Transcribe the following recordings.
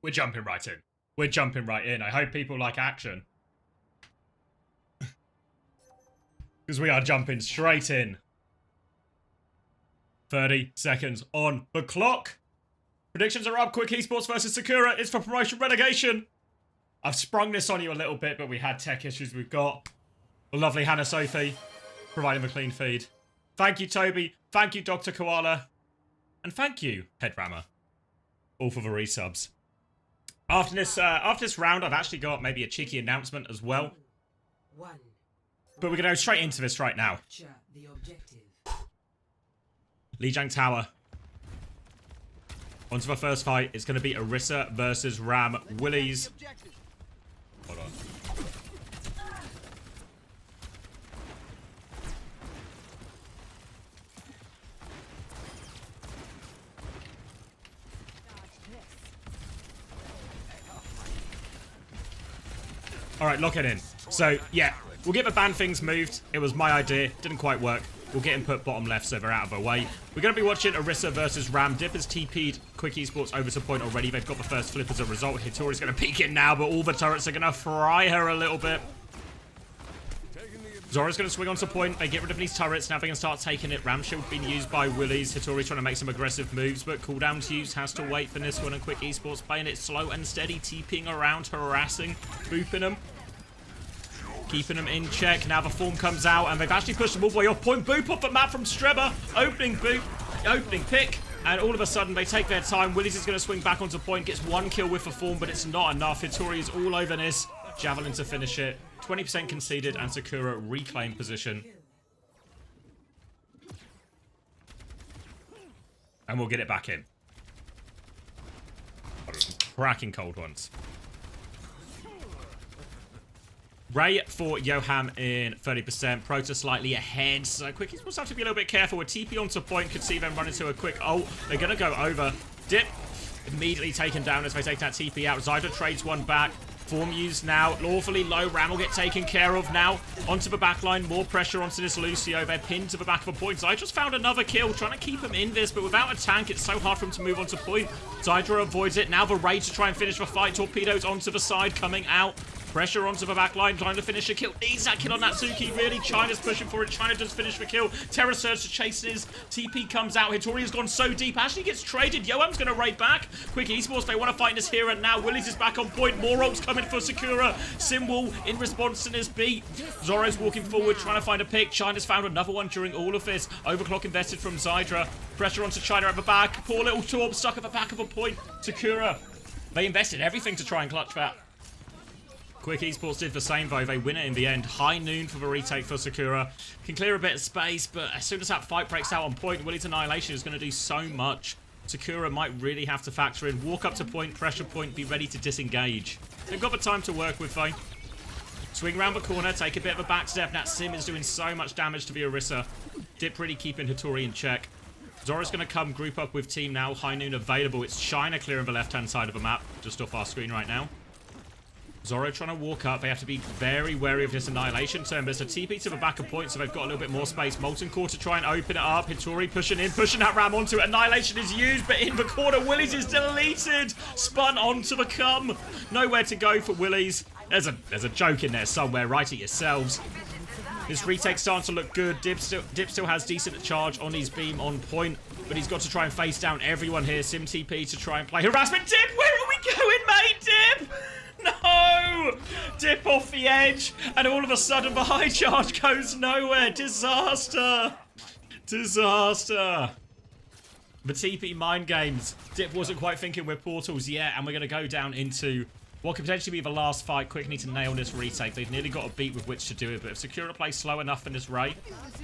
We're jumping right in. We're jumping right in. I hope people like action. Because we are jumping straight in. 30 seconds on the clock. Predictions are up. Quick Esports versus Sakura is for promotion relegation. I've sprung this on you a little bit, but we had tech issues. We've got the lovely Hannah Sophie providing the clean feed. Thank you, Toby. Thank you, Dr. Koala. And thank you, Headrammer. All for the resubs. After this round, I've actually got maybe a cheeky announcement as well. But we're going to go straight into this right now. Lijiang Tower. On to the first fight. It's going to be Orisa versus Ram Willies. Hold on. Alright, lock it in. So, yeah, we'll get the ban things moved. It was my idea. Didn't quite work. We'll get him put bottom left so they're out of our way. We're going to be watching Orisa versus Ram. Dip has TP'd Quick Esports over to point already. They've got the first flip as a result. Hitori's going to peek in now, but all the turrets are going to fry her a little bit. Zora's going to swing onto point. They get rid of these turrets. Now they can start taking it. Ram shield being used by Willies. Hitori's trying to make some aggressive moves, but cooldown's used. Has to wait for this one. And Quick Esports playing it slow and steady. TPing around, harassing, booping them. Keeping them in check. Now the form comes out, and they've actually pushed them all the way off point. Boop off the map from Streba. Opening boop. Opening pick. And all of a sudden, they take their time. Willies is going to swing back onto point. Gets one kill with the form, but it's not enough. Hitori is all over this. Javelin to finish it. 20% conceded, and Sakura reclaimed position. And we'll get it back in. Cracking cold ones. Ray for Yoham in 30%. Proto slightly ahead. So Quick Esports have to be a little bit careful. With TP onto point, could see them run into a quick ult. They're going to go over. Dip immediately taken down as they take that TP out. Zyda trades one back. Form used now. Lawfully low. Ram will get taken care of now. Onto the backline. More pressure onto this Lucio. They're pinned to the back of a point. Zydra's found another kill. Trying to keep him in this, but without a tank, it's so hard for him to move onto point. Zydra avoids it. Now the raid to try and finish the fight. Torpedoes onto the side coming out. Pressure onto the backline, trying to finish a kill. Needs that kill on Natsuki, really. China's pushing for it. China does finish the kill. Terra Surge to chase his. TP comes out. Hitori has gone so deep. Actually gets traded. Yoam's going to raid back. Quick Esports, they want to fight this here and now. Willies is back on point. More ults coming for Sakura. Simwall in response to this beat. Zoro's walking forward, trying to find a pick. China's found another one during all of this. Overclock invested from Zydra. Pressure onto China at the back. Poor little Torb stuck at the back of a point. Sakura. They invested everything to try and clutch that. Quick Esports did the same though. They win it in the end. High noon for the retake for Sakura. Can clear a bit of space, but as soon as that fight breaks out on point, Willie's Annihilation is going to do so much. Sakura might really have to factor in. Walk up to point, pressure point, be ready to disengage. They've got the time to work with though. Swing around the corner, take a bit of a back step. Nat Sim is doing so much damage to the Orisa. Dip really keeping Hitori in check. Zora's going to come group up with team now. High noon available. It's China clearing the left-hand side of the map, just off our screen right now. Zoro trying to walk up. They have to be very wary of this Annihilation turn. There's a TP to the back of point, so they've got a little bit more space. Molten Core to try and open it up. Hitori pushing in, pushing that Ram onto it. Annihilation is used, but in the corner, Willies is deleted. Spun onto the come. Nowhere to go for Willies. There's a joke in there somewhere. Write it yourselves. This retake's starting to look good. Dip still has decent charge on his beam on point, but he's got to try and face down everyone here. Sim TP to try and play harassment. Dip, where are we going, mate? Dip! No! Dip off the edge, and all of a sudden the high charge goes nowhere. Disaster! Disaster! The TP mind games. Dip wasn't quite thinking we're portals yet, and we're going to go down into what could potentially be the last fight. Quick need to nail this retake. They've nearly got a beat with which to do it, but if Sakura plays slow enough in this raid,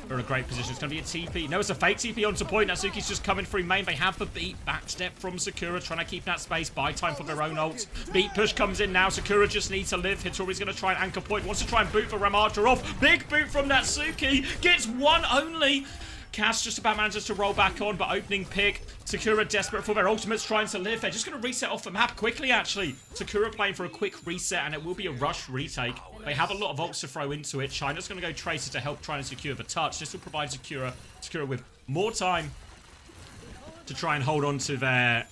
they're in a great position. It's going to be a TP. No, it's a fake TP onto point. Natsuki's just coming through main. They have the beat. Backstep from Sakura, trying to keep that space. Buy time for their own ults. Beat push comes in now. Sakura just needs to live. Hitori's going to try and anchor point. Wants to try and boot the Ramarcher off. Big boot from Natsuki. Gets one only. Cass just about manages to roll back on, but opening pick. Sakura desperate for their ultimates, trying to live. They're just going to reset off the map quickly, actually. Sakura playing for a quick reset, and it will be a rush retake. They have a lot of ults to throw into it. China's going to go Tracer to help try and secure the touch. This will provide Sakura with more time to try and hold on to their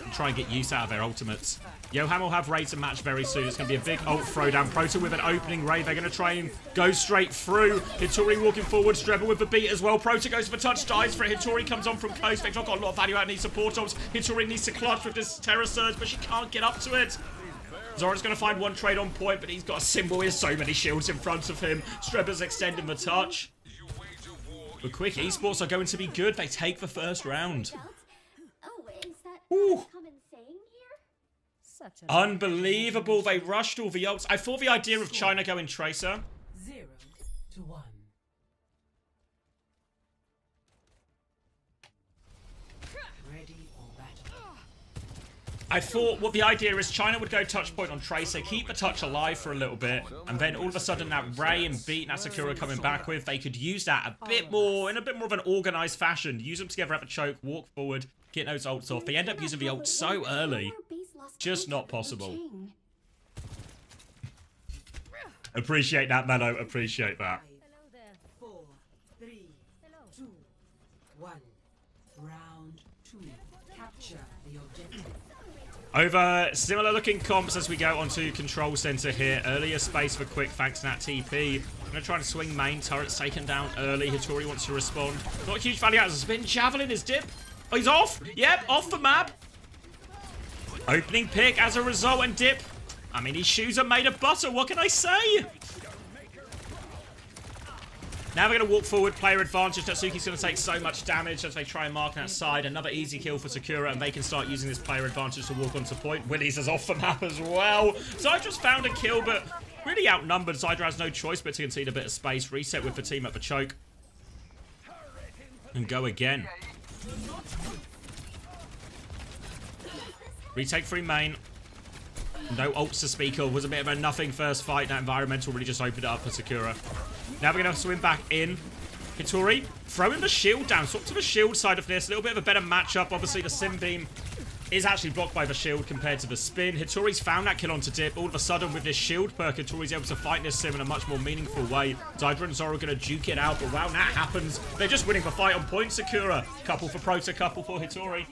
and try and get use out of their ultimates. Yoham will have Ray to match very soon. It's going to be a big ult throwdown. Proto with an opening Ray. They're going to try and go straight through. Hitori walking forward. Strebel with the beat as well. Proto goes for touch, dies for it. Hitori comes on from close. They've not got a lot of value out of these support ults. Hitori needs to clutch with this Terror Surge, but she can't get up to it. Zora's going to find one trade on point, but he's got a symbol. He has so many shields in front of him. Strebel's extending the touch. But Quick Esports are going to be good. They take the first round. Ooh. Unbelievable. They rushed all the ults. I thought the idea of China going Tracer. 0-1. Ready for battle. I thought what the idea is China would go touch point on Tracer, keep the touch alive for a little bit, and then all of a sudden that Ray and Beat and Sakura coming back with, they could use that a bit more, in a bit more of an organized fashion. Use them together at the choke, walk forward, get those ults off. They end up using the ult so early. Just not possible. Appreciate that, Mello. Appreciate that. 4, 3, 2, 1. Round 2. Capture the objective. Over similar looking comps as we go onto control center here. Earlier space for Quick thanks to that TP. I'm going to try and swing main. Turret's taken down early. Hitori wants to respond. Not a huge value out of the spin. Javelin is dip. Oh, he's off. Yep, off the map. Opening pick as a result and dip. I mean, his shoes are made of butter. What can I say? Now we're going to walk forward, player advantage. Natsuki's going to take so much damage as they try and mark that side. Another easy kill for Sakura, and they can start using this player advantage to walk onto point. Willy's is off the map as well. Zydra's found a kill, but really outnumbered. Zydra has no choice but to concede a bit of space. Reset with the team at the choke. And go again. Retake free main. No ults to speak of. Was a bit of a nothing first fight. That environmental really just opened it up for Sakura. Now we're going to swim back in. Hitori throwing the shield down. Swap to the shield side of this. A little bit of a better matchup. Obviously, the Sim Beam is actually blocked by the shield compared to the spin. Hitori's found that kill onto dip. All of a sudden, with this shield perk, Hitori's able to fight this Sim in a much more meaningful way. Zydra and Zoro are going to duke it out. But wow, that happens. They're just winning the fight on point, Sakura. Couple for Proto, couple for Hitori.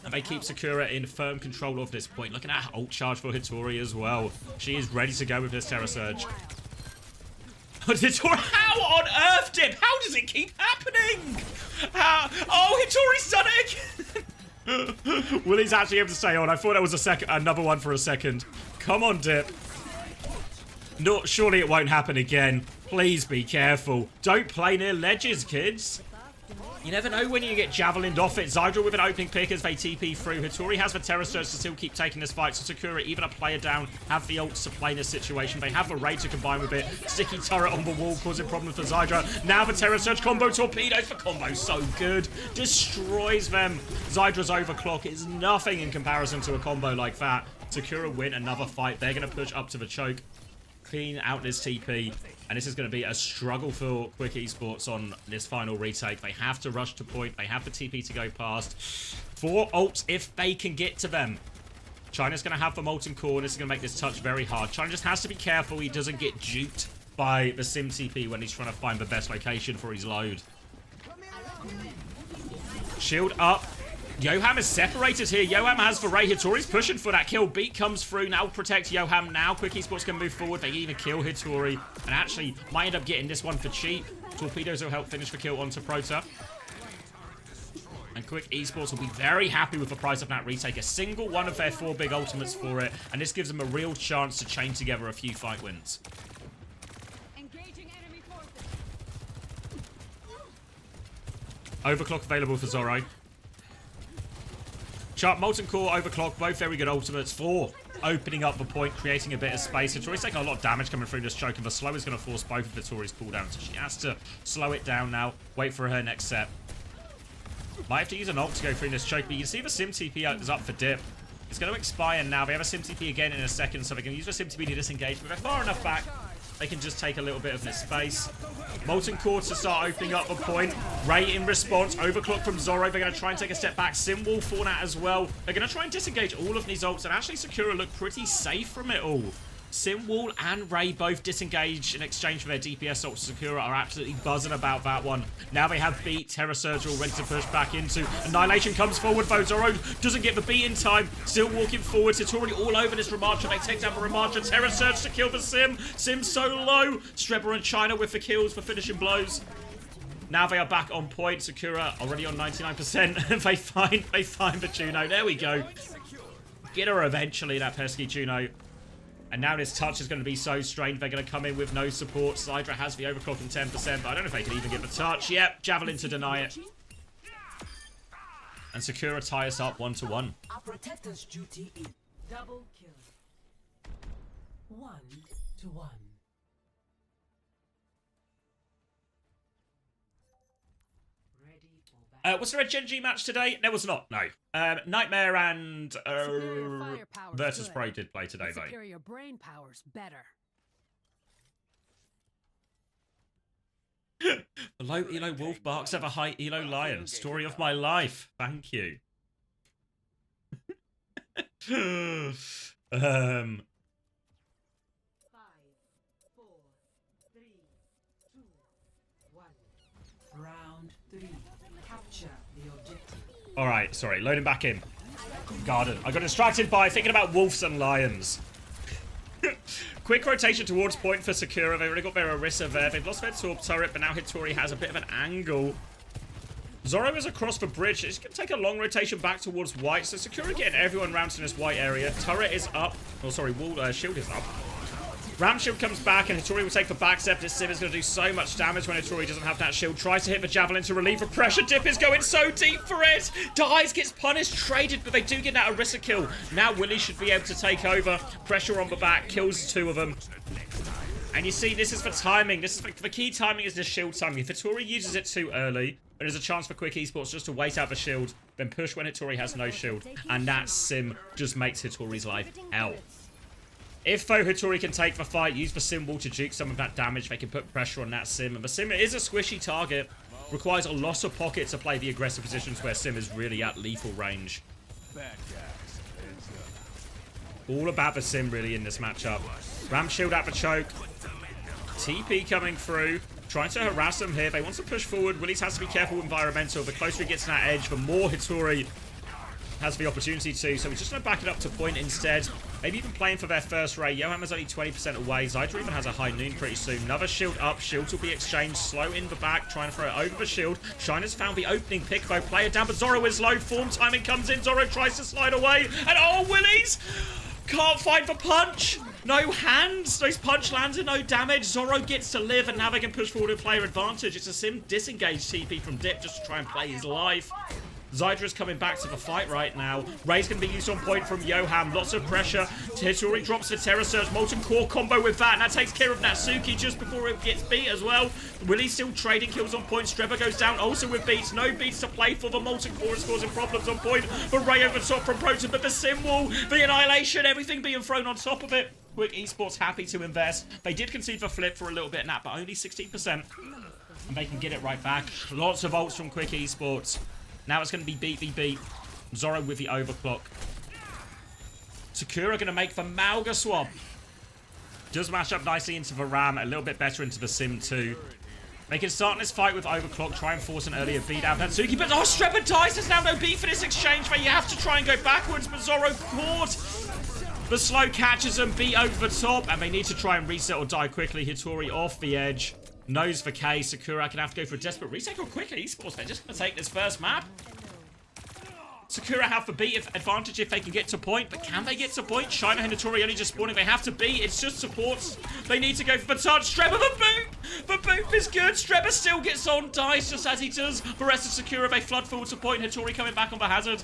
And they keep Sakura in firm control of this point. Look at that ult charge for Hitori as well. She is ready to go with this Terror Surge. Hitori, how on earth, Dip? How does it keep happening? How? Oh, Hitori's done it again. Willie's actually able to stay on. I thought that was another one for a second. Come on, Dip. No, surely it won't happen again. Please be careful. Don't play near ledges, kids. You never know when you get javelined off it. Zydra with an opening pick as they TP through. Hitori has the Terror Surge to still keep taking this fight. So Sakura, even a player down, have the ults to play in this situation. They have the Ray to combine with it. Sticky turret on the wall causing problems for Zydra. Now the Terror Surge combo torpedoes for combo. So good. Destroys them. Zydra's overclock is nothing in comparison to a combo like that. Sakura win another fight. They're going to push up to the choke. Clean out this TP. And this is going to be a struggle for Quick Esports on this final retake. They have to rush to point. They have the TP to go past. 4 ults if they can get to them. China's going to have the Molten Core. This is going to make this touch very hard. China just has to be careful he doesn't get duped by the Sim TP when he's trying to find the best location for his load. Shield up. Yoham is separated here. Yoham has the Ray. Hitori's pushing for that kill. Beat comes through. Now protect Yoham. Now Quick Esports can move forward. They even kill Hitori. And actually might end up getting this one for cheap. Torpedoes will help finish the kill onto Prota. And Quick Esports will be very happy with the price of that retake. A single one of their 4 big ultimates for it. And this gives them a real chance to chain together a few fight wins. Overclock available for Zoro. Sharp, Molten Core, Overclock, both very good ultimates for opening up the point, creating a bit of space. Hitori's taking a lot of damage coming through this choke, and the slow is going to force both of Hitori's cooldowns. So she has to slow it down now, wait for her next set. Might have to use an ult to go through this choke, but you can see the Sim TP is up for dip. It's going to expire now. They have a Sim TP again in a second, so they can use the Sim TP to disengage, but they're far enough back. They can just take a little bit of this space. Molten Core to start opening up the point. Ray in response. Overclock from Zoro. They're going to try and take a step back. Sim Wall for that as well. They're going to try and disengage all of these ults. And actually, Sakura looked pretty safe from it all. Simwall and Ray both disengage in exchange for their DPS ults. Sakura are absolutely buzzing about that one. Now they have beat. Terra Surge all ready to push back into. Annihilation comes forward, though. Zoro doesn't get the beat in time. Still walking forward. It's already all over this Ramattra. They take down the Ramattra. Terra Surge to kill the Sim. Sim's so low. Strebber and China with the kills for finishing blows. Now they are back on point. Sakura already on 99%. they find the Juno. There we go. Get her eventually, that pesky Juno. And now this touch is going to be so strained. They're going to come in with no support. Sidra has the overclock in 10%, but I don't know if they can even get the touch. Yep, Javelin to deny it. And Sakura tie us up 1-1. Our protector's duty is double kill. 1-1. Was there a Gen G match today? There was not, no. Nightmare and Virtus Pro did play today, though. Superior brain power's better. The low elo wolf barks at a high elo lion. Story of my life. Thank you. 5, 4, 3, 2, 1. Round 3. Capture the objective. Alright, sorry. Loading back in. Garden. I got distracted by thinking about wolves and lions. Quick rotation towards point for Sakura. They've already got their Orisa there. They've lost their Torp turret, but now Hitori has a bit of an angle. Zoro is across the bridge. It's going to take a long rotation back towards white. So Sakura getting everyone round to this white area. Turret is up. Oh, sorry. Wall, shield is up. Ram shield comes back, and Hitori will take the back step. This Sim is going to do so much damage when Hitori doesn't have that shield. Tries to hit the Javelin to relieve the pressure. Dip is going so deep for it. Dies, gets punished, traded, but they do get that Orisa kill. Now Willie should be able to take over. Pressure on the back, kills 2 of them. And you see, this is for timing. This is the key timing is the shield timing. If Hitori uses it too early, there's a chance for Quick Esports just to wait out the shield, then push when Hitori has no shield. And that Sim just makes Hitori's life hell. If, though, Hitori can take the fight, use the Sim wall to juke some of that damage, they can put pressure on that Sim. And the Sim is a squishy target. Requires a lot of pocket to play the aggressive positions where Sim is really at lethal range. All about the Sim, really, in this matchup. Ram shield at the choke. TP coming through. Trying to harass them here. They want to push forward. Willis has to be careful with environmental. The closer he gets to that edge, the more Hitori has the opportunity to. So we're just going to back it up to point instead. Maybe even playing for their first ray. Yohammer's only 20% away. Zydra even has a high noon pretty soon. Another shield up. Shields will be exchanged. Slow in the back. Trying to throw it over the shield. Shina's found the opening pick, though. Player down, but Zoro is low. Form timing comes in. Zoro tries to slide away. And oh, Willies! Can't find the punch. No hands. Those punch lands and no damage. Zoro gets to live, and now they can push forward with player advantage. It's a Sim disengaged TP from Dip just to try and play his life. Zydra's coming back to the fight right now. Ray's going to be used on point from Yoham. Lots of pressure. Hitori drops the Terra Surge. Molten Core combo with that. And that takes care of Natsuki just before it gets beat as well. Willie's still trading kills on point. Strebber goes down also with beats. No beats to play for. The Molten Core is causing problems on point. But Ray over top from Proton. But the Sim wall, the Annihilation, everything being thrown on top of it. Quick Esports happy to invest. They did concede the flip for a little bit in that, but only 16%. And they can get it right back. Lots of ults from Quick Esports. Now it's going to be beat. Zoro with the overclock. Sakura going to make the Malga swap. Does mash up nicely into the Ram. A little bit better into the Sim too. They can start this fight with overclock. Try and force an earlier beat out of Natsuki. But oh, Strebber dies. There's now no beat for this exchange. But you have to try and go backwards. But Zoro caught. The slow catches them. Beat over the top. And they need to try and reset or die quickly. Hitori off the edge. Knows the K. Sakura can have to go for a desperate retake or quick Esports. They're just going to take this first map. Sakura have the beat advantage if they can get to point, but can they get to point? Shina and Hitori only just spawning. They have to beat. It's just supports. They need to go for the touch. Strebber, the boop! The boop is good. Strebber still gets on, dies just as he does. The rest of Sakura, they flood forward to point. Hitori coming back on the hazard.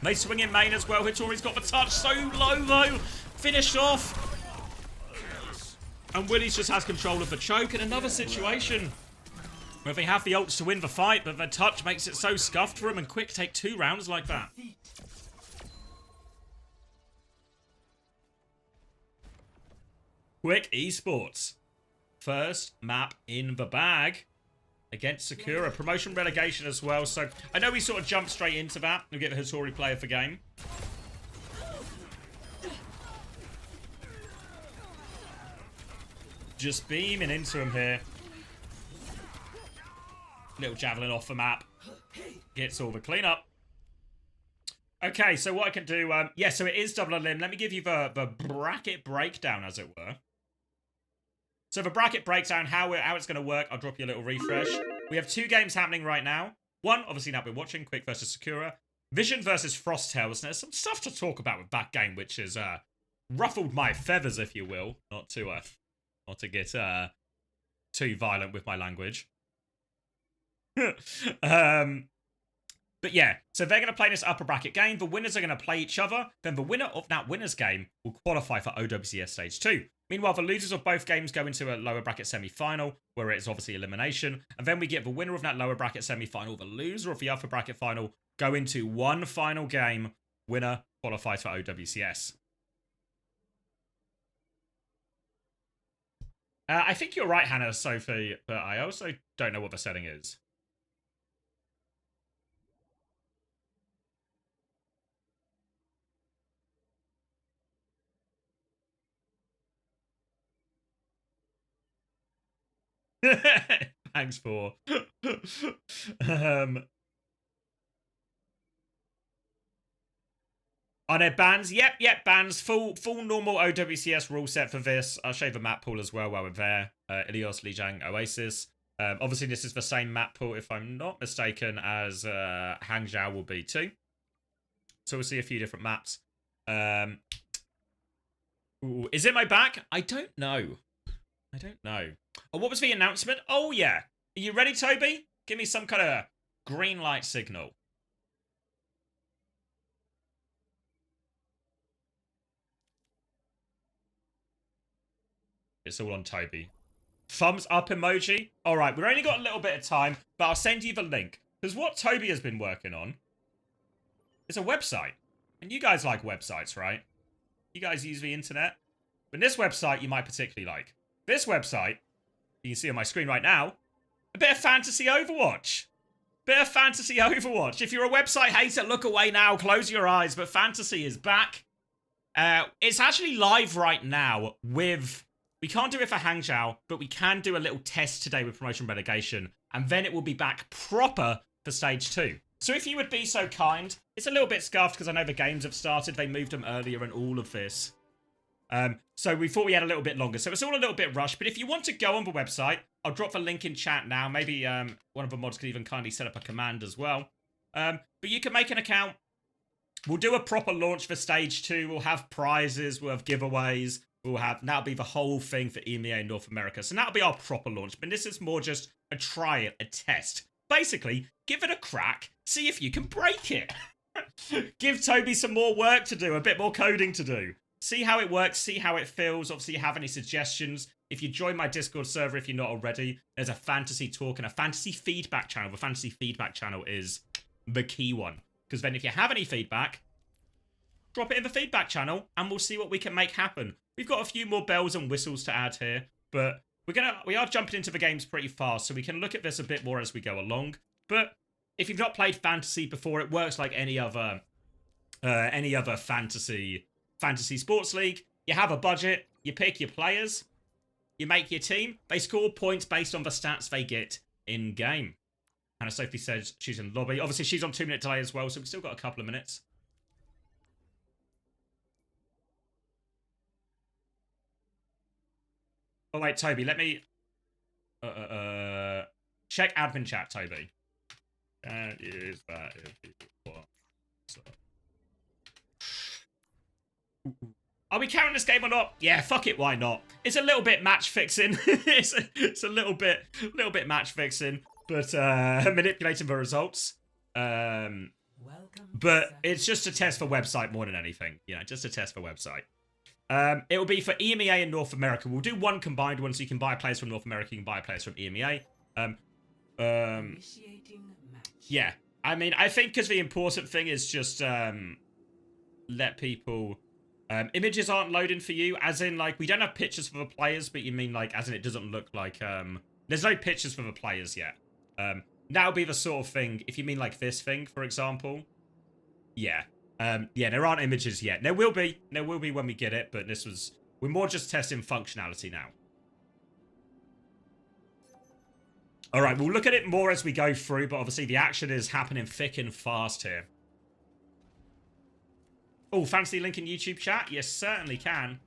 They swing in main as well. Hitori's got the touch. So low, though. Finished off. And Willis just has control of the choke in another situation where they have the ults to win the fight, but the touch makes it so scuffed for them, and Quick take 2 rounds like that. Quick Esports. First map in the bag against Sakura. Promotion relegation as well, so I know we sort of jumped straight into that. We'll get the Hitori player of the game. Just beaming into him here. Little javelin off the map. Gets all the cleanup. Okay, so what I can do... yeah, so it is double a limb. Let me give you the bracket breakdown, as it were. So the bracket breakdown, how it's going to work, I'll drop you a little refresh. We have 2 games happening right now. One, obviously, now we're watching, Quick versus Sakura. Vision versus Frosttails. There's some stuff to talk about with that game, which has ruffled my feathers, if you will. Not to get too violent with my language. But yeah, so they're going to play this upper bracket game. The winners are going to play each other. Then the winner of that winners game will qualify for OWCS Stage 2. Meanwhile, the losers of both games go into a lower bracket semi-final, where it's obviously elimination. And then we get the winner of that lower bracket semi-final, the loser of the upper bracket final, go into one final game. Winner qualifies for OWCS. I think you're right, Hannah, Sophie, but I also don't know what the setting is. Thanks for. Are there bans? Yep, bans. Full normal OWCS rule set for this. I'll show you the map pool as well while we're there. Ilios, Lijiang, Oasis. Obviously, this is the same map pool, if I'm not mistaken, as Hangzhou will be too. So we'll see a few different maps. Ooh, is it my back? I don't know. Oh, what was the announcement? Oh, yeah. Are you ready, Toby? Give me some kind of green light signal. It's all on Toby. Thumbs up emoji. All right, we've only got a little bit of time, but I'll send you the link. Because what Toby has been working on is a website. And you guys like websites, right? You guys use the internet. But this website you might particularly like. This website, you can see on my screen right now, a bit of fantasy Overwatch. If you're a website hater, look away now, close your eyes, but fantasy is back. It's actually live right now with... We can't do it for Hangzhou, but we can do a little test today with Promotion Relegation, and then it will be back proper for Stage 2. So if you would be so kind, it's a little bit scuffed because I know the games have started, they moved them earlier and all of this. So we thought we had a little bit longer. So it's all a little bit rushed. But if you want to go on the website, I'll drop the link in chat now. Maybe one of the mods could even kindly set up a command as well. But you can make an account. We'll do a proper launch for Stage 2. We'll have prizes. We'll have giveaways. That'll be the whole thing for EMEA North America. So that'll be our proper launch. But this is more just a trial, a test. Basically, give it a crack. See if you can break it. Give Toby some more work to do. A bit more coding to do. See how it works, see how it feels. Obviously, you have any suggestions. If you join my Discord server, if you're not already, there's a fantasy talk and a fantasy feedback channel. The fantasy feedback channel is the key one. Because then if you have any feedback, drop it in the feedback channel and we'll see what we can make happen. We've got a few more bells and whistles to add here, but we are jumping into the games pretty fast, so we can look at this a bit more as we go along. But if you've not played fantasy before, it works like any other fantasy sports league. You have a budget, you pick your players, you make your team, they score points based on the stats they get in game. Hannah Sophie says she's in lobby. Obviously, she's on 2-minute delay as well, so we've still got a couple of minutes. Oh, wait, Toby, let me... check admin chat, Toby. That is that if people want. So. Are we counting this game or not? Yeah, fuck it, why not? It's a little bit match fixing. it's a little bit match fixing, but manipulating the results. But it's just a test for website more than anything. You know, just a test for website. It will be for EMEA and North America. We'll do one combined one, so you can buy players from North America, you can buy players from EMEA. Yeah, I mean, I think because the important thing is just let people... images aren't loading for you, as in, like, we don't have pictures for the players, but you mean, like, as in it doesn't look like... there's no pictures for the players yet. That'll be the sort of thing, if you mean, like, this thing, for example. Yeah. Yeah, there aren't images yet. There will be when we get it, but we're more just testing functionality now. All right, we'll look at it more as we go through, but obviously the action is happening thick and fast here. Oh, fancy link in YouTube chat? Yes, certainly can.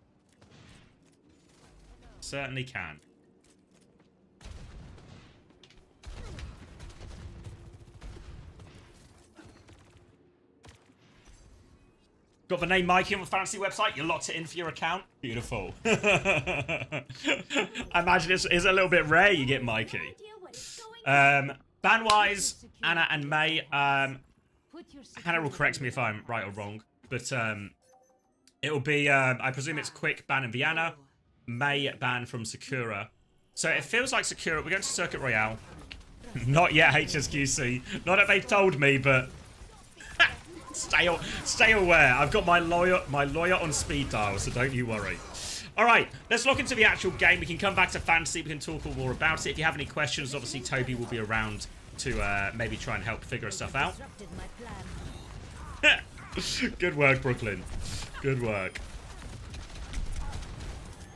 Certainly can. Got the name Mikey on the fantasy website. You locked it in for your account. Beautiful. I imagine it's a little bit rare you get Mikey. Ban-wise, Anna and May. Hannah will correct me if I'm right or wrong. But it'll be, I presume it's quick ban in Vienna. May ban from Sakura. So it feels like Sakura. We're going to Circuit Royale. Not yet HSQC. Not that they've told me, but... Stay aware. I've got my lawyer on speed dial, so don't you worry. All right, let's look into the actual game. We can come back to fantasy. We can talk all more about it. If you have any questions, obviously Toby will be around to maybe try and help figure stuff out. Good work, Brooklyn. Good work.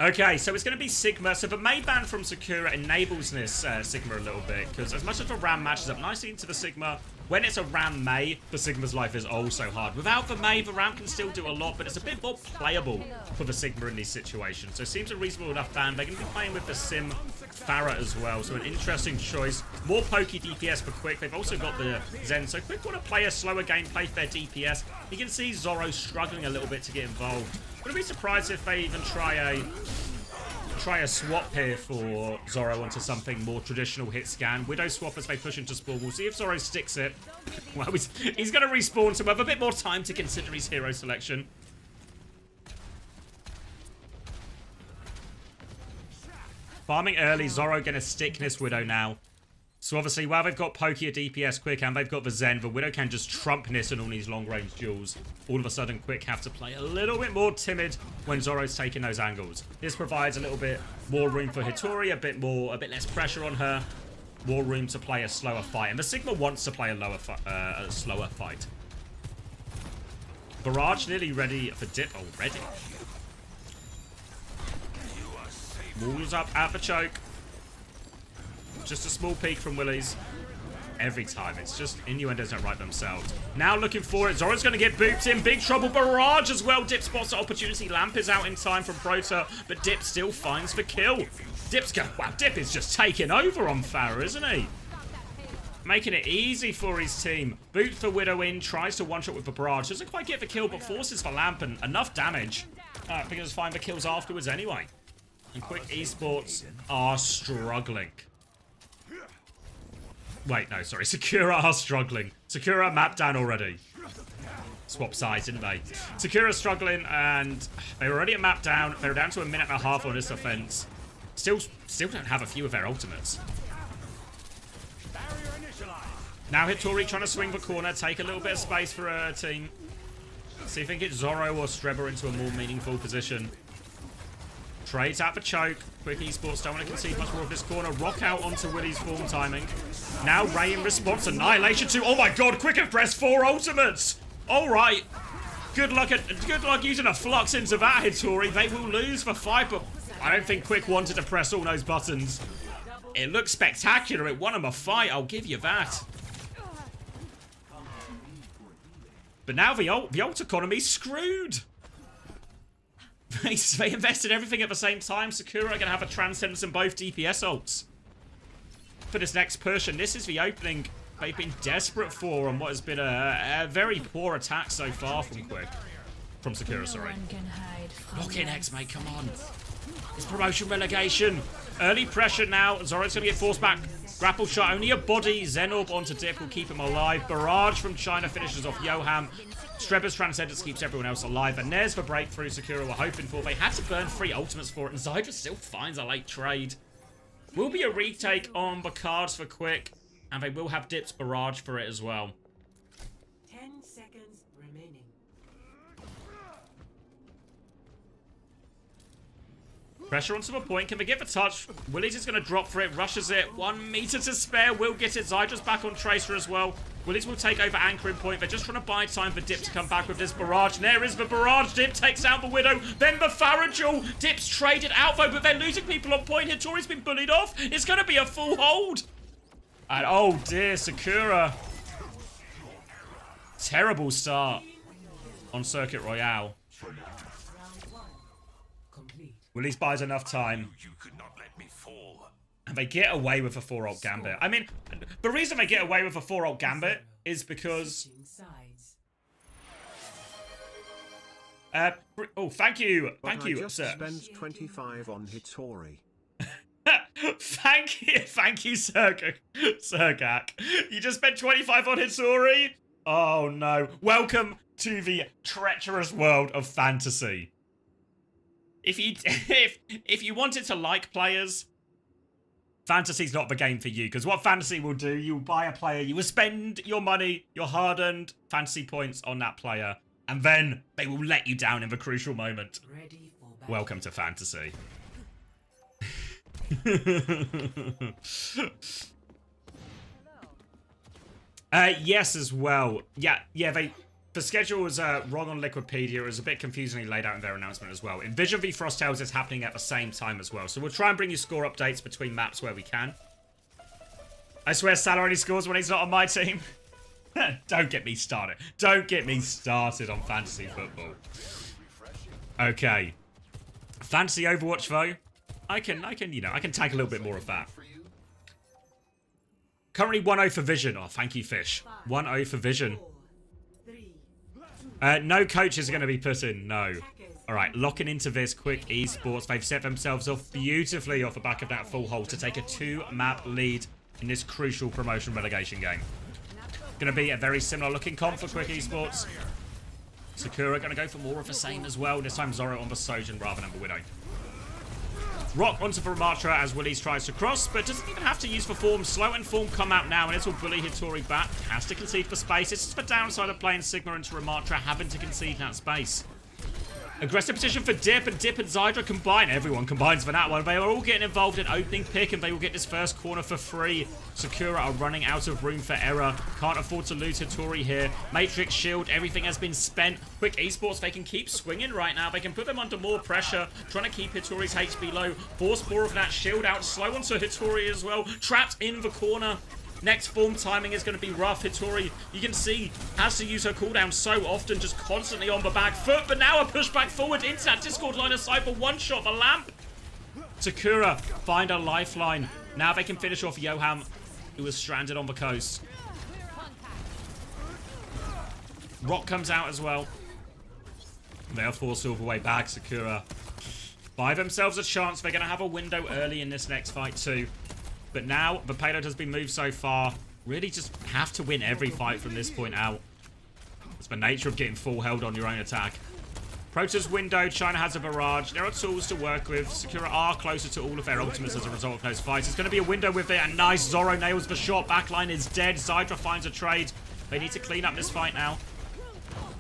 Okay, so it's going to be Sigma. So the May ban from Sakura enables this Sigma a little bit, because as much as the Ram matches up nicely into the Sigma, when it's a Ram May, the Sigma's life is also hard. Without the May, the Ram can still do a lot, but it's a bit more playable for the Sigma in these situations. So it seems a reasonable enough ban. They're going to be playing with the Sim Farah as well, so an interesting choice. More pokey DPS for Quick. They've also got the Zen, so Quick want to play a slower gameplay for their DPS. You can see Zoro struggling a little bit to get involved. Wouldn't be surprised if they even try a swap here for Zoro onto something more traditional hit scan. Widow swap as they push into spawn. We'll see if Zoro sticks it. Well, he's going to respawn, so we'll have a bit more time to consider his hero selection. Farming early, Zoro going to stick this Widow now. So obviously, while they've got Pokia, DPS, Quick, and they've got the Zen, the Widow can just trump Nis and all these long-range duels. All of a sudden, Quick have to play a little bit more timid when Zoro's taking those angles. This provides a little bit more room for Hitori, a bit less pressure on her, more room to play a slower fight. And the Sigma wants to play a slower fight. Barrage nearly ready for dip already. Walls up at the choke. Just a small peek from Willies. Every time. It's just innuendos don't write themselves. Now looking for it. Zoro's going to get booped in. Big trouble. Barrage as well. Dip spots the opportunity. Lamp is out in time from Prota, but Dip still finds the kill. Dip's going... Wow, Dip is just taking over on Farah, isn't he? Making it easy for his team. Boot for Widow in. Tries to one-shot with the Barrage. Doesn't quite get the kill, but forces for Lamp and enough damage. Because find the kills afterwards anyway. And Quick Esports are struggling. Wait, no, sorry. Sakura are struggling. Sakura mapped down already. Swap sides, didn't they? Sakura's struggling, and they were already at map down. They were down to a minute and a half on this offense. Still don't have a few of their ultimates. Now Hitori trying to swing the corner, take a little bit of space for her team. See if they can get Zoro or Streba into a more meaningful position. Trades out for choke. Quick Esports don't want to concede much more of this corner. Rock out onto Willie's form timing. Now Ray in response. Annihilation 2. Oh my god, Quick have pressed 4 ultimates. Alright. Good luck using a flux into that, Hitori. They will lose for 5, but I don't think Quick wanted to press all those buttons. It looks spectacular. It won him a fight. I'll give you that. But now the ult economy's screwed. They invested everything at the same time. Sakura are going to have a Transcendence in both DPS ults for this next push. And this is the opening they've been desperate for on what has been a very poor attack so far from Quick. From Sakura, sorry. Lock in X, mate, come on. It's promotion relegation. Early pressure now. Zoro's going to get forced back. Grapple shot, only a body. Zenorb onto Dip will keep him alive. Barrage from China finishes off Yoham. Streba's Transcendence keeps everyone else alive. And there's the breakthrough Sakura were hoping for. They had to burn 3 ultimates for it, and Zydra still finds a late trade. Will be a retake on the cards for Quick, and they will have Dip's Barrage for it as well. 10 seconds remaining. Pressure onto the point. Can they get the touch? Willies is going to drop for it. Rushes it. 1 meter to spare. Will get it. Zydra's back on Tracer as well. Willies will take over anchoring point. They're just trying to buy time for Dip to come back with this barrage. And there is the barrage. Dip takes out the Widow. Then the Farajul. Dip's traded out though, but they're losing people on point. Hitori's been bullied off. It's going to be a full hold. And oh dear, Sakura. Terrible start on Circuit Royale. Round 1 complete. Will these buys enough time? You could not let me fall. And they get away with a 4-ult gambit. I mean, the reason they get away with a 4-ult gambit is because... Switching sides. oh, thank you. But Thank I you, just sir. spent 25 on Hitori. Thank you, Sergak. You just spent 25 on Hitori? Oh no. Welcome to the treacherous world of fantasy. If you wanted to like players, fantasy's not the game for you. Because what fantasy will do, you'll buy a player, you will spend your money, your hard-earned fantasy points on that player, and then they will let you down in the crucial moment. Ready for battle. Welcome to fantasy. Yes, as well. Yeah, the schedule was wrong on Liquipedia. It was a bit confusingly laid out in their announcement as well. Invision v Frosttails is happening at the same time as well. So we'll try and bring you score updates between maps where we can. I swear Salah only scores when he's not on my team. Don't get me started. Don't get me started on fantasy football. Okay. Fantasy Overwatch though. I can take a little bit more of that. Currently 1-0 for Vision. Oh, thank you, Fish. 1-0 for Vision. 4, 3, No coaches are going to be put in. No. All right, locking into this quick esports. They've set themselves off beautifully off the back of that full hold to take a 2-map lead in this crucial promotion relegation game. Going to be a very similar looking comp for quick esports. Sakura going to go for more of the same as well. This time Zoro on the Sojin rather than the Widow. Rock onto the Ramatra as Willis tries to cross, but doesn't even have to use the form. Slow and form come out now, and it'll bully Hitori back. Has to concede for space. It's just the downside of playing Sigma into Ramatra having to concede that space. Aggressive position for Dip, and Dip and Zydra combine. Everyone combines for that one. They are all getting involved in opening pick, and they will get this first corner for free. Sakura are running out of room for error. Can't afford to lose Hitori here. Matrix shield, everything has been spent. Quick esports, they can keep swinging right now. They can put them under more pressure, trying to keep Hitori's HP low. Force more of that shield out. Slow onto Hitori as well. Trapped in the corner. Next form timing is going to be rough. Hitori, you can see, has to use her cooldown so often, just constantly on the back foot. But now a push back forward into that Discord line of sight for one shot. The lamp. Sakura find a lifeline. Now they can finish off Yoham, who was stranded on the coast. Rock comes out as well. They'll force all the way back. Sakura buy themselves a chance. They're going to have a window early in this next fight too. But now, the payload has been moved so far. Really just have to win every fight from this point out. It's the nature of getting full held on your own attack. Protoss window, China has a barrage. There are tools to work with. Sakura are closer to all of their ultimates as a result of those fights. It's going to be a window with it, and nice. Zoro nails the shot. Backline is dead. Zydra finds a trade. They need to clean up this fight now.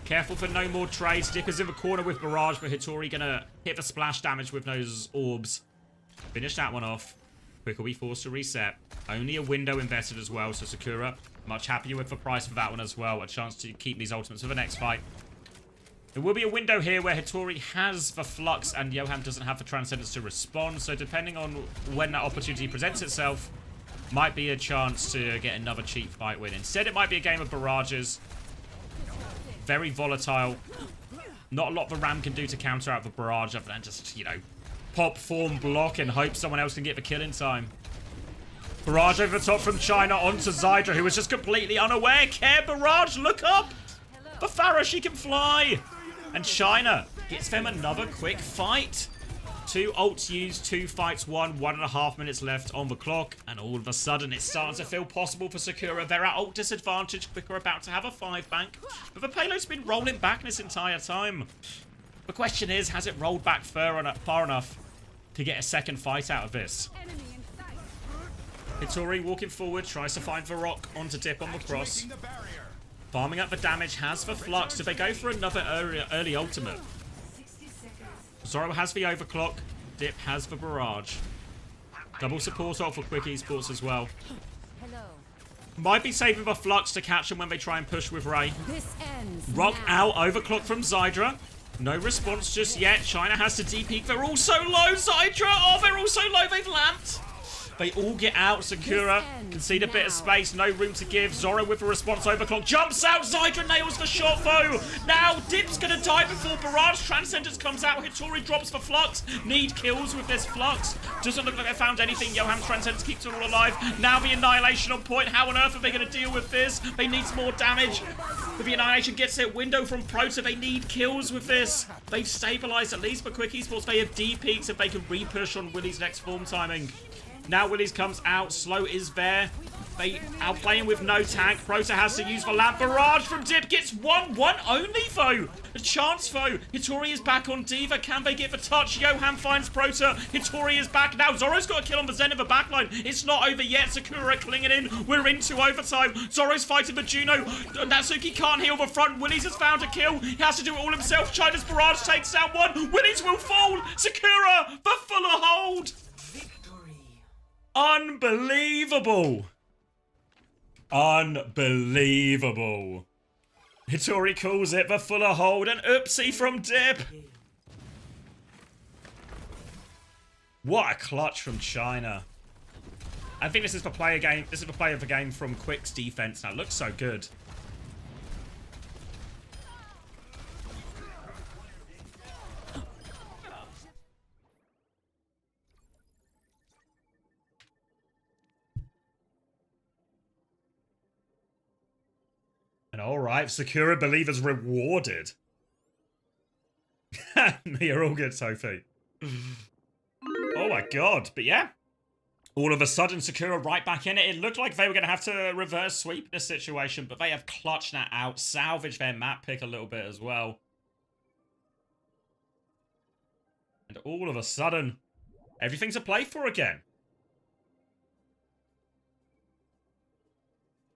Careful for no more trades. Dip is in the corner with barrage, but Hitori going to hit the splash damage with those orbs. Finish that one off. Quick will be forced to reset. Only a window invested as well, so Sakura much happier with the price for that one as well. A chance to keep these ultimates for the next fight. There will be a window here where Hitori has the flux and Yoham doesn't have the transcendence to respond, so depending on when that opportunity presents itself, might be a chance to get another cheap fight win. Instead, it might be a game of barrages. Very volatile. Not a lot the Ram can do to counter out the barrage other than just, you know, pop, form, block, and hope someone else can get the kill in time. Barrage over the top from China onto Zydra, who was just completely unaware. Care, Barrage, look up! The Pharaoh, she can fly! And China gets them another quick fight. 2 ults used, 2 fights won, 1.5 minutes left on the clock, and all of a sudden it's starting to feel possible for Sakura. They're at ult disadvantage, Quick are about to have a 5 bank, but the payload's been rolling back this entire time. The question is, has it rolled back far enough to get a second fight out of this? Hitori walking forward, tries to find the rock onto Dip on the cross. Farming up the damage, has the flux. Do they go for another early ultimate? 60 seconds. Zoro has the overclock. Dip has the barrage. Double support off for Quick Esports as well. Hello. Might be saving the flux to catch them when they try and push with Ray. This ends Rock now. out, overclock from Zydra. No response just yet. China has to DP. They're all so low, Zydra. Oh, they're all so low. They've lamped. They all get out. Sakura can see a bit of space. No room to give. Zoro with a response overclock. Jumps out. Zydra nails the shot foe. Now Dip's going to die before Barrage. Transcendence comes out. Hitori drops for Flux. Need kills with this Flux. Doesn't look like they found anything. Johan's Transcendence keeps it all alive. Now the Annihilation on point. How on earth are they going to deal with this? They need some more damage. But the Annihilation gets it. Window from Proto. They need kills with this. They've stabilized at least for Quick Esports. They have D peaks if they can re-push on Willie's next form timing. Now Willie's comes out. Slow is there. They outplaying with no tank. Proto has to use the lamp. Barrage from Dip gets one only though. A chance though. Hitori is back on Diva. Can they get the touch? Johan finds Proto. Hitori is back now. Zoro's got a kill on the Zen of the backline. It's not over yet. Sakura clinging in. We're into overtime. Zoro's fighting for Juno. Natsuki can't heal the front. Willie's has found a kill. He has to do it all himself. China's Barrage takes down one. Willie's will fall. Sakura, the fuller hold. Unbelievable. Unbelievable. Hitori calls it the fuller hold. An oopsie from Dip. What a clutch from China. I think this is the player game. This is the player of the game from Quick's defense. Now, it looks so good. Alright, Sakura Believers rewarded. You're all good, Sophie. Oh my god, but yeah. All of a sudden, Sakura right back in it. It looked like they were going to have to reverse sweep this situation, but they have clutched that out, salvaged their map pick a little bit as well. And all of a sudden, everything's to play for again.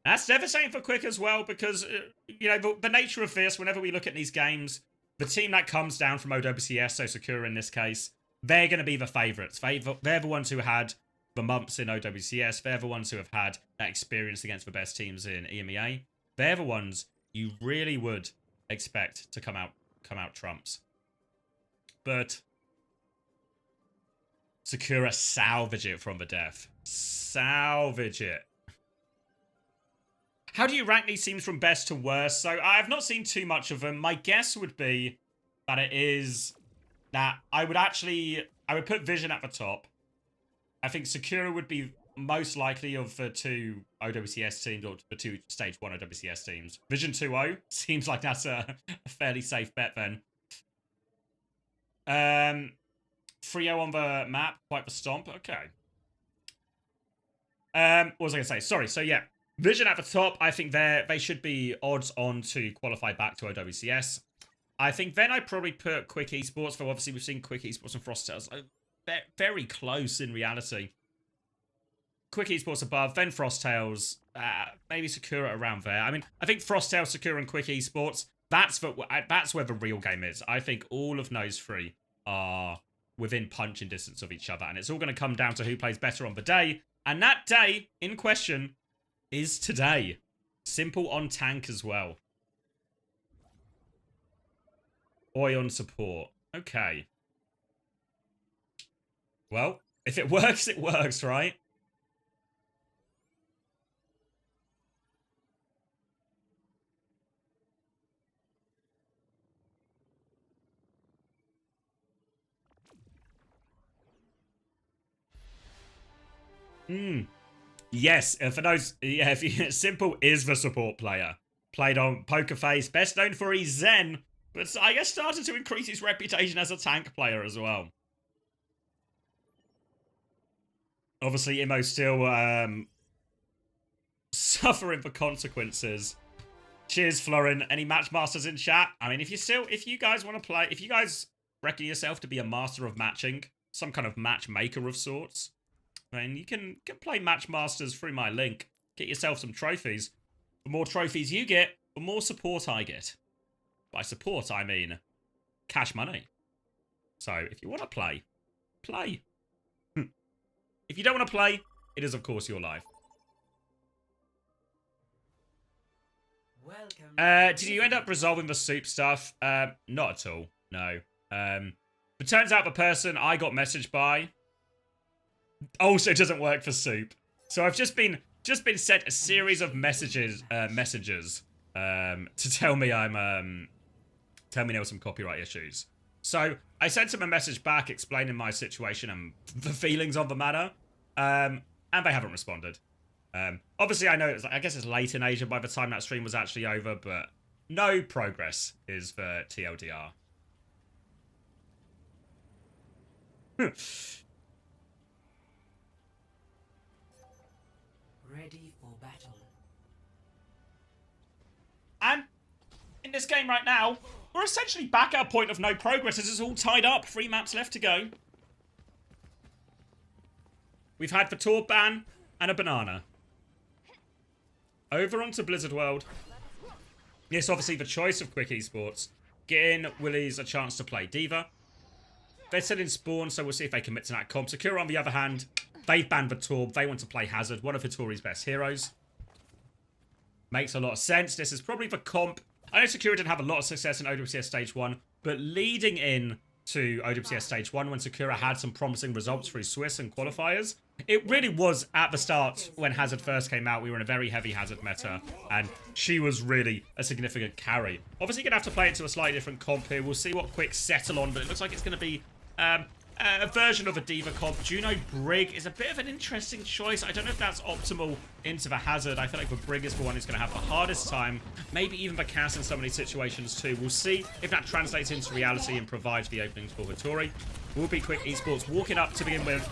That's devastating for Quick as well because, you know, the nature of this, whenever we look at these games, the team that comes down from OWCS, so Sakura in this case, they're going to be the favourites. They're the ones who had the mumps in OWCS. They're the ones who have had that experience against the best teams in EMEA. They're the ones you really would expect to come out trumps. But Sakura salvage it from the death. Salvage it. How do you rank these teams from best to worst? So I have not seen too much of them. My guess would be that it is that I would put Vision at the top. I think Sakura would be most likely of the two OWCS teams or the two Stage 1 OWCS teams. Vision 2-0 seems like that's a fairly safe bet then. 3-0 on the map, quite the stomp. Okay. What was I going to say? Sorry, so yeah. Vision at the top, I think they should be odds on to qualify back to OWCS. I think then I'd probably put Quick Esports, though obviously we've seen Quick Esports and Frosttails. They're very close in reality. Quick Esports above, then Frosttails, maybe Sakura around there. I mean, I think Frosttails, Sakura, and Quick Esports, that's where the real game is. I think all of those three are within punching distance of each other, and it's all going to come down to who plays better on the day. And that day in question is today. Simple on tank as well. Oi on support. Okay. Well, if it works, it works, right? Yes, for those, yeah, Simple is the support player. Played on Poker Face, best known for his Zen, but I guess started to increase his reputation as a tank player as well. Obviously, Imo's still suffering the consequences. Cheers, Florin. Any match masters in chat? I mean, if you guys want to play, if you guys reckon yourself to be a master of matching, some kind of matchmaker of sorts, then you can play match masters through my link. Get yourself some trophies. The more trophies you get, the more support I get. By support, I mean cash money. So, if you want to play, play. If you don't want to play, it is, of course, your life. Welcome. Did you end up resolving the soup stuff? Not at all, no. But turns out the person I got messaged by also doesn't work for Soup. So I've just been sent a series of messages to tell me tell me there were some copyright issues. So I sent him a message back explaining my situation and the feelings of the matter, and they haven't responded. Obviously, I know I guess it's late in Asia by the time that stream was actually over, but no progress is for TLDR. Ready for battle. And in this game right now, we're essentially back at a point of no progress as it's all tied up. 3 maps left to go. We've had the Torb ban and a banana. Over onto Blizzard World. Yes, obviously the choice of Quick Esports. Getting Willies a chance to play D.Va. They're still in Spawn, so we'll see if they commit to that comp. Sakura, on the other hand, they've banned the Torb. They want to play Hazard, one of Hitori's best heroes. Makes a lot of sense. This is probably the comp. I know Sakura didn't have a lot of success in OWCS Stage 1, but leading in to OWCS Stage 1, when Sakura had some promising results through Swiss and qualifiers, it really was at the start when Hazard first came out. We were in a very heavy Hazard meta, and she was really a significant carry. Obviously, you're going to have to play it to a slightly different comp here. We'll see what Quick settle on, but it looks like it's going to be a version of a D.Va comp. Juno Brig is a bit of an interesting choice. I don't know if that's optimal into the Hazard. I feel like the Brig is the one who's going to have the hardest time. Maybe even the Cass in some of these situations too. We'll see if that translates into reality and provides the openings for Hitori. Will be Quick Esports walking up to begin with.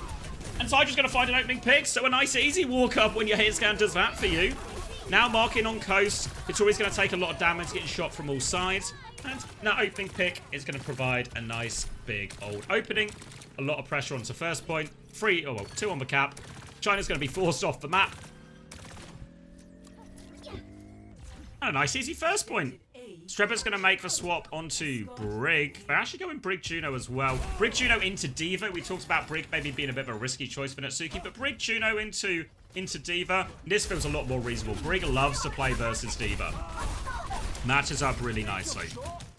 And Zydra's going to find an opening pick, so a nice easy walk up when your hit scan does that for you. Now marking on coast. Hitori's going to take a lot of damage, getting shot from all sides. And that opening pick is going to provide a nice big old opening. A lot of pressure onto first point. 2 on the cap. China's going to be forced off the map. And a nice easy first point. Strebber's going to make the swap onto Brig. They're actually going Brig Juno as well. Brig Juno into D.Va. We talked about Brig maybe being a bit of a risky choice for Natsuki, but Brig Juno into D.Va. This feels a lot more reasonable. Brig loves to play versus D.Va. Matches up really nicely.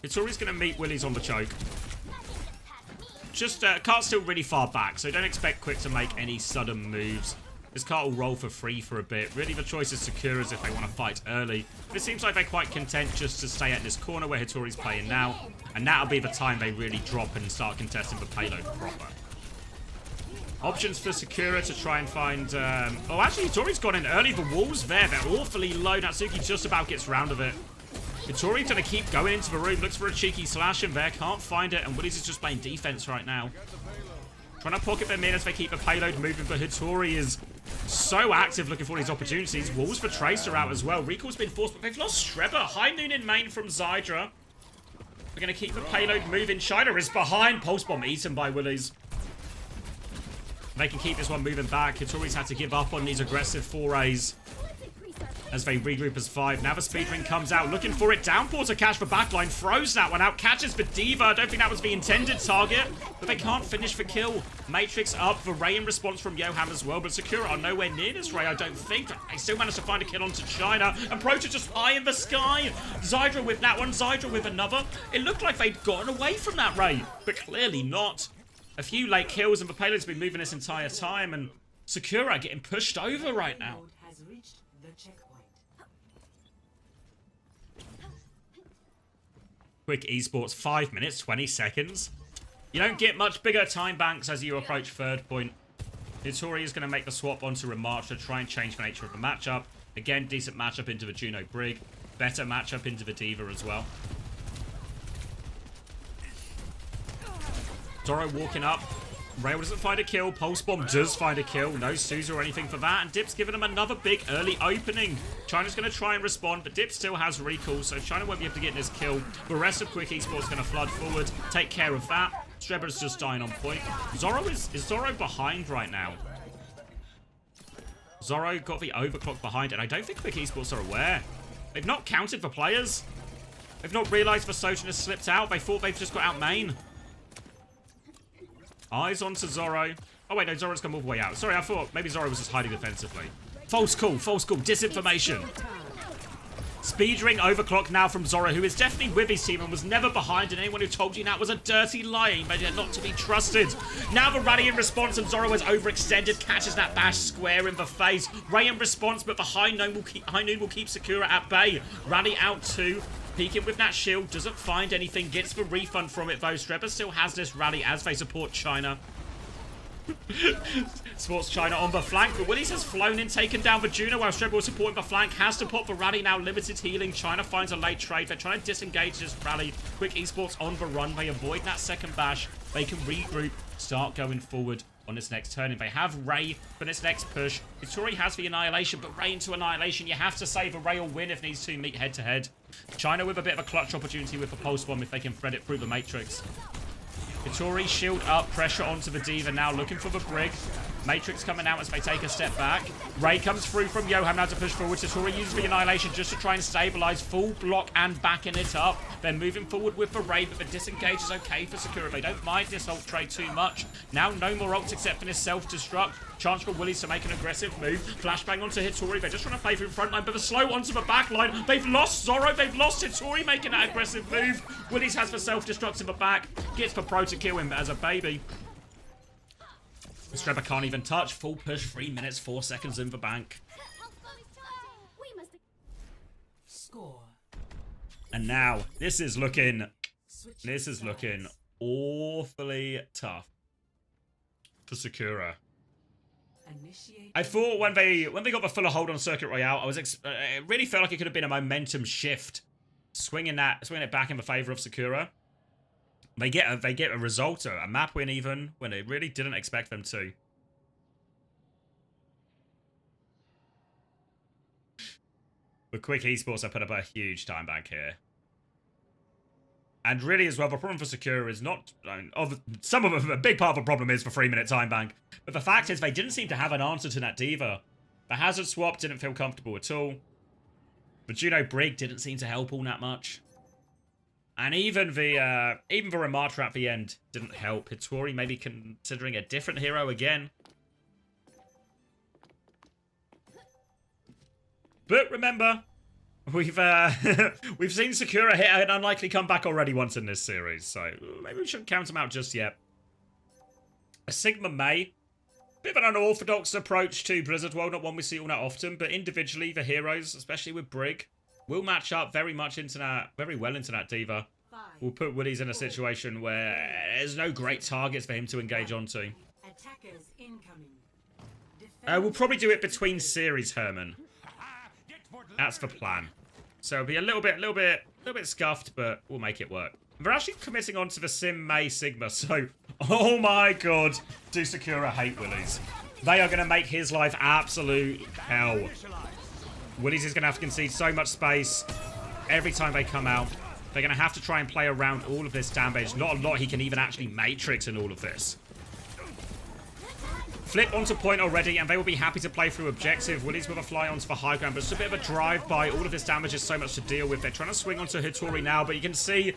Hitori's going to meet Willies on the choke. Just, cart's still really far back, so don't expect Quick to make any sudden moves. This cart will roll for free for a bit. Really, the choice is Sakura's if they want to fight early. But it seems like they're quite content just to stay at this corner where Hitori's playing now. And that'll be the time they really drop and start contesting the payload proper. Options for Sakura to try and find... Oh, actually, Hitori's gone in early. The walls there, they're awfully low. Natsuki just about gets round of it. Hitori's going to keep going into the room. Looks for a cheeky slash in there. Can't find it. And Willies is just playing defense right now. Trying to pocket them in as they keep the payload moving. But Hitori is so active looking for these opportunities. Walls for Tracer out as well. Recall's been forced, but they've lost Strebber. High noon in main from Zydra. We're going to keep the payload moving. China is behind. Pulse bomb eaten by Willies. They can keep this one moving back. Hitori's had to give up on these aggressive forays as they regroup as 5. Now the speed ring comes out, looking for it. Downpour to catch the backline, throws that one out, catches for D.Va. I don't think that was the intended target, but they can't finish the kill. Matrix up, the Ray in response from Yoham as well, but Sakura are nowhere near this Ray, I don't think. They still managed to find a kill onto China, and Proto just high in the sky. Zydra with that one, Zydra with another. It looked like they'd gotten away from that Ray, but clearly not. A few late kills, and the payload's been moving this entire time, and Sakura getting pushed over right now. Has reached the checkpoint. Quick Esports, 5 minutes, 20 seconds. You don't get much bigger time banks as you approach third point. Hitori is going to make the swap onto Remarch to try and change the nature of the matchup. Again, decent matchup into the Juno Brig. Better matchup into the D.Va as well. Zoro walking up. Rail doesn't find a kill. Pulse Bomb does find a kill. No Sousa or anything for that. And Dip's giving him another big early opening. China's going to try and respond, but Dip still has recall, so China won't be able to get this kill. The rest of Quick Esports going to flood forward, take care of that. Strebber's just dying on point. Zoro is Zoro behind right now? Zoro got the overclock behind, and I don't think Quick Esports are aware. They've not counted for players. They've not realised the Sojourn has slipped out. They thought they've just got out main. Eyes onto Zoro. Oh wait, no, Zoro's come all the way out. Sorry, I thought maybe Zoro was just hiding defensively. False call, disinformation. Speedring overclock now from Zoro, who is definitely with his team and was never behind, and anyone who told you that was a dirty lying, but yet not to be trusted. Now the rally in response, and Zoro has overextended, catches that bash square in the face. Ray in response, but the High Noon will keep Sakura at bay. Rally out 2. Peeking with that shield, doesn't find anything, gets the refund from it though. Streba still has this rally as they support China. Sports China on the flank, but Willies has flown in, taken down the Juno while Streba was supporting the flank. Has to pop the rally now, limited healing. China finds a late trade. They're trying to disengage this rally. Quick Esports on the run. They avoid that second bash. They can regroup, start going forward on this next turn. If they have Ray for this next push, Vittori has the Annihilation, but Ray into Annihilation, you have to save a Ray will win if these two meet head to head. China with a bit of a clutch opportunity with the Pulse Bomb if they can thread it through the Matrix. Vittori shield up, pressure onto the Diva now, looking for the Brig. Matrix coming out as they take a step back. Ray comes through from Yoham now to push forward. Satori uses the Annihilation just to try and stabilize. Full block and backing it up. They're moving forward with the Ray, but the disengage is okay for Sakura. They don't mind this ult trade too much. Now no more ults except for this self-destruct. Chance for Willies to make an aggressive move. Flashbang onto Hitori. They're just trying to play through the front line, but the slow onto the back line. They've lost Zoro. They've lost Hitori making that aggressive move. Willies has the self-destruct in the back. Gets the pro to kill him as a baby. Streba can't even touch. Full push, 3 minutes, 4 seconds in the bank. Score. And now, this is looking awfully tough for Sakura. Initiate. I thought when they got the fuller hold on Circuit Royale, it really felt like it could have been a momentum shift, swinging it back in the favor of Sakura. They get a result, a map win even, when they really didn't expect them to. But Quick Esports have put up a huge time bank here. And really as well, the problem for Sakura is not... some of them, a big part of the problem is the 3-minute time bank. But the fact is they didn't seem to have an answer to that Diva. The hazard swap didn't feel comfortable at all. The Juno Brig didn't seem to help all that much. And even the Ramatra at the end didn't help. Hitori maybe considering a different hero again. But remember, we've seen Sakura hit an unlikely comeback already once in this series, so maybe we shouldn't count him out just yet. A Sigma May, bit of an unorthodox approach to Blizzard World, not one we see all that often, but individually the heroes, especially with Brig, will match up very well into that Diva. We'll put Willies in a situation where there's no great targets for him to engage onto. Attackers incoming. We'll probably do it between series, Herman. That's the plan. So it'll be a little bit scuffed, but we'll make it work. They're actually committing onto the Sim May Sigma, so oh my god, do Sakura hate Willies. They are going to make his life absolute hell. Willies is going to have to concede so much space every time they come out. They're going to have to try and play around all of this damage. Not a lot he can even actually matrix in all of this. Flip onto point already, and they will be happy to play through objective. Willies with a fly onto the high ground, but it's a bit of a drive-by. All of this damage is so much to deal with. They're trying to swing onto Hitori now, but you can see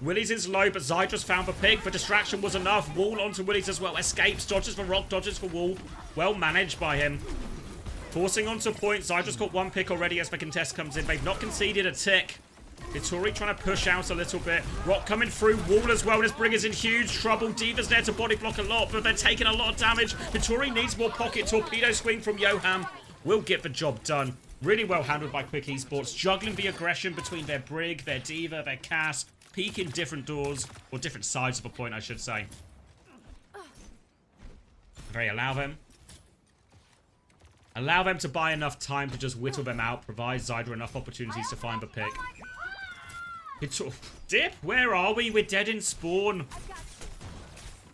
Willies is low, but Zydra's found the pick. The distraction was enough. Wall onto Willies as well. Escapes, dodges for rock, dodges for wall. Well managed by him. Forcing onto point. Zydra's got one pick already as the contest comes in. They've not conceded a tick. Hitori trying to push out a little bit. Rock coming through. Wall as well. This Brig is in huge trouble. Diva's there to body block a lot, but they're taking a lot of damage. Hitori needs more pocket. Torpedo swing from Yoham will get the job done. Really well handled by Quick Esports. Juggling the aggression between their Brig, their Diva, their Cass. Peeking different doors, or different sides of a point, I should say. Very allow them to buy enough time to just whittle them out. Provide Zydra enough opportunities to find the pick. Dip, where are we? We're dead in spawn.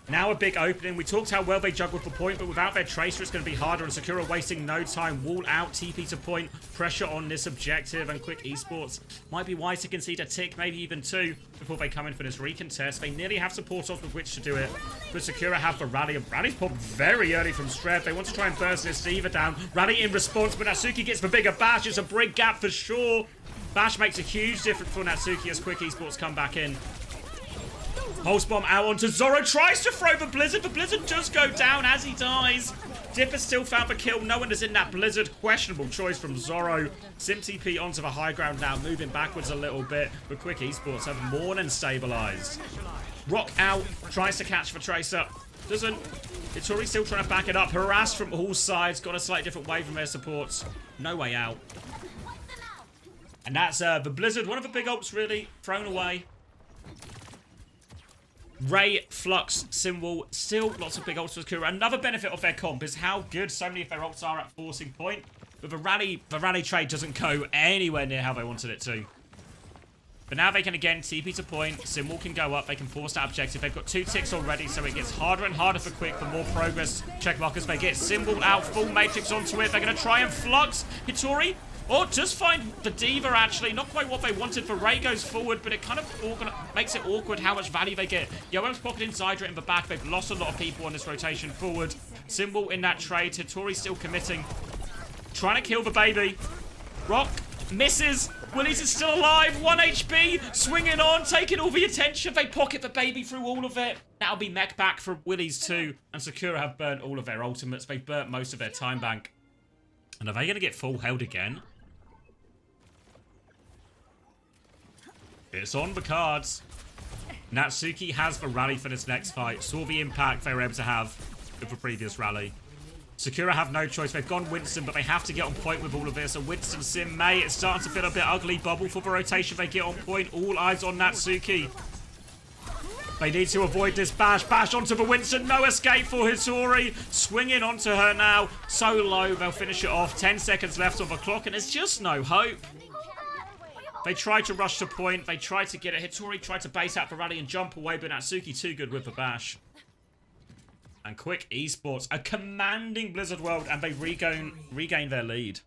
Now a big opening. We talked how well they juggled for point, but without their Tracer, it's going to be harder. And Sakura wasting no time. Wall out, TP to point. Pressure on this objective. And Quick Esports might be wise to concede a tick, maybe even 2, before they come in for this recontest. They nearly have support off with which to do it. But Sakura have the rally. And Rally's popped very early from Streb. They want to try and burst this Diva down. Rally in response, but Natsuki gets the bigger bash. It's a Brig gap for sure. Bash makes a huge difference for Natsuki as Quick Esports come back in. Pulse Bomb out onto Zoro. Tries to throw the Blizzard. The Blizzard does go down as he dies. Dip has still found the kill. No one is in that blizzard. Questionable choice from Zorro. Sim TP onto the high ground now, moving backwards a little bit. But Quick Esports have more than stabilized. Rock out, tries to catch the Tracer. Doesn't. Hittori still trying to back it up. Harassed from all sides. Got a slightly different way from their supports. No way out. And that's the Blizzard. One of the big ults really thrown away. Ray, Flux, Simwall, still lots of big ults for Sakura. Another benefit of their comp is how good so many of their ults are at forcing point. But the rally trade doesn't go anywhere near how they wanted it to. But now they can again TP to point. Simwall can go up. They can force that objective. They've got 2 ticks already, so it gets harder and harder for Quick. The more progress check markers they get. Simwall out, full matrix onto it. They're going to try and Flux. Hittori. Or just find the Diva, actually. Not quite what they wanted. For Ray goes forward, but it kind of makes it awkward how much value they get. Yoam's pocketing Zydra in the back. They've lost a lot of people on this rotation forward. Symbol in that trade. Hittori still committing. Trying to kill the baby. Rock misses. Willies is still alive. 1 HP. Swinging on. Taking all the attention. They pocket the baby through all of it. That'll be mech back for Willies too. And Sakura have burnt all of their ultimates. They've burnt most of their time bank. And are they going to get full held again? It's on the cards. Natsuki has the rally for this next fight. Saw the impact they were able to have with the previous rally. Sakura have no choice. They've gone Winston, but they have to get on point with all of this. A Winston Sim May. It's starting to feel a bit ugly. Bubble for the rotation. They get on point. All eyes on Natsuki. They need to avoid this bash. Bash onto the Winston. No escape for Hittori. Swinging onto her now. So low. They'll finish it off. 10 seconds left on the clock, and there's just no hope. They tried to rush to point. They tried to get it. Hittori tried to base out the rally and jump away, but Natsuki too good with the bash. And Quick Esports, a commanding Blizzard World, and they regain their lead.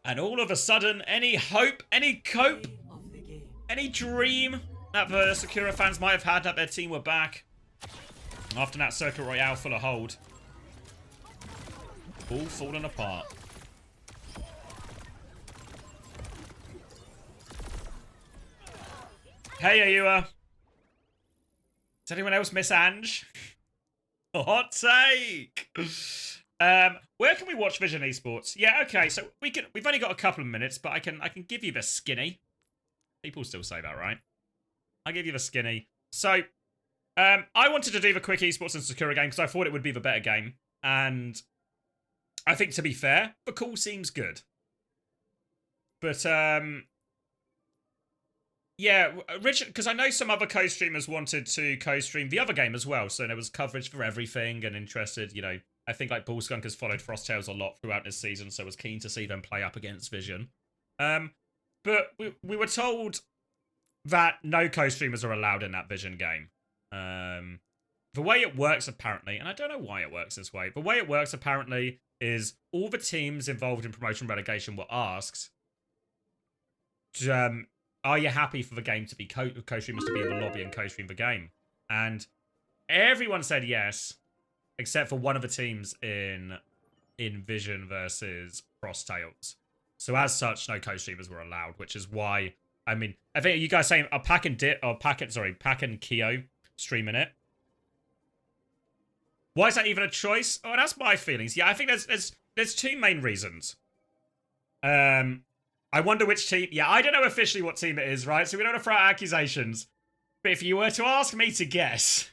And all of a sudden, any hope, any cope, any dream that the Sakura fans might have had that their team were back after that Circuit Royale full of hold, all falling apart. Hey, Ayua. Does anyone else miss Ange? Hot take. Where can we watch Vision Esports? Yeah, okay. So we've only got a couple of minutes, but I can give you the skinny. People still say that, right? I'll give you the skinny. So, I wanted to do the Quick Esports and Sakura game because I thought it would be the better game, and I think, to be fair, the call seems good. But yeah, Richard, because I know some other co-streamers wanted to co-stream the other game as well, so there was coverage for everything and interested, you know. I think like Bullskunk has followed Frosttails a lot throughout this season, so was keen to see them play up against Vision. But we were told that no co-streamers are allowed in that Vision game. The way it works apparently, and I don't know why it works this way, the way it works apparently is all the teams involved in promotion relegation were asked, are you happy for the game to be co-streamers to be in the lobby and co-stream the game? And everyone said yes, except for one of the teams in Vision versus Frosttails. So as such, no co-streamers were allowed, which is why, I mean, I think, are you guys saying, are Pack and Keo streaming it? Why is that even a choice? Oh, that's my feelings. Yeah, I think there's two main reasons. I wonder which team. Yeah, I don't know officially what team it is, right? So we don't want to throw out accusations. But if you were to ask me to guess,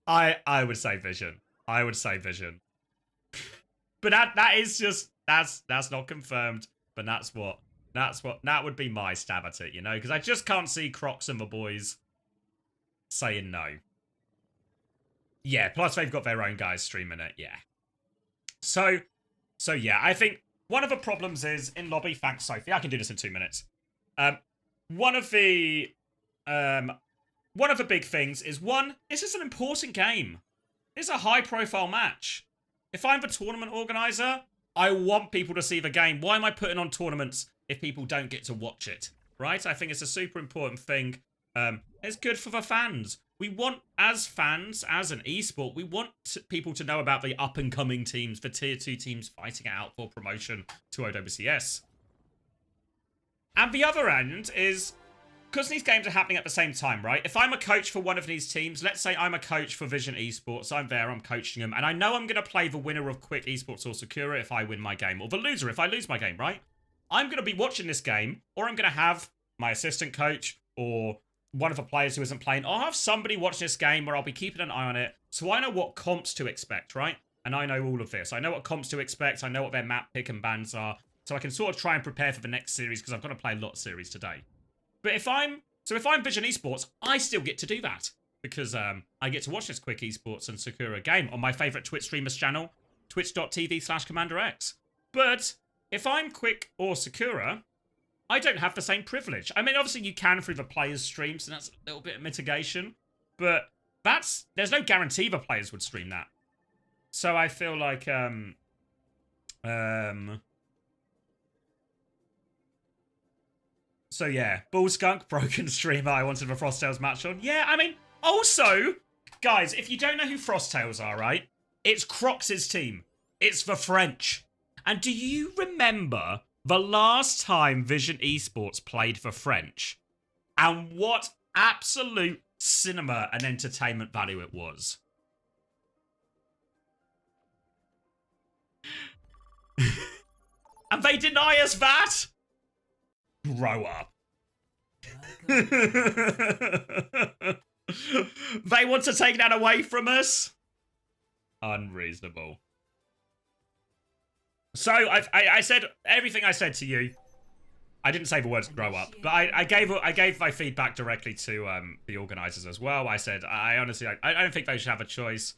I would say Vision. I would say Vision. But that is just that's not confirmed. But that would be my stab at it, you know, because I just can't see Crocs and the boys saying no. Yeah, plus they've got their own guys streaming it, yeah. So yeah, I think one of the problems is in lobby, thanks Sophie, I can do this in 2 minutes. One of the big things is, one, this is an important game. It's a high profile match. If I'm the tournament organizer, I want people to see the game. Why am I putting on tournaments if people don't get to watch it? Right? I think it's a super important thing. It's good for the fans. We want, as fans, as an esport, we want people to know about the up-and-coming teams, the tier 2 teams fighting out for promotion to OWCS. And the other end is, because these games are happening at the same time, right? If I'm a coach for one of these teams, let's say I'm a coach for Vision Esports, I'm there, I'm coaching them, and I know I'm going to play the winner of Quick Esports or Sakura if I win my game, or the loser if I lose my game, right? I'm going to be watching this game, or I'm going to have my assistant coach, or one of the players who isn't playing, I'll have somebody watch this game where I'll be keeping an eye on it, so I know what comps to expect, right? And I know all of this. I know what comps to expect, I know what their map pick and bans are, so I can sort of try and prepare for the next series, because I'm going to play a lot of series today. But if I'm Vision Esports, I still get to do that. Because I get to watch this Quick Esports and Sakura game on my favourite Twitch streamer's channel, twitch.tv/CommanderX. But if I'm Quick or Sakura, I don't have the same privilege. I mean, obviously you can through the players' streams, and that's a little bit of mitigation. But there's no guarantee the players would stream that. So I feel like, so yeah, Bull Skunk, broken streamer, I wanted the Frosttails match on. Yeah, I mean, also, guys, if you don't know who Frosttails are, right? It's Crocs' team. It's the French. And do you remember the last time Vision Esports played the French? And what absolute cinema and entertainment value it was? And they deny us that? Grow up. They want to take that away from us? Unreasonable. So, I said everything I said to you. I didn't say the words grow up, but I gave my feedback directly to the organisers as well. I said, I honestly, I don't think they should have a choice.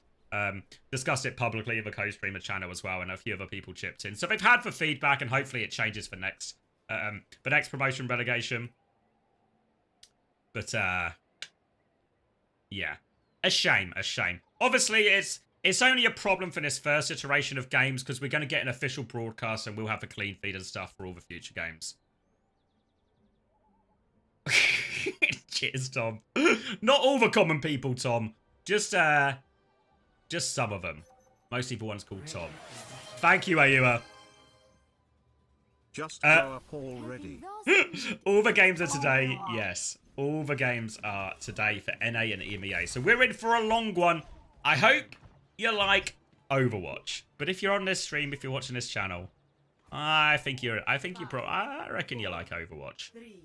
Discussed it publicly in the co-streamer channel as well, and a few other people chipped in. So they've had the feedback, and hopefully it changes for next promotion relegation. But yeah, a shame. Obviously, it's only a problem for this first iteration of games because we're going to get an official broadcast and we'll have the clean feed and stuff for all the future games. Cheers, Tom. Not all the common people, Tom. Just some of them. Mostly the ones called Tom. Thank you, Ayua. Just grow up already. All the games are today, yes. All the games are today for NA and EMEA. So we're in for a long one. I hope you like Overwatch. But if you're on this stream, if you're watching this channel, I reckon you like Overwatch. 3,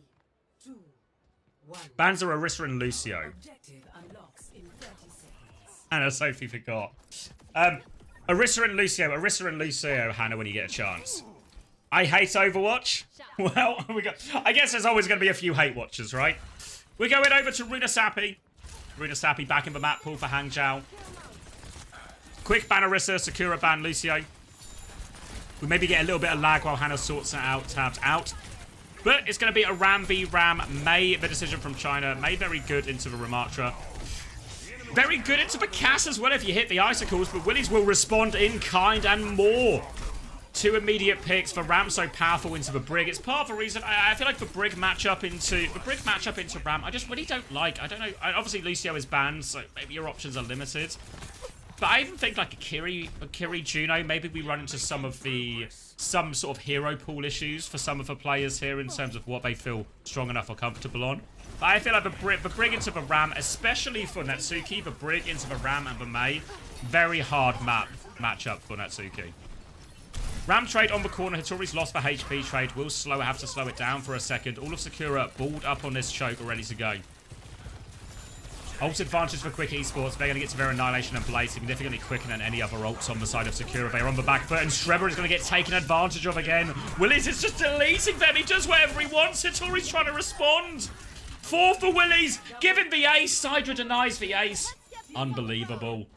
2, 1. Bans are Orisa and Lucio. Objective unlocks in 30 seconds. Hannah, Sophie forgot. Orisa and Lucio, Hannah, when you get a chance. I hate Overwatch. Well, I guess there's always going to be a few hate watchers, right? We're going over to Runa Sappy. Runa Sappy back in the map pool for Hangzhou. Quick ban Orisa, Sakura ban Lucio. We maybe get a little bit of lag while Hannah sorts that out, tabs out. But it's going to be a Ram v Ram. Mei, the decision from China. Mei very good into the Ramatra. Very good into the Cass as well if you hit the icicles, but Willies will respond in kind and more. 2 immediate picks for Ram so powerful into the Brig. It's part of the reason I feel like the Brig matchup into Ram I just really don't like. I don't know. Obviously Lucio is banned, so maybe your options are limited. But I even think like a Kiri Juno, maybe we run into some sort of hero pool issues for some of the players here in terms of what they feel strong enough or comfortable on. But I feel like the Brig into the Ram, especially for Natsuki, the Brig into the Ram and the Mei, very hard matchup for Natsuki. Ram trade on the corner. Hitori's lost the HP trade. Will have to slow it down for a second. All of Sakura balled up on this choke, ready to go. Ult advantage for Quick Esports. They're going to get to their Annihilation and Blade significantly quicker than any other ults on the side of Sakura. They're on the back foot, and Shrebber is going to get taken advantage of again. Willies is just deleting them. He does whatever he wants. Hitori's trying to respond. 4 for Willies. Give him the ace. Sidra denies the ace. Unbelievable.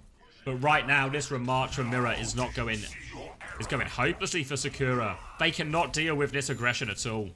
But right now, this Ramatra mirror is not going... It's going hopelessly for Sakura. They cannot deal with this aggression at all.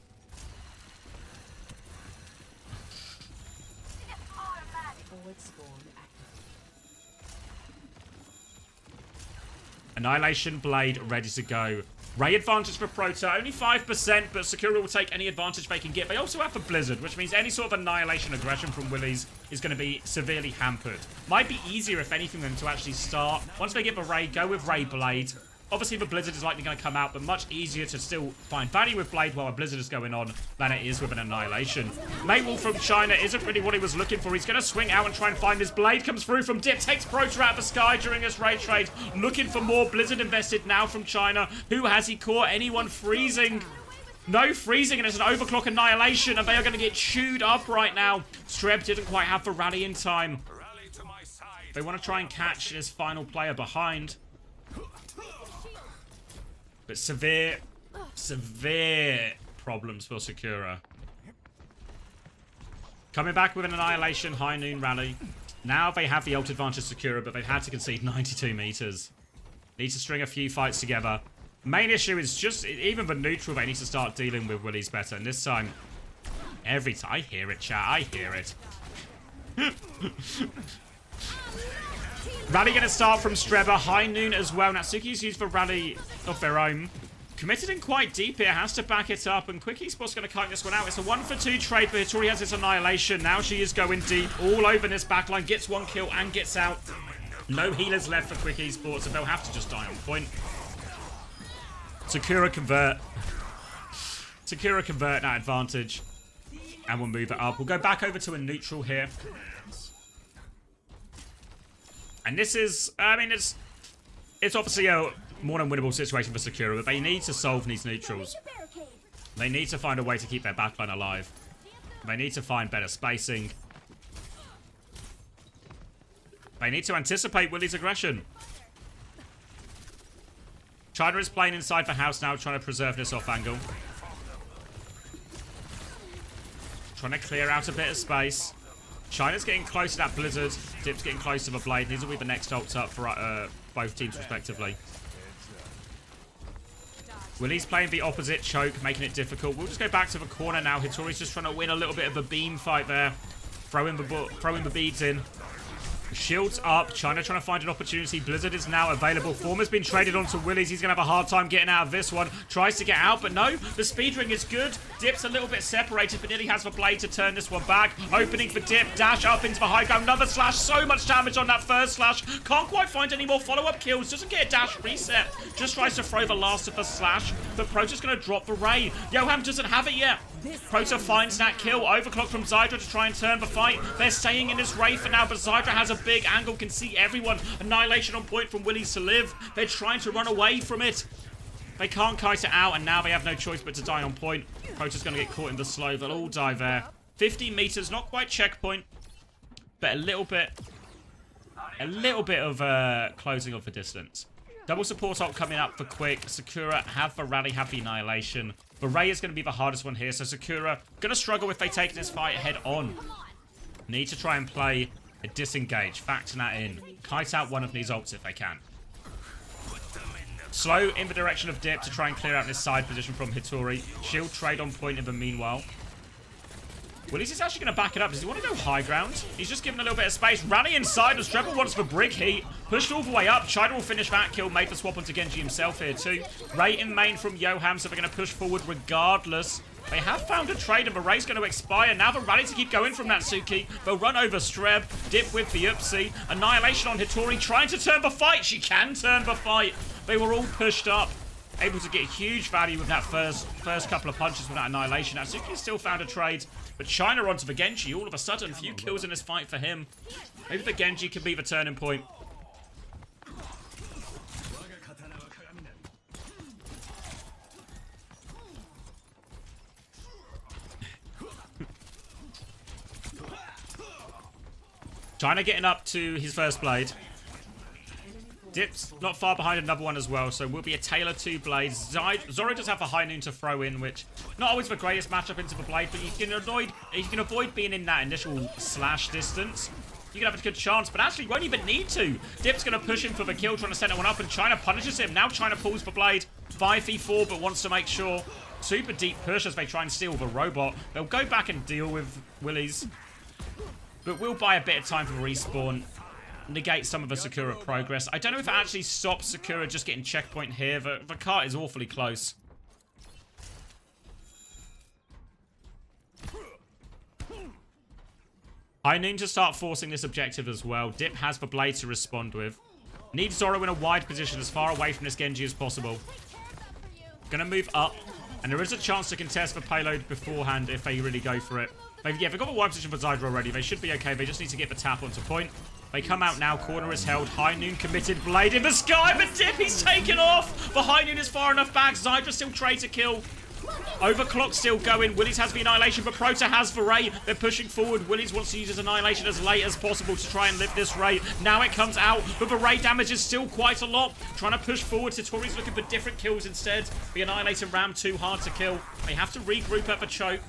Annihilation Blade ready to go. Ray advantage for Proto, only 5%, but Sakura will take any advantage they can get. They also have the Blizzard, which means any sort of Annihilation aggression from Willies is going to be severely hampered. Might be easier, if anything, than to actually start. Once they get the Ray, go with Ray Blade. Obviously, the Blizzard is likely going to come out, but much easier to still find value with Blade while a Blizzard is going on than it is with an Annihilation. Maywolf from China isn't really what he was looking for. He's going to swing out and try and find this Blade. Comes through from Dip, takes Proto out of the sky during this raid trade. Looking for more Blizzard invested now from China. Who has he caught? Anyone freezing? No freezing, and it's an overclock Annihilation, and they are going to get chewed up right now. Streb didn't quite have the rally in time. Rally to my side. They want to try and catch this final player behind. But severe problems for Sakura. Coming back with an Annihilation High Noon rally. Now they have the ult advantage Sakura, but they've had to concede 92 meters. Need to string a few fights together. Main issue is just, even the neutral, they need to start dealing with Willies better. And this time, every time, I hear it, chat, I hear it. Rally going to start from Streba. High Noon as well. Natsuki's used for rally of their own. Committed in quite deep here. Has to back it up. And Quick Esports going to kite this one out. It's a 1-for-2 trade, but Hitori has its Annihilation. Now she is going deep. All over this backline. Gets one kill and gets out. No healers left for Quick Esports, so they'll have to just die on point. Sakura convert. Sakura convert that advantage. And we'll move it up. We'll go back over to a neutral here. And this is, I mean, it's obviously a more than winnable situation for Sakura, but they need to solve these neutrals. They need to find a way to keep their backline alive. They need to find better spacing. They need to anticipate Willie's aggression. China is playing inside the house now, trying to preserve this off angle. Trying to clear out a bit of space. China's getting close to that Blizzard. Dip's getting close to the Blade. These will be the next ults up for both teams respectively. Willie's playing the opposite choke, making it difficult. We'll just go back to the corner now. Hitori's just trying to win a little bit of a beam fight there. Throwing the beads in. Shields up. China trying to find an opportunity. Blizzard is now available. Form has been traded onto Willie's. He's going to have a hard time getting out of this one. Tries to get out, but no. The speed ring is good. Dip's a little bit separated, but nearly has the Blade to turn this one back. Opening for Dip. Dash up into the high ground. Another slash. So much damage on that first slash. Can't quite find any more follow-up kills. Doesn't get a dash reset. Just tries to throw the last of the slash. But Proto's going to drop the ray. Yoham doesn't have it yet. Proto finds that kill. Overclock from Zydra to try and turn the fight. They're staying in this ray for now, but Zydra has a big angle, can see everyone. Annihilation on point from Willie's to live. They're trying to run away from it. They can't kite it out, and now they have no choice but to die on point. Proto's going to get caught in the slow. They'll all die there. 50 meters, not quite checkpoint, but a little bit of closing of the distance. Double support ult coming up for Quick. Sakura have the rally, have the Annihilation. The Ray is going to be the hardest one here, so Sakura going to struggle if they take this fight head on. Need to try and play a disengage, factor that in. Kite out one of these ults if they can. Slow in the direction of Dip to try and clear out this side position from Hitori. Shield trade on point in the meanwhile. Willie's is actually going to back it up. Does he want to go high ground? He's just given a little bit of space. Rally inside as Treble wants the brick heat. Pushed all the way up. China will finish that kill. Made the swap onto Genji himself here too. Ray in main from Yoham, so they're going to push forward regardless. They have found a trade and the Ray's going to expire. Now the rally to keep going from Natsuki. They'll run over Streb. Dip with the Upsi. Annihilation on Hitori trying to turn the fight. She can turn the fight. They were all pushed up. Able to get huge value with that first couple of punches with that Annihilation. Natsuki still found a trade. But China onto the Genji. All of a sudden, few kills in this fight for him. Maybe the Genji could be the turning point. China getting up to his first blade. Dip's not far behind another one as well, so will be a tale of two blades. Zoro does have a high noon to throw in, which not always the greatest matchup into the blade, but you can avoid being in that initial slash distance. You can have a good chance, but actually you won't even need to. Dip's going to push him for the kill, trying to set that one up, and China punishes him. Now China pulls the blade. 5v4, but wants to make sure. Super deep push as they try and steal the robot. They'll go back and deal with Willie's, but we'll buy a bit of time for respawn. Negate some of the Sakura progress. I don't know if it actually stops Sakura just getting checkpoint here. The cart is awfully close. I need to start forcing this objective as well. Dip has the blade to respond with. Need Zoro in a wide position as far away from this Genji as possible. Gonna move up. And there is a chance to contest for payload beforehand if they really go for it. They've got a wide position for Zydra already. They should be okay. They just need to get the tap onto point. They come out now. Corner is held. High Noon committed. Blade in the sky. But Dip, he's taken off. The High Noon is far enough back. Zydra still tries to kill. Overclock still going. Willies has the Annihilation, but Prota has the Ray. They're pushing forward. Willies wants to use his Annihilation as late as possible to try and lift this Ray. Now it comes out, but the Ray damage is still quite a lot. Trying to push forward. Satori's looking for different kills instead. The Annihilator ram too hard to kill. They have to regroup at the choke.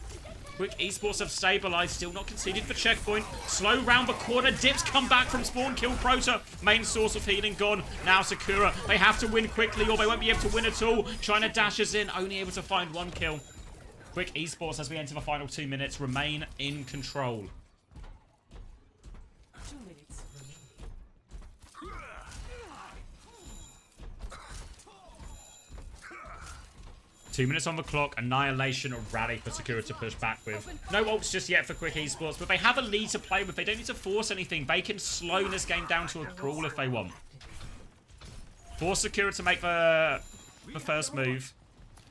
Quick Esports have stabilized, still not conceded for checkpoint. Slow round the corner, Dips come back from spawn, kill Prota. Main source of healing gone. Now Sakura, they have to win quickly or they won't be able to win at all. China dashes in, only able to find one kill. Quick Esports as we enter the final 2 minutes, remain in control. 2 minutes remaining. 2 minutes on the clock. Annihilation or rally for Sakura to push back with. No ults just yet for Quick Esports, but they have a lead to play with. They don't need to force anything. They can slow this game down to a crawl if they want. Force Sakura to make the first move.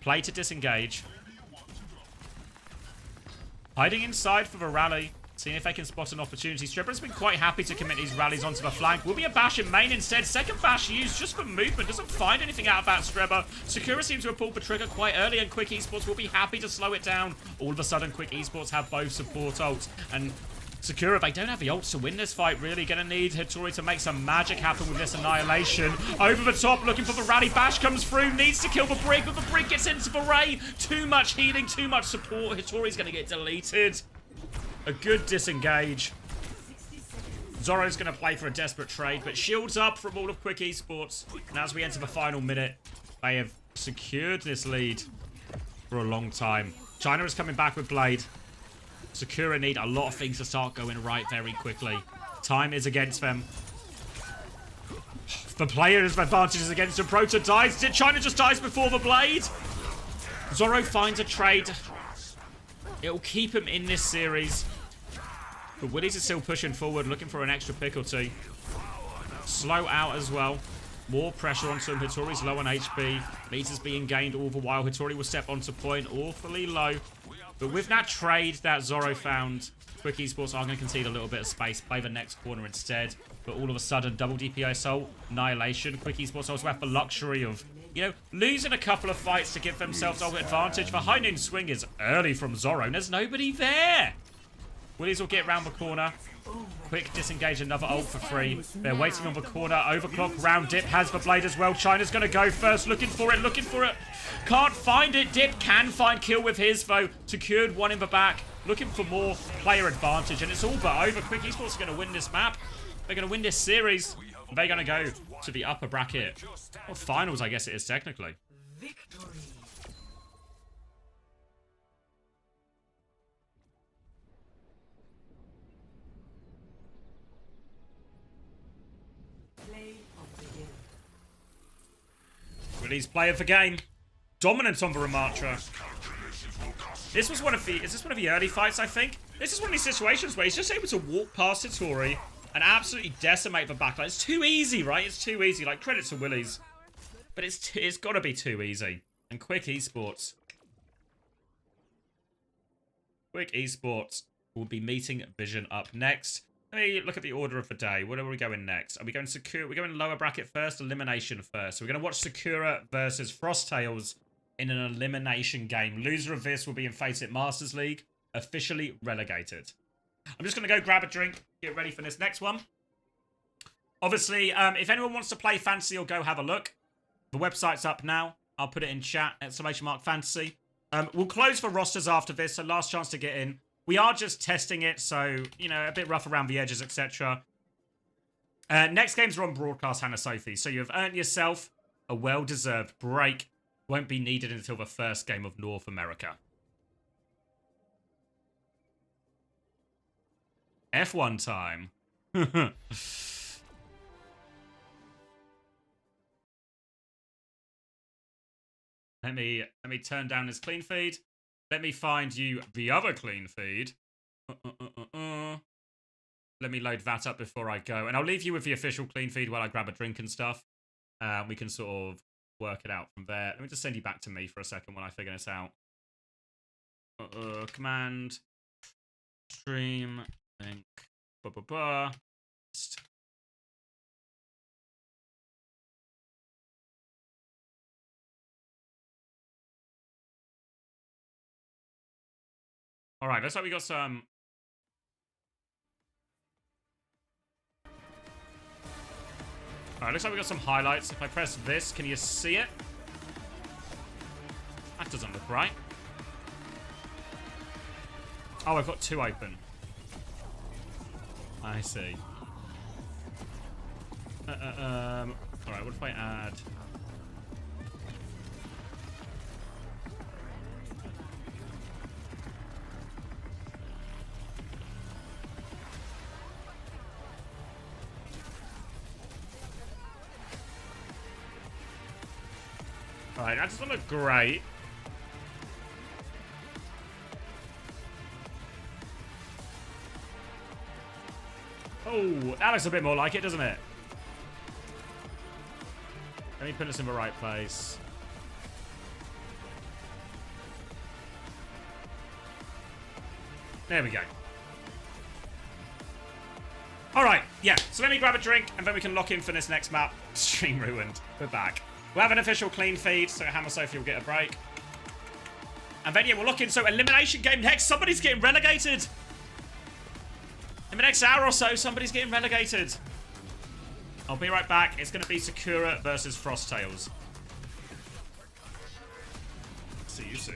Play to disengage. Hiding inside for the rally. Seeing if they can spot an opportunity. Strebber's been quite happy to commit these rallies onto the flank. Will be a bash in main instead. Second bash used just for movement. Doesn't find anything out of that Strebber. Sakura seems to have pulled the trigger quite early, and Quick Esports will be happy to slow it down. All of a sudden, Quick Esports have both support ults. And Sakura, they don't have the ults to win this fight, really. Gonna need Hattori to make some magic happen with this Annihilation. Over the top, looking for the rally. Bash comes through, needs to kill the Brig, but the Brig gets into the Ray. Too much healing, too much support. Hattori's gonna get deleted. A good disengage. Zoro's going to play for a desperate trade, but shields up from all of Quick Esports. And as we enter the final minute, they have secured this lead for a long time. China is coming back with Blade. Sakura need a lot of things to start going right very quickly. Time is against them. The player's advantage is against him. Prota dies. China just dies before the Blade. Zoro finds a trade. It'll keep him in this series. But Willies is still pushing forward, looking for an extra pick or two. Slow out as well. More pressure onto him. Hattori's low on HP. Meters being gained all the while. Hattori will step onto point, awfully low. But with that trade that Zoro found, Quick Esports are going to concede a little bit of space. Play the next corner instead. But all of a sudden, double DPI Soul, Annihilation. Quick Esports also have the luxury of, you know, losing a couple of fights to give themselves ultimate advantage. The High Noon swing is early from Zoro, and there's nobody there. Willies will get round the corner. Quick disengage another ult for free. They're waiting on the corner. Overclock round. Dip has the Blade as well. China's going to go first. Looking for it. Looking for it. Can't find it. Dip can find kill with his, though. Secured one in the back. Looking for more player advantage. And it's all but over. Quick Esports are going to win this map. They're going to win this series. They're going to go to the upper bracket. Or finals, I guess it is technically. Victory. Play of the game. Release player for game. Dominance on the Ramatra. This was one of the... Is this one of the early fights, I think? This is one of these situations where he's just able to walk past Hattori and absolutely decimate the backline. It's too easy, right? It's too easy. Like, credit to Willies. But it's got to be too easy. And Quick Esports. Quick Esports will be meeting Vision up next. Let me look at the order of the day. Where are we going next? Are we going Sakura? We're going lower bracket first, elimination first. So we're going to watch Sakura versus Frosttails in an elimination game. Loser of this will be in Face It Masters League, officially relegated. I'm just going to go grab a drink, get ready for this next one. Obviously, if anyone wants to play Fantasy or go have a look, the website's up now. I'll put it in chat, !fantasy. We'll close for rosters after this, so last chance to get in. We are just testing it, so, you know, a bit rough around the edges, etc. Next games are on broadcast, Hannah Sophie, so you've earned yourself a well-deserved break. Won't be needed until the first game of North America. F1 time. Let me turn down this clean feed. Let me find you the other clean feed. Let me load that up before I go. And I'll leave you with the official clean feed while I grab a drink and stuff. We can sort of work it out from there. Let me just send you back to me for a second while I figure this out. Command. Stream. Link. All right, looks like we got some. All right, looks like we got some highlights. If I press this, can you see it? That doesn't look right. Oh, I've got 2 open. I see. All right, what if I add? Alright, that doesn't look great. Oh, that looks a bit more like it, doesn't it? Let me put this in the right place. There we go. Alright, yeah. So let me grab a drink, and then we can lock in for this next map. Stream ruined. We're back. We'll have an official clean feed, so Hammer Sophie will get a break. And then, yeah, we'll lock in. So, elimination game next. Somebody's getting relegated. In the next hour or so, somebody's getting relegated. I'll be right back. It's going to be Sakura versus Frosttails. See you soon.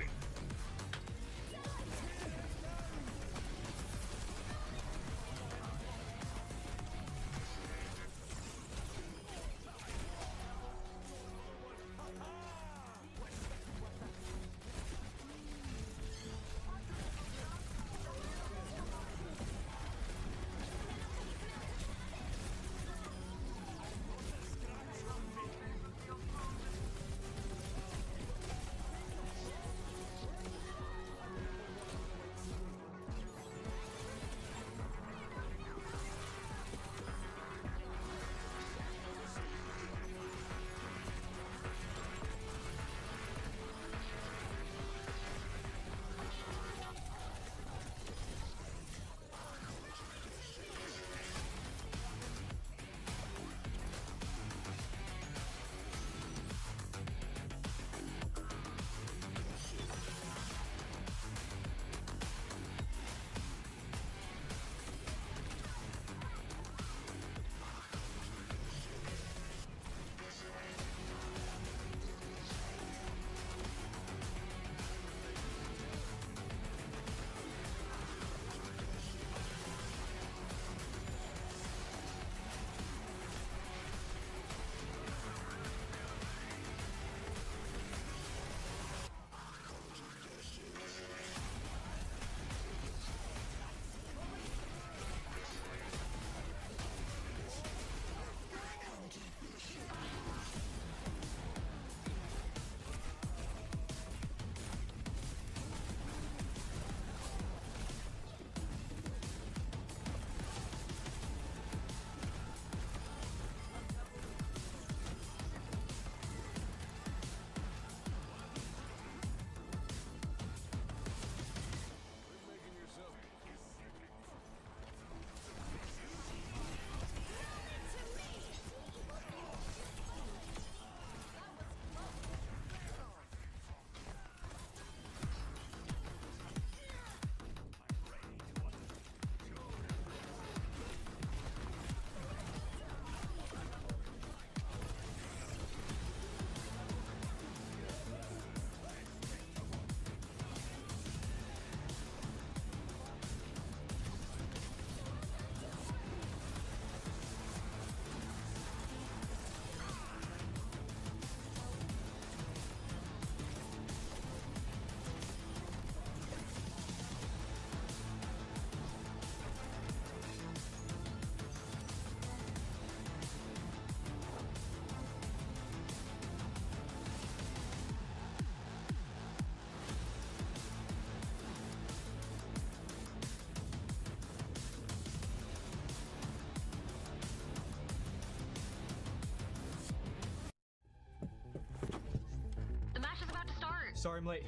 Sorry I'm late.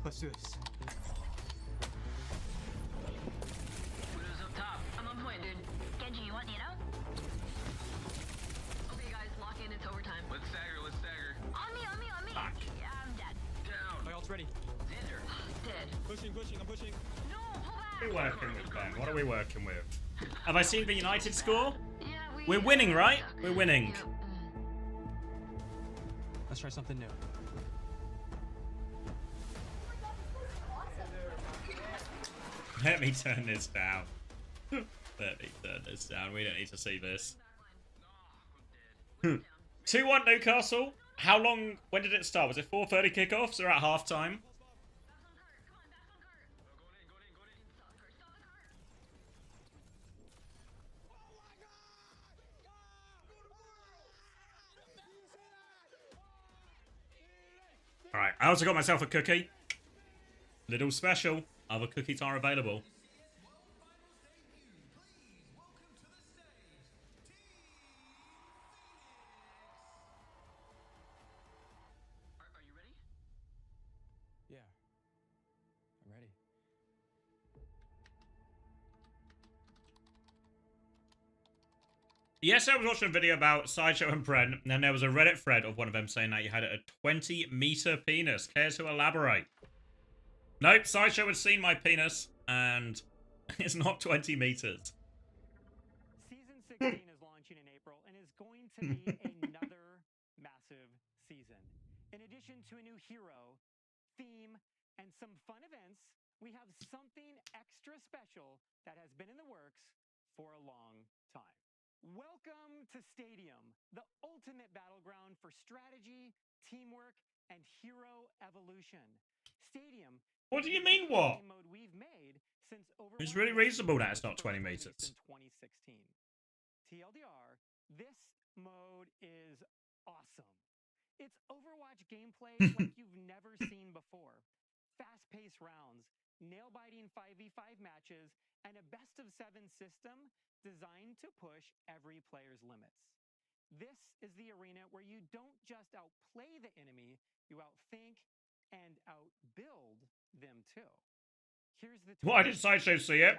Let's do this. Widow's up top. I'm on point, dude. Genji, you want Nino? Okay, guys, lock in. It's overtime. Let's stagger, let's stagger. On me, on me, on me. Yeah, I'm dead. Down. My ult's ready. Xander. Dead. Pushing, I'm pushing. No, hold What are we back. working with, Ben? What are we working with? Have I seen the United score? Yeah, We're winning, right? We're winning. Yep. Let's try something new. Let me turn this down. Let me turn this down. We don't need to see this. 2-1 Newcastle. How long? When did it start? Was it 4:30 kickoffs or at halftime? Alright, I also got myself a cookie. Little special. Other cookies are available. Are you ready? Yeah. I'm ready. Yes, I was watching a video about Sideshow and Brent, and then there was a Reddit thread of one of them saying that you had a 20-meter penis. Cares to elaborate? Nope, Sideshow had seen my penis, and it's not 20 meters. Season 16 is launching in April and is going to be another massive season. In addition to a new hero, theme, and some fun events, we have something extra special that has been in the works for a long time. Welcome to Stadium, the ultimate battleground for strategy, teamwork, and hero evolution. Stadium. What do you mean, what? Mode we've made since It's really reasonable that it's not 20 meters. In 2016. TLDR, this mode is awesome. It's Overwatch gameplay like you've never seen before. Fast-paced rounds, nail-biting 5v5 matches, and a best-of-7 system designed to push every player's limits. This is the arena where you don't just outplay the enemy, you outthink and outbuild them too. Here's the Why did Sideshow see it?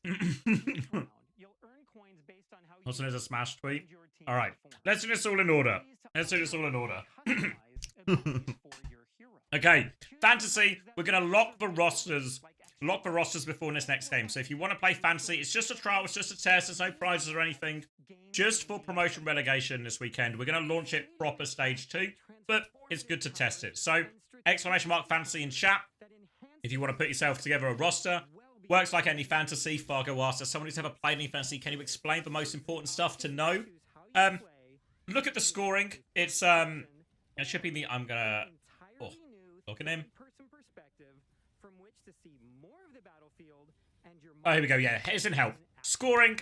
Each round, you'll earn coins based on how you Also, there's a smash tweet. and your team Alright, perform. let's do this all in order. Let's do this all in order. Customize abilities for your hero. Okay, fantasy, we're going to lock the rosters before this next game. So if you want to play fantasy, it's just a trial, it's just a test, there's no prizes or anything. Just for promotion relegation this weekend. We're going to launch it proper stage 2, but it's good to test it. So, ! fantasy in chat. If you want to put yourself together a roster, works like any fantasy. Fargo asked, as someone who's never played any fantasy, can you explain the most important stuff to know? Look at the scoring. It should be the, I'm gonna, look at him. Oh, here we go, yeah, here's in help. Scoring,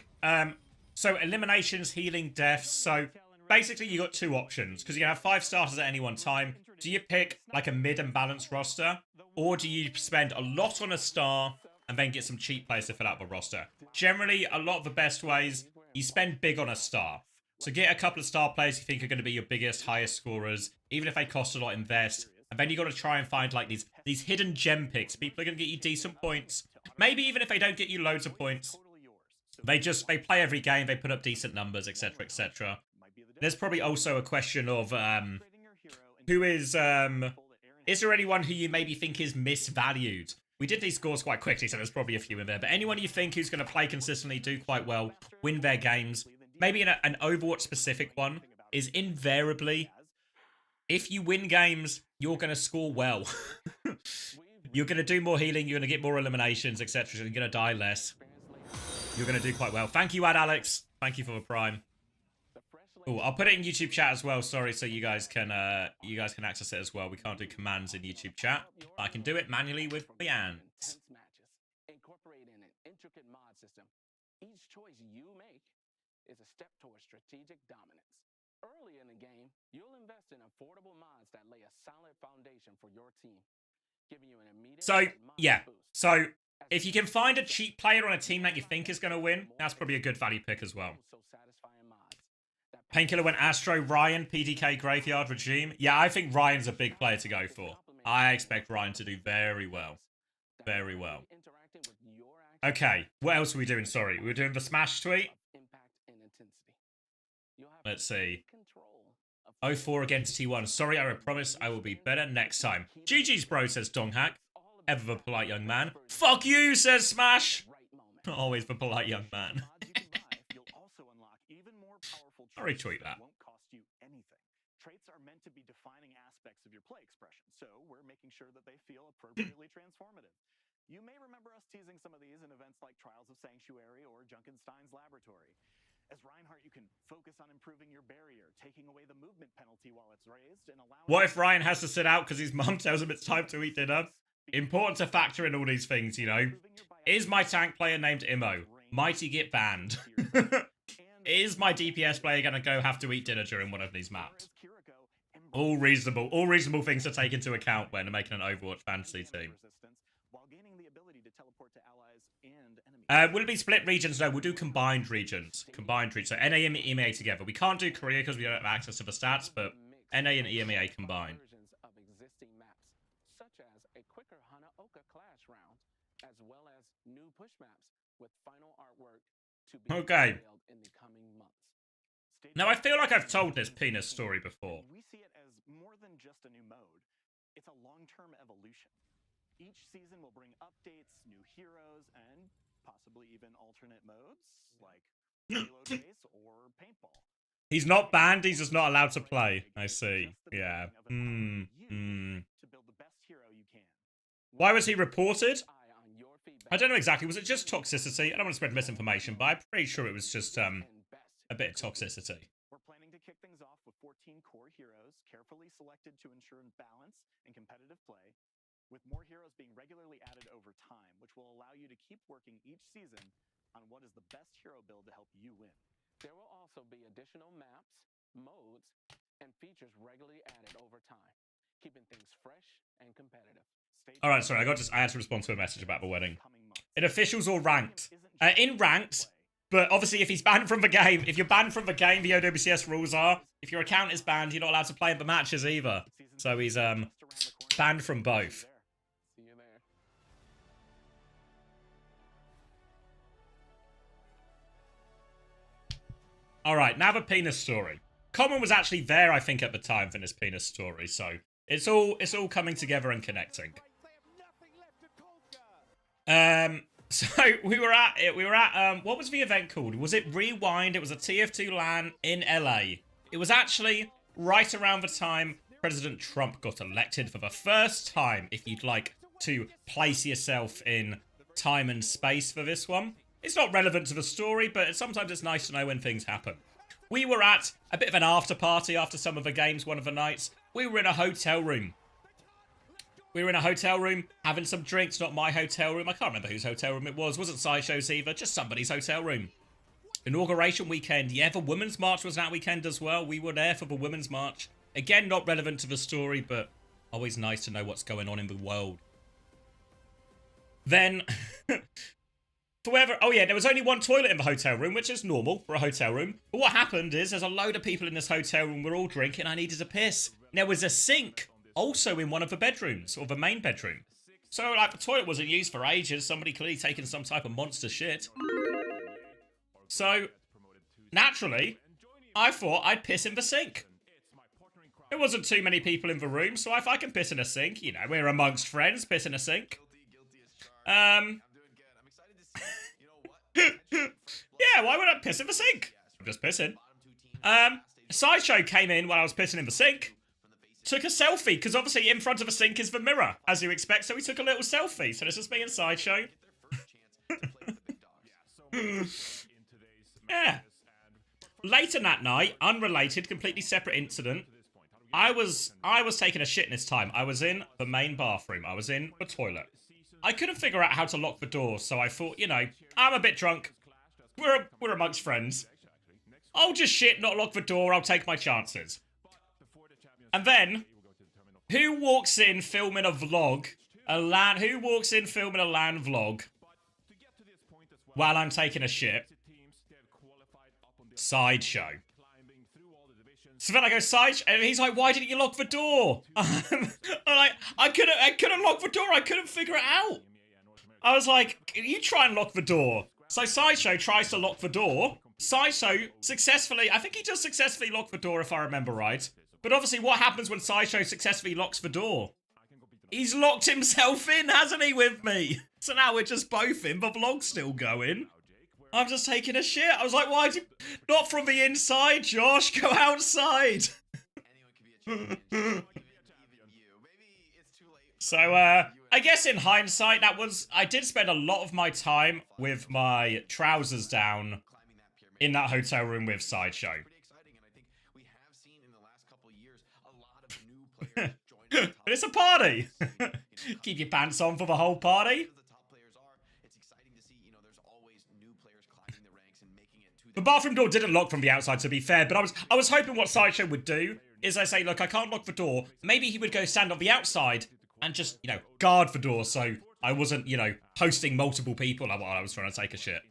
so eliminations, healing, deaths. So basically you got two options, because you have 5 starters at any one time. Do you pick like a mid and balanced roster, or do you spend a lot on a star and then get some cheap players to fill out the roster? Generally, a lot of the best ways, you spend big on a star. So get a couple of star players you think are going to be your biggest, highest scorers, even if they cost a lot, invest. And then you got to try and find like these hidden gem picks. People are going to get you decent points. Maybe even if they don't get you loads of points, they play every game, they put up decent numbers, etc., etc. There's probably also a question of who is there anyone who you maybe think is misvalued? We did these scores quite quickly, so there's probably a few in there. But anyone you think who's going to play consistently, do quite well, win their games, maybe an Overwatch specific one, is invariably, if you win games, you're going to score well. You're going to do more healing, you're going to get more eliminations, etc. So you're going to die less. You're going to do quite well. Thank you, Alex. Thank you for the prime. Oh, I'll put it in YouTube chat as well. Sorry, so you guys can access it as well. We can't do commands in YouTube chat. I can do it manually with the ants. Incorporating an intricate mod system. Each choice you make is a step towards strategic dominance. Early in the game, you'll invest in affordable mods that lay a solid foundation for your team, giving you an immediate yeah. So if you can find a cheap player on a team that you think is going to win, that's probably a good value pick as well. Painkiller went Astro, Ryan, PDK, Graveyard, Regime. Yeah, I think Ryan's a big player to go for. I expect Ryan to do very well. Very well. Okay, what else are we doing? Sorry, we were doing the Smash tweet. Let's see. 0-4 against T1. Sorry, I promise I will be better next time. GG's, bro, says Donghack. Ever the polite young man. Fuck you, says Smash. Always the polite young man. I'll retweet that. Traits are meant to be defining aspects of your play expression, so we're making sure that they feel appropriately transformative. You may remember us teasing some of these in events like Trials of Sanctuary or Junkenstein's Laboratory. As Reinhardt, you can focus on improving your barrier, taking away the movement penalty while it's raised, and allowing... What if Ryan has to sit out because his mum tells him it's time to eat dinner? Important to factor in all these things, you know. Is my tank player named Immo? Might he get banned? Is my DPS player going to go have to eat dinner during one of these maps? All reasonable things to take into account when making an Overwatch fantasy team. Will it be split regions? No, we'll do combined regions. Combined regions. So NA and EMEA together. We can't do Korea because we don't have access to the stats, but NA and EMEA combined. Such as a quicker Hanaoka clash round, as well as new push maps with final artwork to be unveiled in the coming months. Now, I feel like I've told this penis story before. We see it as more than just a new mode. It's a long-term evolution. Each season will bring updates, new heroes, and possibly even alternate modes, like payload base or paintball. He's not banned, he's just not allowed to play. I see. Yeah. To build the best hero you can. Why was he reported? I don't know exactly. Was it just toxicity? I don't want to spread misinformation, but I'm pretty sure it was just a bit of toxicity. We're planning to kick things off with 14 core heroes, carefully selected to ensure balance and competitive play, with more heroes being regularly added over time, which will allow you to keep working each season on what is the best hero build to help you win. There will also be additional maps, modes, and features regularly added over time, keeping things fresh and competitive. All right, sorry, I had to respond to a message about the wedding. In officials or ranked? In ranked, but obviously if he's banned from the game, if you're banned from the game, the OWCS rules are, if your account is banned, you're not allowed to play in the matches either. So he's banned from both. See you there. All right, now the penis story. Common was actually there, I think, at the time for this penis story, so it's all coming together and connecting. So we were at what was the event called? Was it Rewind? It was a TF2 LAN in LA. It was actually right around the time President Trump got elected for the first time, if you'd like to place yourself in time and space for this one. It's not relevant to the story, but sometimes it's nice to know when things happen. We were at a bit of an after party after some of the games one of the nights. We were in a hotel room. We were in a hotel room, having some drinks, not my hotel room. I can't remember whose hotel room it was. Wasn't Sideshow's either, just somebody's hotel room. Inauguration weekend. Yeah, the Women's March was that weekend as well. We were there for the Women's March. Again, not relevant to the story, but always nice to know what's going on in the world. Then, oh yeah, there was only one toilet in the hotel room, which is normal for a hotel room. But what happened is there's a load of people in this hotel room. We're all drinking. I needed to piss. There was a sink also in one of the bedrooms, or the main bedroom. So, like, the toilet wasn't used for ages. Somebody clearly taking some type of monster shit. So, naturally, I thought I'd piss in the sink. There wasn't too many people in the room, so if I can piss in a sink, you know, we're amongst friends, piss in a sink. Yeah, why would I piss in the sink? I'm just pissing. Sideshow came in while I was pissing in the sink. Took a selfie, because obviously in front of a sink is the mirror, as you expect, so we took a little selfie. So this is me and Sideshow. Yeah. Later that night, unrelated, completely separate incident, I was taking a shit this time. I was in the main bathroom. I was in the toilet. I couldn't figure out how to lock the door, so I thought, you know, I'm a bit drunk. We're amongst friends. I'll just shit, not lock the door, I'll take my chances. And then, who walks in filming a vlog? Who walks in filming a LAN vlog while I'm taking a shit? Sideshow. So then I go side, and he's like, "Why didn't you lock the door?" I'm like, "I couldn't lock the door. I couldn't figure it out." I was like, "You try and lock the door." So Sideshow tries to lock the door. Sideshow successfully, I think he just successfully locked the door if I remember right. But obviously what happens when Sideshow successfully locks the door? He's locked himself in, hasn't he, with me? So now we're just both in, the vlog's still going. I'm just taking a shit. I was like, why do you... Not from the inside, Josh. Go outside. So, I guess in hindsight, I did spend a lot of my time with my trousers down in that hotel room with Sideshow. But it's a party. Keep your pants on for the whole party. The bathroom door didn't lock from the outside, to be fair, but I was hoping what Sideshow would do is I say, look, I can't lock the door. Maybe he would go stand on the outside and just, guard the door so I wasn't, hosting multiple people while I was trying to take a shit.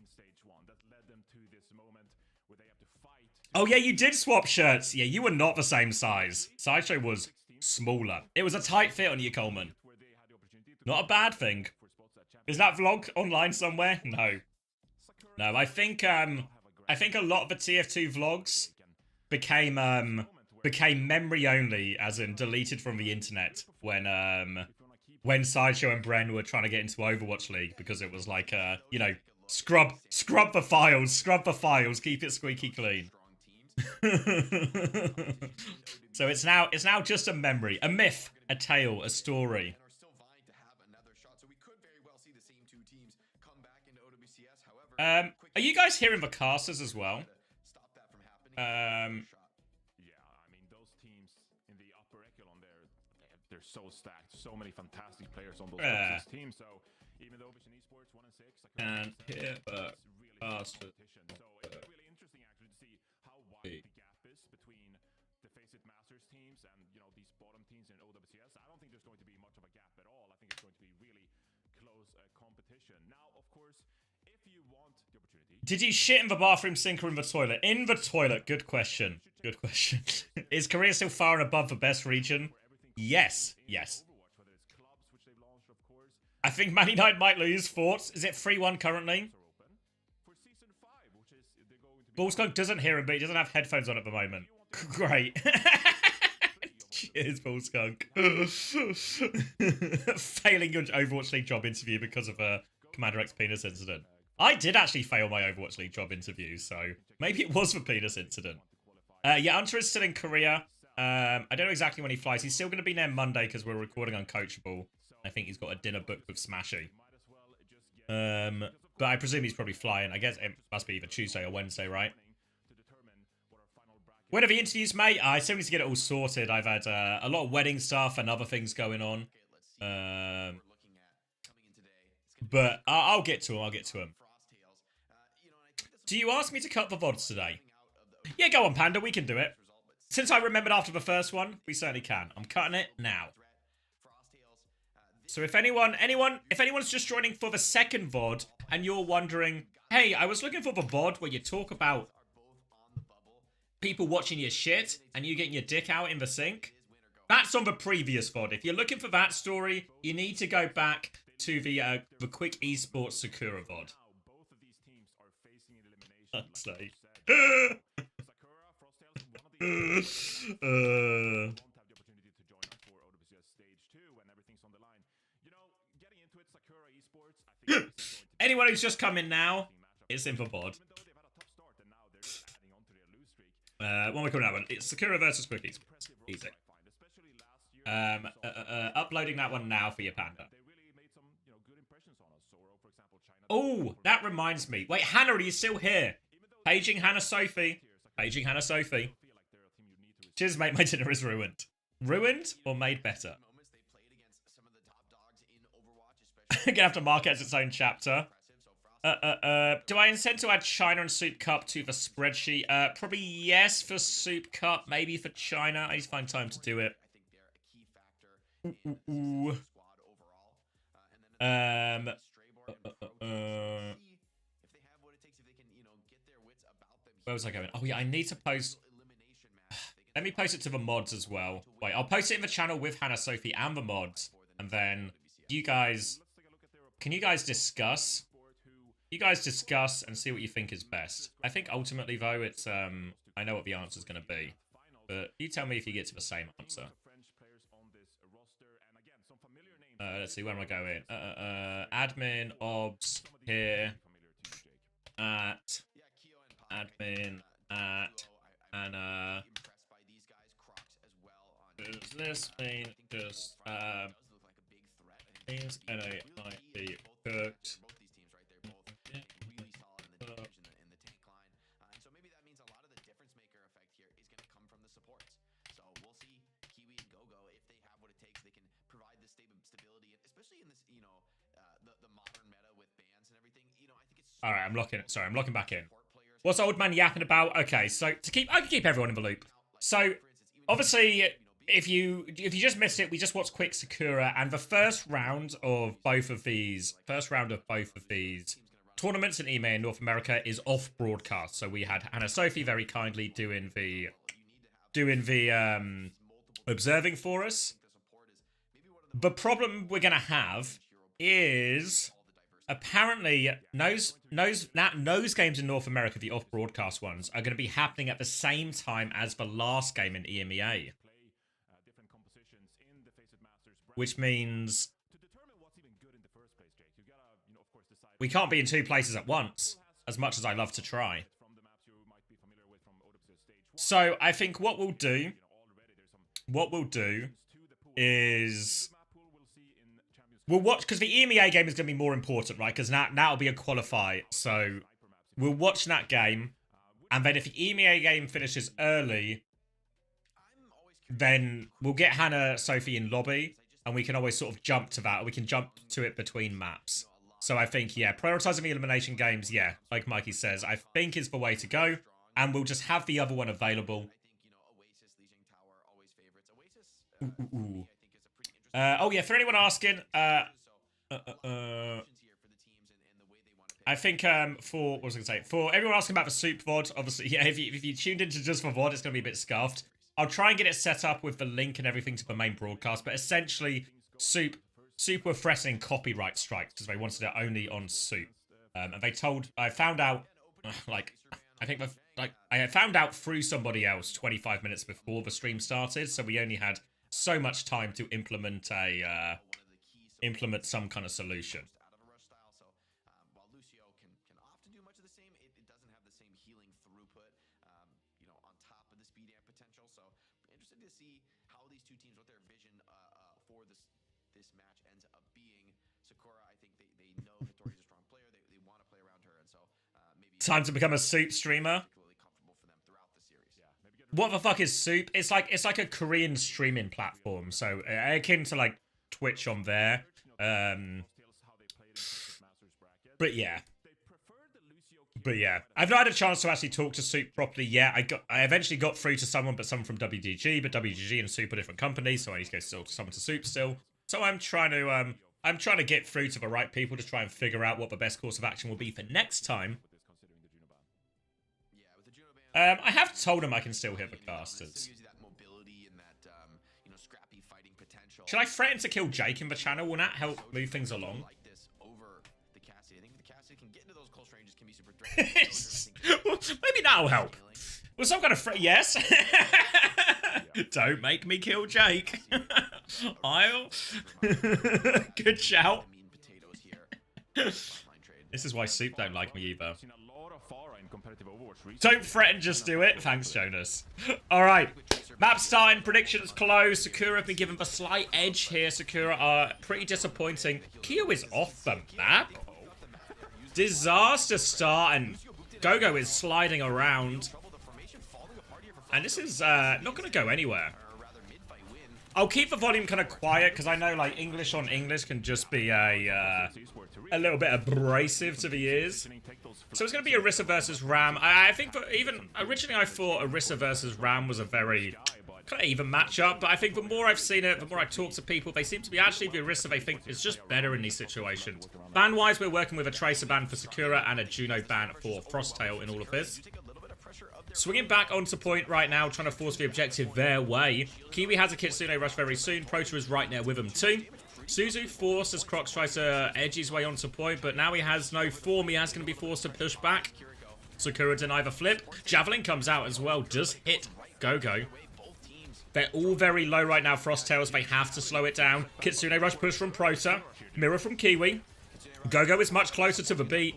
Oh yeah, you did swap shirts. Yeah, you were not the same size. Sideshow was smaller. It was a tight fit on you, Coleman. Not a bad thing. Is that vlog online somewhere? No. No, I think a lot of the TF2 vlogs became memory only, as in deleted from the internet when Sideshow and Bren were trying to get into Overwatch League, because it was like scrub the files, keep it squeaky clean. So it's now just a memory, a myth, a tale, a story. Are you guys hearing the casters as well? Yeah, I mean, those teams in the upper echelon they're so stacked. So many fantastic players on those top 6 teams. So even though Vision Esports 1-6, And here the casters. So it's really interesting actually to see how wide the gap is between the Face It Masters teams and these bottom teams in OWCS. I don't think there's going to be much of a gap at all. I think it's going to be really close competition. Now, of course, if you want the opportunity. Did you shit in the bathroom sink or in the toilet? In the toilet. Good question. Good question. Is Korea still far and above the best region? Yes. Yes. I think Man United might lose. Thoughts? Is it 3-1 currently? Bullskunk doesn't hear him, but he doesn't have headphones on at the moment. Great. Cheers, Bullskunk. Failing your Overwatch League job interview because of a Commander X penis incident. I did actually fail my Overwatch League job interview, so maybe it was the penis incident. Yeah, Hunter is still in Korea. I don't know exactly when he flies. He's still going to be there Monday because we're recording Uncoachable. I think he's got a dinner booked with Smashy. But I presume he's probably flying. I guess it must be either Tuesday or Wednesday, right? When are the interviews, mate? I still need to get it all sorted. I've had a lot of wedding stuff and other things going on. But I'll get to him. I'll get to him. Do you ask me to cut the VODs today? Yeah, go on, Panda. We can do it. Since I remembered after the first one, we certainly can. I'm cutting it now. So if anyone's just joining for the second VOD and you're wondering, hey, I was looking for the VOD where you talk about people watching your shit and you getting your dick out in the sink, that's on the previous VOD. If you're looking for that story, you need to go back to the Quick Esports Sakura VOD. That's like... Anyone who's just come in now, it's in for VOD. What am I calling that one? It's Sakura versus Quick Esports. Easy. Uploading that one now for your Panda. Oh, that reminds me. Wait, Hannah, are you still here? Paging Hannah Sophie. Paging Hannah Sophie. Cheers, mate. My dinner is ruined. Ruined or made better? Gonna have to mark it as its own chapter. Do I intend to add China and Soup Cup to the spreadsheet? Probably yes for Soup Cup, maybe for China. I need to find time to do it. Where was I going? Oh yeah, I need to post... Let me post it to the mods as well. Wait, I'll post it in the channel with Hannah, Sophie, and the mods. And then you guys... Can you guys discuss? You guys discuss and see what you think is best. I think ultimately, though, it's... I know what the answer's going to be. But you tell me if you get to the same answer. Let's see, where am I going? Admin, obs, here. At... Admin, at... Hannah... Does this mean just means NA might be cooked? All right, I'm locking it. Sorry, I'm locking back in. What's old man yapping about? Okay, so I can keep everyone in the loop. So obviously, if you just missed it, we just watched quick Sakura, and the first round of both of these tournaments in EMEA in North America is off broadcast. So we had Hannah Sophie very kindly doing the observing for us. The problem we're gonna have is apparently nose games in North America, the off broadcast ones, are going to be happening at the same time as the last game in EMEA. Which means we can't be in two places at once, as much as I love to try. So I think what we'll do is we'll watch, because the EMEA game is going to be more important, right? Because now it'll be a qualify. So we'll watch that game, and then if the EMEA game finishes early, then we'll get Hannah, Sophie in lobby, and we can always sort of jump to that, or we can jump to it between maps. So I think, yeah, prioritizing the elimination games, yeah, like Mikey says, I think is the way to go. And we'll just have the other one available. Oh, yeah, for anyone asking, I think, for, what was I going to say? For everyone asking about the Soup VOD, obviously, yeah, if you tuned into just for VOD, it's going to be a bit scuffed. I'll try and get it set up with the link and everything to the main broadcast, but essentially, Soup were threatening copyright strikes because they wanted it only on Soup. And I found out, I found out through somebody else 25 minutes before the stream started, so we only had so much time to implement some kind of solution. Time to become a Soup streamer. What the fuck is Soup? It's like a Korean streaming platform, so akin to like Twitch on there. But yeah, I've not had a chance to actually talk to Soup properly yet. I eventually got through to someone, but someone from WDG, but WDG and Soup are different companies, so I need to go to someone to Soup still. So I'm trying to get through to the right people to try and figure out what the best course of action will be for next time. I have told him I can still hit the casters. Should I threaten to kill Jake in the channel? Will that help move things along? Maybe that'll help. Well, some kind of threat. Yes. Don't make me kill Jake. I'll. Good shout. This is why Soup don't like me either. Don't threaten, just do it. Thanks, Jonas. Alright. Map starting, predictions closed. Sakura have been given the slight edge here. Sakura are pretty disappointing. Kyo is off the map. Disaster start, and Gogo is sliding around. And this is not going to go anywhere. I'll keep the volume kind of quiet, because I know like English on English can just be a little bit abrasive to the ears. So it's going to be Orisa versus Ram. I think even originally I thought Orisa versus Ram was a very kind of even matchup, but I think the more I've seen it, the more I talk to people, they seem to be actually the Orisa they think is just better in these situations. Ban-wise, we're working with a Tracer ban for Sakura and a Juno ban for Frosttail in all of this. Swinging back onto point right now, trying to force the objective their way. Kiwi has a Kitsune rush very soon. Proto is right there with him too. Suzu forced as Crocs tries to edge his way onto point, but now he has no form. He is going to be forced to push back. Sakura deny the flip. Javelin comes out as well. Does hit Go-Go. They're all very low right now, Frosttails. They have to slow it down. Kitsune rush push from Proto. Mirror from Kiwi. Go-Go is much closer to the beat.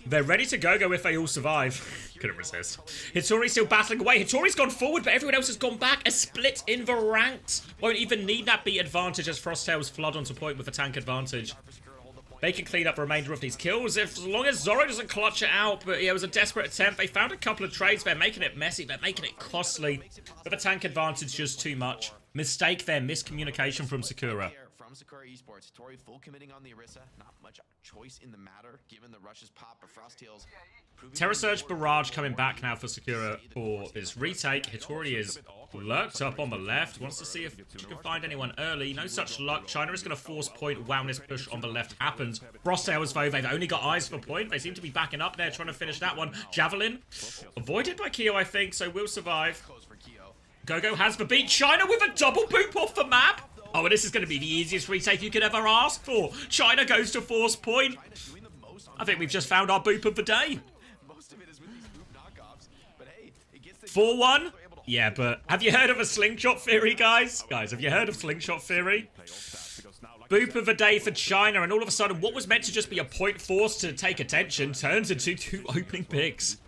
They're ready to go if they all survive. Couldn't resist. Hitori's still battling away. Hitori's gone forward, but everyone else has gone back. A split in the ranks. Won't even need that beat advantage as Frosttails flood onto point with a tank advantage. They can clean up the remainder of these kills as long as Zoro doesn't clutch it out. But yeah, it was a desperate attempt. They found a couple of trades. They're making it messy. They're making it costly. But the tank advantage just too much. Mistake there. Miscommunication from Sakura. From Sakura Esports, Hitori full committing on the Orisa. Not much choice in the matter, given the rush's pop of Frosttails. Terra Surge Barrage coming back now for Sakura for this retake. Hitori is lurked up on the left. Wants to see if she can find anyone early. No such luck. China is going to force point while this push on the left happens. Frosttails, though, they've only got eyes for point. They seem to be backing up there, trying to finish that one. Javelin avoided by Kyo, I think, so will survive. Go-Go has the beat. China with a double boop off the map. Oh, and this is going to be the easiest retake you could ever ask for. China goes to force point. I think we've just found our boop of the day. 4-1? Yeah, but have you heard of a slingshot theory, guys? Guys, have you heard of slingshot theory? Boop of the day for China, and all of a sudden, what was meant to just be a point force to take attention turns into 2 opening picks.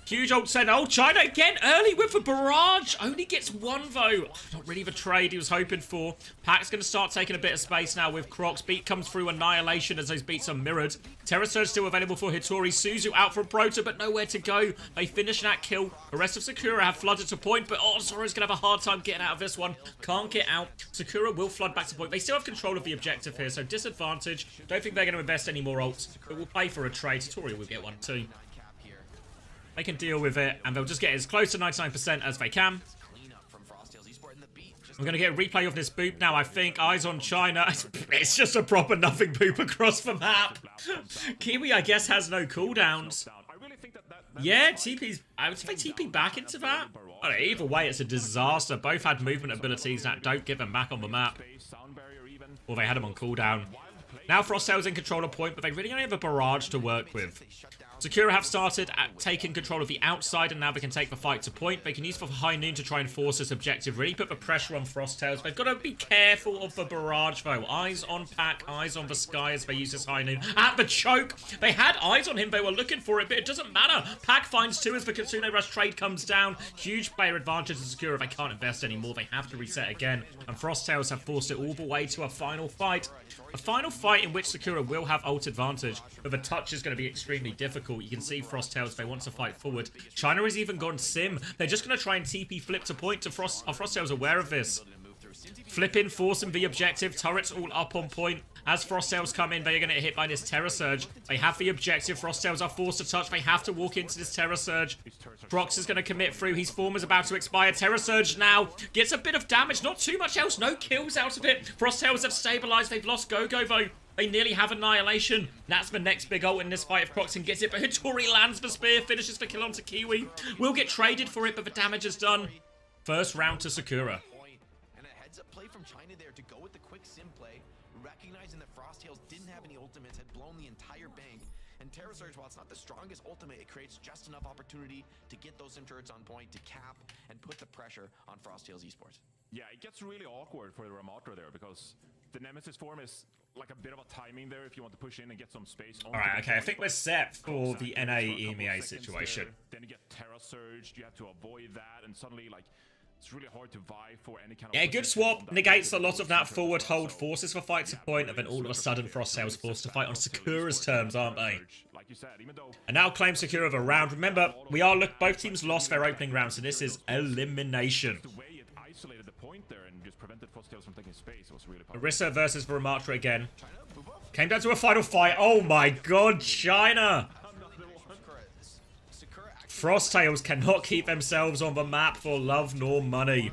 Huge ult send. Oh, China again early with the barrage. Only gets 1 though. Not really the trade he was hoping for. Pac's going to start taking a bit of space now with Crocs. Beat comes through Annihilation as those beats are mirrored. Terra Surge still available for Hitori. Suzu out from Proto, but nowhere to go. They finish that kill. The rest of Sakura have flooded to point, but Zoro's going to have a hard time getting out of this one. Can't get out. Sakura will flood back to point. They still have control of the objective here, so disadvantage. Don't think they're going to invest any more ults, but we'll play for a trade. Hitori will get one too. They can deal with it, and they'll just get as close to 99% as they can. We're going to get a replay of this boop now, I think. Eyes on China. It's just a proper nothing boop across the map. Kiwi, I guess, has no cooldowns. Yeah, TP's... I would say TP back into that. Either way, it's a disaster. Both had movement abilities that don't get them back on the map. Or they had them on cooldown. Now Frosttails in control of point, but they really only have a barrage to work with. Sakura have started at taking control of the outside, and now they can take the fight to point. They can use for High Noon to try and force this objective. Really put the pressure on Frosttails. They've got to be careful of the barrage, though. Eyes on Pac, eyes on the sky as they use this High Noon. At the choke! They had eyes on him. They were looking for it, but it doesn't matter. Pac finds 2 as the Kitsune Rush trade comes down. Huge player advantage to Sakura. They can't invest anymore. They have to reset again. And Frosttails have forced it all the way to a final fight. A final fight in which Sakura will have ult advantage, but the touch is going to be extremely difficult. You can see Frosttails, they want to fight forward. China has even gone sim. They're just going to try and TP flip to point to Frost. Are Frosttails aware of this? Flipping, forcing the objective. Turrets all up on point. As Frosttails come in, they are going to get hit by this Terra Surge. They have the objective. Frosttails are forced to touch. They have to walk into this Terra Surge. Crocs is going to commit through. His form is about to expire. Terra Surge now gets a bit of damage. Not too much else. No kills out of it. Frosttails have stabilized. They've lost Go-Go, though. They nearly have Annihilation. That's the next big ult in this fight if Crocs can get it. But Hitori lands the spear, finishes the kill onto Kiwi. Will get traded for it, but the damage is done. First round to Sakura. And a heads-up play from China there to go with the quick sim play, recognizing that Frosttails didn't have any ultimates, had blown the entire bank. And Terra Surge, while it's not the strongest ultimate, it creates just enough opportunity to get those sim turrets on point, to cap, and put the pressure on Frosttails Esports. Yeah, it gets really awkward for the Ramatra there, because the Nemesis form is like a bit of a timing there if you want to push in and get some space. Alright, okay, I think we're set for the NA EMEA situation. Then you get Terra Surge, you have to avoid that, and suddenly, like, it's really hard to vie for any kind of... Yeah, good swap. Negates a lot of that forward hold, forces for fight to point, and then all of a sudden Frosttails forced to fight on Sakura's terms, aren't they? And now claim Sakura the round. Remember, both teams lost their opening round, so this is elimination. Isolated the point there and just prevented Frosttails from taking space. It was really powerful. Orisa versus Ramatra again. Came down to a final fight. Oh my god, China! Frosttails cannot keep themselves on the map for love nor money.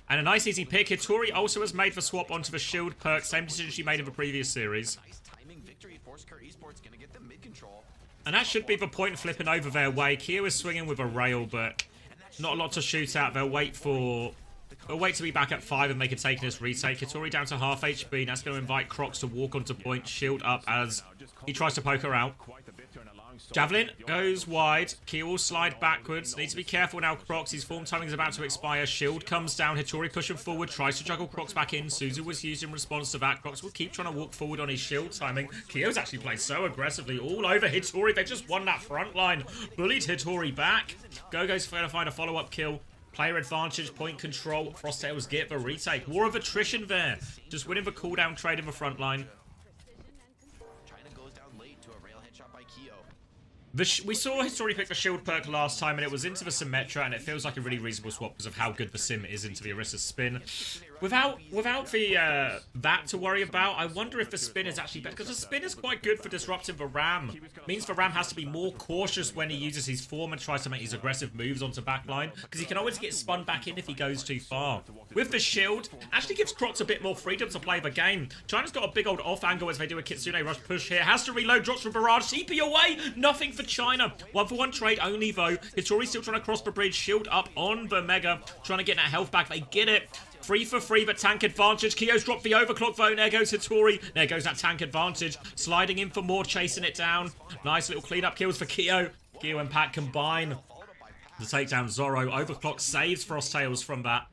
And a nice easy pick. Hitori also has made the swap onto the shield perk. Same decision she made in the previous series. Secure Esports gonna get the mid control. And that should be the point flipping over their way. Keo is swinging with a rail, but not a lot to shoot at. They'll wait to be back at 5 and make a take in this retake. Hitori down to half HP. That's going to invite Crocs to walk onto point. Shield up as he tries to poke her out. Javelin goes wide. Keo will slide backwards. Needs to be careful now, Crocs. His form timing is about to expire. Shield comes down. Hitori pushing forward. Tries to juggle Crocs back in. Suzu was used in response to that. Crocs will keep trying to walk forward on his shield timing. Keo's actually played so aggressively all over Hitori. They just won that front line. Bullied Hitori back. Gogo's going to find a follow-up kill. Player advantage, point control. Frosttails get the retake. War of attrition there. Just winning the cooldown trade in the front line. China goes down late to a rail headshot by Keo. We saw History pick the shield perk last time, and it was into the Symmetra, and it feels like a really reasonable swap because of how good the Sim is into the Orisa spin. Without the that to worry about, I wonder if the spin is actually better, because the spin is quite good for disrupting the Ram. Means the Ram has to be more cautious when he uses his form and tries to make these aggressive moves onto backline, because he can always get spun back in if he goes too far. With the shield, actually gives Crocs a bit more freedom to play the game. China's got a big old off angle as they do a Kitsune rush push here. Has to reload, drops from Barrage, TP away, nothing for China. 1-for-1 trade only though. Hitori's still trying to cross the bridge, shield up on the Mega, trying to get that health back. They get it. 3 for 3, but tank advantage. Keo's dropped the overclock though. There goes Hitori. There goes that tank advantage. Sliding in for more, chasing it down. Nice little cleanup kills for Keo. Keo and Pat combine to take down Zoro. Overclock saves Frosttails from that.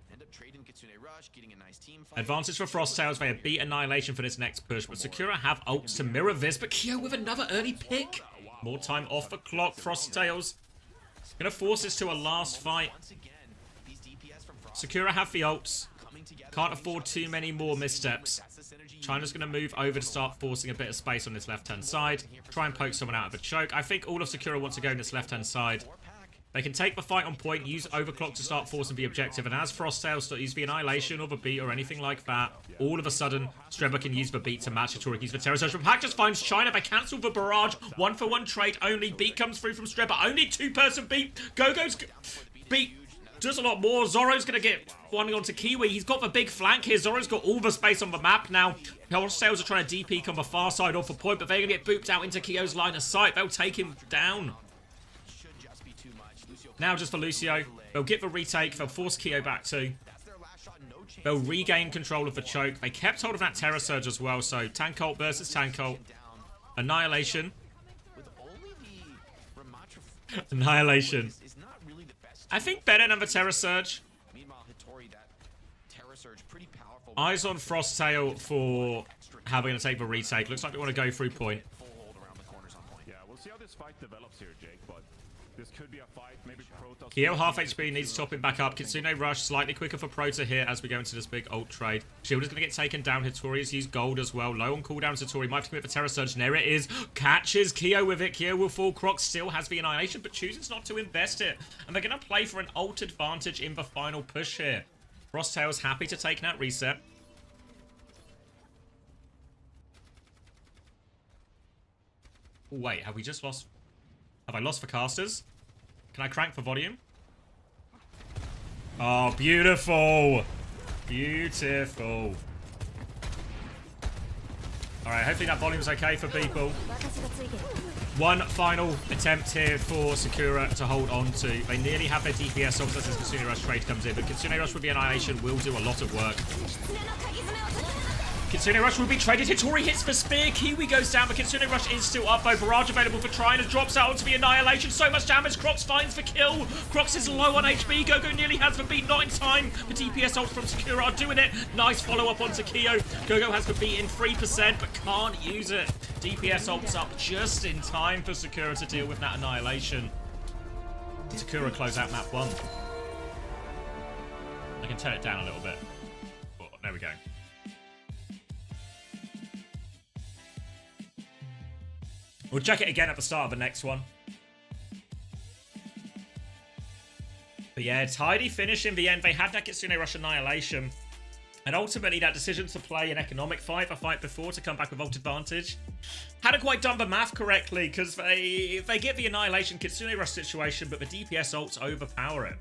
Advantage for Frosttails. They have beat Annihilation for this next push, but Sakura have ults to mirror this. But Keo with another early pick. More time off the clock. Frosttails gonna force this to a last fight. Sakura have the ults. Can't afford too many more missteps. China's going to move over to start forcing a bit of space on this left-hand side. Try and poke someone out of a choke. I think all of Sakura want to go in this left-hand side. They can take the fight on point, use overclock to start forcing the objective, and as Frosttails start use the Annihilation or the beat or anything like that, all of a sudden, Streba can use the beat to match Hitori, use the Terror Surge. But Pack just finds China. They cancel the barrage. 1-for-1 trade only. Beat comes through from Streba. Only 2-person beat. Gogo's beat does a lot more. Zoro's going to get one onto Kiwi. He's got the big flank here. Zoro's got all the space on the map now. Frosttails are trying to DP on the far side off a point, but they're going to get booped out into Keo's line of sight. They'll take him down. Now just for Lucio. They'll get the retake. They'll force Keo back too. They'll regain control of the choke. They kept hold of that Terror Surge as well, so Tank Ult versus Tank Ult. Annihilation. Annihilation. I think better than the Terror Surge. Eyes on Frosttail for how they're going to take the retake. Looks like they want to go through point. Yeah, we'll see how this fight develops here, Jake, but this could be a fight. Maybe Protoss... Keo half HP, needs to top him back up. Kitsune rush, slightly quicker for Prota here as we go into this big ult trade. Shield is going to get taken down. Hitori has used gold as well. Low on cooldown. Hitori might have to commit the Terror Surge. And there it is. Catches Keo with it. Keo will fall. Croc still has the Annihilation, but chooses not to invest it. And they're going to play for an ult advantage in the final push here. Frosttail's happy to take that reset. Wait, have we just lost... Have I lost the casters? Can I crank the volume? Oh, beautiful. Beautiful. Alright, hopefully that volume's okay for people. One final attempt here for Sakura to hold on to. They nearly have their DPS off as this Kitsune Rush trade comes in, but Kitsune Rush with the Annihilation will do a lot of work. Kitsune Rush will be traded. Hitori hits the spear. Kiwi goes down, but Kitsune Rush is still up though. Barrage available for Trina. Drops out onto the Annihilation. So much damage. Crocs finds the kill. Crocs is low on HP. Gogo nearly has the beat. Not in time. The DPS ult from Sakura are doing it. Nice follow-up onto Keo. Gogo has the beat in 3%, but can't use it. DPS ult's up just in time for Sakura to deal with that Annihilation. Sakura close out map 1. I can turn it down a little bit. Oh, there we go. We'll check it again at the start of the next one. But yeah, tidy finish in the end. They had that Kitsune Rush Annihilation. And ultimately, that decision to play an economic fight, a fight before, to come back with ult advantage, hadn't quite done the math correctly, because they get the Annihilation Kitsune Rush situation, but the DPS ults overpower it.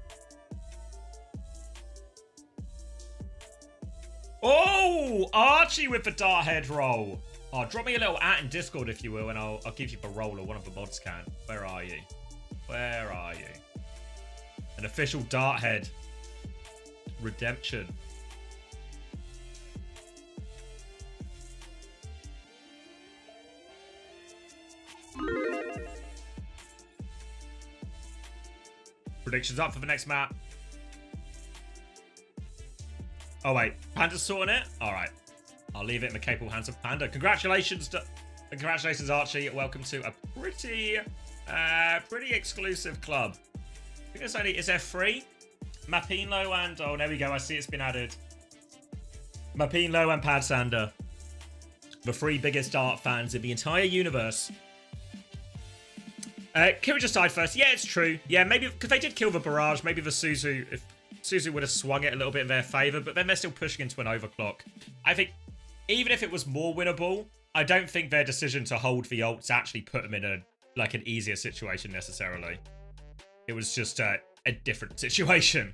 Oh! Archie with the dart head roll. Oh, drop me a little @ in Discord if you will, and I'll give you a roll, or one of the mods can. Where are you? Where are you? An official dart head. Redemption. Predictions up for the next map. Oh wait, Panda's sorting it? Alright. I'll leave it in the capable hands of Panda. Congratulations, Archie. Welcome to a pretty exclusive club. I think it's only, is there 3? Mapinlo and, oh, there we go. I see it's been added. Mapinlo and Pad Sander. The 3 biggest Dart fans in the entire universe. Kira just died first. Yeah, it's true. Yeah, maybe, because they did kill the barrage. Maybe the Suzu, if Suzu would have swung it a little bit in their favor, but then they're still pushing into an overclock. I think, even if it was more winnable, I don't think their decision to hold the ults actually put them in a, like, an easier situation necessarily. It was just a different situation.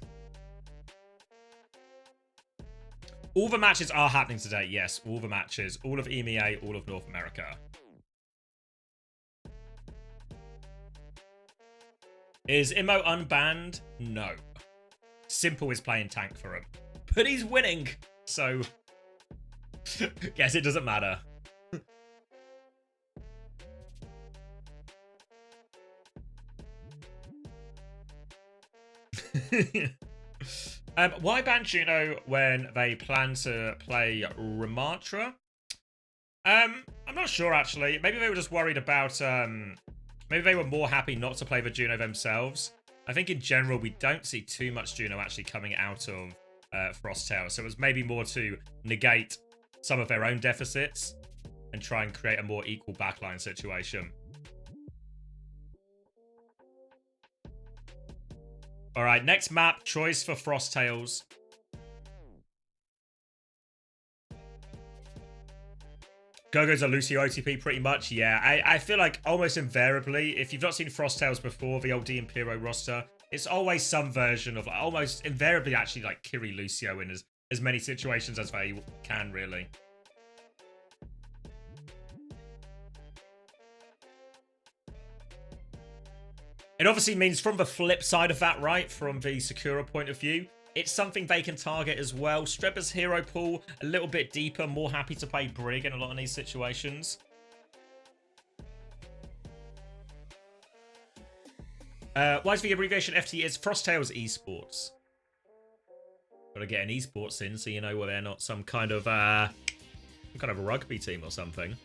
All the matches are happening today. Yes, all the matches. All of EMEA, all of North America. Is Immo unbanned? No. Simple is playing tank for him. But he's winning, so... guess it doesn't matter. Why ban Juno when they plan to play Ramatra? I'm not sure actually. Maybe they were just worried about maybe they were more happy not to play the Juno themselves. I think in general we don't see too much Juno actually coming out of Frosttail, so it was maybe more to negate some of their own deficits and try and create a more equal backline situation. Alright, next map, choice for Frosttails. Gogo's a Lucio OTP pretty much, yeah. I feel like almost invariably, if you've not seen Frosttails before, the old Impero roster, it's always some version of, almost invariably actually like Kiri Lucio in as many situations as they can, really. It obviously means from the flip side of that, right, from the Sakura point of view, it's something they can target as well. Streba's hero pool, a little bit deeper, more happy to play Brig in a lot of these situations. Why is the abbreviation FT is Frosttails Esports? Gotta get an esports in so you know where they're not some kind of rugby team or something.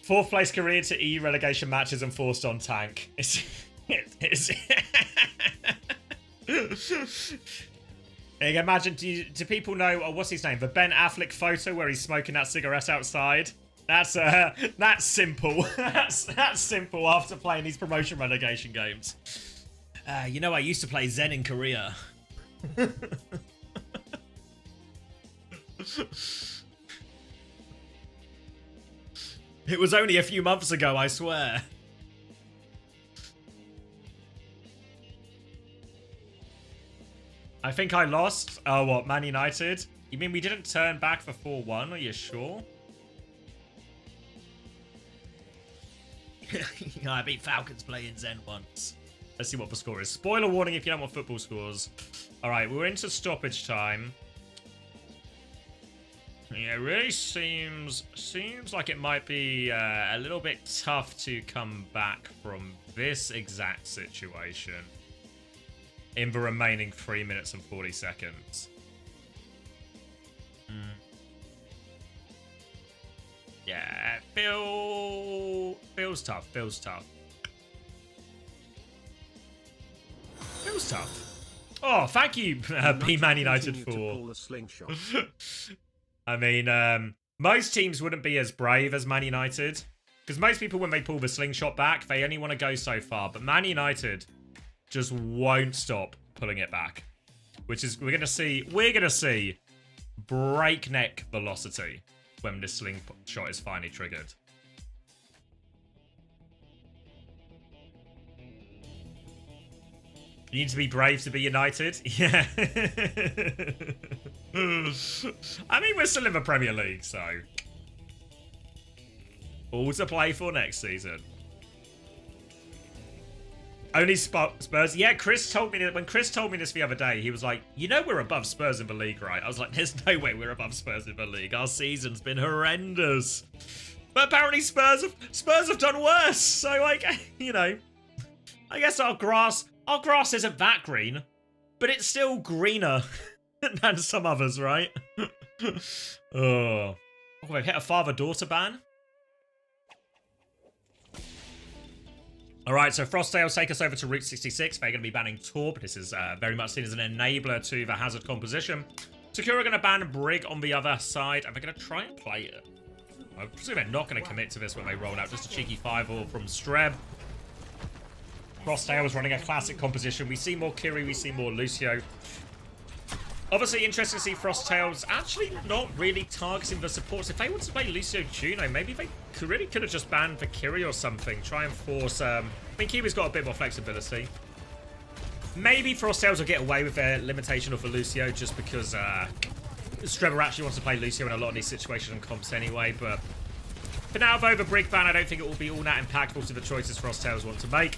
Fourth place career to E relegation matches and forced on tank. Imagine, do people know, what's his name? The Ben Affleck photo where he's smoking that cigarette outside? That's simple. that's simple after playing these promotion relegation games. You know, I used to play Zen in Korea. It was only a few months ago, I swear. I think I lost. Oh, what? Man United? You mean we didn't turn back for 4-1? Are you sure? I beat Falcons playing Zen once. Let's see what the score is. Spoiler warning if you don't want football scores. Alright, we're into stoppage time. Yeah, it really seems like it might be a little bit tough to come back from this exact situation in the remaining 3 minutes and 40 seconds. Yeah, feels tough. Feels tough. Oh, thank you, P-Man United for... pull the slingshot. I mean, most teams wouldn't be as brave as Man United. Because most people, when they pull the slingshot back, they only want to go so far. But Man United just won't stop pulling it back. Which is, we're going to see breakneck velocity when this slingshot is finally triggered. You need to be brave to be united. Yeah. I mean, we're still in the Premier League, so all to play for next season. Only Spurs. Yeah, Chris told me that when Chris told me this the other day, he was like, you know we're above Spurs in the league, right? I was like, there's no way we're above Spurs in the league. Our season's been horrendous. But apparently Spurs have done worse. So, like, you know, I guess our grass isn't that green, but it's still greener than some others, right? Oh, we've hit a father-daughter ban. Alright, so Frostales take us over to Route 66. They're going to be banning Torp. This is very much seen as an enabler to the Hazard composition. Sakura going to ban Brig on the other side, and they're going to try and play it. I presume they're not going to commit to this when they roll out. Just a cheeky 5-all from Streb. Frostales running a classic composition. We see more Kiri, we see more Lucio. Obviously, interesting to see Frostales actually not really targeting the supports. If they want to play Lucio Juno, maybe they could have just banned the Kiri or something. Try and force... I mean, Kiri's got a bit more flexibility. Maybe Frostales will get away with their limitation of the Lucio just because Strebber actually wants to play Lucio in a lot of these situations and comps anyway. But for now, though, the Brig ban, I don't think it will be all that impactful to the choices Frostales want to make.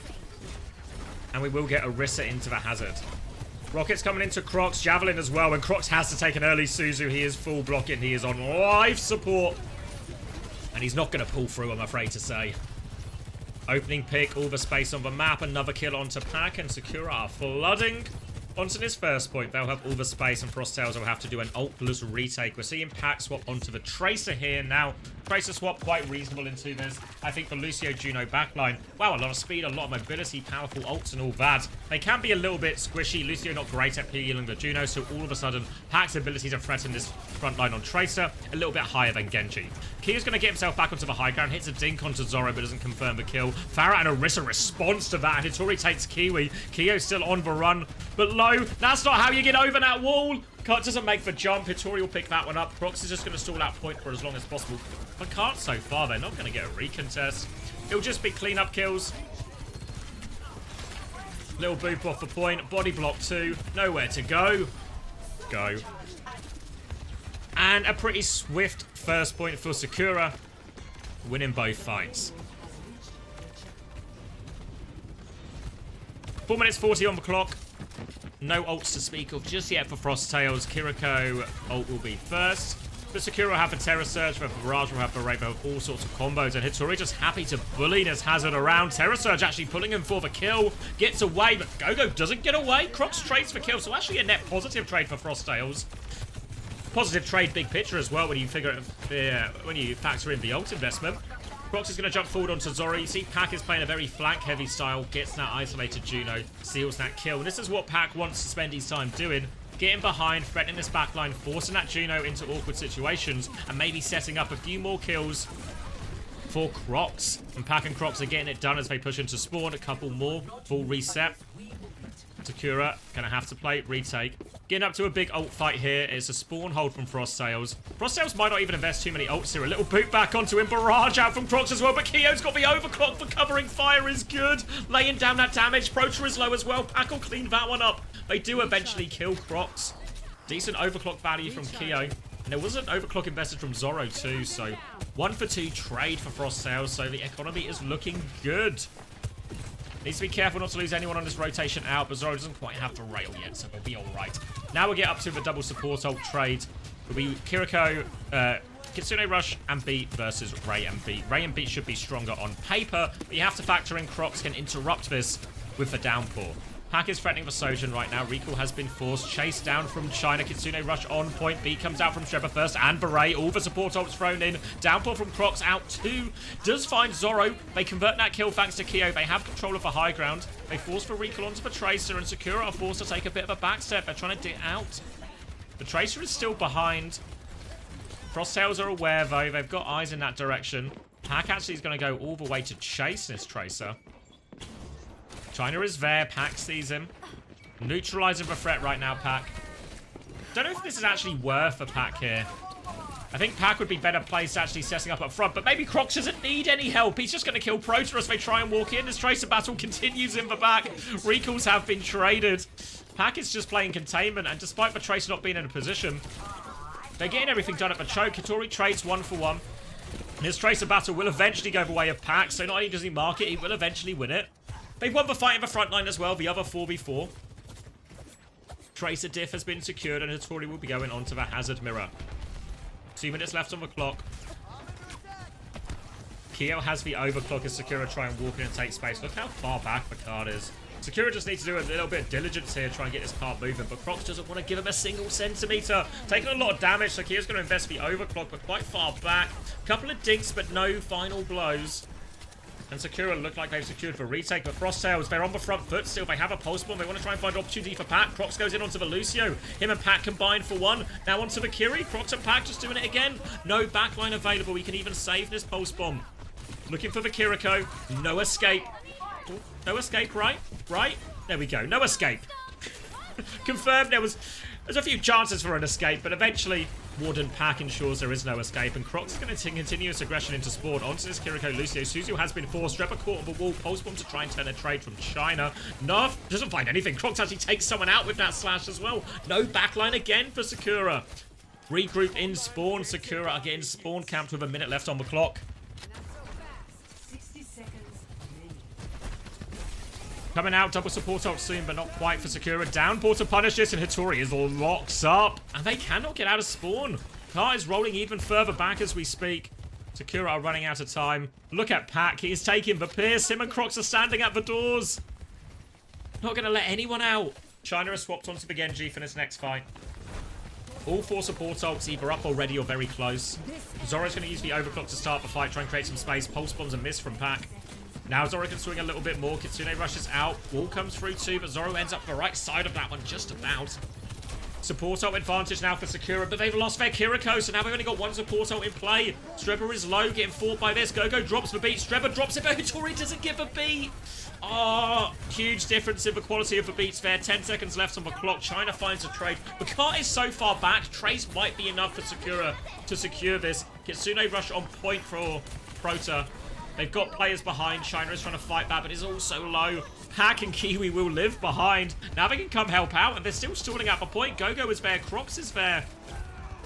And we will get Orisa into the Hazard. Rockets coming into Crocs, Javelin as well, and Crocs has to take an early Suzu. He is full blocking, he is on life support. And he's not going to pull through, I'm afraid to say. Opening pick, all the space on the map, another kill onto Pack, and Sakura are flooding onto this first point. They'll have all the space, and Frostales will have to do an ultless retake. We're seeing Pack swap onto the Tracer here now. Tracer swap quite reasonable into this. I think the Lucio Juno backline, wow, a lot of speed, a lot of mobility, powerful ults and all that. They can be a little bit squishy. Lucio not great at peeling the Juno, so all of a sudden, Pack's ability to threaten this front line on Tracer a little bit higher than Genji. Kiyo's going to get himself back onto the high ground, hits a dink onto Zoro, but doesn't confirm the kill. Farah and Orisa responds to that, and Hitori takes Kiwi. Kiyo's still on the run, but low. That's not how you get over that wall. Cut doesn't make the jump. Hitori will pick that one up. Prox is just going to stall out point for as long as possible. But can't so far. They're not going to get a recontest. It'll just be cleanup kills. Little boop off the point. Body block 2. Nowhere to go. Go. And a pretty swift first point for Sakura. Winning both fights. 4 minutes 40 on the clock. No ults to speak of just yet for Frostales. Kiriko ult will be first. But Sakura will have a Terror Surge, but Barrage will have the Ray, they'll have all sorts of combos. And Hitori just happy to bully this Hazard around. Terror Surge actually pulling him for the kill. Gets away, but Gogo doesn't get away. Crocs trades for kill, so actually a net positive trade for Frostales. Positive trade, big picture as well when you when you factor in the ult investment. Crocs is going to jump forward onto Zoro. You see Pack is playing a very flank-heavy style, gets that isolated Juno, seals that kill. And this is what Pack wants to spend his time doing. Getting behind, threatening this backline, forcing that Juno into awkward situations, and maybe setting up a few more kills for Crocs. And Pack and Crocs are getting it done as they push into spawn. A couple more. Full reset. Sakura gonna have to play retake. Getting up to a big ult fight here. It's a spawn hold from Frostales. Frostales might not even invest too many ults here. A little boot back onto him. Barrage out from Crocs as well, but Kiyo's got the overclock for covering fire is good. Laying down that damage. Protra is low as well. Pack will clean that one up. They do eventually kill Crocs. Decent overclock value from Kiyo. And there was an overclock invested from Zoro too, so 1 for 2 trade for Frostales, so the economy is looking good. Needs to be careful not to lose anyone on this rotation out, but Zoro doesn't quite have the rail yet, so they'll be alright. Now we'll get up to the double support ult trade. It'll be Kiriko, Kitsune Rush, and Beat versus Ray and Beat. Ray and Beat should be stronger on paper, but you have to factor in Crocs can interrupt this with the downpour. Pack is threatening the Sojin right now. Recall has been forced. Chased down from China. Kitsune Rush on point. Beat comes out from Trevor first. And Beret. All the support ults thrown in. Downpour from Crocs out too. Does find Zoro. They convert that kill thanks to Kiyo. They have control of the high ground. They force the Recall onto the Tracer. And Sakura are forced to take a bit of a back step. They're trying to dig out. The Tracer is still behind. Frostales are aware though. They've got eyes in that direction. Pack actually is going to go all the way to chase this Tracer. China is there. Pack sees him. Neutralizing the threat right now, Pack. Don't know if this is actually worth a Pack here. I think Pac would be better placed actually setting up front, but maybe Crocs doesn't need any help. He's just going to kill Proto as they try and walk in. This Tracer battle continues in the back. Recalls have been traded. Pac is just playing containment, and despite the Tracer not being in a position, they're getting everything done at the choke. Hitori trades 1 for 1. This Tracer battle will eventually go the way of Pac, so not only does he mark it, he will eventually win it. They've won the fight in the front line as well, the other 4v4. Tracer diff has been secured, and Hitori will be going on to the Hazard Mirror. 2 minutes left on the clock. Keo has the overclock as Sakura try and walk in and take space. Look how far back the card is. Sakura just needs to do a little bit of diligence here, try and get this card moving, but Crocs doesn't want to give him a single centimeter. Taking a lot of damage, so Kio's going to invest the overclock, but quite far back. Couple of dinks, but no final blows. And Sakura look like they've secured for retake, but Frosttails, they're on the front foot still. They have a pulse bomb. They want to try and find an opportunity for Pac. Crocs goes in onto the Lucio. Him and Pac combined for 1. Now onto the Kiri. Crocs and Pac just doing it again. No backline available. We can even save this pulse bomb. Looking for the Kiriko. No escape. Oh, no escape, right? Right? There we go. No escape. Confirmed there's a few chances for an escape, but eventually Warden Pac ensures there is no escape, and Crocs is going to continue its aggression into Spawn. Onto this Kiriko Lucio. Suzu has been forced. Trevor caught on the wall. Pulse bomb to try and turn a trade from China. Nerf doesn't find anything. Crocs actually takes someone out with that slash as well. No backline again for Sakura. Regroup in Spawn. Sakura are getting Spawn camped with a minute left on the clock. 60 seconds remaining. Coming out, double support ult soon, but not quite for Sakura. Downpour to punish this, and Hitori is locked up. And they cannot get out of Spawn. Car is rolling even further back as we speak. Sakura are running out of time. Look at Pac. He is taking the pierce. Him and Crocs are standing at the doors. Not going to let anyone out. China has swapped onto the Genji for this next fight. All 4 support ults either up already or very close. Zoro's going to use the overclock to start the fight, try and create some space. Pulse bombs a miss from Pac. Now Zoro can swing a little bit more. Kitsune rushes out. Wall comes through too, but Zoro ends up the right side of that one just about. Support ult advantage now for Sakura, but they've lost their Kiriko, so now they've only got 1 support ult in play. Strebber is low, getting fought by this. Gogo drops the beat. Strebber drops it, but Hitori doesn't give a beat. Oh, huge difference in the quality of the beats there. 10 seconds left on the clock. China finds a trade. The cart is so far back. Trace might be enough for Sakura to secure this. Kitsune rush on point for Prota. They've got players behind. China is trying to fight back, but it's also low. Pac and Kiwi will live behind. Now they can come help out, and they're still stalling at the point. Gogo is there. Crocs is there.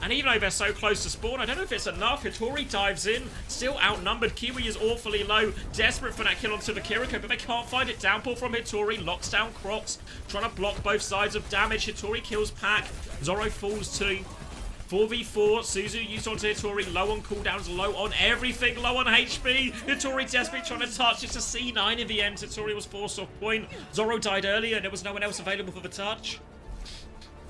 And even though they're so close to spawn, I don't know if it's enough. Hitori dives in. Still outnumbered. Kiwi is awfully low. Desperate for that kill onto the Kiriko, but they can't find it. Downpour from Hitori. Locks down Crocs. Trying to block both sides of damage. Hitori kills Pac. Zoro falls too. 4v4, Suzu used onto Hitori, low on cooldowns, low on everything, low on HP. Hitori desperate trying to touch, it's a C9 in the end. Hitori was forced off point. Zoro died earlier and there was no one else available for the touch.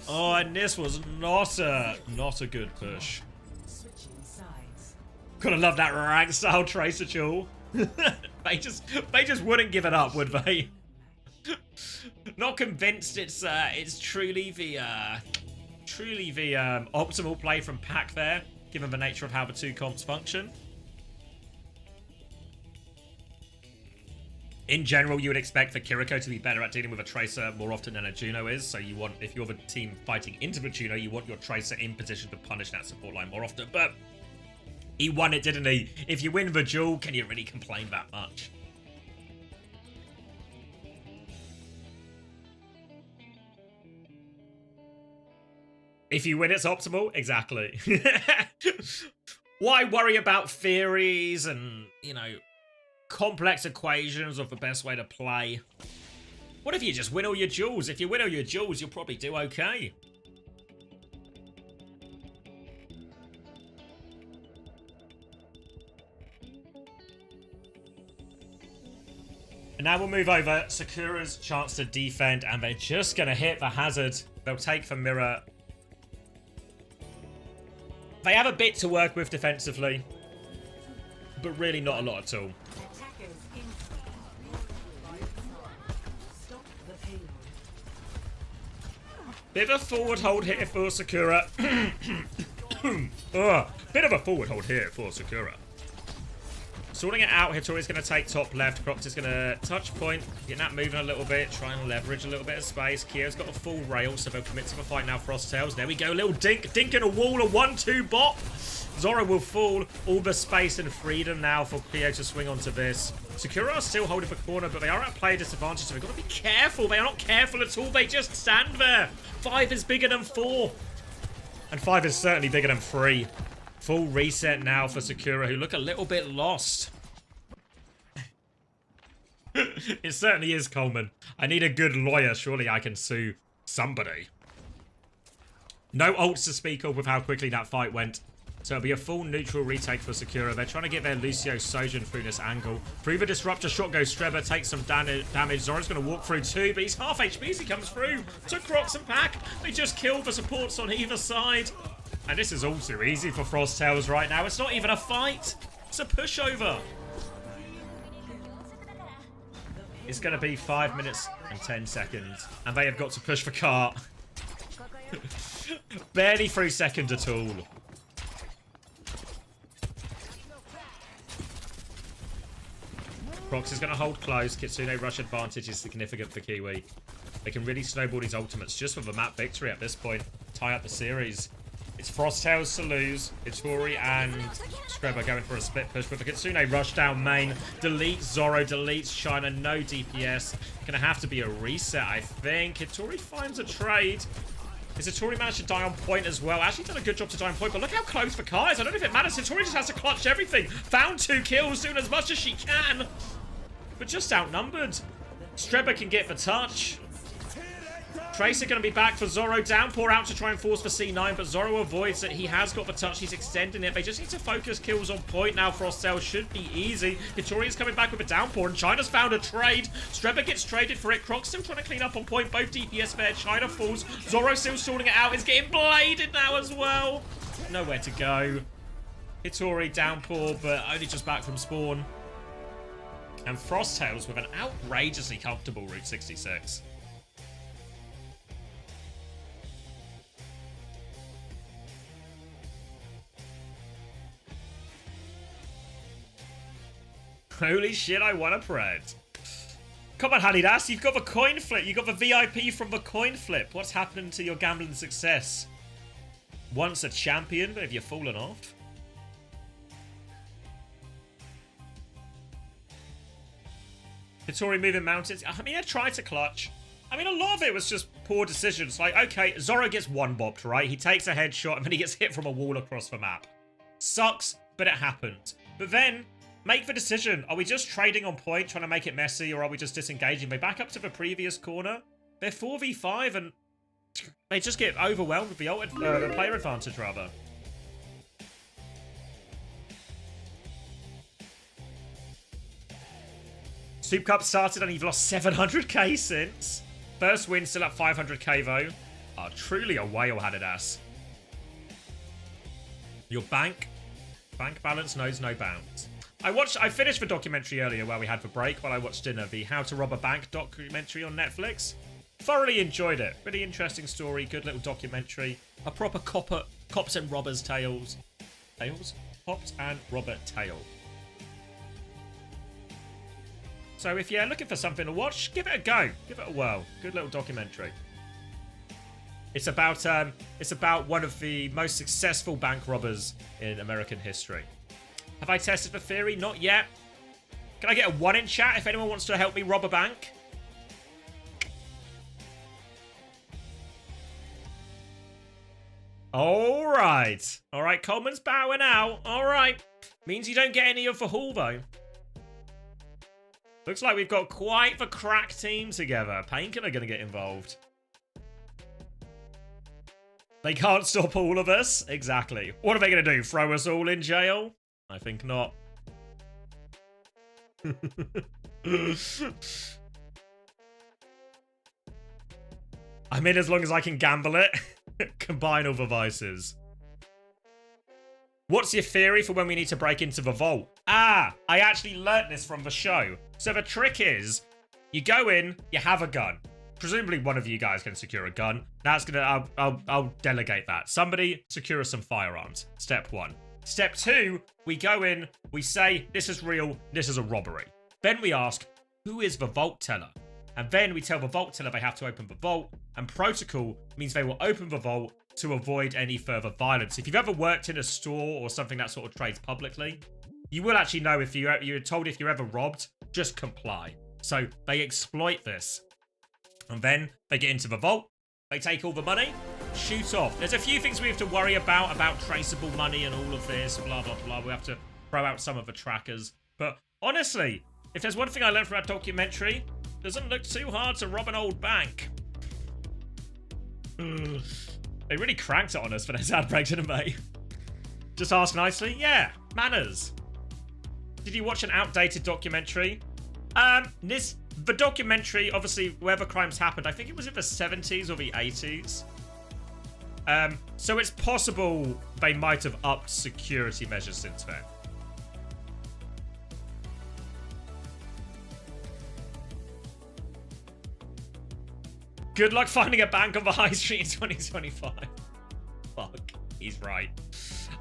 Oh, and this was not a good push. Switching sides. Gotta love that rank style Tracer duel. they just wouldn't give it up, would they? Not convinced it's truly the optimal play from Pac there, given the nature of how the two comps function. In general, you would expect for Kiriko to be better at dealing with a Tracer more often than a Juno is, so you want, if you're the team fighting into the Juno, you want your Tracer in position to punish that support line more often, but he won it, didn't he? If you win the duel, can you really complain that much? If you win, it's optimal. Exactly. Why worry about theories and, you know, complex equations of the best way to play? What if you just win all your duels? If you win all your duels, you'll probably do okay. And now we'll move over. Sakura's chance to defend, and they're just going to hit the hazard. They'll take the mirror. They have a bit to work with defensively, but really not a lot at all. Attackers in. Stop the payload. Bit of a forward hold here for Sakura. Bit of a forward hold here for Sakura. Sorting it out, Hitori's going to take top left. Crocs is going to touch point, getting that moving a little bit, try and leverage a little bit of space. Kyo's got a full rail, so they'll commit to the fight now. Frosttails, there we go, little dink in a wall, a 1-2 bot. Zoro will fall, all the space and freedom now for Kyo to swing onto this. Sakura are still holding the corner, but they are at player disadvantage, so they've got to be careful. They are not careful at all, they just stand there. 5 is bigger than 4. And 5 is certainly bigger than 3. Full reset now for Sakura, who look a little bit lost. It certainly is, Coleman. I need a good lawyer. Surely I can sue somebody. No ults to speak of with how quickly that fight went. So it'll be a full neutral retake for Sakura. They're trying to get their Lucio Sojin through this angle. Through the disruptor, shot goes Strebber, takes some damage. Zora's going to walk through too, but he's half HP as he comes through. So Crocs and Pack, they just kill the supports on either side. And this is all too easy for Frosttails right now. It's not even a fight. It's a pushover. It's going to be 5 minutes and 10 seconds. And they have got to push for cart. Barely through second at all. Crocs is going to hold close. Kitsune rush advantage is significant for Kiwi. They can really snowball these ultimates just with a map victory at this point. Tie up the series. It's Frosttails to lose. Hitori and Strebber going for a split push with the Kitsune rush down main. Delete Zoro, deletes China, no DPS. Gonna have to be a reset, I think. Hitori finds a trade. Is Hitori managed to die on point as well? Actually done a good job to die on point, but look how close the car is. I don't know if it matters. Hitori just has to clutch everything. Found 2 kills, doing as much as she can. But just outnumbered. Strebber can get the touch. Tracer going to be back for Zoro. Downpour out to try and force for C9, but Zoro avoids it. He has got the touch. He's extending it. They just need to focus kills on point now. Frosttails should be easy. Hitori is coming back with a downpour, and China's found a trade. Strebber gets traded for it. Croc's still trying to clean up on point. Both DPS there. China falls. Zoro still sorting it out. Is getting bladed now as well. Nowhere to go. Hitori downpour, but only just back from spawn. And Frosttails with an outrageously comfortable Route 66. Holy shit, I won a pred. Come on, Hanidas, you've got the coin flip. You got the VIP from the coin flip. What's happened to your gambling success? Once a champion, but have you fallen off? Hitori moving mountains. I mean, I tried to clutch. I mean, a lot of it was just poor decisions. Like, okay, Zoro gets one bopped, right? He takes a headshot and then he gets hit from a wall across the map. Sucks, but it happened. But then, make the decision. Are we just trading on point, trying to make it messy, or are we just disengaging? They back up to the previous corner. They're 4v5 and they just get overwhelmed with the player advantage, rather. Soup Cup started and you've lost 700k since. First win still at 500k though. Oh, truly a whale, Hanidas. Your bank balance knows no bounds. I finished the documentary earlier where we had the break while I watched dinner, the How to Rob a Bank documentary on Netflix. Thoroughly enjoyed it. Really interesting story, good little documentary. A proper cops and robbers tales. Cops and robber tale. So if you're looking for something to watch, give it a go. Give it a whirl. Good little documentary. It's about one of the most successful bank robbers in American history. Have I tested the theory? Not yet. Can I get a 1 in chat if anyone wants to help me rob a bank? Alright. Alright, Coleman's bowing out. Alright. Means you don't get any of the haul, though. Looks like we've got quite the crack team together. Painkiller going to get involved. They can't stop all of us. Exactly. What are they going to do? Throw us all in jail? I think not. I'm in as long as I can gamble it. Combine all the vices. What's your theory for when we need to break into the vault? Ah, I actually learnt this from the show. So the trick is, you go in, you have a gun. Presumably one of you guys can secure a gun. That's gonna, I'll delegate that. Somebody secure some firearms. Step 1. Step 2, we go in, we say, this is real, this is a robbery. Then we ask, who is the vault teller? And then we tell the vault teller they have to open the vault, and protocol means they will open the vault to avoid any further violence. If you've ever worked in a store or something that sort of trades publicly, you will actually know if you're told if you're ever robbed, just comply. So they exploit this. And then they get into the vault, they take all the money, shoot off. There's a few things we have to worry about traceable money and all of this, blah, blah, blah. We have to throw out some of the trackers. But honestly, if there's one thing I learned from that documentary, it doesn't look too hard to rob an old bank. They really cranked it on us for this ad break, didn't they? Just ask nicely. Yeah, manners. Did you watch an outdated documentary? The documentary, obviously, where the crimes happened, I think it was in the 70s or the 80s. So it's possible they might have upped security measures since then. Good luck finding a bank on the high street in 2025. Fuck, he's right.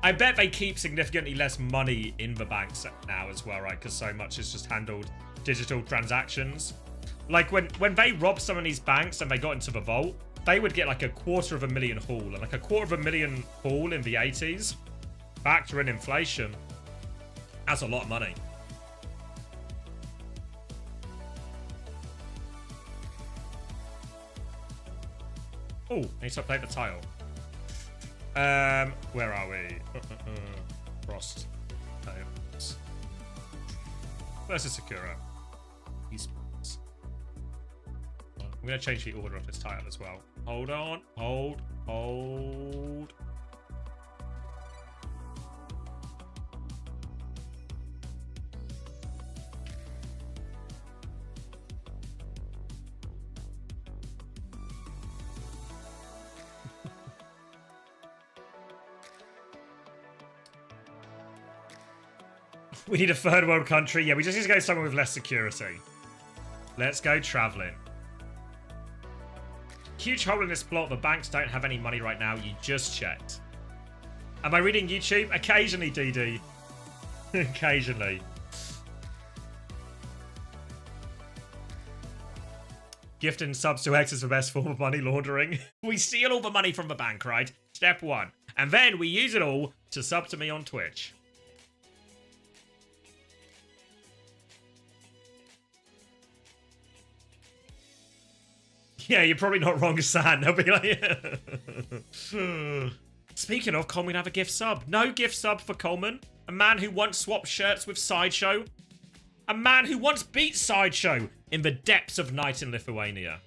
I bet they keep significantly less money in the banks now as well, right? Because so much is just handled digital transactions. Like when they robbed some of these banks and they got into the vault, they would get like $250,000 haul, and like $250,000 haul in the 80s. Factor in inflation. That's a lot of money. Oh, I need to update the tile. Where are we? Frost. Tiles. Versus Sakura. Esports. I'm going to change the order of this title as well. Hold on. Hold. We need a third world country. Yeah, we just need to go somewhere with less security. Let's go traveling. Huge hole in this plot. The banks don't have any money right now. You just checked. Am I reading YouTube? Occasionally, DD. Occasionally. Gifting subs to X is the best form of money laundering. We steal all the money from the bank, right? Step 1. And then we use it all to sub to me on Twitch. Yeah, you're probably not wrong, San. They'll be like... Speaking of, Coleman have a gift sub. No gift sub for Coleman. A man who once swapped shirts with Sideshow. A man who once beat Sideshow in the depths of night in Lithuania.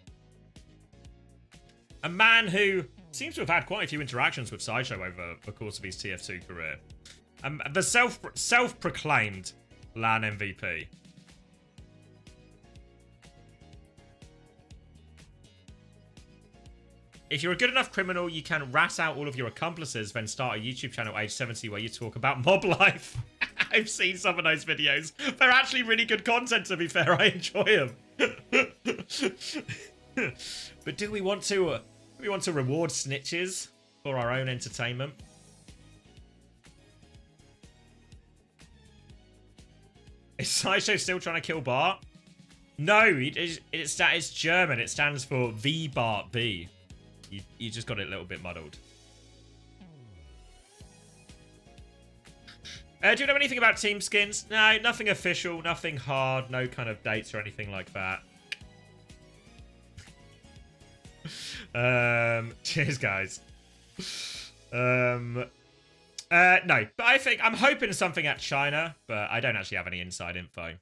A man who seems to have had quite a few interactions with Sideshow over the course of his TF2 career. The self-proclaimed LAN MVP. If you're a good enough criminal, you can rat out all of your accomplices, then start a YouTube channel age 70 where you talk about mob life. I've seen some of those videos. They're actually really good content, to be fair. I enjoy them. But do we want to reward snitches for our own entertainment? Is Sideshow still trying to kill Bart? No, it's German. It stands for V Bart B. You just got it a little bit muddled. Do you know anything about team skins? No, nothing official, nothing hard, no kind of dates or anything like that. Cheers, guys. No, but I'm hoping something at China, but I don't actually have any inside info.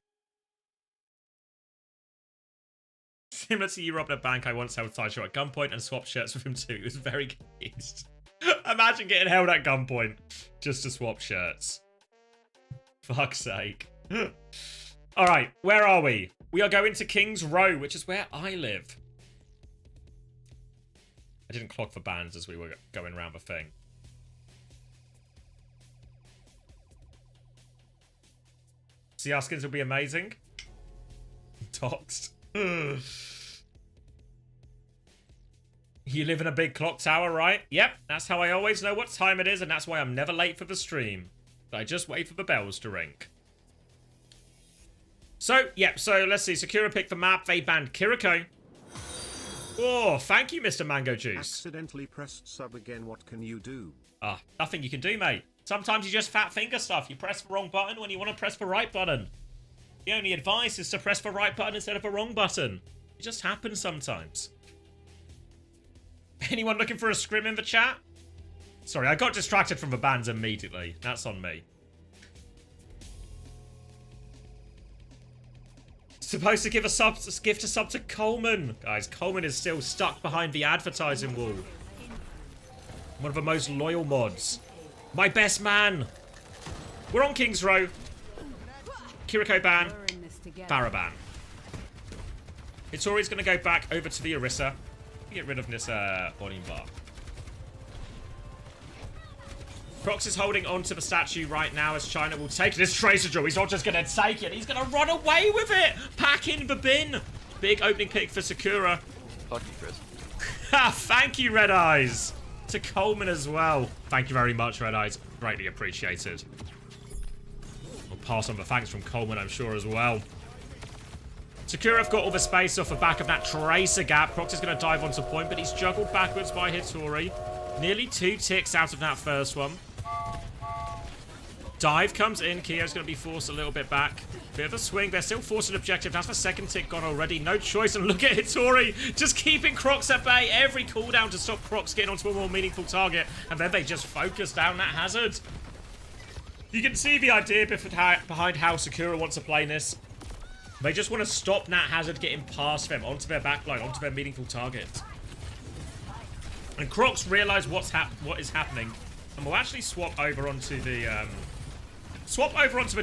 Similar to you robbed a bank, I once held Sideshow at gunpoint and swapped shirts with him too. He was very confused. Imagine getting held at gunpoint just to swap shirts. Fuck's sake. Alright, where are we? We are going to King's Row, which is where I live. I didn't clock for bands as we were going around the thing. CR skins will be amazing. Doxed. You live in a big clock tower, right? Yep, that's how I always know what time it is, and that's why I'm never late for the stream. I just wait for the bells to ring. So, yeah, so let's see. Sakura picked the map. They banned Kiriko. Oh, thank you, Mr. Mango Juice. Accidentally pressed sub again. What can you do? Ah, nothing you can do, mate. Sometimes you just fat finger stuff. You press the wrong button when you want to press the right button. The only advice is to press the right button instead of the wrong button. It just happens sometimes. Anyone looking for a scrim in the chat? Sorry, I got distracted from the bans immediately. That's on me. Supposed to give a gift a sub to Coleman. Guys, Coleman is still stuck behind the advertising wall. One of the most loyal mods. My best man. We're on King's Row. Kiriko ban. Farah ban. Hitori's going to go back over to the Orisa. Get rid of this volume bar. Prox is holding on to the statue right now as China will take this Tracer Jewel. He's not just going to take it. He's going to run away with it. Pack in the bin. Big opening pick for Sakura. Fuck you, Chris. Thank you, Red Eyes. To Coleman as well. Thank you very much, Red Eyes. Greatly appreciated. We'll pass on the thanks from Coleman, I'm sure, as well. Sakura have got all the space off the back of that Tracer gap. Prox is going to dive onto point, but he's juggled backwards by Hitori. Nearly 2 ticks out of that first one. Dive comes in. Kyo's going to be forced a little bit back. Bit of a swing. They're still forced an objective. That's the second tick gone already. No choice. And look at Hitori. Just keeping Crocs at bay. Every cooldown to stop Crocs getting onto a more meaningful target. And then they just focus down that hazard. You can see the idea behind how Sakura wants to play this. They just want to stop Nat Hazard getting past them, onto their backline, onto their meaningful target. And Crocs realise what is happening. And we'll actually swap over onto the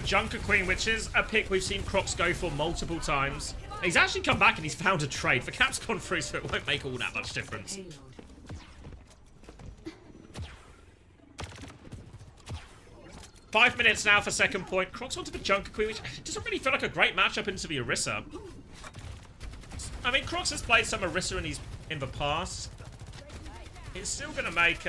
Junker Queen, which is a pick we've seen Crocs go for multiple times. He's actually come back and he's found a trade. The cap's gone through, so it won't make all that much difference. 5 minutes now for second point. Crocs onto the Junker Queen, which doesn't really feel like a great matchup into the Orisa. I mean, Crocs has played some Orisa in the past. It's still going to make...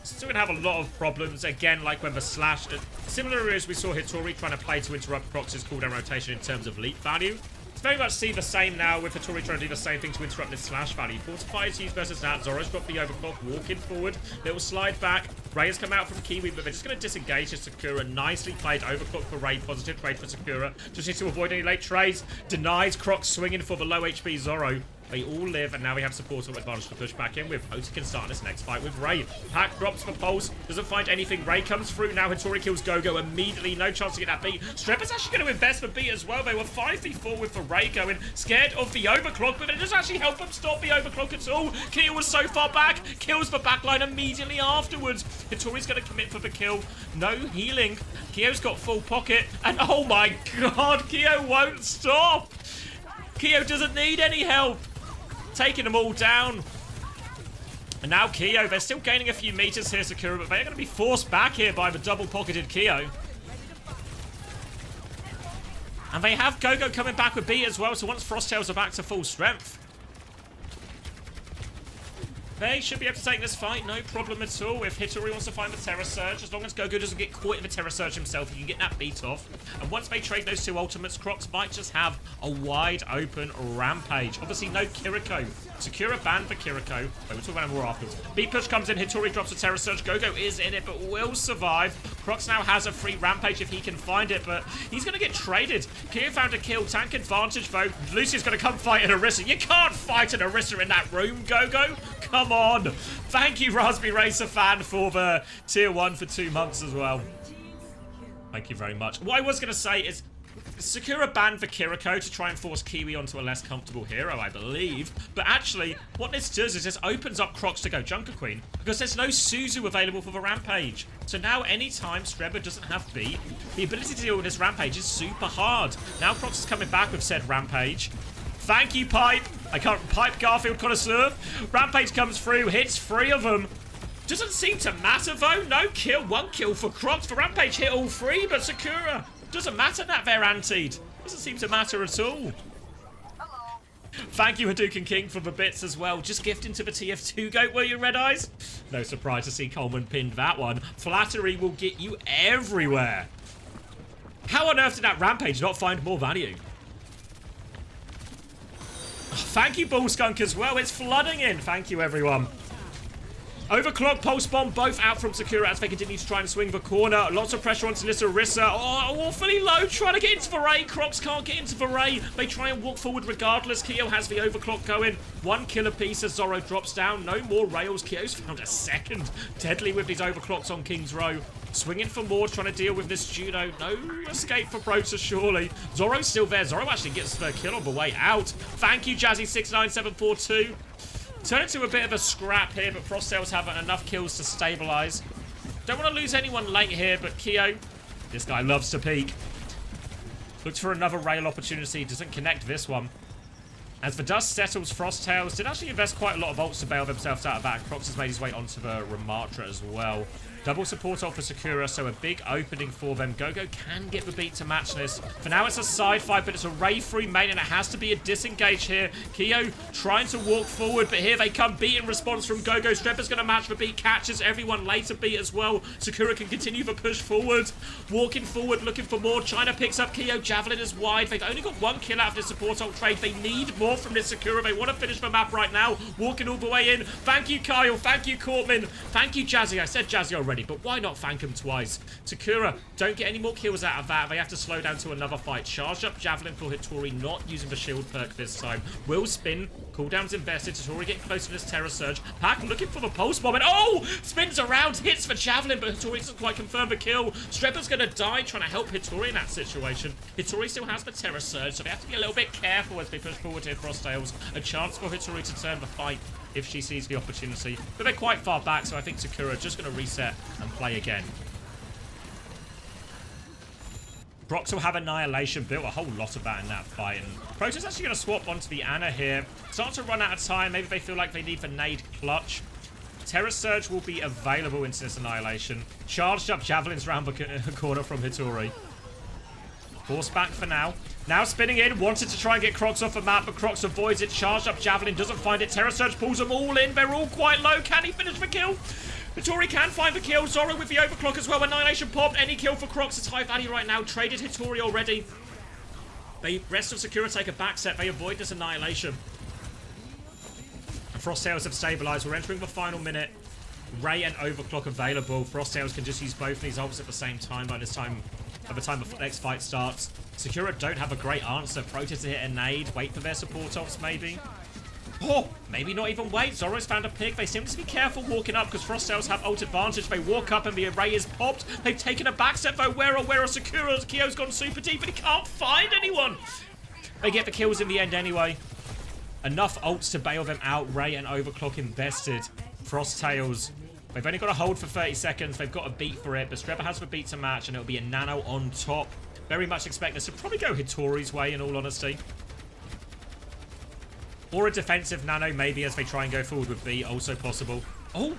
still going to have a lot of problems, again, like when the slash... similar as we saw Hitori trying to play to interrupt Crocs' cooldown rotation in terms of leap value. It's very much see the same now with Hitori trying to do the same thing to interrupt this slash value. Fortified use versus Nat. Zoro's got the overclock, walking forward. Little slide back. Ray has come out from Kiwi, but they're just going to disengage to Sakura. Nicely played overclock for Ray. Positive trade for Sakura. Just need to avoid any late trades. Denies Crocs swinging for the low HP Zoro. They all live, and now we have support on advantage to push back in with Otakin starting this next fight with Ray. Pack drops for Pulse, doesn't find anything. Ray comes through, now Hitori kills Gogo immediately, no chance to get that beat. Strepper's actually going to invest for beat as well. They were 5v4 with the Ray going, scared of the overclock, but it doesn't actually help them stop the overclock at all. Kyo was so far back, kills the backline immediately afterwards. Hitori's going to commit for the kill, no healing. Kyo's got full pocket, and oh my god, Kyo won't stop. Kyo doesn't need any help. Taking them all down. And now Kyo, they're still gaining a few meters here, Sakura, but they're going to be forced back here by the double-pocketed Kyo. And they have Gogo coming back with B as well, so once Frosttails are back to full strength, they should be able to take this fight, no problem at all. If Hitori wants to find the Terror Surge, as long as Gogo doesn't get caught in the Terror Surge himself, he can get that beat off. And once they trade those two ultimates, Crocs might just have a wide open rampage. Obviously, no Kiriko. Sakura banned for Kiriko. Wait, we'll talk about it more afterwards. Beat push comes in, Hitori drops a Terror Surge. Gogo is in it, but will survive. Crocs now has a free rampage if he can find it, but he's going to get traded. Kyo found a kill, tank advantage though. Lucia's going to come fight an Orisa. You can't fight an Orisa in that room, Gogo. Come on. Thank you, Raspberry Racer fan, for the tier 1 for 2 months as well. Thank you very much. What I was going to say is Sakura banned for Kiriko to try and force Kiwi onto a less comfortable hero, I believe. But actually, what this does is this opens up Crocs to go Junker Queen, because there's no Suzu available for the Rampage. So now anytime Strebber doesn't have beat, the ability to deal with this Rampage is super hard. Now Crocs is coming back with said Rampage. Thank you, Pipe. I can't... Pipe Garfield Connoisseur. Rampage comes through, hits 3 of them. Doesn't seem to matter, though. No kill. 1 kill for Crocs. The Rampage hit all 3, but Sakura... Doesn't matter that they're antied. Doesn't seem to matter at all. Thank you, Hadouken King, for the bits as well. Just gifting to the TF2 goat, were you, Red Eyes? No surprise to see Coleman pinned that one. Flattery will get you everywhere. How on earth did that Rampage not find more value? Thank you, Bull Skunk, as well. It's flooding in. Thank you, everyone. Overclock, Pulse Bomb, both out from Sakura as they continue to try and swing the corner. Lots of pressure onto Larissa. Oh, awfully low, trying to get into the Ray. Crocs can't get into the Ray. They try and walk forward regardless. Keo has the overclock going. One kill apiece as Zorro drops down. No more rails. Keo's found a second. Deadly with these overclocks on King's Row. Swinging for more, trying to deal with this judo. No escape for Prota, surely. Zorro's still there. Zorro actually gets the kill on the way out. Thank you, Jazzy69742. Turn it to a bit of a scrap here, but Frosttails have enough kills to stabilize. Don't want to lose anyone late here, but Keo, this guy loves to peek. Looks for another rail opportunity, doesn't connect this one. As the dust settles, Frosttails did actually invest quite a lot of ults to bail themselves out of that. Crocs has made his way onto the Ramatra as well. Double support off for Sakura, so a big opening for them. Gogo can get the beat to match this. For now, it's a side fight, but it's a Ray-free main, and it has to be a disengage here. Keo trying to walk forward, but here they come. Beat in response from Gogo. Strepper's going to match the beat, catches everyone later beat as well. Sakura can continue the push forward. Walking forward, looking for more. China picks up Keo. Javelin is wide. They've only got one kill out of this support ult trade. They need more from this Sakura. They want to finish the map right now. Walking all the way in. Thank you, Kyle. Thank you, Courtman. Thank you, Jazzy. I said Jazzy already, but why not thank him twice? Sakura don't get any more kills out of that. They have to slow down to another fight. Charge up Javelin for Hittori, not using the shield perk this time. Will spin. Cooldown's invested. Hittori getting close to this Terror Surge. Pack looking for the pulse bomb, and oh! Spins around, hits for Javelin, but Hittori doesn't quite confirm the kill. Strepper's going to die trying to help Hittori in that situation. Hittori still has the Terror Surge, so they have to be a little bit careful as they push forward here. Frosttails. A chance for Hittori to turn the fight if she sees the opportunity. But they're quite far back, so I think Sakura just going to reset and play again. Brox will have Annihilation, built a whole lot of that in that fight, and Protoss actually going to swap onto the Ana here. Start to run out of time, maybe they feel like they need the nade clutch. Terror Surge will be available into this Annihilation. Charged up Javelins around the corner from Hittori. Force back for now. Now spinning in, wanted to try and get Crocs off the map, but Crocs avoids it. Charged up Javelin, doesn't find it. Terror Surge pulls them all in. They're all quite low. Can he finish the kill? Hittori can find the kill. Zorro with the overclock as well. Annihilation popped. Any kill for Crocs is high value right now. Traded Hittori already. The rest of Sakura take a back set. They avoid this Annihilation. And Frosttails have stabilized. We're entering the final minute. Ray and overclock available. Frosttails can just use both of these ults at the same time by the time the next fight starts. Sakura don't have a great answer. Protoss hit a nade. Wait for their support ults maybe. Oh, maybe not even wait. Zorro's found a pick. They seem to be careful walking up because Frosttails have ult advantage. They walk up and the array is popped. They've taken a back step though. Where are Sakura? Keo's gone super deep and he can't find anyone. They get the kills in the end anyway. Enough ults to bail them out. Ray and overclock invested. Frosttails. They've only got to hold for 30 seconds. They've got a beat for it, but Strepper has the beat to match, and it'll be a nano on top. Very much expect this to probably go Hittori's way, in all honesty. Or a defensive nano, maybe, as they try and go forward with B. Also possible. Oh!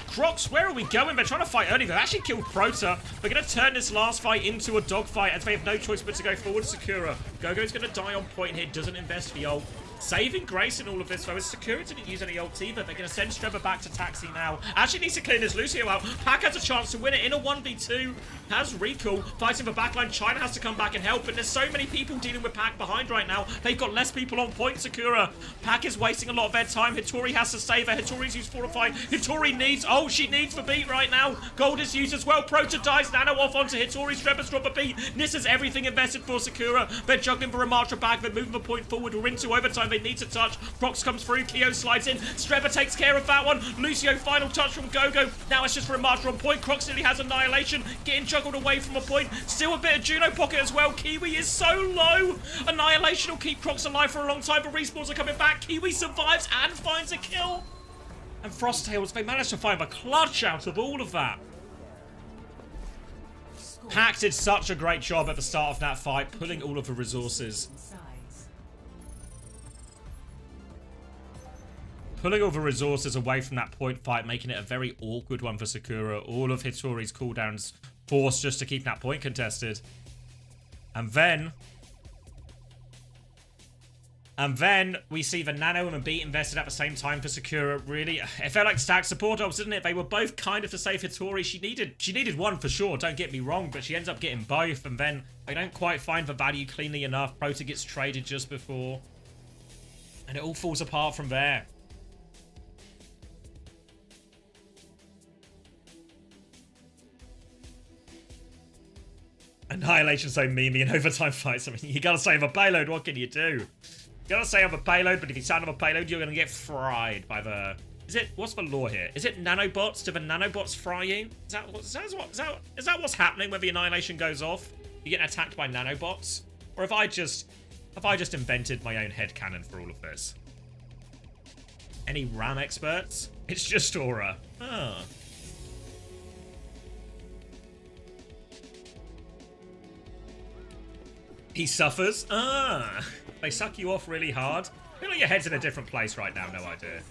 Crocs, where are we going? They're trying to fight early. They've actually killed Prota. They're going to turn this last fight into a dogfight, as they have no choice but to go forward. Sakura. Gogo's going to die on point here. Doesn't invest the ult. Saving grace in all of this, though, as Sakura didn't use any ult either. They're going to send Strepper back to Taxi now. Actually needs to clear this Lucio out. Pack has a chance to win it in a 1v2. Has recall. Fighting for backline. China has to come back and help, and there's so many people dealing with Pack behind right now. They've got less people on point, Sakura. Pack is wasting a lot of their time. Hittori has to save her. Hittori's used Fortify. Hittori needs... Oh, she needs the beat right now. Gold is used as well. Prota dies. Nano off onto Hittori. Strepper's drop a beat. This is everything invested for Sakura. They're juggling for a Ramatra back. They're moving the point forward. We're into overtime. They need to touch. Crocs comes through. Keo slides in. Strepper takes care of that one. Lucio, final touch from Gogo. Now it's just for a Ramatra on point. Crocs nearly has Annihilation. Getting juggled away from a point. Still a bit of Juno pocket as well. Kiwi is so low. Annihilation will keep Crocs alive for a long time. The respawns are coming back. Kiwi survives and finds a kill. And Frosttails, they managed to find a clutch out of all of that. Pack did such a great job at the start of that fight, pulling all of the resources. Pulling all the resources away from that point fight, making it a very awkward one for Sakura. All of Hittori's cooldowns forced just to keep that point contested. And then And then we see the Nano and the Beat invested at the same time for Sakura. Really, it felt like stacked support ops, didn't it? They were both kind of to save Hitori. She needed one for sure, don't get me wrong, but she ends up getting both. And then they don't quite find the value cleanly enough. Prota gets traded just before. And it all falls apart from there. Annihilation so memey in overtime fights. I mean, you gotta save a payload. What can you do? You gotta save a payload, but if you stand on a payload, you're gonna get fried by the... what's the law here? Is it nanobots? Do the nanobots fry you? Is that what's happening when the Annihilation goes off? You get attacked by nanobots? Or have I just invented my own headcanon for all of this? Any RAM experts? It's just Aura. Ah. He suffers? Ah. They suck you off really hard. I feel like your head's in a different place right now, no idea.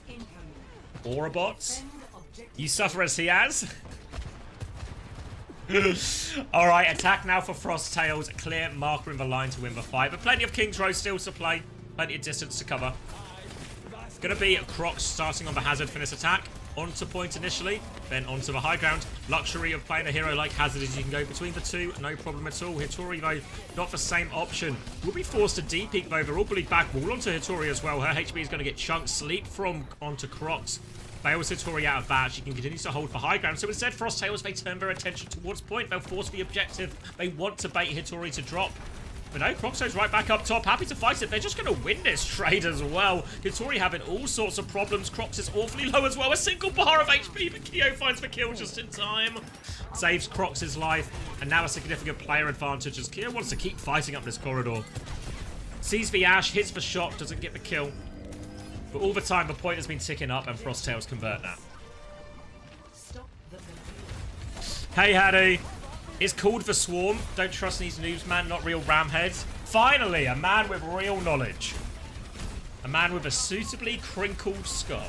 Aura bots? You suffer as he has? Alright, attack now for Frost Tails. Clear marker in the line to win the fight. But plenty of King's Row still to play. Plenty of distance to cover. Gonna be Crocs starting on the Hazard for this attack. Onto point initially, then onto the high ground. Luxury of playing a hero like Hazard is you can go between the two, no problem at all. Hitori, though, not the same option. Will be forced to D-peek, though. They're all bullied back wall onto Hitori as well. Her HP is going to get chunked. Sleep from onto Crocs. Fails Hitori out of that. She can continue to hold for high ground. So instead, Frost Tails, they turn their attention towards point. They'll force the objective. They want to bait Hitori to drop. But no, Croxo's right back up top, happy to fight it. They're just going to win this trade as well. Hitori having all sorts of problems. Crocs is awfully low as well. A single bar of HP, but Kyo finds the kill just in time. Saves Crocs' life, and now a significant player advantage as Kyo wants to keep fighting up this corridor. Sees the Ash, hits the shot, doesn't get the kill. But all the time, the point has been ticking up, and Frost Tails convert that. Hey, Hattie. It's called the Swarm. Don't trust these noobs, man. Not real ram heads. Finally, a man with real knowledge. A man with a suitably crinkled skull.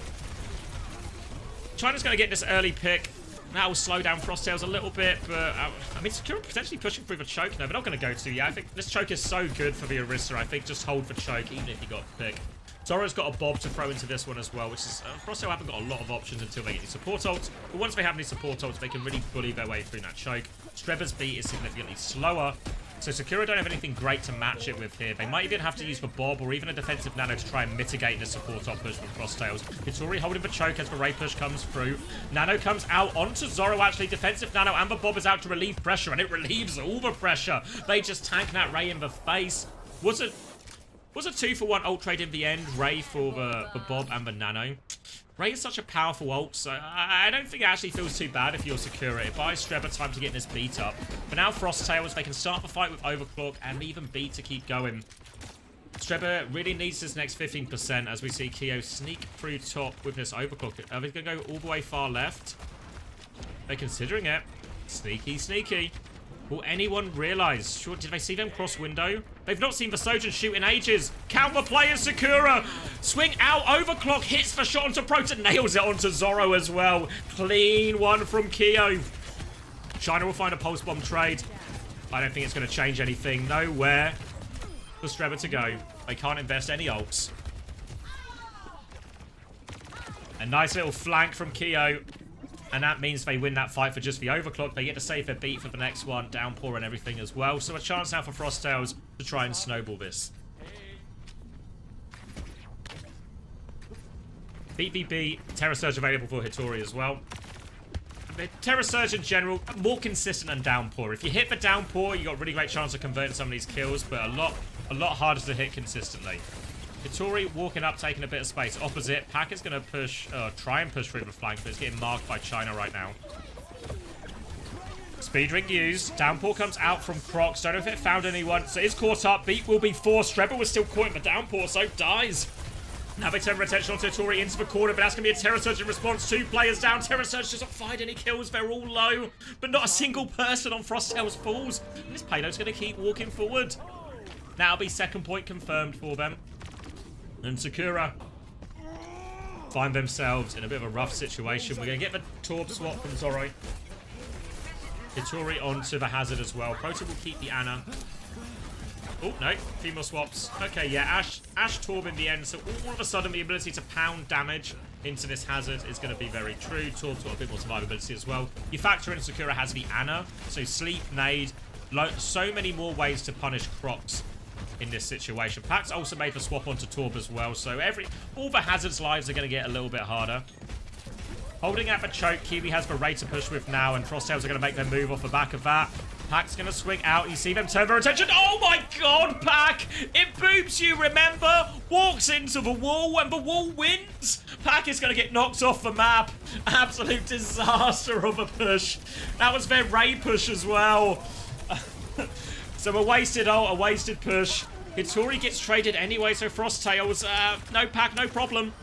China's going to get this early pick. That will slow down Frost Tails a little bit, but I mean, Sakura potentially pushing through the choke. No, they're not going to go to. Yeah, I think this choke is so good for the Orisa. I think just hold for choke, even if you got the pick. Zoro's got a Bob to throw into this one as well, which is... Frost Tails haven't got a lot of options until they get these support ults. But once they have these support ults, they can really bully their way through that choke. Streber's beat is significantly slower. So Sakura don't have anything great to match it with here. They might even have to use the Bob or even a defensive Nano to try and mitigate the support ult push from Frost Tails. Hitori holding the choke as the Ray push comes through. Nano comes out onto Zoro, actually. Defensive Nano, and the Bob is out to relieve pressure, and it relieves all the pressure. They just tank that Ray in the face. Was a 2-for-1 ult trade in the end. Ray for the Bob and the Nano. Ray is such a powerful ult, so I don't think it actually feels too bad if you're Sakura. It buys Streber time to get this beat up. But now Frost Tails, they can start the fight with Overclock and even beat to keep going. Streber really needs this next 15% as we see Kyo sneak through top with this Overclock. Are they going to go all the way far left? They're considering it. Sneaky, sneaky. Will anyone realise? Sure, did they see them cross window? They've not seen the Sojourn shoot in ages. Counter players, Sakura. Swing out, Overclock, hits the shot onto Prota, nails it onto Zoro as well. Clean one from Kyo. China will find a pulse bomb trade. I don't think it's going to change anything. Nowhere for Streber to go. They can't invest any ults. A nice little flank from Kyo. And that means they win that fight for just the Overclock. They get to save their beat for the next one. Downpour and everything as well. So a chance now for Frost Tails to try and snowball this. BBB, Terra Surge available for Hitori as well. The Terra Surge in general, more consistent than Downpour. If you hit the Downpour, you got a really great chance of converting some of these kills, but a lot harder to hit consistently. Hitori walking up, taking a bit of space. Opposite, Pack is going to push, try and push through the flank, but it's getting marked by China right now. Speed ring used. Downpour comes out from Crocs. Don't know if it found anyone. So it's caught up. Beat will be forced. Streber was still caught in the Downpour, so dies. Now they turn their attention onto Hitori into the corner, but that's going to be a Terra Surge in response. 2 players down. Terra Surge doesn't find any kills. They're all low, but not a single person on Frost Tails falls. And this payload's going to keep walking forward. That'll be second point confirmed for them. And Sakura find themselves in a bit of a rough situation. We're going to get the Torb swap from Zoro. Hitori onto the Hazard as well. Prota will keep the Ana. Oh, no. Female swaps. Okay, yeah. Ash Torb in the end. So all of a sudden, the ability to pound damage into this hazard is going to be very true. Torb's got a bit more survivability as well. You factor in Sakura has the Ana. So sleep, nade. So many more ways to punish Crocs in this situation. Pac's also made for swap onto Torb as well. So all the hazards' lives are going to get a little bit harder. Holding out for choke. Kiwi has the rate to push with now, and Frosttails are going to make their move off the back of that. Pac's going to swing out. You see them turn their attention. Oh my god, Pac! It boops you, remember? Walks into the wall, and the wall wins. Pac is going to get knocked off the map. Absolute disaster of a push. That was their Ray push as well. So a wasted ult, a wasted push. Hitori gets traded anyway, so Frosttails, no Pac, no problem.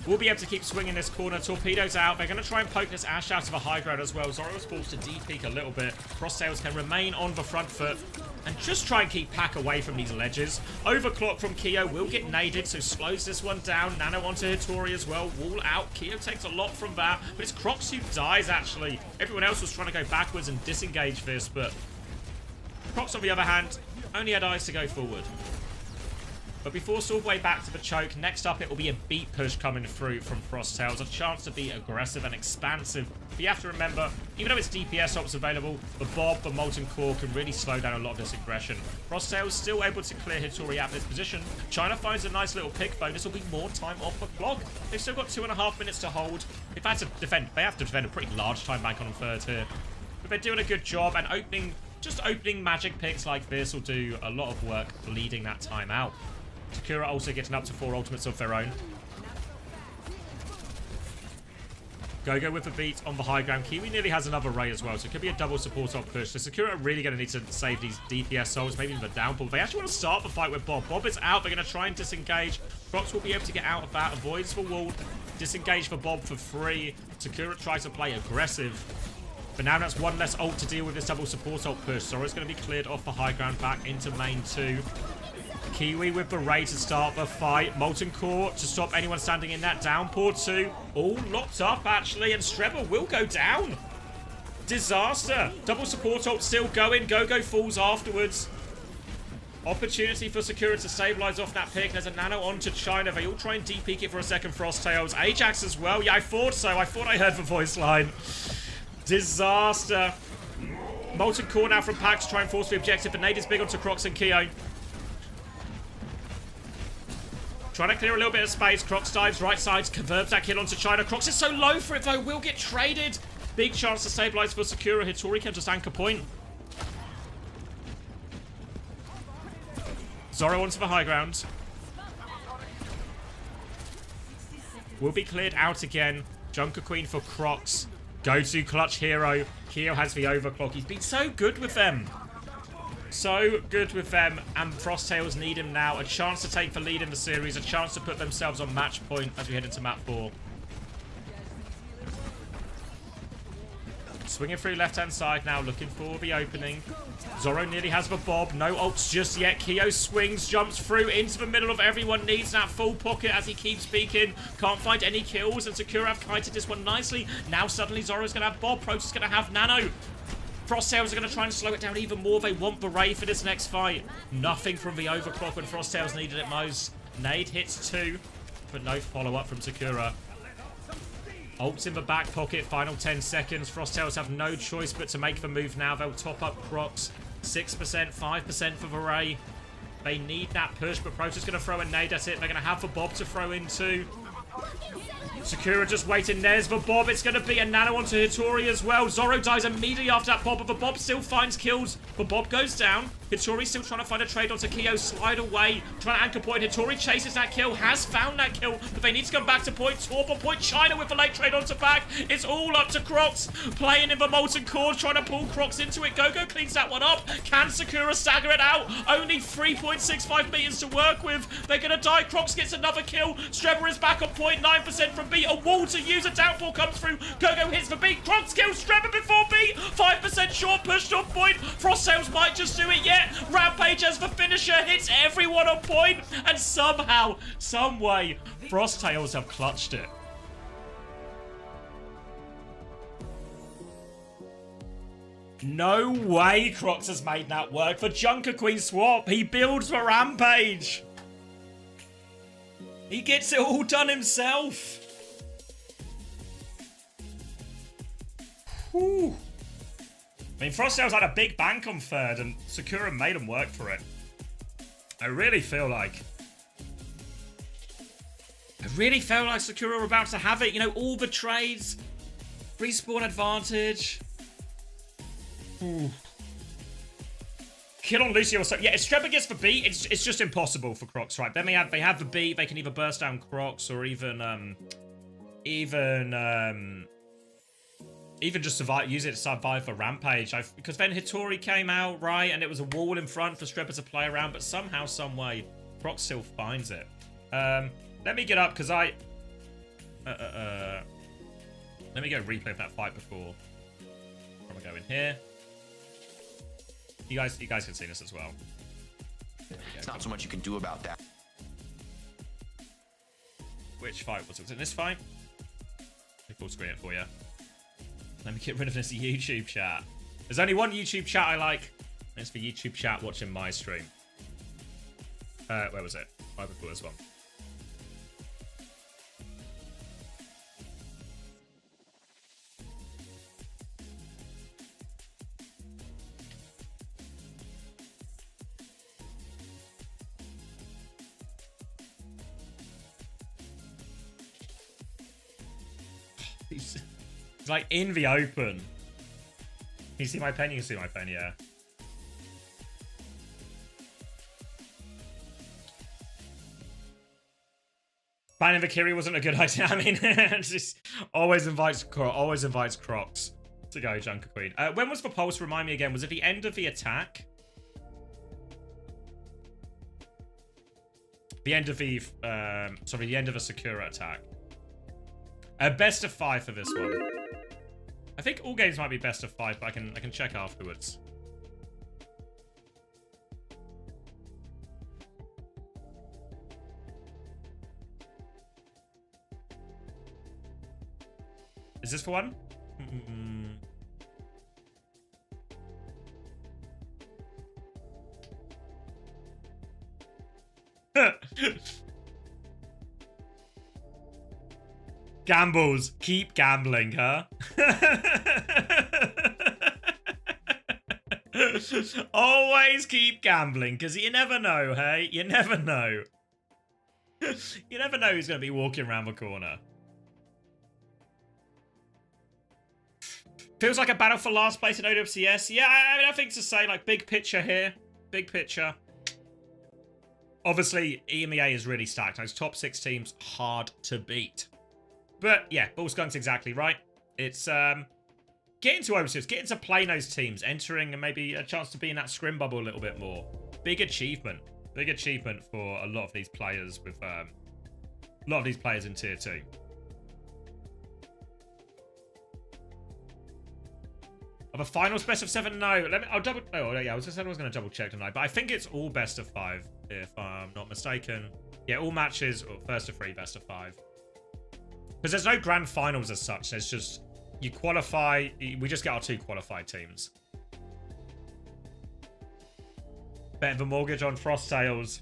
We'll be able to keep swinging this corner. Torpedoes out. They're going to try and poke this Ash out of a high ground as well. Zoro was forced to de-peek a little bit. Frosttails can remain on the front foot and just try and keep Pac away from these ledges. Overclock from Kyo will get naded, so slows this one down. Nano onto Hitori as well. Wall out. Kyo takes a lot from that, but it's Crocs who dies, actually. Everyone else was trying to go backwards and disengage this, but Crocs, on the other hand, only had eyes to go forward. But before Swordway back to the choke, next up it will be a beat push coming through from Frosttails. A chance to be aggressive and expansive. But you have to remember, even though it's DPS ops available, the Bob, the Molten Core can really slow down a lot of this aggression. Frosttails still able to clear Hitori out of this position. China finds a nice little pick, though. This will be more time off the clock. They've still got 2.5 minutes to hold. If they have to defend, a pretty large time bank on third here. But they're doing a good job, and opening magic picks like this will do a lot of work leading that time out. Sakura also getting up to 4 ultimates of their own. Go with the beat on the high ground. Kiwi nearly has another Ray as well, so it could be a double support up push. So Sakura are really going to need to save these DPS souls, maybe even the downpull. They actually want to start the fight with Bob. Bob is out. They're going to try and disengage. Crocs will be able to get out of that. Avoids the wall. Disengage for Bob for free. Sakura tries to play aggressive. But now that's one less ult to deal with this double support ult push. Zoro's going to be cleared off the high ground back into main 2. Kiwi with the Ray to start the fight. Molten Core to stop anyone standing in that downpour too. All locked up, actually, and Strebber will go down. Disaster. Double support ult still going. Go falls afterwards. Opportunity for Sakura to stabilize off that pick. There's a nano onto China. They all try and de-peek it for a second. Frosttails. Ajax as well. Yeah, I thought so. I thought I heard the voice line. Disaster. Molten Core now from Pac to try and force the objective. But Nade is big onto Crocs and Kyo. Trying to clear a little bit of space. Crocs dives right side, converts that kill onto China. Crocs is so low for it though, will get traded. Big chance to stabilize for Sakura. Hitori can just anchor point. Zoro onto the high ground. Will be cleared out again. Junker Queen for Crocs. Go-to clutch hero. Kyo has the overclock. He's been so good with them. So good with them, and Frosttails need him now. A chance to take the lead in the series, a chance to put themselves on match point as we head into map 4. Swinging through left-hand side now, looking for the opening. Zoro nearly has the Bob. No ults just yet. Kyo swings, jumps through into the middle of everyone. Needs that full pocket as he keeps peeking. Can't find any kills, and Sakura have kited this one nicely. Now suddenly Zoro's going to have Bob. Protoss is going to have Nano. Frosttails are going to try and slow it down even more. They want the Ray for this next fight. Nothing from the overclock when Frosttails needed it most. Nade hits 2, but no follow-up from Sakura. Ults in the back pocket, final 10 seconds. Frosttails have no choice but to make the move now. They'll top up Crocs. 6%, 5% for the Ray. They need that push, but Protoss is going to throw a nade at it. They're going to have the Bob to throw in too. Sakura just waiting. There's the Bob. It's going to be a nano onto Hitori as well. Zoro dies immediately after that Bob, but the Bob still finds kills. The Bob goes down. Hitori still trying to find a trade onto Kyo. Slide away. Trying to anchor point. Hitori chases that kill. Has found that kill, but they need to come back to point. Torp on point. China with the late trade onto Pac. It's all up to Crocs. Playing in the Molten Core. Trying to pull Crocs into it. Go cleans that one up. Can Sakura stagger it out? Only 3.65 meters to work with. They're going to die. Crocs gets another kill. Strebber is back on point. 9% from B. A wall to use. A downfall comes through. Go hits for B. Crocs kills Strebber before B. 5% short. Pushed off point. Frosttails might just do it yet. Rampage as the finisher hits everyone on point, and somehow, some way, Frosttails have clutched it. No way Crocs has made that work for Junker Queen swap. He builds for Rampage. He gets it all done himself. Whew. I mean, Frosttails had a big bank on third, and Sakura made him work for it. I really feel like Sakura were about to have it. You know, all the trades, respawn advantage. Ooh. Kill on Lucio or so. Yeah, if Streba gets the beat, it's just impossible for Crocs, right? Then they have the beat. They can either burst down Crocs or even just survive, use it to survive for Rampage. Because then Hitori came out, right, and it was a wall in front for Streba to play around, but somehow, some way, Crocs still finds it. Let me get up because let me go replay that fight before. I'm gonna go in here. You guys can see this as well. It's not so much you can do about that. Which fight was it? Was it this fight? Let me full screen it for you. Let me get rid of this YouTube chat. There's only one YouTube chat I like. It's for YouTube chat watching my stream. Where was it? Right before this one. It's like in the open. Can you see my pen? You can see my pen, yeah. Banning Valkyrie wasn't a good idea. I mean, just always invites Crocs to go Junker Queen. When was the pulse? Remind me again. Was it the end of the attack? The end of the sorry, the end of a Sakura attack. Best of 5 for this one. I think all games might be best of 5, but I can check afterwards. Is this for one? Gambles. Keep gambling, huh? Always keep gambling, because you never know, hey? You never know. You never know who's going to be walking around the corner. Feels like a battle for last place in OWCS. Yeah, I mean, I think to say, like, big picture here. Big picture. Obviously, EMEA is really stacked. Those top 6 teams, hard to beat. But, yeah, Ball Skunk's exactly right. It's, getting to OWCS, getting to play those teams, entering and maybe a chance to be in that scrim bubble a little bit more. Big achievement. Big achievement for a lot of these players with, a lot of these players in Tier 2. Are the finals best of 7? No. I'll double... Oh, yeah, I was going to double check tonight. But I think it's all best of 5, if I'm not mistaken. Yeah, all matches, or first of 3, best of 5. Because there's no grand finals as such. There's just... You qualify... We just get our 2 qualified teams. Bet the mortgage on Frosttails.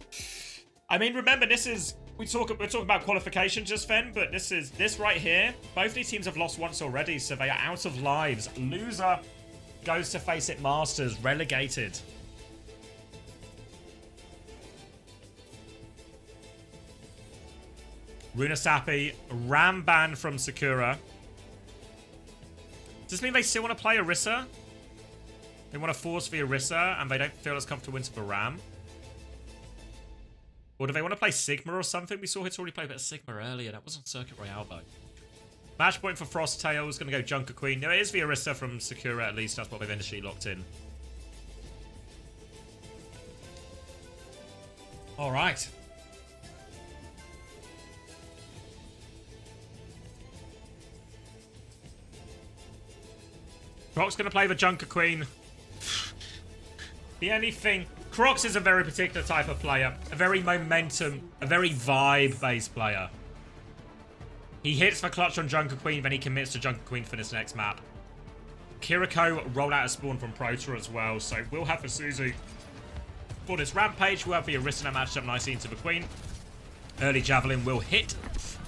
I mean, remember, this is... We're talking about qualification just then, but this right here. Both these teams have lost once already, so they are out of lives. Loser goes to face it Masters, relegated. Runasapi, Ram ban from Sakura. Does this mean they still want to play Orisa? They want to force the Orisa, and they don't feel as comfortable into the Ram? Or do they want to play Sigma or something? We saw Hitori play a bit of Sigma earlier. That was on Circuit Royale, though. Match point for Frosttails. Going to go Junker Queen. No, it is the Orisa from Sakura, at least. That's what they've initially locked in. All right. Croc's going to play the Junker Queen. The only thing... Crocs is a very particular type of player. A very momentum, a very vibe-based player. He hits the clutch on Junker Queen, then he commits to Junker Queen for this next map. Kiriko rolled out a spawn from Proto as well, so we'll have for Suzu for this Rampage. We'll have the Aristana matched up nicely into the Queen. Early Javelin will hit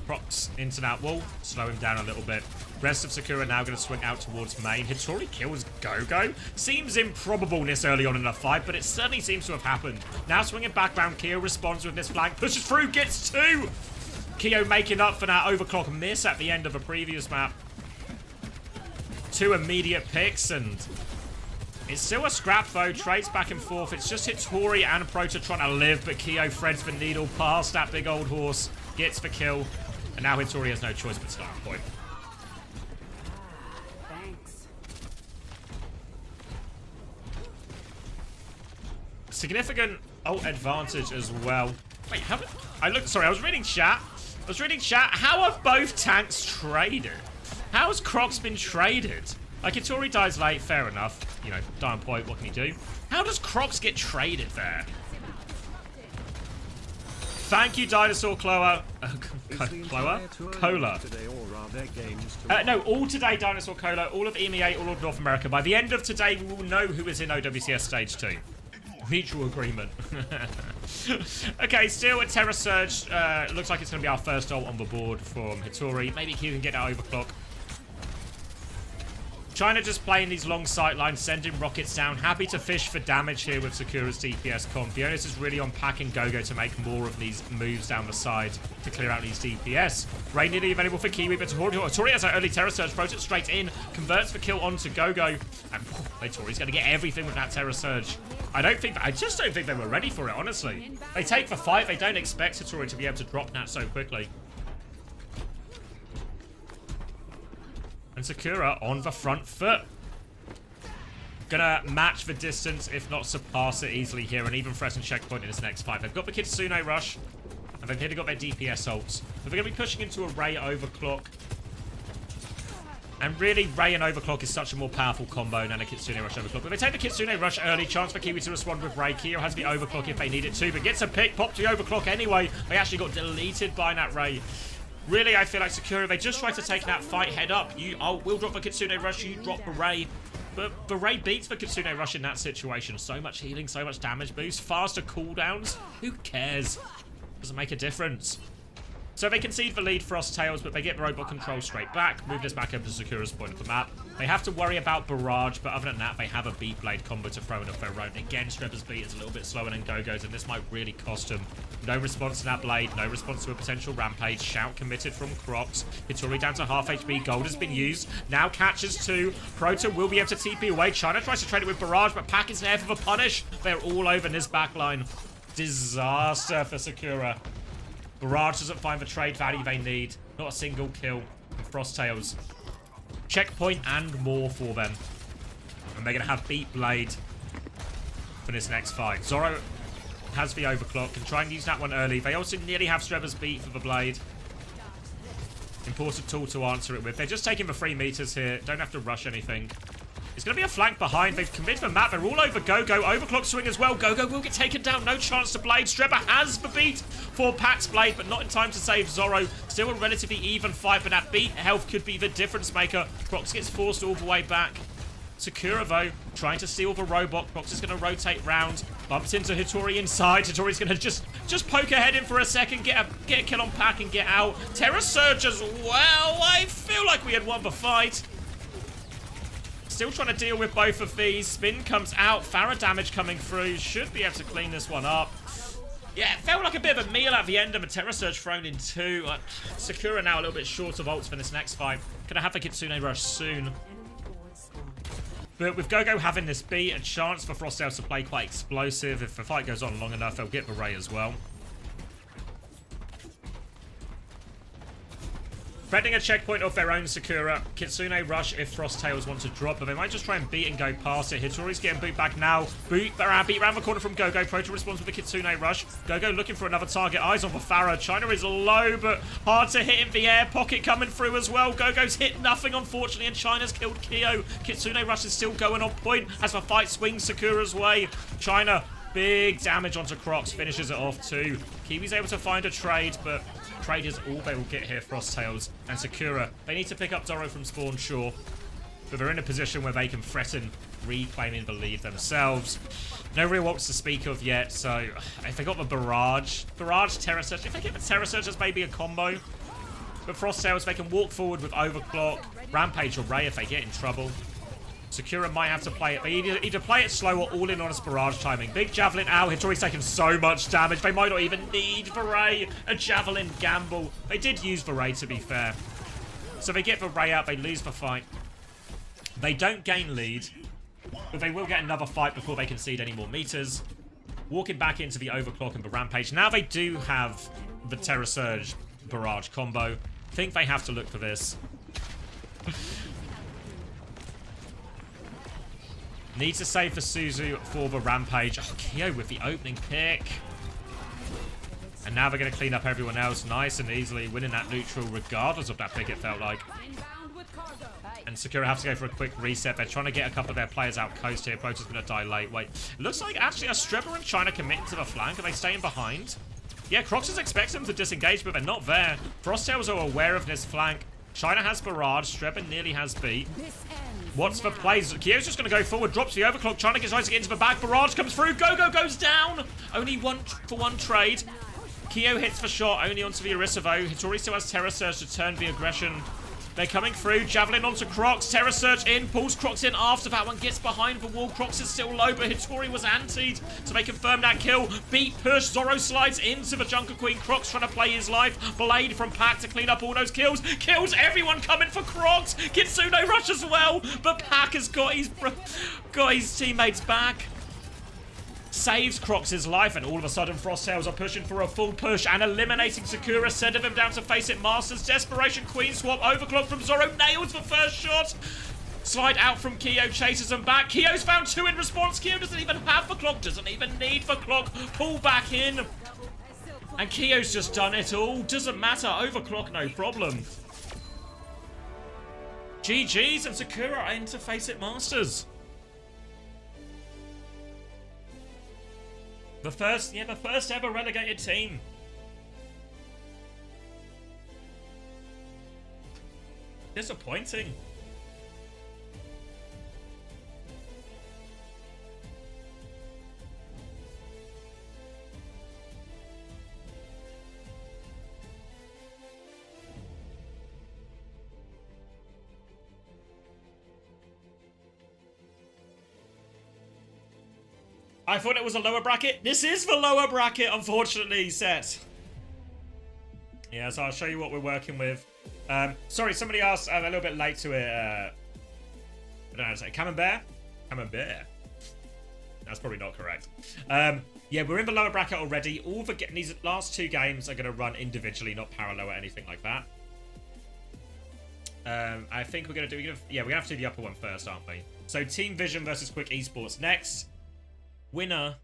Prox into that wall, slow him down a little bit. Rest of Sakura now going to swing out towards main. Hitori kills Gogo. Seems improbable this early on in the fight, but it certainly seems to have happened. Now swinging back round, Kyo responds with this flank, pushes through, gets 2! Kyo making up for that overclock miss at the end of a previous map. 2 immediate picks, and it's still a scrap though. Trades back and forth. It's just Hitori and Proto trying to live, but Kyo threads the needle past that big old horse, gets the kill, and now Hitori has no choice but to start a point. Thanks. Significant ult advantage as well. Wait, I was reading chat. How have both tanks traded? How has Crocs been traded? Like, Hitori dies late, fair enough. You know, die on point, what can he do? How does Crocs get traded there? Thank you, Dinosaur Cloa. Cola. No, all today, Dinosaur Cola. All of EMEA, all of North America. By the end of today, we will know who is in OWCS Stage 2. Mutual agreement. Okay, still a Terra Surge. Looks like it's going to be our first ult on the board from Hitori. Maybe Q can get that overclock. China just playing these long sight lines, sending rockets down. Happy to fish for damage here with Sakura's DPS comp. The onus is really on Pack and Gogo to make more of these moves down the side to clear out these DPS. Ray nearly available for Kiwi, but Tori has an early Terra Surge, throws it straight in, converts the kill onto Gogo. And Tori's going to get everything with that Terra Surge. I just don't think they were ready for it, honestly. They take the fight, they don't expect Hitori to be able to drop that so quickly. And Sakura on the front foot. Gonna match the distance, if not surpass it easily here, and even threaten checkpoint in this next fight. They've got the Kitsune Rush, and they've nearly got their DPS ults. But they're gonna be pushing into a Ray Overclock. And really, Ray and Overclock is such a more powerful combo than a Kitsune Rush Overclock. But they take the Kitsune Rush early, chance for Kiwi to respond with Ray. Kyo has the Overclock if they need it too, but gets a pick, popped the Overclock anyway. They actually got deleted by that Ray. Really, I feel like Sakura, they just tried to take that fight head up. We'll drop the Kitsune Rush, you drop the Ray. But the Ray beats the Kitsune Rush in that situation. So much healing, so much damage boost, faster cooldowns. Who cares? Doesn't make a difference. So they concede the lead, Frost Tails, but they get robot control straight back. Move this back over to Sakura's point of the map. They have to worry about Barrage, but other than that, they have a B-Blade combo to throw in of their own. Again, Strebber's beat is a little bit slower than Gogo's, and this might really cost him. No response to that Blade, no response to a potential Rampage. Shout committed from Crocs. Hitori down to half HP. Gold has been used. Now catches 2. Proto will be able to TP away. China tries to trade it with Barrage, but Pack is there for the punish. They're all over in this backline. Disaster for Sakura. Barrage doesn't find the trade value they need. Not a single kill from Frost Tails. Checkpoint and more for them. And they're going to have Beat Blade for this next fight. Zoro has the Overclock. Can try and use that one early. They also nearly have Strebber's Beat for the Blade. Important tool to answer it with. They're just taking the 3 meters here. Don't have to rush anything. It's going to be a flank behind. They've committed the map. They're all over Gogo. Overclock swing as well. Gogo will get taken down. No chance to Blade. Strebber has the beat for Pack's Blade, but not in time to save Zoro. Still a relatively even fight, but that beat health could be the difference maker. Crocs gets forced all the way back. Sakura, though, trying to steal the robot. Crocs is going to rotate round. Bumps into Hitori inside. Hitori's going to just poke ahead in for a second, get a kill on Pack and get out. Terra Surge as well. I feel like we had won the fight. Still trying to deal with both of these. Spin comes out. Farah damage coming through. Should be able to clean this one up. Yeah, it felt like a bit of a meal at the end of a Terra Surge thrown in 2. Sakura now a little bit short of ults for this next fight. Gonna have the Kitsune Rush soon. But with Gogo having this beat, a chance for Frost Tails to play quite explosive. If the fight goes on long enough, they'll get the Ray as well. Threatening a checkpoint of their own, Sakura. Kitsune Rush if Frost Tails want to drop, but they might just try and beat and go past it. Hitori's getting boot back now. Beat around the corner from Gogo. Proto responds with the Kitsune Rush. Gogo looking for another target. Eyes on the Farah. China is low, but hard to hit in the air. Pocket coming through as well. Gogo's hit nothing, unfortunately, and China's killed Kyo. Kitsune Rush is still going on point as the fight swings Sakura's way. China, big damage onto Crocs. Finishes it off too. Kiwi's able to find a trade, but trade is all they will get here, Frost Tails and Sakura. They need to pick up Zoro from spawn, sure. but they're in a position where they can threaten reclaiming the lead themselves. No real ults to speak of yet, so if they got the Barrage, Terra Surge, if they get the Terra Surge as maybe a combo, but Frost Tails, they can walk forward with Overclock, Rampage or Ray if they get in trouble. Sakura might have to play it. They either play it slow or all in on its barrage timing. Big Javelin out. Hitori's taken so much damage. They might not even need Varay. A Javelin gamble. They did use Varay, to be fair. So they get Varay out. They lose the fight. They don't gain lead, but they will get another fight before they concede any more meters. Walking back into the Overclock and the Rampage. Now they do have the Terra Surge barrage combo. Think they have to look for this. Need to save for Suzu for the Rampage. Oh, Kyo with the opening pick. And now they're going to clean up everyone else nice and easily, winning that neutral regardless of that pick, it felt like. And Sakura have to go for a quick reset. They're trying to get a couple of their players out coast here. Proto's going to die late. Wait, looks like actually Astreba and China committing to the flank. Are they staying behind? Yeah, Croxus expects them to disengage, but they're not there. Frosttails are aware of this flank. China has Barrage. Streben nearly has beat. What's the plays? Kyo's just going to go forward, drops the Overclock. China tries to get into the back. Barrage comes through. Go-Go goes down. Only one for one trade. Kyo hits the shot, only onto the Arisivo. Hitori still has Terra Surge to turn the aggression. They're coming through. Javelin onto Crocs. Terra Surge in. Pulls Crocs in after that one. Gets behind the wall. Crocs is still low, but Hitori was antied. So they confirm that kill. Beat push. Zoro slides into the Junker Queen. Crocs trying to play his life. Blade from Pac to clean up all those kills. Kills everyone coming for Crocs. Kitsune rush as well. But Pac has got his teammates back. Saves Crocs' life, and all of a sudden Frosttails are pushing for a full push and eliminating Sakura, sending them down to face it. Masters, Desperation, Queen Swap, Overclock from Zoro, nails the first shot. Slide out from Kyo, chases them back. Kyo's found two in response. Kyo doesn't even have the clock, doesn't even need the clock. Pull back in. And Kyo's just done it all. Doesn't matter, Overclock, no problem. GG's, and Sakura are in to face it Masters. The first ever relegated team. Disappointing. I thought it was a lower bracket. This is the lower bracket, unfortunately, set. Yeah, so I'll show you what we're working with. Sorry, somebody asked, I'm a little bit late to it. I don't know how to say it. Camembert? Camembert. That's probably not correct. Yeah, we're in the lower bracket already. All the these last two games are going to run individually, not parallel or anything like that. I think we're going to do... we're going to have to do the upper one first, aren't we? So Team Vision versus Quick Esports next. Winner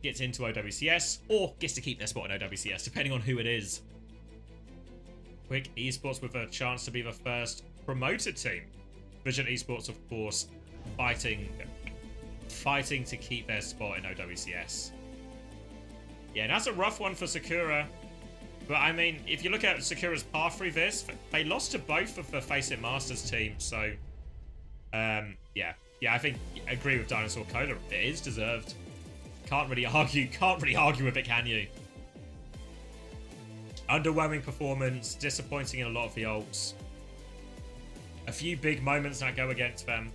gets into OWCS or gets to keep their spot in OWCS, depending on who it is. Quick Esports with a chance to be the first promoted team. Vision Esports, of course, fighting to keep their spot in OWCS. Yeah, that's a rough one for Sakura. But I mean, if you look at Sakura's path through this, they lost to both of the Face It Masters teams, so yeah. Yeah, I agree with Dinosaur Cola. It is deserved. Can't really argue with it, can you? Underwhelming performance, disappointing in a lot of the ults. A few big moments that go against them.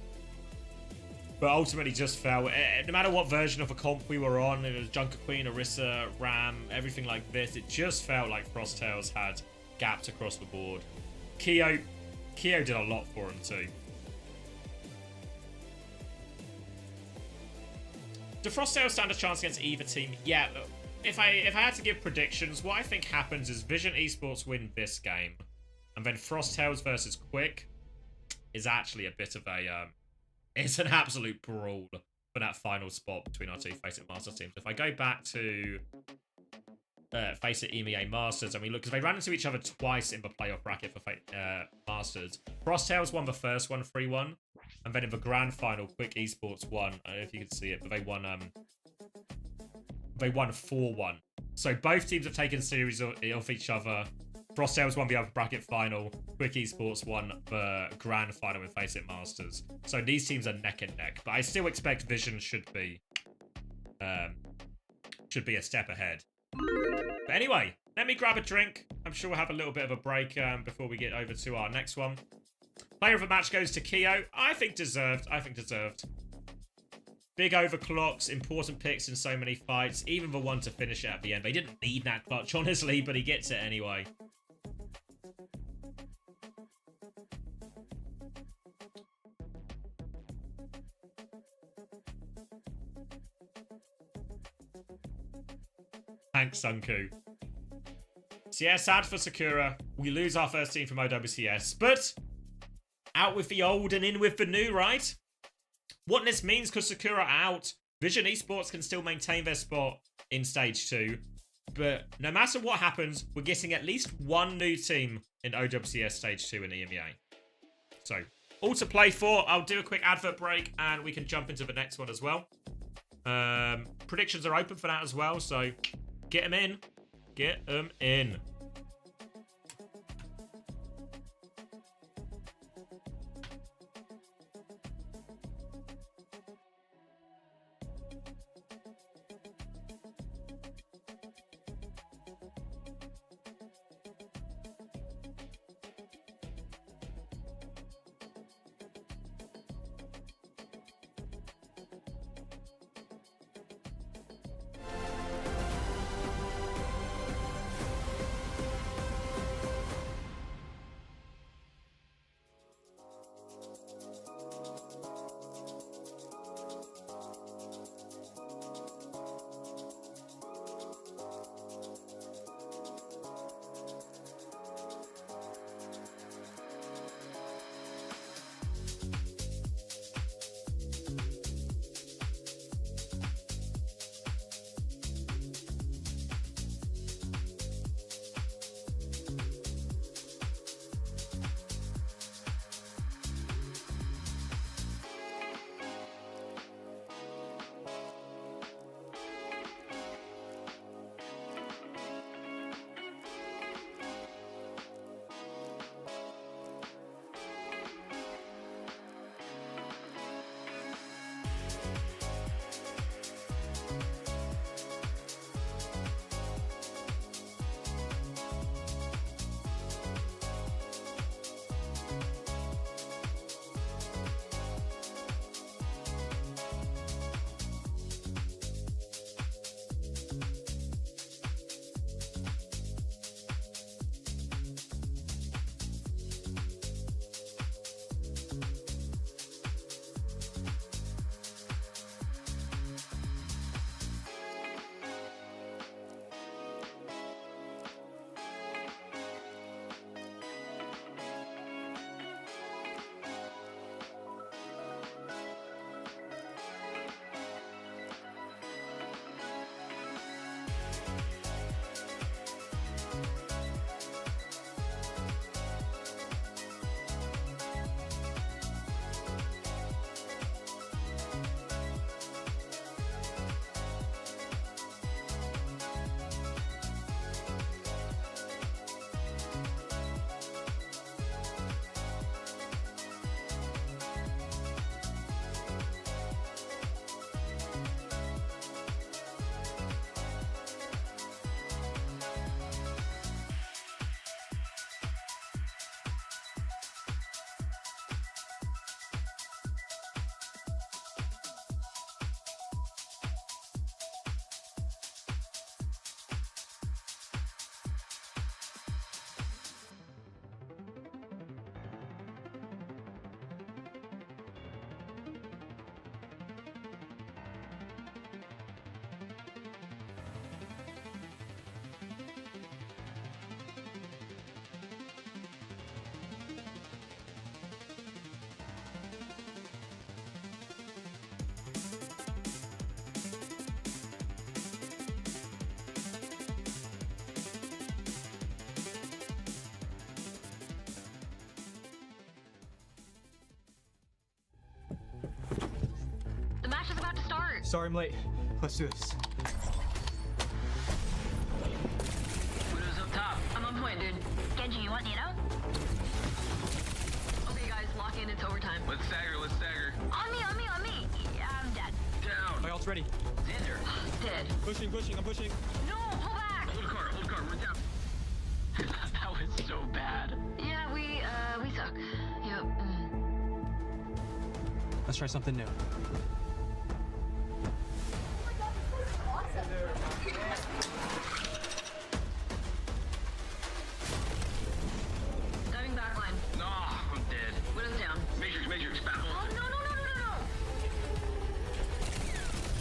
But ultimately just fell. No matter what version of a comp we were on, it was Junker Queen, Orisa, Ram, everything like this, it just felt like Frosttails had gaps across the board. Kyo did a lot for him too. Do Frosttails stand a chance against either team? Yeah, if I had to give predictions, what I think happens is Vision Esports win this game, and then Frosttails versus Quick is actually a bit of a it's an absolute brawl for that final spot between our two Face It Masters teams. If I go back to Face It EMEA Masters, and we look, because they ran into each other twice in the playoff bracket for Masters. Frosttails won the first one 3-1. And then in the grand final, Quick Esports won. I don't know if you can see it, but they won 4-1. So both teams have taken series of each other. Frost Tales won the upper bracket final. Quick Esports won the grand final with Face It Masters. So these teams are neck and neck. But I still expect Vision should be a step ahead. But anyway, let me grab a drink. I'm sure we'll have a little bit of a break before we get over to our next one. Player of the match goes to Keo. I think deserved. Big overclocks, important picks in so many fights. Even the one to finish it at the end. They didn't need that clutch, honestly, but he gets it anyway. Thanks, Sunku. So yeah, sad for Sakura. We lose our first team from OWCS, but out with the old and in with the new, right? What this means, because Sakura out, Vision Esports can still maintain their spot in Stage 2. But no matter what happens, we're getting at least one new team in OWCS Stage 2 in EMEA. So, all to play for. I'll do a quick advert break and we can jump into the next one as well. Predictions are open for that as well, so get them in. Get them in. Sorry I'm late. Let's do this. Widows up top. I'm on point. point, dude. Genji, you want, you know? Okay, guys, lock in. It's overtime. Let's stagger, let's stagger. On me, on me, on me. Yeah, I'm dead. Down. My ult's ready. Xander. Dead. Pushing, I'm pushing. No, pull back. Hold card, we're down. That was so bad. Yeah, we suck. Yep. Let's try something new. Diving back line. Nah, I'm dead. Widow's down. Matrix, battle. Oh, no.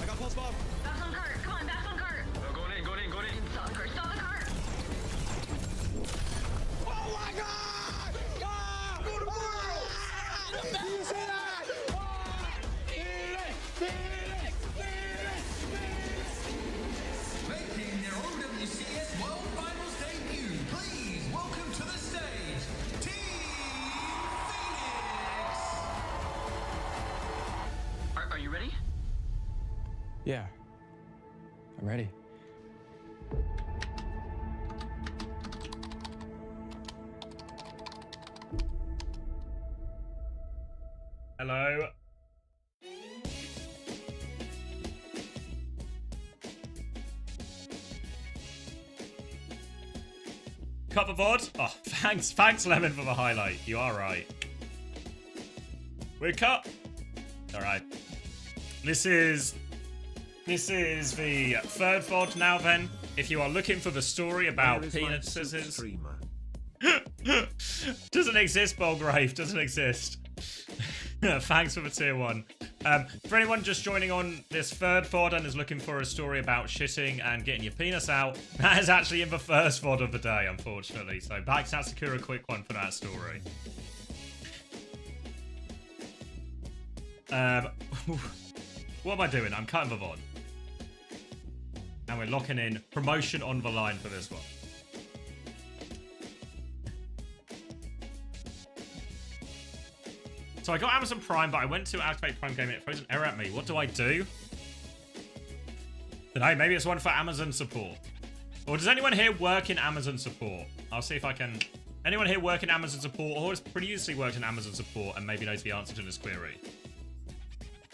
I got pulse bomb. Back on cart. Come on, back on cart. Going in. Stop the cart. Stop the cart. Oh my god! Ah! Go to Did you see that? Making their OWCS World Finals debut, please welcome to the stage, Team Phoenix! Are you ready? Yeah. I'm ready. Hello. Cup of VOD? Oh, thanks, Lemon, for the highlight. You are right. We're cut. All right. This is the third VOD now. Then, if you are looking for the story about Where is my peanut soup scissors, streamer? doesn't exist. Bolgrave doesn't exist. Thanks for the tier 1. For anyone just joining on this third VOD and is looking for a story about shitting and getting your penis out, that is actually in the first VOD of the day, unfortunately. So back to secure a quick one for that story. What am I doing? I'm cutting the VOD. And we're locking in promotion on the line for this one. So I got Amazon Prime, but I went to activate Prime Gaming. It throws an error at me. What do I do? Don't know. Maybe it's one for Amazon support. Or does anyone here work in Amazon support? I'll see if I can... Anyone here work in Amazon support or has previously worked in Amazon support and maybe knows the answer to this query?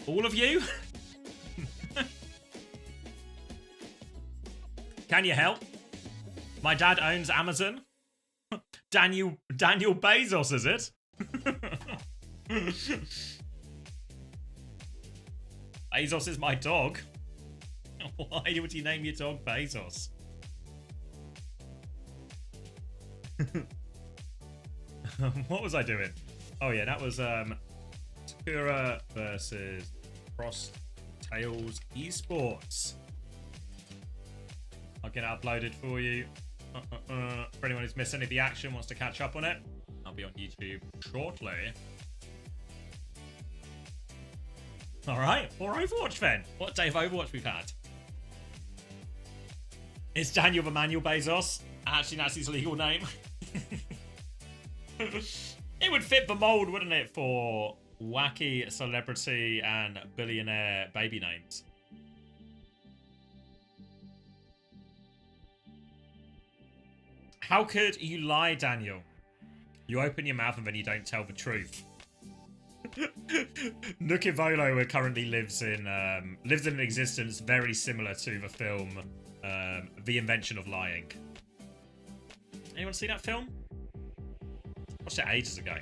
All of you? Can you help? My dad owns Amazon. Daniel Bezos, is it? Bezos is my dog. Why would you name your dog Bezos? What was I doing? Oh yeah, that was Sakura versus Cross Tails Esports. I'll get it uploaded for you. For anyone who's missed any of the action, wants to catch up on it, I'll be on YouTube shortly. Alright, more Overwatch then. What day of Overwatch we've had? It's Daniel Emmanuel Bezos. Actually, that's his legal name. It would fit the mold, wouldn't it, for wacky celebrity and billionaire baby names. How could you lie, Daniel? You open your mouth and then you don't tell the truth. Nukivolo currently lives in an existence very similar to the film The Invention of Lying. Anyone see that film? Watched it ages ago.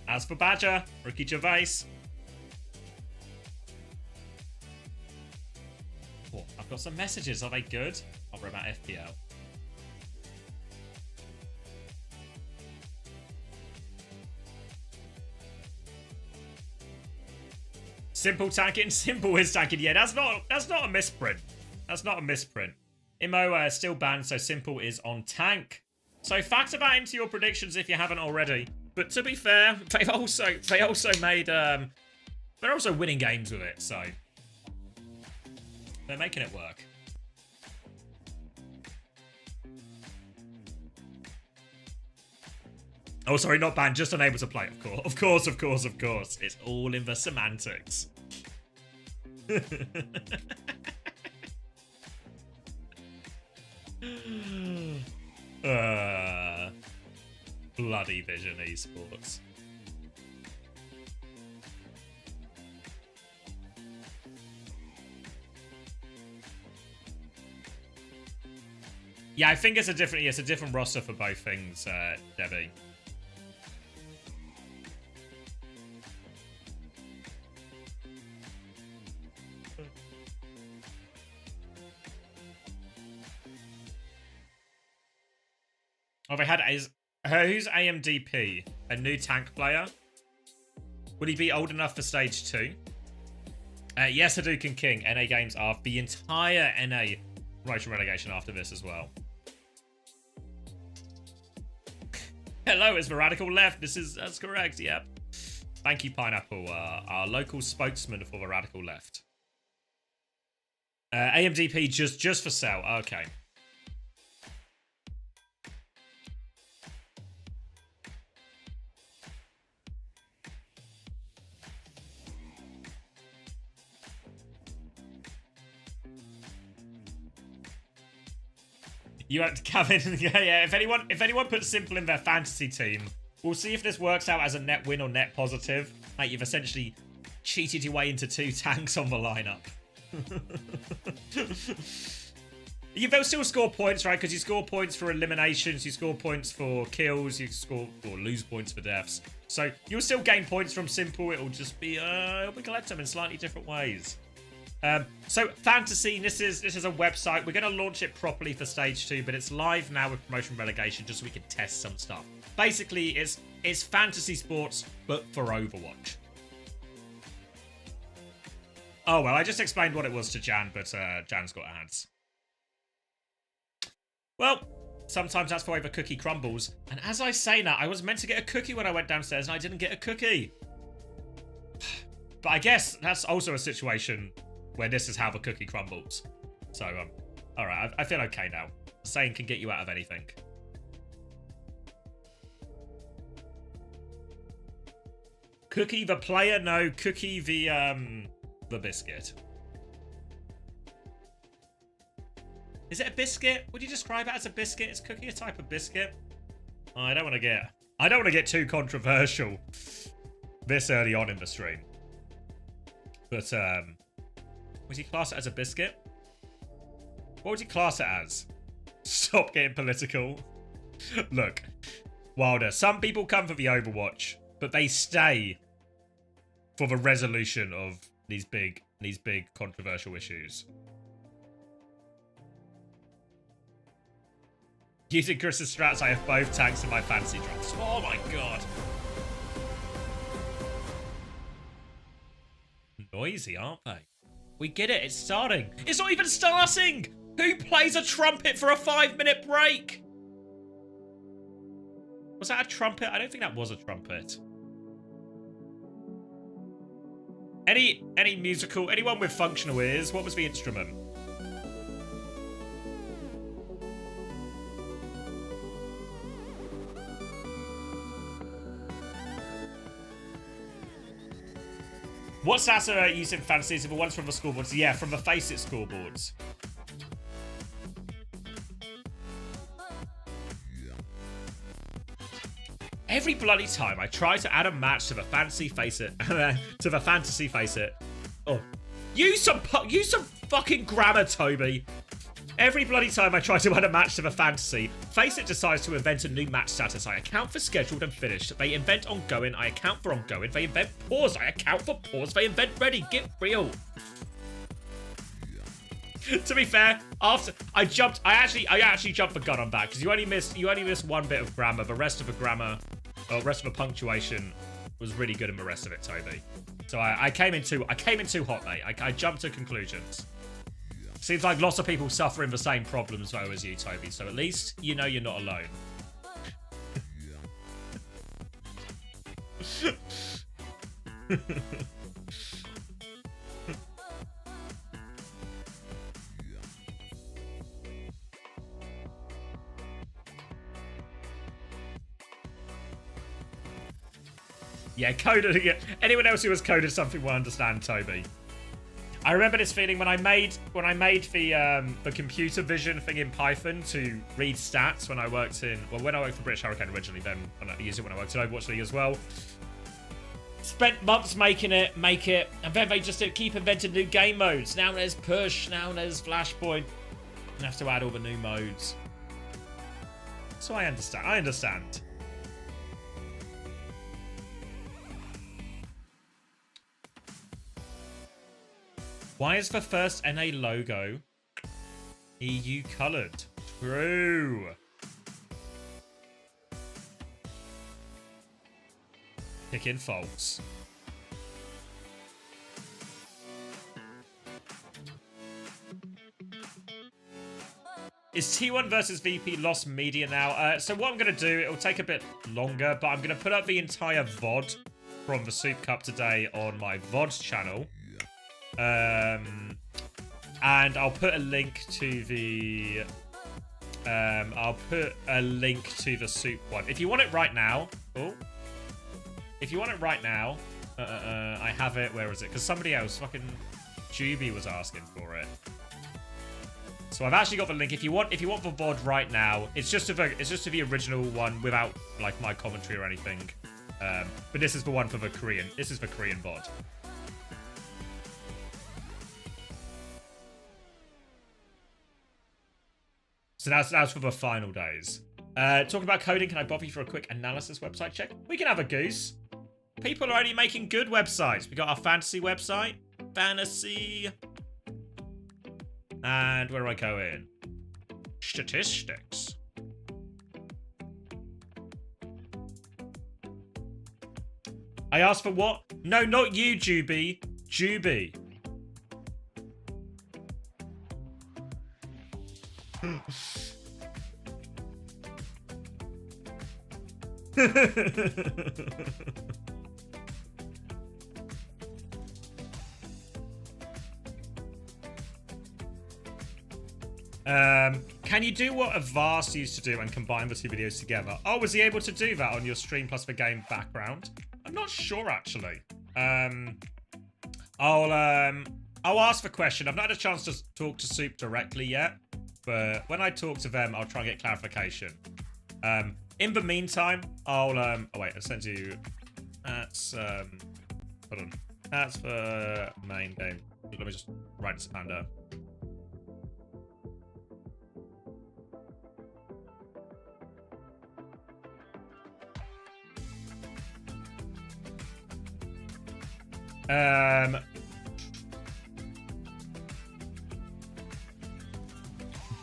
As for Badger, Ricky Gervais. Oh, I've got some messages. Are they good? I'll worry about FPL. Simple tanking, simple is tanking. Yeah, that's not a misprint. That's not a misprint. Imo still banned, so simple is on tank. So factor that into your predictions if you haven't already. But to be fair, they also made they're also winning games with it, so they're making it work. Oh, sorry, not banned, just unable to play, of course. Of course. It's all in the semantics. Bloody Vision Esports. Yeah, I think it's a different roster for both things, Debbie. Oh, they had who's AMDP? A new tank player? Would he be old enough for stage 2? Yes, Hadouken King. NA games are the entire NA promotion relegation after this as well. Hello, it's the Radical Left. That's correct, yep. Thank you, Pineapple, our local spokesman for the Radical Left. AMDP just for sale. Okay. You have to come in. Yeah. If anyone puts Simple in their fantasy team, we'll see if this works out as a net win or net positive. Like, you've essentially cheated your way into 2 tanks on the lineup. They'll still score points, right? Because you score points for eliminations, you score points for kills, you score or lose points for deaths. So you'll still gain points from Simple. It'll just be we collect them in slightly different ways. So Fantasy, this is a website. We're going to launch it properly for stage 2, but it's live now with promotion relegation just so we can test some stuff. Basically, it's fantasy sports, but for Overwatch. Oh, well, I just explained what it was to Jan, but Jan's got ads. Well, sometimes that's the way the cookie crumbles. And as I say now, I was meant to get a cookie when I went downstairs, and I didn't get a cookie. But I guess that's also a situation where this is how the cookie crumbles. So, all right, I feel okay now. Saying can get you out of anything. Cookie the player? No, Cookie the biscuit. Is it a biscuit? Would you describe it as a biscuit? Is Cookie a type of biscuit? Oh, I don't want to get too controversial this early on in the stream. But would you class it as a biscuit? What would you class it as? Stop getting political. Look, Wilder, some people come for the Overwatch, but they stay for the resolution of these big controversial issues. Using Chris's strats, I have both tanks in my fantasy drops. Oh my god. Noisy, aren't they? We get it, it's starting. It's not even starting! Who plays a trumpet for a 5-minute break? Was that a trumpet? I don't think that was a trumpet. Any musical, anyone with functional ears, what was the instrument? What stats are used in fantasies? The ones from the scoreboards? Yeah, from the Face It scoreboards. Every bloody time I try to add a match to the fantasy Face It, Oh, use some fucking grammar, Toby. Every bloody time I try to add a match to the fantasy, Face It decides to invent a new match status. I account for scheduled and finished. They invent ongoing. I account for ongoing. They invent pause. I account for pause. They invent ready. Get real. To be fair, after I actually jumped the gun on that because you only missed one bit of grammar. The rest of the punctuation was really good in the rest of it, Toby. So I came in too hot, mate. I jumped to conclusions. Seems like lots of people suffering the same problems though as you, Toby. So at least you know you're not alone. Yeah, coded again. Anyone else who has coded something will understand, Toby. I remember this feeling when I made the computer vision thing in Python to read stats when I worked for British Hurricane originally. Then I used it when I worked at Overwatch League as well. Spent months making it, and then they just keep inventing new game modes. Now there's push, now there's flashpoint. And have to add all the new modes. So I understand. Why is the first NA logo EU coloured? True. Picking faults. Is T1 versus VP lost media now? So what I'm going to do, it'll take a bit longer, but I'm going to put up the entire VOD from the Soup Cup today on my VOD channel. And I'll put a link to the... Soup one. If you want it right now... Oh. If you want it right now, I have it. Where is it? Because somebody else, fucking Juby, was asking for it. So I've actually got the link. If you want the VOD right now, it's just to the original one without like my commentary or anything. But this is the one for the Korean. This is the Korean VOD. So that's for the final days. Talking about coding, can I bother you for a quick analysis website check? We can have a goose. People are already making good websites. We got our fantasy website. Fantasy. And where do I go in? Statistics. I asked for what? No, not you, Juby. Juby. Can you do what Avast used to do and combine the two videos together? Oh, was he able to do that on your stream plus the game background? I'm not sure actually. I'll ask the question. I've not had a chance to talk to Soup directly yet, but when I talk to them, I'll try and get clarification. In the meantime, I'll oh wait, I'll send you. That's hold on. That's the main game. Let me just write this down.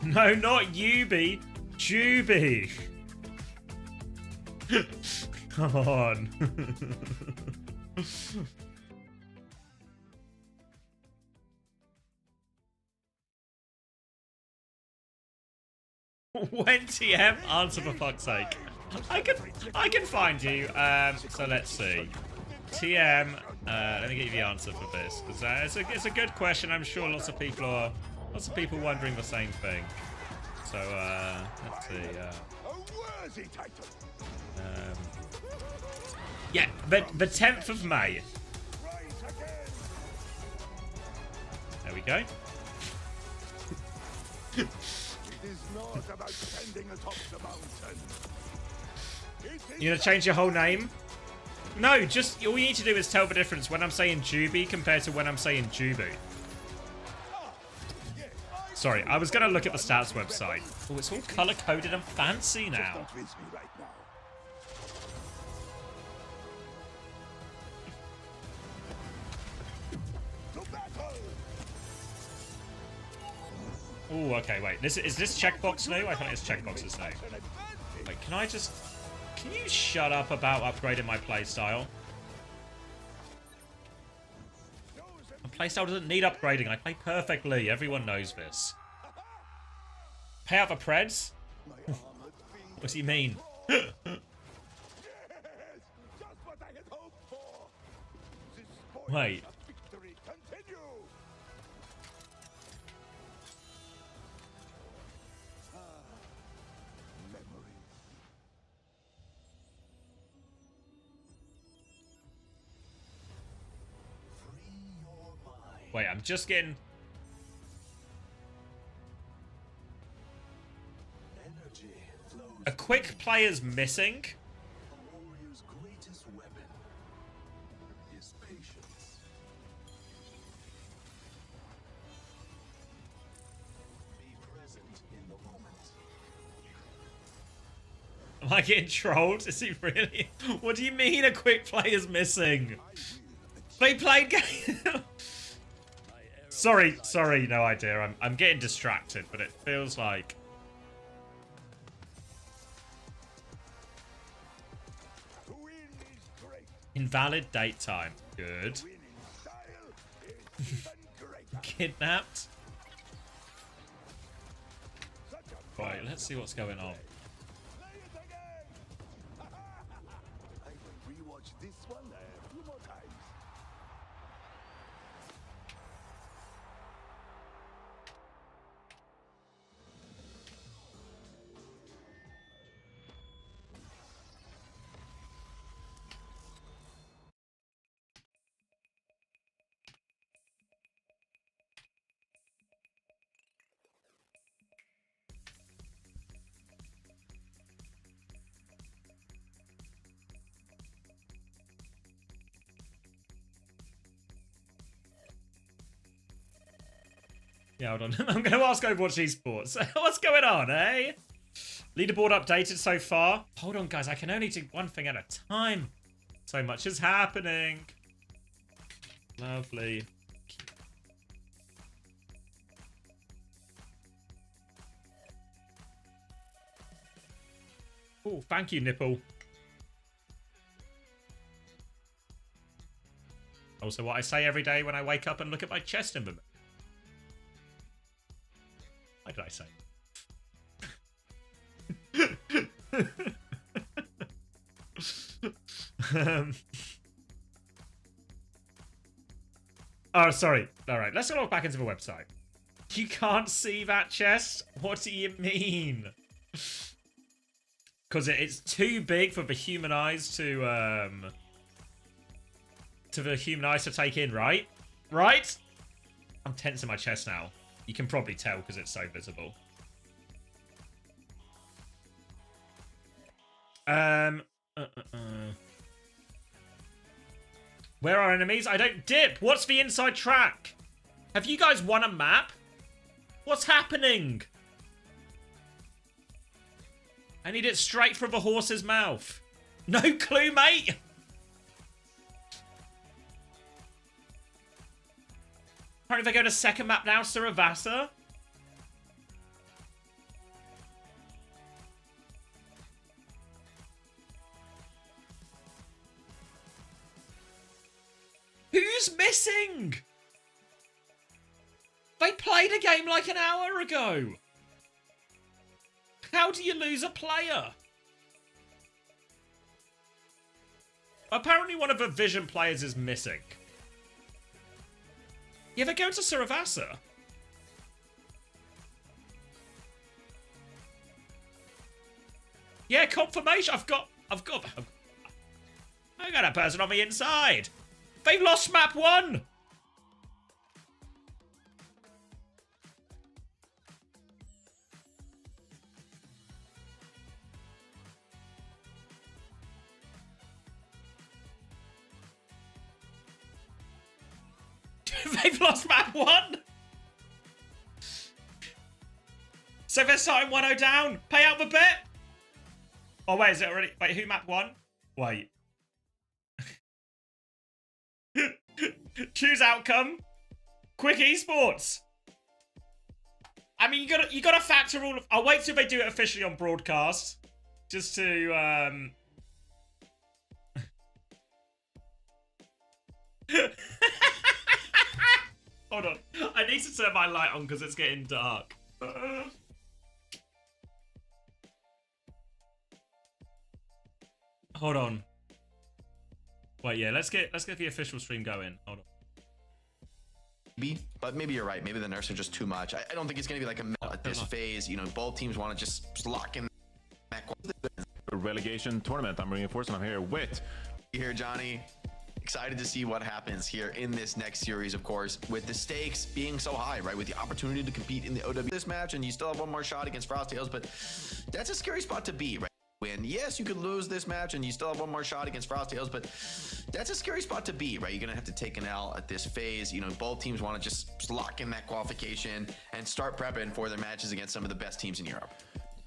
No, not Yubi. Juby. Come on. When TM? Answer for fuck's sake. I can find you. So let's see. TM. Let me get you the answer for this because it's a good question. I'm sure lots of people wondering the same thing. So let's see. Yeah, the 10th of May. There we go. It is not about standing atop the mountain. You gonna change your whole name? No, just all you need to do is tell the difference when I'm saying Juby compared to when I'm saying Jubu. Sorry, I was gonna look at the stats website. Oh, it's all color coded and fancy now. Oh, okay, wait. Is this checkbox new? I think this checkbox is new. Wait, can you shut up about upgrading my playstyle? My playstyle doesn't need upgrading. I play perfectly. Everyone knows this. Pay out the Preds? What does he mean? Wait. Wait, I'm just getting... A quick player's missing? A warrior's greatest weapon is patience. Be present in the moment. Am I getting trolled? Is he really? What do you mean a quick player's missing? They played game. Sorry, no idea. I'm getting distracted, but it feels like... Invalid date time. Good. Kidnapped. Right, let's see what's going on. I will rewatch this one a few more times. Yeah, hold on. I'm going to ask Overwatch Esports. What's going on, eh? Leaderboard updated so far. Hold on, guys. I can only do one thing at a time. So much is happening. Lovely. Oh, thank you, Nipple. Also, what I say every day when I wake up and look at my chest in the mirror. What did I say? Oh, sorry. All right, let's log back into the website. You can't see that chest? What do you mean? Because it's too big for the human eyes to take in, right? Right? I'm tensing my chest now. You can probably tell because it's so visible. Where are enemies? I don't dip. What's the inside track? Have you guys won a map? What's happening? I need it straight from the horse's mouth. No clue, mate. Apparently they go to second map now, Saravasa. Who's missing? They played a game like an hour ago. How do you lose a player? Apparently one of the Vision players is missing. Yeah, they're going to Saravasa. Yeah, confirmation. I got a person on the inside. They've lost map 1. They've lost map 1. So they're starting 1-0 down. Pay out the bet. Oh, wait, is it already? Wait, who map 1? Wait. Choose outcome. Quick esports. I mean, you gotta factor all of. I'll wait till they do it officially on broadcast, just to Hold on. I need to turn my light on because it's getting dark. Hold on. Wait, yeah, let's get the official stream going. Hold on. But maybe you're right. Maybe the nerfs are just too much. I don't think it's going to be like at this phase. You know, both teams want to just lock in. Relegation tournament. I'm reinforcing. I'm here with. You here, Johnny. Excited to see what happens here in this next series, of course, with the stakes being so high, right? With the opportunity to compete in the OWCS match, and you still have one more shot against Frosttails, but that's a scary spot to be, right? Win. Yes, you could lose this match and you still have one more shot against Frosttails, but that's a scary spot to be, right? You're going to have to take an L at this phase. You know, both teams want to just lock in that qualification and start prepping for their matches against some of the best teams in Europe.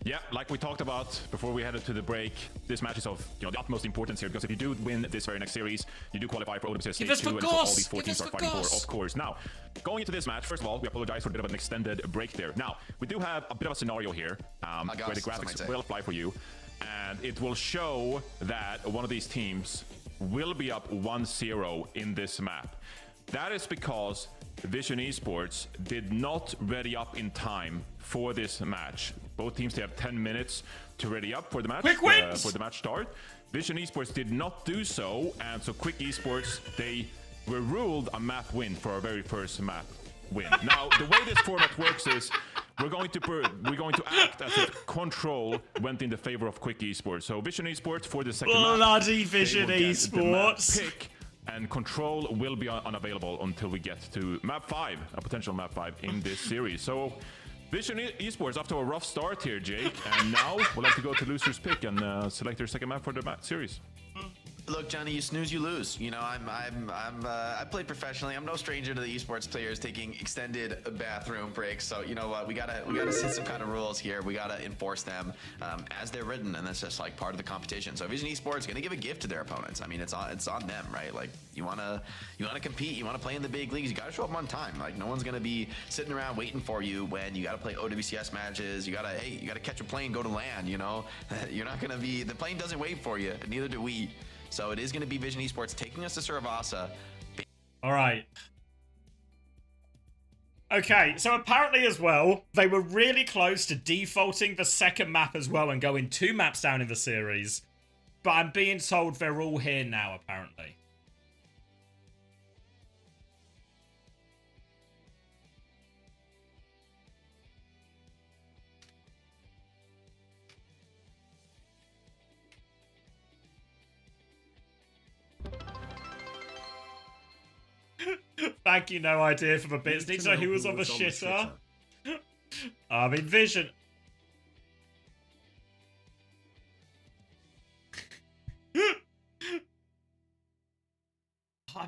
Yeah, like we talked about before we headed to the break, this match is of the utmost importance here, because if you do win this very next series, you do qualify for OWCS Stage 2, and so all these 4 teams are fighting for, of course. Now, going into this match, first of all, we apologize for a bit of an extended break there. Now, we do have a bit of a scenario here where the graphics will apply for you, and it will show that one of these teams will be up 1-0 in this map. That is because Vision Esports did not ready up in time for this match. Both teams, they have 10 minutes to ready up for the match, for the match start. Vision Esports did not do so, and so Quick Esports, they were ruled a map win for our very first map win. Now, the way this format works is we're going to act as if control went in the favor of Quick Esports. So Vision Esports for the second map, bloody Vision Esports pick, and control will be unavailable until we get to map 5, a potential map 5 in this series. So Vision Esports off to a rough start here, Jake, and now we'll have to go to loser's pick and select their second map for the series. Look, Johnny, you snooze, you lose. You know, I played professionally. I'm no stranger to the esports players taking extended bathroom breaks. So you know what, we gotta set some kind of rules here. We gotta enforce them as they're written, and that's just like part of the competition. So Vision Esports gonna give a gift to their opponents. I mean, it's on them, right? Like you wanna compete, you wanna play in the big leagues. You gotta show up on time. Like no one's gonna be sitting around waiting for you when you gotta play OWCS matches. You gotta catch a plane, go to land. You know, you're not gonna be. The plane doesn't wait for you. Neither do we. So it is going to be Vision Esports taking us to Saravasa. All right. Okay, so apparently as well, they were really close to defaulting the second map as well and going 2 maps down in the series. But I'm being told they're all here now, apparently. Thank you, no idea for the bits. Need to know who was on the shitter. I mean, Vision.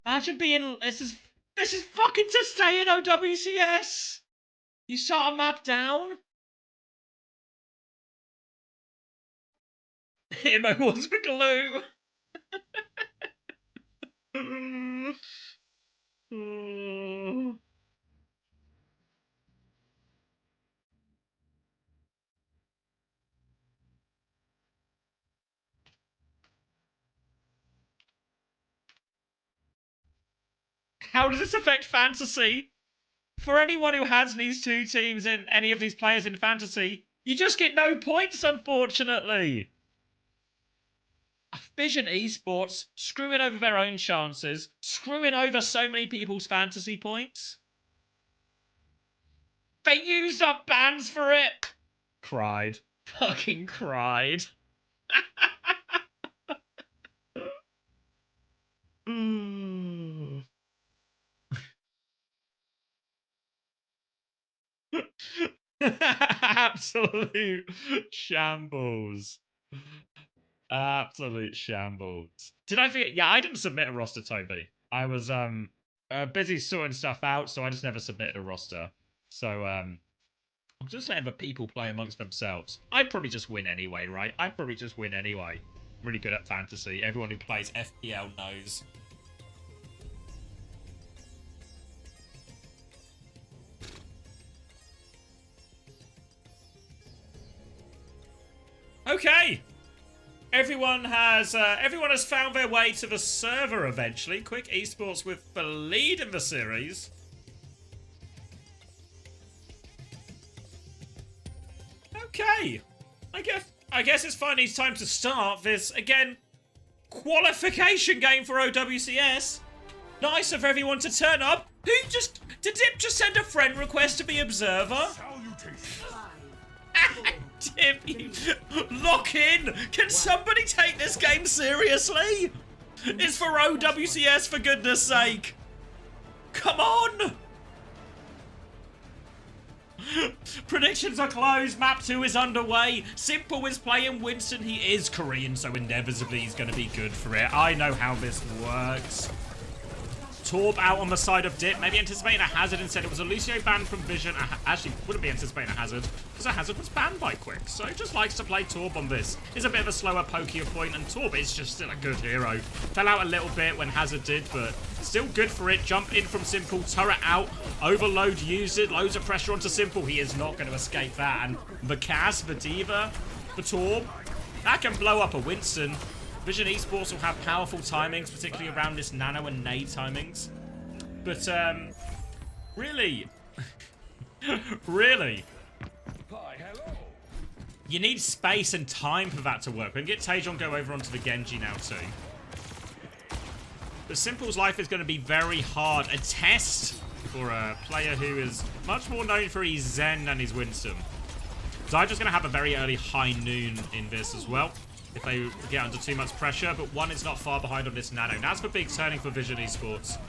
Imagine being. This is fucking to stay in OWCS. You shot a map down. Imo was the glue. How does this affect fantasy? For anyone who has these 2 teams and any of these players in fantasy, you just get no points, unfortunately. Vision Esports screwing over their own chances, screwing over so many people's fantasy points. They used up bans for it. Cried. Fucking cried. Absolute shambles. Absolute shambles. Did I forget? Yeah, I didn't submit a roster, Toby. I was busy sorting stuff out, so I just never submitted a roster. So I'm just letting the people play amongst themselves. I'd probably just win anyway, right? I'd probably just win anyway. Really good at fantasy. Everyone who plays FPL knows. Okay. Everyone has found their way to the server eventually. Quick Esports with the lead in the series. Okay. I guess it's finally time to start this, again, qualification game for OWCS. Nice of everyone to turn up. Did Dip just send a friend request to be observer? Dip, lock in! Can somebody take this game seriously? It's for OWCS, for goodness sake. Come on. Predictions are closed. Map 2 is underway. Simple is playing Winston. He is Korean, so inevitably he's going to be good for it. I know how this works. Torb out on the side of Dip. Maybe anticipating a hazard instead. It was a Lucio banned from Vision. Actually, wouldn't be anticipating a hazard because a hazard was banned by Quick. So just likes to play Torb on this. He's a bit of a slower pokier point, and Torb is just still a good hero. Fell out a little bit when hazard did, but still good for it. Jump in from Simple. Turret out. Overload used it. Loads of pressure onto Simple. He is not going to escape that. And the Cass, the Diva, the Torb, that can blow up a Winston. Vision Esports will have powerful timings, particularly around this nano and nade timings. But, really, really, you need space and time for that to work. We can get Taejon go over onto the Genji now too. But Simple's life is going to be very hard. A test for a player who is much more known for his Zen than his Winston. Zydra's going to have a very early high noon in this as well, if they get under too much pressure, but one is not far behind on this nano. That's the big turning for Vision Esports.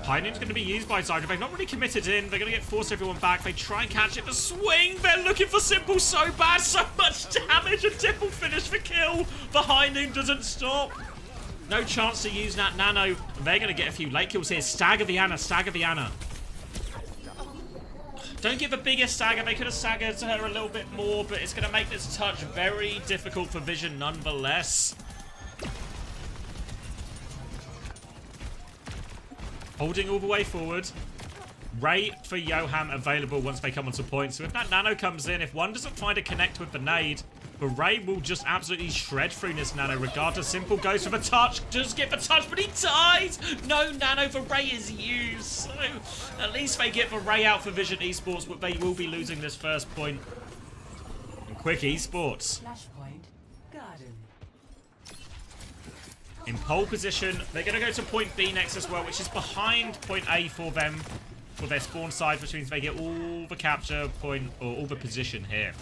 High noon's going to be used by Zydra. They've not really committed in. They're going to force everyone back. They try and catch it. The swing. They're looking for Simple so bad. So much damage. And Dip will finish the kill. The high noon doesn't stop. No chance to use that nano. They're going to get a few late kills here. Stagger Viana. Stagger Viana. Don't give a bigger stagger. They could have staggered her a little bit more, but it's going to make this touch very difficult for Vision nonetheless. Holding all the way forward. Ray for Yoham available once they come onto point. So if that nano comes in, if one doesn't find a connect with the nade, but Ray will just absolutely shred through this nano regardless. Simple goes for the touch. Does get the touch, but he dies. No nano for Ray is used. So at least they get the Ray out for Vision Esports, but they will be losing this first point. And Quick Esports. Flashpoint Garden. In pole position, they're going to go to point B next as well, which is behind point A for them, for their spawn side, which means they get all the capture point, or all the position here.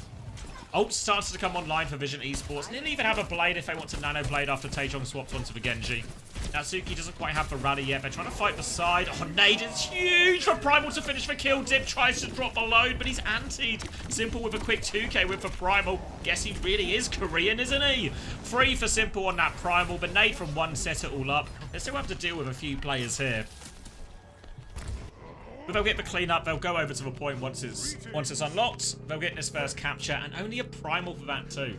Ult starts to come online for Vision Esports. Didn't even have a blade if they want to nano blade after Taejong swapped onto the Genji. Natsuki doesn't quite have the rally yet. They're trying to fight the side. Oh, nade is huge for Primal to finish the kill. Dip tries to drop the load, but he's antied. Simple with a quick 2k with the Primal. Guess he really is Korean, isn't he? Free for Simple on that Primal, but nade from one set it all up. They still have to deal with a few players here. But they'll get the cleanup. They'll go over to the point once it's unlocked. They'll get this first capture, and only a Primal for that too.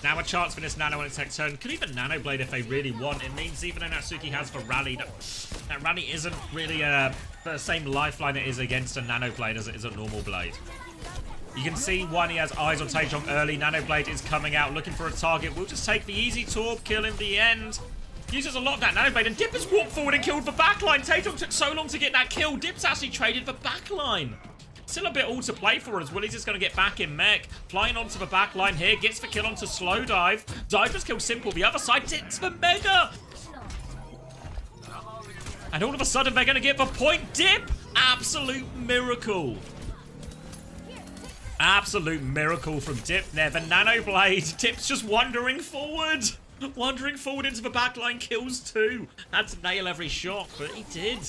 Now a chance for this nano on its next turn. Could even nano blade if they really want. It means even though Natsuki has the rally, that rally isn't really the same lifeline it is against a nano blade as it is a normal blade. You can see one, he has eyes on Taejong early. Nano blade is coming out, looking for a target. We'll just take the easy Torb kill in the end. Uses a lot of that nano blade, and Dip has walked forward and killed the backline. Taejong took so long to get that kill. Dip's actually traded the backline. Still a bit all to play for as Willie's just going to get back in mech. Flying onto the back line here. Gets the kill onto slow dive. Diver's killed Simple. The other side Dips the mega. And all of a sudden they're going to get the point. Dip. Absolute miracle. Absolute miracle from Dip there. The nano blade. Dip's just wandering forward. Wandering forward into the backline. Kills two. Had to nail every shot, but he did.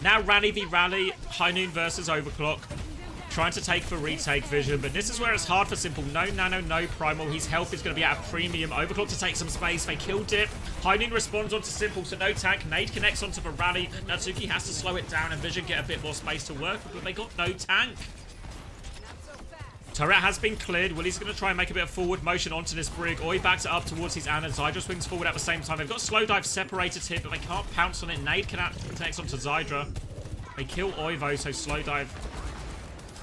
Now Rally v Rally, High Noon versus Overclock. Trying to take the retake Vision, but this is where it's hard for Simple. No nano, no primal. His health is going to be at a premium. Overclock to take some space. They kill Dip. High Noon responds onto Simple, so no tank. Nade connects onto the Rally. Natsuki has to slow it down and Vision get a bit more space to work with, but they got no tank. Turret has been cleared. Willie's going to try and make a bit of forward motion onto this brig. Oi backs it up towards his Ana. Zydra swings forward at the same time. They've got slow dive separated here, but they can't pounce on it. Nade connects onto Zydra. They kill Oi though, so slow dive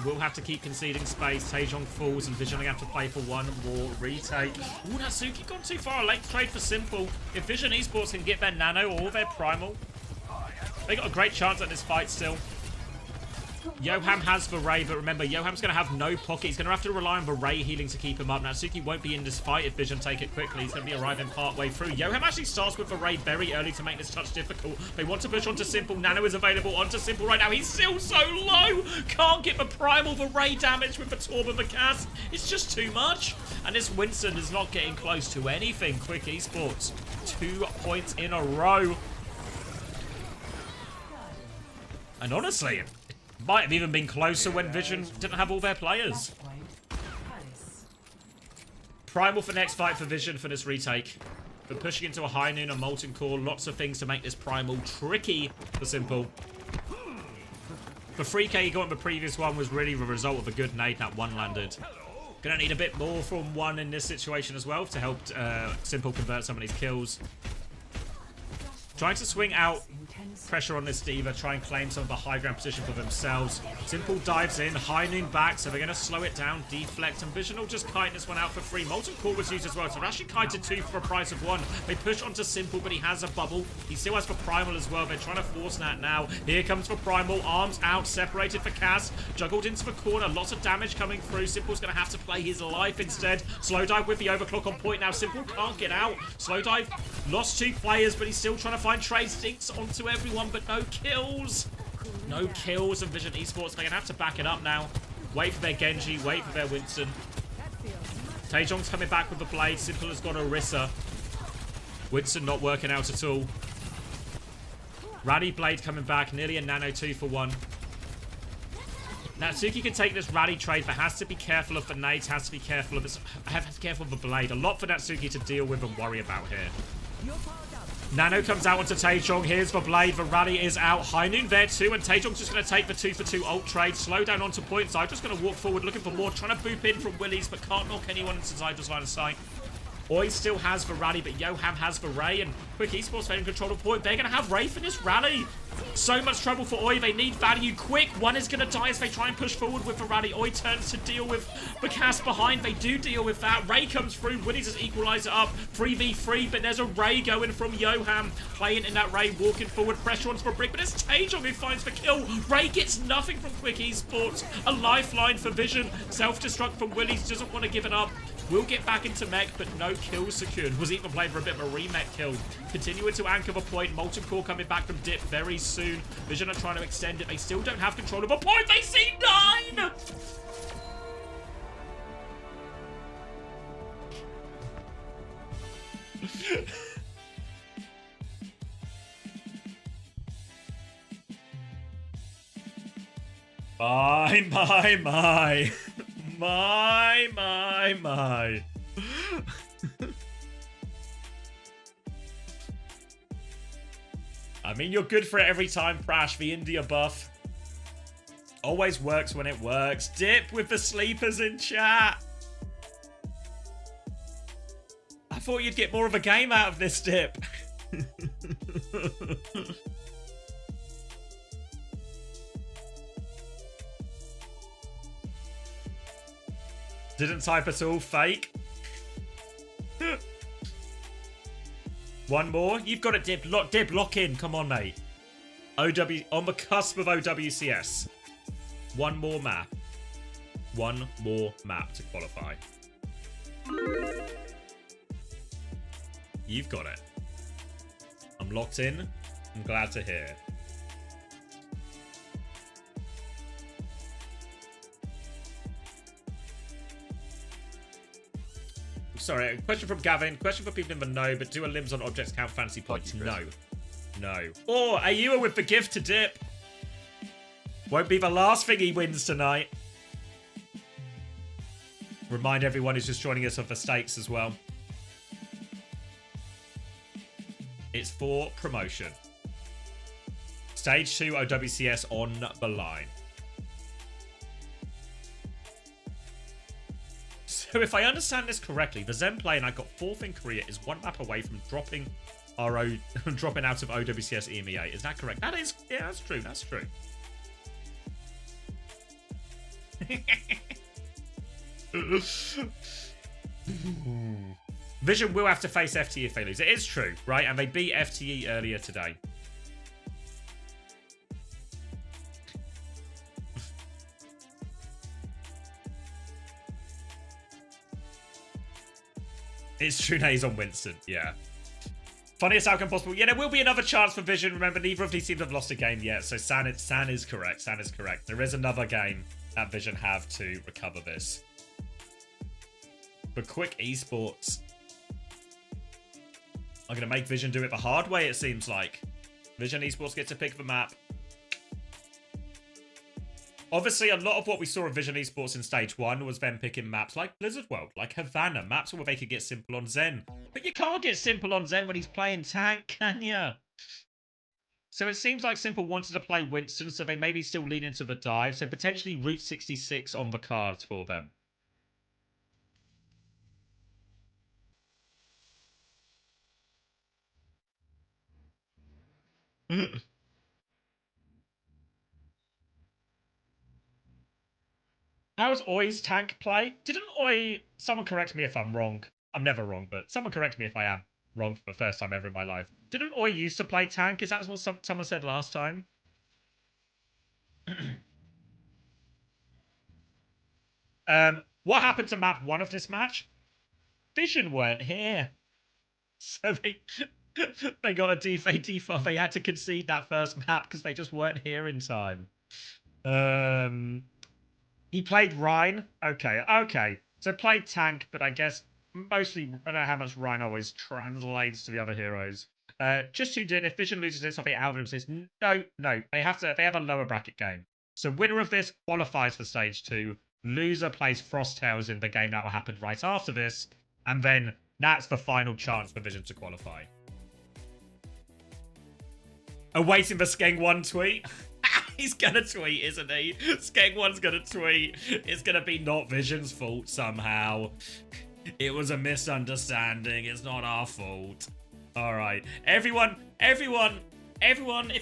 will have to keep conceding space. Taejong falls and Vision will have to play for one more retake. Ooh, Natsuki gone too far. A late trade for Simple. If Vision Esports can get their nano or their primal, they got a great chance at this fight still. Johan has Varay, but remember, Johan's going to have no pocket. He's going to have to rely on Varay healing to keep him up. Natsuki won't be in this fight if Vision take it quickly. He's going to be arriving part way through. Johan actually starts with Varay very early to make this touch difficult. They want to push onto Simple. Nano is available onto Simple right now. He's still so low. Can't get the primal Varay damage with the Torb and the cast. It's just too much. And this Winston is not getting close to anything. Quick Esports. 2 points in a row. And honestly, it might have even been closer when Vision didn't have all their players. Primal for next fight for Vision for this retake. But pushing into a High Noon, a Molten Core, lots of things to make this Primal tricky for Simple. The 3k he got in the previous one was really the result of a good nade. That one landed. Gonna need a bit more from one in this situation as well to help Simple convert some of these kills. Trying to swing out pressure on this D.Va, try and claim some of the high ground position for themselves. Simple dives in, High Noon back, so they're going to slow it down, deflect, and Vision will just kite this one out for free. Molten Core was used as well, so they're actually kited 2 for a price of 1. They push onto Simple, but he has a bubble. He still has for Primal as well. They're trying to force that now. Here comes for Primal, arms out, separated for Kaz, juggled into the corner, lots of damage coming through. Simple's going to have to play his life instead. Slow dive with the overclock on point now. Simple can't get out. Slow dive, lost 2 players, but he's still trying to find trade stinks onto everyone, but no kills. No kills, and Vision Esports, they're going to have to back it up now. Wait for their Genji, wait for their Winston. Taejong's coming back with the blade. Simple has got Orisa. Winston not working out at all. Rally blade coming back, nearly a nano 2 for 1. Natsuki can take this rally trade, but has to be careful of the nades, has to be careful of this, have to be careful of the blade. A lot for Natsuki to deal with and worry about here. Nano comes out onto Taejong. Here's the blade. The rally is out. High Noon there too, and Taejong's just going to take the 2 for 2 ult trade. Slow down onto point. Zydra's going to walk forward looking for more. Trying to boop in from Willy's, but can't knock anyone into Zydra's line of sight. Oi still has the rally, but Johan has the Ray, and Quick Esports taking control of point. They're going to have Ray for this rally. So much trouble for Oi. They need value quick. One is going to die as they try and push forward with the rally. Oi turns to deal with the cast behind. They do deal with that. Ray comes through. Willy's has equalized it up. 3v3, but there's a Ray going from Johan. Playing in that Ray, walking forward. Pressure onto the brick, but it's Taejong who finds the kill. Ray gets nothing from Quick Esports. A lifeline for Vision. Self-destruct from Willy's. Doesn't want to give it up. Will get back into mech, but no kills secured. Was even playing for a bit of a remech kill. Continuing to anchor the point. Molten Core coming back from dip very soon. Vision are trying to extend it. They still don't have control of a point. They see 9! My. I mean, you're good for it every time, Prash. The India buff always works when it works. Dip with the sleepers in chat. I thought you'd get more of a game out of this, Dip. Didn't type at all. Fake. One more. You've got it, Dip. Dip, lock in. Come on, mate. On the cusp of OWCS. One more map. One more map to qualify. You've got it. I'm locked in. I'm glad to hear. Sorry, question from Gavin. Question for people in the know, but do a limbs on objects count fantasy points? No. No. Or Ayua with the gift to Dip. Won't be the last thing he wins tonight. Remind everyone who's just joining us of the stakes as well. It's for promotion. Stage 2 OWCS on the line. So if I understand this correctly, the Zen play, and I got 4th in Korea, is 1 map away from dropping dropping out of OWCS EMEA. Is that correct? That is, yeah, that's true. That's true. Vision will have to face FTE if they lose. It is true, right? And they beat FTE earlier today. It's true, he's on Winston, yeah. Funniest outcome possible. Yeah, there will be another chance for Vision. Remember, neither of these teams have lost a game yet, so San is correct. San is correct. There is another game that Vision have to recover this. But Quick Esports are going to make Vision do it the hard way, it seems like. Vision Esports get to pick the map. Obviously, a lot of what we saw of Vision Esports in Stage 1 was them picking maps like Blizzard World, like Havana, maps where they could get simple on Zen. But you can't get simple on Zen when he's playing tank, can you? So it seems like Simple wanted to play Winston, so they maybe still lean into the dive, so potentially Route 66 on the cards for them. How's Oi's tank play? Didn't Oi... Someone correct me if I'm wrong. I'm never wrong, but someone correct me if I am wrong for the first time ever in my life. Didn't Oi used to play tank? Is that what someone said last time? What happened to map 1 of this match? Vision weren't here. So they got a default. They had to concede that first map because they just weren't here in time. He played Rhine. Okay. So played tank, but I guess mostly, I don't know how much Rhine always translates to the other heroes. Just tuned in. If Vision loses this, I think Alvin says no. They have a lower bracket game. So winner of this qualifies for stage 2. Loser plays Frosttails in the game that will happen right after this, and then that's the final chance for Vision to qualify. Awaiting the Skeng1 tweet. He's gonna tweet, isn't he? Skeng1's gonna tweet. It's gonna be not Vision's fault somehow. It was a misunderstanding. It's not our fault. Alright. Everyone, if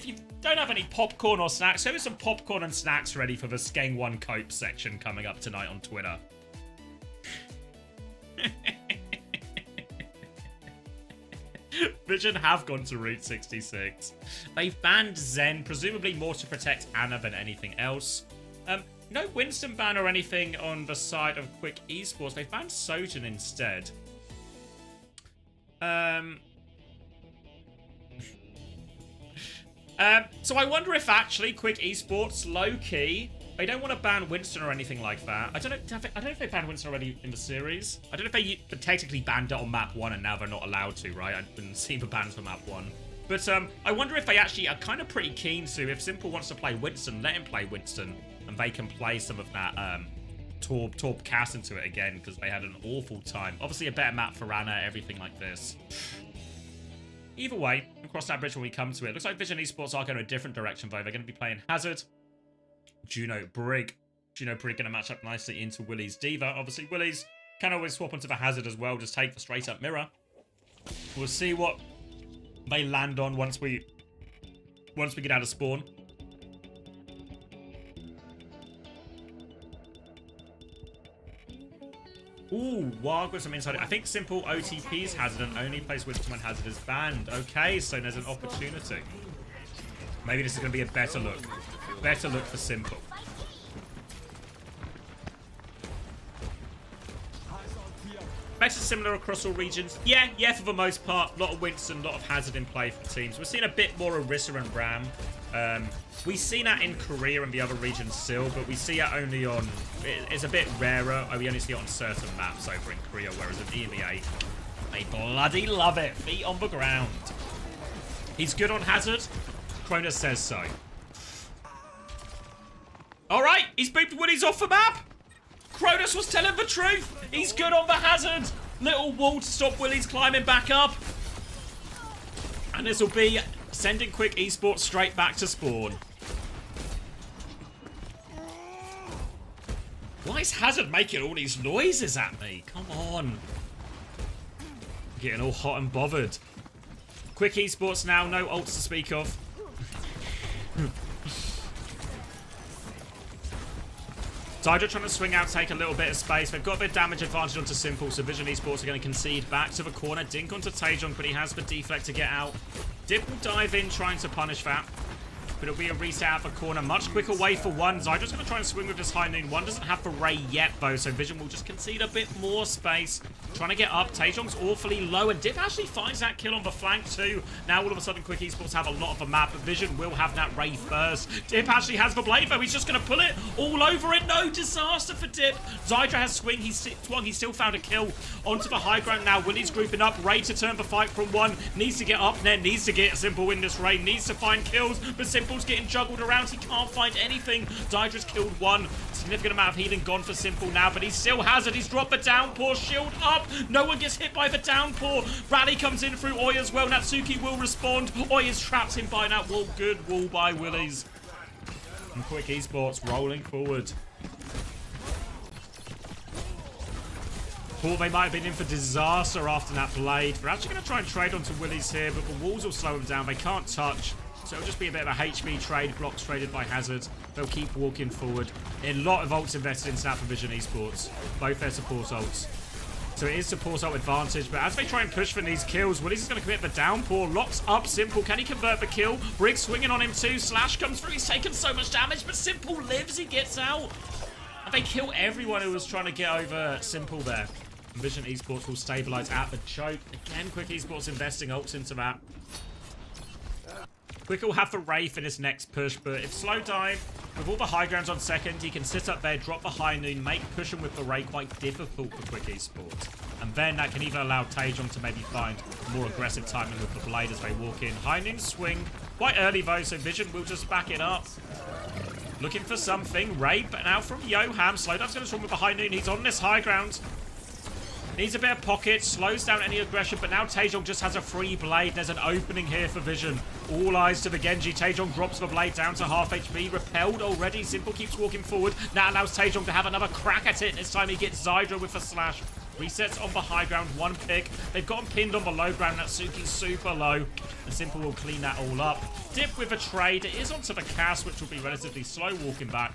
you don't have any popcorn or snacks, there is some popcorn and snacks ready for the Skeng1 Cope section coming up tonight on Twitter. Vision have gone to Route 66. They've banned Zen, presumably more to protect Anna than anything else. No Winston ban or anything on the side of Quick Esports. They've banned Sojin instead. So I wonder if actually Quick Esports, low-key, they don't want to ban Winston or anything like that. I don't know if they banned Winston already in the series. I don't know if they technically banned it on map 1 and now they're not allowed to, right? I didn't see the bans for map 1. But I wonder if they actually are kind of pretty keen to, if Simple wants to play Winston, let him play Winston. And they can play some of that Torb cast into it again, because they had an awful time. Obviously a better map for Anna, everything like this. Either way, we'll cross that bridge when we come to it. Looks like Vision Esports are going a different direction, though. They're going to be playing Hazard, Juno Brig. Juno Brig going to match up nicely into Willie's Diva. Obviously, Willie's can always swap onto the Hazard as well. Just take the straight-up mirror. We'll see what they land on once we get out of spawn. Ooh, Wag with some insight. I think Simple OTP's Hazard and only plays Winston when Hazard is banned. Okay, so there's an opportunity. Maybe this is going to be a better look. Better look for Simple. Better similar across all regions. Yeah, for the most part. A lot of Winston, a lot of Hazard in play for teams. We're seeing a bit more Orisa and Ram. We've seen that in Korea and the other regions still, but we see it only on... It's a bit rarer. We only see it on certain maps over in Korea, whereas in EMEA, they bloody love it. Feet on the ground. He's good on Hazard. Cronus says so. Alright, he's booped Woodies off the map. Cronus was telling the truth. He's good on the Hazard. Little wall to stop Willie's climbing back up. And this will be sending Quick Esports straight back to spawn. Why is Hazard making all these noises at me? Come on. Getting all hot and bothered. Quick Esports now, no ults to speak of. Tidra trying to swing out, take a little bit of space. They've got a bit of damage advantage onto Simple, so Vision Esports are going to concede back to the corner. Dink onto Taejong, but he has the deflect to get out. Dip will dive in, trying to punish that. but it'll be a reset out the corner. Much quicker way for one. Zydra's going to try and swing with this high noon. One doesn't have the Ray yet, though, so Vision will just concede a bit more space. Trying to get up. Taejong's awfully low, and Dip actually finds that kill on the flank, too. Now, all of a sudden, Quick Esports have a lot of the map, but Vision will have that Ray first. Dip actually has the blade, though. He's just going to pull it all over it. No, disaster for Dip. Zydra has swing. He's still found a kill onto the high ground now. Willie's grouping up. Ray to turn the fight from one. Needs to get up there. Needs to get Simple in this Ray. Needs to find kills, but Simple's getting juggled around. He can't find anything. Zydra's killed one. Significant amount of healing gone for Simple now, but he still has it. He's dropped the downpour. Shield up. No one gets hit by the downpour. Rally comes in through Oi as well. Natsuki will respond. Oi is trapped in by that wall. Good wall by Willies. And Quick Esports rolling forward. Thought they might have been in for disaster after that blade. They're actually going to try and trade onto Willies here, but the walls will slow them down. They can't touch. So it'll just be a bit of a HB trade. Blocks traded by Hazard. They'll keep walking forward. A lot of ults invested in Snap Vision Esports. Both their support ults. So it is support ult advantage, but as they try and push for these kills, Willies is going to commit the downpour. Locks up Simple. Can he convert the kill? Briggs swinging on him too. Slash comes through. He's taken so much damage, but Simple lives. He gets out. And they kill everyone who was trying to get over Simple there. Vision Esports will stabilize at the choke. Again, Quick Esports investing ults into that. Quick will have the Wraith in his next push, but if Slow Dive, with all the high grounds on second, he can sit up there, drop the high noon, make pushing with the Ray quite difficult for Quick Esports. And then that can even allow Taejong to maybe find more aggressive timing with the blade as they walk in. High noon swing quite early though, so Vision will just back it up. Looking for something. Ray, but now from Yoham. Slow Dive's going to swing with the high noon. He's on this high ground. Needs a bit of pocket, slows down any aggression, but now Taejong just has a free blade. There's an opening here for Vision. All eyes to the Genji. Taejong drops the blade down to half HP. Repelled already. Simple keeps walking forward. Now allows Taejong to have another crack at it. This time he gets Zydra with a slash. Resets on the high ground, one pick. They've got him pinned on the low ground. Natsuki's super low. And Simple will clean that all up. Dip with a trade. It is onto the cast, which will be relatively slow walking back.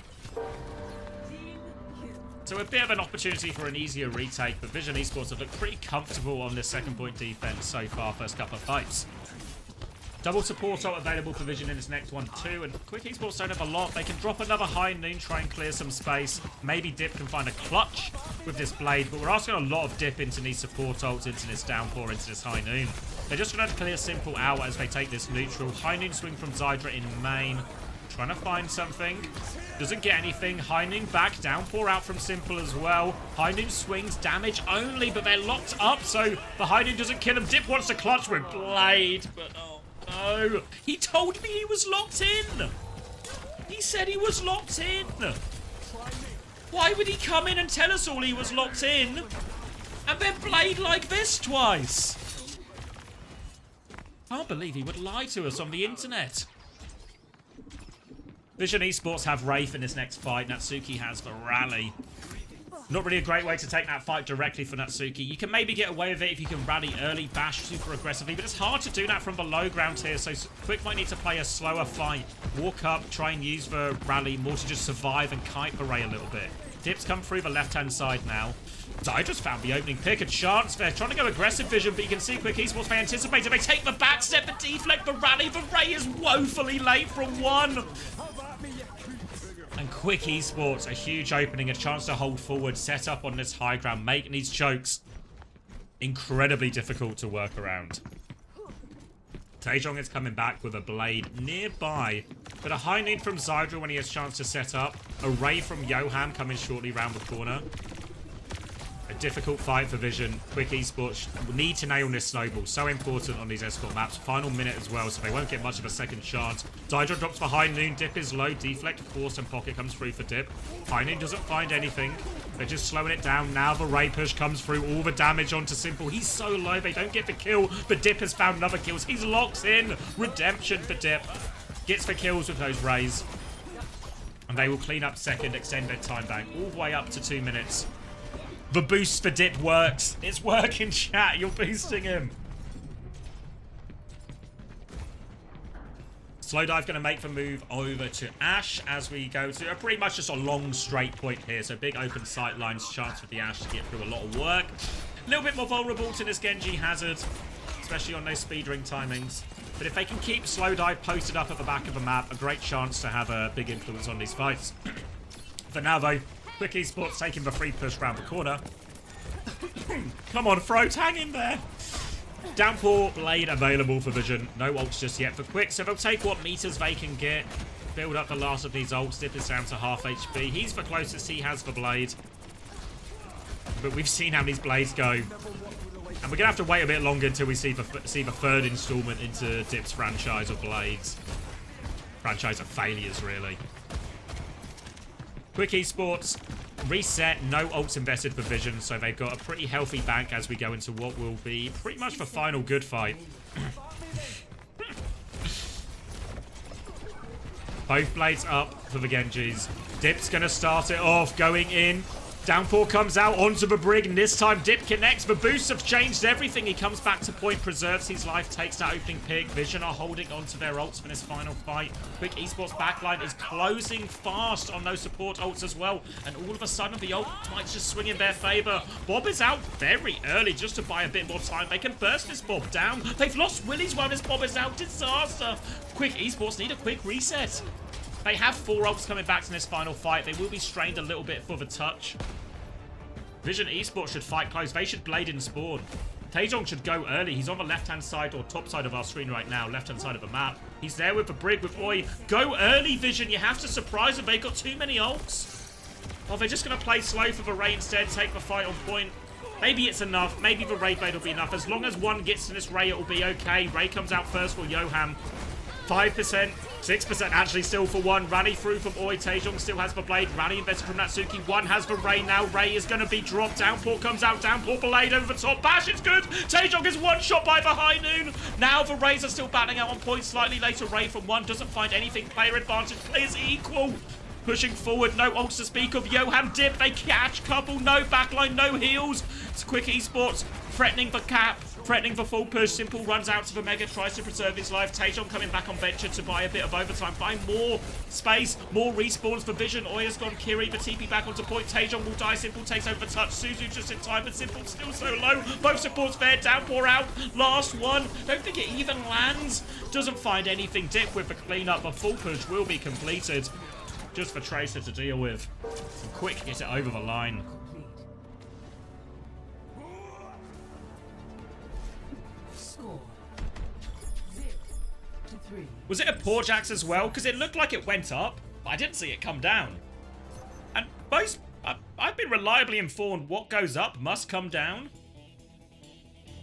So a bit of an opportunity for an easier retake, but Vision Esports have looked pretty comfortable on this second point defense so far, first couple of fights. Double support ult available for Vision in this next one too, and Quick Esports don't have a lot. They can drop another high noon, try and clear some space. Maybe Dip can find a clutch with this blade, but we're asking a lot of Dip into these support ults, into this downpour, into this high noon. They're just going to clear Simple out as they take this neutral. High noon swing from Zydra in main. Trying to find something. Doesn't get anything. High noon back. Downpour out from Simple as well. High noon swings. Damage only, but they're locked up, so the high noon doesn't kill him. Dip wants to clutch with blade, but oh no. He told me he was locked in. He said he was locked in. Why would he come in and tell us all he was locked in and then blade like this twice? I can't believe he would lie to us on the internet. Vision Esports have Wraith in this next fight. Natsuki has the Rally. Not really a great way to take that fight directly for Natsuki. You can maybe get away with it if you can rally early, bash super aggressively, but it's hard to do that from the low ground here, so Quick might need to play a slower fight. Walk up, try and use the Rally more to just survive and kite the Ray a little bit. Dip's come through the left-hand side now. Zydra's found the opening pick. A chance there. Trying to go aggressive Vision, but you can see Quick Esports, they anticipate it. They take the back step, the deflect, the Rally. The Ray is woefully late from one. And Quick Esports, a huge opening, a chance to hold forward, set up on this high ground, making these chokes incredibly difficult to work around. Taejong is coming back with a blade nearby, but a high need from Zydra when he has a chance to set up. A Ray from Yoham coming shortly round the corner. A difficult fight for Vision. Quick Esports need to nail this snowball. So important on these escort maps. Final minute as well, so they won't get much of a second chance. Zydra drops for high noon. Dip is low. Deflect, force, and pocket comes through for Dip. High noon doesn't find anything. They're just slowing it down. Now the Ray push comes through. All the damage onto Simple. He's so low. They don't get the kill, but Dip has found another kills. He's locked in. Redemption for Dip. Gets the kills with those Rays. And they will clean up second, extend their time back all the way up to 2 minutes. The boost for Dip works. It's working, chat. You're boosting him. Slow Dive going to make the move over to Ashe as we go to pretty much just a long straight point here. So big open sight lines, chance for the Ashe to get through a lot of work. A little bit more vulnerable to this Genji Hazard, especially on those speed ring timings. But if they can keep Slowdive posted up at the back of the map, a great chance to have a big influence on these fights. For now, though, Quick Esports taking the free push round the corner. Come on, Froat, hang in there. Downpour Blade available for Vision. No ults just yet for Quick, so they'll take what meters they can get. Build up the last of these ults. Dip is down to half HP. He's the closest he has for Blade. But we've seen how these Blades go. And we're going to have to wait a bit longer until we see the third installment into Dip's franchise of Blades. Franchise of failures, really. Quick Esports, reset, no ults invested for Vision, so they've got a pretty healthy bank as we go into what will be pretty much the final good fight. Both Blades up for the Genjis. Dip's going to start it off, going in. Downpour comes out onto the brig, and this time Dip connects. The boosts have changed everything. He comes back to point, preserves his life, takes that opening pick. Vision are holding onto their ults for this final fight. Quick Esports backline is closing fast on those support ults as well. And all of a sudden, the ult might just swing in their favor. Bob is out very early just to buy a bit more time. They can burst this Bob down. They've lost Willies while this Bob is out. Disaster. Quick Esports need a quick reset. They have 4 ults coming back to this final fight. They will be strained a little bit for the touch. Vision Esports should fight close. They should blade in spawn. Taejong should go early. He's on the left-hand side or top side of our screen right now. Left-hand side of the map. He's there with the brig with Oi. Go early, Vision. You have to surprise them. They've got too many ults. Oh, they're just going to play slow for the Ray instead. Take the fight on point. Maybe it's enough. Maybe the Ray blade will be enough. As long as one gets to this Ray, it will be okay. Ray comes out first for Yoham. 5%, 6% actually still for one. Rally through from Oi. Taejong still has the blade. Rally invested from Natsuki. One has the Ray now. Ray is going to be dropped. Downpour comes out. Downpour blade over the top. Bash is good. Taejong is one shot by the High Noon. Now the Rays are still battling out on point. Slightly later, Ray from one doesn't find anything. Player advantage plays equal. Pushing forward, no ults to speak of. Yoham Dip, they catch couple. No backline, no heals. It's Quick Esports threatening the cap. Threatening the full push. Simple runs out to the Mega, tries to preserve his life. Taejong coming back on Venture to buy a bit of overtime. Buy more space, more respawns for Vision. Oya's gone Kiri, the TP back onto point. Taejong will die. Simple takes over the touch. Suzu just in time, but Simple still so low. Both supports there. Downpour out. Last one. Don't think it even lands. Doesn't find anything. Dip with the cleanup. The full push will be completed. Just for Tracer to deal with. And Quick get it over the line. Was it a poor Jax as well? Because it looked like it went up, but I didn't see it come down. And most, I've been reliably informed what goes up must come down.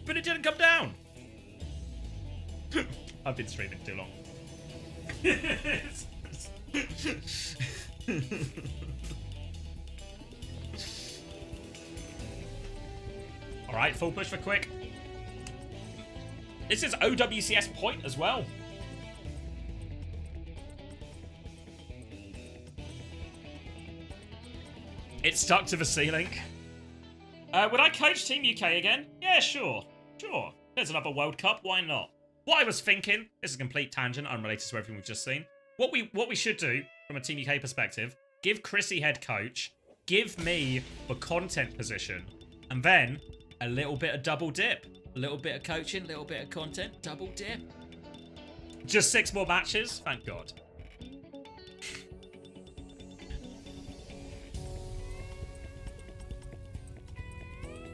But it didn't come down. I've been streaming too long. Alright, full push for Quick. This is OWCS point as well. It's stuck to the ceiling. Would I coach Team UK again? Yeah, sure. Sure. There's another World Cup. Why not? What I was thinking, this is a complete tangent, unrelated to everything we've just seen. What we should do, from a Team UK perspective, give Chrissy head coach, give me the content position, and then a little bit of double dip. A little bit of coaching, a little bit of content, double dip. Just 6 more matches? Thank God.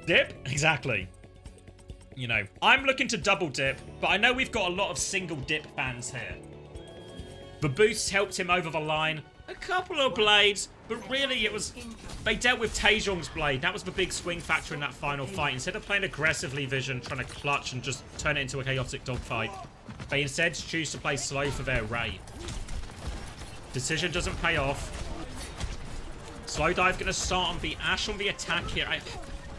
Dip? Exactly. You know, I'm looking to double dip, but I know we've got a lot of single dip fans here. The boosts helped him over the line. A couple of blades, but really it was... They dealt with Taejong's blade. That was the big swing factor in that final fight. Instead of playing aggressively Vision, trying to clutch and just turn it into a chaotic dogfight, they instead choose to play slow for their Ray. Decision doesn't pay off. Slowdive going to start on the Ashe on the attack here.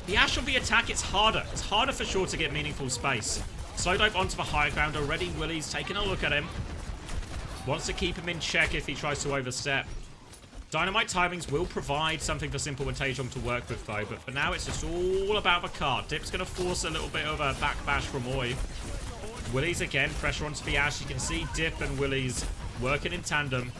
The Ashe on the attack, it's harder. It's harder for sure to get meaningful space. Slowdive onto the high ground already. Willie's taking a look at him. Wants to keep him in check if he tries to overstep. Dynamite timings will provide something for Simple and Taejong to work with though, but for now it's just all about the card. Dip's going to force a little bit of a back bash from Oi. Willie's again, pressure onto the Ashe. You can see Dip and Willie's working in tandem.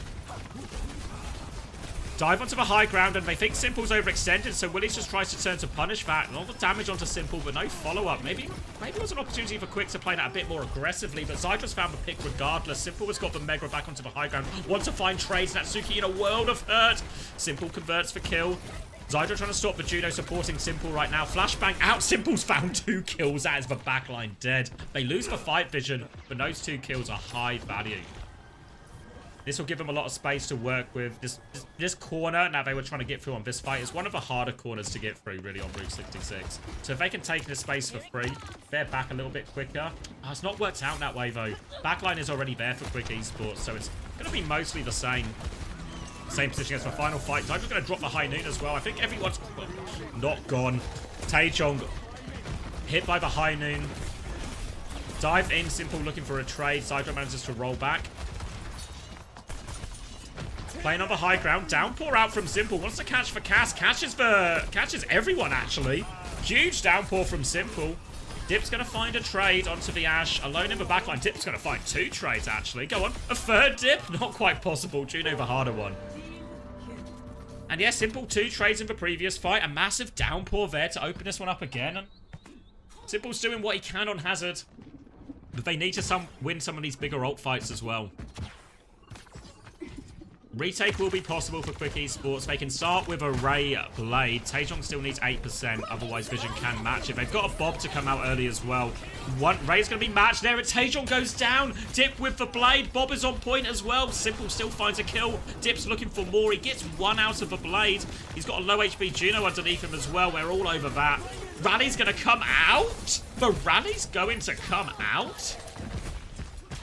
Dive onto the high ground, and they think Simple's overextended, so Willies just tries to turn to punish that. A lot of damage onto Simple, but no follow-up. Maybe it was an opportunity for Quick to play that a bit more aggressively, but Zydra's found the pick regardless. Simple has got the Mega back onto the high ground. Wants to find trades. Natsuki in a world of hurt. Simple converts for kill. Zydra trying to stop the Juno, supporting Simple right now. Flashbang out. Simple's found 2 kills. That is the backline dead. They lose the fight vision, but those 2 kills are high value. This will give them a lot of space to work with. This corner, now they were trying to get through on this fight, is one of the harder corners to get through, really, on Route 66. So if they can take this space for free, they're back a little bit quicker. Oh, it's not worked out that way, though. Backline is already there for Quick Esports, so it's going to be mostly the same. Same position as the final fight. Zydra's going to drop the high noon as well. I think everyone's not gone. Taejong hit by the high noon. Dive in, Simple looking for a trade. Zydra manages to roll back. Playing on the high ground. Downpour out from Simple. Wants to catch for Cass. Catches everyone, actually. Huge downpour from Simple. Dip's going to find a trade onto the Ashe. Alone in the backline. Dip's going to find 2 trades, actually. Go on. A third Dip? Not quite possible. Juno the harder one. And yeah, Simple 2 trades in the previous fight. A massive downpour there to open this one up again. And Simple's doing what he can on Hazard. But they need to win some of these bigger ult fights as well. Retake will be possible for Quick Esports. They can start with a Ray Blade. Taejong still needs 8%, otherwise Vision can match it. They've got a Bob to come out early as well. Ray's going to be matched there, and Taejong goes down. Dip with the Blade. Bob is on point as well. Simple still finds a kill. Dip's looking for more. He gets 1 out of the Blade. He's got a low HP Juno underneath him as well. We're all over that. Rally's going to come out? The Rally's going to come out?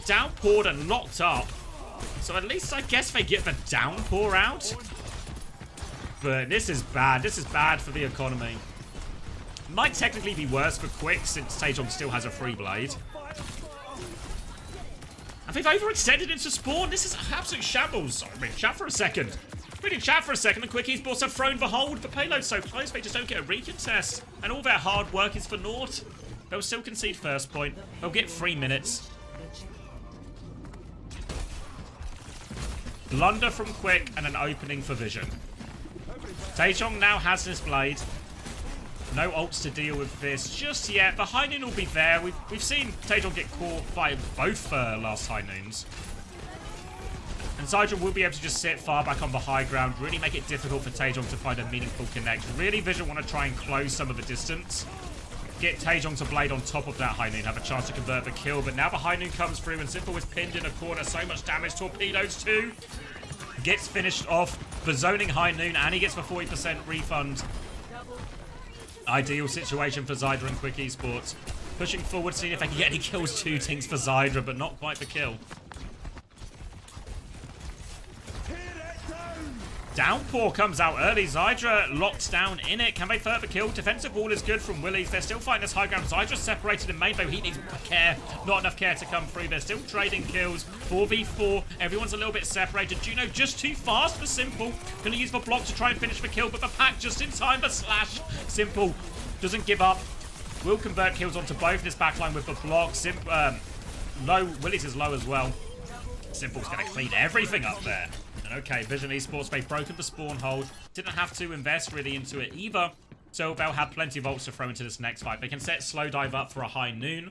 Downpoured and locked up. So at least I guess they get the downpour out. But this is bad. This is bad for the economy. Might technically be worse for Quick since Taejong still has a free blade. And they've overextended into spawn. This is absolute shambles. Sorry, read chat for a second. Reading chat for a second, and Quick Esports have thrown the hold. The payload's so close, they just don't get a recontest. And all their hard work is for naught. They'll still concede first point. They'll get 3 minutes. Blunder from Quick and an opening for Vision. Taejong now has this blade. No ults to deal with this just yet. The high noon will be there. We've seen Taejong get caught by both last high noons. And Zydra will be able to just sit far back on the high ground, really make it difficult for Taejong to find a meaningful connect. Really, Vision want to try and close some of the distance. Get Taejong to blade on top of that high noon, have a chance to convert the kill. But now the high noon comes through, and Simple is pinned in a corner. So much damage. Torpedoes too. Gets finished off. The zoning high noon, and he gets the 40% refund. Ideal situation for Zydra and Quick Esports. Pushing forward, seeing if they can get any kills. 2 things for Zydra, but not quite the kill. Downpour comes out early. Zydra locked down in it. Can they further kill? Defensive wall is good from Willies. They're still fighting this high ground. Zydra's separated in main, though he needs care. Not enough care to come through. They're still trading kills. 4v4. Everyone's a little bit separated. Juno just too fast for Simple. Gonna use the block to try and finish the kill, but the pack just in time. The slash. Simple doesn't give up. Will convert kills onto both this backline with the block. Low. Willies is low as well. Simple's gonna clean everything up there. And okay, Vision Esports, they've broken the spawn hold. Didn't have to invest really into it either. So they'll have plenty of ults to throw into this next fight. They can set slow dive up for a high noon.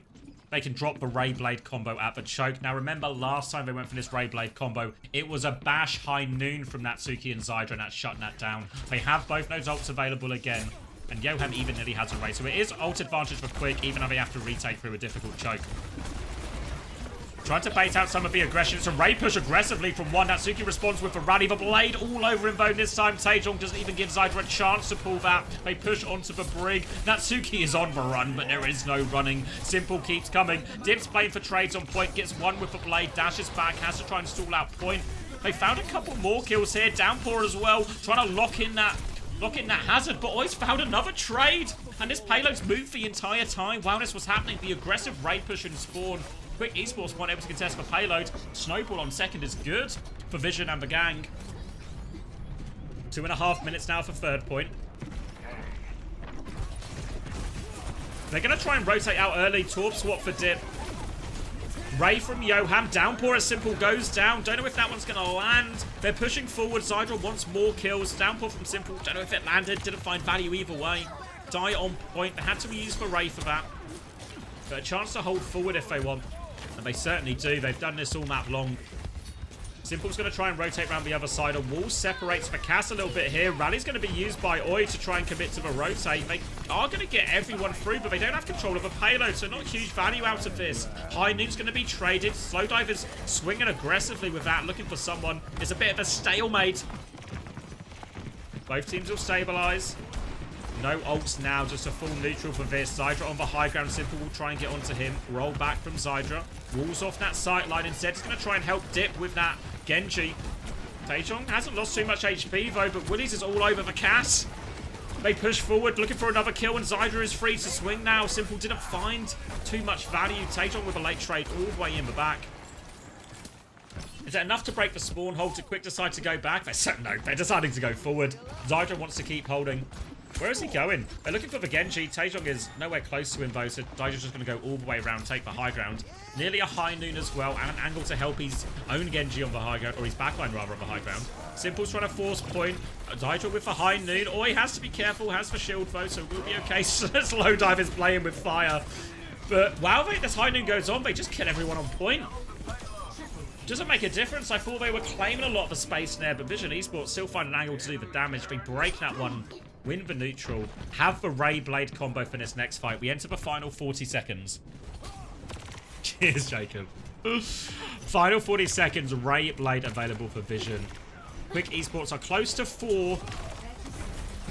They can drop the Ray Blade combo at the choke. Now remember, last time they went for this Ray Blade combo, it was a bash high noon from Natsuki and Zydra, and that's shutting that down. They have both those ults available again. And Yoham even nearly has a Ray. So it is ult advantage for Quick, even though they have to retake through a difficult choke. Trying to bait out some of the aggression. It's a Ray push aggressively from one. Natsuki responds with a rally. The blade all over him though this time. Taejong doesn't even give Zydra a chance to pull that. They push onto the brig. Natsuki is on the run, but there is no running. Simple keeps coming. Dip's playing for trades on point. Gets one with the blade. Dashes back. Has to try and stall out point. They found a couple more kills here. Downpour as well. Trying to lock in that hazard, but always found another trade. And this payload's moved the entire time while this was happening. The aggressive raid push and spawn. Quick Esports weren't able to contest the payload. Snowball on second is good for Vision and the gang. 2.5 minutes now for third point. They're going to try and rotate out early. Torp swap for Dip. Ray from Yoham. Downpour as Simple goes down. Don't know if that one's going to land. They're pushing forward. Zydra wants more kills. Downpour from Simple. Don't know if it landed. Didn't find value either way. Die on point. They had to be used for Ray for that. But a chance to hold forward if they want. And they certainly do. They've done this all map long. Simple's going to try and rotate around the other side. A wall separates for Cass a little bit here. Rally's going to be used by Oi to try and commit to the rotate. They are going to get everyone through, but they don't have control of a payload, so not huge value out of this. High Noon's going to be traded. Slowdive is swinging aggressively with that, looking for someone. It's a bit of a stalemate. Both teams will stabilize. No ults now, just a full neutral for this. Zydra on the high ground. Simple will try and get onto him. Roll back from Zydra. Walls off that sight line. Instead, he's going to try and help Dip with that Genji. Taejong hasn't lost too much HP though, but Willies is all over the Cass. They push forward, looking for another kill, and Zydra is free to swing now. Simple didn't find too much value. Taejong with a late trade all the way in the back. Is that enough to break the spawn hold? To Quick decide to go back? No, they're deciding to go forward. Zydra wants to keep holding. Where is he going? They're looking for the Genji. Taejong is nowhere close to him though, so Zydра's just going to go all the way around, take the high ground. Nearly a High Noon as well, and an angle to help his own Genji on the high ground, or his backline rather on the high ground. Simple's trying to force point. Zydra with the High Noon. Oi has to be careful, has the shield though, so we'll be okay. Slowdive is playing with fire. But while this High Noon goes on, they just kill everyone on point. Doesn't make a difference. I thought they were claiming a lot of the space there, but Vision Esports still find an angle to do the damage. They break that one. Win the neutral. Have the Ray Blade combo for this next fight. We enter the final 40 seconds. Cheers, Jacob. Final 40 seconds. Ray Blade available for Vision. Quick Esports are close to 4.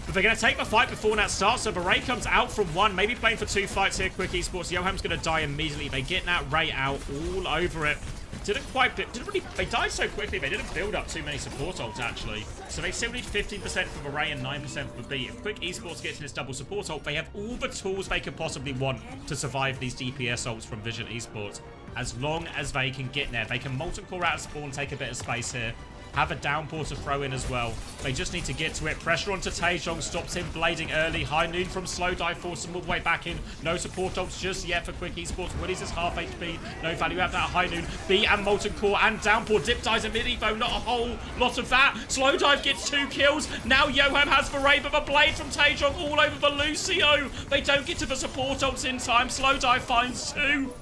But they're going to take the fight before that starts. So the Ray comes out from 1. Maybe playing for 2 fights here. Quick Esports. Yoham's going to die immediately. They get that Ray out all over it. They died so quickly, they didn't build up too many support ults, actually. So they still need 15% for the Ray and 9% for the B. If Quick Esports gets in this double support ult, they have all the tools they could possibly want to survive these DPS ults from Vision Esports. As long as they can get there. They can Molten Core out of spawn, take a bit of space here. Have a downpour to throw in as well. They just need to get to it. Pressure onto Taejong. Stops him blading early. High Noon from Slowdive. Force him all the way back in. No support ults just yet for Quick Esports. Willies is half HP. No value out of that High Noon. B and Molten Core and downpour. Dip dies immediately though. Not a whole lot of that. Slowdive gets 2 kills. Now Yoham has the Ray, but a blade from Taejong all over the Lucio. They don't get to the support ults in time. Slowdive finds 2.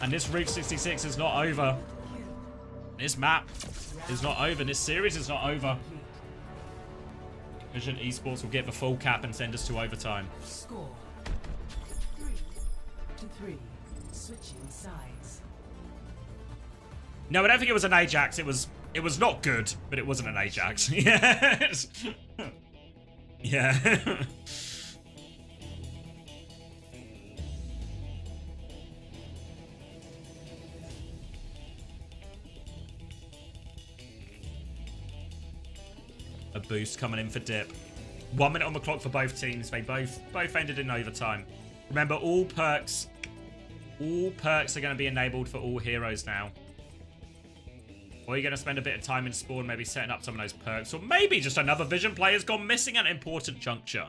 And this Route 66 is not over. This map is not over. This series is not over. Vision Esports will get the full cap and send us to overtime. Score 3-3. Switching sides. No, I don't think it was an Ajax. It was not good, but it wasn't an Ajax. Yes. Yeah. A boost coming in for Dip. 1 minute on the clock for both teams. They both ended in overtime. Remember, all perks are going to be enabled for all heroes now. Or you're going to spend a bit of time in spawn, maybe setting up some of those perks. Or maybe just another Vision player's gone missing at an important juncture.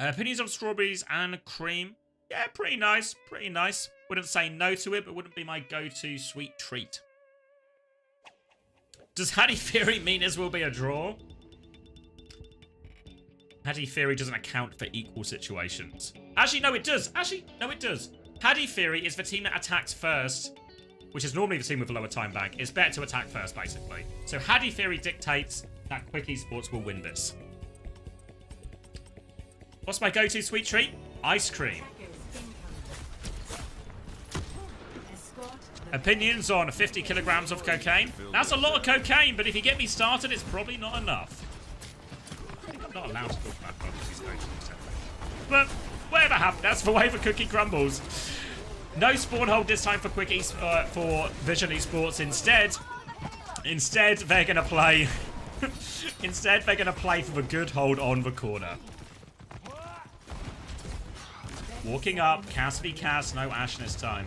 Opinions on strawberries and cream. Yeah, pretty nice. Pretty nice. Wouldn't say no to it, but wouldn't be my go-to sweet treat. Does Hattie Theory mean this will be a draw? Hattie Theory doesn't account for equal situations. Actually, no, it does. Actually, no, it does. Hattie Theory is the team that attacks first, which is normally the team with a lower time bank. It's better to attack first, basically. So Hattie Theory dictates that Quick Esports will win this. What's my go-to sweet treat? Ice cream. Opinions on 50 kilograms of cocaine? That's a lot of cocaine, but if you get me started, it's probably not enough. I think I'm not allowed to talk about drugs these days. But whatever happened, that's the way the cookie crumbles. No spawn hold this time for for Vision Esports. Instead, they're gonna play. Instead, they're gonna play for the good hold on the corner. Walking up, Cass v Cass, no Ashe this time.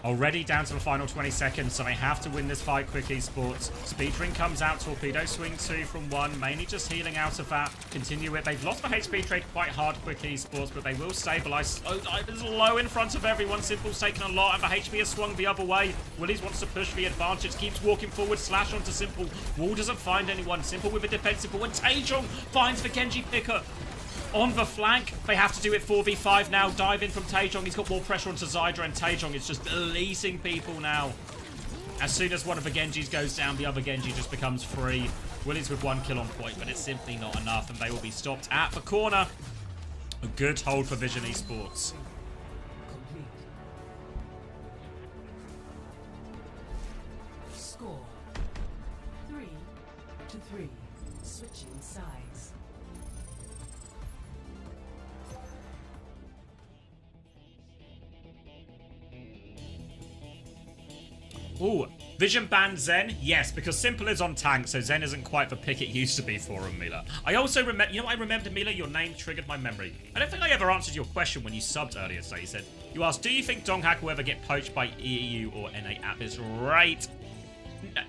Already down to the final 20 seconds, so they have to win this fight. Quick Esports. Speedring comes out. Torpedo swing 2 from 1. Mainly just healing out of that. Continue it. They've lost the HP trade quite hard, Quick Esports, but they will stabilize. Slow Dive is low in front of everyone. Simple's taken a lot, and the HP has swung the other way. Willies wants to push the advantage. Keeps walking forward. Slash onto Simple. Wall doesn't find anyone. Simple with a defensive, but when Taejong finds the Genji picker on the flank, they have to do it 4v5 now. Dive in from Taejong. He's got more pressure onto Zydra, and Taejong is just deleting people now. As soon as one of the Genjis goes down, the other Genji just becomes free. Willie's with 1 kill on point, but it's simply not enough, and they will be stopped at the corner. A good hold for Vision Esports. Complete. Score 3-3. Switching sides. Ooh, Vision banned Zen? Yes, because Simple is on tank, so Zen isn't quite the pick it used to be for him, Mila. I also remember, you know what I remembered, Mila? Your name triggered my memory. I don't think I ever answered your question when you subbed earlier, so you asked, do you think Donghak will ever get poached by EU or NA at this rate?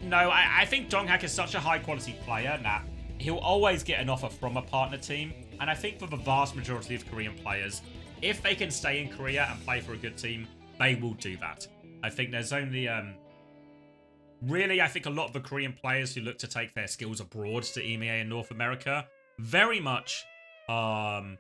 No, I think Donghak is such a high-quality player that he'll always get an offer from a partner team, and I think for the vast majority of Korean players, if they can stay in Korea and play for a good team, they will do that. I think there's only... Really, I think a lot of the Korean players who look to take their skills abroad to EMEA in North America very much would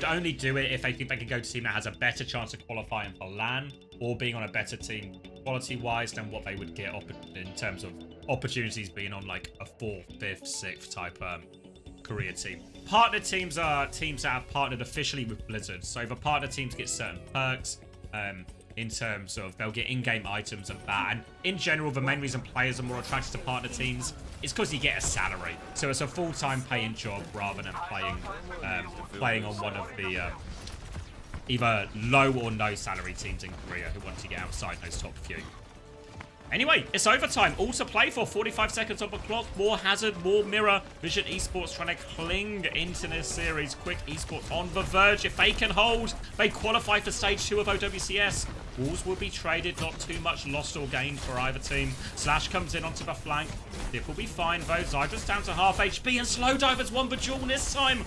only do it if they think they could go to a team that has a better chance of qualifying for LAN or being on a better team quality-wise than what they would get in terms of opportunities being on like a 4th, 5th, 6th type Korea team. Partner teams are teams that have partnered officially with Blizzard, so the partner teams get certain perks. In terms of they'll get in-game items and that. And in general, the main reason players are more attracted to partner teams is because you get a salary. So it's a full-time paying job rather than playing on one of the either low or no salary teams in Korea who want to get outside those top few. Anyway, it's overtime. All to play for. 45 seconds on the clock. More Hazard, more Mirror. Vision Esports trying to cling into this series. Quick Esports on the verge. If they can hold, they qualify for stage 2 of OWCS. Walls will be traded. Not too much lost or gained for either team. Slash comes in onto the flank. Dip will be fine though. Zydra's down to half HP, and Slow Divers won the duel this time.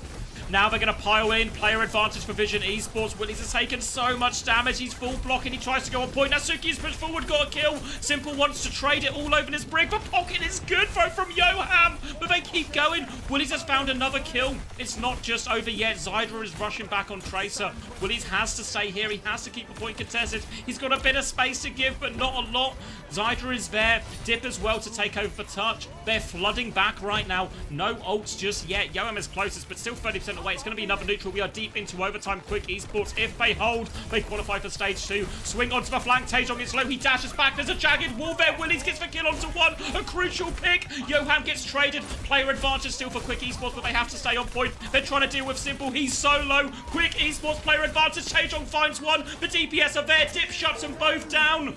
Now they're going to pile in. Player advantage for Vision Esports. Willies has taken so much damage. He's full blocking. He tries to go on point. Natsuki's pushed forward. Got a kill. Simple wants to trade it all over this brig. The pocket is good though from Yoham. But they keep going. Willies has found another kill. It's not just over yet. Zydra is rushing back on Tracer. Willies has to stay here. He has to keep the point contested. He's got a bit of space to give, but not a lot. Zydra is there. Dip as well to take over the touch. They're flooding back right now. No ults just yet. Yoham is closest, but still 30% away. It's going to be another neutral. We are deep into overtime. Quick Esports, if they hold, they qualify for stage 2. Swing onto the flank. Taejong is slow. He dashes back. There's a jagged wall there. Willies gets the kill onto 1. A crucial pick. Yoham gets traded. Player advantage still for Quick Esports, but they have to stay on point. They're trying to deal with Simple. He's so low. Quick Esports player advantage. Taejong finds 1. The DPS are there. Dip shuts them both down.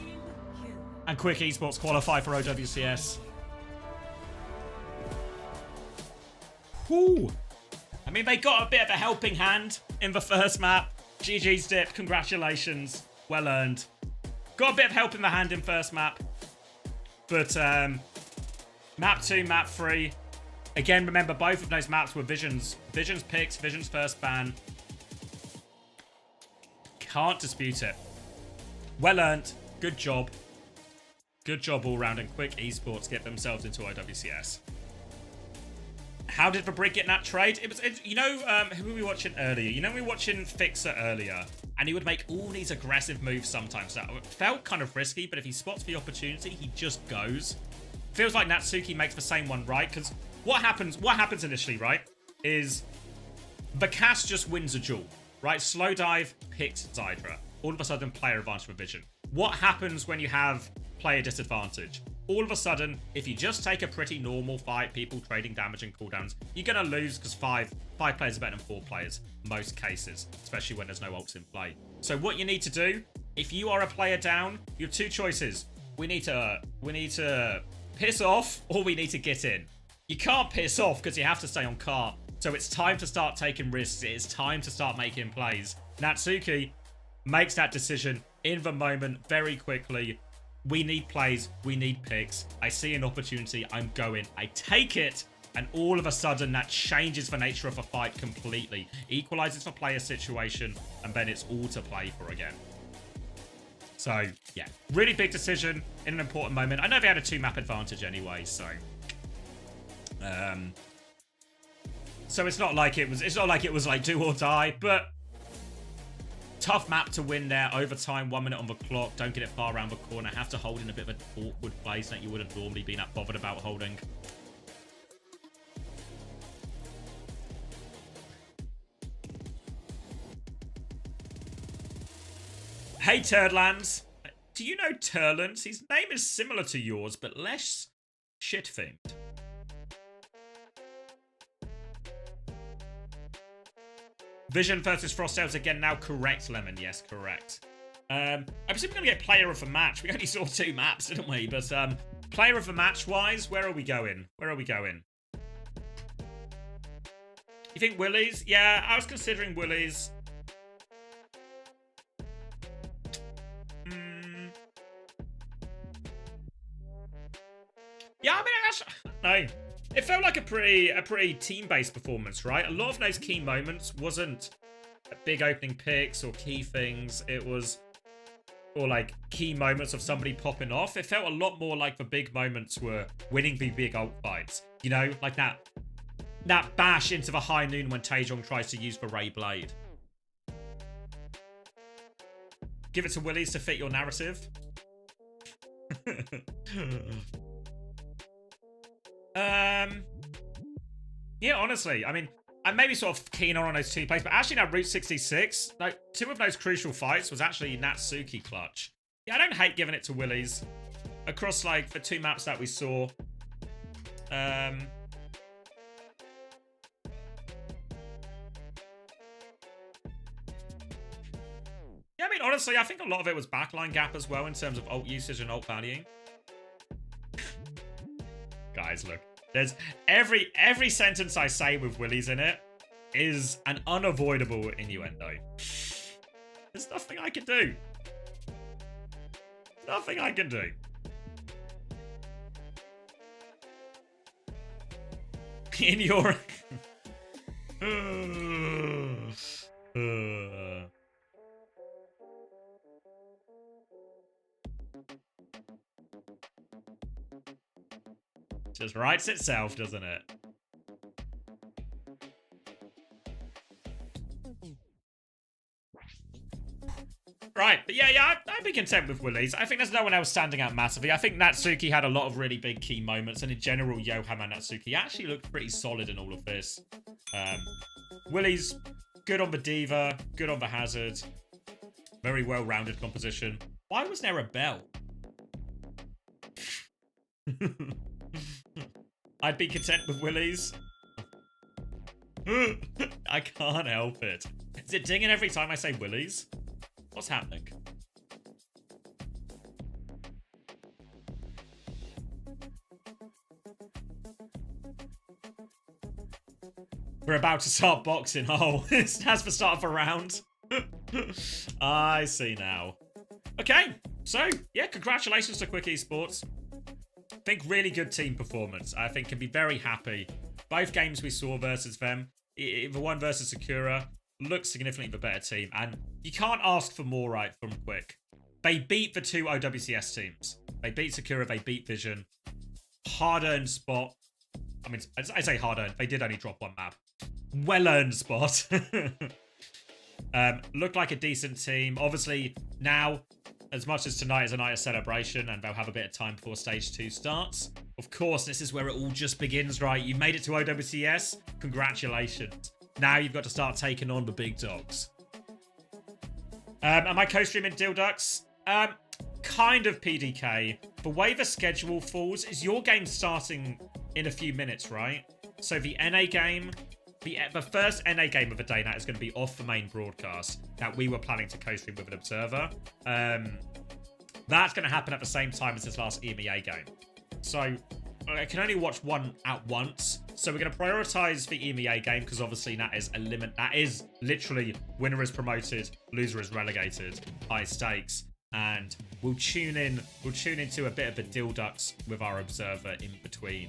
And Quick Esports qualify for OWCS. Whew. I mean, they got a bit of a helping hand in the first map. GG's Dip, congratulations. Well earned. Got a bit of help in the hand in first map. But map 2, map 3. Again, remember, both of those maps were Vision's picks, Vision's first ban. Can't dispute it. Well earned. Good job. Good job all round, and Quick Esports get themselves into OWCS. How did the brig get in that trade? You know, who were we watching earlier? You know, we were watching Fixer earlier, and he would make all these aggressive moves sometimes that felt kind of risky, but if he spots the opportunity, he just goes. Feels like Natsuki makes the same one right, because what happens initially, right, is the cast just wins a duel, right? Slow Dive picks Zydra. All of a sudden, player advantage for Vision. What happens when you have player disadvantage? All of a sudden, if you just take a pretty normal fight, people trading damage and cooldowns, you're going to lose because five players are better than 4 players, most cases, especially when there's no ults in play. So what you need to do, if you are a player down, you have 2 choices. We need to piss off, or we need to get in. You can't piss off because you have to stay on cart. So it's time to start taking risks. It is time to start making plays. Natsuki, makes that decision in the moment very quickly. We need plays. We need picks. I see an opportunity. I'm going. I take it. And all of a sudden, that changes the nature of a fight completely. Equalizes the player situation. And then it's all to play for again. So, yeah. Really big decision in an important moment. I know they had a 2-map advantage anyway, so... So it's not like it was like do or die, but... Tough map to win there. Overtime, 1 minute on the clock. Don't get it far around the corner. Have to hold in a bit of an awkward place that you wouldn't normally be that bothered about holding. Hey, Turdlands. Do you know Turlands? His name is similar to yours, but less shit-themed. Vision versus Frostales again now. Correct, Lemon. Yes, correct. I presume we're going to get player of the match. We only saw 2 maps, didn't we? But player of the match-wise, where are we going? Where are we going? You think Willies? Yeah, I was considering Willies. Yeah, I mean, no. It felt like a pretty team-based performance, right? A lot of those key moments wasn't big opening picks or key things. It was or like key moments of somebody popping off. It felt a lot more like the big moments were winning the big ult fights. You know, like that bash into the high noon when Taejong tries to use the Ray Blade. Give it to Willies to fit your narrative. Yeah, honestly, I mean, I'm maybe sort of keen on those 2 plays, but actually now Route 66, like 2 of those crucial fights was actually Natsuki clutch. Yeah, I don't hate giving it to Willies across like the 2 maps that we saw. Yeah, I mean, honestly, I think a lot of it was backline gap as well in terms of ult usage and ult value. Guys, look. There's every sentence I say with Willies in it is an unavoidable innuendo. There's nothing I can do. Nothing I can do. In your... Just writes itself, doesn't it? Right, but yeah, I'd be content with Willies. I think there's no one else standing out massively. I think Natsuki had a lot of really big key moments, and in general, Yoham and Natsuki actually looked pretty solid in all of this. Willies, good on the Diva, good on the Hazard. Very well-rounded composition. Why was there a bell? I'd be content with Willies. I can't help it. Is it dinging every time I say Willies? What's happening? We're about to start boxing. Oh, that's the start of a round. I see now. Okay, so, yeah, congratulations to Quick Esports. I think really good team performance. I think can be very happy. Both games we saw versus them, the one versus Sakura, looks significantly the better team. And you can't ask for more, right, from Quick. They beat the 2 OWCS teams. They beat Sakura, they beat Vision. Hard-earned spot. I mean, I say hard-earned. They did only drop 1 map. Well-earned spot. Looked like a decent team. Obviously, now, as much as tonight is a night of celebration and they'll have a bit of time before Stage 2 starts, of course, this is where it all just begins, right? You made it to OWCS. Congratulations. Now you've got to start taking on the big dogs. Am I co-streaming Dildux? Kind of PDK. The way the schedule falls is your game starting in a few minutes, right? So the NA game, the first NA game of the day now is going to be off the main broadcast that we were planning to co-stream with an observer. That's going to happen at the same time as this last EMEA game. So I can only watch one at once. So we're going to prioritize the EMEA game because obviously that is literally winner is promoted, loser is relegated, high stakes. And we'll tune into a bit of a deal ducks with our observer in between.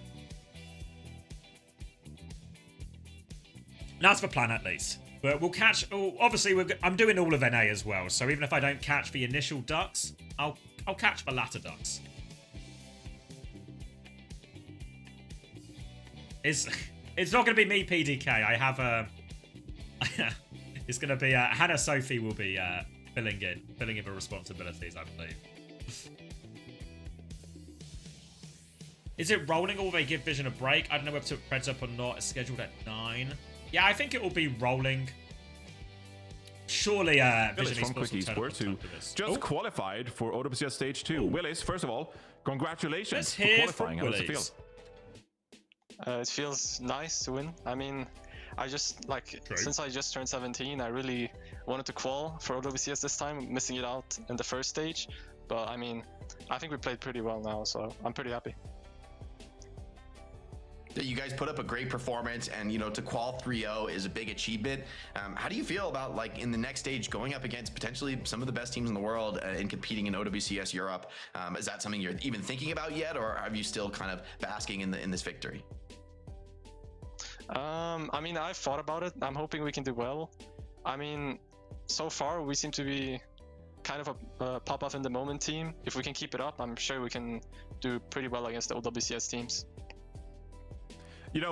That's the plan at least. But we'll catch. Oh, obviously, I'm doing all of NA as well. So even if I don't catch the initial ducks, I'll catch the latter ducks. It's not going to be me, PDK. I have a. It's going to be Hannah Sophie will be filling in the responsibilities, I believe. Is it rolling or will they give Vision a break? I don't know whether it spreads up or not. It's scheduled at 9. Yeah, I think it will be rolling. Surely, Vision from Quick Esports, who just qualified for OWCS Stage 2. Willis, first of all, congratulations for qualifying. How does it feel? It feels nice to win. I mean, since I just turned 17, I really wanted to qual for OWCS this time, missing it out in the first stage. But I mean, I think we played pretty well now, so I'm pretty happy. You guys put up a great performance, and to qual 3-0 is a big achievement. How do you feel about in the next stage going up against potentially some of the best teams in the world and competing in OWCS Europe? Is that something you're even thinking about yet, or are you still kind of basking in this victory? I mean, I've thought about it. I'm hoping we can do well. I mean, so far we seem to be kind of a pop-off in the moment team. If we can keep it up, I'm sure we can do pretty well against the OWCS teams.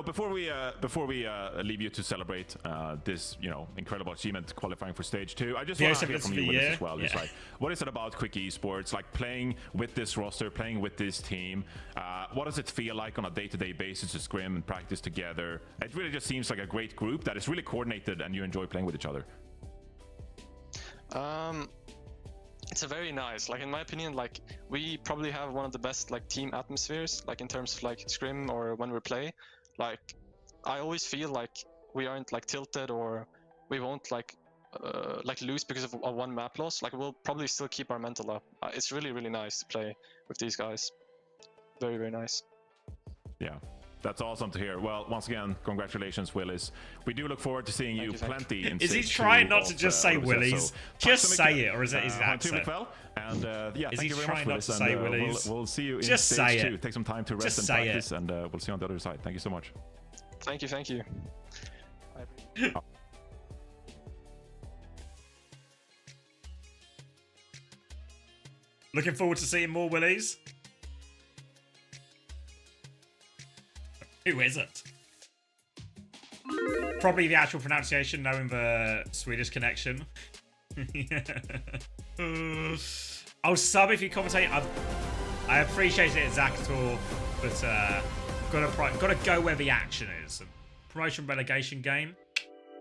Before we leave you to celebrate this, incredible achievement qualifying for stage 2, I just want to hear from you Willis, as well. Yeah. Just what is it about Quick Esports, playing with this roster, playing with this team? What does it feel like on a day-to-day basis to scrim and practice together? It really just seems like a great group that is really coordinated, and you enjoy playing with each other. It's a very nice, in my opinion, we probably have one of the best team atmospheres, in terms of scrim or when we play. I always feel like we aren't tilted, or we won't lose because of a one map loss. We'll probably still keep our mental up. It's really, really nice to play with these guys. Very, very nice. Yeah, that's awesome to hear. Well, once again, congratulations, Willis. We do look forward to seeing you plenty in Is he trying not to just say Willis? So, just say it, or is it his accent? And yeah, is thank you very much, Willis. To say Willis? We'll see you in just stage 2. Take some time to rest just and practice, and we'll see you on the other side. Thank you so much. Thank you. Looking forward to seeing more Willies. Who is it? Probably the actual pronunciation, knowing the Swedish connection. I'll sub if you commentate. I appreciate it, Zakator, but gotta go where the action is. Promotion relegation game,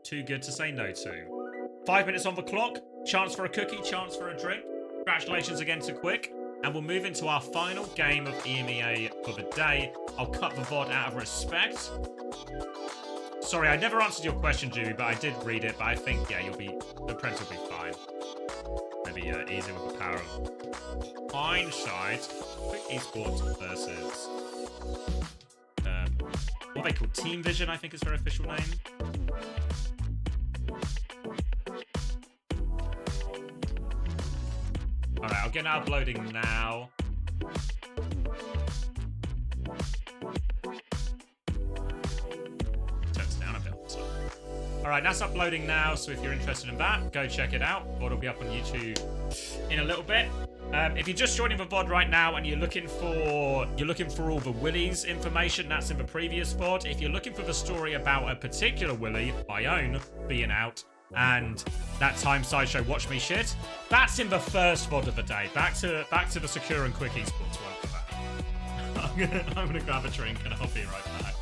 too good to say no to. 5 minutes on the clock. Chance for a cookie, chance for a drink. Congratulations again to Quick. And we'll move into our final game of EMEA for the day. I'll cut the VOD out of respect. Sorry, I never answered your question, Julie, but I did read it. But I think, yeah, the Prince will be fine. Maybe easy with the power of hindsight. Quick Esports versus what they call Team Vision, I think is their official name. Alright, I'll get uploading now. Turns down a bit. So. Alright, that's uploading now, so if you're interested in that, go check it out. VOD will be up on YouTube in a little bit. If you're just joining the VOD right now and you're looking for all the Willies information, that's in the previous VOD. If you're looking for the story about a particular Willie, my own, being out, and that time Sideshow Watch Me shit, that's in the first VOD of the day. Back to the secure and quick esports one for that. I'm gonna grab a drink and I'll be right back.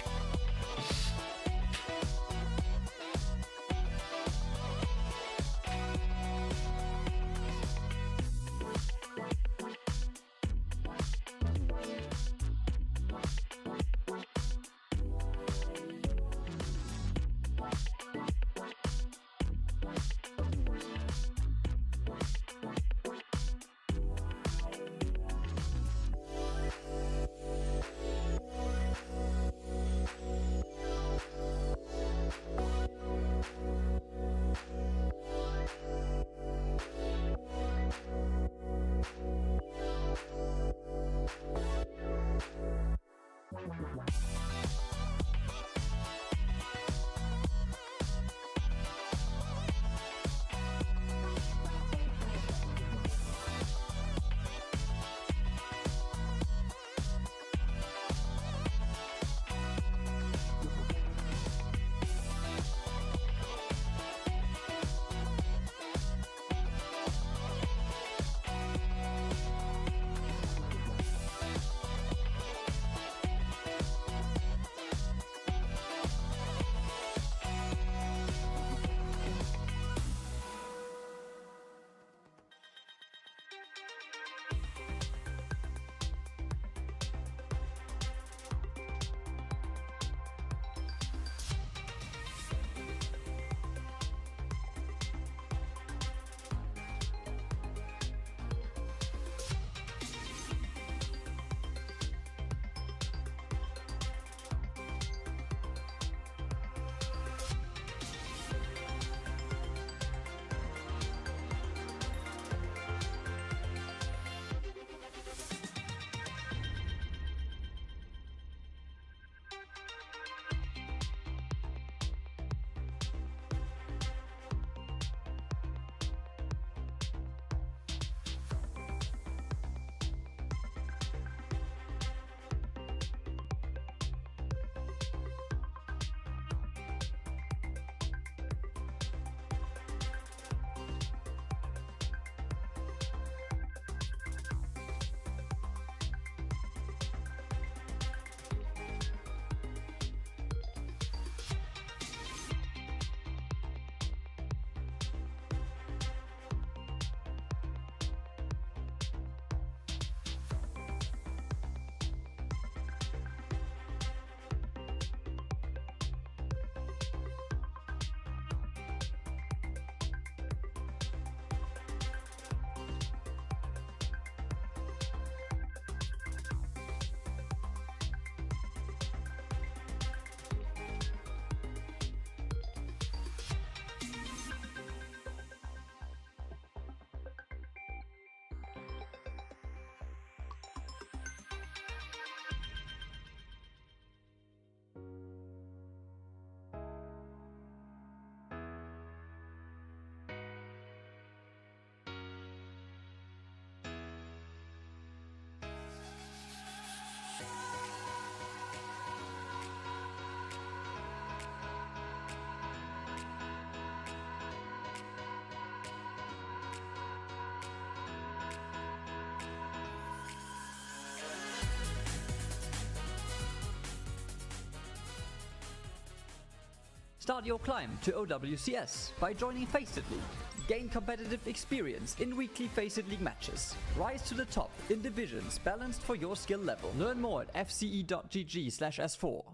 Start your climb to OWCS by joining Faceit League. Gain competitive experience in weekly Faceit League matches. Rise to the top in divisions balanced for your skill level. Learn more at fce.gg/s4.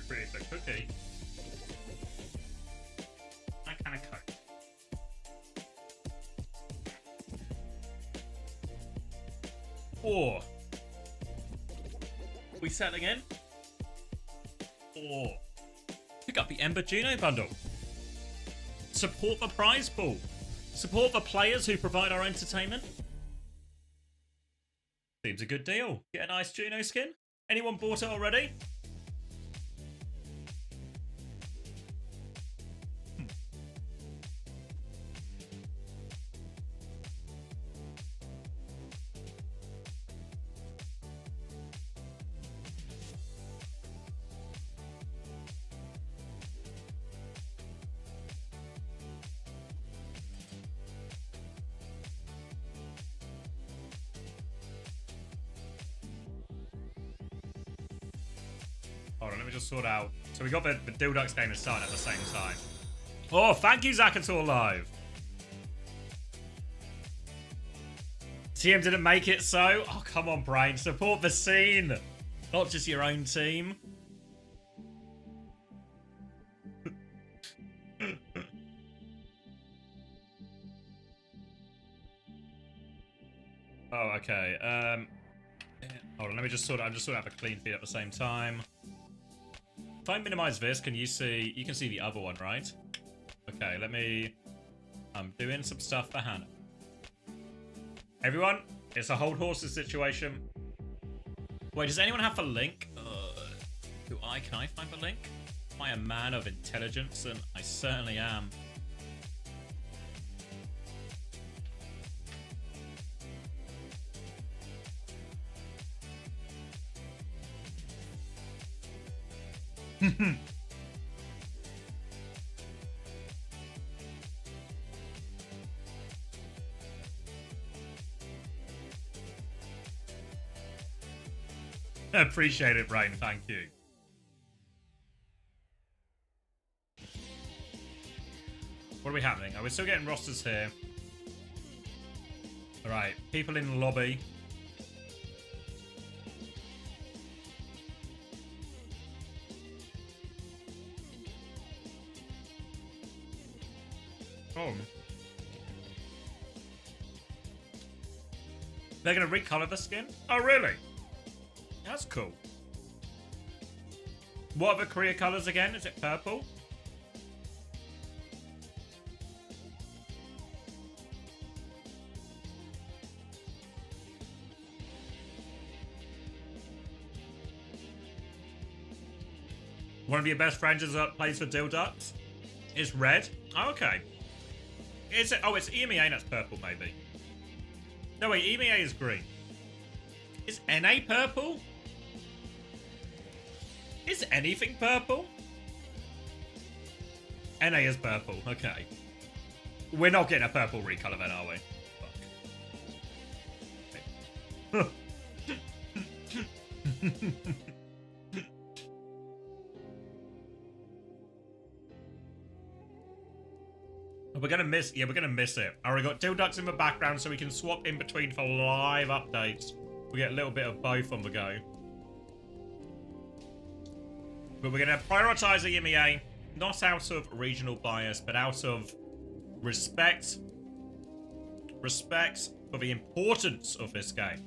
Create a cookie. That kind of coke. Or we settling in? Or pick up the Ember Juno bundle. Support the prize pool. Support the players who provide our entertainment. Seems a good deal. Get a nice Juno skin. Anyone bought it already? Hold on, let me just sort out. So we got the Dilducks game is starting at the same time. Oh, thank you, Zakator Live. TM didn't make it, so... Oh, come on, Brain. Support the scene. Not just your own team. Oh, okay. Hold on, let me just sort out. I'm just sorting out the clean feed at the same time. If I minimize this, can you see? You can see the other one, right? Okay, let me... I'm doing some stuff for Hannah. Everyone, it's a hold horses situation. Wait, does anyone have the link? Can I find the link? Am I a man of intelligence? And I certainly am. Appreciate it, Brian. Thank you. What are we happening? We're still getting rosters here. Alright, people in the lobby. Oh. They're going to recolor the skin? Oh, really? That's cool. What are the career colors again? Is it purple? One of your best friends is plays for Dilducks? It's red? Oh, okay. Is it? Oh, it's EMEA that's purple, maybe. No, wait, EMEA is green. Is NA purple? Is anything purple? NA is purple, okay. We're not getting a purple recolor then, are we? Fuck. We're gonna miss, yeah, we're gonna miss it. Alright, we got Dilducks in the background so we can swap in between for live updates. We get a little bit of both on the go. But we're gonna prioritize the EMEA, not out of regional bias, but out of respect. Respect for the importance of this game.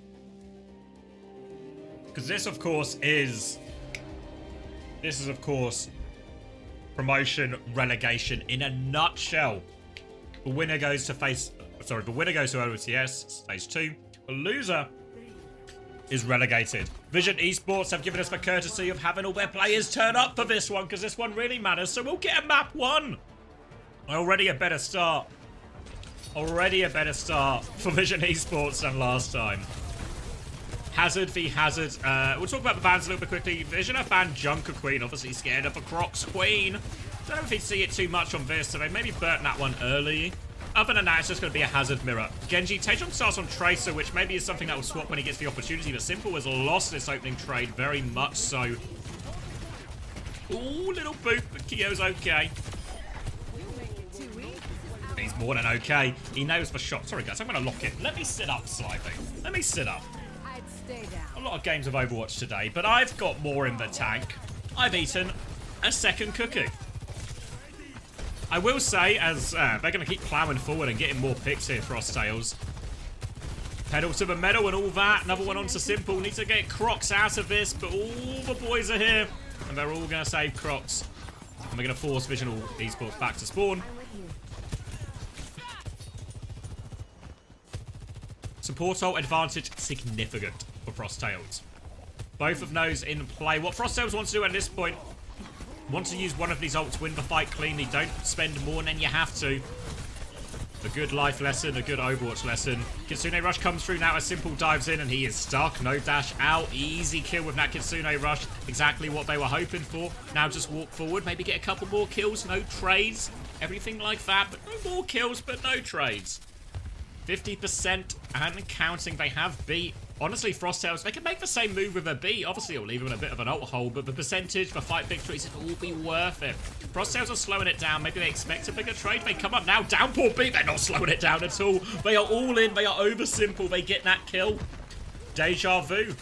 Because this, of course, is of course, promotion relegation in a nutshell. The winner goes to OWCS, stage 2. The loser is relegated. Vision Esports have given us the courtesy of having all their players turn up for this one, because this one really matters, so we'll get a map 1. Already a better start. Already a better start for Vision Esports than last time. Hazard v Hazard. We'll talk about the bans a little bit quickly. Vision have banned Junker Queen, obviously scared of a Crocs Queen. Don't know if he'd see it too much on this, so they maybe burnt that one early. Other than that, it's just going to be a Hazard mirror. Genji, Taejong starts on Tracer, which maybe is something that will swap when he gets the opportunity, but Simple has lost this opening trade very much so. Ooh, little boop, but Kyo's okay. He's more than okay. He knows the shot. Sorry, guys, I'm going to lock it. Let me sit up slightly. Let me sit up. I'd stay down. A lot of games of Overwatch today, but I've got more in the tank. I've eaten a second cookie. I will say, as they're going to keep ploughing forward and getting more picks here, Frosttails. Pedal to the metal and all that. Another one onto Simple. Need to get Crocs out of this, but all the boys are here. And they're all going to save Crocs. And we're going to force Vision Esports back to spawn. Support ult advantage significant for Frosttails. Both of those in play. What Frosttails wants to do at this point, want to use one of these ults to win the fight cleanly. Don't spend more than you have to. A good life lesson, a good Overwatch lesson. Kitsune Rush comes through now as Simple dives in and he is stuck. No dash out. Easy kill with that Kitsune Rush. Exactly what they were hoping for. Now just walk forward. Maybe get a couple more kills. No trades. Everything like that. But no more kills, but no trades. 50% and counting. They have beat Honestly, Frosttails, they can make the same move with a beat. Obviously, it'll leave them in a bit of an alt hole, but the percentage for fight victories, it will be worth it. Frosttails are slowing it down. Maybe they expect a bigger trade. They come up now. Downpour beat. They're not slowing it down at all. They are all in. They are over simple. They get that kill. Deja vu.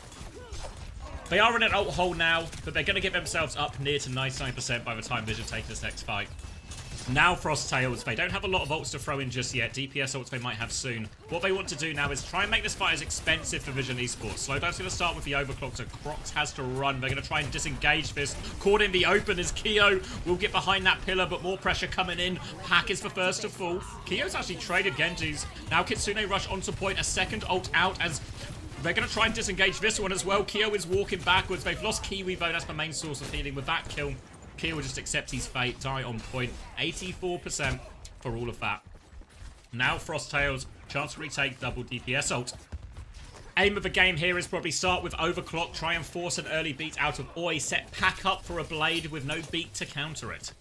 They are in an alt hole now, but they're going to get themselves up near to 99% by the time Vision take this next fight. Now Frosttails, they don't have a lot of ults to throw in just yet. DPS ults they might have soon. What they want to do now is try and make this fight as expensive for Vision Esports. Slowdive's going to start with the overclock, so Crocs has to run. They're going to try and disengage this. Caught in the open as Keo will get behind that pillar, but more pressure coming in. Pack is the first to fall. Keo's actually traded Genji's. Now Kitsune rush onto point, a second ult out as they're going to try and disengage this one as well. Keo is walking backwards. They've lost Kiwi though, that's the main source of healing. With that kill, Keo will just accept his fate, die on point. 84% for all of that. Now Frosttails, chance to retake double DPS ult. Aim of the game here is probably start with overclock, try and force an early beat out of Oi, set Pack up for a blade with no beat to counter it.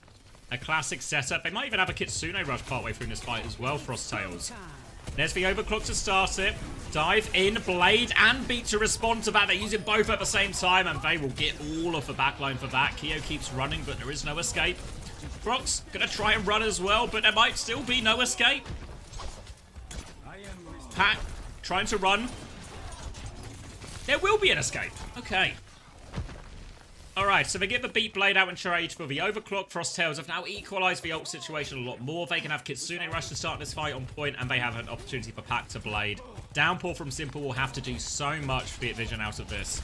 A classic setup. They might even have a Kitsune rush partway through this fight as well, Frosttails. There's the overclock to start it. Dive in, blade and beat to respond to that. They're using both at the same time, and they will get all of the backline for that. Keo keeps running, but there is no escape. Crocs gonna try and run as well, but there might still be no escape. Pack trying to run. There will be an escape. Okay. Alright, so they get the beat blade out in trade for the overclock. Frosttails have now equalized the ult situation a lot more. They can have Kitsune rush to start this fight on point, and they have an opportunity for Pack to blade. Downpour from Simple will have to do so much for get Vision out of this.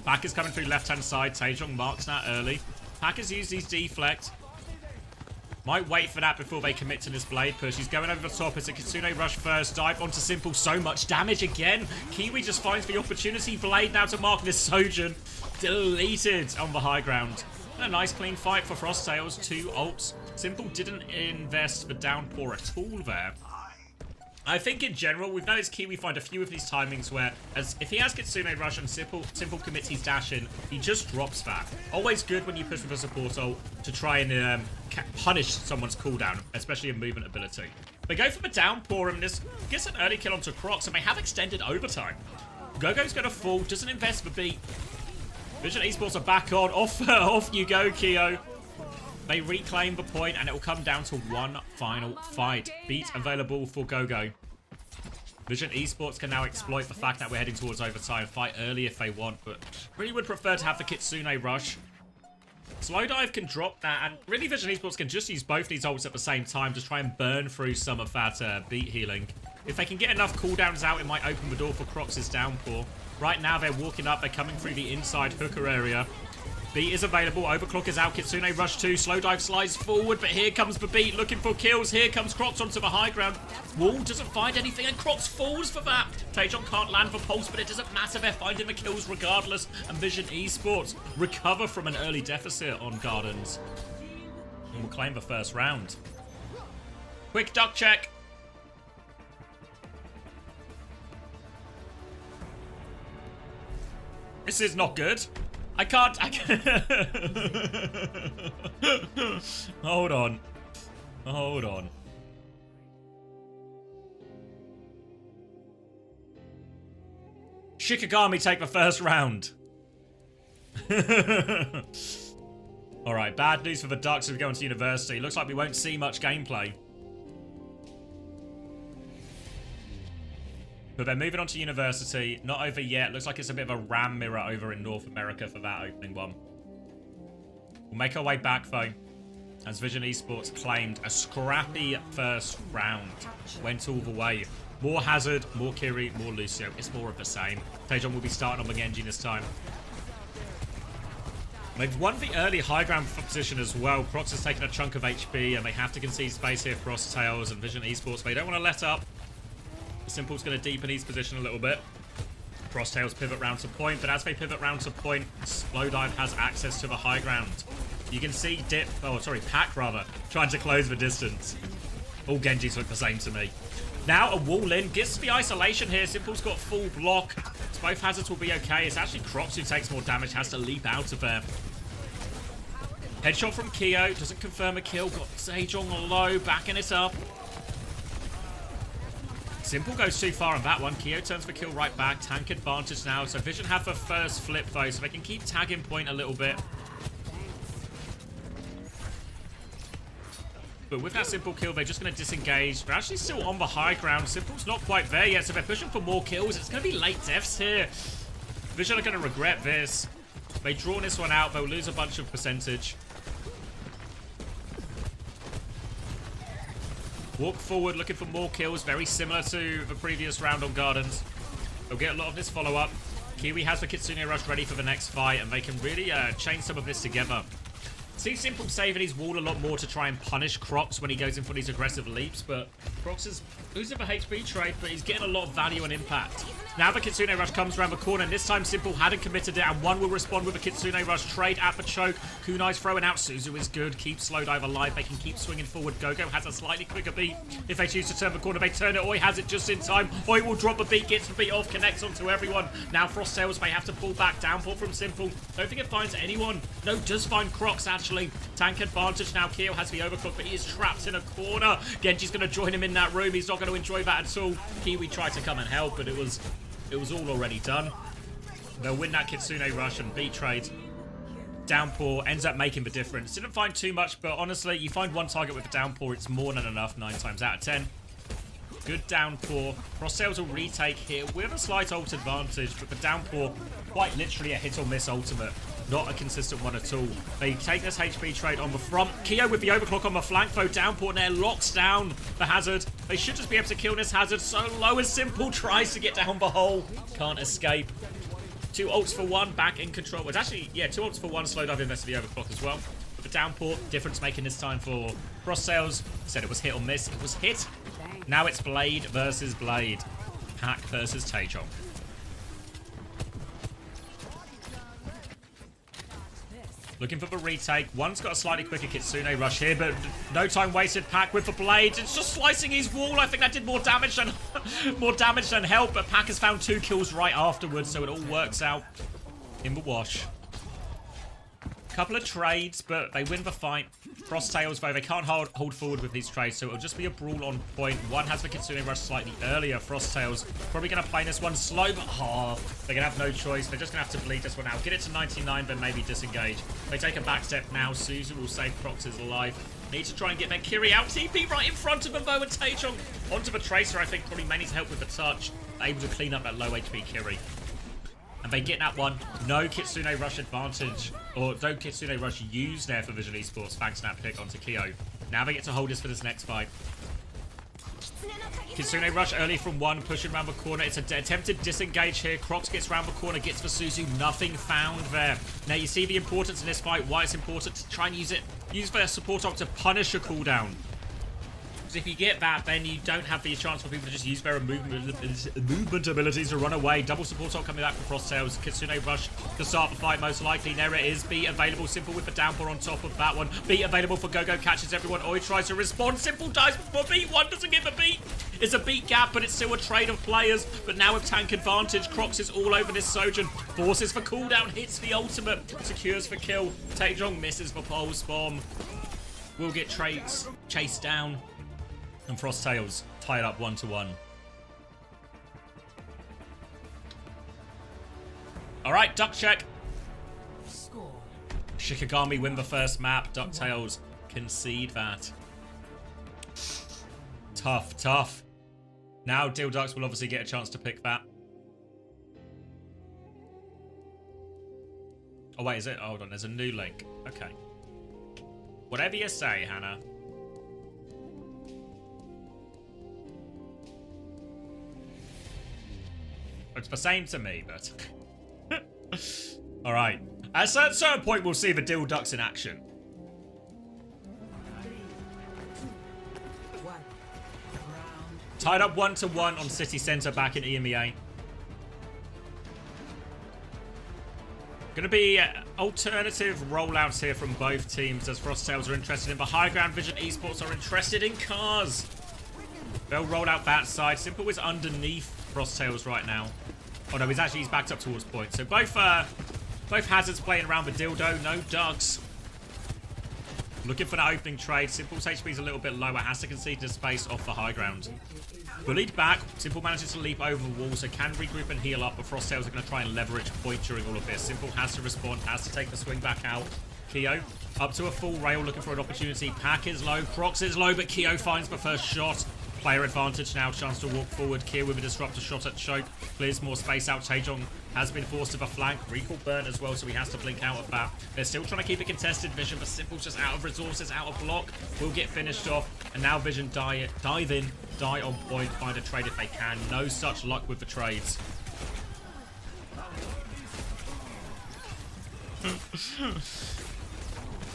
Pack is coming through left-hand side. Taejong marks that early. Pack has used his deflect. Might wait for that before they commit to this blade push. He's going over the top. It's a Kitsune rush first. Dive onto Simple. So much damage again. Kiwi just finds the opportunity. Blade now to mark this Sojourn. Deleted on the high ground. And a nice clean fight for Frosttails. 2 ults. Simple didn't invest the downpour at all there. I think in general, we've noticed Kiwi find a few of these timings where, as if he has Kitsune rush and Simple commits his dash in, he just drops that. Always good when you push with a support ult to try and punish someone's cooldown, especially a movement ability. They go for the downpour, and this gets an early kill onto Crocs, and they have extended overtime. Gogo's going to fall, doesn't invest the beat. Vision Esports are back on. Off you go, Keo. They reclaim the point, and it will come down to one final fight. Beat available for Gogo. Vision Esports can now exploit the fact that we're heading towards overtime. Fight early if they want, but really would prefer to have the Kitsune rush. Slowdive can drop that, and really Vision Esports can just use both these ults at the same time to try and burn through some of that beat healing. If they can get enough cooldowns out, it might open the door for Crocs' downpour. Right now, they're walking up. They're coming through the inside hooker area. Beat is available. Overclock is out. Kitsune rush 2. Slowdive slides forward, but here comes the beat looking for kills. Here comes Crocs onto the high ground. Wall doesn't find anything, and Crocs falls for that. Taejong can't land the pulse, but it doesn't matter. They're finding the kills regardless. And Vision Esports recover from an early deficit on Gardens. And will claim the first round. Quick duck check. This is not good. I can't. Hold on. Hold on. Shikigami take the first round. Alright, bad news for the Ducks as we go into university. Looks like we won't see much gameplay. But they're moving on to university. Not over yet. Looks like it's a bit of a RAM mirror over in North America for that opening one. We'll make our way back, though, as Vision Esports claimed a scrappy first round. Went all the way. More Hazard, more Kiri, more Lucio. It's more of the same. Taejong will be starting on the Genji this time. They've won the early high ground position as well. Crocs has taken a chunk of HP, and they have to concede space here for Frosttails and Vision Esports. They don't want to let up. Simple's going to deepen his position a little bit. Frosttails pivot round to point, but as they pivot round to point, Slowdive has access to the high ground. You can see Pack rather, trying to close the distance. All Genjis look the same to me. Now a wall in, gets the isolation here. Simple's got full block. So both hazards will be okay. It's actually Crocs who takes more damage, has to leap out of there. Headshot from Keo, doesn't confirm a kill. Got Taejong low, backing it up. Simple goes too far on that one. Keo turns for kill right back. Tank advantage now. So Vision have a first flip though, so they can keep tagging point a little bit. But with that Simple kill, they're just going to disengage. They're actually still on the high ground. Simple's not quite there yet, so they're pushing for more kills. It's going to be late deaths here. Vision are going to regret this. They draw this one out. They'll lose a bunch of percentage. Walk forward, looking for more kills. Very similar to the previous round on Gardens. They'll get a lot of this follow-up. Kiwi has the Kitsune Rush ready for the next fight, and they can really chain some of this together. See Simple saving his wall a lot more to try and punish Crocs when he goes in for these aggressive leaps, but Crocs is losing the HP trade, but he's getting a lot of value and impact. Now the Kitsune Rush comes around the corner, and this time Simple hadn't committed it, and one will respond with a Kitsune Rush trade at the choke. Kunai's throwing out. Suzu is good. Keep Slowdive alive. They can keep swinging forward. Gogo has a slightly quicker beat. If they choose to turn the corner, they turn it. Oi has it just in time. Oi will drop a beat, gets the beat off, connects onto everyone. Now Frost Sails may have to pull back. Downpour from Simple. Don't think it finds anyone. No, does find Crocs actually. Tank advantage now. Keo has the overclock, but he is trapped in a corner. Genji's going to join him in that room. He's not going to enjoy that at all. Kiwi tried to come and help, but it was all already done. They'll win that Kitsune Rush and beat trade. Downpour ends up making the difference. Didn't find too much, but honestly, you find one target with a Downpour, it's more than enough 9 times out of 10. Good Downpour. Frost Sails will retake here with a slight ult advantage, but the Downpour, quite literally a hit or miss ultimate. Not a consistent one at all. They take this HP trade on the front. Keo with the overclock on the flank, though. Downpour there locks down the Hazard. They should just be able to kill this Hazard. So low as Simple tries to get down the hole. Can't escape. 2 ults for 1, back in control. It's actually, yeah, 2 ults for 1. Slowdive invested the overclock as well. But the Downpour, difference making this time for Frost Sails. Said it was hit or miss. It was hit. Now it's Blade versus Blade. Pack versus Taejong. Looking for the retake. One's got a slightly quicker Kitsune Rush here, but no time wasted. Pack with the blade. It's just slicing his wall. I think that did more damage than help, but Pack has found 2 kills right afterwards, so it all works out in the wash. Couple of trades, but they win the fight. Frost Tails, though, they can't hold forward with these trades, so it'll just be a brawl on point. One has the Kitsune Rush slightly earlier. Frost Tails probably going to play this one slow, but they're going to have no choice. They're just going to have to bleed this one out. Get it to 99, but maybe disengage. They take a back step now. Suzu will save Crocs' life. Need to try and get their Kiri out. TP right in front of them, though, and Taejong onto the Tracer, I think, probably mainly to help with the touch. Able to clean up that low HP Kiri. And they get that one. No Kitsune Rush advantage. Or no Kitsune Rush used there for Visual Esports. Fang Snap pick onto Keo. Now they get to hold this for this next fight. Kitsune Rush early from 1, pushing around the corner. It's an attempted disengage here. Crocs gets around the corner, gets for Suzu. Nothing found there. Now you see the importance in this fight. Why it's important to try and use it. Use their support ult to punish a cooldown. If you get that, then you don't have the chance for people to just use their movement abilities to run away. Double support ult coming back from Frost Sails. Kitsune Rush to start the fight, most likely. There it is. Beat available. Simple with the Downpour on top of that one. Beat available for Gogo. Catches everyone. Oi tries to respond. Simple dies before beat. One doesn't get the beat. It's a beat gap, but it's still a trade of players. But now with tank advantage, Crocs is all over this Sojourn. Forces for cooldown. Hits the ultimate. Secures for kill. Taejong misses the pulse bomb. Will get chased down. And Frost Tails tied up 1-1. Alright, duck check. Score. Shikigami win the first map. DuckTales concede that. Tough, tough. Now Dilducks will obviously get a chance to pick that. Oh wait, is it? Hold on, there's a new link. Okay. Whatever you say, Hannah. It's the same to me, but... Alright. At a certain point, we'll see the Dilducks in action. Tied up 1-1 on City Centre back in EMEA. Going to be alternative rollouts here from both teams as Frost Tails are interested in, but High Ground Vision Esports are interested in cars. They'll roll out that side. Simple is underneath Frost Tails right now. Oh no, he's backed up towards point. So both Hazards playing around the dildo. No ducks. Looking for that opening trade. Simple's HP is a little bit lower. Has to concede the space off the high ground. Bullied back. Simple manages to leap over the wall, so can regroup and heal up. But Frosttails are going to try and leverage point during all of this. Simple has to respond, has to take the swing back out. Keo up to a full rail, looking for an opportunity. Pack is low, Crocs is low, but Keo finds the first shot. Player advantage now, chance to walk forward. Keo with a disruptor shot at Choke. Clears more space out. Taejong has been forced to the flank. Recall burn as well, so he has to blink out of that. They're still trying to keep a contested Vision, but Simple's just out of resources, out of block. Will get finished off. And now Vision die on point, find a trade if they can. No such luck with the trades.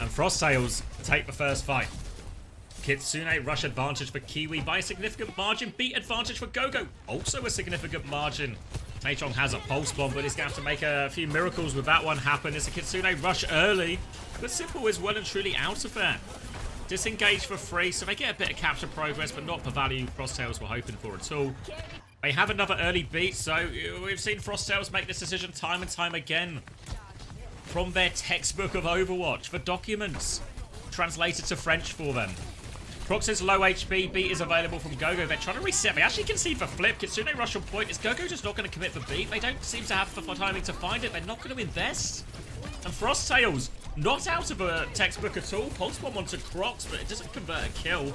And Frosttails take the first fight. Kitsune rush advantage for Kiwi by a significant margin. Beat advantage for Gogo. Also a significant margin. Taejong has a pulse bomb, but he's going to have to make a few miracles with that one happen. It's a Kitsune rush early, but Simple is well and truly out of there. Disengage for free, so they get a bit of capture progress, but not the value Frosttails were hoping for at all. They have another early beat, so we've seen Frosttails make this decision time and time again. From their textbook of Overwatch, the documents translated to French for them. Crocs is low HP, beat is available from Gogo. They're trying to reset. They actually concede the flip. Kitsune rush on point. Is Gogo just not going to commit the beat? They don't seem to have the timing to find it. They're not going to invest. And Frosttails, not out of a textbook at all. Pulse bomb onto Crocs, but it doesn't convert a kill.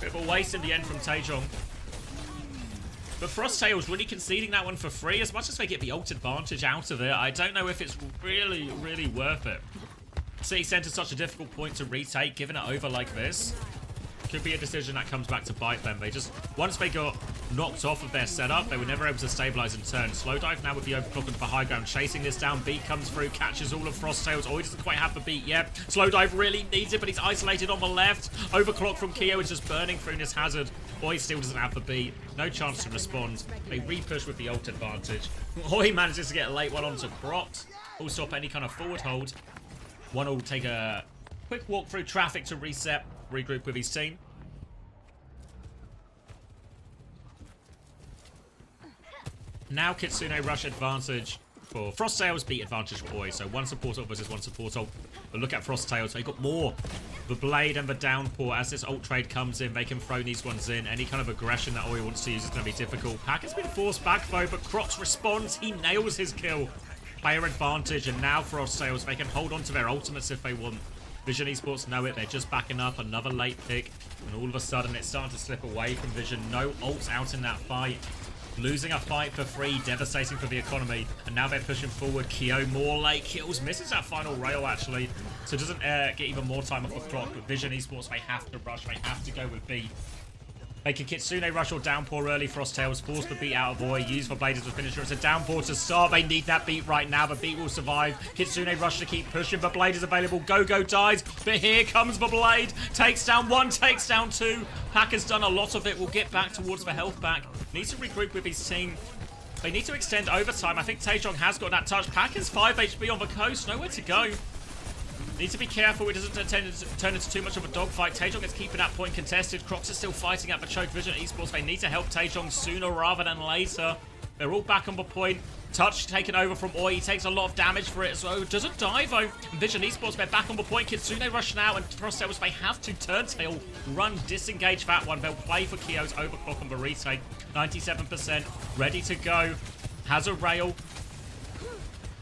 Bit of a waste in the end from Taejong. But Frosttails really conceding that one for free. As much as they get the ult advantage out of it, I don't know if it's really, really worth it. City Centre's such a difficult point to retake, giving it over like this. Could be a decision that comes back to bite them. They just, once they got knocked off of their setup, they were never able to stabilize and turn. Slow dive now with the overclock and for high ground, chasing this down. Beat comes through, catches all of Frosttails. Oh, he doesn't quite have the beat yet. Slow dive really needs it, but he's isolated on the left. Overclock from Keo is just burning through this hazard. Oi still doesn't have the beat. No chance to respond. They re-push with the ult advantage. Oi manages to get a late one onto Crocs. Will stop any kind of forward hold. One will take a quick walk through traffic to reset, regroup with his team. Now Kitsune rush advantage for Frosttails, beat advantage for Oi. So one support ult versus one support ult. But look at Frosttails, they got more. The blade and the downpour. As this ult trade comes in, they can throw these ones in. Any kind of aggression that Oi wants to use is going to be difficult. Pack has been forced back though, but Crocs responds. He nails his kill. Player advantage, and now Frosttails, they can hold on to their ultimates if they want. Vision Esports know it, they're just backing up. Another late pick, and all of a sudden it's starting to slip away from Vision. No ults out in that fight. Losing a fight for free, devastating for the economy. And now they're pushing forward. Keo, more late kills. Misses that final rail, actually. So doesn't get even more time off the clock. But Vision Esports, they have to rush. They have to go with B. They can Kitsune rush or downpour early. Frosttails force the beat out of Oi. Use the blade as a finisher. It's a downpour to start. They need that beat right now. The beat will survive. Kitsune rush to keep pushing. The blade is available. Gogo dies. But here comes the blade. Takes down one. Takes down two. Pack has done a lot of it. Will get back towards the health pack. Needs to regroup with his team. They need to extend overtime. I think Taejong has got that touch. Pack is 5 HP on the coast. Nowhere to go. Need to be careful it doesn't turn into too much of a dogfight. Taejong is keeping that point contested. Crocs is still fighting at the choke. Vision Esports, they need to help Taejong sooner rather than later. They're all back on the point. Touch taken over from Oi. He takes a lot of damage for it, so doesn't die though. Vision Esports, they're back on the point. Kitsune rush now, and Frosttails, they have to turntail, run, disengage that one. They'll play for Keo's overclock on the retake. 97%, ready to go. Has a rail.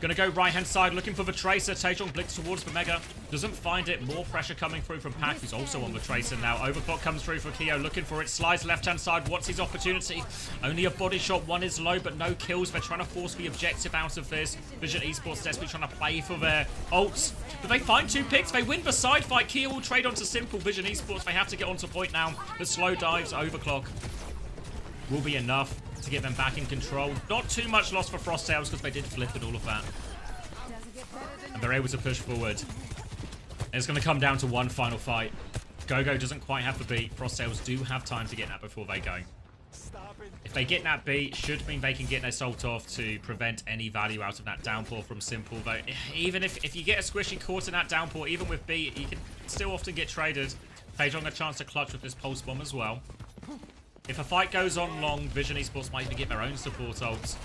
Gonna go right-hand side, looking for the Tracer. Taejong blinks towards the Mega. Doesn't find it. More pressure coming through from Pack, who's also on the Tracer now. Overclock comes through for Keo, looking for it. Slides left-hand side. What's his opportunity? Only a body shot. One is low, but no kills. They're trying to force the objective out of this. Vision Esports desperately trying to play for their ults. But they find two picks. They win the side fight. Keo will trade onto Simple. Vision Esports, they have to get onto point now. The slow dives, Overclock will be enough to get them back in control. Not too much loss for Frosttails because they did flip and all of that. And they're able to push forward. And it's going to come down to one final fight. Gogo doesn't quite have the beat. Frosttails do have time to get that before they go. If they get that beat, should mean they can get their salt off to prevent any value out of that downpour from Simple. Though, even if you get a squishy caught in that downpour, even with beat, you can still often get traded. Taejong a chance to clutch with this pulse bomb as well. If a fight goes on long, Vision Esports might even get their own support ults.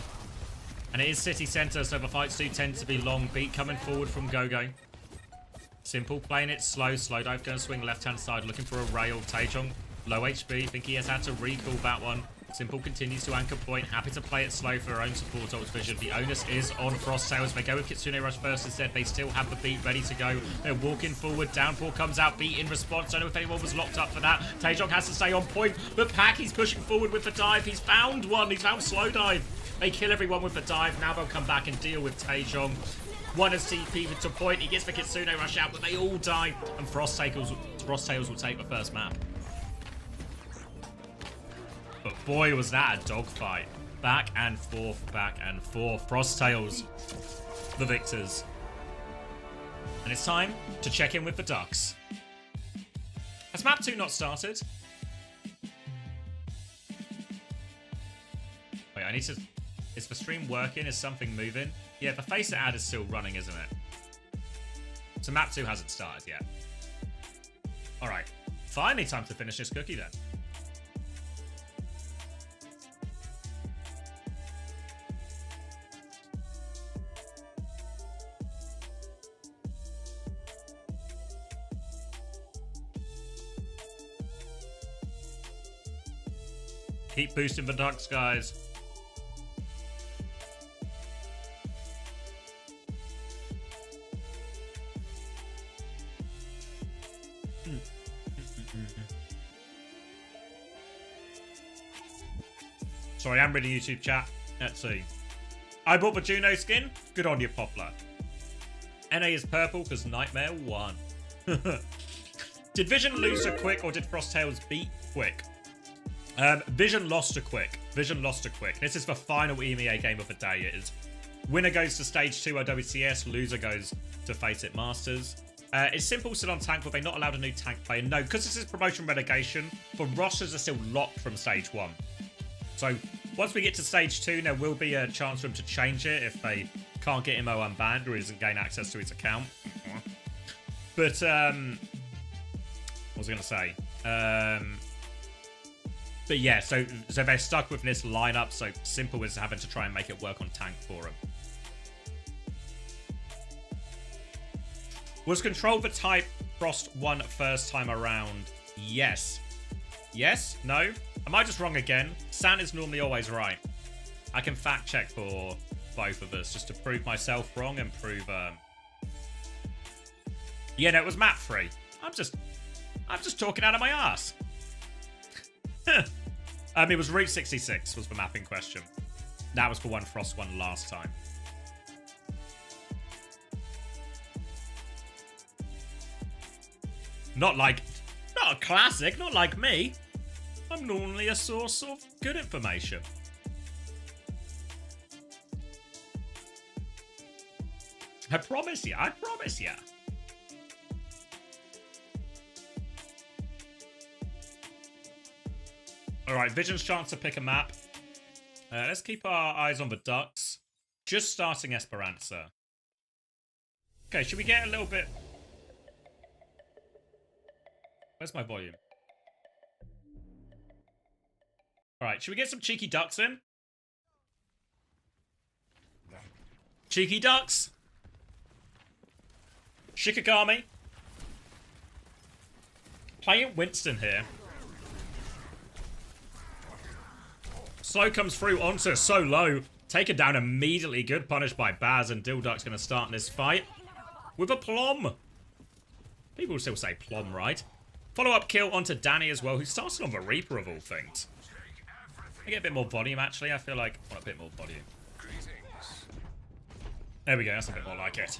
And it is city centre, so the fights do tend to be long. Beat coming forward from Gogo. Simple playing it slow. Slow dive going to swing left-hand side, looking for a rail. Taejong, low HP. Think he has had to recall that one. Simple continues to anchor point. Happy to play it slow for her own support ult vision. The onus is on Frost Tails. They go with Kitsune Rush first instead. They still have the beat ready to go. They're walking forward. Downpour comes out. Beat in response. Don't know if anyone was locked up for that. Taejong has to stay on point. But Pack, he's pushing forward with the dive. He's found one. He's found slow dive. They kill everyone with the dive. Now they'll come back and deal with Taejong. One is TP to point. He gets the Kitsune Rush out, but they all die. And Frost Tails will take the first map. But boy, was that a dogfight. Back and forth, back and forth. Frost Tails, the victors. And it's time to check in with the Ducks. Has map 2 not started? Wait, I need to... Is the stream working? Is something moving? Yeah, the face ad is still running, isn't it? So map 2 hasn't started yet. Alright. Finally time to finish this cookie then. Keep boosting the Ducks, guys. Sorry, I'm reading YouTube chat. Let's see. I bought the Juno skin. Good on you, Poplar. NA is purple because Nightmare won. Did Vision lose to Quick or did Frost Tails beat Quick? Vision lost to Quick. Vision lost to Quick. This is the final EMEA game of the day. It is winner goes to stage 2 OWCS, loser goes to Face It Masters. It's Simple still on tank, but they're not allowed a new tank player. No, because this is promotion relegation, the rosters are still locked from stage 1. So once we get to stage 2, there will be a chance for them to change it if they can't get him unbanned or he doesn't gain access to his account. But, what was I going to say? But yeah, so they're stuck with this lineup, so Simple is having to try and make it work on tank for them. Was Control the type Frost won first time around? Yes. Yes? No? Am I just wrong again? San is normally always right. I can fact check for both of us just to prove myself wrong and prove... Yeah, no, it was map 3. I'm just talking out of my ass. It was Route 66 was the map in question. That was the one Frost won last time. Not a classic, not like me. I'm normally a source of good information. I promise you, I promise you. Alright, Vision's chance to pick a map. Let's keep our eyes on the Ducks. Just starting Esperanza. Okay, should we get a little bit... Where's my volume? Alright, should we get some cheeky Ducks in? Cheeky Ducks! Shikigami. Playing Winston here. Slow comes through onto so low. Taken down immediately. Good punish by Baz, and Dilduk's going to start in this fight with a plum. People still say plum, right? Follow-up kill onto Danny as well, who started on the Reaper of all things. I get a bit more volume, actually. I feel like I want a bit more volume. There we go. That's a bit more like it.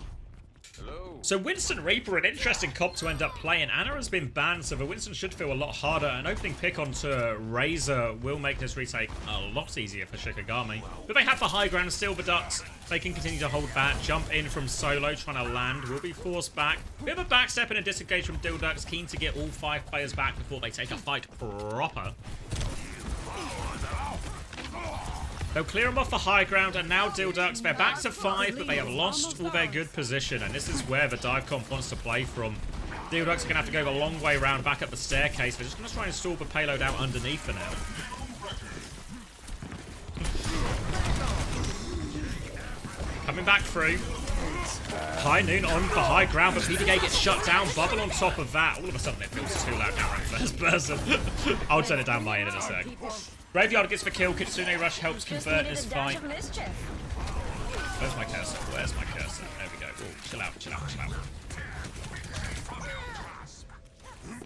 Hello. So Winston Reaper, an interesting comp to end up playing. Anna has been banned, so the Winston should feel a lot harder. An opening pick onto Razor will make this retake a lot easier for Shikigami. But they have the high ground still, the Ducks. They can continue to hold back. Jump in from solo, trying to land. Will be forced back. Bit of a backstep and a disengage from Dildux. Keen to get all 5 players back before they take a fight proper. They'll clear them off the high ground, and now Dildux, they're back to 5, but they have lost all their good position, and this is where the dive comp wants to play from. Dildux are going to have to go the long way around back up the staircase. They're just going to try and stall the payload out underneath for now. Coming back through. seconds. High Noon on for high ground, but PDK gets shut down. Bubble on top of that. All of a sudden it feels too loud now in first person. I'll turn it down my end in a sec. Graveyard gets the kill. Kitsune Rush helps convert this fight. Where's my cursor? Where's my cursor? There we go. Ooh, chill out, chill out, chill out.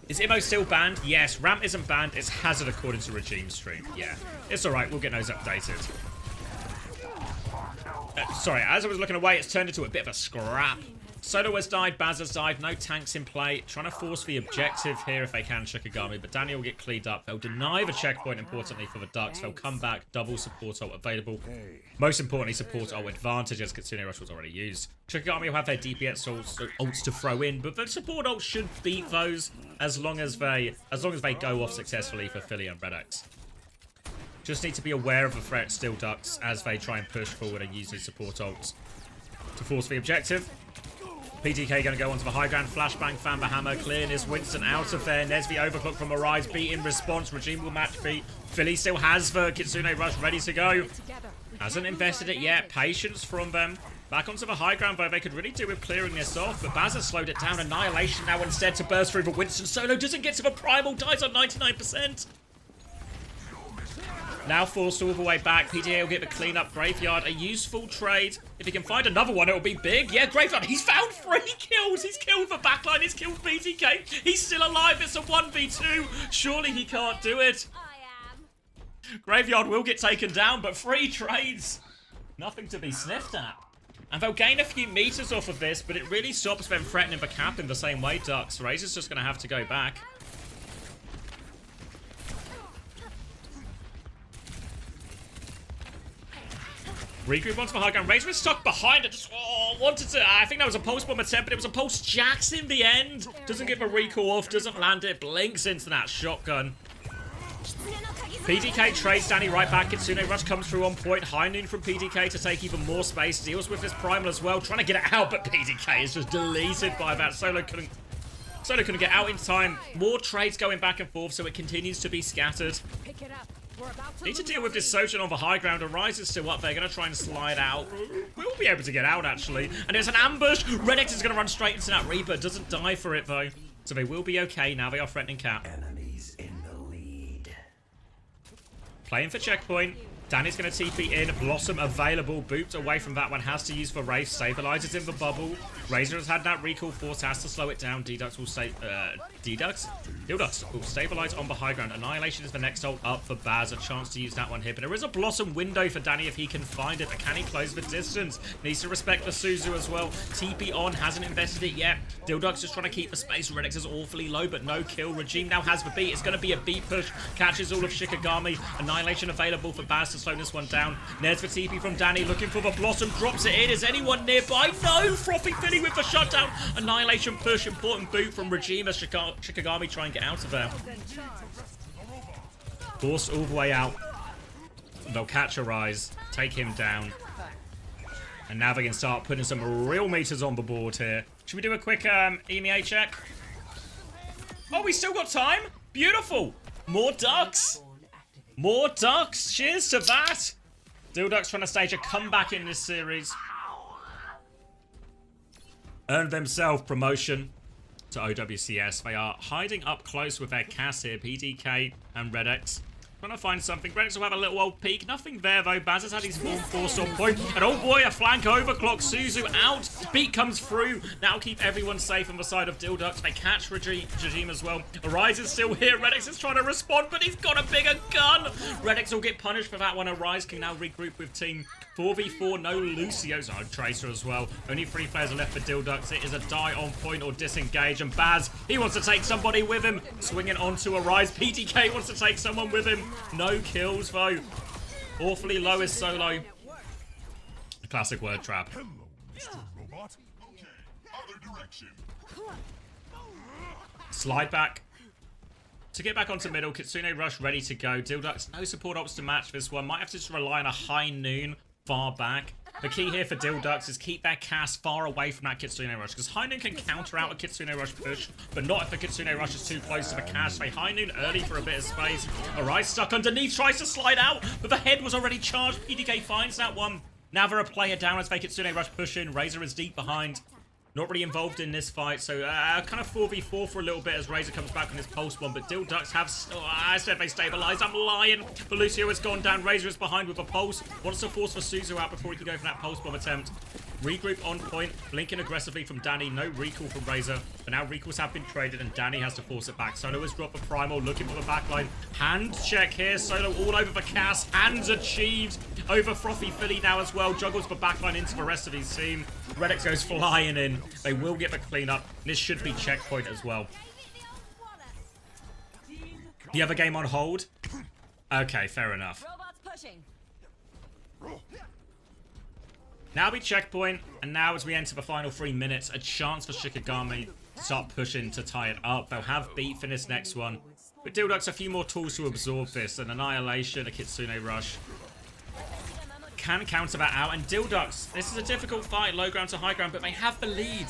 Is Immo still banned? Yes. Ramp isn't banned. It's Hazard according to Regime Stream. Yeah. It's alright. We'll get those updated. Sorry, as I was looking away, it's turned into a bit of a scrap. Solo has died, Baz has died, no tanks in play. Trying to force the objective here if they can, Shikigami, but Daniel will get cleaned up. They'll deny the checkpoint, importantly, for the Ducks. They'll come back, double support ult available. Most importantly, support ult advantage, as Kitsune Rush was already used. Shikigami will have their DPS ults to throw in, but the support ult should beat those as long as they go off successfully for Philly and Red X. Just need to be aware of the threat still Ducks as they try and push forward and use these support ults to force the objective. PTK going to go onto the high ground. Flashbang, Famba Hammer, clearing this Winston out of there. Nesvi overclock from Arise, beat in response. Regime will match beat. Philly still has the Kitsune Rush ready to go. Hasn't invested it yet. Patience from them. Back onto the high ground, though. They could really do with clearing this off, but Baz has slowed it down. Annihilation now instead to burst through the Winston. Solo doesn't get to the primal, dies on 99%. Now forced all the way back. PTA will get the clean-up. Graveyard, a useful trade. If he can find another one, it'll be big. Yeah, Graveyard, he's found 3 kills. He's killed the backline. He's killed PTK. He's still alive. It's a 1v2. Surely he can't do it. Graveyard will get taken down, but 3 trades. Nothing to be sniffed at. And they'll gain a few meters off of this, but it really stops them threatening the cap in the same way, Ducks. Razor's just going to have to go back. Regroup onto the high ground. Razor is stuck behind it. Wanted to. I think that was a pulse bomb attempt, but it was a pulse jacks in the end. Doesn't get the recall off, doesn't land it, blinks into that shotgun. PDK trades Danny right back. Kitsune Rush comes through on point. High Noon from PDK to take even more space. Deals with this primal as well, trying to get it out, but PDK is just deleted by that. Solo couldn't get out in time. More trades going back and forth, so it continues to be scattered. Pick it up. Need to deal with this Sojourn on the high ground. Arise is still up there. Going to try and slide out. We'll be able to get out, actually. And it's an ambush. Red X is going to run straight into that Reaper. Doesn't die for it, though. So they will be okay. Now they are threatening cap. Enemies in the lead. Playing for checkpoint. Danny's going to TP in. Blossom available. Booped away from that one. Has to use for Wraith. Stabilizes in the bubble. Razor has had that recall force. Has to slow it down. D-Ducks will stay... D-Ducks? D-Ducks will stabilize on the high ground. Annihilation is the next ult up for Baz. A chance to use that one here. But there is a Blossom window for Danny if he can find it. But can he close the distance? Needs to respect the Suzu as well. TP on. Hasn't invested it yet. Dilduck's just trying to keep the space. Red X is awfully low, but no kill. Regime now has the beat. It's going to be a beat push. Catches all of Shikigami. Annihilation available for Baz to slow this one down. There's the TP from Danny. Looking for the Blossom. Drops it in. Is anyone nearby? No! Frothy Philly with the shutdown. Annihilation push. Important boot from Regime as Shikigami try and get out of there. Forced all the way out. They'll catch Arise. Take him down. And now they can start putting some real meters on the board here. Should we do a quick EMEA check? Oh, we still got time? Beautiful. More Ducks. More Ducks. Cheers to that. Dilducks trying to stage a comeback in this series. Earned themselves promotion to OWCS. They are hiding up close with their Cass here. PDK and Red X. Trying to find something. Red X will have a little old peek. Nothing there, though. Baz has had his warm force on point. And oh boy, a flank overclock. Suzu out. Beat comes through. Now keep everyone safe on the side of Dilducks. They catch Regime as well. Arise is still here. Red X is trying to respond, but he's got a bigger gun. Red X will get punished for that one. Arise can now regroup with team. 4v4, no Lucio's on Tracer as well. Only 3 players are left for Dilducks. It is a die on point or disengage. And Baz, he wants to take somebody with him. Swinging onto Arise. PTK wants to take someone with him. No kills, though. Awfully low is Solo. A classic word trap. Hello, Mr. Robot. Okay, other direction. Slide back. To get back onto middle, Kitsune Rush ready to go. Dilducks, no support ops to match this one. Might have to just rely on a High Noon far back. The key here for Dilducks is keep their cast far away from that Kitsune Rush, because High Noon can counter out a Kitsune Rush push, but not if the Kitsune Rush is too close to the cast. They High Noon early for a bit of space. Arise stuck underneath, tries to slide out, but the head was already charged. PDK finds that one. Now they're a player down as they Kitsune Rush push in. Razor is deep behind. Not really involved in this fight, so kind of 4v4 for a little bit as Razor comes back on his pulse bomb, but Dill Ducks have... I said they stabilize. I'm lying. But Lucio has gone down. Razor is behind with a pulse. Wants to force for Suzu out before he can go for that pulse bomb attempt. Regroup on point. Blinking aggressively from Danny. No recall from Razor. But now recalls have been traded and Danny has to force it back. Solo has dropped the primal, looking for the backline. Hand check here. Solo all over the cast. Hands achieved. Over Frothy Philly now as well. Juggles the backline into the rest of his team. Redix goes flying in. They will get the cleanup. This should be checkpoint as well. The other game on hold? Okay, fair enough. Robots pushing. Now we checkpoint, and now as we enter the final 3 minutes, a chance for Shikigami to start pushing to tie it up. They'll have beat for this next one. But Dill Ducks a few more tools to absorb this. An Annihilation, a Kitsune Rush. Can counter that out, and Dill Ducks, this is a difficult fight, low ground to high ground, but they have the lead.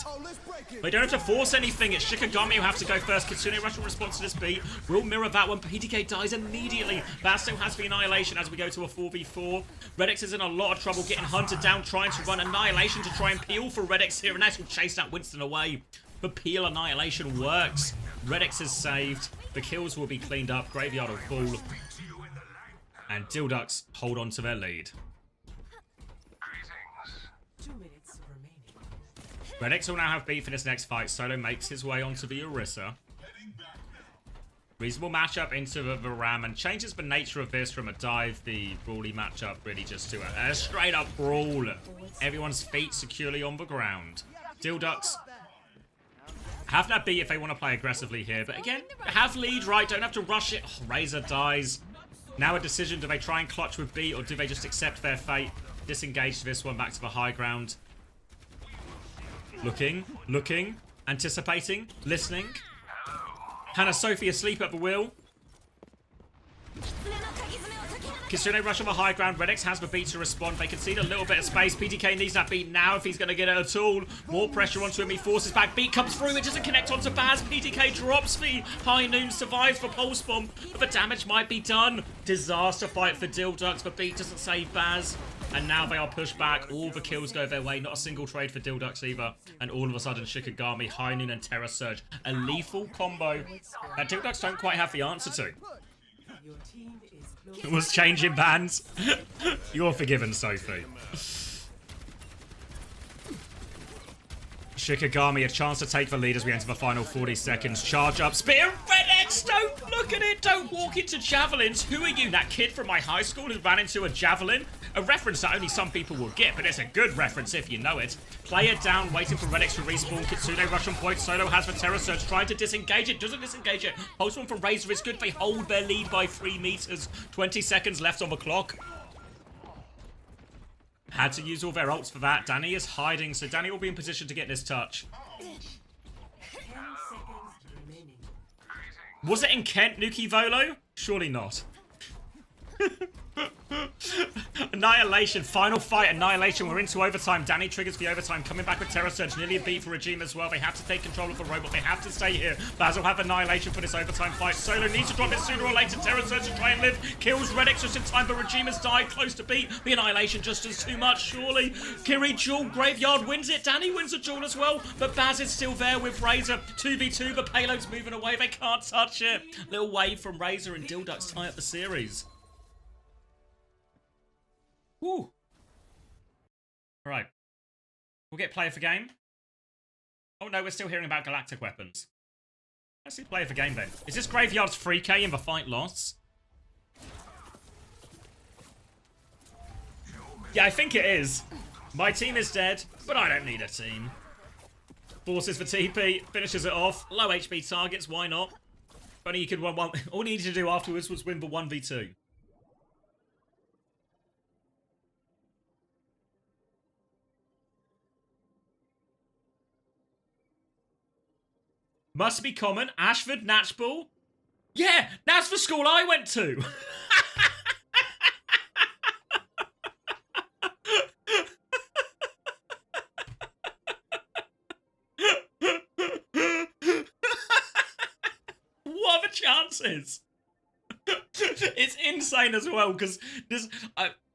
They don't have to force anything. It's Shikigami who have to go first. Kitsune Rush will respond to this beat. Will mirror that one. PDK dies immediately. Baz still has the Annihilation as we go to a 4v4. Redix is in a lot of trouble getting hunted down, trying to run Annihilation to try and peel for Redix here, and that's will chase that Winston away. But peel Annihilation works. Redix is saved. The kills will be cleaned up. Graveyard will fall. And Dill Ducks hold on to their lead. 2 minutes remaining. Redix will now have beat for this next fight. Solo makes his way onto the Orisa. Reasonable matchup into the Ram and changes the nature of this from a dive, the brawly matchup, really just to a straight up brawl. Everyone's feet securely on the ground. Dill Ducks have that beat if they want to play aggressively here. But again, have lead, right? Don't have to rush it. Oh, Razor dies. Now a decision, do they try and clutch with beat or do they just accept their fate? Disengage this one back to the high ground. Looking, anticipating, listening. Hannah Sophie asleep at the wheel. Kitsune Rush on the high ground. Redix has the beat to respond. They concede a little bit of space. PDK needs that beat now if he's going to get it at all. More pressure onto him. He forces back. Beat comes through. It doesn't connect onto Baz. PDK drops the High Noon. Survives for Pulse Bomb. But the damage might be done. Disaster fight for Dill Ducks. But Beat doesn't save Baz. And now they are pushed back. All the kills go their way. Not a single trade for Dill Ducks either. And all of a sudden, Shikigami, High Noon, and Terra Surge. A lethal combo that Dill Ducks don't quite have the answer to. Your team is close. It was changing bands. You're forgiven, Sophie. Shikigami, a chance to take the lead as we enter the final 40 seconds. Charge up, spear, Redix, don't look at it, don't walk into javelins. Who are you, that kid from my high school who ran into a javelin? A reference that only some people will get, but it's a good reference if you know it. Player down, waiting for Redix to respawn. Kitsune Rush on point, Solo has the Terror Surge, trying to disengage it, doesn't disengage it. Post one from Razor is good, they hold their lead by 3 meters. 20 seconds left on the clock. Had to use all their ults for that. Danny is hiding, so Danny will be in position to get this touch. 10 seconds remaining. Was it in Kent, Nuki Volo? Surely not. Annihilation, final fight, Annihilation. We're into overtime. Danny triggers the overtime, coming back with Terror Surge. Nearly a beat for Regime as well. They have to take control of the robot. They have to stay here. Baz will have Annihilation for this overtime fight. Solo needs to drop it sooner or later. Terror Surge to try and live. Kills Redix just in time, but Regime has died. Close to beat. The Annihilation just does too much, surely. Kiri duel. Graveyard wins it. Danny wins a duel as well, but Baz is still there with Razor. 2v2. The payload's moving away. They can't touch it. Little wave from Razor and Dill Ducks tie up the series. Woo. Alright. We'll get player for game. Oh no, we're still hearing about galactic weapons. Let's see player for game then. Is this Graveyard's 3k in the fight loss? Yeah, I think it is. My team is dead, but I don't need a team. Forces for TP, finishes it off. Low HP targets, why not? Only you could win one. All you needed to do afterwards was win the 1v2. Must be common. Ashford, Natchball. Yeah, that's the school I went to. What are the chances? It's insane as well, because this...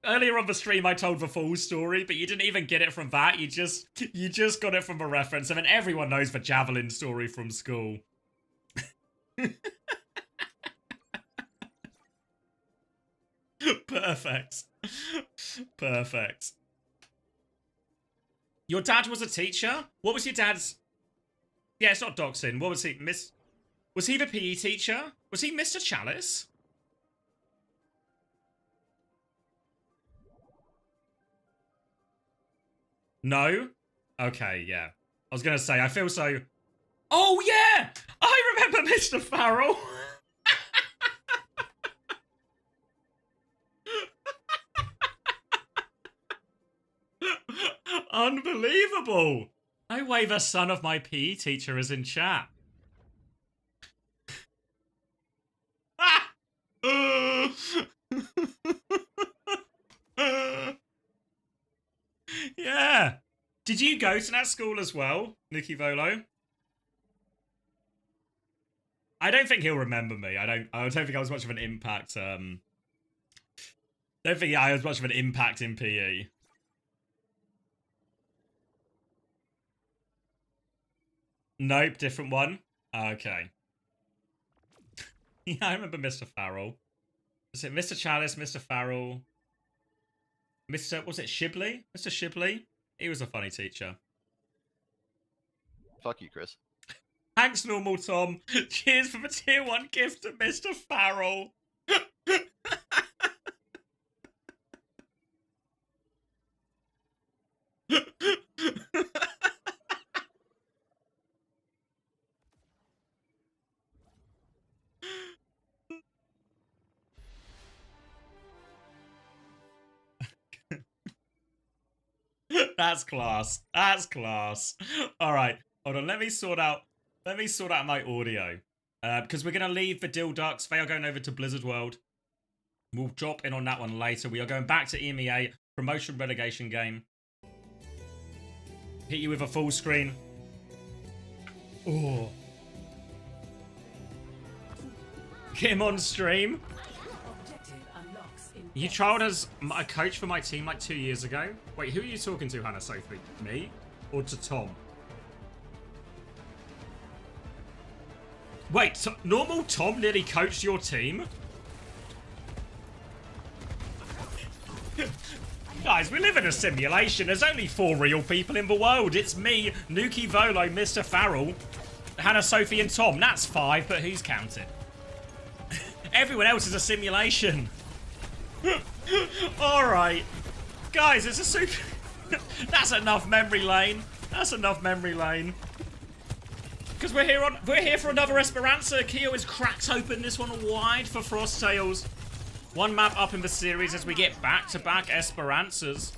earlier on the stream I told the full story, but you didn't even get it from that. You just got it from a reference. I mean, everyone knows the javelin story from school. Perfect. Perfect. Your dad was a teacher? What was your dad's... Yeah, it's not doxing. What was he? Was he the PE teacher? Was he Mr. Chalice? No? Okay, yeah. I was gonna say, I feel so... Oh, yeah! I remember Mr. Farrell! Unbelievable! No way the son of my PE teacher is in chat. Yeah. Did you go to that school as well, Nuki Volo? I don't think he'll remember me. I don't think I was much of an impact. Don't think I was much of an impact in PE. Nope, different one. Okay. Yeah, I remember Mr. Farrell. Was it Mr. Chalice, Mr. Farrell? Was it Shibley? Mr. Shibley? He was a funny teacher. Fuck you, Chris. Thanks, Normal Tom. Cheers for the tier 1 gift to Mr. Farrell. That's class. That's class. All right, hold on. Let me sort out my audio because we're gonna leave the Dill Ducks. They are going over to Blizzard World. We'll drop in on that one later. We are going back to EMEA promotion relegation game. Hit you with a full screen. Oh, get him on stream. You trialed as a coach for my team like 2 years ago. Wait, who are you talking to, Hannah Sophie? Me? Or to Tom? Wait, Normal Tom nearly coached your team? Guys, we live in a simulation. There's only 4 real people in the world. It's me, Nuki Volo, Mr. Farrell, Hannah Sophie, and Tom. That's 5, but who's counted? Everyone else is a simulation. Alright. Guys, it's a super... That's enough memory lane. That's enough memory lane. Because we're here for another Esperanza. Keo is cracked open this one wide for Frost Tales. 1 map up in the series as we get back-to-back Esperanzas.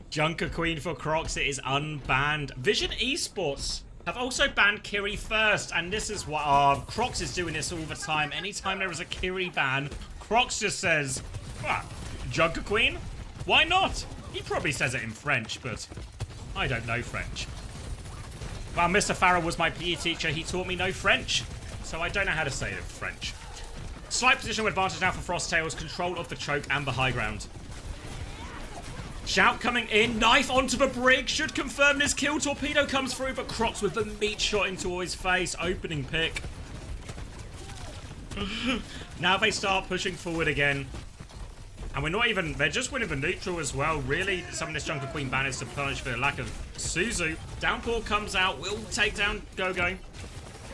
Junker Queen for Crocs. It is unbanned. Vision Esports have also banned Kiri first, and this is what Crocs is doing this all the time. Anytime there is a Kiri ban, Crocs just says, Junker Queen? Why not? He probably says it in French, but I don't know French. Well, Mr. Farrell was my PE teacher. He taught me no French, so I don't know how to say it in French. Slight positional advantage now for Frost Tales. Control of the choke and the high ground. Shout coming in, knife onto the brig, should confirm this kill. Torpedo comes through, but Crocs with the meat shot into his face. Opening pick. Now they start pushing forward again. And we're not even, they're just winning the neutral as well. Really, some of this Junker Queen ban is to punish for the lack of Suzu. Downpour comes out, will take down Go-Go.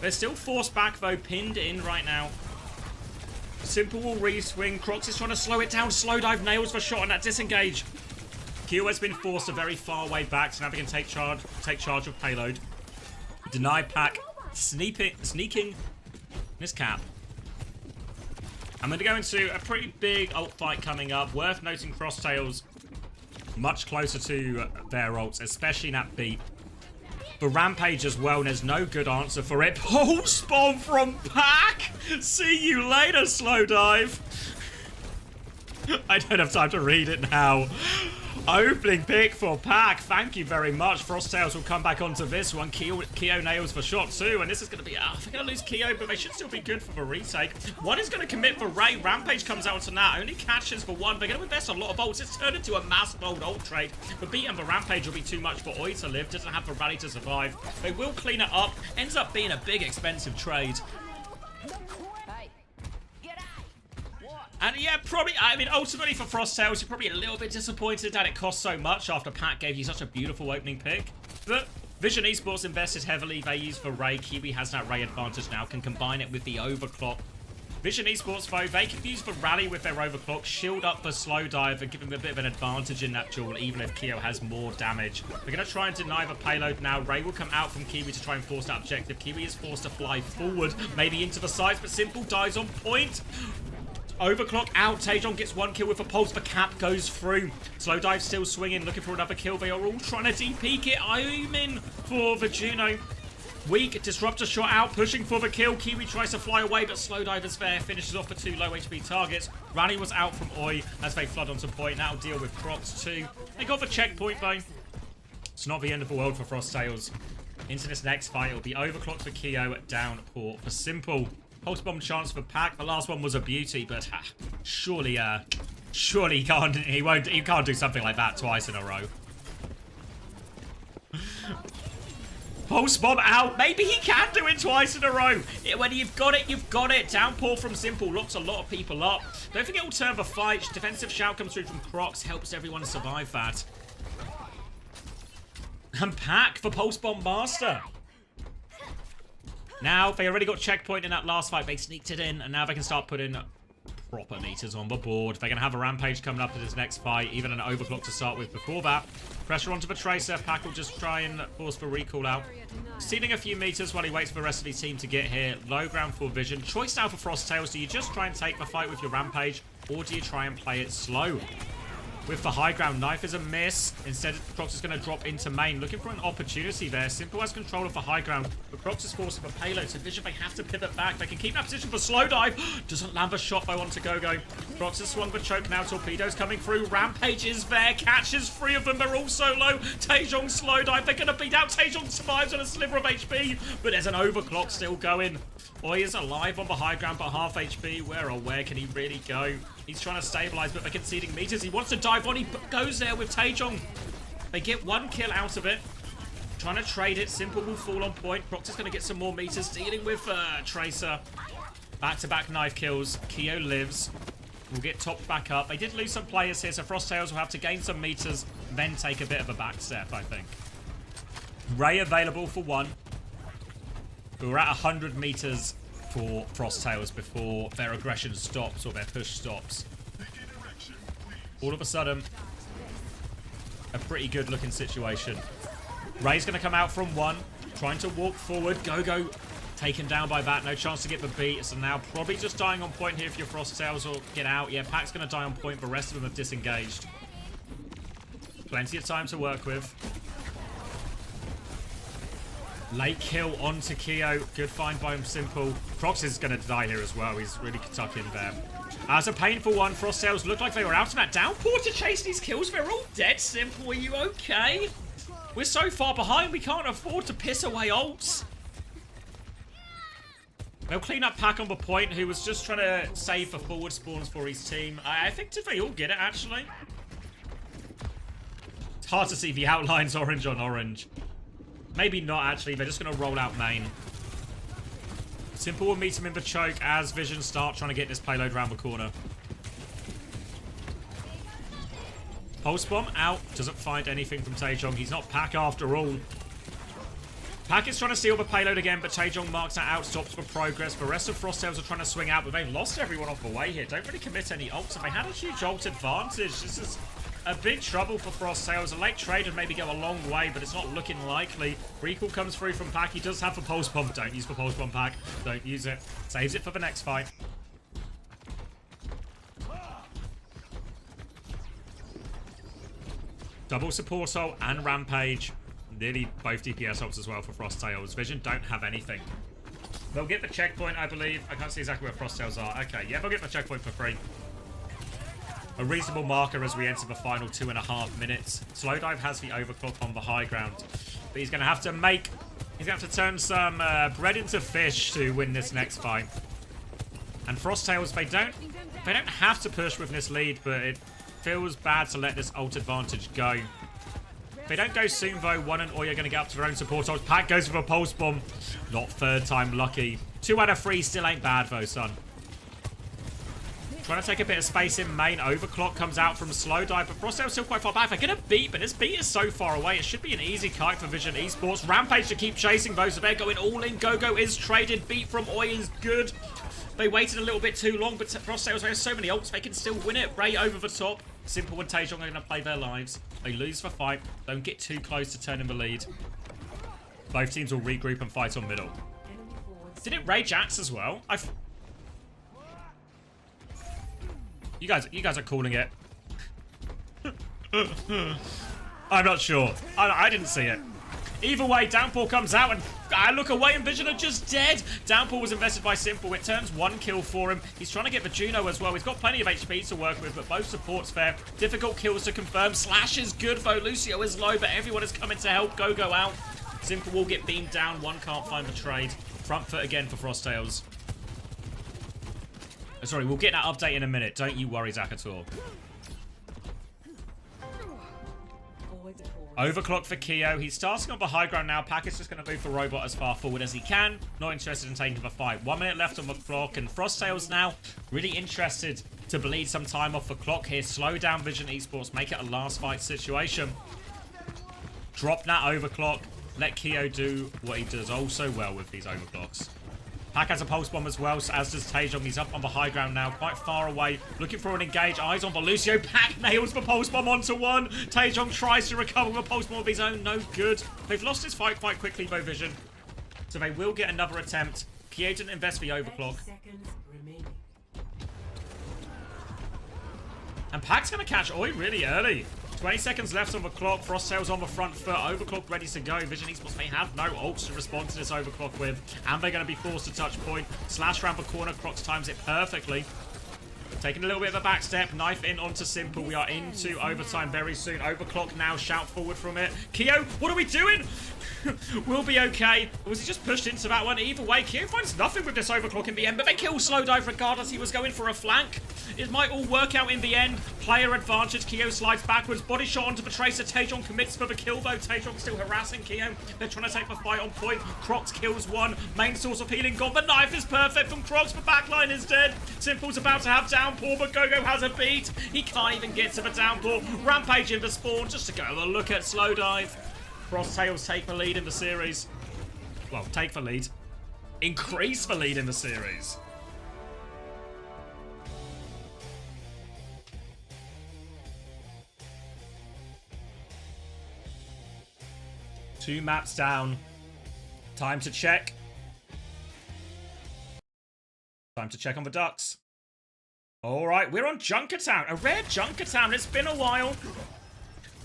They're still forced back though, pinned in right now. Simple will re-swing. Crocs is trying to slow it down. Slow dive nails the shot on that disengage. Q has been forced a very far way back, so now they can take charge of payload. Deny pack, sneaking this cap. I'm going to go into a pretty big ult fight coming up. Worth noting Frost Tales much closer to their ults, especially in that beat. The Rampage as well, and there's no good answer for it. Pole spawn from Pack! See you later, Slow Dive! I don't have time to read it now. Opening pick for Pack. Thank you very much. Frosttails will come back onto this one. Keo nails for shot 2. And this is going to be... they're going to lose Keo, but they should still be good for the retake. One is going to commit for Ray. Rampage comes out to that. Only catches for 1. They're going to invest a lot of ults. It's turned into a massive ult trade. But beating the Rampage will be too much for Oi to live. Doesn't have the rally to survive. They will clean it up. Ends up being a big, expensive trade. And yeah, probably, I mean, ultimately for Frosttails, you're probably a little bit disappointed that it cost so much after Pat gave you such a beautiful opening pick. But Vision Esports invested heavily. They use for Ray. Kiwi has that Ray advantage now, can combine it with the overclock. Vision Esports, though, they can use the rally with their overclock, shield up the slow dive, and give them a bit of an advantage in that duel, even if Keo has more damage. They're going to try and deny the payload now. Ray will come out from Kiwi to try and force that objective. Kiwi is forced to fly forward, maybe into the sides, but Simple dies on point. Overclock out. Taejong gets 1 kill with a pulse. The cap goes through. Slow dive still swinging, looking for another kill. They are all trying to DP it. Ayumin for the Juno. Weak. Disruptor shot out, pushing for the kill. Kiwi tries to fly away, but Slow Dive is there. Finishes off the 2 low HP targets. Rally was out from Oi as they flood onto point. Now deal with Crocs too. They got the checkpoint though. It's not the end of the world for Frosttails. Into this next fight, it'll be overclocked for Keo, down port for Simple. Pulse bomb chance for Pack. The last one was a beauty, but surely he can't do something like that twice in a row. Pulse bomb out. Maybe he can do it twice in a row. When you've got it, you've got it. Downpour from Simple locks a lot of people up. Don't think it will turn the fight. Defensive shout comes through from Crocs, helps everyone survive that. And Pack for Pulse Bomb Master. Now, they already got checkpoint in that last fight. They sneaked it in, and now they can start putting proper meters on the board. They're going to have a Rampage coming up in this next fight, even an overclock to start with before that. Pressure onto the Tracer. Pack will just try and force the recall out. Stealing a few meters while he waits for the rest of his team to get here. Low ground for Vision. Choice now for Frosttails. Do you just try and take the fight with your Rampage, or do you try and play it slow? With the high ground, Knife is a miss. Instead, Crocs is going to drop into main. Looking for an opportunity there. Simple has control of the high ground, but Crocs is forcing the payload. So Vision, they have to pivot back. They can keep that position for Slow Dive. Doesn't land the shot by onto Go-Go. Crocs has swung the choke now. Torpedoes coming through. Rampage is there. Catches 3 of them. They're all so low. Taejong Slow Dive. They're going to beat out. Taejong survives on a sliver of HP, but there's an overclock still going. Oi is alive on the high ground, but half HP. Where can he really go? He's trying to stabilize, but they're conceding meters. He wants to dive on. He goes there with Taejong. They get 1 kill out of it. Trying to trade it. Simple will fall on point. Crocs is going to get some more meters. Dealing with Tracer. Back-to-back knife kills. Keo lives. Will get topped back up. They did lose some players here, so Frosttails will have to gain some meters, then take a bit of a back step, I think. Ray available for 1. We were at 100 meters for Frosttails before their aggression stops or their push stops. All of a sudden, a pretty good looking situation. Ray's going to come out from 1, trying to walk forward. Go-Go taken down by that. No chance to get the beat. So now probably just dying on point here if you're Frosttails or get out. Yeah, Pack's going to die on point. The rest of them have disengaged. Plenty of time to work with. Late kill onto Keo. Good find by him, Simple. Crocs is going to die here as well. He's really stuck in there. As a painful one, Frosttails looked like they were out of that. Downpour to chase these kills. They're all dead, Simple. Are you okay? We're so far behind, we can't afford to piss away ults. They'll clean up Pack on the point, who was just trying to save for forward spawns for his team. I think did they all get it, actually? It's hard to see the outlines orange on orange. Maybe not, actually. They're just going to roll out main. Simple will meet him in the choke as Vision start trying to get this payload around the corner. Pulse bomb out. Doesn't find anything from Taejong. He's not Pack after all. Pack is trying to steal the payload again, but Taejong marks that out, stops for progress. The rest of Frosttails are trying to swing out, but they've lost everyone off the way here. Don't really commit any ults, and they had a huge ult advantage. This is a big trouble for Frosttails. A late trade would maybe go a long way, but it's not looking likely. Recall comes through from Pack. He does have the pulse bomb. Don't use the pulse bomb, Pack. Don't use it. Saves it for the next fight. Double support ult and Rampage. Nearly both DPS ults as well for Frosttails. Vision don't have anything. They'll get the checkpoint, I believe. I can't see exactly where Frosttails are. Okay, yeah, they'll get the checkpoint for free. A reasonable marker as we enter the final 2.5 minutes. Slowdive has the overclock on the high ground. But he's going to have to make... He's going to have to turn some bread into fish to win this next fight. And Frosttails, they don't have to push with this lead, but it feels bad to let this ult advantage go. If they don't go soon, though, One and Oya are going to get up to their own support ults. Pack goes for a pulse bomb. Not third time lucky. 2 out of 3 still ain't bad, though, son. Trying to take a bit of space in main. Overclock comes out from Slowdive, but Frosttail's still quite far back. They're going to beat, but this beat is so far away. It should be an easy kite for Vision Esports. Rampage to keep chasing those. So they're going all in. Gogo is traded. Beat from Oya is good. They waited a little bit too long, but Frosttails have so many ults, they can still win it. Ray over the top. Simple and Taejong are going to play their lives. They lose the fight. Don't get too close to turning the lead. Both teams will regroup and fight on middle. Did it Ray Jax as well? You guys are calling it. I'm not sure. I didn't see it. Either way, Downpour comes out and I look away and Vision are just dead. Downpour was invested by Simple. It turns 1 kill for him. He's trying to get the Juno as well. He's got plenty of HP to work with, but both supports fair. Difficult kills to confirm. Slash is good though. Lucio is low, but everyone is coming to help. Go out. Simple will get beamed down. One can't find the trade. Front foot again for Frosttails. Sorry, we'll get that update in a minute. Don't you worry, Zakator. Overclock for Keo. He's starting on the high ground now. Pack is just going to move the robot as far forward as he can. Not interested in taking the fight. 1 minute left on the clock. And Frosttails now really interested to bleed some time off the clock here. Slow down Vision Esports. Make it a last fight situation. Drop that overclock. Let Keo do what he does oh so well with these overclocks. Pack has a pulse bomb as well, as does Taejong. He's up on the high ground now, quite far away. Looking for an engage. Eyes on Lucio. Pack nails the pulse bomb onto one. Taejong tries to recover with a pulse bomb of his own. No good. They've lost this fight quite quickly, though, Vision. So they will get another attempt. Keo didn't invest the overclock. And Pack's going to catch Oi really early. 20 seconds left on the clock. Frosttails on the front foot. Overclock ready to go. Vision Esports may have no ults to respond to this overclock with. And they're going to be forced to touch point. Slash around the corner. Crocs times it perfectly. Taking a little bit of a back step. Knife in onto Simple. We are into overtime very soon. Overclock now. Shout forward from it. Keo, what are we doing? We'll be okay. Was he just pushed into that one? Either way, Keo finds nothing with this overclock in the end, but they kill Slowdive regardless. He was going for a flank. It might all work out in the end. Player advantage. Keo slides backwards. Body shot onto the Tracer. Taejong commits for the kill, though. Taejong still harassing Keo. They're trying to take the fight on point. Crocs kills one. Main source of healing gone. The knife is perfect from Crocs. The backline is dead. Simple's about to have Downpour, but Gogo has a beat. He can't even get to the Downpour. Rampage in the spawn just to go have a look at Slowdive. Frosttails take the lead in the series. Well, take the lead. Increase the lead in the series. Two maps down. Time to check. Time to check on the Ducks. Alright, we're on Junkertown. A rare Junkertown. It's been a while.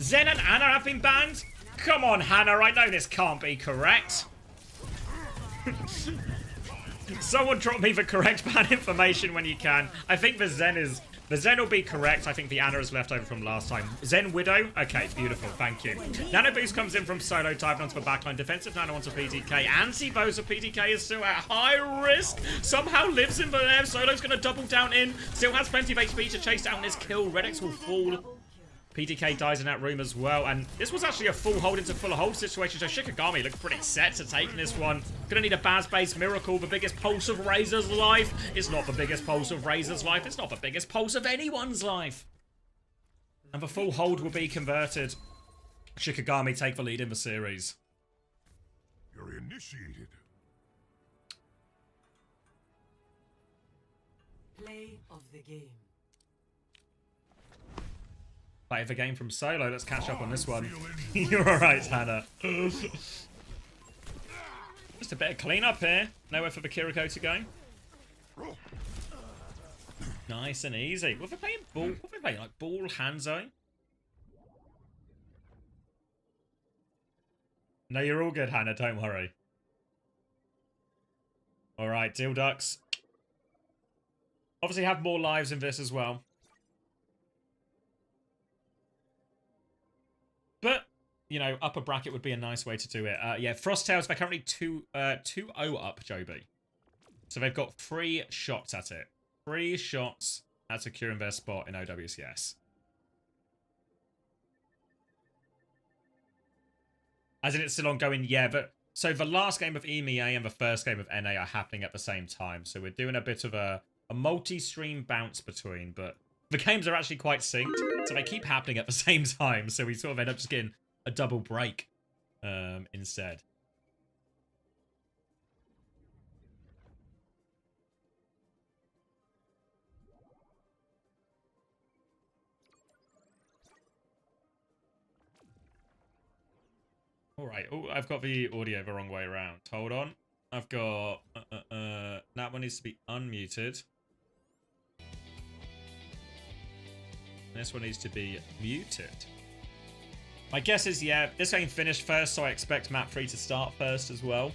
Zen and Anna have been banned. Come on, Hannah. I know this can't be correct. Someone drop me the correct ban information when you can. I think the Zen will be correct. I think the Anna is left over from last time. Zen Widow? Okay, beautiful. Thank you. Nano Boost comes in from solo, typing onto the backline. Defensive Nano onto PDK. Anti-Bosa PDK is still at high risk. Somehow lives in the air. Solo's going to double down in. Still has plenty of HP to chase down this kill. Redx will fall. PDK dies in that room as well, and this was actually a full hold into full hold situation, so Shikigami looked pretty set to taking this one. Gonna need a Baz-based miracle, the biggest pulse of Razor's life. It's not the biggest pulse of Razor's life, it's not the biggest pulse of anyone's life. And the full hold will be converted. Shikigami take the lead in the series. You're initiated. Play of the game. Play of the game from solo. Let's catch up on this one. You're alright, Hannah. Just a bit of cleanup here. Nowhere for the Kiriko to go. Nice and easy. What are they playing? Ball? What are they playing? Like Ball Hanzo? No, you're all good, Hannah. Don't worry. Alright, Deal Ducks. Obviously have more lives in this as well. you know, upper bracket would be a nice way to do it. Yeah, Frosttails, they're currently 2-0 up, Joby. So they've got 3 shots at it. 3 shots at securing their spot in OWCS. As in, it's still ongoing, yeah, but... So the last game of EMEA and the first game of NA are happening at the same time. So we're doing a bit of a multi-stream bounce between, but the games are actually quite synced. So they keep happening at the same time. So we sort of end up just getting a double break instead. All right. Oh, I've got the audio the wrong way around. Hold on. I've got... that one needs to be unmuted. This one needs to be muted. My guess is, yeah, this game finished first, so I expect map 3 to start first as well.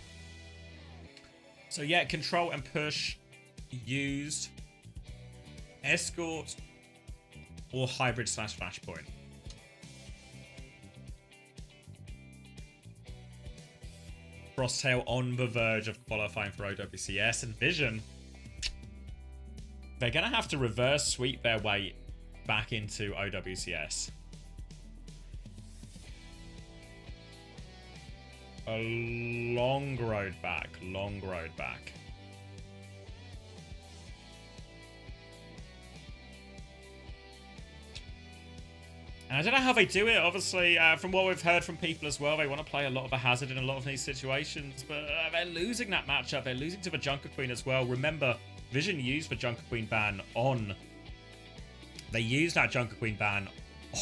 So yeah, control and push used. Escort or hybrid / flashpoint. Frosttail on the verge of qualifying for OWCS, and Vision, they're going to have to reverse sweep their way back into OWCS. A long road back, long road back. And I don't know how they do it, obviously, from what we've heard from people as well, they want to play a lot of a hazard in a lot of these situations, but they're losing that matchup, they're losing to the Junker Queen as well. Remember, Vision used the Junker Queen ban on... They used that Junker Queen ban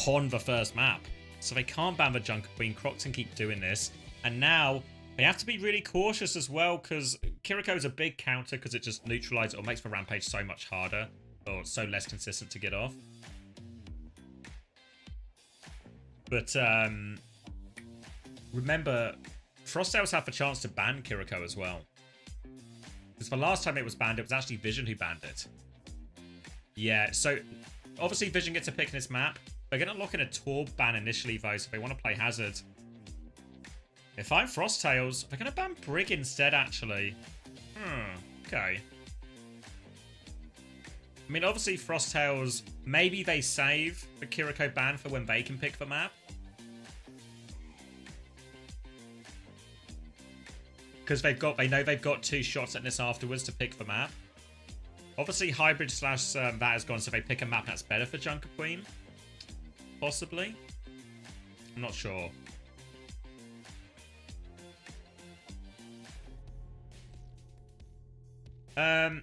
on the first map, so they can't ban the Junker Queen. Croxton keep doing this, and now they have to be really cautious as well, because Kiriko's a big counter, because it just neutralizes or makes the Rampage so much harder, or so less consistent to get off. But remember, Frosttails have the chance to ban Kiriko as well. Because the last time it was banned, it was actually Vision who banned it. Yeah, so obviously Vision gets a pick in this map. They're going to lock in a Torb ban initially, though, so if they want to play Hazard. If I'm Frosttails, they're going to ban Brig instead, actually. Okay. I mean, obviously Frosttails, maybe they save the Kiriko ban for when they can pick the map. Because they know they've got 2 shots at this afterwards to pick the map. Obviously hybrid / that has gone, so they pick a map that's better for Junker Queen. Possibly. I'm not sure.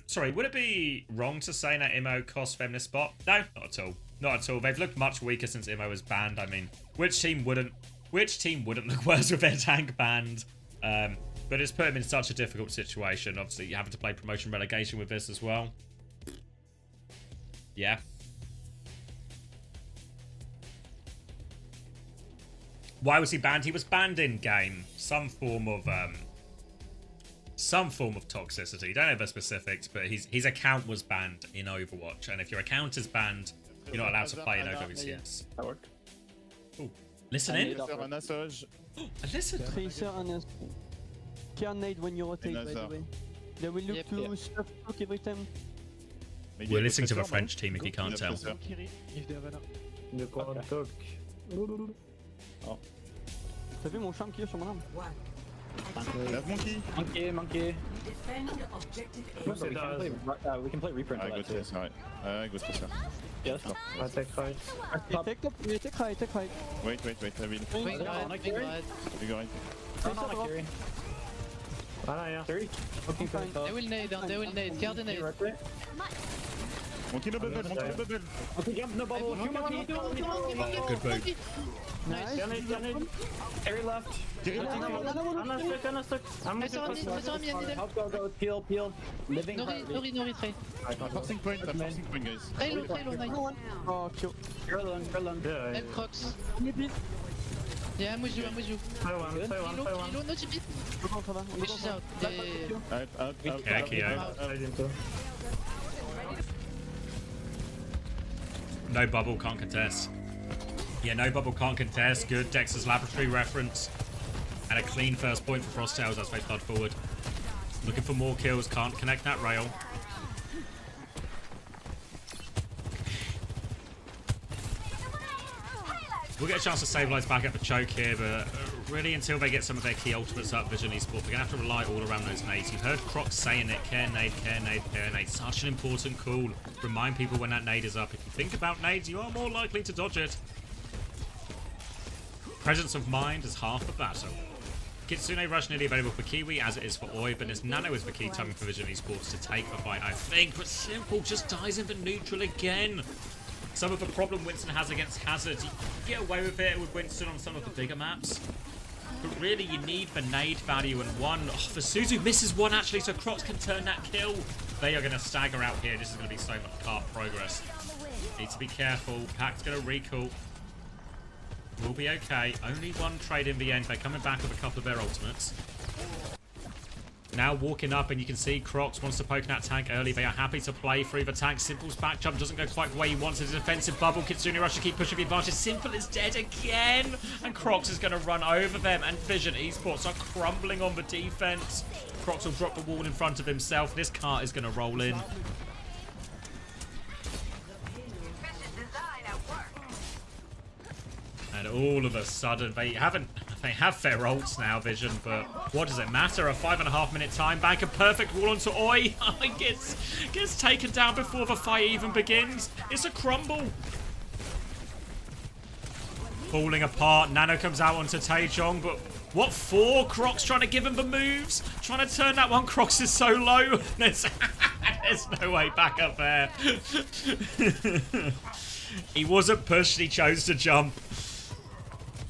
Sorry, would it be wrong to say that IMO cost them this spot? No, not at all. Not at all. They've looked much weaker since IMO was banned. I mean, which team wouldn't look worse with their tank banned? But it's put them in such a difficult situation. Obviously, you're having to play promotion relegation with this as well. Yeah. Why was he banned? He was banned in game. Some form of toxicity. Don't know the specifics, but his account was banned in Overwatch. And if your account is banned, you're not allowed to play in OWCS. That worked. Oh, listen in. Listen. Can nade when you rotate, by the way. They will look to stuff every time. We're listening to the French team, if you can't tell. T'as vu mon charme qui est sur mon arme? Monkey. Defend objective A. We can play reprint. Good to this, right. Good to this. Yes. I take right. Take right. Wait, I will. You going? Carry. They will nade, Guard the nade. Monkey no bubble. Monkey jump, no bubble. Good move. Nice. Carry left. I'm stuck. Help go. Peel. Living. No retray. Forcing point, guys. Très low, nice. Oh, kill. You're alone. Help Crocs. Yeah, I'm with you. Kilo, no TP. Push is out. Yeah, Keo. No bubble, can't contest. Yeah, no bubble can't contest. Good Dexter's Laboratory reference. And a clean first point for Frosttails as they flood forward. Looking for more kills. Can't connect that rail. We'll get a chance to stabilize back up the choke here, but really until they get some of their key ultimates up, Vision Esports, they're going to have to rely all around those nades. You heard Croc saying it, care nade, care nade, care nade. Such an important call. Remind people when that nade is up. If you think about nades, you are more likely to dodge it. Presence of mind is half the battle. Kitsune Rush nearly available for Kiwi, as it is for Oi, but this Nano is the key timing for Vision Esports to take the fight, I think. But Simple just dies in the neutral again. Some of the problem Winston has against Hazard, you can get away with it with Winston on some of the bigger maps. But really, you need the nade value, and one. Oh, the Suzu misses one actually, so Crocs can turn that kill. They are going to stagger out here. This is going to be so much cart progress. Need to be careful. Pac's going to recall. We'll be okay. Only one trade in the end. They're coming back with a couple of their ultimates. Now walking up, and you can see Crocs wants to poke that tank early. They are happy to play through the tank. Simple's back jump doesn't go quite the way he wants. It's a defensive bubble. Kitsune Rush to keep pushing the advantage. Simple is dead again. And Crocs is going to run over them. And Vision Esports are crumbling on the defense. Crocs will drop the wall in front of himself. This cart is going to roll in. And all of a sudden, they have their ults now, Vision, but what does it matter? A 5.5 minute time bank, a perfect wall onto Oi. gets taken down before the fight even begins. It's a crumble. Falling apart. Nano comes out onto Taejong, but what for? Crocs trying to give him the moves. Trying to turn that one. Crocs is so low. There's no way back up there. He wasn't pushed. He chose to jump.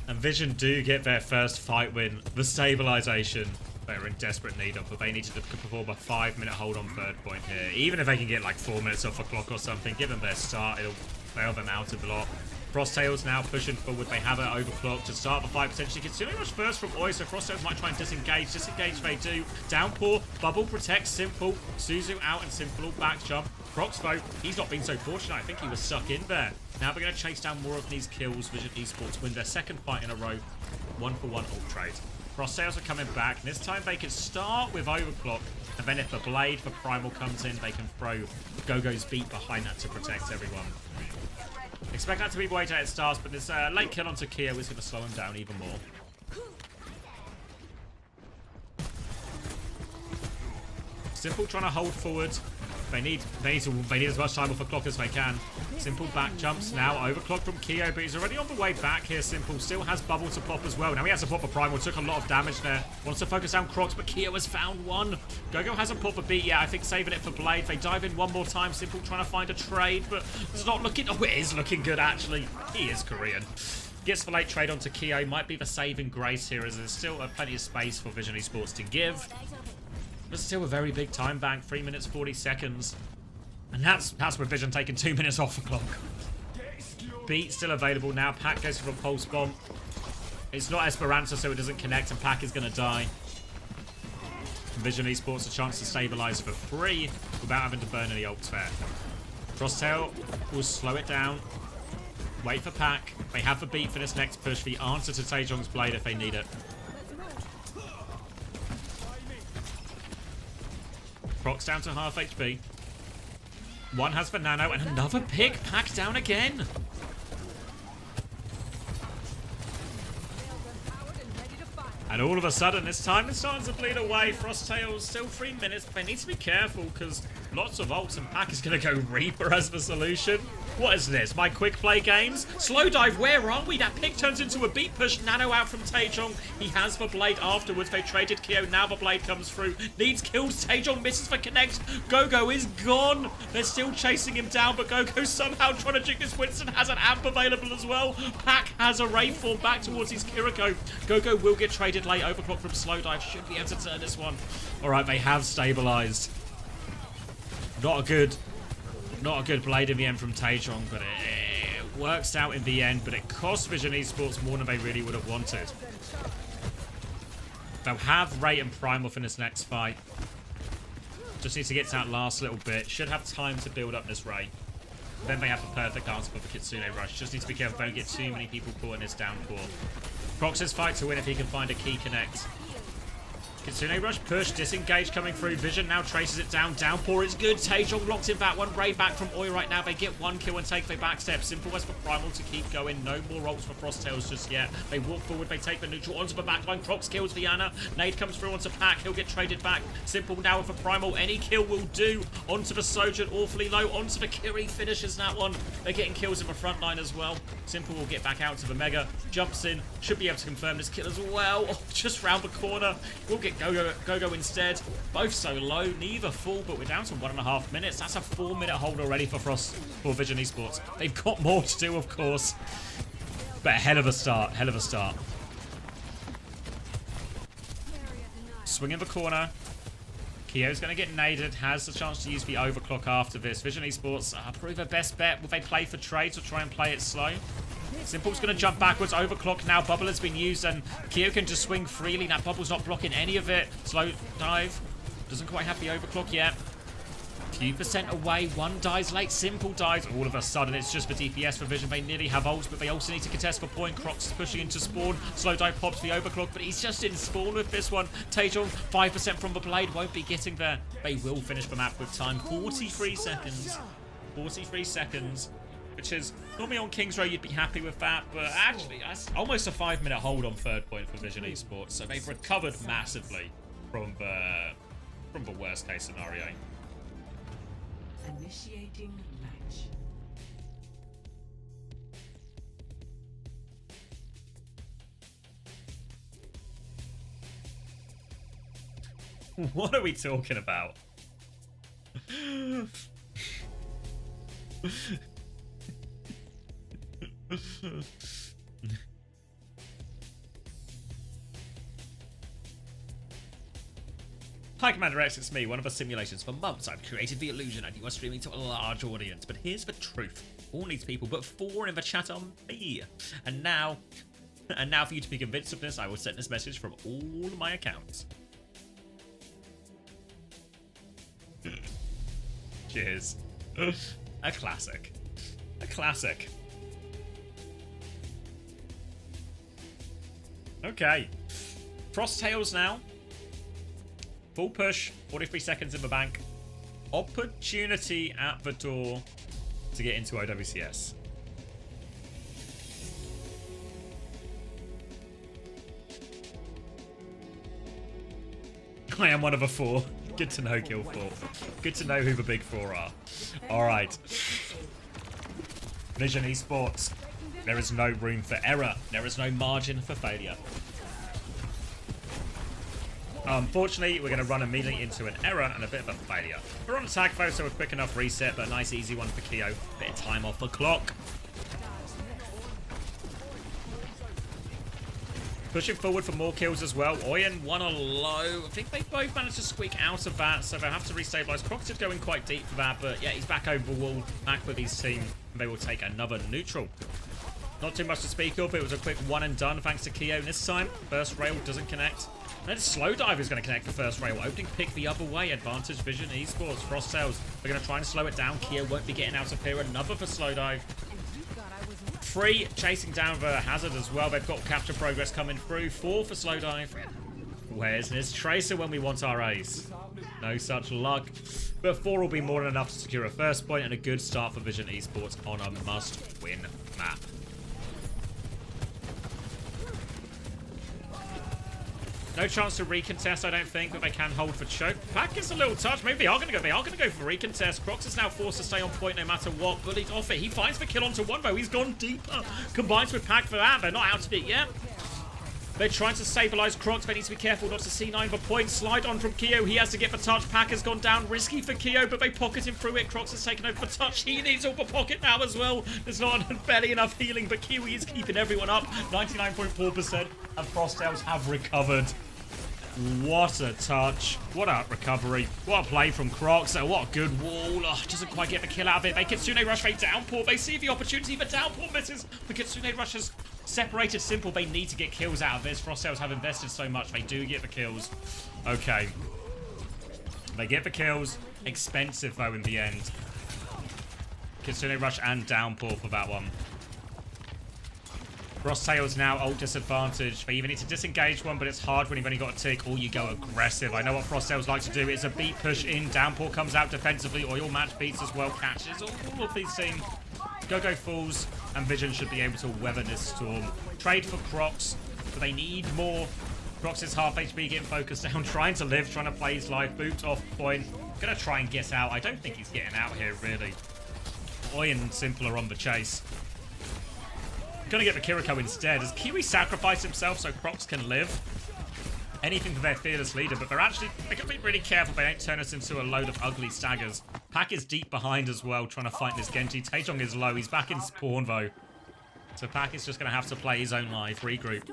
And Vision do get their first fight win. The stabilization they're in desperate need of, but they need to perform a 5-minute hold on third point here. Even if they can get like 4 minutes off a clock or something, give them their start, it'll bail them out a lot. Frosttails now pushing forward. They have it overclocked to start the fight potentially. Kitsune Rush first from Oi, so Frosttails might try and disengage. Disengage they do. Downpour, bubble protects Simple. Suzu out and Simple back jump. Crocs though, he's not been so fortunate. I think he was stuck in there. Now we're going to chase down more of these kills. Vision Esports win their second fight in a row. 1-for-1 ult trade. Frosttails are coming back. This time they can start with overclock. And then if the blade for Primal comes in, they can throw Gogo's beat behind that to protect everyone. Expect that to be the way to it starts, but this late kill onto Keo is going to slow him down even more. Simple trying to hold forward. They need as much time off the clock as they can. Simple back jumps now. Overclock from Keo, but he's already on the way back here. Simple still has bubble to pop as well. Now he has to pop a primal. Took a lot of damage there. Wants to focus down Crocs, but Keo has found one. Gogo hasn't popped a beat yet. I think saving it for Blade. They dive in one more time. Simple trying to find a trade, but it's not looking... Oh, it is looking good, actually. He is Korean. Gets the late trade onto Keo. Might be the saving grace here, as there's still plenty of space for Vision Esports to give. But still a very big time bank, 3 minutes 40 seconds. And that's with Vision taking 2 minutes off the clock. Beat still available now. Pack goes for a pulse bomb. It's not Esperanza, so it doesn't connect, and Pack is going to die. Vision Esports a chance to stabilize for free without having to burn any ults there. Crosstail will slow it down. Wait for Pack. They have the beat for this next push. The answer to Taejong's blade if they need it. Crocs down to half HP. One has for Nano, and another pick. Pack down again. And all of a sudden, this time it's starting to bleed away. Frosttails still 3 minutes, but they need to be careful because lots of ults, and Pack is going to go Reaper as the solution. What is this? My quick play games? Slow dive, where are we? That pick turns into a beat push. Nano out from Taejong. He has the blade afterwards. They traded Keo. Now the blade comes through. Needs kills. Taejong misses for connect. Gogo is gone. They're still chasing him down, but Gogo somehow trying to juke this. Winston has an amp available as well. Pack has a Ray form back towards his Kiriko. Gogo will get traded late. Overclock from slow dive. Should be able to turn this one. Alright, they have stabilized. Not a good blade in the end from Taejong, but it works out in the end, but it costs Vision Esports more than they really would have wanted. They'll have Ray and Primal in this next fight. Just needs to get to that last little bit. Should have time to build up this Ray. Then they have the perfect answer for the Kitsune Rush. Just need to be careful, don't get too many people caught in this downpour. Crocs' fight to win if he can find a key connect. Kitsune Rush push, disengage coming through. Vision now traces it down. Downpour is good. Taejong locked in back. One raid back from Oi right now. They get one kill and take the back step. Simple as for Primal to keep going. No more ults for Frosttails just yet. They walk forward. They take the neutral onto the backline. Crocs kills Viana. Nade comes through onto Pack. He'll get traded back. Simple now for Primal. Any kill will do. Onto the Sojourn. Awfully low. Onto the Kiri. Finishes that one. They're getting kills in the front line as well. Simple will get back out to the Mega. Jumps in. Should be able to confirm this kill as well. Oh, just round the corner. We'll get Go instead. Both so low, neither full, but we're down to 1.5 minutes. That's a 4-minute hold already for Vision Esports. They've got more to do, of course. But hell of a start, hell of a start. Swing in the corner. Kyo's going to get naded, has the chance to use the overclock after this. Vision Esports probably their best bet. Will they play for trades or try and play it slow? Simple's going to jump backwards. Overclock now. Bubble has been used and Kyo can just swing freely. Now Bubble's not blocking any of it. Slow dive. Doesn't quite have the overclock yet. Few percent away. One dies late. Simple dies. All of a sudden, it's just the DPS for Vision. They nearly have ults, but they also need to contest for point. Crocs is pushing into spawn. Slow dive pops the overclock, but he's just in spawn with this one. Taejong, 5% from the blade. Won't be getting there. They will finish the map with time. 43 seconds. 43 seconds. Which is, normally on King's Row you'd be happy with that, but actually that's almost a 5-minute hold on third point for Vision Esports, so they've recovered massively from the worst case scenario. Initiating match. What are we talking about? Hi Commander X, it's me. One of the simulations for months I've created the illusion that you are streaming to a large audience, but here's the truth. All needs people but 4 in the chat on me. And now for you to be convinced of this, I will send this message from all my accounts. Cheers. A classic. A classic. Okay. Frosttails now. Full push. 43 seconds in the bank. Opportunity at the door to get into OWCS. I am one of the 4. Good to know, Guild 4. Good to know who the big 4 are. Alright. Vision Esports. There is no room for error. There is no margin for failure. Unfortunately, we're going to run immediately into an error and a bit of a failure. We're on attack though, so a quick enough reset, but a nice easy one for Kyo. Bit of time off the clock. Pushing forward for more kills as well. Oyen one on low. I think they both managed to squeak out of that, so they'll have to restabilize. Crocs is going quite deep for that, but yeah, he's back over the wall, back with his team, and they will take another neutral. Not too much to speak of. It was a quick one and done thanks to Kyo this time. First rail doesn't connect. Then Slow Dive is going to connect the first rail. Opening pick the other way. Advantage Vision Esports. Frosttails. They're going to try and slow it down. Kyo won't be getting out of here. Another for Slow Dive. 3 chasing down the hazard as well. They've got capture progress coming through. 4 for Slow Dive. Where's this Tracer when we want our ace? No such luck. But 4 will be more than enough to secure a first point and a good start for Vision Esports on a must-win map. No chance to recontest, I don't think, but they can hold for choke. Pack gets a little touch. Maybe they are going to go. They are going to go for recontest. Crocs is now forced to stay on point no matter what. Bullied off it. He finds the kill onto one though. He's gone deeper. Combines with Pack for that. They're not out of it yet. They're trying to stabilize Crocs. They need to be careful not to C9 the point. Slide on from Kyo. He has to get the touch. Pack has gone down. Risky for Kyo, but they pocket him through it. Crocs has taken over the touch. He needs all the pocket now as well. There's not barely enough healing, but Kiwi is keeping everyone up. 99.4%. And Frosttails have recovered. What a touch. What a recovery. What a play from Crocs. What a good wall. Oh, doesn't quite get the kill out of it. They Kitsune Rush, they downpour. They see the opportunity, but downpour misses. The Kitsune Rush has separated Simple. They need to get kills out of this. Frosttails have invested so much. They do get the kills. Okay. They get the kills. Expensive, though, in the end. Kitsune Rush and Downpour for that one. Frosttail's now ult disadvantage. They either need to disengage one, but it's hard when you've only got a tick, or you go aggressive. I know what Frosttail's like to do. It's a beat push in. Downpour comes out defensively. Oil match beats as well. Catches all of these teams. Go Fools and Vision should be able to weather this storm. Trade for Crocs, but they need more. Crocs is half HP, getting focused down, trying to live, trying to play his life. Boot off point. Gonna try and get out. I don't think he's getting out here, really. Oi and Simple are on the chase. Gonna get the Kiriko instead. Does Kiwi sacrifice himself so Crocs can live? Anything for their fearless leader, but they're gonna be really careful they don't turn us into a load of ugly staggers. Pack is deep behind as well, trying to fight this Genji. Taejong is low. He's back in spawn though. So Pack is just gonna have to play his own life, regroup.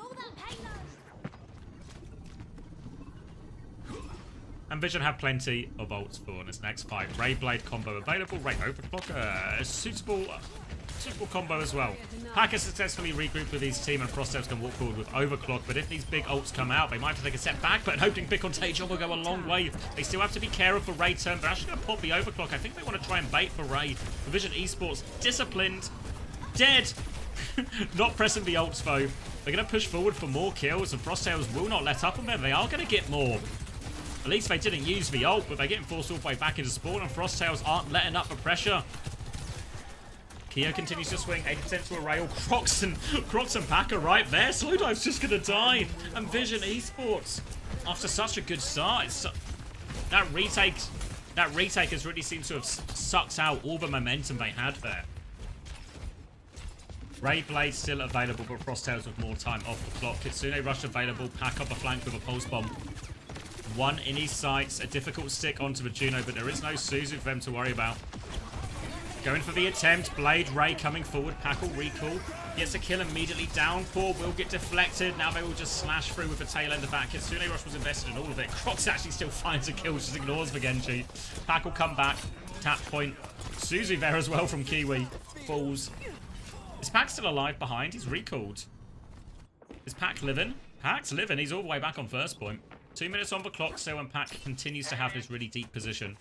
And Vision have plenty of ults for this next fight. Ray Blade combo available. Ray Overclock, suitable combo as well. Pack has successfully regrouped with his team, and Frosttails can walk forward with Overclock, but if these big ults come out, they might have to take a step back, but an opening pick on Taejong will go a long way. They still have to be careful for Ray turn. They're actually going to pop the Overclock. I think they want to try and bait for Ray. Vision Esports, disciplined, dead. Not pressing the ults though. They're going to push forward for more kills, and Frosttails will not let up on them. They are going to get more. At least they didn't use the ult, but they're getting forced all the way back into spawn, and Frosttails aren't letting up the pressure. Keo continues to swing, 80% to a rail. Crocs and Pack are right there. Slowdive's just going to die. And Vision Esports, after such a good start, that retake has really seemed to have sucked out all the momentum they had there. Ray Blade still available, but Frosttails with more time off the clock. Kitsune Rush available. Pack up a flank with a pulse bomb. One in his sights. A difficult stick onto the Juno, but there is no Suzu for them to worry about. Going for the attempt. Blade Ray coming forward. Pack will recall. Gets a kill immediately. Downpour will get deflected. Now they will just slash through with the tail end of that. Kitsune Rush was invested in all of it. Crocs actually still finds a kill. Just ignores the Genji. Pack will come back. Tap point. Suzu there as well from Kiwi. Falls. Is Pack still alive behind? He's recalled. Is Pack living? Pack's living. He's all the way back on first point. 2 minutes on the clock still, and Pack continues to have this really deep position.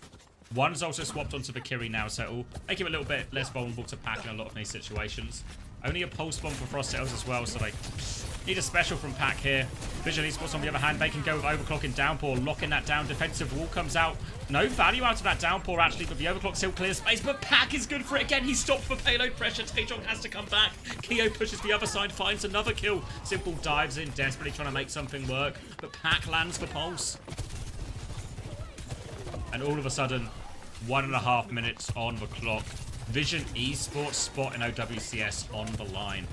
One's also swapped onto the Kiri now, so it will make him a little bit less vulnerable to Pack in a lot of these situations. Only a pulse bomb for Frosttails as well, so they need a special from Pack here. Vision Esports on the other hand, they can go with Overclock and Downpour, locking that down. Defensive wall comes out. No value out of that Downpour actually, but the Overclock still clears space, but Pack is good for it again. He stopped for payload pressure. Taejong has to come back. Keo pushes the other side, finds another kill. Simple dives in, desperately trying to make something work, but Pack lands the pulse. And all of a sudden, 1.5 minutes on the clock. Vision Esports spot in OWCS on the line.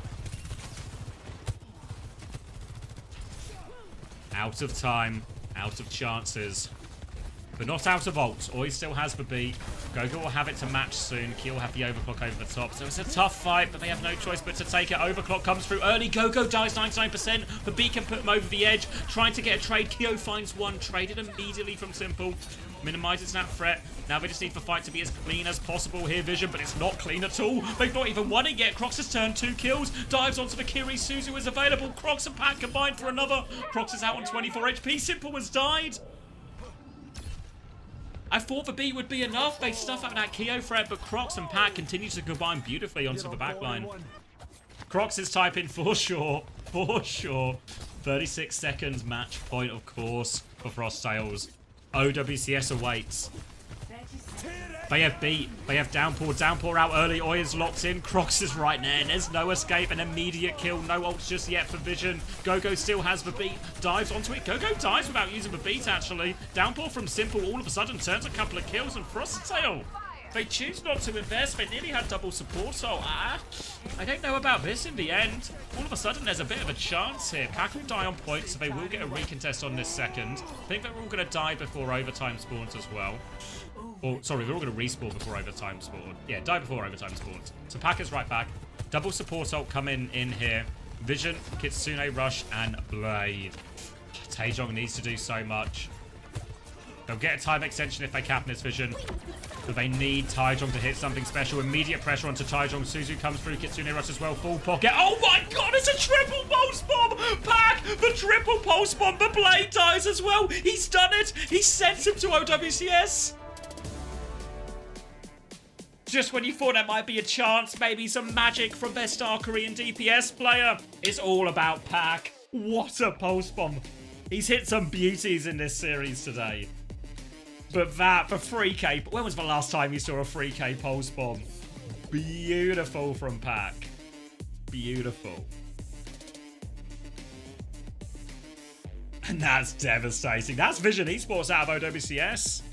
Out of time, out of chances, but not out of ults. Oi still has the beat. Gogo will have it to match soon. Ki will have the Overclock over the top. So it's a tough fight, but they have no choice but to take it. Overclock comes through early. Gogo dies 99%. The beat can put him over the edge. Trying to get a trade. Keo finds one. Traded immediately from Simple. Minimizes that threat. Now they just need the fight to be as clean as possible here, Vision, but it's not clean at all. They've not even won it yet. Crocs has turned 2 kills. Dives onto the Kiri. Suzu is available. Crocs and Pack combined for another. Crocs is out on 24 HP. Simple has died. I thought the beat would be enough. They stuff out that Keo threat, but Crocs and Pack continue to combine beautifully onto the backline. Crocs is typing for sure. For sure. 36 seconds match point, of course, for Frosttails. OWCS awaits. They have beat. They have Downpour. Downpour out early. Oi is locked in. Crocs is right there. There's no escape. An immediate kill. No ults just yet for Vision. Gogo still has the beat. Dives onto it. Gogo dives without using the beat, actually. Downpour from Simple all of a sudden turns a couple of kills. And Frosttail, they choose not to invest. They nearly had double support. So, I don't know about this in the end. All of a sudden, there's a bit of a chance here. Pack will die on point, so they will get a recontest on this second. I think they're all going to die before overtime spawns as well. Or, sorry, they're all going to respawn before overtime spawn. Yeah, die before overtime spawns. So Pack is right back. Double support ult coming in here. Vision, Kitsune Rush, and Blade. Taejong needs to do so much. They'll get a time extension if they cap this Vision. But they need Taejong to hit something special. Immediate pressure onto Taejong. Suzu comes through. Kitsune Rush as well. Full pocket. Oh my god, it's a triple pulse bomb! Pack, the triple pulse bomb. The Blade dies as well. He's done it. He sends him to OWCS. Just when you thought there might be a chance, maybe some magic from their star Korean DPS player. It's all about Pack. What a pulse bomb. He's hit some beauties in this series today. But that for 3k, when was the last time you saw a 3k pulse bomb? Beautiful from Pack. Beautiful. And that's devastating. That's Vision Esports out of OWCS.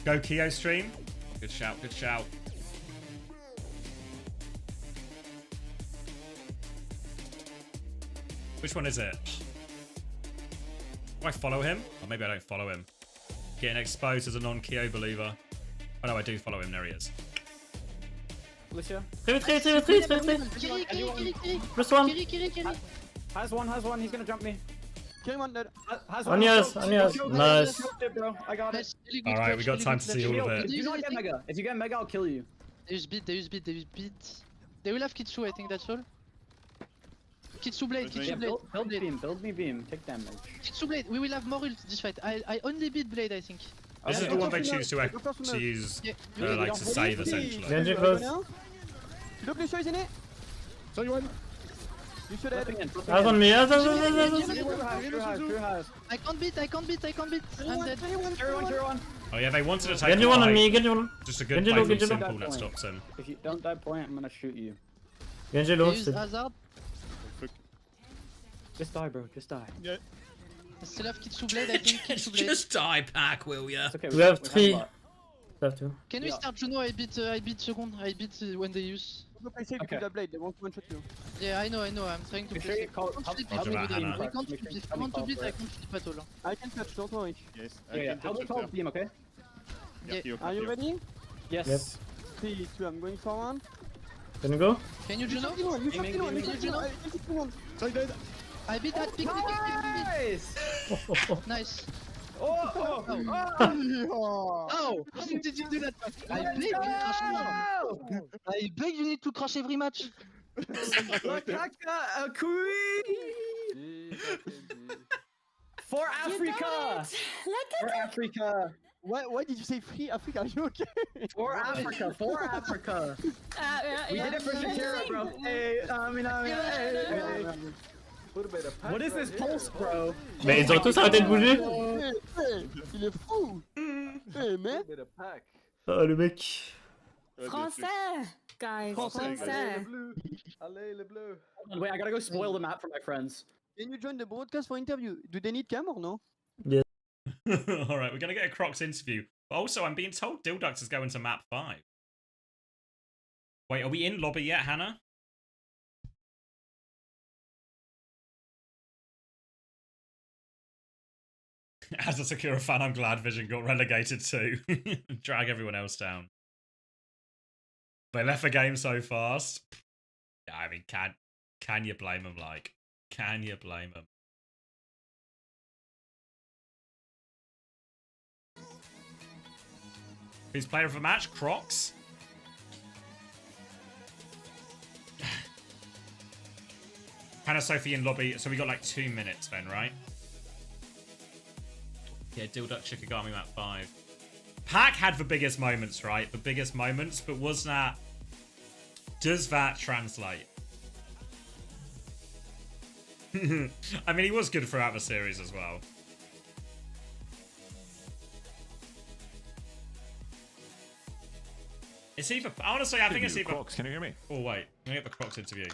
Go Keo stream. Good shout, good shout. Which one is it? Do I follow him? Or maybe I don't follow him. Getting exposed as a non-Keo believer. Oh no, I do follow him. There he is. Lucia. Kiri. Plus one. Kiri. Has one. He's gonna jump me. Kill one dead. Has On one. yours. Nice. Bro. I got it. Alright, we got time to see all of it. Do not get mega. If you get mega, I'll kill you. They use beat. They will have Kitsu, I think that's all. Kitsu blade. Build me beam. Take damage. Kitsu blade. We will have more ult this fight. I only beat blade, I think. This is the one they choose to use, like to save essentially. Genji close. Look, Lucio is in it. So you want? Lucio dead. Has on me. Has. I can't beat. I'm dead. Oh yeah, they wanted to take Genji one on me. Genji one. Just a good play from Simple that stops him. If you don't die point, I'm gonna shoot you. Genji They low. use Hazard. Just die, bro. Just die. Yeah. I still have Kitsu blade, I think. Kitsu blade. Just die, Pack, will ya? Okay, We have 3. We have 2. Can we start Juno? I beat second. I beat when they use. Look, I say because the blade. They want to one shot you. Yeah, I know. I'm trying to play. I can't flip. If I want to beat, I can't flip at all. I can touch. Don't worry. Yes. Yeah. Help me call beam, okay? Yeah. Are you ready? Yes. 3, 2. I'm going for one. Can you go? Can you Juno? You shot one. So dead. I beat that. Pick. Nice. Nice. Oh. How did you do that? I beg you need to crush every match. For Africa! For Africa! Why did you say free Africa? Are you okay? For Africa! We did it for Shakira, bro. Hey, What is this pulse, bro? Mais ils ont tous arrêté de bouger. Il est fou! Hey, man! Oh le mec. Français, guys. Français. Allez, le bleu. Wait, I gotta go spoil the map for my friends. Can you join the broadcast for interview? Do they need cam or no? Yeah. Alright, we're gonna get a Crocs interview. But also, I'm being told Dildux is going to map 5. Wait, are we in lobby yet, Hannah? As a Sakura fan, I'm glad Vision got relegated too. Drag everyone else down. They left the game so fast. Yeah, I mean, can you blame them? Like, can you blame them? Who's player of the match? Crocs? Hannah Sophie in lobby. So we got like 2 minutes then, right? Yeah, Dilduk Shikigami map 5. Pack had the biggest moments, right? The biggest moments, but was that... Does that translate? I mean, he was good throughout the series as well. It's either... Honestly, I think it's either... Crocs, can you hear me? Oh, wait. Let me get the Crocs interview.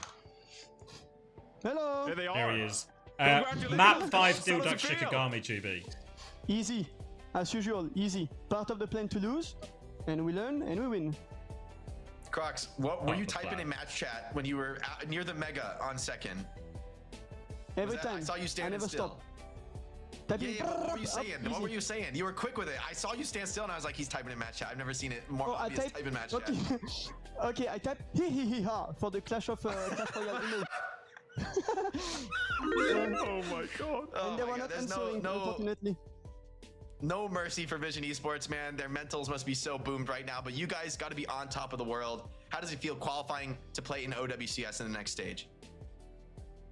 Hello! There they are. There he is. Congratulations. Map 5 How does Dilduk it feel? Shikigami, GB. Easy. As usual, easy. Part of the plan to lose, and we learn, and we win. Crocs, what were you the typing plan. in match chat when you were out near the mega on second? Every Was that- time. I saw you I standing never still. stop. Typing Yeah, what were you saying? up, What were easy. you saying? You were quick with it. I saw you stand still and I was like, he's typing in match chat. I've never seen it more Oh, I obvious type. type in match Okay. chat. Okay, I type hee ha for the Clash of Clash Royale email. Oh my god. Oh And they my were God, not there's answering, unfortunately. no mercy for Vision Esports, man. Their mentals must be so boomed right now, but you guys got to be on top of the world. How does it feel qualifying to play in OWCS in the next stage?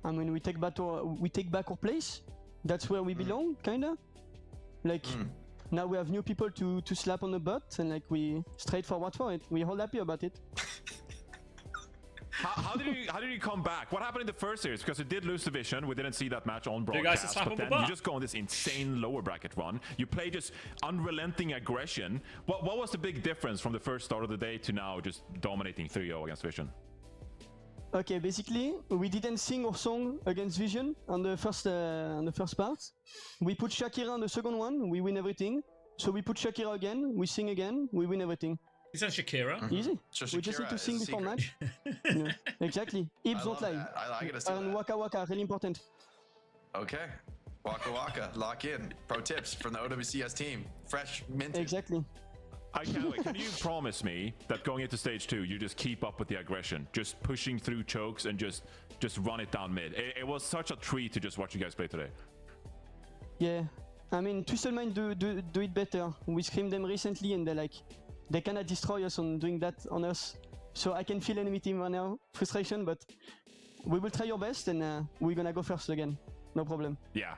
I mean, we take back our place. That's where we belong, kinda. Like, Now we have new people to slap on the butt, and like we straightforward for it. We're all happy about it. How did you come back? What happened in the first series? Because you did lose the vision. We didn't see that match on You guys broadcast. slap But on the then butt. you just go on this insane lower bracket run. You play just unrelenting aggression. What was the big difference from the first start of the day to now just dominating 3-0 against Vision? Okay, basically we didn't sing our song against Vision on the first part. We put Shakira on the second one. We win everything. So we put Shakira again. We sing again. We win everything. Is that Shakira? Easy. So We just need Shakira to is sing a before secret. match. Yeah, exactly. Hips don't lie. I like it. I see And that. waka waka, really important. Okay. Waka waka. Lock in. Pro tips from the OWCS team. Fresh minted. Exactly. I can't wait. Can you promise me that going into stage 2, you just keep up with the aggression, just pushing through chokes and just run it down mid? It was such a treat to just watch you guys play today. Yeah. I mean, Twisted Mind do it better. We screamed them recently, and they cannot destroy us on doing that on us. So I can feel enemy team right now, frustration, but we will try your best, and we're gonna go first again. No problem. Yeah,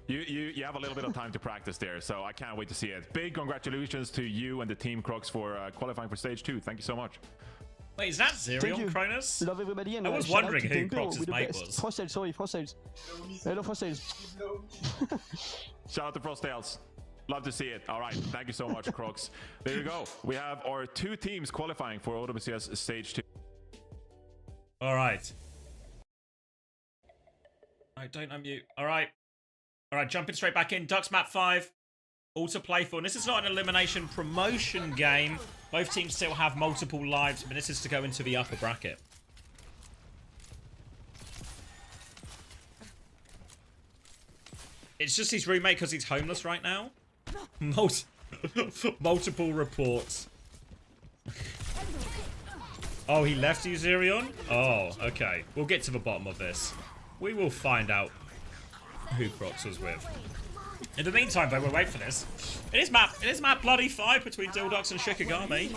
you have a little bit of time to practice there, so I can't wait to see it. Big congratulations to you and the team Crocs for qualifying for stage 2. Thank you so much. Wait, is that Thank Zerion you. Cronus? Love everybody, and I was shout out wondering to who Tempo, Crocs' we're the mate best. was. Frostales, sorry, Frostales. Hello, Frostales. Shout out to Frostales. Love to see it. All right, thank you so much, Crocs. There you go. We have our 2 teams qualifying for OWCS stage 2. All right. All right, don't unmute. All right. All right, jumping straight back in. Ducks map 5. All to play for. And this is not an elimination promotion game. Both teams still have multiple lives, but this is to go into the upper bracket. It's just his roommate because he's homeless right now. Multiple reports. Oh, he left you, Zerion? Oh, okay. We'll get to the bottom of this. We will find out who Crocs was with. In the meantime, though, we'll wait for this. It is map bloody 5 between Dildox and Shikigami.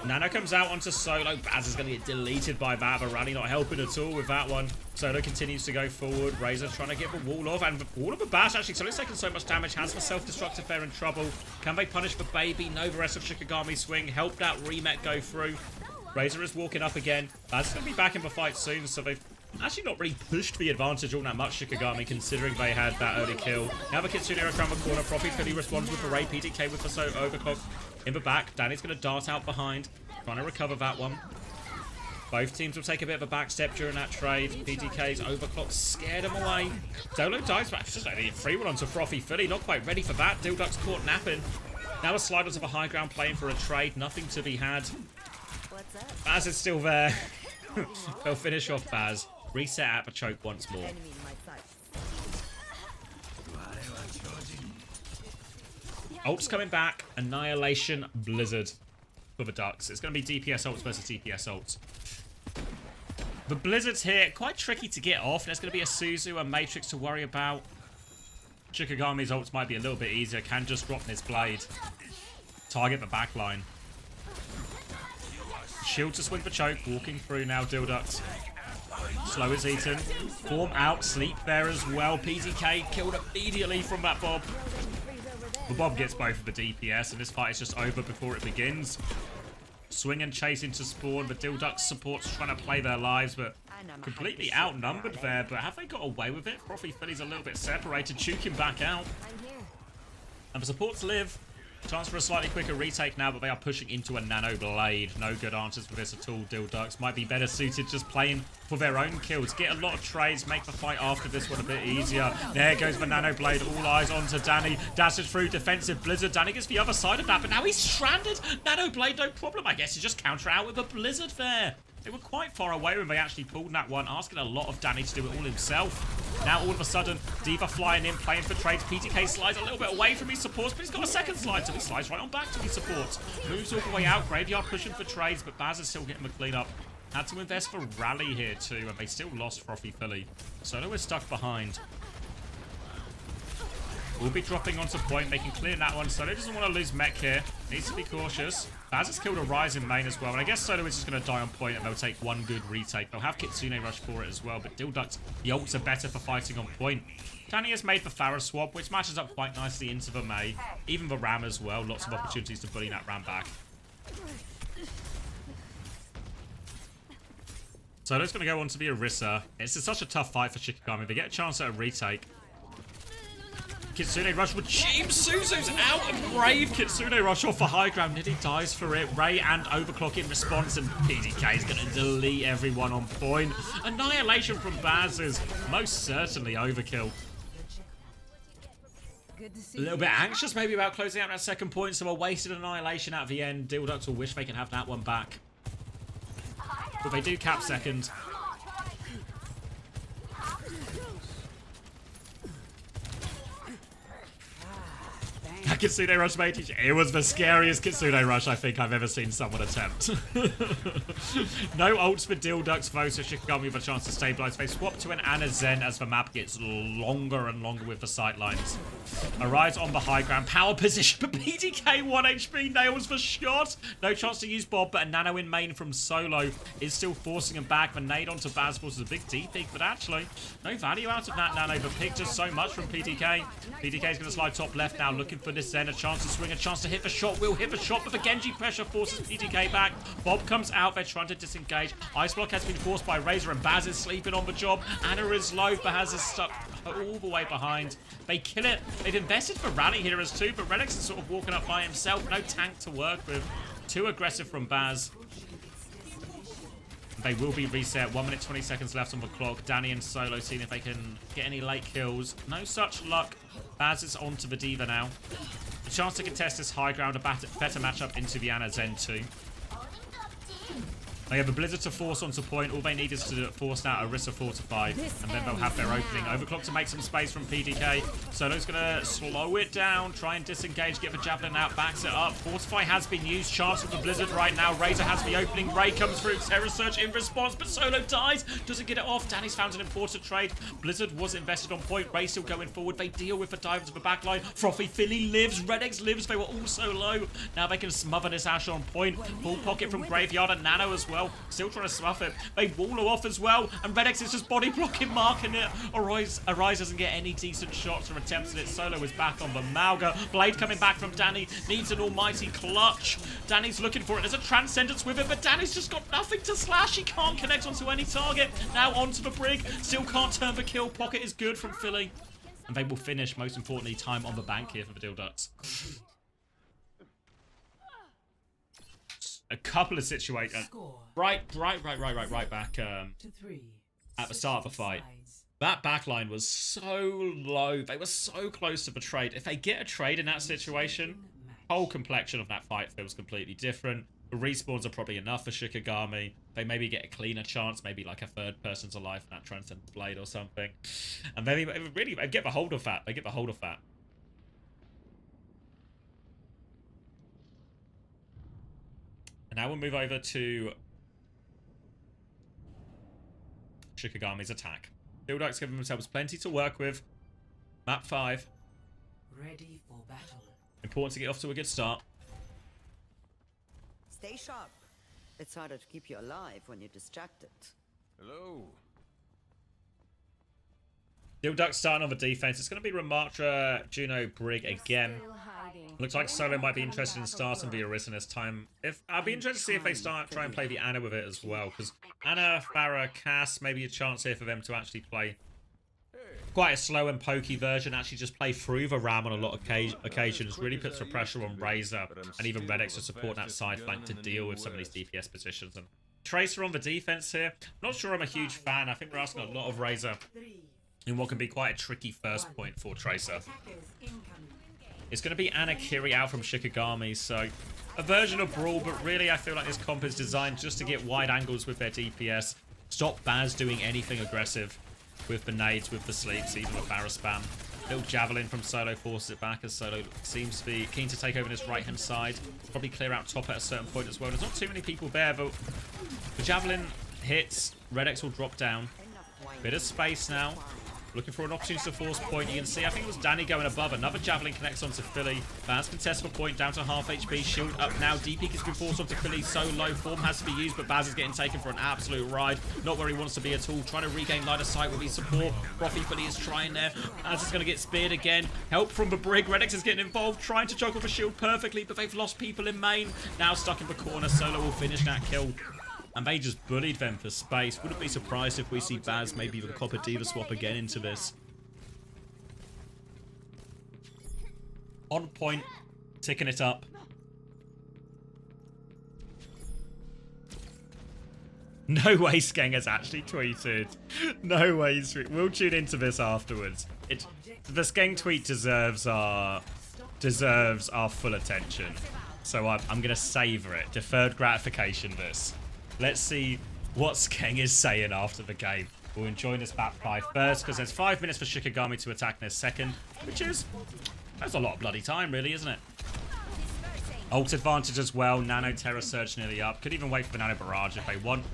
Nano comes out onto Solo. Baz is going to get deleted by that, but Rally not helping at all with that one. Solo continues to go forward. Razor trying to get the wall off, and the wall of a bash, actually. Solo's taking so much damage, has the self-destructive there in trouble. Can they punish the baby? No, the rest of Shikigami's swing. Helped out Remet go through. Razor is walking up again. Baz is going to be back in the fight soon, so they've actually not really pushed the advantage all that much, Shikigami, considering they had that early kill. Now the Kitsune around the corner. Profi Philly responds with the Ray. PDK with the overclock in the back. Danny's going to dart out behind, trying to recover that one. Both teams will take a bit of a back step during that trade. PDK's overclock scared him away. Dolo dives back. It's just only a free one onto Frothy Philly. Not quite ready for that. Dilduck's caught napping. Now a slide onto the high ground playing for a trade. Nothing to be had. Baz is still there. They'll finish off Baz. Reset at the choke once more. Ult's coming back. Annihilation Blizzard for the Ducks. It's going to be DPS ults versus DPS ults. The Blizzard's here. Quite tricky to get off. There's going to be a Suzu and Matrix to worry about. Shikigami's ults might be a little bit easier. Can just drop this blade. Target the backline. Shield to swing the choke. Walking through now, Dilducks. Slow is eaten. Form out. Sleep there as well. PDK killed immediately from that Bob. The Bob gets both of the DPS, and this fight is just over before it begins. Swing and chase into spawn, but Dilduck's support's trying to play their lives, but completely outnumbered there. But have they got away with it? Profi Philly's a little bit separated. Chuking back out. And the supports live. Chance for a slightly quicker retake now, but they are pushing into a Nano Blade. No good answers for this at all. Dilducks might be better suited just playing for their own kills. Get a lot of trades, make the fight after this one a bit easier. There goes the Nano Blade. All eyes onto Danny. Dashes through defensive Blizzard. Danny gets the other side of that, but now he's stranded. Nano Blade, no problem. I guess you just counter out with a Blizzard there. They were quite far away when they actually pulled that one, asking a lot of Danny to do it all himself. Now, all of a sudden, Diva flying in, playing for trades. PTK slides a little bit away from his supports, but he's got a second slide, so he slides right on back to his supports. Moves all the way out. Graveyard pushing for trades, but Baz is still getting the clean up. Had to invest for Rally here, too, and they still lost Frothy Philly. Solo is stuck behind. will be dropping onto point. They can clear that one. Solo doesn't want to lose mech here. Needs to be cautious. Baz has killed a Rise in main as well. And I guess Solo is just going to die on point and they'll take one good retake. They'll have Kitsune rush for it as well. But Dilduct, the ults are better for fighting on point. Danny has made the Pharah swap, which matches up quite nicely into the Mei. Even the Ram as well. Lots of opportunities to bully that Ram back. Solo's going to go on to the Orisa. It's such a tough fight for Shikigami. They get a chance at a retake. Kitsune rush with cheap. Suzu's out and Brave Kitsune rush off for high ground. Niddy dies for it. Ray and Overclock in response, and PDK is going to delete everyone on point. Annihilation from Baz is most certainly overkill. A little bit anxious maybe about closing out that second point, so a wasted Annihilation at the end. Dilduct will wish they can have that one back. But they do cap second. That Kitsune rush, mate, it was the scariest Kitsune rush I think I've ever seen someone attempt. No ults for Dilducts though, so Shikigami with a chance to stabilize. They swap to an Ana Zen as the map gets longer and longer with the sight lines. Arise on the high ground. Power position, but PDK 1 HP nails the shot. No chance to use Bob, but a nano in main from Solo is still forcing him back. The nade onto Baz forces a big D-pick, but actually, no value out of that nano. The pick just so much from PDK. PDK is going to slide top left now, looking for this Zen. A chance to swing, a chance to hit the shot. Will hit the shot, but the Genji pressure forces PDK back. Bob comes out. They're trying to disengage. Ice block has been forced by Razor, and Baz is sleeping on the job. Anna is low, but Baz is stuck all the way behind. They kill it. They've invested for rally heroes too, but Renex is sort of walking up by himself. No tank to work with. Too aggressive from Baz. They will be reset. 1 minute 20 seconds left on the clock. Danny and Solo seeing if they can get any late kills. No such luck. Baz is on to the Diva now. A chance to contest this high ground. A better matchup into the Ana Zen 2. They have a Blizzard to force onto point. All they need is to force out Orisa 4-5, and then they'll have their opening. Overclock to make some space from PDK. Solo's going to slow it down, try and disengage, get the Javelin out, backs it up. Fortify has been used. Chance with the Blizzard right now. Razor has the opening. Ray comes through. Terror Surge in response, but Solo dies. Doesn't get it off. Danny's found an important trade. Blizzard was invested on point. Ray still going forward. They deal with the dive into the backline. Frothy Philly lives. Redex lives. They were all so low. Now they can smother this Ashe on point. Full pocket from Graveyard and Nano as well. Still trying to smuff it. They wall her off as well. And Redex is just body blocking, marking it. Arise doesn't get any decent shots or attempts at it. Solo is back on the Malga. Blade coming back from Danny. Needs an almighty clutch. Danny's looking for it. There's a Transcendence with it, but Danny's just got nothing to slash. He can't connect onto any target. Now onto the Brig. Still can't turn the kill. Pocket is good from Philly. And they will finish, most importantly, time on the bank here for the Dilducts. A couple of situations. Right back at the start of the fight. That backline was so low. They were so close to the trade. If they get a trade in that situation, whole complexion of that fight feels completely different. The respawns are probably enough for Shikigami. They maybe get a cleaner chance, maybe like a third person's alive in that Transcendence Blade or something. And they really get the hold of that. They get the hold of that. And now we'll move over to Shikigami's attack. Dilducts give themselves plenty to work with. Map 5. Ready for battle. Important to get off to a good start. Stay sharp. It's harder to keep you alive when you're distracted. Hello. Dilduct starting on the defense. It's going to be Ramatra, Juno, Brig again. Looks like Solo might be interested in starting the Orisa this time. I'd be interested to see if they try and play the Ana with it as well, because Ana, Pharah, Cass, maybe a chance here for them to actually play quite a slow and pokey version, actually just play through the Ram on a lot of occasions, really puts the pressure on Razor and even Redex to support that side flank to deal with some of these DPS positions. And Tracer on the defense here. Not sure I'm a huge fan. I think we're asking a lot of Razor in what can be quite a tricky first point for Tracer. It's going to be Anakiri out from Shikigami, so a version of Brawl, but really I feel like this comp is designed just to get wide angles with their DPS, stop Baz doing anything aggressive with the nades, with the sleeps, even with Pharah spam. Little Javelin from Solo forces it back as Solo seems to be keen to take over this right-hand side. Probably clear out top at a certain point as well. There's not too many people there, but the Javelin hits. Redex will drop down. Bit of space now. Looking for an opportunity to force point. You can see, I think it was Danny going above. Another Javelin connects onto Philly. Baz contests for point, down to half HP. Shield up now. DP has been forced onto Philly. So low form has to be used, but Baz is getting taken for an absolute ride. Not where he wants to be at all. Trying to regain line of sight with his support. Frothy Philly is trying there. Baz is going to get speared again. Help from the Brig. Redix is getting involved, trying to juggle the shield perfectly, but they've lost people in main. Now stuck in the corner. Solo will finish that kill. And they just bullied them for space. Wouldn't be surprised if we see Baz maybe even cop a Diva swap again into this. On point, ticking it up. No way Skeng has actually tweeted. No way. We'll tune into this afterwards. The Skeng tweet deserves our full attention. So I'm going to savor it. Deferred gratification this. Let's see what Skeng is saying after the game. We'll enjoy this map 5 first, because there's 5 minutes for Shikigami to attack in his second, which is... that's a lot of bloody time, really, isn't it? Ult advantage as well. Nano Terror Surge nearly up. Could even wait for the Nano Barrage if they want.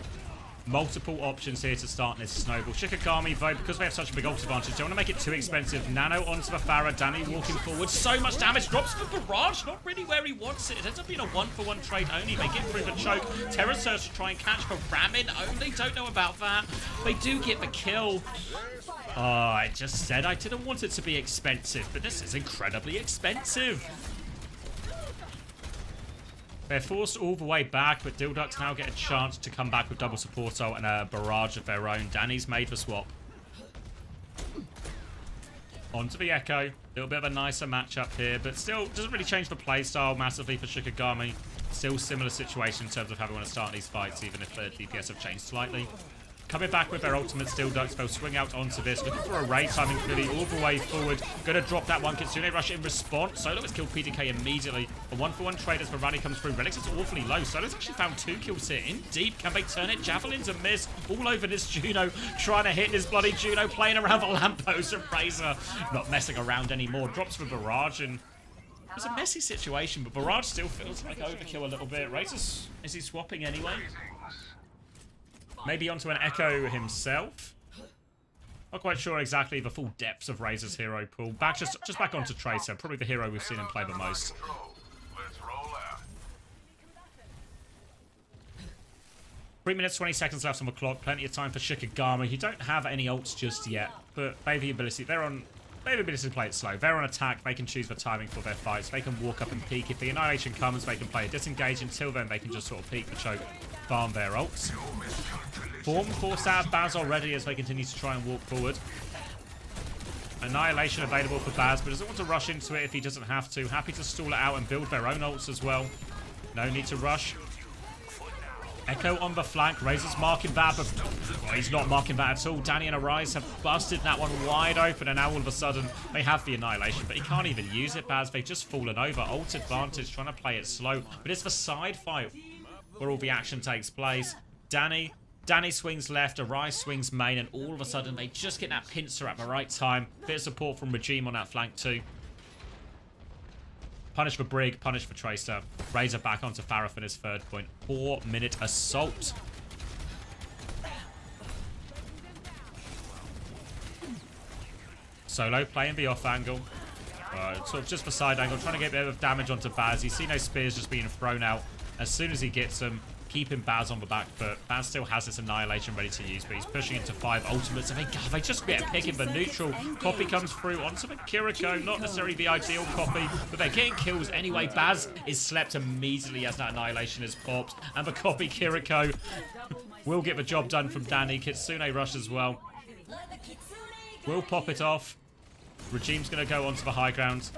Multiple options here to start this snowball. Shikigami, though, because they have such a big ult advantage, don't want to make it too expensive. Nano onto the Pharah. Danny walking forward. So much damage. Drops the Barrage. Not really where he wants it. It ends up being a 1-for-1 trade only. They get through the choke. Terror Surge to try and catch for Ramin only. Don't know about that. They do get the kill. Oh, I just said I didn't want it to be expensive, but this is incredibly expensive. They're forced all the way back, but Dilducks now get a chance to come back with double support ult and a barrage of their own. Danny's made the swap. Onto the Echo. A little bit of a nicer matchup here, but still doesn't really change the playstyle massively for Shikigami. Still similar situation in terms of how we want to start these fights, even if the DPS have changed slightly. Coming back with their ultimate Dilducks, they'll swing out onto this. Looking for a raid timing Philly all the way forward. Gonna drop that one. Kitsune rush in response. Solo has killed PDK immediately. A 1-for-1 trade as Varani comes through. Relix is awfully low. Solo's actually found 2 kills here. In deep, can they turn it? Javelin's a miss. All over this Juno. Trying to hit this bloody Juno. Playing around the lamppost and Razor. Not messing around anymore. Drops for Barrage and... it's a messy situation, but Barrage still feels like overkill a little bit. Razor, is he swapping anyway? Maybe onto an Echo himself. Not quite sure exactly the full depths of Razor's hero pool. Just back onto Tracer. Probably the hero we've seen him play the most. 3 minutes, 20 seconds left on the clock. Plenty of time for Shikigami. You don't have any ults just yet, but they have the ability. They have the ability to play it slow. They're on attack. They can choose the timing for their fights. They can walk up and peek. If the Annihilation comes, they can play a disengage. Until then, they can just sort of peek the choke, farm their ults. Form forced out of Baz already as they continue to try and walk forward. Annihilation available for Baz, but doesn't want to rush into it if he doesn't have to. Happy to stall it out and build their own ults as well. No need to rush. Echo on the flank. Razor's marking that, but he's not marking that at all. Danny and Arise have busted that one wide open, and now all of a sudden they have the Annihilation, but he can't even use it, Baz. They've just fallen over. Ult advantage, trying to play it slow, but it's the side fight where all the action takes place. Danny swings left, Arise swings main, and all of a sudden they just get that pincer at the right time. Bit of support from Regime on that flank too. Punish for Brig, punish for Tracer. Razor back onto Pharah for his third point. 4-minute assault. Solo playing the off angle. Sort of just the side angle, trying to get a bit of damage onto Baz. You see no spears just being thrown out. As soon as he gets them, keeping Baz on the back foot. Baz still has this Annihilation ready to use, but he's pushing into 5 ultimates. And they just get a pick in the neutral. Copy comes through onto the Kiriko. Not necessarily the ideal copy, but they're getting kills anyway. Baz is slept immediately as that Annihilation is popped. And the copy Kiriko will get the job done from Danny. Kitsune rush as well. Will pop it off. Regime's going to go onto the high ground.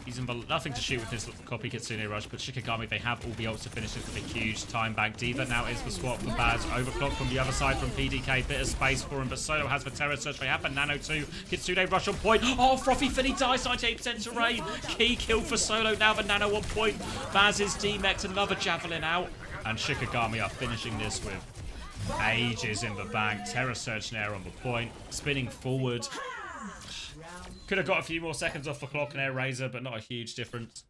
He's in nothing to shoot with his copy Kitsune rush, but Shikigami, they have all the ults to finish this with a huge time bank. Diva now is the swap for Baz. Overclock from the other side from PDK. Bit of space for him, but Solo has the Terror Surge. They have the Nano too. Kitsune rush on point. Oh, Frothy Finny dies, 98% terrain. Key kill for Solo. Now the Nano on point. Baz is D-mexed, another Javelin out. And Shikigami are finishing this with ages in the bank. Terror Surge Nair on the point. Spinning forward. Could have got a few more seconds off the clock and Air Razor, but not a huge difference.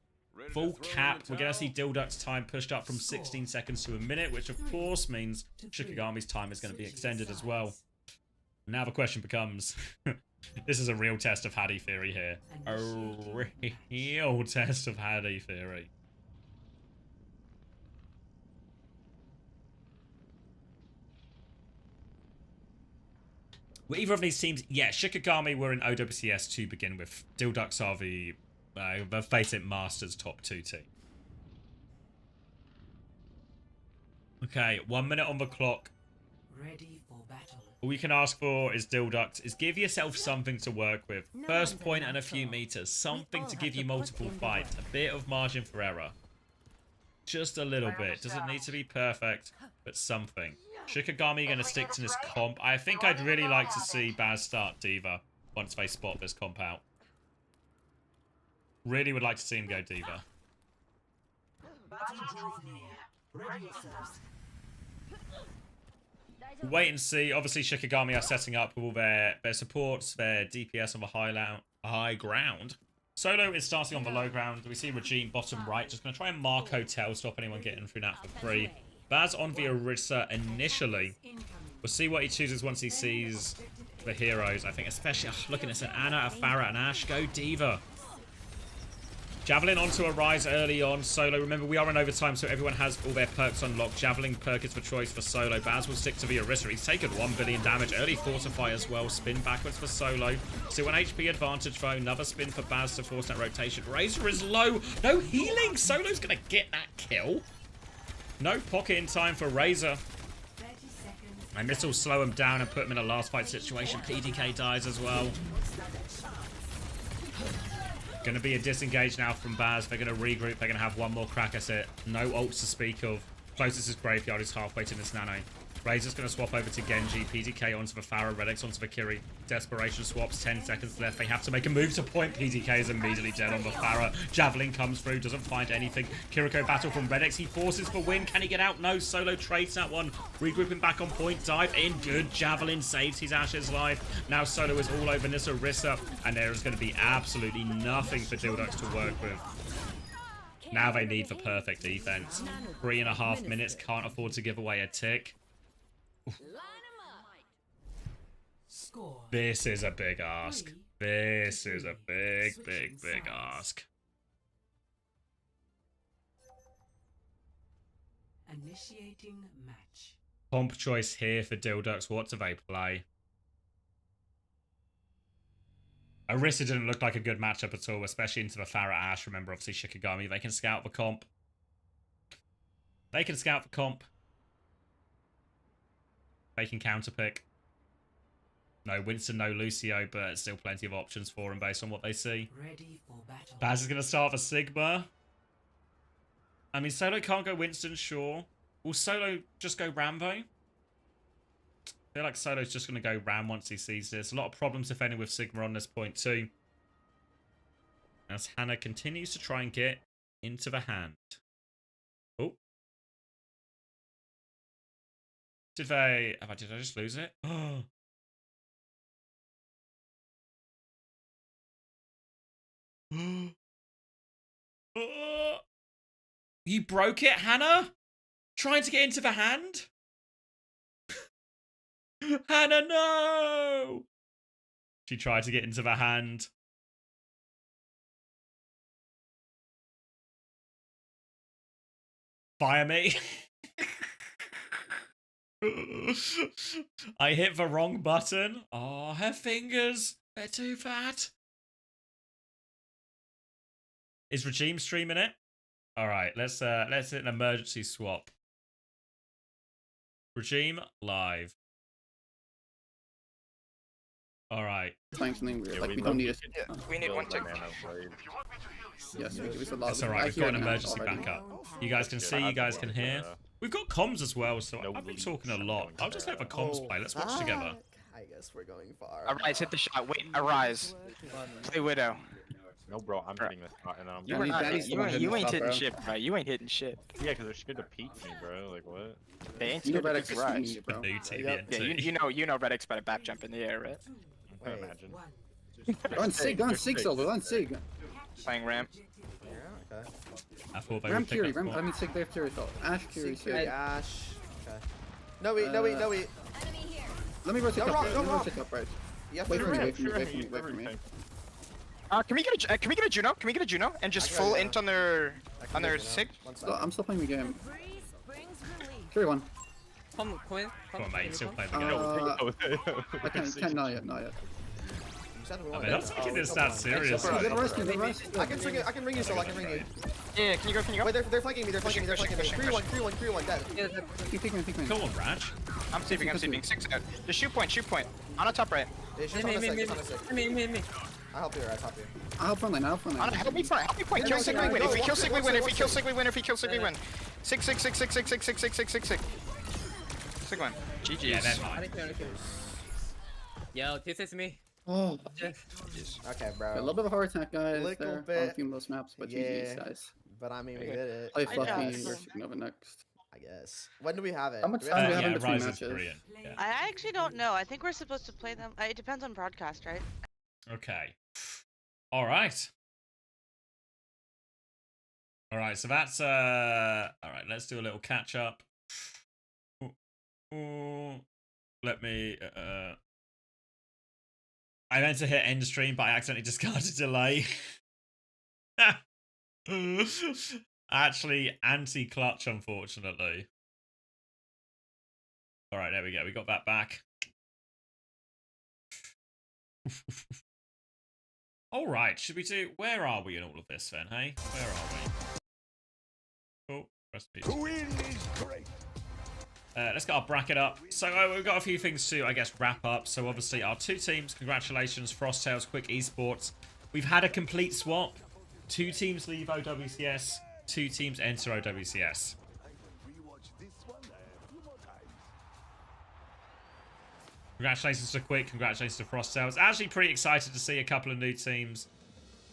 Full cap. We're going to see Dilduck's time pushed up from 16 seconds to a minute, which of course means Shikigami's time is going to be extended as well. Now the question becomes, This is a real test of Haddy theory here. A real test of Haddy theory. Were either of these teams... Yeah, Shikigami were in OWCS to begin with. Dilducks are the face it, Masters top 2 team. Okay, 1 minute on the clock. Ready for battle. All you can ask for is Dilducks, is give yourself something to work with. First point and a few meters. Something to give you multiple fights. A bit of margin for error. Just a little bit. Doesn't need to be perfect, but something. Shikigami going to stick to this comp. I think I'd really like to see Baz start D.Va once they spot this comp out. Really would like to see him go D.Va. Wait and see. Obviously, Shikigami are setting up with all their supports, their DPS on the high ground. Solo is starting on the low ground. We see Regime bottom right. Just going to try and mark hotel, stop anyone getting through that for free. Baz on the Orisa initially. We'll see what he chooses once he sees the heroes. I think especially, looking at an Ana, a Pharah, and Ashe. Go D.Va. Javelin onto a Rise early on. Solo, remember we are in overtime, so everyone has all their perks unlocked. Javelin perk is for choice for Solo. Baz will stick to the Orisa. He's taken 1 billion damage. Early Fortify as well. Spin backwards for Solo. Still an HP advantage though. Another spin for Baz to force that rotation. Razor is low. No healing. Solo's going to get that kill. No pocket in time for Razor. And this will slow him down and put him in a last fight situation. PDK dies as well. Going to be a disengage now from Baz. They're going to regroup. They're going to have one more crack at it. No ults to speak of. Closest is Graveyard. Is halfway to this Nano. Razor's going to swap over to Genji. PDK onto the Pharah. Redex onto the Kiri. Desperation swaps. 10 seconds left. They have to make a move to point. PDK is immediately dead on the Pharah. Javelin comes through. Doesn't find anything. Kiriko battle from Redex. He forces for win. Can he get out? No. Solo trades that one. Regrouping back on point. Dive in. Good. Javelin saves his Ashe's life. Now Solo is all over this Orisa. And there is going to be absolutely nothing for Dilducks to work with. Now they need the perfect defense. 3.5 minutes. Can't afford to give away a tick. This is a big ask. This is a big ask. Initiating match. Comp choice here for Dilducks. What do they play? Orisa didn't look like a good matchup at all, especially into the Pharah Ashe. Remember, obviously, Shikigami. They can scout the comp. They can scout the comp. They can counterpick. No Winston, no Lucio, but still plenty of options for him based on what they see. Ready for battle. Baz is going to start for Sigma. I mean, Solo can't go Winston, sure. Will Solo just go Rambo? I feel like Solo's just going to go Ram once he sees this. A lot of problems defending with Sigma on this point too. As Hannah continues to try and get into the hand. Oh. Did I just lose it? Oh. You broke it, Hannah? Trying to get into the hand? Hannah, no! She tried to get into the hand. Fire me. I hit the wrong button. Oh, her fingers. They're too fat. Is Regime streaming it? All right, let's hit an emergency swap. Regime live. All right. Thanks, like we don't need it. We need one tick. Yes, give us a lot. That's all right. We've got an emergency backup. You guys can see. You guys can hear. We've got comms as well, so I've been talking a lot. I'll just let the comms play. Let's watch together. I guess we're going far. Arise, hit the shot. Wait, Arise. Play Widow. No, bro, I'm hitting this shot, and You ain't hitting shit, bro. You ain't hitting shit. Yeah, because they're scared to peek me, bro. Like, what? They ain't scared to peek Rise. Yeah, you know Redix better back jump in the air, right? I can imagine. Go on Sig, Silver, go on Sig. Playing ramp. Yeah, okay. I thought they Ram would pick Kiri, up Ram, more. I mean Sig, they have Kiri though. Ashe, Kiri, Sig. Ashe. Okay. No, we. Let me rotate up, right? You have Wait to for me, rip. wait for me. Can we get a Juno? Can we get a Juno and just full int on their sig? I'm still playing the game. Carry one. Come on, mate. Still playing the game. I can't, not yet. They're not taking this that seriously. I can ring you, so I can ring you. Yeah, can you go? Wait, they're flanking me. 3-1, dead. Peek me. Come on, Raj. I'm sleeping. 6 out. Just shoot point. On the top right. Yeah, she's on the sec. Me. I'll help you, I'll help you. I'll help frontline. Help me point. Kill Sig, we win. If we kill Sig, we win. If we kill Sig, we win. 6. Sig win. GG's. Yeah, never mind. Yo, this is me. Oh. Okay, bro. A little bit of a heart attack, guys. Little there. bit. On a few of those maps, but Yeah. GG's, guys. But I mean, we did it. Play Fluffy versus Nova next. I guess. When do we have it? How much time do we have in between Rise is matches? brilliant. Yeah. I actually don't know. I think we're supposed to play them. It depends on broadcast, right? Okay. All right. All right. So that's all right. Let's do a little catch up. Let me. I meant to hit end stream, but I accidentally discarded delay. Actually, anti-clutch, unfortunately. All right, there we go. We got that back. All right, should we do... Where are we in all of this, then, hey? Where are we? Oh, press B. Let's get our bracket up. So we've got a few things to, I guess, wrap up. So obviously our two teams, congratulations, Frosttails, Quick Esports. We've had a complete swap. 2 teams leave OWCS, 2 teams enter OWCS. Congratulations to Quick, congratulations to Frosttails. Actually pretty excited to see a couple of new teams.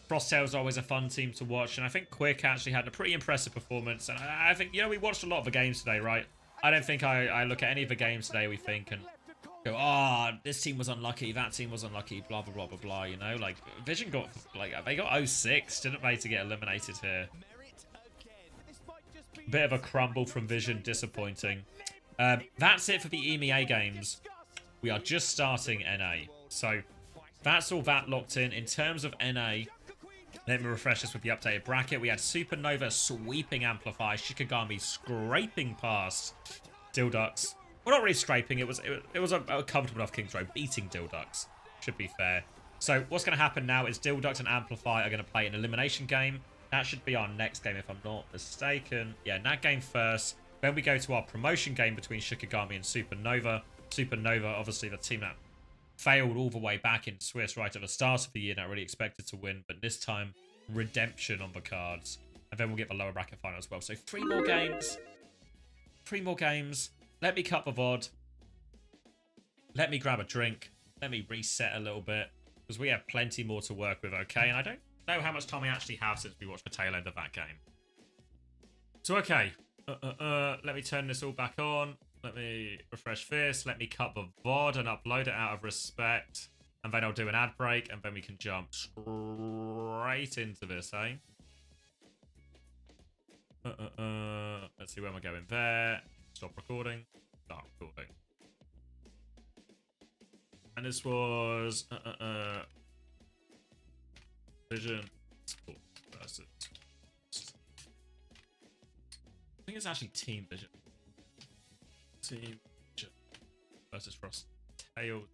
Frosttails are always a fun team to watch, and I think Quick actually had a pretty impressive performance. And I think, you know, we watched a lot of the games today, right? I don't think I look at any of the games today, we think, and go, oh, this team was unlucky, that team was unlucky, blah, blah, blah, blah, blah, you know? Like, Vision got, like, they got 0-6, didn't they, to get eliminated here? Bit of a crumble from Vision, disappointing. That's it for the EMEA games. We are just starting NA. So, that's all that locked in. In terms of NA, let me refresh this with the updated bracket. We had Supernova sweeping Amplify, Shikigami scraping past Dildux. Well, not really scraping. It was a comfortable enough King's Row beating Dildux. Should be fair. So what's going to happen now is Dildux and Amplify are going to play an elimination game. That should be our next game if I'm not mistaken. Yeah, that game first. Then we go to our promotion game between Shikigami and Supernova. Supernova, obviously the team that failed all the way back in Swiss right at the start of the year, not really expected to win, but this time redemption on the cards. And then we'll get the lower bracket final as well. So 3 more games. 3 more games. Let me cut the VOD. Let me grab a drink. Let me reset a little bit. Because we have plenty more to work with, okay? And I don't know how much time I actually have since we watched the tail end of that game. So, okay. Let me turn this all back on. Let me refresh this. Let me cut the VOD and upload it out of respect. And then I'll do an ad break. And then we can jump straight into this, eh? Let's see where we're going there. Stop recording. Start recording. And this was Vision versus. I think it's actually Team Vision. Team Vision versus Frosttails.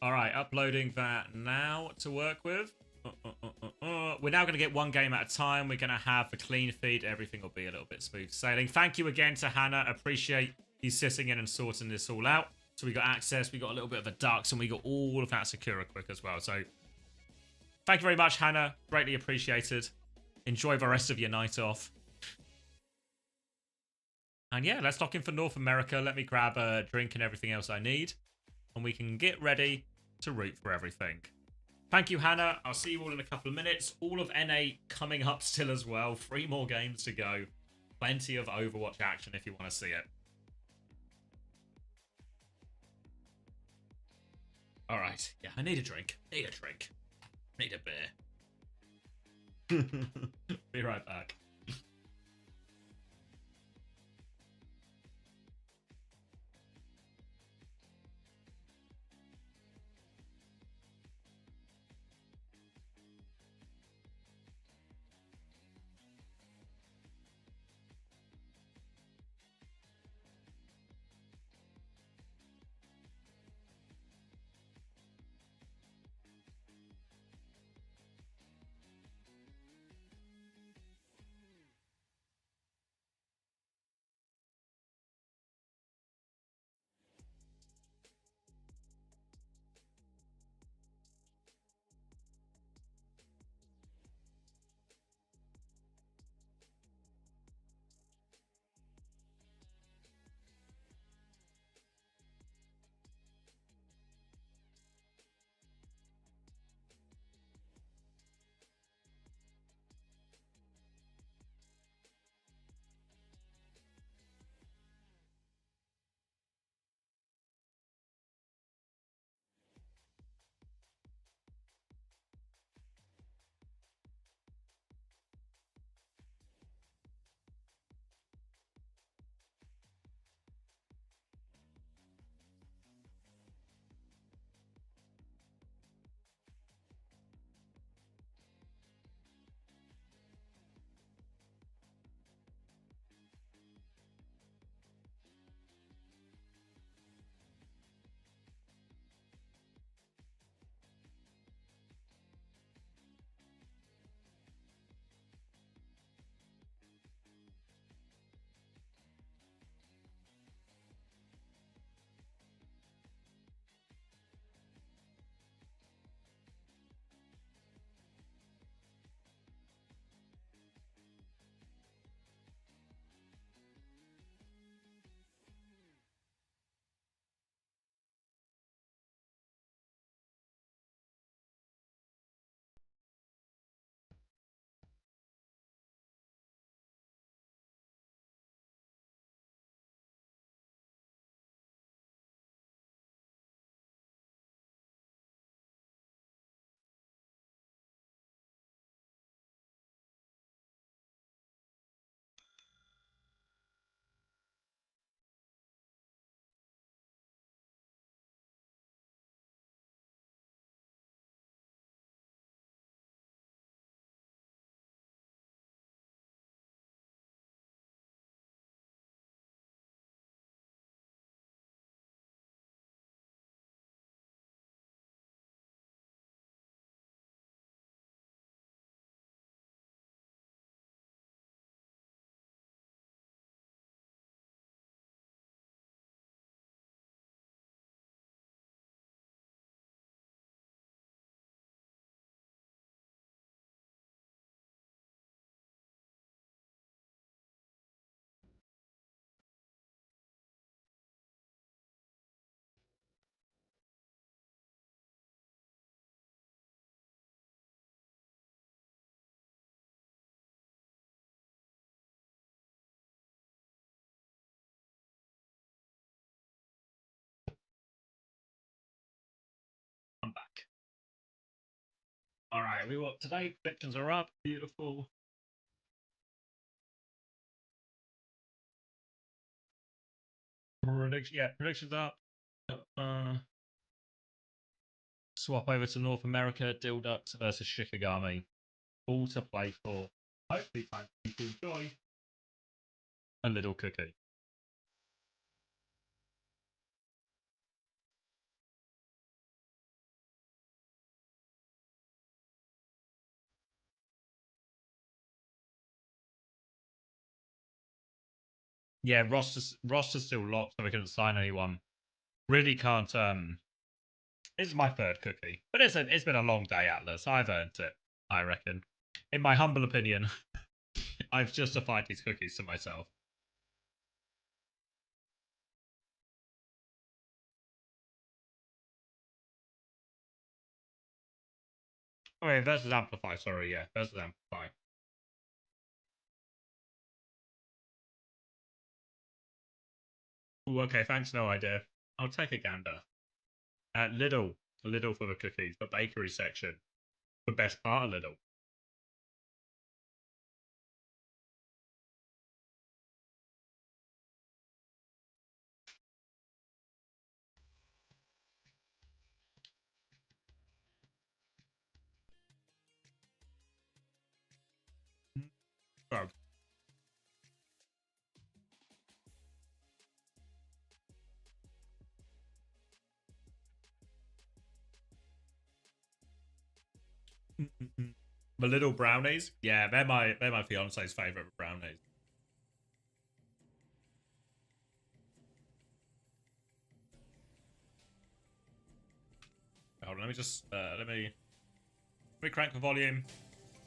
All right, uploading that now to work with. We're now going to get 1 game at a time. We're going to have a clean feed. Everything will be a little bit smooth sailing. Thank you again to Hannah. Appreciate you sitting in and sorting this all out. So we got access. We got a little bit of the ducks, and we got all of that Sakura quick as well. So thank you very much, Hannah. Greatly appreciated. Enjoy the rest of your night off. And yeah, let's lock in for North America. Let me grab a drink and everything else I need. And we can get ready to root for everything. Thank you, Hannah. I'll see you all in a couple of minutes. All of NA coming up still as well. 3 more games to go. Plenty of Overwatch action if you want to see it. All right. Yeah, I need a drink. Need a drink. Need a beer. Be right back. Alright, we work today. Predictions are up. Beautiful. Predictions up. Swap over to North America. Dilducks versus Shikigami. All to play for. Hopefully, time for you to enjoy a little cookie. Yeah, roster's still locked, so we couldn't sign anyone. Really can't. This is my third cookie, but it's been a long day, Atlas. I've earned it, I reckon. In my humble opinion, I've justified these cookies to myself. Oh, wait, versus Amplify. Sorry, yeah, versus Amplify. Ooh, okay, thanks. No idea. I'll take a gander. Lidl for the cookies, but bakery section. The best part of Lidl. Oh. The little brownies, yeah, they're my fiance's favorite brownies. Hold on, let me crank the volume.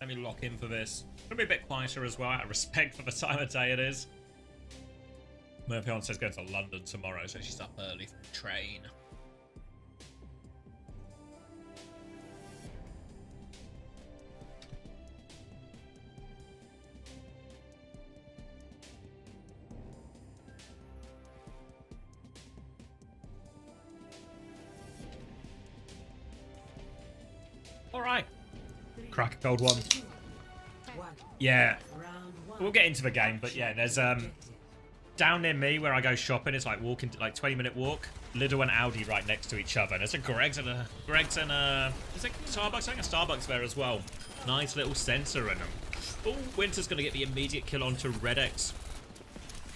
Let me lock in for this. It'll be a bit quieter as well, out of respect for the time of day it is. My fiance's going to London tomorrow, so she's up early for the train. Alright. Crack a cold one. Yeah. We'll get into the game, but yeah, there's down near me where I go shopping, it's like 20-minute walk. Lidl and Aldi right next to each other. There's a Greg's and is it Starbucks? I think a Starbucks there as well. Nice little sensor in them. Oh, Winter's gonna get the immediate kill onto Redex.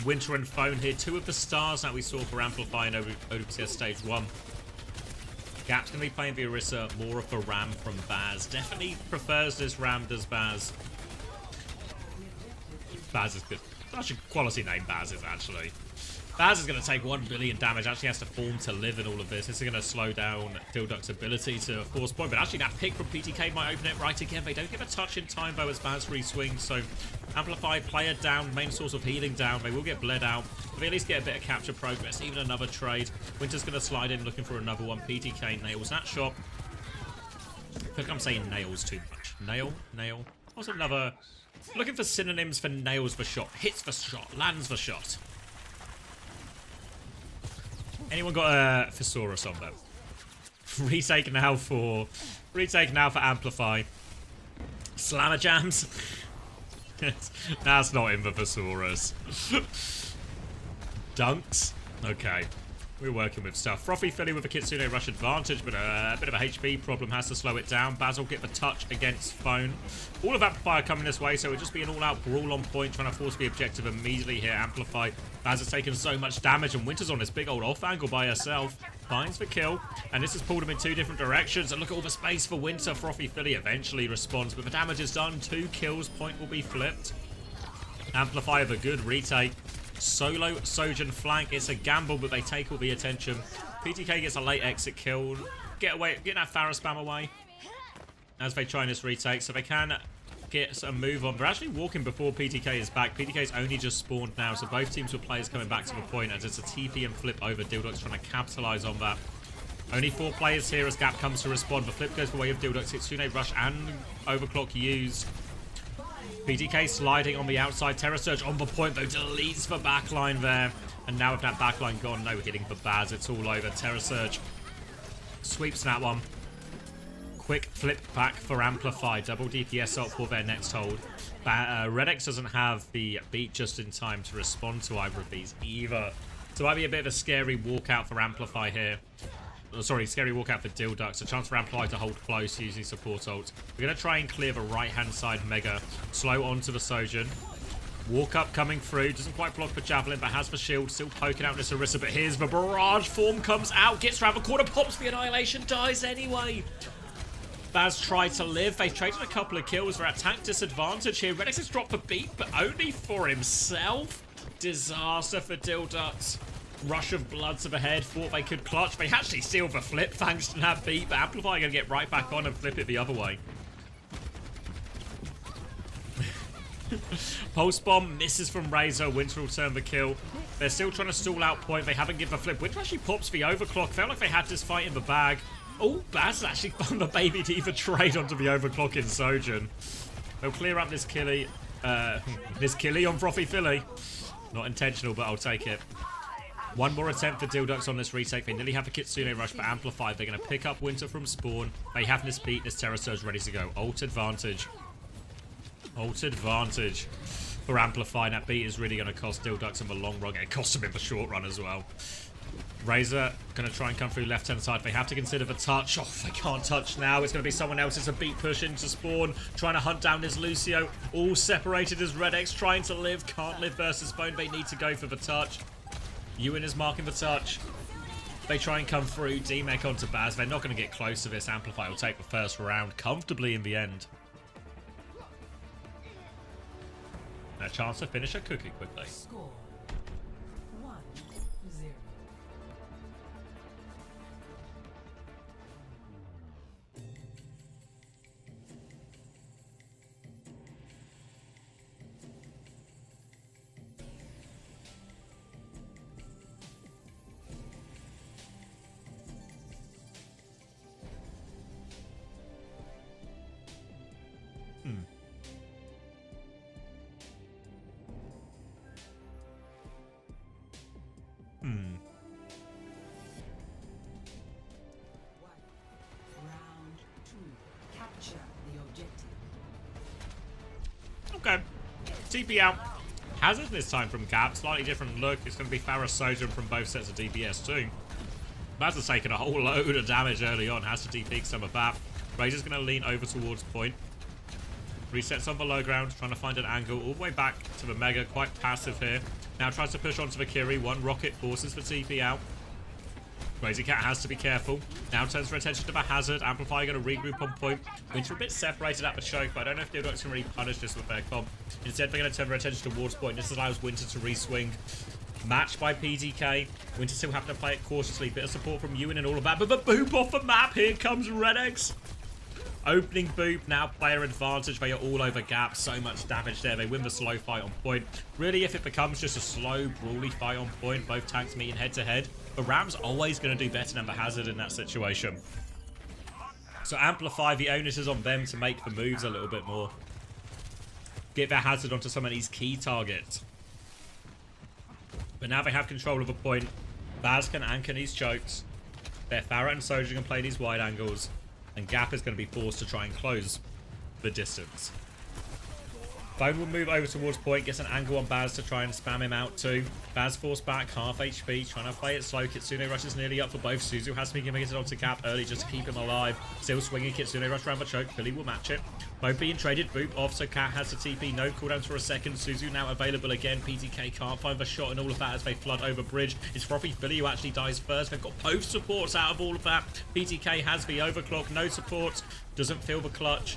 Winter and Phone here, two of the stars that we saw for Amplify in OWCS Stage 1. Gap's going to be playing the Orisa, more of the Ram from Baz. Definitely prefers this Ram, does Baz. Baz is good. Such a quality name, Baz is actually. Baz is going to take 1 billion damage. Actually has to form to live in all of this. This is going to slow down Dilduck's ability to force point. But actually that pick from PTK might open it right again. They don't give a touch in time though as Baz re-swings. So Amplify, player down, main source of healing down. They will get bled out. But they at least get a bit of capture progress. Even another trade. Winter's going to slide in looking for another one. PTK nails that shot. I think I'm saying nails too much. Nail. What's another? Looking for synonyms for nails for shot. Hits for shot. Lands for shot. Anyone got a Thesaurus on them? Retake now for Amplify. Slammer jams. That's not in the Thesaurus. Dunks. Okay. We're working with stuff. Frothy Philly with a Kitsune rush advantage, but a bit of a HP problem has to slow it down. Basil get the touch against Phone. All of Amplify coming this way, so it'll just be an all-out brawl on point, trying to force the objective immediately here. Amplify. Baz has taken so much damage, and Winter's on this big old off angle by herself. Finds the kill, and this has pulled him in two different directions. And look at all the space for Winter. Frothy Philly eventually responds, but the damage is done. 2 kills. Point will be flipped. Amplify with a good retake. Solo Sojourn flank. It's a gamble, but they take all the attention. PTK gets a late exit kill. Get that Pharah spam away as they try this retake, so they can get a move on. They're actually walking before PTK is back. PTK's only just spawned now, so both teams with players coming back to the point as it's a TP and flip over. Dilduck's trying to capitalize on that. Only 4 players here as Gap comes to respond. The flip goes the way of Dilduck. Kitsune rush and overclock used. PTK sliding on the outside. Terror Surge on the point, though, deletes the backline there. And now with that backline gone, no hitting for Baz. It's all over. Terror Surge sweeps that one. quick flip back for Amplify. Double DPS up for their next hold. Redex doesn't have the beat just in time to respond to either of these either. So it might be a bit of a scary walkout for Amplify here. Oh, sorry, scary walkout for Dildux. A chance for Amplify to hold close using support ult. We're going to try and clear the right-hand side Mega. Slow onto the Sojourn. Walk up coming through. Doesn't quite block the Javelin, but has the shield. Still poking out this Orisa, but here's the Barrage form. Comes out, gets around the corner, pops the Annihilation, dies anyway. Baz tried to live. They've traded a couple of kills. They're at tank disadvantage here. Redex has dropped the beat, but only for himself. Disaster for Dildux. Rush of blood to the head. Thought they could clutch. They actually seal the flip thanks to that beat, but Amplify going to get right back on and flip it the other way. Pulse Bomb misses from Razor. Winter will turn the kill. They're still trying to stall out point. They haven't given the flip. Winter actually pops the overclock. Felt like they had this fight in the bag. Oh, Baz actually found the Baby Diva trade onto the overclock in Sojourn. They'll clear up this killie. On Frothy Philly. Not intentional, but I'll take it. One more attempt for Dildux on this retake. They nearly have a Kitsune Rush, but amplified. They're going to pick up Winter from spawn. They have this beat. This Terror Surge ready to go. Ult advantage. Ult advantage for Amplify. That beat is really going to cost Dildux in the long run. It costs him in the short run as well. Razor going to try and come through left-hand side. They have to consider the touch. Oh, they can't touch now. It's going to be someone else. It's a beat push into spawn. Trying to hunt down this Lucio. All separated as Redex. Trying to live. Can't live versus Bone. They need to go for the touch. Ewan is marking the touch. They try and come through. D-Mech onto Baz. They're not going to get close to this. Amplify will take the first round comfortably in the end. A chance to finish a cookie quickly. Score 1-0. Round 2. Capture the objective. Okay. TP out. Hazard this time from Cap. Slightly different look. It's going to be Pharah Sojourn from both sets of DPS too. Baz has taken a whole load of damage early on. Has to DP some of that. Razor's going to lean over towards point. Resets on the low ground. Trying to find an angle all the way back to the Mega. Quite passive here. Now tries to push onto the Kiri. One rocket forces for TP out. Crazy Cat has to be careful. Now turns her attention to the Hazard. Amplify going to regroup on point. Winter a bit separated at the choke, but I don't know if Dildux can really punish this with their comp. Instead, they're going to turn their attention towards point. This allows Winter to re-swing. Matched by PDK. Winter still having to play it cautiously. Bit of support from Ewan and all of that. But the boop off the map. Here comes Redex. Opening boop, now player advantage. They are all over gap. So much damage there. They win the slow fight on point. Really, if it becomes just a slow, brawly fight on point, both tanks meeting head to head, the Ram's always going to do better than the Hazard in that situation. So Amplify, the onus is on them to make the moves a little bit more. Get their Hazard onto some of these key targets. But now they have control of a point. Baz can anchor these chokes. Their Pharah and Sojourn can play these wide angles. And Gap is going to be forced to try and close the distance. Bone will move over towards point, gets an angle on Baz to try and spam him out too. Baz forced back, half HP, trying to play it slow. Kitsune Rush is nearly up for both. Suzu has to be giving it onto Cap early just to keep him alive. Still swinging Kitsune Rush around the choke. Philly will match it. Both being traded, boop off, so Cat has to TP. No cooldowns for a second. Suzu now available again. PTK can't find the shot and all of that as they flood over bridge. It's Frothy Philly who actually dies first. They've got both supports out of all of that. PTK has the overclock, no supports, doesn't feel the clutch.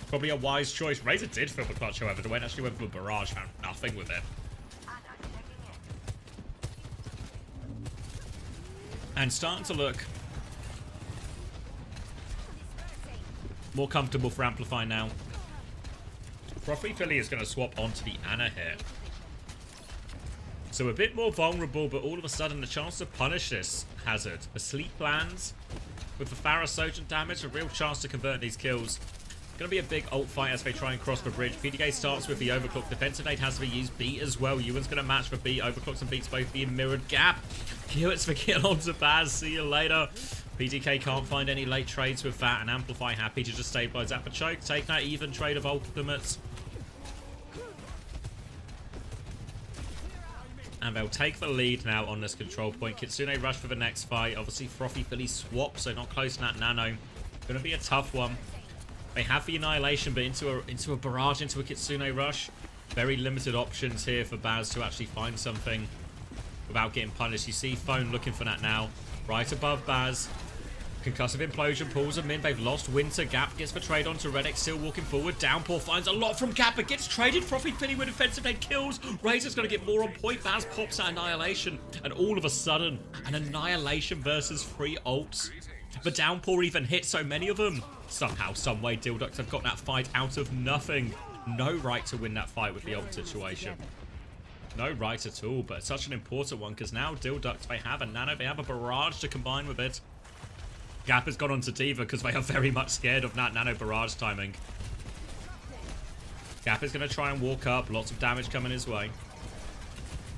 Probably a wise choice. Razor did feel the clutch, however. Dwayne actually went for a barrage, found nothing with it. And starting to look more comfortable for Amplify now. Frothy Philly is going to swap onto the Ana here. So a bit more vulnerable, but all of a sudden the chance to punish this Hazard. The sleep lands with the Pharah Sojourn damage, a real chance to convert these kills. Going to be a big ult fight as they try and cross the bridge. PDK starts with the overclock. Defensive aid has to be used. Beat as well. Ewan's going to match for beat. Overclocks and beats both being mirrored. Gap. Gets the kill onto Baz. See you later. PDK can't find any late trades with that, and Amplify happy to just stabilize that for choke. Take that even trade of ultimates. And they'll take the lead now on this control point. Kitsune rush for the next fight. Obviously, Frothy Philly swap, so not close to that Nano. Going to be a tough one. They have the Annihilation, but into a barrage, into a Kitsune rush. Very limited options here for Baz to actually find something without getting punished. You see Phone looking for that now. Right above Baz. Concussive Implosion pulls him in. They've lost Winter. Gap gets the trade onto Redek, still walking forward. Downpour finds a lot from Gap, but gets traded. Frothy Philly with defensive head kills. Razor's going to get more on point. Baz pops out Annihilation, and all of a sudden, an Annihilation versus 3 ults. The Downpour even hit so many of them. Somehow, someway, Dilducts have got that fight out of nothing. No right to win that fight with the ult situation. No right at all, but such an important one, because now Dilducts, they have a Nano, they have a barrage to combine with it. Gap has gone on to D.Va because they are very much scared of that Nano barrage timing. Gap is going to try and walk up. Lots of damage coming his way.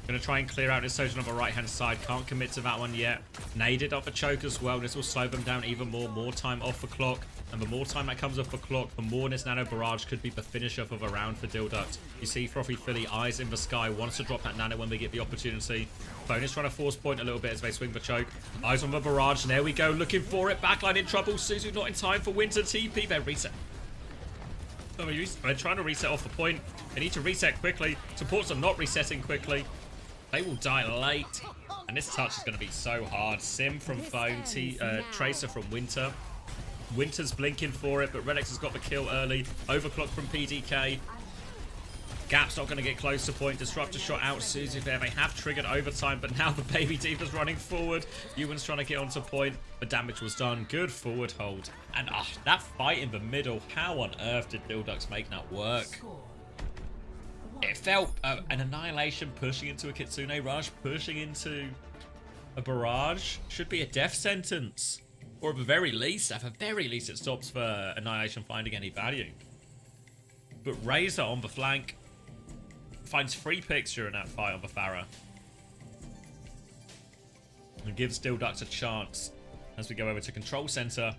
Going to try and clear out his Sojourn on the right-hand side. Can't commit to that one yet. Naded off a choke as well. This will slow them down even more. More time off the clock. And the more time that comes off the clock, the more this Nano barrage could be the finisher of a round for Dilduct. You see Frothy Philly, eyes in the sky, wants to drop that Nano when they get the opportunity. Phone is trying to force point a little bit as they swing the choke. Eyes on the barrage, and there we go, looking for it. Backline in trouble. Suzu not in time for Winter TP. They're reset. They're trying to reset off the point. They need to reset quickly. Supports are not resetting quickly. They will die late. And this touch is going to be so hard. Sim from Phone, Tracer from Winter. Winter's blinking for it, but Redex has got the kill early. Overclock from PDK. Gap's not going to get close to point. Disruptor shot out Suzu there. They have triggered overtime, but now the Baby D.Va's running forward. Ewan's trying to get onto point. The damage was done. Good forward hold. And that fight in the middle. How on earth did Dilducts make that work? It felt an Annihilation pushing into a Kitsune rush, pushing into a barrage. Should be a death sentence. Or at the very least, it stops for Annihilation finding any value. But Razor on the flank finds free picks during that fight on the Pharah. And gives Dilducts a chance as we go over to Control Center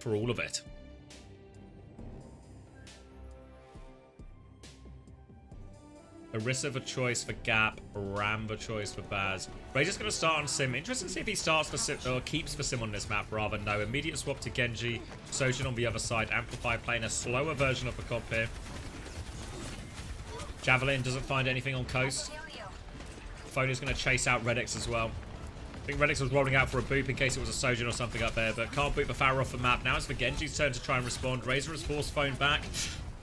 for all of it. Orisa the choice for Gap, Ram the choice for Baz. Razor's going to start on Sim. Interesting to see if he starts for Sim or keeps for Sim on this map rather. No, immediate swap to Genji. Sojin on the other side. Amplify playing a slower version of the comp here. Javelin doesn't find anything on coast. Phone is going to chase out Redex as well. I think Redex was rolling out for a boop in case it was a Sojin or something up there, but can't boot the Pharah off the map. Now it's for Genji's turn to try and respond. Razor has forced Phone back.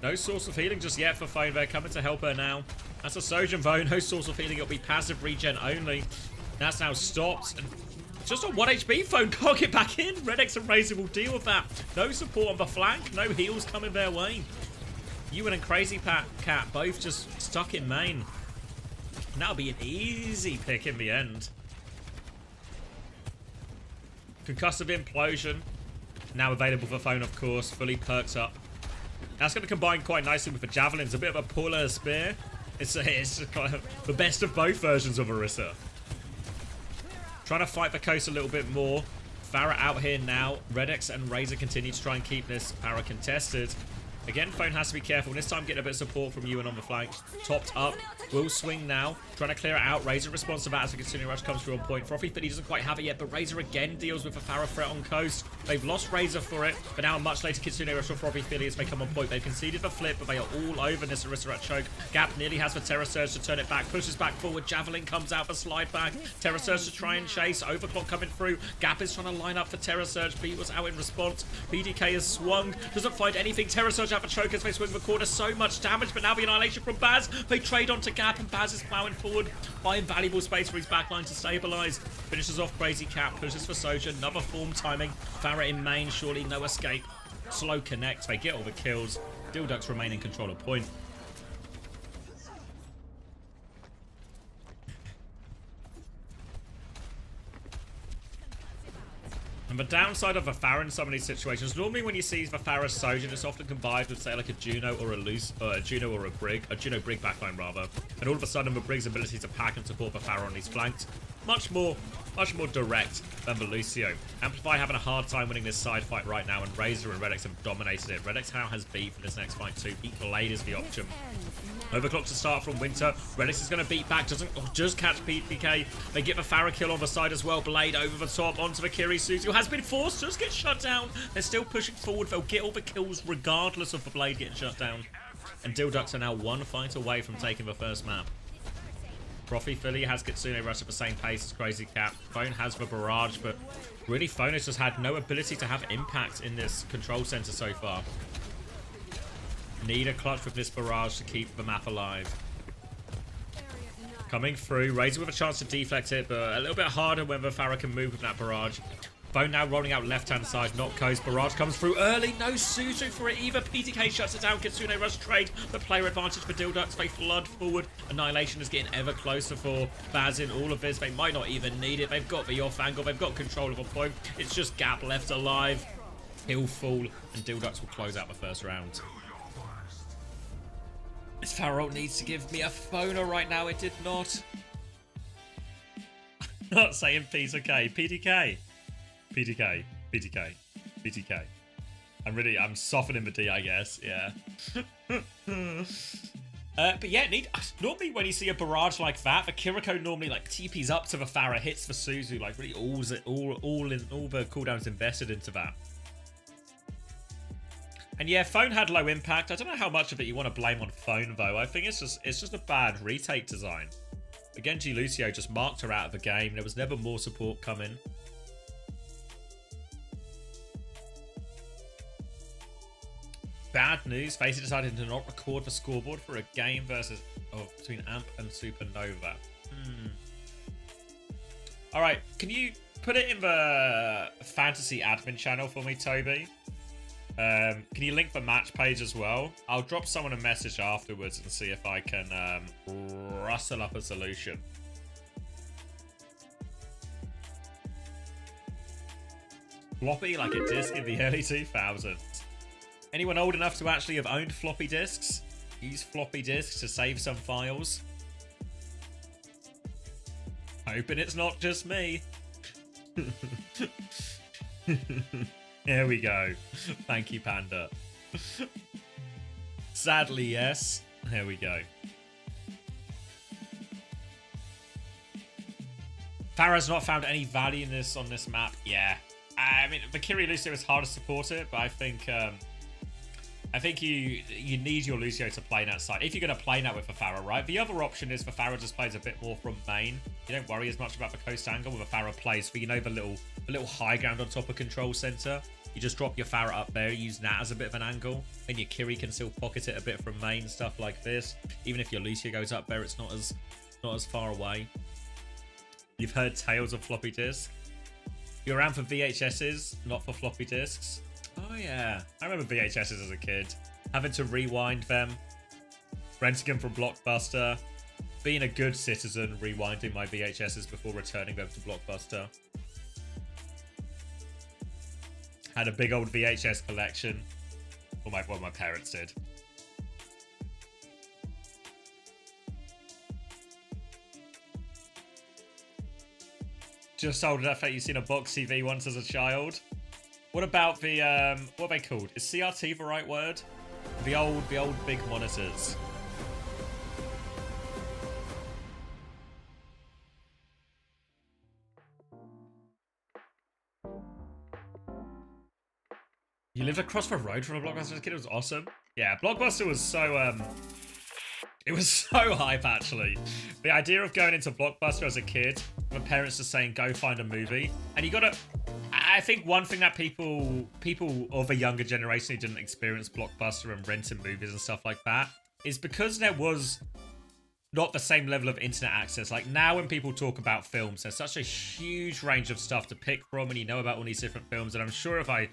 No source of healing just yet for Phone. They're coming to help her now. That's a Sojin though. No source of healing. It'll be passive regen only. That's now stopped. And just on 1 HP, Phone can't get back in. Redex and Razor will deal with that. No support on the flank. No heals coming their way. Ewan and Crazy Cat both just stuck in main. And that'll be an easy pick in the end. Concussive Implosion. Now available for Phone, of course. Fully perks up. That's going to combine quite nicely with the Javelins. A bit of a puller spear. It's kind of the best of both versions of Orisa. Trying to fight the coast a little bit more. Pharah out here now. Redex and Razor continue to try and keep this Pharah contested. Again, Phone has to be careful. This time getting a bit of support from Ewan on the flank. Topped up. Will swing now. Trying to clear it out. Razor responds to that as the Kitsune rush comes through on point. Frothy Philly doesn't quite have it yet, but Razor again deals with a Pharah threat on coast. They've lost Razor for it, but now a much later Kitsune rush for Frothy Philly as they come on point. They've conceded the flip, but they are all over this Orisa at choke. Gap nearly has the Terror Surge to turn it back. Pushes back forward. Javelin comes out for slide back. Terror Surge to try and chase. Overclock coming through. Gap is trying to line up for Terror Surge. Beat was out in response. PDK has swung. Doesn't find anything. Terror Surge out for choke as they swing the corner. So much damage, but now the Annihilation from Baz. They trade onto Gap, and Baz is plowing forward, buying valuable space for his backline to stabilize. Finishes off Crazy Cat, pushes for Soja, another form timing. Pharah in main, surely no escape. Slow connect, they get all the kills. Dilducts remain in control of point. And the downside of a Pharah in some of these situations, normally when you see the Pharah Sojin, it's often combined with, say, like a Juno or a Juno Brig backline rather. And all of a sudden, the Brig's ability to pack and support the Pharah on these flanks much more direct than Lucio. Amplify having a hard time winning this side fight right now, and Razor and Redex have dominated it. Redex now has B for this next fight too. Beat Blade is the option. Overclock to start from Winter. Redex is going to beat back, doesn't just catch PK. They get the Farah kill on the side as well. Blade over the top onto the Kiri. Suzu has been forced, just get shut down. They're still pushing forward. They'll get all the kills regardless of the Blade getting shut down. And Dilducks are now one fight away from taking the first map. Profi Philly has Kitsune Rush at the same pace as Crazy Cat. Phone has the barrage, but really Phone has just had no ability to have impact in this control center so far. Need a clutch with this barrage to keep the map alive. Coming through, Razor with a chance to deflect it, but a little bit harder when the Farah can move with that barrage. Phone now rolling out left-hand side, not Coast. Barrage comes through early. No Suzu for it either. PTK shuts it down. Kitsune Rush trade. The player advantage for Dilducks. They flood forward. Annihilation is getting ever closer for Baz in all of this. They might not even need it. They've got the off angle. They've got control of a point. It's just Gap left alive. He'll fall, and Dilducks will close out the first round. This Farah needs to give me a phoner right now. It did not. I'm not saying PTK. PTK. PTK, PTK, PTK. I'm softening the D, I guess. Yeah. But yeah, normally when you see a barrage like that, the Kiriko normally like TPs up to the Farah, hits the Suzu, like really all the cooldowns invested into that. And yeah, Phone had low impact. I don't know how much of it you want to blame on Phone though. I think it's just a bad retake design. Genji Lucio just marked her out of the game. There was never more support coming. Bad news, Facey decided to not record the scoreboard for a game between Amp and Supernova. Alright, can you put it in the fantasy admin channel for me, Toby? Can you link the match page as well? I'll drop someone a message afterwards and see if I can rustle up a solution. Floppy like a disc in the early 2000s. Anyone old enough to actually have owned floppy disks? Use floppy disks to save some files? Hoping it's not just me. Here we go. Thank you, Panda. Sadly, yes. Here we go. Farah's not found any value in this on this map. Yeah. I mean, the Kiri Lucio is hard to support it, but I think you need your Lucio to play that side. If you're going to play that with the Farah, right? The other option is the Farah just plays a bit more from main. You don't worry as much about the coast angle with the Farah plays for, you know, the little high ground on top of control center. You just drop your Farah up there, use that as a bit of an angle, and your Kiri can still pocket it a bit from main, stuff like this. Even if your Lucio goes up there, it's not as far away. You've heard tales of floppy disk. You're around for VHSs, not for floppy disks. Oh yeah, I remember VHSs as a kid. Having to rewind them, renting them from Blockbuster, being a good citizen, rewinding my VHSs before returning them to Blockbuster. Had a big old VHS collection. Well, my parents did. Just old enough that you've seen a box TV once as a child. What about the, what are they called? Is CRT the right word? The old big monitors. You lived across the road from a Blockbuster as a kid? It was awesome. Yeah, Blockbuster was so, it was so hype, actually. The idea of going into Blockbuster as a kid, my parents just saying, go find a movie. And you gotta... I think one thing that people of a younger generation who didn't experience Blockbuster and renting movies and stuff like that is because there was not the same level of internet access. Like now when people talk about films, there's such a huge range of stuff to pick from and you know about all these different films. And I'm sure if I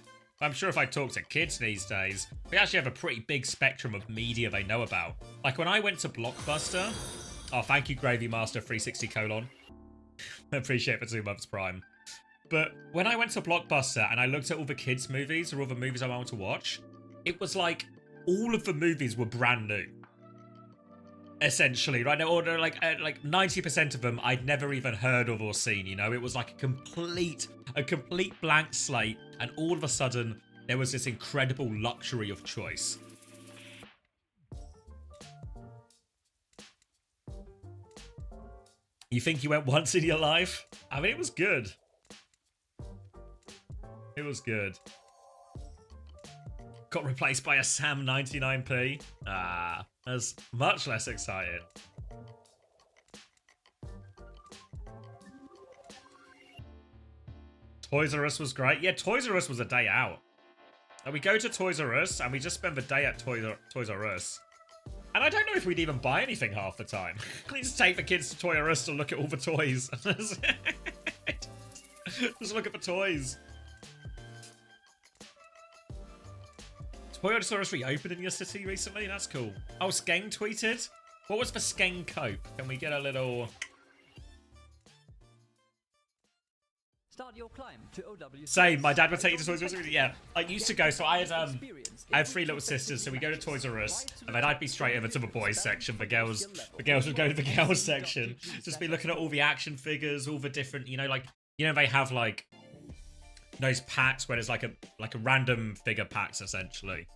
talk to kids these days, they actually have a pretty big spectrum of media they know about. Like when I went to Blockbuster, oh, thank you Gravy Master 360 : I appreciate it for 2 months Prime. But when I went to Blockbuster and I looked at all the kids' movies or all the movies I wanted to watch, it was like all of the movies were brand new. essentially, right? Or like 90% of them I'd never even heard of or seen, you know? It was like a complete blank slate, and all of a sudden there was this incredible luxury of choice. You think you went once in your life? I mean, it was good. It was good. Got replaced by a Sam 99p. Ah, that's much less exciting. Toys R Us was great. Yeah, Toys R Us was a day out. And we go to Toys R Us and we just spend the day at Toys R Us. And I don't know if we'd even buy anything half the time. We just take the kids to Toys R Us to look at all the toys. Just look at the toys. Toys R Us reopened in your city recently? That's cool. Oh, Skeng tweeted? What was the Skeng cope? Can we get a little... Start your climb to OWCS. Same, my dad would take you to Toys R Us. Yeah, I used to go, so I had 3 little sisters, so we go to Toys R Us, and then I'd be straight over to the boys section. The girls would go to the girls section. Just be looking at all the action figures, all the different, you know, like, you know, they have like those packs where there's like a random figure packs essentially.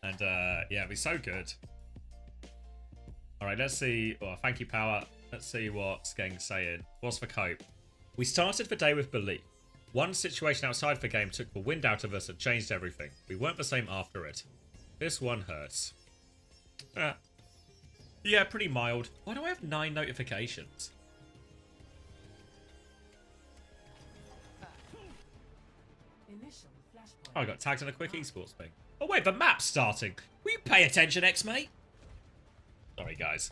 And yeah, it'd be so good. All right, let's see. Oh, thank you, Power. Let's see what Skeng's saying. What's the cope? We started the day with belief. One situation outside the game took the wind out of us and changed everything. We weren't the same after it. This one hurts. Yeah, pretty mild. Why do I have 9 notifications? Oh, I got tagged in a quick esports thing. Oh wait, the map's starting. Will you pay attention, X-Mate? Sorry, guys.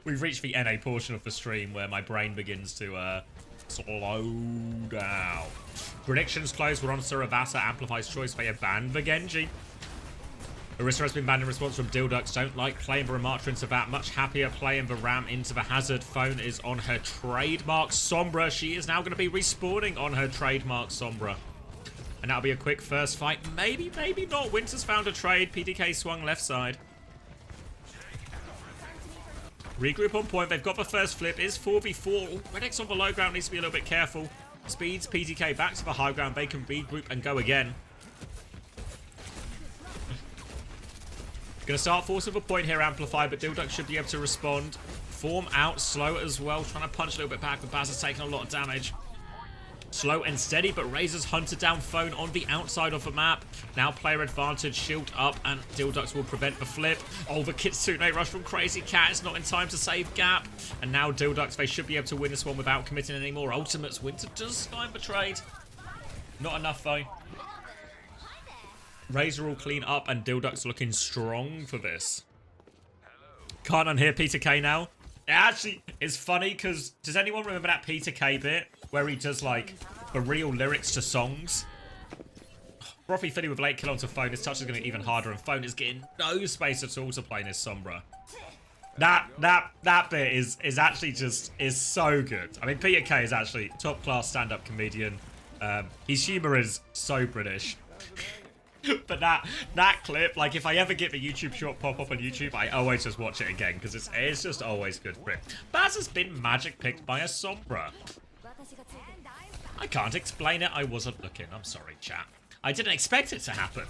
We've reached the NA portion of the stream where my brain begins to slow down. Predictions closed. We're on Surabasa. Amplifies choice. They have banned the Genji. Orisa has been banned in response from Dildux. Don't like playing the Ramatra into that. Much happier playing the Ram into the Hazard. Phone is on her trademark Sombra. She is now going to be respawning on her trademark Sombra. And that'll be a quick first fight. Maybe, maybe not. Winter's found a trade. PDK swung left side. Regroup on point. They've got the first flip. Is 4v4. Redex on the low ground needs to be a little bit careful. Speeds PDK back to the high ground. They can regroup and go again. Gonna start forcing the point here, Amplify, but Dildux should be able to respond. Form out slow as well. Trying to punch a little bit back, but Baz has taken a lot of damage. Slow and steady, but Razor's hunted down Phone on the outside of the map. Now player advantage, shield up, and Dildux will prevent the flip. Oh, the Kitsune rush from Crazy Cat is not in time to save Gap. And now Dildux, they should be able to win this one without committing any more ultimates. Winter does find the trade. Not enough, though. Razor will clean up, and Dildux looking strong for this. Can't unhear Peter K now. It actually is funny, because does anyone remember that Peter K bit where he does, like, the real lyrics to songs? Frothy Philly with late kill onto Phone. His touch is going to get even harder, and Phone is getting no space at all to play in his Sombra. That bit is actually just, is so good. I mean, Peter K is actually top-class stand-up comedian. His humour is so British. But that clip, like, if I ever get the YouTube short pop up on YouTube, I always just watch it again, because it's just always good for it. Baz has been magic picked by a Sombra. I can't explain it, I wasn't looking. I'm sorry, chat. I didn't expect it to happen.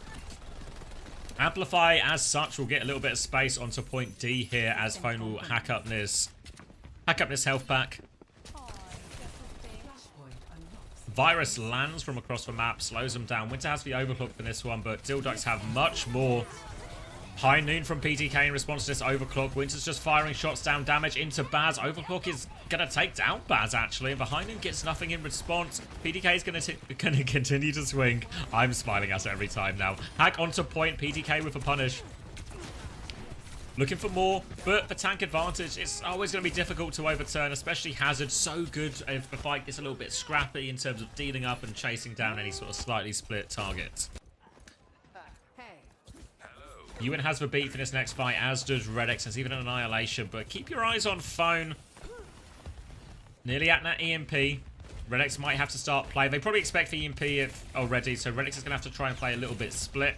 Amplify, as such, will get a little bit of space onto point D here, as Phone will hack up this health pack. Virus lands from across the map, slows them down. Winter has the overclock for this one, but Dildux have much more. High Noon from PTK in response to this overclock. Winter's just firing shots down, damage into Baz. Overclock is going to take down Baz, actually. And the High Noon gets nothing in response. PTK is going to continue to swing. I'm smiling at it every time now. Hack onto point. PTK with a punish. Looking for more, but the tank advantage is always going to be difficult to overturn, especially Hazard. So good if the fight gets a little bit scrappy in terms of dealing up and chasing down any sort of slightly split targets. Ewan has the beat for this next fight, as does Redex. There's even an Annihilation, but keep your eyes on Phone. Nearly at that EMP. Redex might have to start playing. They probably expect the EMP already, so Redex is going to have to try and play a little bit split.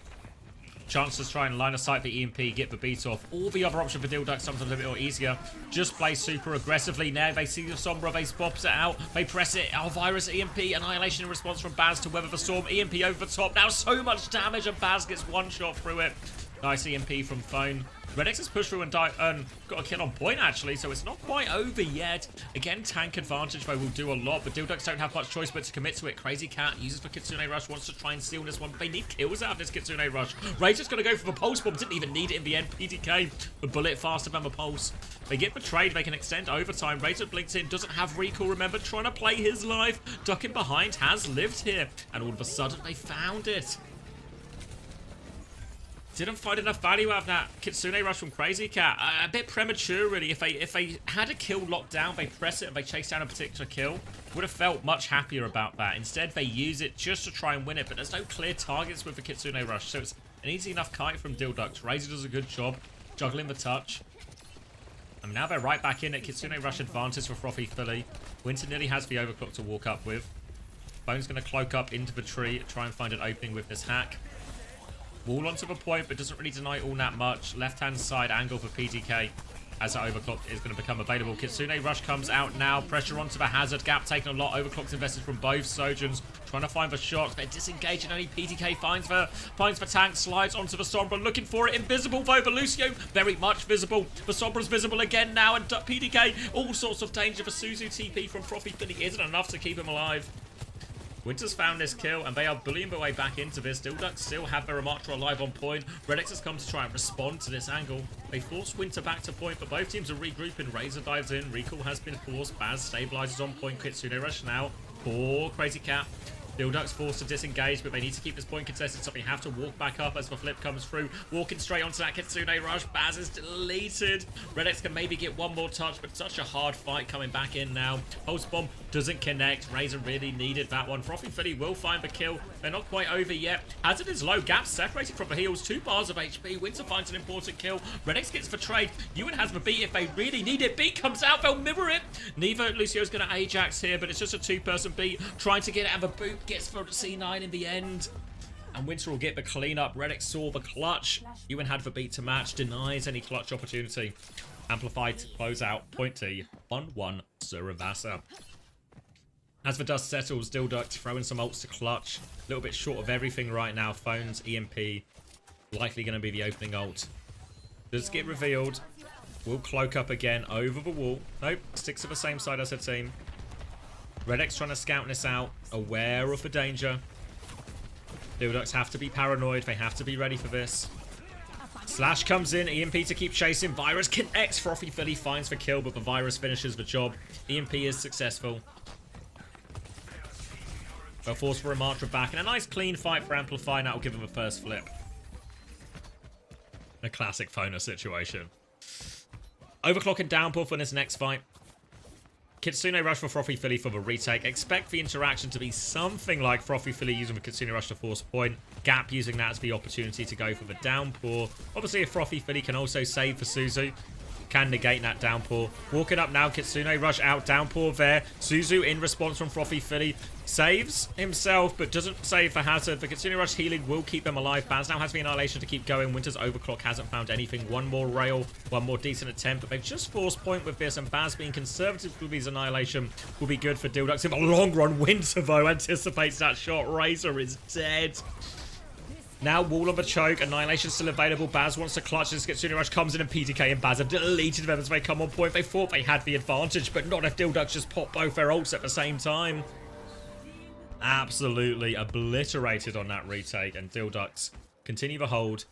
Chance to try and line of sight for EMP, get the beat off. All the other option for Dilduck, sometimes a bit more easier. Just play super aggressively. Now they see the Sombra, they pops it out. They press it. Virus, EMP, Annihilation in response from Baz to weather the storm. EMP over the top. Now so much damage and Baz gets one shot through it. Nice EMP from Phone. Redex has pushed through and got a kill on point, actually, so it's not quite over yet. Again, tank advantage, though, will do a lot, but Dilducks don't have much choice but to commit to it. Crazy Cat uses for Kitsune Rush, wants to try and steal this one, but they need kills out of this Kitsune Rush. Razor's going to go for the Pulse Bomb, didn't even need it in the end. PTK, the bullet faster than the Pulse. They get betrayed, they can extend overtime. Razor blinks in, doesn't have recall, remember, trying to play his life. Ducking behind, has lived here, and all of a sudden, they found it. Didn't find enough value out of that Kitsune Rush from Crazy Cat. A bit premature, really. If they had a kill locked down, they press it and they chase down a particular kill, would have felt much happier about that. Instead, they use it just to try and win it, but there's no clear targets with the Kitsune Rush, so it's an easy enough kite from Dilduck. Razor does a good job juggling the touch. And now they're right back in it. Kitsune Rush advantage for Frothy Philly. Winter nearly has the overclock to walk up with. Bone's going to cloak up into the tree, try and find an opening with this hack. Wall onto the point, but doesn't really deny all that much. Left-hand side angle for PTK as the overclock is going to become available. Kitsune Rush comes out now. Pressure onto the hazard. Gap taken a lot. Overclock's invested from both Sojans. Trying to find the shots. They're disengaging. Only PTK finds the tank. Slides onto the Sombra. Looking for it. Invisible though. The Lucio very much visible. The Sombra's visible again now. And PTK, all sorts of danger for Suzu. TP from Frothy Philly isn't enough to keep him alive. Winter's found this kill, and they are bullying their way back into this. Dilduck still have their Ramatra alive on point. Redex has come to try and respond to this angle. They force Winter back to point, but both teams are regrouping. Razor dives in. Recall has been forced. Baz stabilizes on point. Kitsune Rush now for Crazy Cat. Dilduck's forced to disengage, but they need to keep this point contested, so they have to walk back up as the flip comes through. Walking straight onto that Kitsune Rush. Baz is deleted. Redex can maybe get one more touch, but such a hard fight coming back in now. Pulse Bomb doesn't connect. Razor really needed that one. Frothy Philly will find the kill. They're not quite over yet. Hazard is low. Gap separated from the heels. 2 bars of HP. Winter finds an important kill. Redex gets the trade. Ewan has the beat if they really need it. Beat comes out. They'll mirror it. Neither Lucio's going to Ajax here, but it's just a 2-person beat. Trying to get it, and the boot gets for C9 in the end. And Winter will get the cleanup. Redex saw the clutch. Ewan had the beat to match. Denies any clutch opportunity. Amplified to close out. Point T. 1-1 Suravasa. As the dust settles, Dilduck throwing some ults to clutch. A little bit short of everything right now. Phones, EMP. Likely going to be the opening ult. Does get revealed. Will cloak up again over the wall. Nope. Sticks to the same side as her team. Redex trying to scout this out. Aware of the danger. Dilducks have to be paranoid. They have to be ready for this. Slash comes in. EMP to keep chasing. Virus connects. Frothy Philly finds the kill, but the Virus finishes the job. EMP is successful. They'll force for a Ramatra back. And a nice clean fight for Amplify. That will give them a first flip. A classic Phoner situation. Overclock and Downpour for this next fight. Kitsune Rush for Frothy Philly for the retake. Expect the interaction to be something like Frothy Philly using the Kitsune Rush to force point. Gap using that as the opportunity to go for the Downpour. Obviously, if Frothy Philly can also save for Suzu, can negate that Downpour. Walking up now, Kitsune Rush out, Downpour there. Suzu in response from Frothy Philly. Saves himself, but doesn't save for Hazard. The Kitsune Rush healing will keep them alive. Baz now has the Annihilation to keep going. Winter's Overclock hasn't found anything. One more rail, one more decent attempt, but they've just forced point with this, and Baz being conservative with his Annihilation will be good for Dilducks. In the long run, Winter, though, anticipates that shot. Razor is dead. Now, Wall of a Choke. Annihilation still available. Baz wants to clutch. This Kitsune Rush comes in, and PTK and Baz have deleted them as they come on point. They thought they had the advantage, but not if Dilducks just pop both their ults at the same time. Absolutely obliterated on that retake, and Dilducks continue the hold.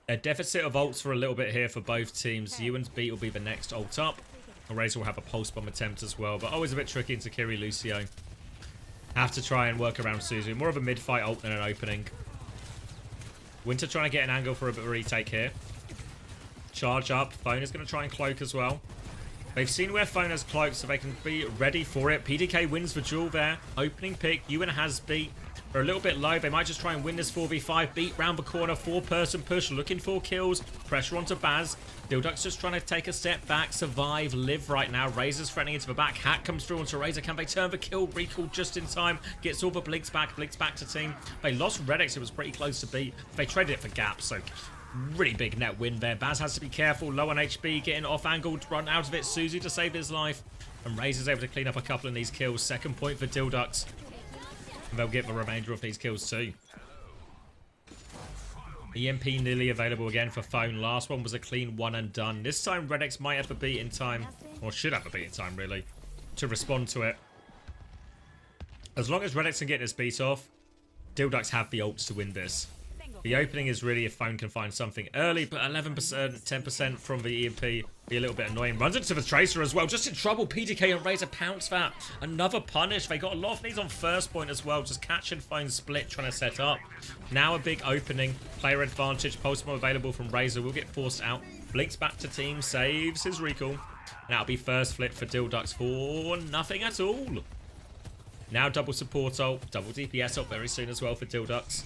A deficit of ults for a little bit here for both teams. Ewan's beat will be the next ult up. Razor will have a pulse bomb attempt as well, but always a bit tricky into Kiri Lucio. Have to try and work around Suzu. More of a mid-fight ult than an opening. Winter trying to get an angle for a bit of a retake here. Charge up. Phone is going to try and cloak as well. They've seen where Phone has cloaked, so they can be ready for it. PDK wins the duel there. Opening pick. Ewan has beat. are a little bit low. They might just try and win this 4v5. Beat round the corner, 4-person push, looking for kills. Pressure onto Baz. Dildux just trying to take a step back, survive, live right now. Razor's threatening into the back. Hack comes through onto Razor. Can they turn the kill? Recall just in time. Gets all the Blinks back to team. They lost Redix. It was pretty close to beat. They traded it for Gap, so really big net win there. Baz has to be careful. Low on HP, getting off angle, run out of it. Suzu to save his life. And Razor's able to clean up a couple of these kills. Second point for Dildux. And they'll get the remainder of these kills too. EMP nearly available again for Phone. Last one was a clean one and done. This time Redx might have a beat in time, or should have a beat in time really, to respond to it. As long as Redx can get this beat off, Dildux have the ults to win this. The opening is really if Phone can find something early, but 11%, 10% from the EMP be a little bit annoying. Runs into the Tracer as well, just in trouble. PDK and Razor pounce that. Another punish. They got a lot of these on first point as well, just catching Phone split, trying to set up. Now a big opening, player advantage, post bomb available from Razor, will get forced out. Blinks back to team, saves his recall. And that'll be first flip for Dildux for nothing at all. Now double support ult, double DPS ult very soon as well for Dildux.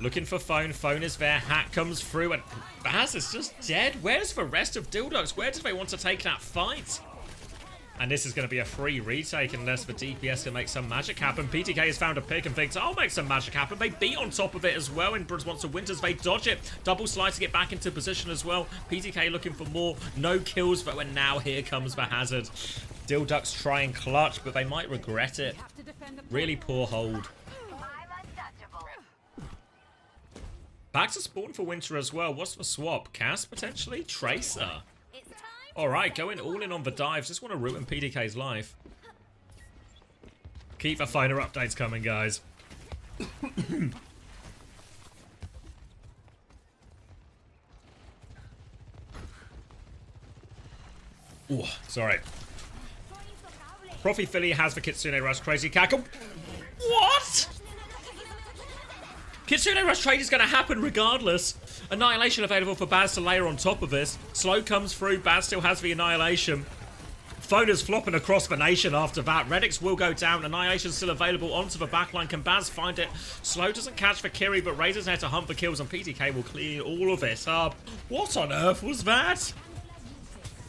Looking for Phone. Phone is there. Hack comes through and Baz is just dead. Where's the rest of Dildux? Where did they want to take that fight? And this is going to be a free retake unless the DPS can make some magic happen. PTK has found a pick and thinks, I'll make some magic happen. They beat on top of it as well in response to Winters. They dodge it. Double slide to get back into position as well. PTK looking for more. No kills, but when now here comes the hazard. Dildux try and clutch, but they might regret it. Really poor hold. Back to spawn for Winter as well. What's the swap? Cass, potentially? Tracer. Alright, going all in on the dives. Just want to ruin PDK's life. Keep the finer updates coming, guys. Ooh, sorry. Profi Philly has the Kitsune Rush Crazy Cackle. What? Kitsune Rush trade is going to happen regardless. Annihilation available for Baz to layer on top of this. Slow comes through. Baz still has the Annihilation. Phone is flopping across the nation after that. Redix will go down. Annihilation still available onto the backline. Can Baz find it? Slow doesn't catch for Kiri, but Razor's there to hunt for kills, and PTK will clean all of it up. What on earth was that?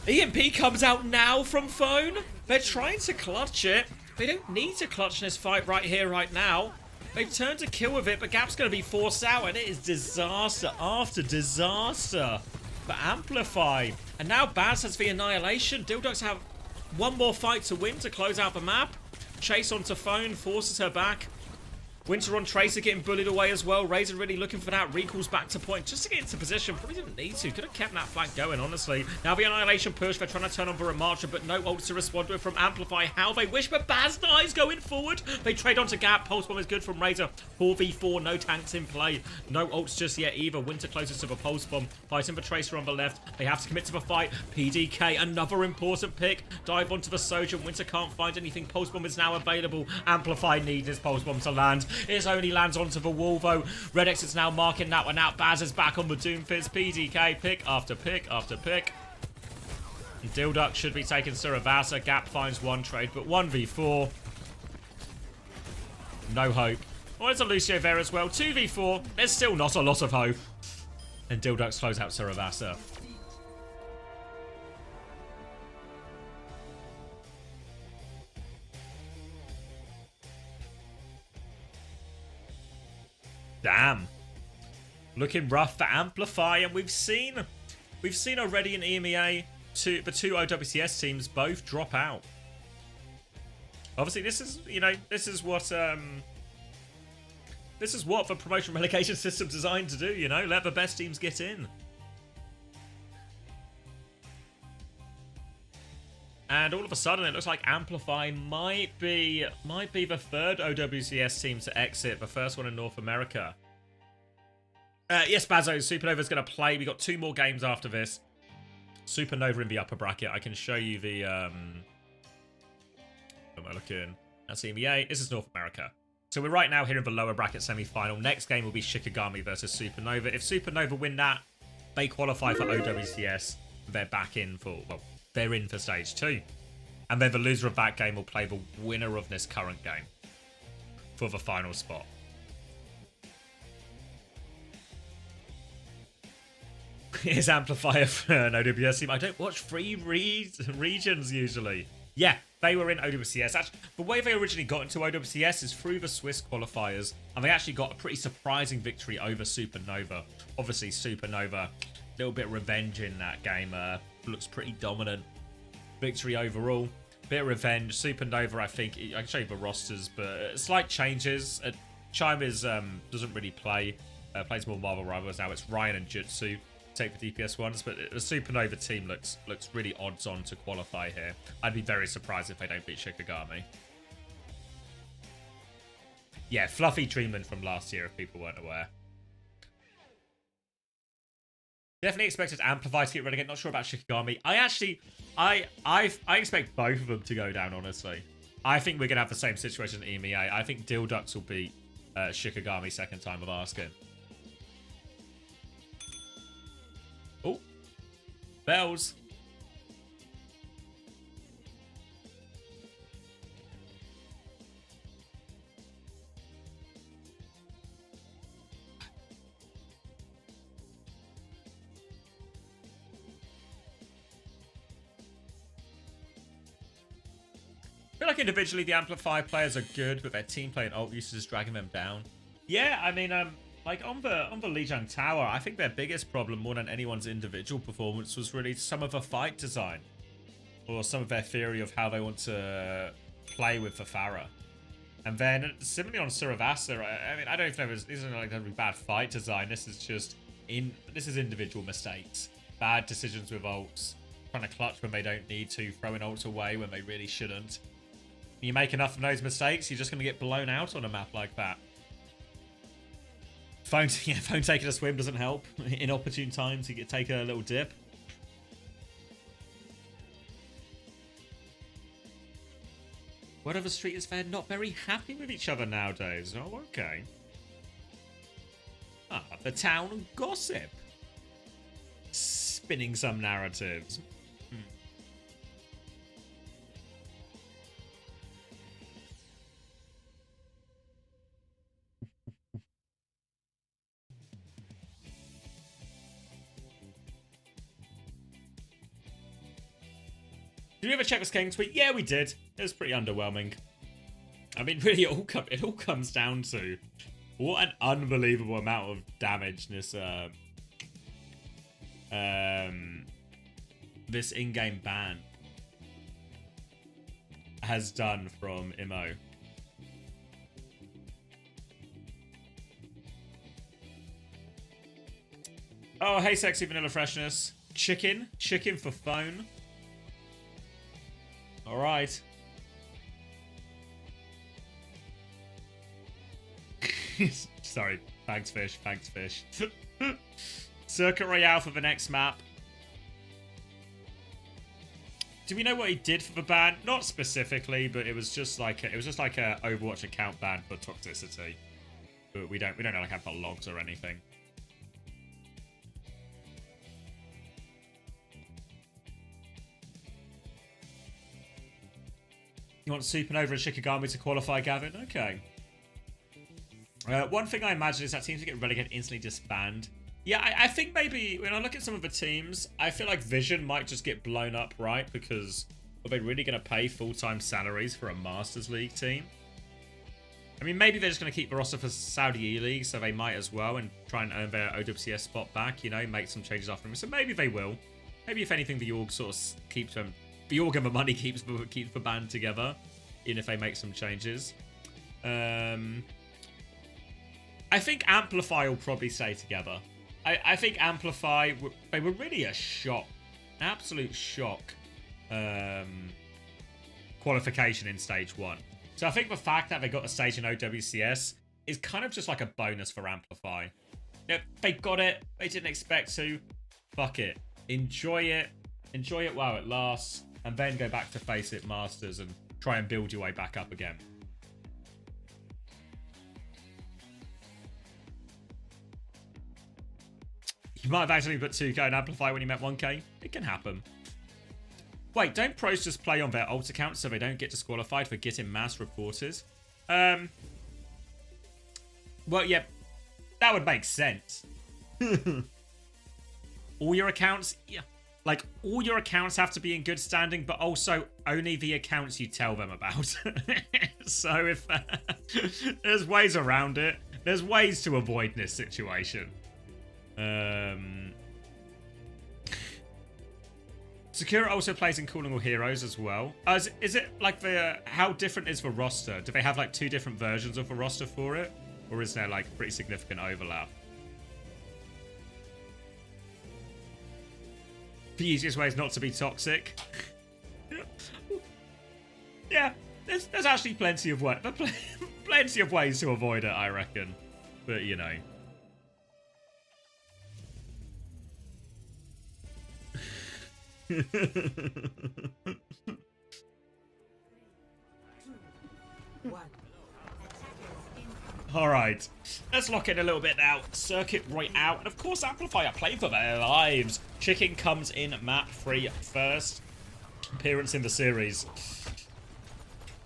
EMP comes out now from Phone. They're trying to clutch it. They don't need to clutch in this fight right here, right now. They've turned to kill with it, but Gap's going to be forced out, and it is disaster after disaster for Amplify. And now Baz has the Annihilation. Dildux have one more fight to win to close out the map. Chase onto Phone, forces her back. Winter on Tracer getting bullied away as well. Razor really looking for that. Recalls back to point just to get into position. Probably didn't need to. Could have kept that flank going, honestly. Now the Annihilation push. They're trying to turn on the Remarcher, but no ults to respond to it from Amplify. How they wish, but Baz dies going forward. They trade onto Gap. Pulse Bomb is good from Razor. 4v4, no tanks in play. No ults just yet either. Winter closest to the Pulse Bomb. Fighting for Tracer on the left. They have to commit to the fight. PDK, another important pick. Dive onto the Sojourn. Winter can't find anything. Pulse Bomb is now available. Amplify needs his Pulse Bomb to land. It only lands onto the wall though. Redx is now marking that one out. Baz is back on the Doomfist. PDK pick after pick after pick. And Dildux should be taking Suravasa. Gap finds one trade, but 1v4. No hope. Oh, there's a Lucio there as well. 2v4. There's still not a lot of hope. And Dildux close out Suravasa. Damn. Looking rough for Amplify, and we've seen already in EMEA the two OWCS teams both drop out. Obviously, this is what the promotion relegation system's designed to do, you know, let the best teams get in. And all of a sudden, it looks like Amplify might be the third OWCS team to exit, the first one in North America. Yes, Bazo, Supernova's going to play. We got 2 more games after this. Supernova in the upper bracket. I can show you the... Where am I looking? That's EMEA. This is North America. So we're right now here in the lower bracket semi-final. Next game will be Shikigami versus Supernova. If Supernova win that, they qualify for OWCS. They're back in for... well, they're in for stage 2. And then the loser of that game will play the winner of this current game for the final spot. is Amplifier for an OWCS team. I don't watch free regions usually. Yeah, they were in OWCS. Actually, the way they originally got into OWCS is through the Swiss qualifiers, and they actually got a pretty surprising victory over Supernova. Obviously, Supernova, a little bit of revenge in that game. Looks pretty dominant. Victory overall. Bit of revenge. Supernova, I think, I can show you the rosters, but slight changes. Chime doesn't really play. Plays more Marvel Rivals now. It's Ryan and Jutsu take the DPS ones, but the Supernova team looks really odds on to qualify here. I'd be very surprised if they don't beat Shikigami. Yeah, Fluffy Dreamland from last year, if people weren't aware. Definitely expected Amplify to get relegated. Not sure about Shikigami. I expect both of them to go down, honestly. I think we're going to have the same situation in EMEA. I think Dildux will beat Shikigami second time of asking. Oh. Bells. I feel like individually the Amplify players are good, but their team play and ult usage is dragging them down. Yeah, I mean, like on the Lijiang Tower, I think their biggest problem, more than anyone's individual performance, was really some of the fight design, or some of their theory of how they want to play with the Pharah. And then similarly on Suravasa, I mean, I don't know if this isn't like a bad fight design. This is just individual mistakes, bad decisions with ults, trying to clutch when they don't need to, throwing ults away when they really shouldn't. You make enough of those mistakes, you're just going to get blown out on a map like that. Phone taking a swim doesn't help. Inopportune times, you take a little dip. Whatever street is they're not very happy with each other nowadays. Oh, okay. Ah, the town gossip. Spinning some narratives. Did we ever check this game tweet? Yeah, we did. It was pretty underwhelming. I mean, really, it all comes down to what an unbelievable amount of damage this this in-game ban has done from IMO. Oh, hey, sexy vanilla freshness. Chicken for phone. All right. Sorry. Thanks, fish. Circuit Royale for the next map. Do we know what he did for the ban? Not specifically, but it was just like a Overwatch account ban for toxicity. But we don't know like have the logs or anything. You want Supernova and Shikigami to qualify, Gavin? Okay. One thing I imagine is that teams that get relegated instantly disband. Yeah, I think maybe when I look at some of the teams, I feel like Vision might just get blown up, right? Because are they really going to pay full-time salaries for a Masters League team? I mean, maybe they're just going to keep the roster for Saudi E-League, so they might as well, and try and earn their OWCS spot back, you know, make some changes after them. So maybe they will. Maybe if anything, the org sort of keeps them... The org and the money keeps the band together, even if they make some changes. I think Amplify will probably stay together. I think Amplify, they were really a shock, absolute shock qualification in Stage 1. So I think the fact that they got a stage in OWCS is kind of just like a bonus for Amplify. Yep, they got it, they didn't expect to. Fuck it. Enjoy it while it lasts, and then go back to Face It Masters and try and build your way back up again. You might have actually put 2k and Amplify when you met 1k. It can happen. Wait, don't pros just play on their alt accounts so they don't get disqualified for getting mass reporters? Well, yeah, that would make sense. all your accounts, yeah, like all your accounts have to be in good standing, but also only the accounts you tell them about. So if there's ways around it, there's ways to avoid this situation. Sakura also plays in Calling All Heroes as well. Is it like how different is the roster? Do they have like 2 different versions of the roster for it? Or is there like pretty significant overlap? The easiest way is not to be toxic. Yeah, there's actually plenty of plenty of ways to avoid it, I reckon. But you know. Alright, let's lock in a little bit now. Circuit Royale, and of course Amplify are playing for their lives. Chicken comes in map 3 first appearance in the series.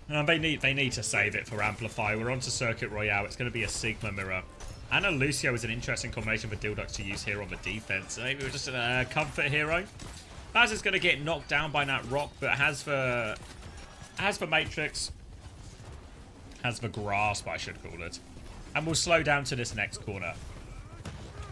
They need to save it for Amplify. We're on to Circuit Royale. It's going to be a Sigma mirror. Anna Lucio is an interesting combination for Dildux to use here on the defense. Maybe we're just a comfort hero. Baz is going to get knocked down by that rock, but has the Matrix, has the grasp, I should call it. And we'll slow down to this next corner.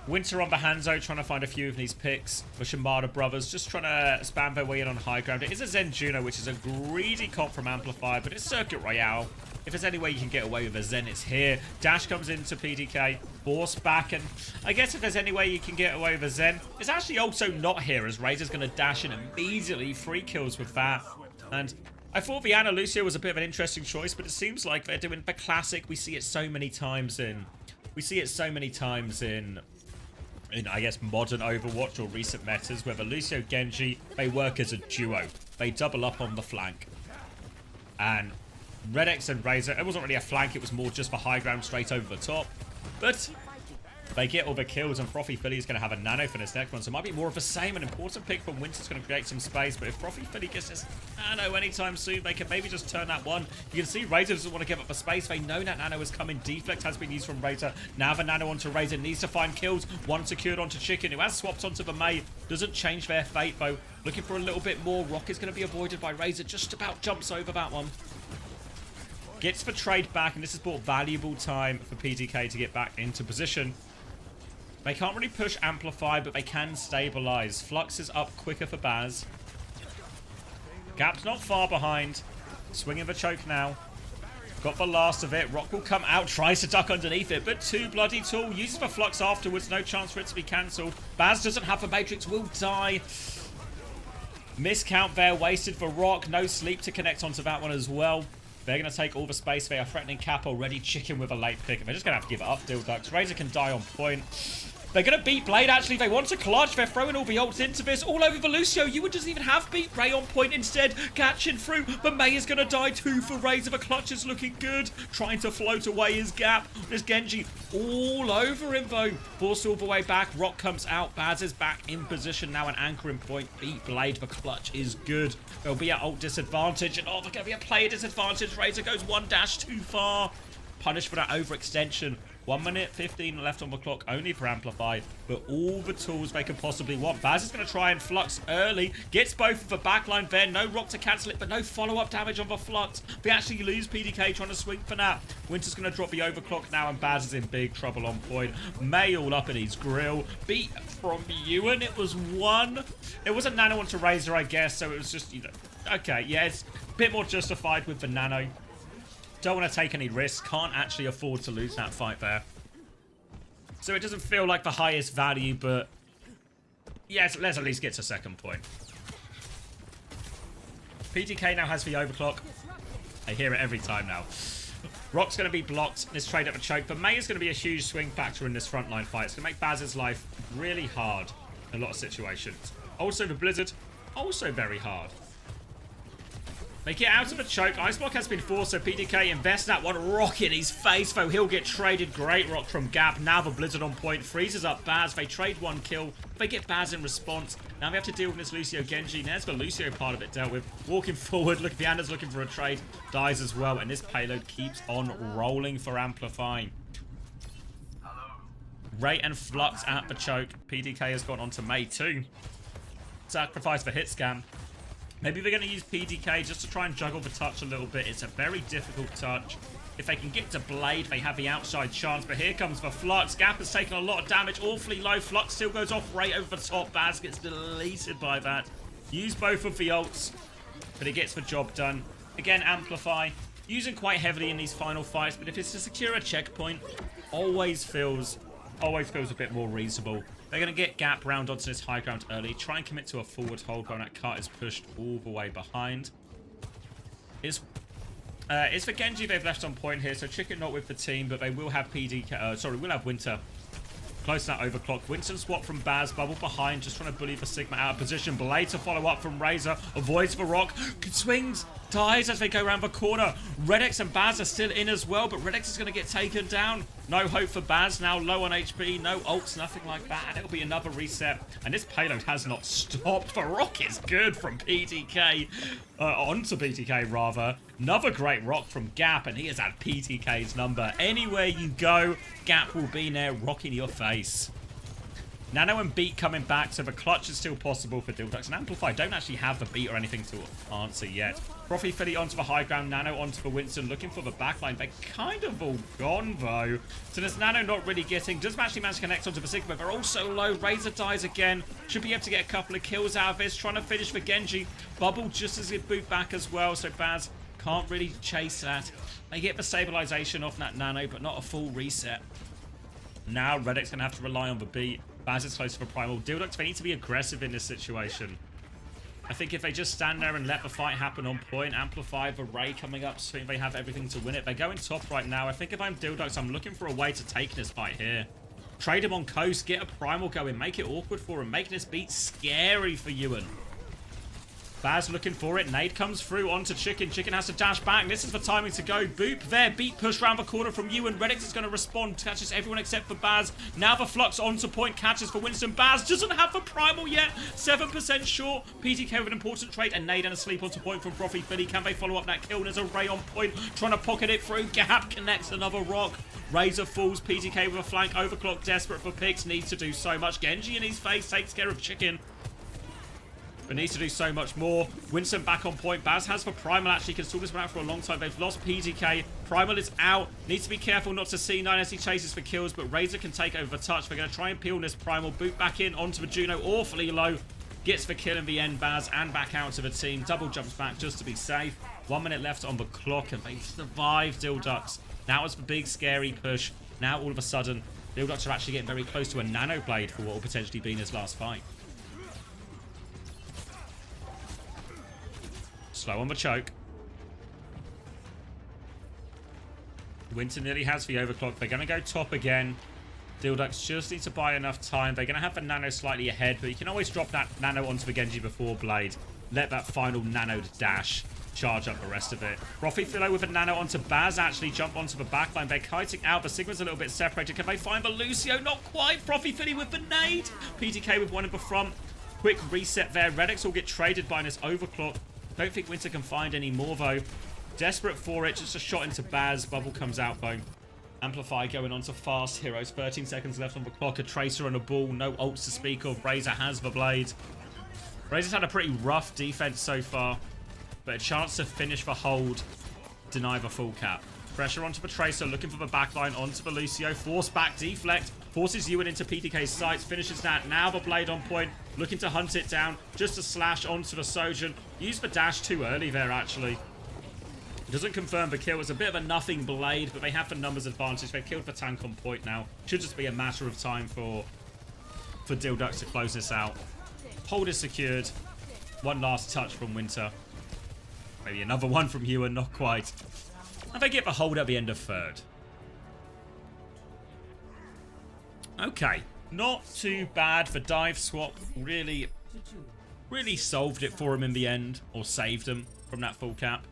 Winter on the Hanzo, trying to find a few of these picks. The Shimada brothers just trying to spam their way in on high ground. It is a Zen Juno, which is a greedy comp from Amplify, but it's Circuit Royale. If there's any way you can get away with a Zen, it's here. Dash comes into PDK, force back, and I guess if there's any way you can get away with a Zen, it's actually also not here, as Razor's going to dash in immediately. 3 kills with that. And I thought the Ana Lucio was a bit of an interesting choice, but it seems like they're doing the classic. We see it so many times in I guess modern Overwatch or recent metas, where the Lucio Genji, they work as a duo. They double up on the flank. And Redex and Razor, it wasn't really a flank, it was more just for high ground straight over the top. But they get all the kills, and Frothy Philly is going to have a nano for this next one, so it might be more of the same. An important pick from Winter's going to create some space, but if Frothy Philly gets this nano anytime soon, they can maybe just turn that one. You can see Razor doesn't want to give up the space. They know that nano is coming. Deflect has been used from Razor. Now the nano onto Razor, needs to find kills. One secured onto Chicken, who has swapped onto the May. Doesn't change their fate, though. Looking for a little bit more. Rock is going to be avoided by Razor. Just about jumps over that one. Gets the trade back, and this has brought valuable time for PDK to get back into position. They can't really push Amplify, but they can stabilize. Flux is up quicker for Baz. Gap's not far behind. Swinging the choke now. Got the last of it. Rock will come out, tries to duck underneath it, but too bloody tall. Uses the Flux afterwards. No chance for it to be cancelled. Baz doesn't have the Matrix, will die. Miscount there, wasted for Rock. No sleep to connect onto that one as well. They're going to take all the space. They are threatening Cap already. Chicken with a late pick. They're just going to have to give it up, Dildux. Razor can die on point. They're going to beat Blade, actually. They want to clutch. They're throwing all the ults into this. All over the Lucio. You would just even have beat Ray on point instead. Catching through. But May is going to die too for Razor. The clutch is looking good. Trying to float away his Gap. There's Genji all over him, though. Forced all the way back. Rock comes out. Baz is back in position now. An anchoring point. Beat Blade. The clutch is good. There'll be an ult disadvantage. And oh, there's going to be a player disadvantage. Razor goes one dash too far. Punished for that overextension. 1 minute 15 left on the clock, only for Amplify, but all the tools they can possibly want. Baz is going to try and Flux early, gets both of the backline there, no Rock to cancel it, but no follow-up damage on the Flux. They actually lose PDK trying to swing for that. Winter's going to drop the overclock now, and Baz is in big trouble on point. May all up in his grill. Beat from Ewan, it was one. It was a nano onto Razor, I guess, so it was just, you know, okay, yeah, it's a bit more justified with the nano. Don't want to take any risks. Can't actually afford to lose that fight there. So it doesn't feel like the highest value, but yes, let's at least get to second point. PTK now has the overclock. I hear it every time now. Rock's going to be blocked. This trade up a choke. But May is going to be a huge swing factor in this frontline fight. It's going to make Baz's life really hard in a lot of situations. Also, the Blizzard, also very hard. They get out of the choke. Ice Block has been forced, so PDK invests that one. Rock in his face, though. He'll get traded. Great Rock from Gap. Now the Blizzard on point. Freezes up Baz. They trade one kill. They get Baz in response. Now they have to deal with this Lucio Genji. There's the Lucio part of it dealt with. Walking forward. Look, Vianda's looking for a trade. Dies as well. And this payload keeps on rolling for Amplifying. Ray and Flux at the choke. PDK has gone on to May too. Sacrifice for hit scam. Maybe they're going to use PDK just to try and juggle the touch a little bit. It's a very difficult touch. If they can get to Blade, they have the outside chance. But here comes the Flux. Gap has taken a lot of damage. Awfully low. Flux still goes off right over the top. Baz gets deleted by that. Use both of the ults, but it gets the job done. Again, Amplify. Using quite heavily in these final fights, but if it's to secure a checkpoint, always feels a bit more reasonable. They're going to get Gap round onto this high ground early. Try and commit to a forward hold while that cart is pushed all the way behind. It's for Genji they've left on point here, so Chicken not with the team, but they will have we'll have Winter. Close to that overclock. Winston swap from Baz. Bubble behind, just trying to bully the Sigma out of position. Blade to follow up from Razor. Avoids the rock. Swings. Dies as they go around the corner. Redex and Baz are still in as well, but Redex is going to get taken down. No hope for Baz. Now low on HP. No ults, nothing like that. And it'll be another reset. And this payload has not stopped. The rock is good from PTK. Onto PTK, rather. Another great rock from Gap, and he has had PTK's number. Anywhere you go, Gap will be there rocking your face. Nano and Beat coming back, so the clutch is still possible for Dildux. And Amplify don't actually have the Beat or anything to answer yet. Frothy Philly onto the high ground, Nano onto the Winston, looking for the backline. They're kind of all gone, though. So there's Nano not really getting. Does actually manage to connect onto the Sigma. They're also low. Razor dies again. Should be able to get a couple of kills out of this. Trying to finish for Genji. Bubble just as it boot back as well, so Baz can't really chase that. They get the stabilization off that Nano, but not a full reset. Now Reddick's going to have to rely on the Beat. Baz is close to the Primal. Dildux, they need to be aggressive in this situation. I think if they just stand there and let the fight happen on point, Amplify the Ray coming up, so they have everything to win it. They're going top right now. I think if I'm Dildux, I'm looking for a way to take this fight here. Trade him on coast, get a Primal going, make it awkward for him, making this Beat scary for Ewan. Baz looking for it. Nade comes through onto Chicken. Chicken has to dash back. This is the timing to go. Boop there. Beat push around the corner from Ewan. Reddix is going to respond. Catches everyone except for Baz. Now the Flux onto point. Catches for Winston. Baz doesn't have the Primal yet. 7% short. PTK with an important trade. And Nade and a sleep onto point from Frothy Philly. Can they follow up that kill? There's a Ray on point. Trying to pocket it through. Gap connects another rock. Razor falls. PTK with a flank. Overclock. Desperate for picks. Needs to do so much. Genji in his face. Takes care of Chicken. But needs to do so much more. Winston back on point. Baz has for Primal, actually. Can stall this one out for a long time. They've lost PTK. Primal is out. Needs to be careful not to C9 as he chases for kills, but Razor can take over the touch. They're going to try and peel this Primal. Boot back in onto the Juno. Awfully low. Gets the kill in the end, Baz, and back out to the team. Double jumps back just to be safe. 1 minute left on the clock, and they survive Dildux. Now it's the big, scary push. Now, all of a sudden, Dildux are actually getting very close to a Nano Blade for what will potentially be in his last fight. Slow on the choke. Winter nearly has the overclock. They're going to go top again. Dildux just need to buy enough time. They're going to have the Nano slightly ahead, but you can always drop that Nano onto the Genji before Blade. Let that final Nano dash charge up the rest of it. Frothy Philo with a Nano onto Baz, actually jump onto the backline. They're kiting out. The Sigma's a little bit separated. Can they find the Lucio? Not quite. Frothy Philly with the nade. PTK with one in the front. Quick reset there. Reddix will get traded by this overclock. Don't think Winter can find any more, though. Desperate for it. Just a shot into Baz. Bubble comes out, though. Amplify going on to Fast Heroes. 13 seconds left on the clock. A Tracer and a Ball. No ults to speak of. Razor has the Blade. Razor's had a pretty rough defense so far, but a chance to finish the hold. Deny the full cap. Pressure onto the Tracer. Looking for the backline. Onto the Lucio. Force back. Deflect. Forces Ewan into PTK's sights. Finishes that. Now the Blade on point. Looking to hunt it down. Just a slash onto the Sojourn. Used the dash too early there, actually. Doesn't confirm the kill. It's a bit of a nothing Blade, but they have the numbers advantage. They've killed the tank on point now. Should just be a matter of time for Dildux to close this out. Hold is secured. One last touch from Winter. Maybe another one from Ewan. Not quite. And they get the hold at the end of third. Okay. Not too bad. The dive swap really solved it for him in the end. Or saved him from that full cap.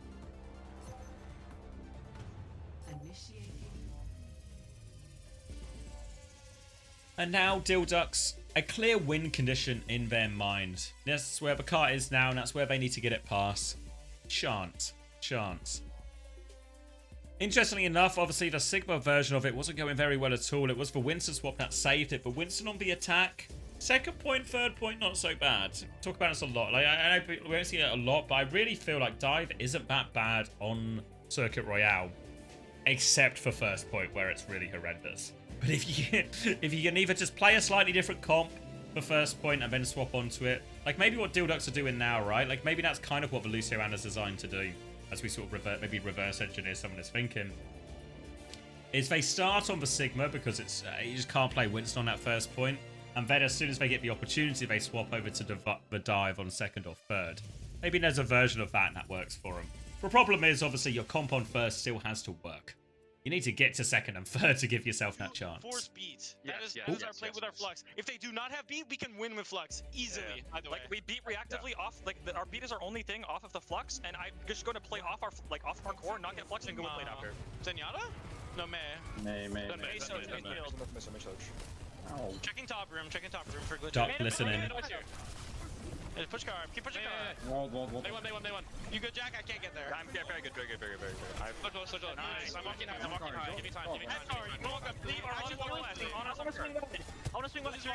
And now Dildux, a clear win condition in their mind. That's where the cart is now, and that's where they need to get it past. Chance. Interestingly enough, obviously the Sigma version of it wasn't going very well at all. It was the Winston swap that saved it, but Winston on the attack. Second point, third point, not so bad. Talk about this a lot. Like, I know we don't see it a lot, but I really feel like dive isn't that bad on Circuit Royale, except for first point where it's really horrendous. But if you can either just play a slightly different comp for first point and then swap onto it, like maybe what Dilducks are doing now, right? Like maybe that's kind of what the Lucio Anna's designed to do, as we sort of maybe reverse engineer someone is thinking. Is they start on the Sigma because it's you just can't play Winston on that first point. And then as soon as they get the opportunity, they swap over to the dive on second or third. Maybe there's a version of that and that works for them. The problem is, obviously, your comp on first still has to work. You need to get to second and third to give yourself that chance. Force beat. That is our play with our Flux. If they do not have beat, we can win with Flux easily. Like we beat reactively off. Like our beat is our only thing off of the Flux, and I'm just going to play off our our core and not get Flux and go play it after. Zenyatta? No, May. Oh. Checking top room for glitch. Duck listening. Push car, keep pushing car. They won. You good, Jack? I can't get there. I'm very good. Nice. I'm walking high. Give me time. Walk up, leave. I want to swing left. 3,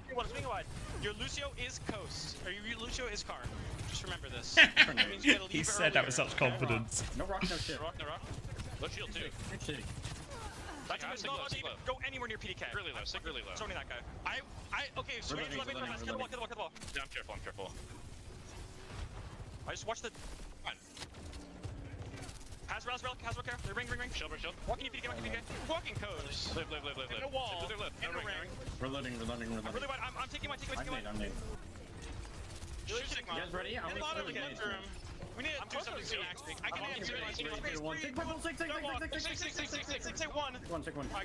2, 1, swing wide. Your Lucio is coast. Or your Lucio is car. Just remember this. He said that with such confidence. No rock, no shit. No rock. Low shield too. That guy not even go anywhere near PDK. Really low, really low. Show me that guy. Okay, so we need to let me kill the wall. Yeah, I'm careful. I just watched the... Fine. Has care. Ring. Shield. Walking PDK. Walking coast. Live. In a wall. In a ring. We're loading. Really wide. I'm taking my. I'm made. You guys ready? I'm we need to do something soon, actually. I can answer it. 6, 1. I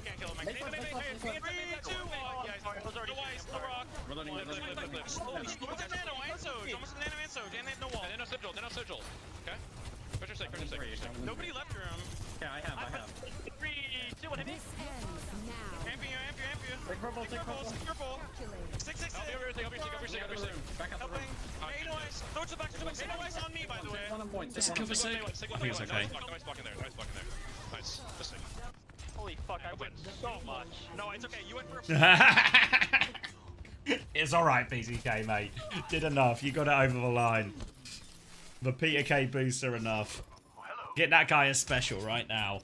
can't kill him. 3, 2, 1. I was already the rock. Live. Almost a nano and Soj. And they have no wall. Nano Sigil. Okay. Push your sec. Nobody left room. Yeah, I have. 3, 2, 1, hit me. Amp you. Take purple. 6. I'll be everything. Back up the room. Hey, noise. Throw it to the back. Hey, noise on me, by the way. This is cover save. I think it's okay. Nice block in there. Nice. Just holy fuck, I went so much. No, it's okay. You went for a... It's alright, BZK, mate. Did enough. You got it over the line. The Peter K boosts are enough. Get that guy a special right now.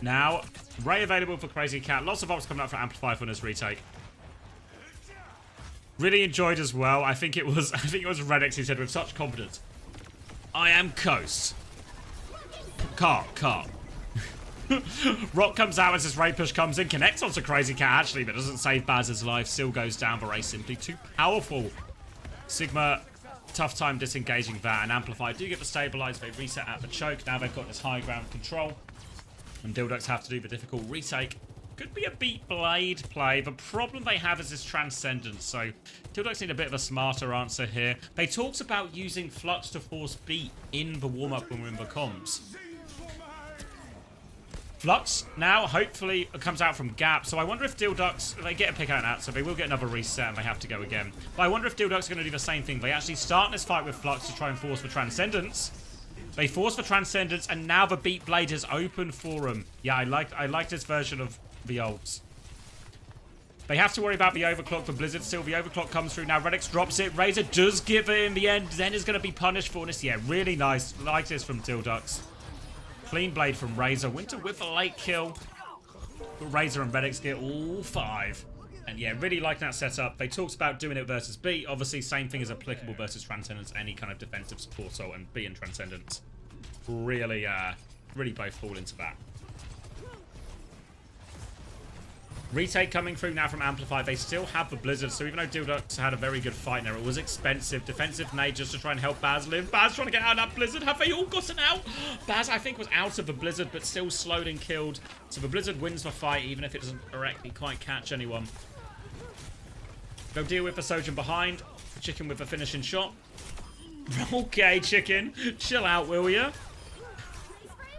Now, Ray available for Crazy Cat. Lots of ops coming up for Amplify for this retake. Really enjoyed as well. I think it was Redex who said with such confidence, I am Coast. Car. Rock comes out as this Ray push comes in, connects onto Crazy Cat actually, but doesn't save Baz's life. Still goes down, but Ray simply too powerful. Sigma, tough time disengaging that, and Amplify do get the stabilize. They reset at the choke. Now they've got this high ground control. And Dilducks have to do the difficult retake. Could be a beat blade play. The problem they have is this transcendence. So Dilducks need a bit of a smarter answer here. They talked about using Flux to force beat in the warm-up when we're in the comms. Flux now hopefully comes out from gap. So I wonder if Dilducks, they get a pick out and out, so they will get another reset and they have to go again. But I wonder if Dilducks are going to do the same thing. They actually start this fight with Flux to try and force the transcendence. They force for transcendence, and now the beat blade is open for them. Yeah, I like this version of the ults. They have to worry about the overclock for Blizzard still. The overclock comes through now. Redex drops it. Razor does give it in the end. Zen is going to be punished for this. Yeah, really nice. Like this from Dilducks. Clean blade from Razor. Winter with a late kill. But Razor and Redex get all 5. And yeah, really like that setup. They talked about doing it versus B. Obviously, same thing is applicable versus Transcendence. Any kind of defensive support ult and B and Transcendence. Really both fall into that. Retake coming through now from Amplify. They still have the Blizzard, so even though Dilducks had a very good fight there, it was expensive. Defensive nade just to try and help Baz live. Baz trying to get out of that Blizzard. Have they all gotten out? Baz, I think, was out of the Blizzard, but still slowed and killed. So the Blizzard wins the fight, even if it doesn't directly quite catch anyone. They'll deal with the Sojourn behind. Chicken with a finishing shot. Okay, Chicken. Chill out, will ya?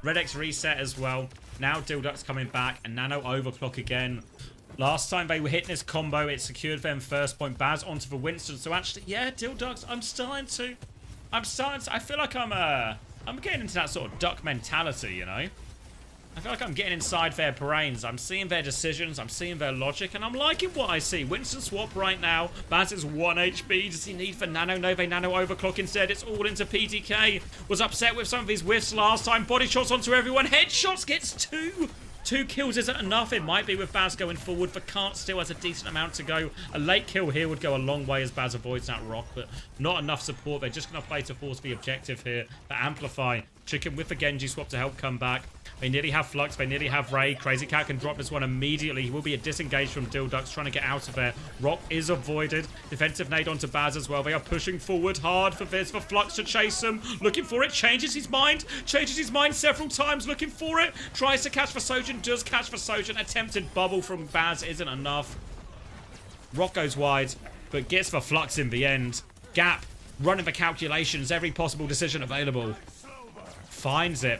Redex reset as well. Now Dilducks coming back, and Nano overclock again. Last time they were hitting this combo, it secured them first point. Baz onto the Winston. So actually, yeah, Dilducks, I feel like I'm getting into that sort of duck mentality, you know? I feel like I'm getting inside their brains. I'm seeing their decisions. I'm seeing their logic. And I'm liking what I see. Winston swap right now. Baz is 1 HP. Does he need for Nano? No, they Nano overclock instead. It's all into PTK. Was upset with some of his whiffs last time. Body shots onto everyone. Headshots gets 2. 2 kills isn't enough. It might be with Baz going forward, but Kant still has a decent amount to go. A late kill here would go a long way as Baz avoids that rock, but not enough support. They're just going to play to force the objective here. But Amplify. Chicken with the Genji swap to help come back. They nearly have Flux. They nearly have Ray. Crazy Cat can drop this one immediately. He will be a disengage from Dilducks trying to get out of there. Rock is avoided. Defensive nade onto Baz as well. They are pushing forward hard for this, for Flux to chase him. Looking for it. Changes his mind. Changes his mind several times. Looking for it. Tries to catch for Sojin. Does catch for Sojin. Attempted bubble from Baz isn't enough. Rock goes wide, but gets for Flux in the end. Gap running the calculations. Every possible decision available. Finds it.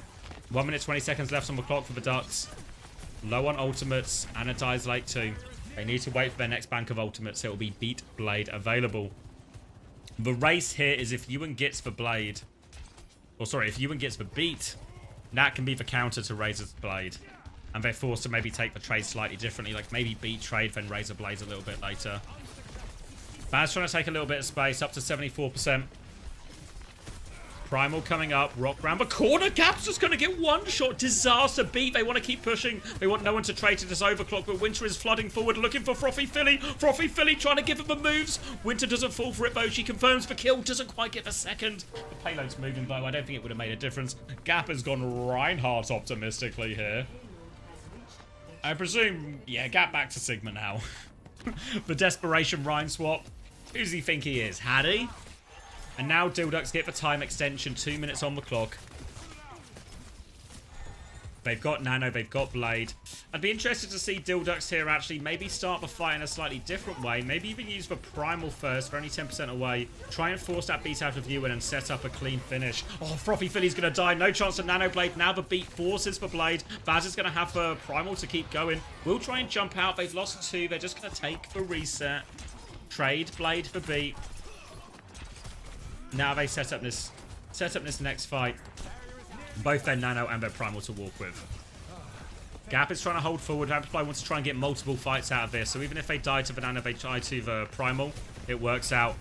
1 minute 20 seconds left on the clock for the Ducks. Low on ultimates. Anna dies late too. They need to wait for their next bank of ultimates. It will be Beat Blade available. The race here is if Ewan gets the Blade. Or sorry, if Ewan gets the Beat, that can be the counter to Razor's Blade. And they're forced to maybe take the trade slightly differently. Like maybe Beat trade, then Razor Blades a little bit later. Baz trying to take a little bit of space. Up to 74%. Primal coming up. Rock round the corner. Gap's just going to get one shot. Disaster beat. They want to keep pushing. They want no one to trade to this overclock, but Winter is flooding forward, looking for Frothy Philly. Frothy Philly trying to give him the moves. Winter doesn't fall for it, though. She confirms the kill. Doesn't quite get the second. The payload's moving, though. I don't think it would have made a difference. Gap has gone Reinhardt optimistically here. I presume, yeah, Gap back to Sigma now. The desperation Rhine swap. Who does he think he is? Hattie? And now Dilducks get the time extension. 2 minutes on the clock. They've got Nano, they've got Blade. I'd be interested to see Dilducks here actually maybe start the fight in a slightly different way. Maybe even use the Primal first. They're only 10% away. Try and force that beat out of you and set up a clean finish. Oh, Frothy Philly's going to die. No chance of Nano Blade. Now the beat forces for Blade. Baz is going to have the Primal to keep going. We'll try and jump out. They've lost 2. They're just going to take the reset. Trade Blade for beat. Now they set up this next fight. Both their Nano and their Primal to walk with. Gap is trying to hold forward. Amplify wants to try and get multiple fights out of this. So even if they die to the Nano, they try to the Primal. It works out.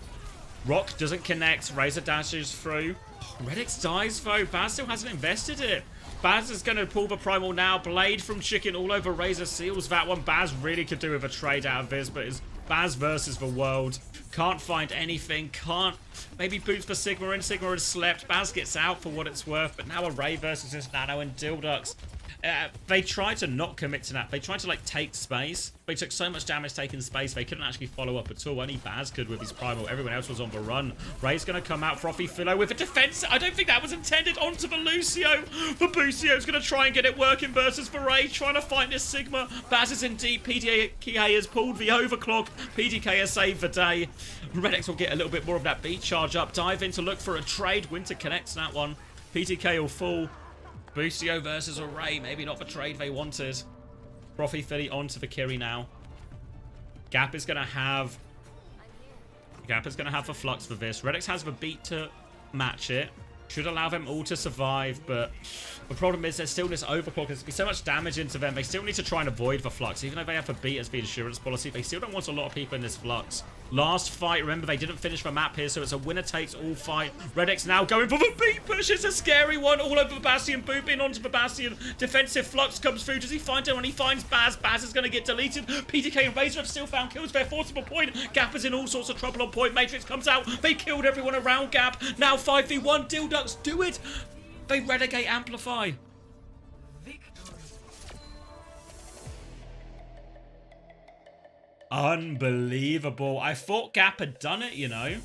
Rock doesn't connect. Razor dashes through. Redix dies though. Baz still hasn't invested it. Baz is going to pull the Primal now. Blade from Chicken all over Razor seals that one. Baz really could do with a trade out of this, but it's Baz versus the world. Can't find anything. Can't. Maybe boots for Sigma and Sigma has slept. Baz gets out for what it's worth, but now a Ray versus this Nano and Dilducks. They tried to not commit to that. They tried to like take space. They took so much damage taking space they couldn't actually follow up at all. Only Baz could with his Primal. Everyone else was on the run. Ray's going to come out. Frothy Philo with a defense. I don't think that was intended. Onto the Lucio. The Bucio's going to try and get it working versus the Ray. Trying to fight this Sigma. Baz is in deep. PDK has pulled the overclock. PDK has saved the day. Redix will get a little bit more of that beat charge up. Dive in to look for a trade. Winter connects that one. PTK will fall. Bucio versus a Ray. Maybe not the trade they wanted. Frothy Philly onto the Kiri now. Gap is going to have the Flux for this. Redix has the beat to match it. Should allow them all to survive, but the problem is there's still this overclock. There's be so much damage into them. They still need to try and avoid the Flux. Even though they have the beat as the insurance policy, they still don't want a lot of people in this Flux. Last fight, remember, they didn't finish the map here, so it's a winner-takes-all fight. Redix now going for the beat push. It's a scary one all over the Bastion. Boop in onto the Bastion. Defensive Flux comes through. Does he find it? When he finds Baz, Baz is going to get deleted. PTK and Razor have still found kills. They're forcible point. Gap is in all sorts of trouble on point. Matrix comes out. They killed everyone around Gap. Now 5v1. Dilducks do it. They relegate Amplify. Unbelievable. I thought Gap had done it, you know.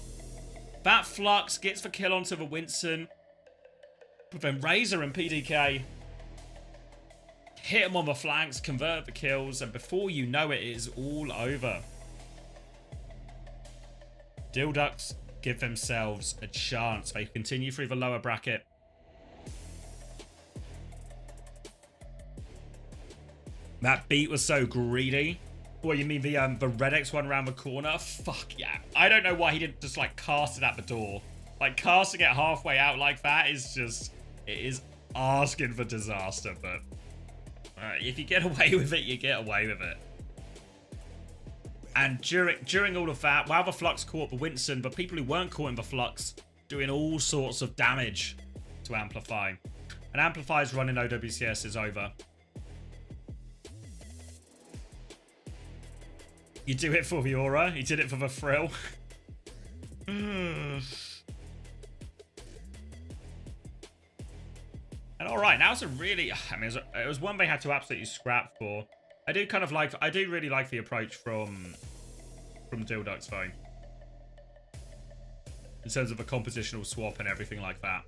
That Flux gets the kill onto the Winston. But then Razor and PDK hit him on the flanks, convert the kills, and before you know it, it is all over. Dilducks give themselves a chance. They continue through the lower bracket. That beat was so greedy. What, you mean the Redex one around the corner? Fuck yeah. I don't know why he didn't just, like, cast it at the door. Like, casting it halfway out like that is just... It is asking for disaster, but... if you get away with it, you get away with it. And during all of that, while the Flux caught the Winston, but people who weren't caught in the Flux doing all sorts of damage to Amplify. And Amplify's run in OWCS is over. You do it for the aura. You did it for the thrill. And all right, now it's a really... I mean, it was one they had to absolutely scrap for. I do really like the approach from Dilduck's phone. In terms of a compositional swap and everything like that.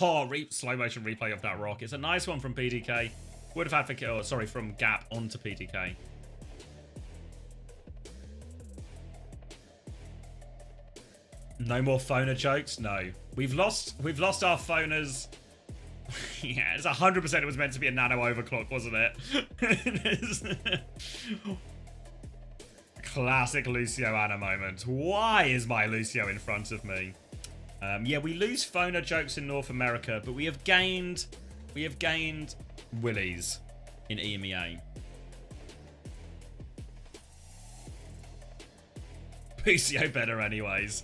Oh, slow motion replay of that rock. It's a nice one from PDK. Would have had for kill. Sorry, from Gap onto PDK. No more phoner jokes? No. We've lost our phoners. Yeah, it's 100% it was meant to be a nano overclock, wasn't it? Classic Lucio Anna moment. Why is my Lucio in front of me? Yeah, we lose phoner jokes in North America, but we have gained Willies in EMEA. Lucio better anyways.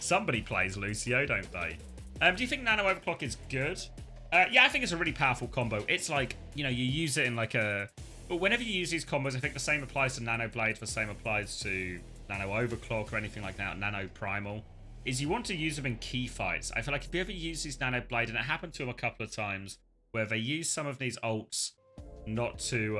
Somebody plays Lucio, don't they? Do you think nano overclock is good? Yeah, I think it's a really powerful combo. It's like, you know, you use it in like a... But whenever you use these combos, I think the same applies to Nano Blade, the same applies to Nano Overclock or anything like that, Nano Primal, is you want to use them in key fights. I feel like if you ever use these Nano Blade, and it happened to them a couple of times, where they use some of these ults not to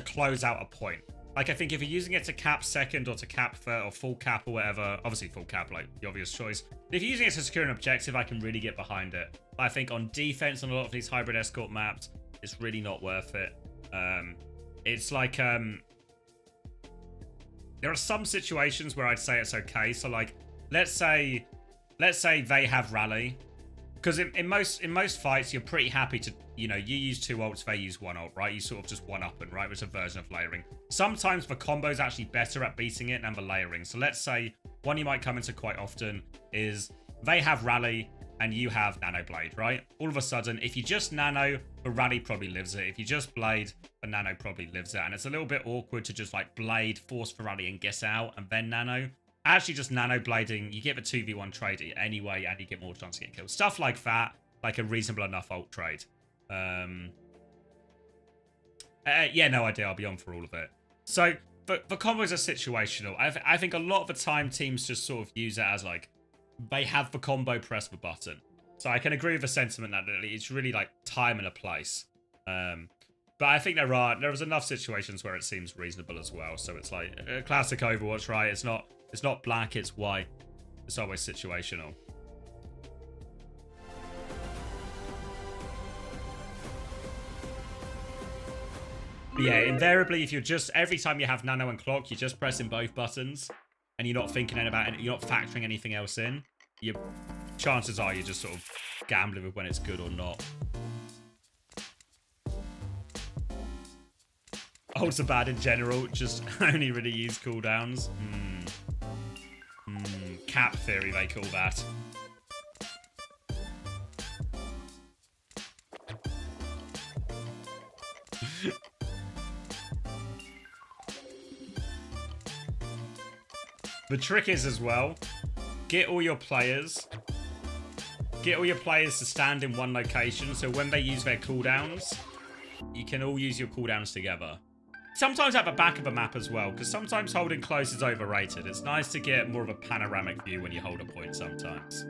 close out a point. Like, I think if you're using it to cap second or to cap third or full cap or whatever, obviously full cap, like, the obvious choice. But if you're using it to secure an objective, I can really get behind it. But I think on defense on a lot of these hybrid escort maps, it's really not worth it. It's like, there are some situations where I'd say it's okay. So, like, let's say they have rally. Because in most fights, you're pretty happy to, you know, you use 2 ults, they use 1 ult, right? You sort of just 1-up and, right? It's a version of layering. Sometimes the combo's actually better at beating it than the layering. So let's say one you might come into quite often is they have rally and you have nano blade, right? All of a sudden, if you just nano, the rally probably lives it. If you just blade, the nano probably lives it. And it's a little bit awkward to just like blade, force for rally and guess out and then nano. Actually, just nano blading, you get the 2v1 trade anyway, and you get more chance to get killed. Stuff like that, like a reasonable enough ult trade. Yeah, no idea. I'll be on for all of it. So, the combos are situational. I think a lot of the time, teams just sort of use it as like, they have the combo, press the button. So I can agree with the sentiment that it's really like time and a place. But I think there's enough situations where it seems reasonable as well. So it's like a classic Overwatch, right? It's not black, it's white. It's always situational. But yeah, invariably, if you're just, every time you have nano and clock, you're just pressing both buttons and you're not thinking about it, you're not factoring anything else in, your chances are you're just sort of gambling with when it's good or not. Ults are bad in general, just only really use cooldowns. Cap theory, they call that. The trick is as well, get all your players to stand in one location, so when they use their cooldowns, you can all use your cooldowns together. Sometimes at the back of a map as well, because sometimes holding close is overrated. It's nice to get more of a panoramic view when you hold a point sometimes.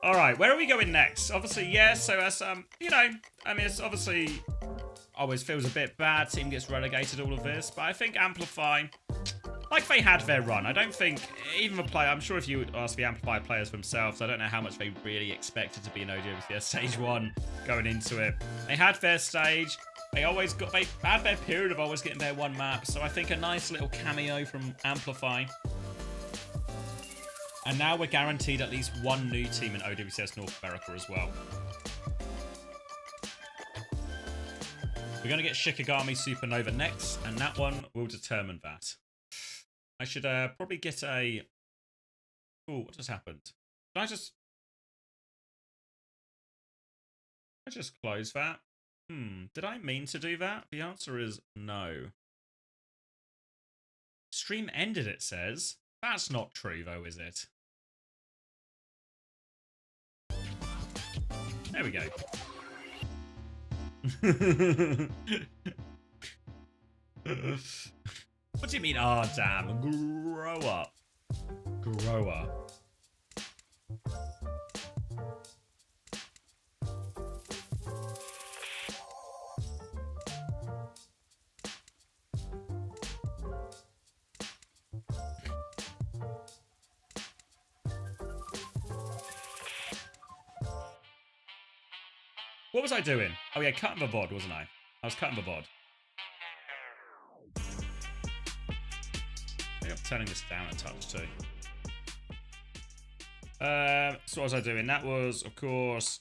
All right, where are we going next? Obviously, yeah, so as, you know, I mean, it's obviously always feels a bit bad. Team gets relegated, all of this. But I think Amplify, like they had their run. I don't think even the player. I'm sure if you ask the Amplify players themselves, I don't know how much they really expected to be an OWCS stage 1 going into it. They had their stage. They had their period of always getting their one map. So I think a nice little cameo from Amplify. And now we're guaranteed at least one new team in OWCS North America as well. We're going to get Shikigami Supernova next, and that one will determine that. I should probably get a... Oh, what just happened? Did I just close that? Did I mean to do that? The answer is no. Stream ended, it says. That's not true, though, is it? There we go. What do you mean, oh damn? Grow up. Grow up. What was I doing? Oh yeah, cutting the VOD, wasn't I? I was cutting the VOD. I think I'm turning this down a touch too. So what was I doing? That was, of course,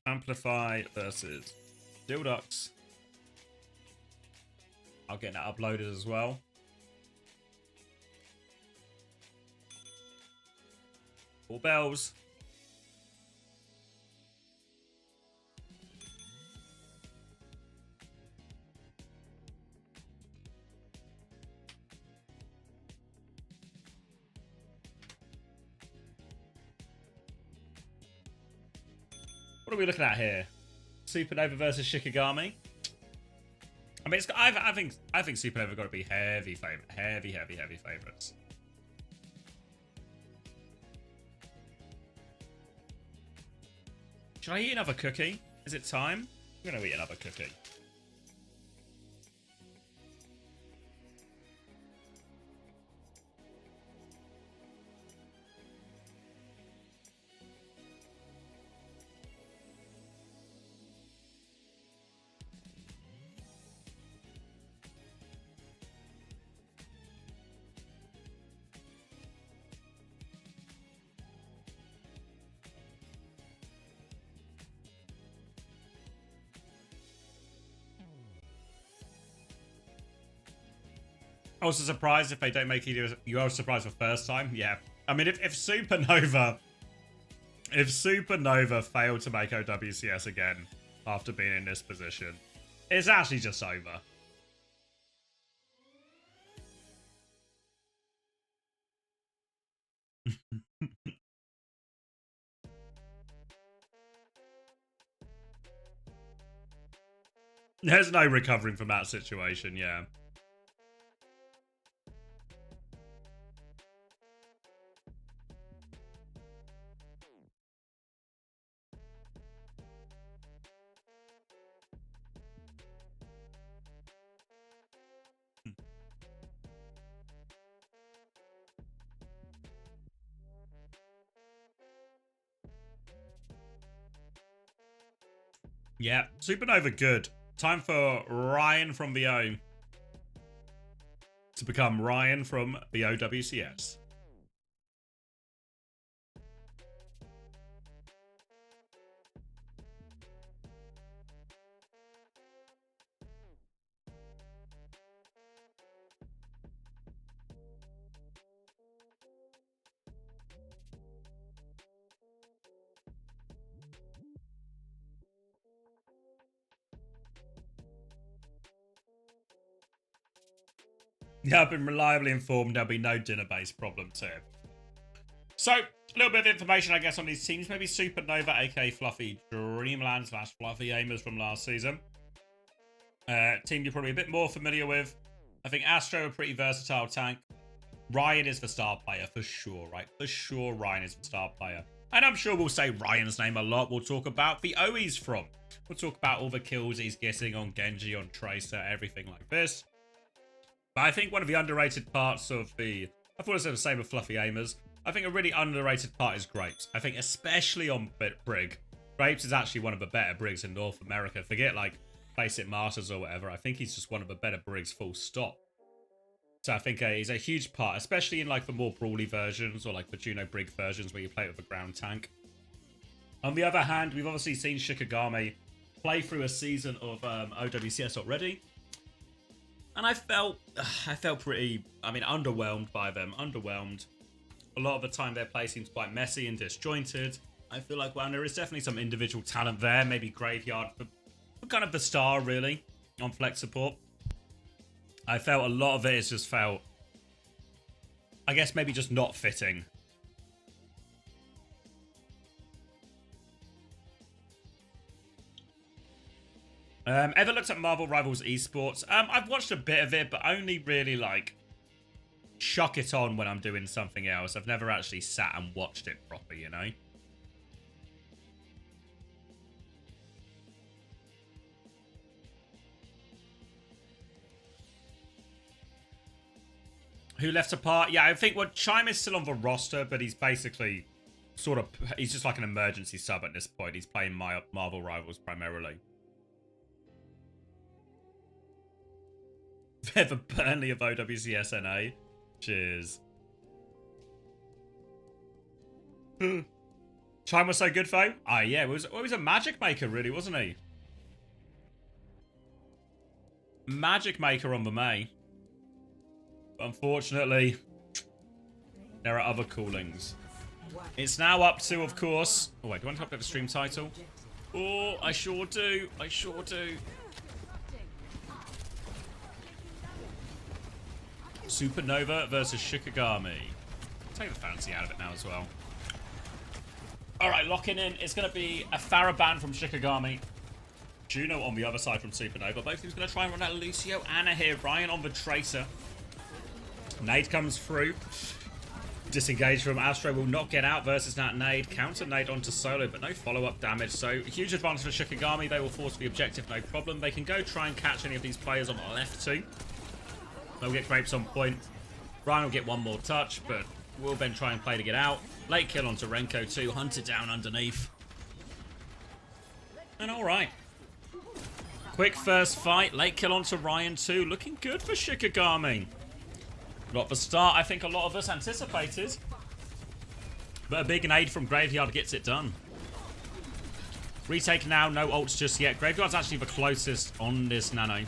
Amplify versus Dildux. I'll get that uploaded as well. All bells. What are we looking at here? Supernova versus Shikigami. I mean, I think Supernova got to be heavy favorite, heavy favorites. Should I eat another cookie? Is it time? I'm gonna eat another cookie. I was surprised if they don't make it. You are surprised the first time? Yeah. I mean, if Supernova failed to make OWCS again after being in this position, it's actually just over. There's no recovering from that situation, yeah. Yeah, Supernova good. Time for Ryan from the O to become Ryan from the OWCS. Yeah, I've been reliably informed there'll be no dinner-based problems here. So, a little bit of information, I guess, on these teams. Maybe Supernova, aka Fluffy Dreamland / Fluffy Aimers from last season. Team you're probably a bit more familiar with. I think Astro, a pretty versatile tank. Ryan is the star player, for sure, right? For sure, Ryan is the star player. And I'm sure we'll say Ryan's name a lot. We'll talk about the O he's from. We'll talk about all the kills he's getting on Genji, on Tracer, everything like this. But I think one of the underrated parts of the... I thought it was the same with Fluffy Aimers. I think a really underrated part is Grapes. I think especially on Brig. Grapes is actually one of the better Brigs in North America. Forget like Basic Masters or whatever. I think he's just one of the better Brigs, full stop. So I think he's a huge part, especially in like the more brawly versions or like the Juno Brig versions where you play it with a ground tank. On the other hand, we've obviously seen Shikigami play through a season of OWCS already. And I felt pretty, underwhelmed by them. Underwhelmed. A lot of the time their play seems quite messy and disjointed. I feel like, well, there is definitely some individual talent there. Maybe Graveyard for kind of the star, really, on flex support. I felt a lot of it has just felt, I guess, maybe just not fitting. Ever looked at Marvel Rivals Esports? I've watched a bit of it, but only really, like, chuck it on when I'm doing something else. I've never actually sat and watched it proper, you know? Who left apart? Yeah, I think, well, Chime is still on the roster, but he's basically sort of, he's just like an emergency sub at this point. He's playing Marvel Rivals primarily. They're the Burnley of OWCS NA. Cheers. Chime was so good, Fo? Ah, yeah, it was a magic maker, really, wasn't he? Magic maker on the May. Unfortunately, there are other callings. It's now up to, of course... Oh, wait, do I want to update the stream title? Oh, I sure do. I sure do. Supernova versus Shikigami. Take the fancy out of it now as well. Alright, locking in. It's going to be a Faraband from Shikigami. Juno on the other side from Supernova. Both teams going to try and run out Lucio. Anna here. Ryan on the Tracer. Nade comes through. Disengage from Astro will not get out versus that Nade. Counter Nade onto Solo, but no follow-up damage. So, huge advantage for Shikigami. They will force the objective, no problem. They can go try and catch any of these players on the left too. They'll get Grapes on point. Ryan will get one more touch, but will then try and play to get out. Late kill onto Renko too. Hunted down underneath. And alright. Quick first fight. Late kill onto Ryan too. Looking good for Shikigami. Not the start I think a lot of us anticipated. But a big nade from Graveyard gets it done. Retake now, no ults just yet. Graveyard's actually the closest on this Nano.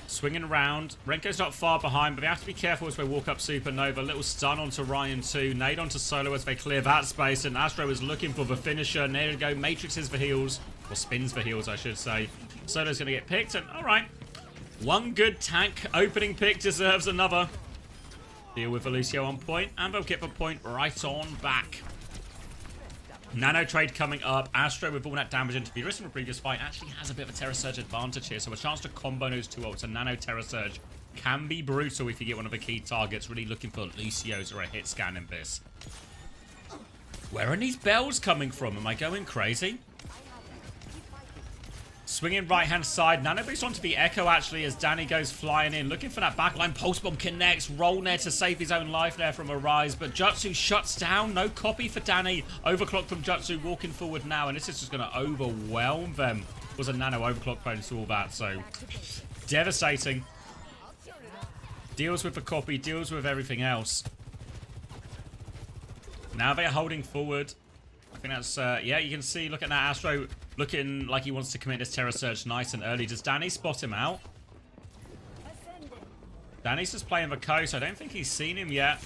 Swinging around. Renko's not far behind, but they have to be careful as they walk up Supernova. Little stun onto Ryan too. Nade onto Solo as they clear that space. And Astro is looking for the finisher. There we go. Matrixes for heals. Or spins for heals, I should say. Solo's going to get picked. And alright. One good tank opening pick deserves another. Deal with Lucio on point. And they'll get the point right on back. Nano trade coming up. Astro with all that damage into the wrist from a previous fight actually has a bit of a Terror Surge advantage here. So a chance to combo those two ults. A Nano Terror Surge can be brutal if you get one of the key targets. Really looking for Lucio's or a hit scan in this. Where are these bells coming from? Am I going crazy? Swinging right-hand side. Nano boost onto the Echo, actually, as Danny goes flying in. Looking for that backline. Pulse Bomb connects. Roll there to save his own life there from a rise. But Jutsu shuts down. No copy for Danny. Overclock from Jutsu walking forward now. And this is just going to overwhelm them. Was a Nano overclock bonus to all that. So, devastating. Deals with the copy. Deals with everything else. Now they're holding forward. I think that's, yeah, you can see, look at that Astro looking like he wants to commit this Terror Surge nice and early. Does Danny spot him out? Danny's just playing the coast. I don't think he's seen him yet.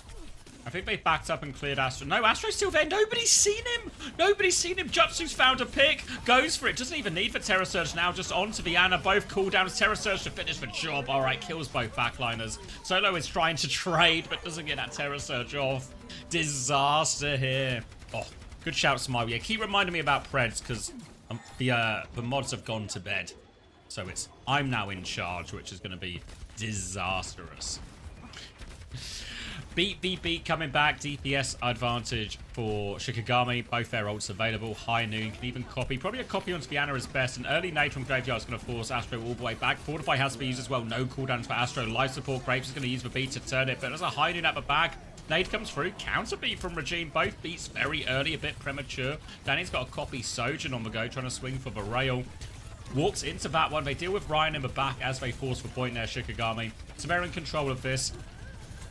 I think they backed up and cleared Astro. No, Astro's still there. Nobody's seen him. Nobody's seen him. Jutsu's found a pick. Goes for it. Doesn't even need for Terror Surge now. Just onto the Ana. Both cooldowns. Terror Surge to finish the job. All right, kills both backliners. Solo is trying to trade, but doesn't get that Terror Surge off. Disaster here. Oh, good shout, Smile. Yeah, keep reminding me about Preds, because the mods have gone to bed. So it's I'm now in charge, which is going to be disastrous. Beat coming back. DPS advantage for Shikigami. Both their ults available. High Noon can even copy. Probably a copy onto Vianna is best. An early nade from Graveyard is going to force Astro all the way back. Fortify has to be used as well. No cooldowns for Astro. Life support. Grapes is going to use the beat to turn it. But there's a High Noon at the back. Nade comes through. Counter beat from Regime. Both beats very early. A bit premature. Danny's got a copy Sojourn on the go. Trying to swing for the rail. Walks into that one. They deal with Ryan in the back as they force the point there. Shikigami. So they're in control of this.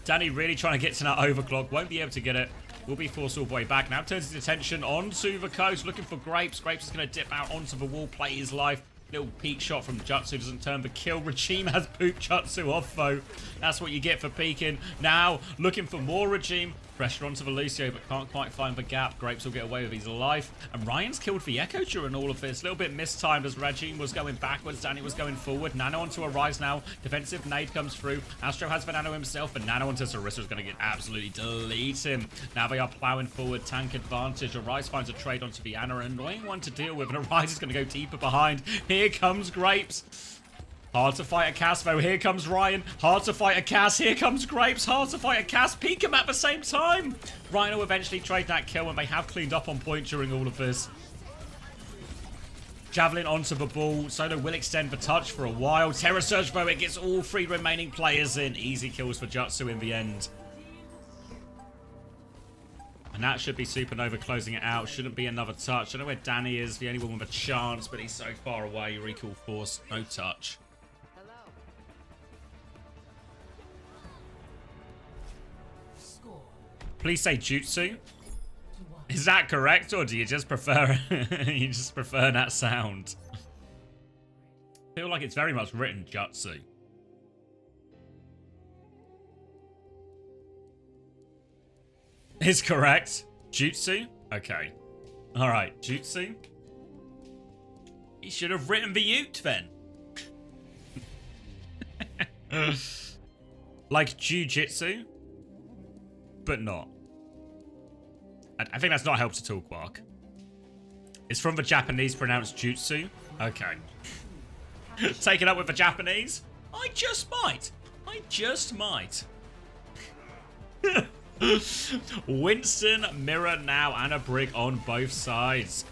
Danny really trying to get to that overclock. Won't be able to get it. Will be forced all the way back. Now turns his attention onto the coast. Looking for Grapes. Grapes is going to dip out onto the wall. Play his life. Little peek shot from Jutsu. Doesn't turn the kill. Regime has pooped Jutsu off, though. That's what you get for peeking. Now looking for more Regime. Pressure onto the Lucio, but can't quite find the gap. Grapes will get away with his life. And Ryan's killed the Echo during all of this. A little bit mistimed as Regime was going backwards. Danny was going forward. Nano onto a Rise now. Defensive nade comes through. Astro has the Nano himself, and Nano onto Sarissa is going to get absolutely delete him. Now they are plowing forward. Tank advantage. A Rise finds a trade onto the Anna. An annoying one to deal with, and a Rise is going to go deeper behind. Here comes Grapes. Hard to fight a Cass, though. Here comes Ryan. Hard to fight a Cass. Here comes Grapes. Hard to fight a Cass. Peek him at the same time. Ryan will eventually trade that kill, and they have cleaned up on point during all of this. Javelin onto the ball. Solo will extend the touch for a while. Terror Surge, though, it gets all 3 remaining players in. Easy kills for Jutsu in the end. And that should be Supernova closing it out. Shouldn't be another touch. I don't know where Danny is. The only one with a chance, but he's so far away. Recall force. No touch. Please say Jutsu. Is that correct, or do you just prefer that sound? I feel like it's very much written Jutsu. Is correct. Jutsu? Okay. Alright, Jutsu. He should have written the Ute then. Like Jiu-Jitsu, but not. I think that's not helped at all, Quark. It's from the Japanese pronounced Jutsu. Okay. Take it up with the Japanese? I just might. I just might. Winston, Mirror now, and a Brig on both sides.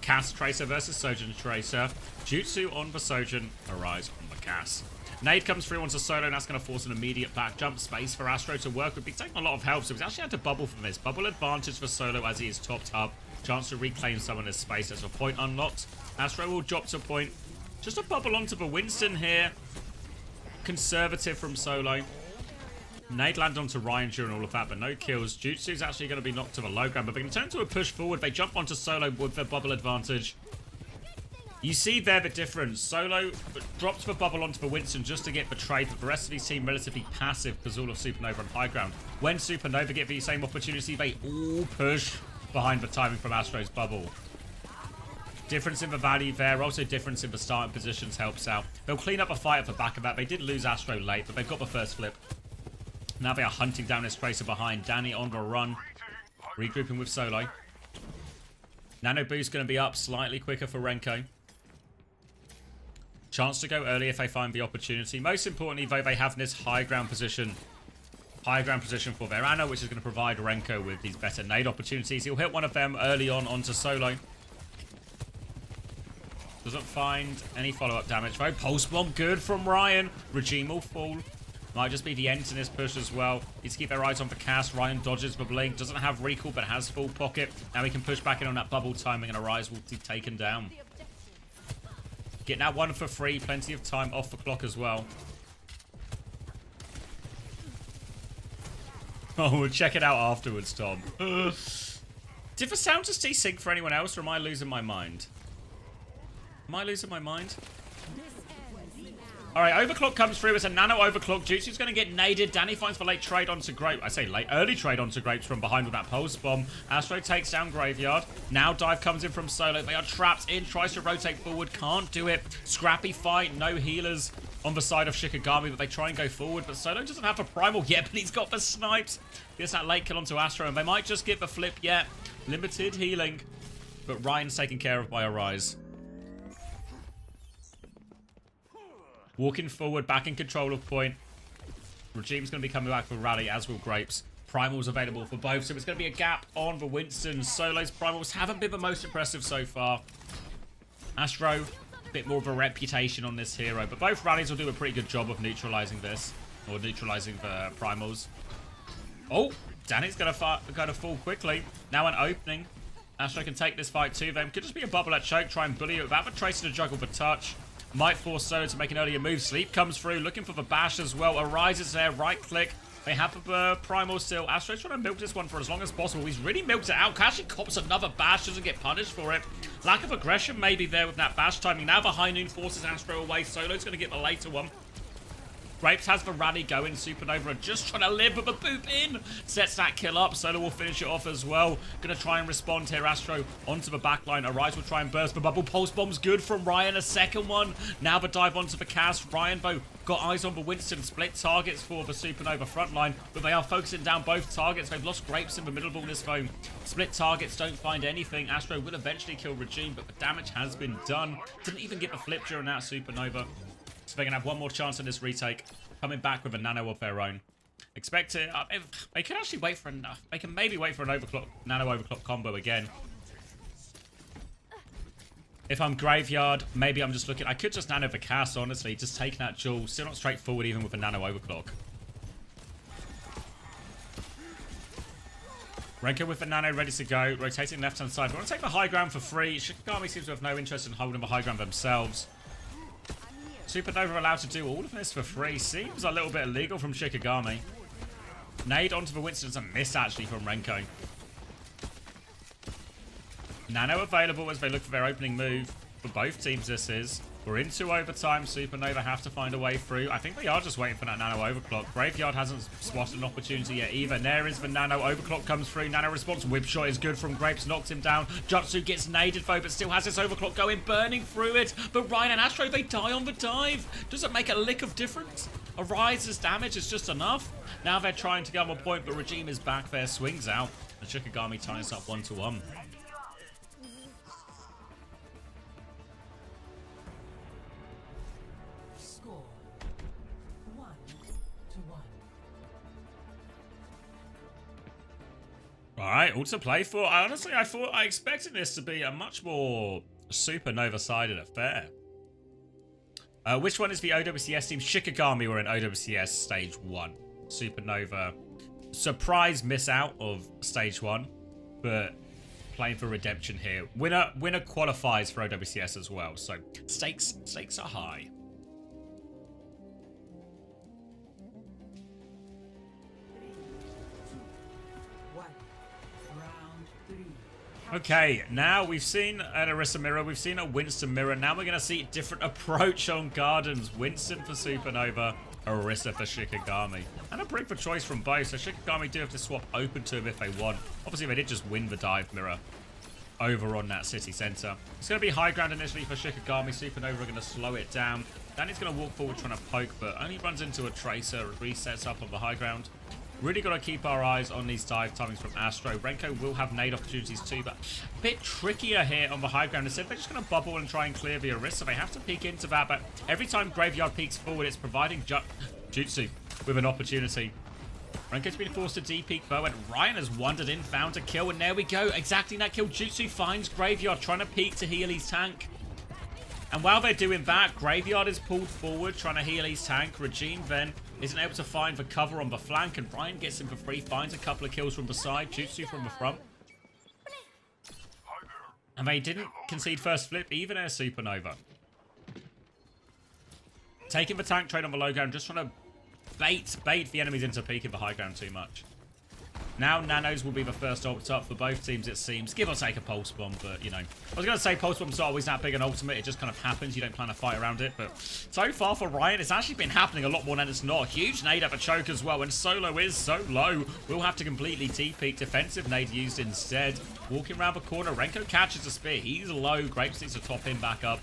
Cass Tracer versus Sojourn Tracer. Jutsu on the Sojourn, Arise on the Cass. Nade comes through onto Solo, and that's going to force an immediate back jump. Space for Astro to work would be taking a lot of help, so he's actually had to bubble from this. Bubble advantage for Solo as he is topped up. Chance to reclaim some of his space as a point unlocked. Astro will drop to point. Just a bubble onto the Winston here. Conservative from Solo. Nade land onto Ryan during all of that, but no kills. Jutsu's actually going to be knocked to the low ground, but they can turn to a push forward. They jump onto Solo with their bubble advantage. You see there the difference. Solo drops the bubble onto the Winston just to get betrayed, but the rest of his team relatively passive because all of Supernova on high ground. When Supernova get the same opportunity, they all push behind the timing from Astro's bubble. Difference in the value there, also difference in the starting positions helps out. They'll clean up a fight at the back of that. They did lose Astro late, but they've got the first flip. Now they are hunting down this Tracer behind. Danny on the run. Regrouping with Solo. Nano boost going to be up slightly quicker for Renko. Chance to go early if they find the opportunity. Most importantly, though, they have this high ground position. High ground position for their Anna, which is going to provide Renko with these better nade opportunities. He'll hit one of them early on onto Solo. Doesn't find any follow-up damage, though. Pulse bomb, good from Ryan. Regime will fall. Might just be the end to this push as well. Needs to keep their eyes on the cast. Ryan dodges the blink. Doesn't have recall, but has full pocket. Now he can push back in on that bubble timing, and Arise will be taken down. Getting that one for free. Plenty of time off the clock as well. Oh, we'll check it out afterwards, Tom. Did the sound just desync for anyone else, or am I losing my mind? Am I losing my mind? Alright, overclock comes through. It's a nano overclock. Jutsu's going to get naded. Danny finds the late trade onto Grapes. I say late, early trade onto Grapes from behind with that pulse bomb. Astro takes down Graveyard. Now dive comes in from Solo. They are trapped in. Tries to rotate forward. Can't do it. Scrappy fight. No healers on the side of Shikigami, but they try and go forward. But Solo doesn't have a primal yet, but he's got the snipes. Gets that late kill onto Astro, and they might just get the flip yet. Limited healing. But Ryan's taken care of by Arise. Walking forward, back in control of point. Regime's going to be coming back for Rally, as will Grapes. Primal's available for both, so it's going to be a gap on the Winston's. Solo's Primals haven't been the most impressive so far. Astro, a bit more of a reputation on this hero, but both Rallies will do a pretty good job of neutralizing this, or neutralizing the Primals. Oh, Danny's going to fall quickly. Now an opening. Astro can take this fight to them. Could just be a bubble at choke, try and bully it without the Tracer to juggle for touch. Might force Solo to make an earlier move. Sleep comes through, looking for the bash as well. Arises there, right click. They have the Primal still. Astro's trying to milk this one for as long as possible. He's really milked it out. Kashi cops another bash, doesn't get punished for it. Lack of aggression maybe there with that bash timing. Now the High Noon forces Astro away. Solo's going to get the later one. Grapes has the Rally going. Supernova are just trying to live, but the boop in sets that kill up. Solo will finish it off as well. Going to try and respond here. Astro onto the backline. Arise will try and burst the bubble. Pulse bomb's good from Ryan. A second one. Now the dive onto the cast. Ryan, though, got eyes on the Winston. Split targets for the Supernova frontline, but they are focusing down both targets. They've lost Grapes in the middle of all this foam. Split targets don't find anything. Astro will eventually kill Regime, but the damage has been done. Didn't even get the flip during that Supernova. So they're going to have one more chance in this retake. Coming back with a nano of their own. Expect it. They can actually wait for enough. They can maybe wait for an overclock, nano overclock combo again. If I'm Graveyard, maybe I'm just looking. I could just nano the cast, honestly. Just taking that jewel. Still not straightforward even with a nano overclock. Renko with the nano ready to go. Rotating left hand side. They want to take the high ground for free. Shikigami seems to have no interest in holding the high ground themselves. Supernova allowed to do all of this for free. Seems a little bit illegal from Shikigami. Nade onto the Winston's a miss actually from Renko. Nano available as they look for their opening move. For both teams this is. We're into overtime. Supernova have to find a way through. I think they are just waiting for that nano overclock. Graveyard hasn't spotted an opportunity yet either. And there is the nano overclock comes through. Nano response. Whip shot is good from Grapes. Knocks him down. Jutsu gets naded though, but still has this overclock going. Burning through it. But Ryan and Astro, they die on the dive. Doesn't make a lick of difference. Arise's damage is just enough. Now they're trying to get on point, but Regime is back there. Swings out. And Shikigami ties up 1-1. Alright, all to play for. Honestly, I expected this to be a much more Supernova-sided affair. Which one is the OWCS team? Shikigami were in OWCS Stage 1. Supernova. Surprise miss out of Stage 1, but playing for redemption here. Winner qualifies for OWCS as well, so stakes are high. Okay, now we've seen an Orisa mirror, we've seen a Winston mirror. Now we're going to see a different approach on Gardens. Winston for Supernova, Orisa for Shikigami. And a pretty good choice from both, so Shikigami do have to swap open to him if they want. Obviously, they did just win the dive mirror over on that city center. It's going to be high ground initially for Shikigami. Supernova are going to slow it down. Danny's going to walk forward trying to poke, but only runs into a Tracer, resets up on the high ground. Really got to keep our eyes on these dive timings from Astro. Renko will have nade opportunities too, but a bit trickier here on the high ground. Instead, they're just going to bubble and try and clear the Orisa. They have to peek into that, but every time Graveyard peeks forward, it's providing Jutsu with an opportunity. Renko's been forced to D-peek bow, and Ryan has wandered in, found a kill, and there we go. Exacting that kill. Jutsu finds Graveyard, trying to peek to heal his tank. And while they're doing that, Graveyard is pulled forward, trying to heal his tank. Regime then isn't able to find the cover on the flank, and Ryan gets him for free, finds a couple of kills from the side, Jutsu from the front. And they didn't concede first flip, even as Supernova. Taking the tank trade on the low ground, just trying to bait the enemies into peeking the high ground too much. Now Nanos will be the first ult up for both teams, it seems. Give or take a Pulse Bomb, but, you know. I was going to say Pulse Bomb's not always that big an ultimate. It just kind of happens. You don't plan to fight around it. But so far for Ryan, it's actually been happening a lot more than it's not. Huge nade up a choke as well. And Solo is so low. We'll have to completely T-peek. Defensive nade used instead. Walking around the corner. Renko catches a spear. He's low. Grapes needs to top him back up.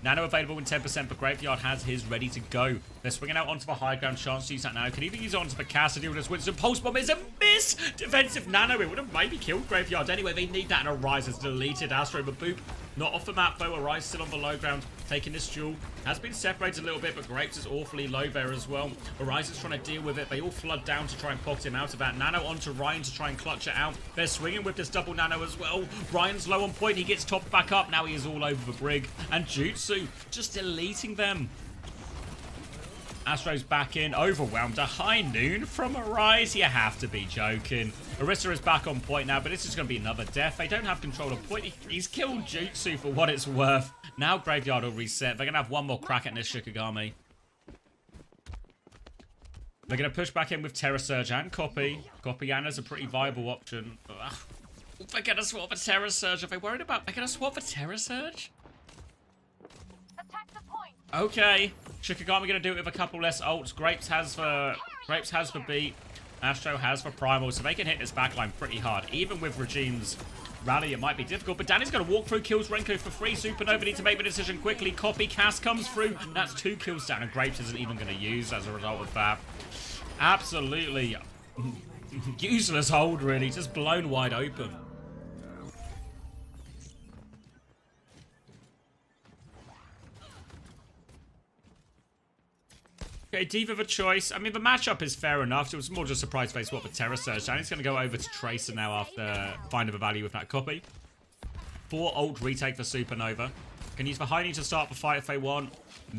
Nano available in 10%, but Graveyard has his ready to go. They're swinging out onto the high ground. Chance to use that now. Could even use it onto the cast to deal with this Winston. Pulse Bomb is a miss! Defensive Nano. It would have maybe killed Graveyard anyway. They need that, and Arise has deleted Astro. But Boop Not off the map though. Arise still on the low ground, taking this duel. Has been separated a little bit, but Grapes is awfully low there as well. Arise is trying to deal with it. They all flood down to try and pocket him out of that. Nano onto Ryan to try and clutch it out. They're swinging with this double nano as well. Ryan's low on point. He gets topped back up. Now he is all over the brig. And Jutsu just deleting them. Astro's back in, overwhelmed. A high noon from Arise? You have to be joking. Orisa is back on point now, but this is going to be another death. They don't have control of point. He's killed Jutsu for what it's worth. Now Graveyard will reset. They're going to have one more crack at this Shikigami. They're going to push back in with Terra Surge and Copy. Copy Anna's a pretty viable option. Ugh. They're going to swap for Terra Surge. Are they worried about... They're going to swap for Terra Surge? Okay, Shikigami gonna do it with a couple less ults. Grapes has for beat. Astro has for primal, so they can hit this backline pretty hard. Even with Regime's rally, it might be difficult. But Danny's gonna walk through, kills Renko for free. Supernova need to make the decision quickly. Copy Cass comes through. That's 2 kills down, and Grapes isn't even gonna use as a result of that. Absolutely useless hold, really, just blown wide open. Okay, Diva the choice. I mean, the matchup is fair enough. It was more just surprise face what for Terra Surge. Danny's going to go over to Tracer now after finding the value with that copy. 4 ult retake for Supernova. Can use the Heine to start the fight if they want.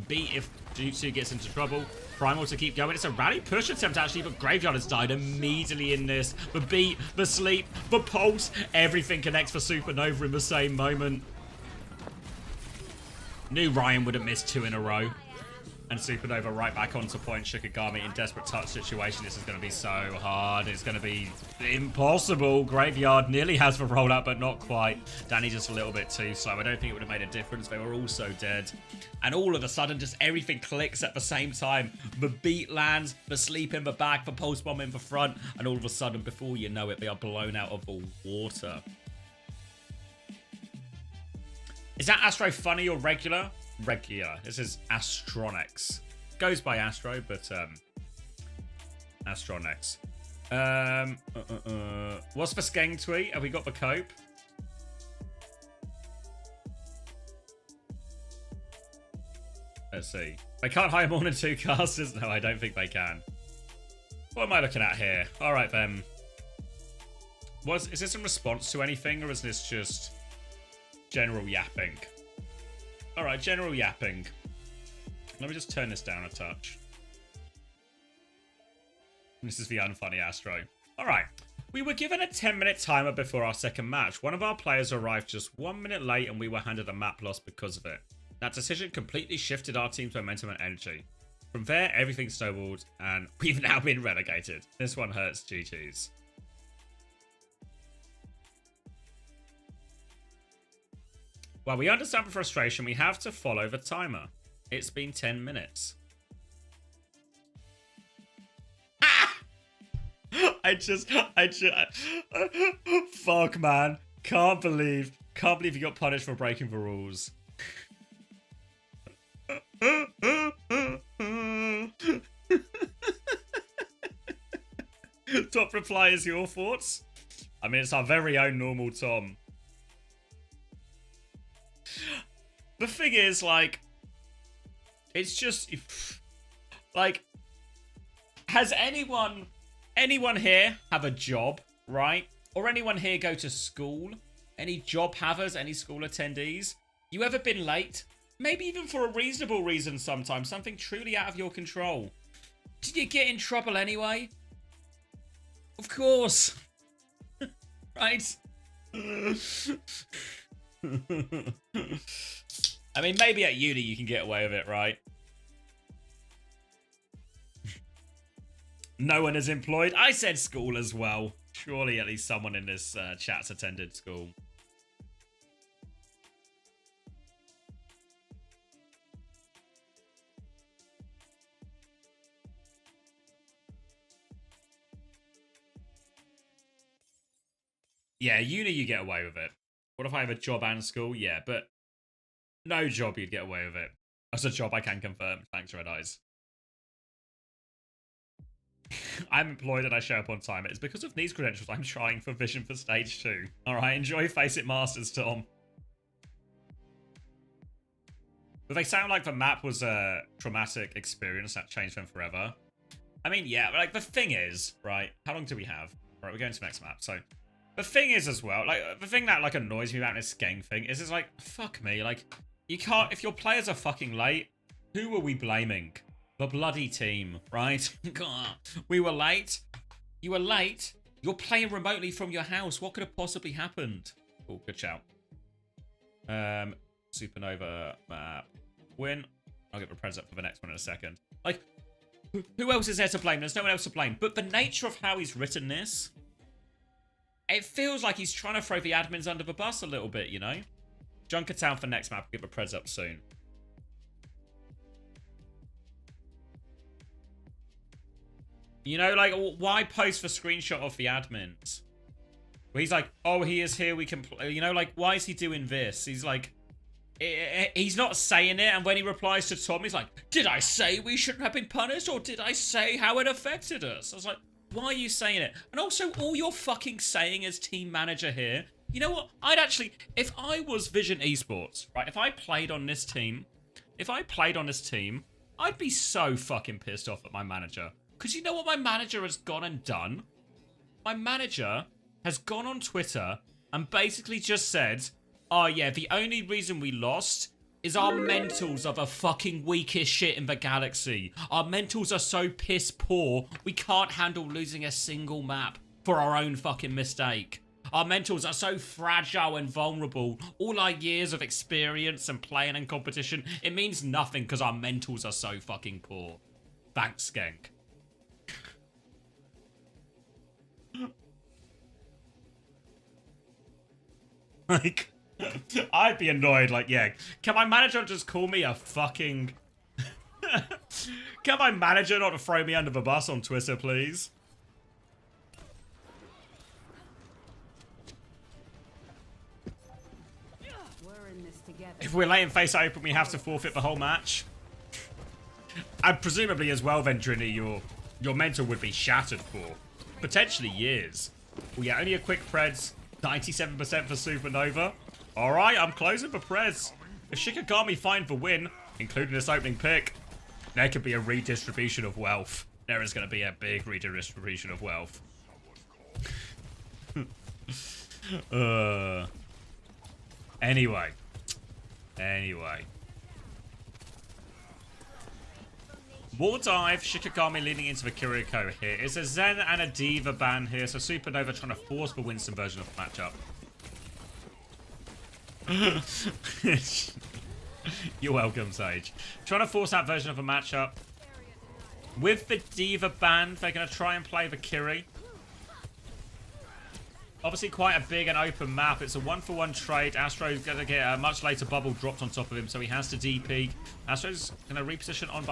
Beat if Jutsu gets into trouble. Primal to keep going. It's a rally push attempt actually, but Graveyard has died immediately in this. The beat, the sleep, the pulse. Everything connects for Supernova in the same moment. Knew Ryan would have missed 2 in a row. And Supernova right back onto point. Shikigami in desperate touch situation. This is going to be so hard. It's going to be impossible. Graveyard nearly has the rollout, but not quite. Danny just a little bit too slow. I don't think it would have made a difference. They were all so dead. And all of a sudden, just everything clicks at the same time. The beat lands, the sleep in the back, the pulse bomb in the front. And all of a sudden, before you know it, they are blown out of the water. Is that Astro funny or regular? Regular. This is Astronex. Goes by Astro, but Astronex. What's the Skeng tweet? Have we got the cope? Let's see. They can't hire more than 2 casters? No, I don't think they can. What am I looking at here? Alright then. Is this in response to anything, or is this just general yapping? Alright, general yapping. Let me just turn this down a touch. This is the unfunny Astro. Alright. We were given a 10-minute timer before our second match. One of our players arrived just 1 minute late and we were handed a map loss because of it. That decision completely shifted our team's momentum and energy. From there, everything snowballed and we've now been relegated. This one hurts GG's. While we understand the frustration, we have to follow the timer. It's been 10 minutes. Ah! I just fuck, man. Can't believe you got punished for breaking the rules. Top reply is your thoughts? I mean, it's our very own normal Tom. The thing is, like, it's just, like, has anyone here have a job, right? Or anyone here go to school? Any job havers, any school attendees? You ever been late? Maybe even for a reasonable reason sometimes, something truly out of your control. Did you get in trouble anyway? Of course. Right? I mean, maybe at uni you can get away with it, right? No one is employed. I said school as well. Surely at least someone in this chat's attended school. Yeah, uni you get away with it. What if I have a job and school? Yeah, but no job you'd get away with it. That's a job I can confirm. Thanks, Red Eyes. I'm employed and I show up on time. It's because of these credentials I'm trying for Vision for Stage 2. Alright, enjoy Face It Masters, Tom. But they sound like the map was a traumatic experience that changed them forever. I mean, yeah, but like the thing is, right? How long do we have? Right, we're going to the next map. So the thing is as well, like the thing that like annoys me about this gang thing is it's like, fuck me, like you can't, if your players are fucking late, who are we blaming? The bloody team, right? We were late. You were late. You're playing remotely from your house. What could have possibly happened? Oh, good shout. Supernova map win. I'll get the prez up for the next one in a second. Like, who else is there to blame? There's no one else to blame. But the nature of how he's written this, it feels like he's trying to throw the admins under the bus a little bit, you know? Junkertown for next map. Get the prez up soon. You know, like, why post the screenshot of the admins? Where he's like, oh, he is here, we can play. You know, like, why is he doing this? He's like, he's not saying it. And when he replies to Tom, he's like, did I say we shouldn't have been punished? Or did I say how it affected us? I was like, why are you saying it? And also, all you're fucking saying as team manager here, you know what? I'd actually, if I was Vision Esports, right? If I played on this team, I'd be so fucking pissed off at my manager. Because you know what my manager has gone and done? My manager has gone on Twitter and basically just said, oh yeah, the only reason we lost is our mentals are the fucking weakest shit in the galaxy. Our mentals are so piss poor, we can't handle losing a single map for our own fucking mistake. Our mentals are so fragile and vulnerable. All our years of experience and playing and competition, it means nothing because our mentals are so fucking poor. Thanks, Skank. Like, I'd be annoyed, like, yeah, can my manager just call me a fucking... Can my manager not throw me under the bus on Twitter, please? We're in this together. If we're late in face open, we have to forfeit the whole match. And presumably as well, Vendrini, your mental would be shattered for potentially years. Well, yeah, only a quick preds. 97% for Supernova. Alright, I'm closing the prez. If Shikigami find the win, including this opening pick, there could be a redistribution of wealth. There is going to be a big redistribution of wealth. Anyway. War dive, Shikigami leading into the Kiriko here. It's a Zen and a Diva ban here, so Supernova trying to force the Winston version of the matchup. You're welcome, Sage. Trying to force that version of a matchup. With the Diva ban, they're going to try and play the Kiri. Obviously quite a big and open map. It's a 1-for-1 trade. Astro's going to get a much later bubble dropped on top of him, so he has to DP. Astro's going to reposition on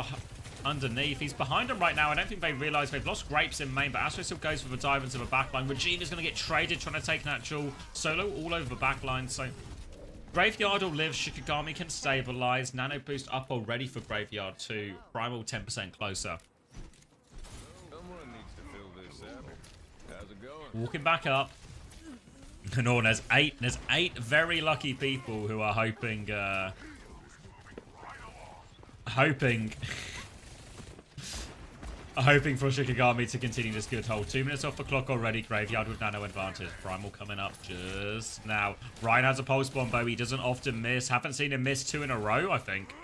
underneath. He's behind them right now. I don't think they realise they've lost Grapes in main, but Astro still goes for the dive into the backline. Regina's going to get traded, trying to take natural solo all over the backline. So Graveyard will live. Shikigami can stabilise. Nano boost up already for Graveyard too. Primal 10% closer. Someone needs to fill this apple. How's it going? Walking back up. No, there's eight very lucky people who are hoping for Shikigami to continue this good hold. 2 minutes off the clock already. Graveyard with nano advantage. Primal coming up just now. Ryan has a pulse bomb, though. He doesn't often miss. Haven't seen him miss 2 in a row, I think.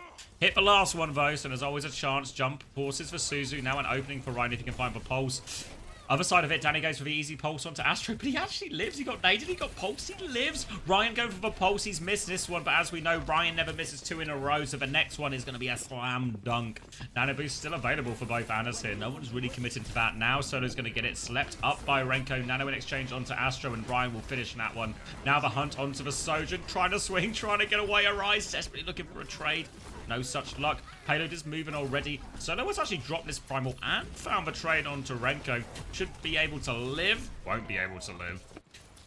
Hit the last one, though, so there's always a chance. Jump forces for Suzu. Now an opening for Ryan if he can find the pulse. Other side of it, Danny goes for the easy pulse onto Astro, but he actually lives. He got naded, he got pulsed, he lives. Ryan going for the pulse, he's missed this one, but as we know, Ryan never misses 2 in a row, so the next one is going to be a slam dunk. Nano boost still available for both Annas here. No one's really committed to that now. Solo's going to get it slept up by Renko. Nano in exchange onto Astro, and Ryan will finish in that one. Now the hunt onto the Sojourn, trying to swing, trying to get away. Arise, desperately looking for a trade. No such luck. Payload is moving already. Solo has actually dropped this Primal and found the trade onto Renko. Should be able to live. Won't be able to live.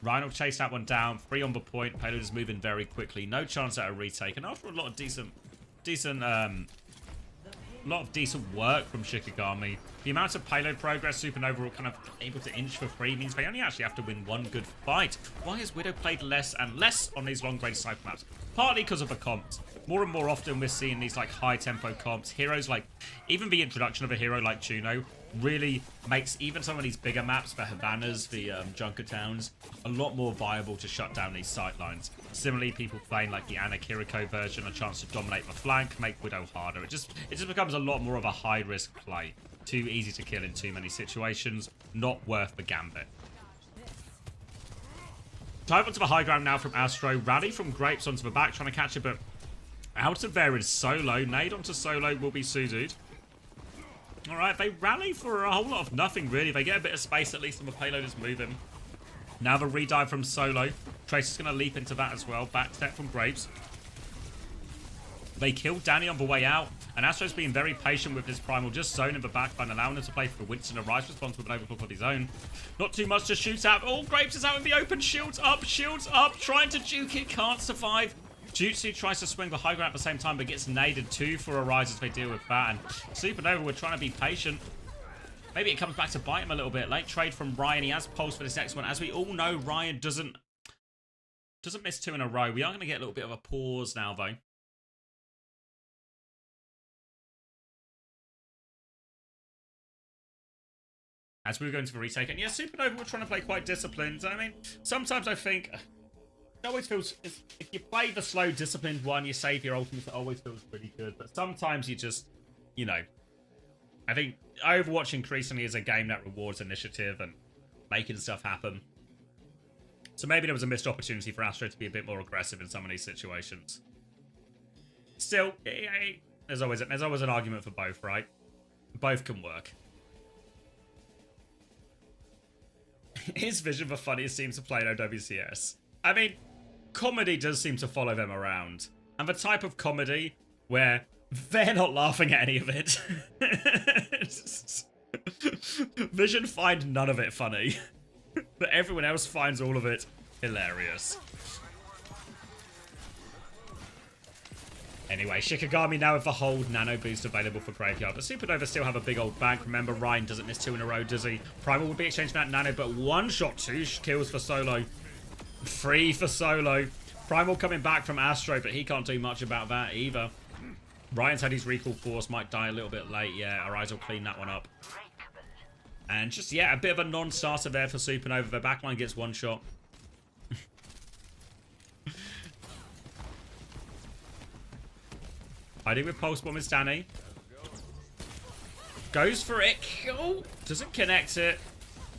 Ryan will chase that one down. 3 on the point. Payload is moving very quickly. No chance at a retake. And after a lot of decent lot of decent work from Shikigami. The amount of payload progress Supernova are kind of able to inch for free means they only actually have to win one good fight. Why has Widow played less and less on these long-range cypher maps? Partly because of the comps. More and more often we're seeing these like high-tempo comps. Heroes like, even the introduction of a hero like Juno really makes even some of these bigger maps, the Havanas, the Junker Towns, a lot more viable to shut down these sight lines. Similarly, people playing like the Ana Kiriko version, a chance to dominate the flank, make Widow harder. It just becomes a lot more of a high-risk play. Too easy to kill in too many situations, not worth the gambit. Dive onto the high ground now from Astro. Rally from Grapes onto the back, trying to catch it, but out of there is Solo. Nade onto Solo will be Suzu'd. Alright, they rally for a whole lot of nothing, really. They get a bit of space, at least, and the payload is moving. Now the redive from Solo. Trace is going to leap into that as well. Back step from Grapes. They killed Danny on the way out, and Astro's being very patient with his Primal, just zoning the backline, allowing him to play for Winston. A Rise response with an overclock of his own. Not too much to shoot at. Oh, Grapes is out in the open. Shields up, trying to juke it, can't survive. Jutsu tries to swing the high ground at the same time, but gets naded too for a Rise as they deal with that. And Supernova were trying to be patient. Maybe it comes back to bite him a little bit. Late trade from Ryan. He has pulse for this next one. As we all know, Ryan doesn't miss 2 in a row. We are going to get a little bit of a pause now, though. As we were going to the retake, and yeah, Supernova were trying to play quite disciplined. I mean, sometimes I think it always feels, if you play the slow, disciplined one, you save your ultimates, it always feels pretty good. But sometimes you just, you know, I think Overwatch increasingly is a game that rewards initiative and making stuff happen. So maybe there was a missed opportunity for Astro to be a bit more aggressive in some of these situations. Still, there's always an argument for both, right? Both can work. His vision the funniest seems to play in OWCS. I mean, comedy does seem to follow them around. And the type of comedy where they're not laughing at any of it. Vision find none of it funny. But everyone else finds all of it hilarious. Anyway, Shikigami now with the hold nano boost available for Graveyard. But Supernova still have a big old bank. Remember, Ryan doesn't miss 2 in a row, does he? Primal will be exchanging that nano, but 1 shot, 2 kills for Solo. 3 for Solo. Primal coming back from Astro, but he can't do much about that either. Ryan's had his recall force, might die a little bit late. Yeah, Arise will clean that one up. And just, yeah, a bit of a non-starter there for Supernova. Their backline gets 1 shot. Hiding with Pulse Bomb is Danny. Goes for it. Oh, doesn't connect it.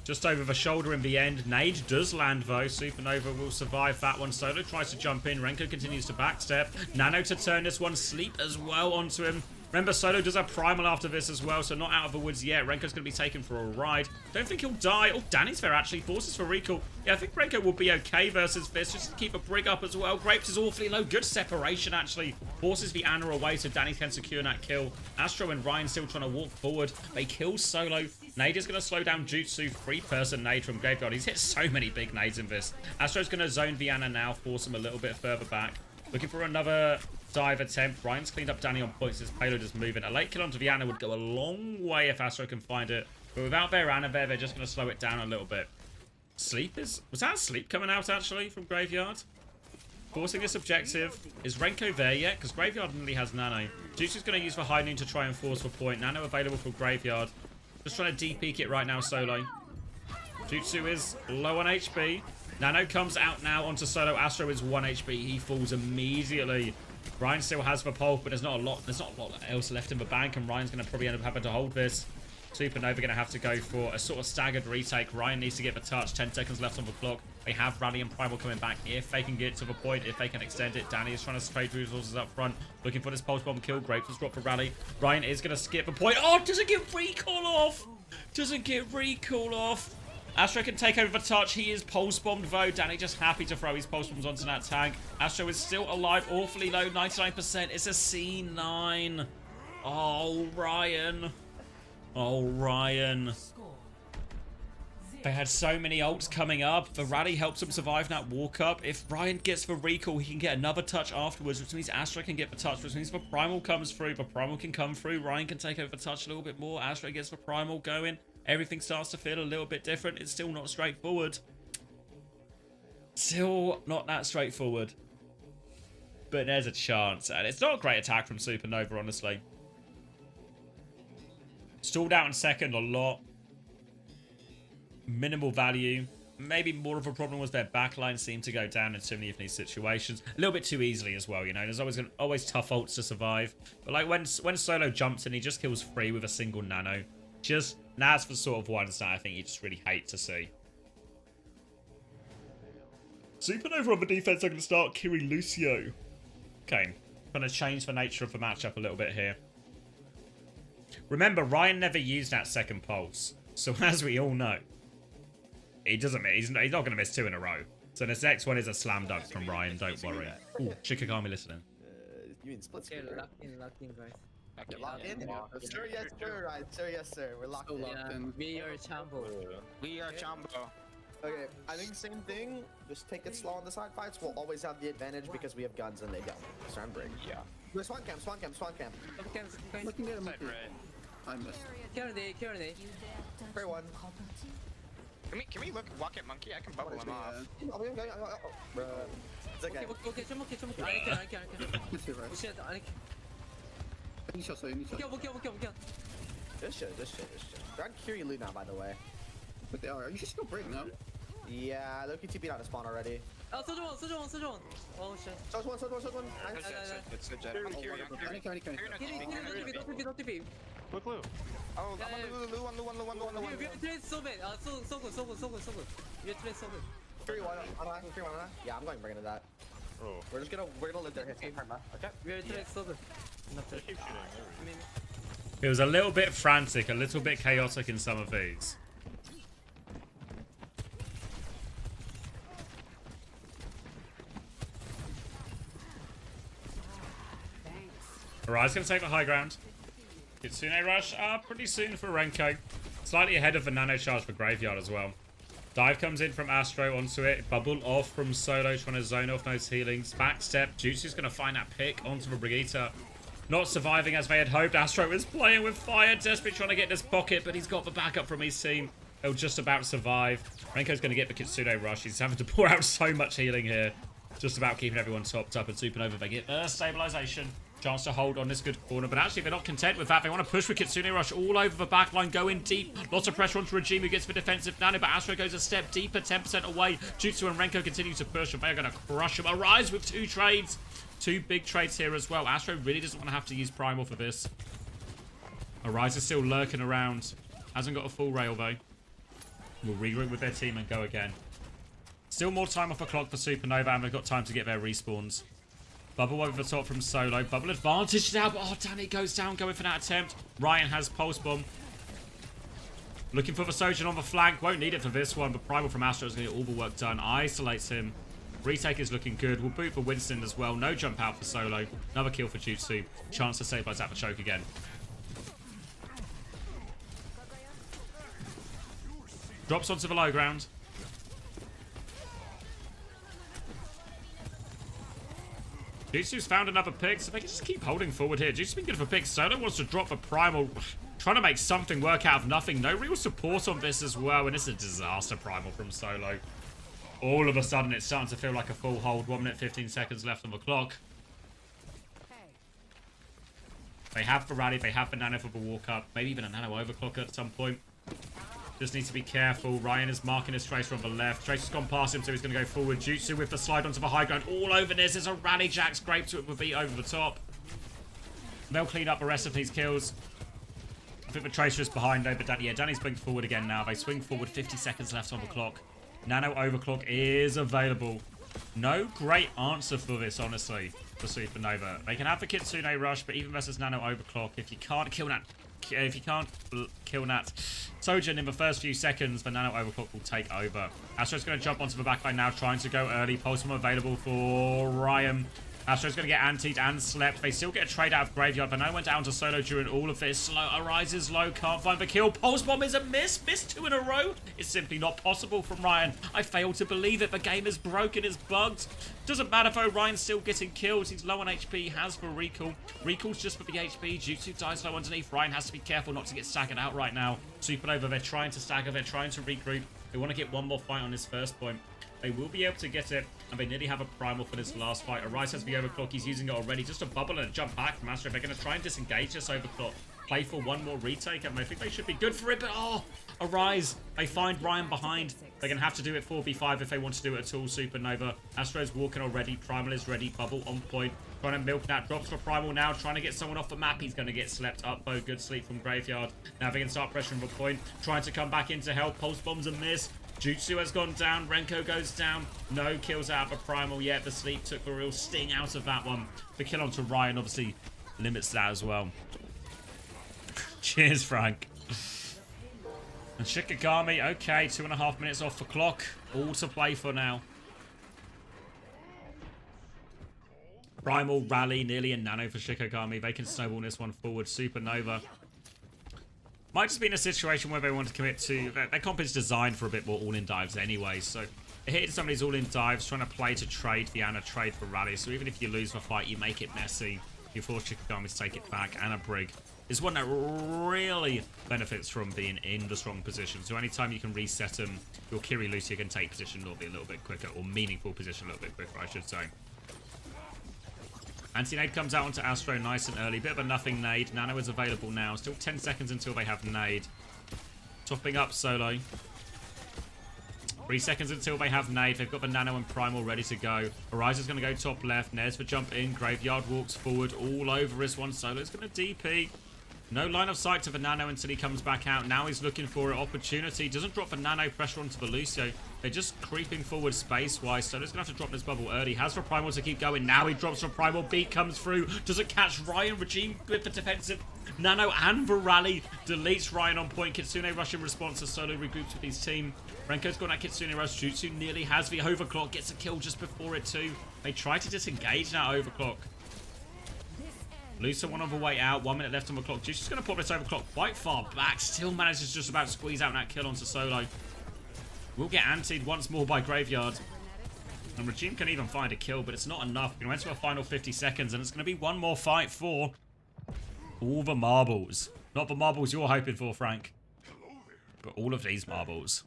Just over the shoulder in the end. Nade does land though. Supernova will survive that one. Solo tries to jump in. Renko continues to backstep. Nano to turn this one. Sleep as well onto him. Remember, Solo does have Primal after this as well, so not out of the woods yet. Renko's going to be taken for a ride. Don't think he'll die. Oh, Danny's fair, actually. Forces for recall. Yeah, I think Renko will be okay versus this. Just to keep a brig up as well. Grapes is awfully low. Good separation, actually. Forces the Ana away so Danny can secure that kill. Astro and Ryan still trying to walk forward. They kill Solo. Nade is going to slow down Jutsu. 3-person nade from Graveyard. He's hit so many big nades in this. Astro's going to zone the Ana now. Force him a little bit further back. Looking for another dive attempt. Ryan's cleaned up Danny on points. His payload is moving. A late kill onto the Ana would go a long way if Astro can find it. But without their Ana there, they're just going to slow it down a little bit. Sleep is... Was that Sleep coming out, actually, from Graveyard? Forcing this objective. Is Renko there yet? Because Graveyard nearly has Nano. Jutsu's going to use the High Noon to try and force for point. Nano available for Graveyard. Just trying to de-peek it right now, Solo. Jutsu is low on HP. Nano comes out now onto Solo. Astro is 1 HP. He falls immediately. Ryan still has the pulse, but there's not a lot else left in the bank, and Ryan's going to probably end up having to hold this. Supernova going to have to go for a sort of staggered retake. Ryan needs to get the touch. 10 seconds left on the clock. They have Rally and Primal coming back if they can get to the point, if they can extend it. Danny is trying to trade resources up front, looking for this pulse bomb kill. Grapes was dropped for Rally. Ryan is going to skip a point. Oh, doesn't get recall off. Doesn't get recall off. Astro can take over the touch. He is pulse bombed though. Danny just happy to throw his pulse bombs onto that tank. Astro is still alive, awfully low, 99%. It's a C9. Oh, Ryan. Oh, Ryan. They had so many ults coming up. The rally helps them survive that walk up. If Ryan gets the recall, he can get another touch afterwards, which means Astra can get the touch, which means the Primal comes through. The Primal can come through. Ryan can take over the touch a little bit more. Astra gets the Primal going. Everything starts to feel a little bit different. It's still not straightforward. Still not that straightforward. But there's a chance. And it's not a great attack from Supernova, honestly. Stalled out in second a lot. Minimal value. Maybe more of a problem was their backline seemed to go down in too many of these situations. A little bit too easily as well, you know. There's always tough ults to survive. But like when Solo jumps in, he just kills free with a single nano. That's the sort of ones that I think you just really hate to see. Supernova on the defense are going to start Kiri Lucio. Okay. Going to change the nature of the matchup a little bit here. Remember, Ryan never used that second pulse. So as we all know, he's not going to miss 2 in a row. So this next one is a slam dunk from Ryan, don't worry. Ooh, Shikagami listening. You mean split screen? Lock in, guys. Lock in? Sir, yes, sir, right. Sir, yes, sir. We're locked in. We are Chambo. We are Chambo. Okay, I think same thing. Just take it slow on the side fights. We'll always have the advantage because we have guns and they don't. So I'm break. Yeah. We're swan camp. Looking at him. I missed. Currently. Fair one. Can we walk at Monkey? I can bubble him off. Bruh. It's okay. Okay, 좀 먹게. This shit. They're on Kiri Lu now, by the way. But they are. You should still break now. Yeah, they're TP'd out of spawn already. Oh, 소중원. Oh shit. Source one. It's good, Jet. I'm Kiri. Don't TP. Look, Lou. Oh, I'm on Lou. We have trade so bad. So good. We have trade so good. 3-1. Yeah, I'm going to bring into that. Oh. We're gonna live there. Okay. We have trade so good. It was a little bit frantic, a little bit chaotic in some of these. Alright, going to take the high ground. Kitsune rush pretty soon for Renko. Slightly ahead of the nano charge for Graveyard as well. Dive comes in from Astro onto it. Bubble off from Solo, trying to zone off those healings. Backstep. Jutsu's going to find that pick onto the Brigitte. Not surviving as they had hoped. Astro is playing with fire. Desperate trying to get this pocket, but he's got the backup from his team. He'll just about survive. Renko's going to get the Kitsune rush. He's having to pour out so much healing here. Just about keeping everyone topped up. And Supernova, they get stabilization. Chance to hold on this good corner, but actually they're not content with that. They want to push with Kitsune Rush all over the backline, go in deep. Lots of pressure onto Regime, who gets the defensive nano, but Astro goes a step deeper, 10% away. Jutsu and Renko continue to push, and they are going to crush him. Arise with 2 trades. 2 big trades here as well. Astro really doesn't want to have to use Primal for this. Arise is still lurking around. Hasn't got a full rail though. Will regroup with their team and go again. Still more time off the clock for Supernova, and they've got time to get their respawns. Bubble over the top from Solo. Bubble advantage now, but oh, Danny goes down going for that attempt. Ryan has Pulse Bomb. Looking for the Sojourn on the flank. Won't need it for this one, but Primal from Astro is going to get all the work done. Isolates him. Retake is looking good. We'll boot for Winston as well. No jump out for Solo. Another kill for Jutsu. Chance to stabilize out the choke again. Drops onto the low ground. Jutsu's found another pick, so they can just keep holding forward here. Jutsu's been good for picks. Solo wants to drop the Primal, trying to make something work out of nothing. No real support on this as well, and it's a disaster Primal from Solo. All of a sudden, it's starting to feel like a full hold. 1 minute, 15 seconds left on the clock. They have the rally, they have the nano for the walk up, maybe even a nano overclock at some point. Just needs to be careful. Ryan is marking his Tracer on the left. Tracer's gone past him, so he's going to go forward. Jutsu with the slide onto the high ground. All over this. There's a rally jack scrape, so it will be over the top. They'll clean up the rest of these kills. I think the Tracer is behind though, but Danny's blinked forward again now. They swing forward, 50 seconds left on the clock. Nano overclock is available. No great answer for this, honestly, for Supernova. They can have the Kitsune rush, but even versus Nano overclock, if you can't kill that Sojourn in the first few seconds, the Nano overclock will take over. Astro's going to jump onto the backline now, trying to go early. Pulse Bomb available for Ryan. Astro's going to get antied and slept. They still get a trade out of Graveyard. But no went down to solo during all of this. Slow arises low. Can't find the kill. Pulse Bomb is a miss. Missed 2 in a row. It's simply not possible from Ryan. I fail to believe it. The game is broken. It's bugged. Doesn't matter though. Ryan's still getting killed. He's low on HP. Has for recall. Recall's just for the HP. Jutsu dies low underneath. Ryan has to be careful not to get staggered out right now. Supernova, they're trying to stagger. They're trying to regroup. They want to get one more fight on this first point. They will be able to get it, and they nearly have a primal for this last fight. Arise has the overclock. He's using it already. Just a bubble and a jump back from Astro. They're going to try and disengage this overclock. Play for one more retake, and I think they should be good for it, but oh, Arise. They find Ryan behind. They're going to have to do it 4v5 if they want to do it at all. Supernova. Astro's walking already. Primal is ready. Bubble on point. Trying to milk that. Drops for Primal now. Trying to get someone off the map. He's going to get slept up, though. Good sleep from Graveyard. Now they can start pressuring the point. Trying to come back in to help. Pulse Bomb's a miss. Jutsu has gone down. Renko goes down. No kills out of a Primal yet. The sleep took a real sting out of that one. The kill onto Ryan obviously limits that as well. Cheers, Frank. And Shikigami, okay, 2.5 minutes off the clock. All to play for now. Primal, Rally, nearly a nano for Shikigami. They can snowball this one forward. Supernova. Might just be in a situation where they want to commit to... Their comp is designed for a bit more all-in dives anyway, so hitting some of these all-in dives, trying to play to trade the Ana, trade for Rally. So even if you lose the fight, you make it messy. You force Shikigami to take it back. Ana Brig is one that really benefits from being in the strong position. So anytime you can reset them, your Kiri Lucia can take position a little bit quicker, or meaningful position a little bit quicker, I should say. Anti-nade comes out onto Astro nice and early. Bit of a nothing nade. Nano is available now. Still 10 seconds until they have nade. Topping up solo. 3 seconds until they have nade. They've got the Nano and Primal ready to go. Arise is going to go top left. Nares for jump in. Graveyard walks forward all over this one. Solo's going to DP. No line of sight to the Nano until he comes back out. Now he's looking for an opportunity. Doesn't drop the Nano, pressure onto the Lucio. They're just creeping forward space-wise. Solo's going to have to drop this bubble early. Has for Primal to keep going. Now he drops for Primal. Beat comes through. Doesn't catch Ryan. Regime with the defensive. Nano and the Rally deletes Ryan on point. Kitsune rush in response as Solo regroups with his team. Renko's gone at Kitsune rush. Jutsu nearly has the overclock. Gets a kill just before it too. They try to disengage that overclock. Lucia one on the way out. 1 minute left on the clock. Jutsu's going to pop this overclock quite far back. Still manages just about to squeeze out that kill onto Solo. Will get antied once more by Graveyard. And Regime can even find a kill, but it's not enough. We're going to enter a final 50 seconds, and it's going to be one more fight for all the marbles. Not the marbles you're hoping for, Frank, but all of these marbles.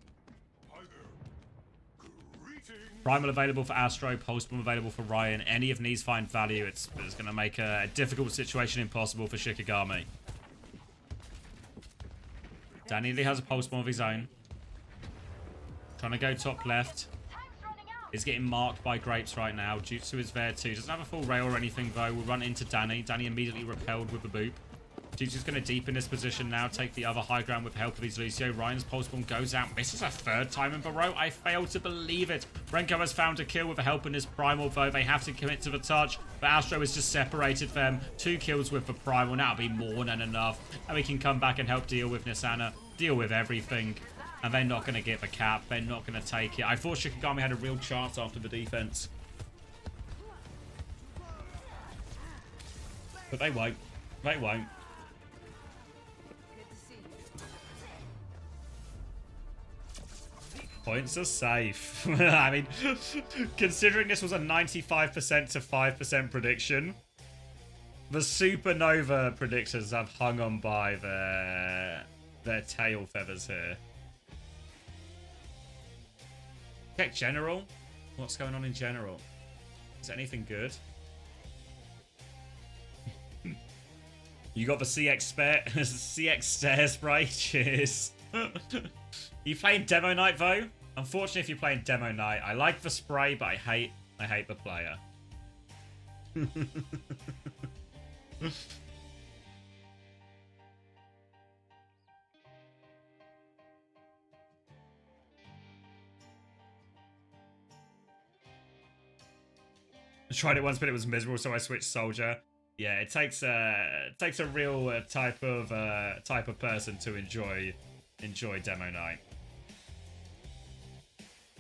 Primal available for Astro, Pulse Bomb available for Ryan. Any of these find value, it's going to make a difficult situation impossible for Shikigami. Danny Lee has a Pulse Bomb of his own. Trying to go top left. Is getting marked by Grapes right now. Jutsu is there too. Doesn't have a full rail or anything though. Will run into Danny. Danny immediately repelled with the boop. Jutsu's going to deepen this position now. Take the other high ground with the help of his Lucio. Ryan's Pulse Bomb goes out. Misses a third time in a row. I fail to believe it. Renko has found a kill with the help in his Primal though. They have to commit to the touch. But Astro has just separated them. 2 kills with the Primal. That'll be more than enough. And we can come back and help deal with Nisana. Deal with everything. And they're not going to get the cap. They're not going to take it. I thought Shikigami had a real chance after the defense. But they won't. They won't. Points are safe. I mean, considering this was a 95% to 5% prediction, the Supernova predictors have hung on by their tail feathers here. Check general. What's going on in general? Is anything good? You got the CX stare spray. Cheers. You playing demo night though? Unfortunately, if you're playing demo night, I like the spray, but I hate the player. I tried it once, but it was miserable, so I switched Soldier. Yeah, it takes a real type of person to enjoy demo night.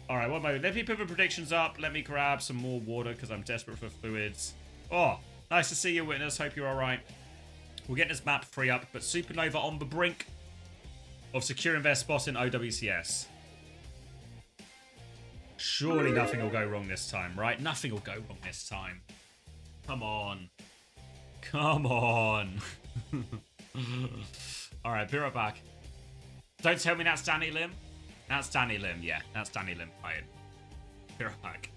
All right, one moment. Let me put the predictions up. Let me grab some more water because I'm desperate for fluids. Oh, nice to see you, Witness. Hope you're alright. We'll get this map free up, but Supernova on the brink of securing their spot in OWCS. Surely nothing will go wrong this time, right? Nothing will go wrong this time. Come on. Come on. Alright, be right back. Don't tell me that's Danny Lim. That's Danny Lim, yeah. That's Danny Lim playing. Be right back.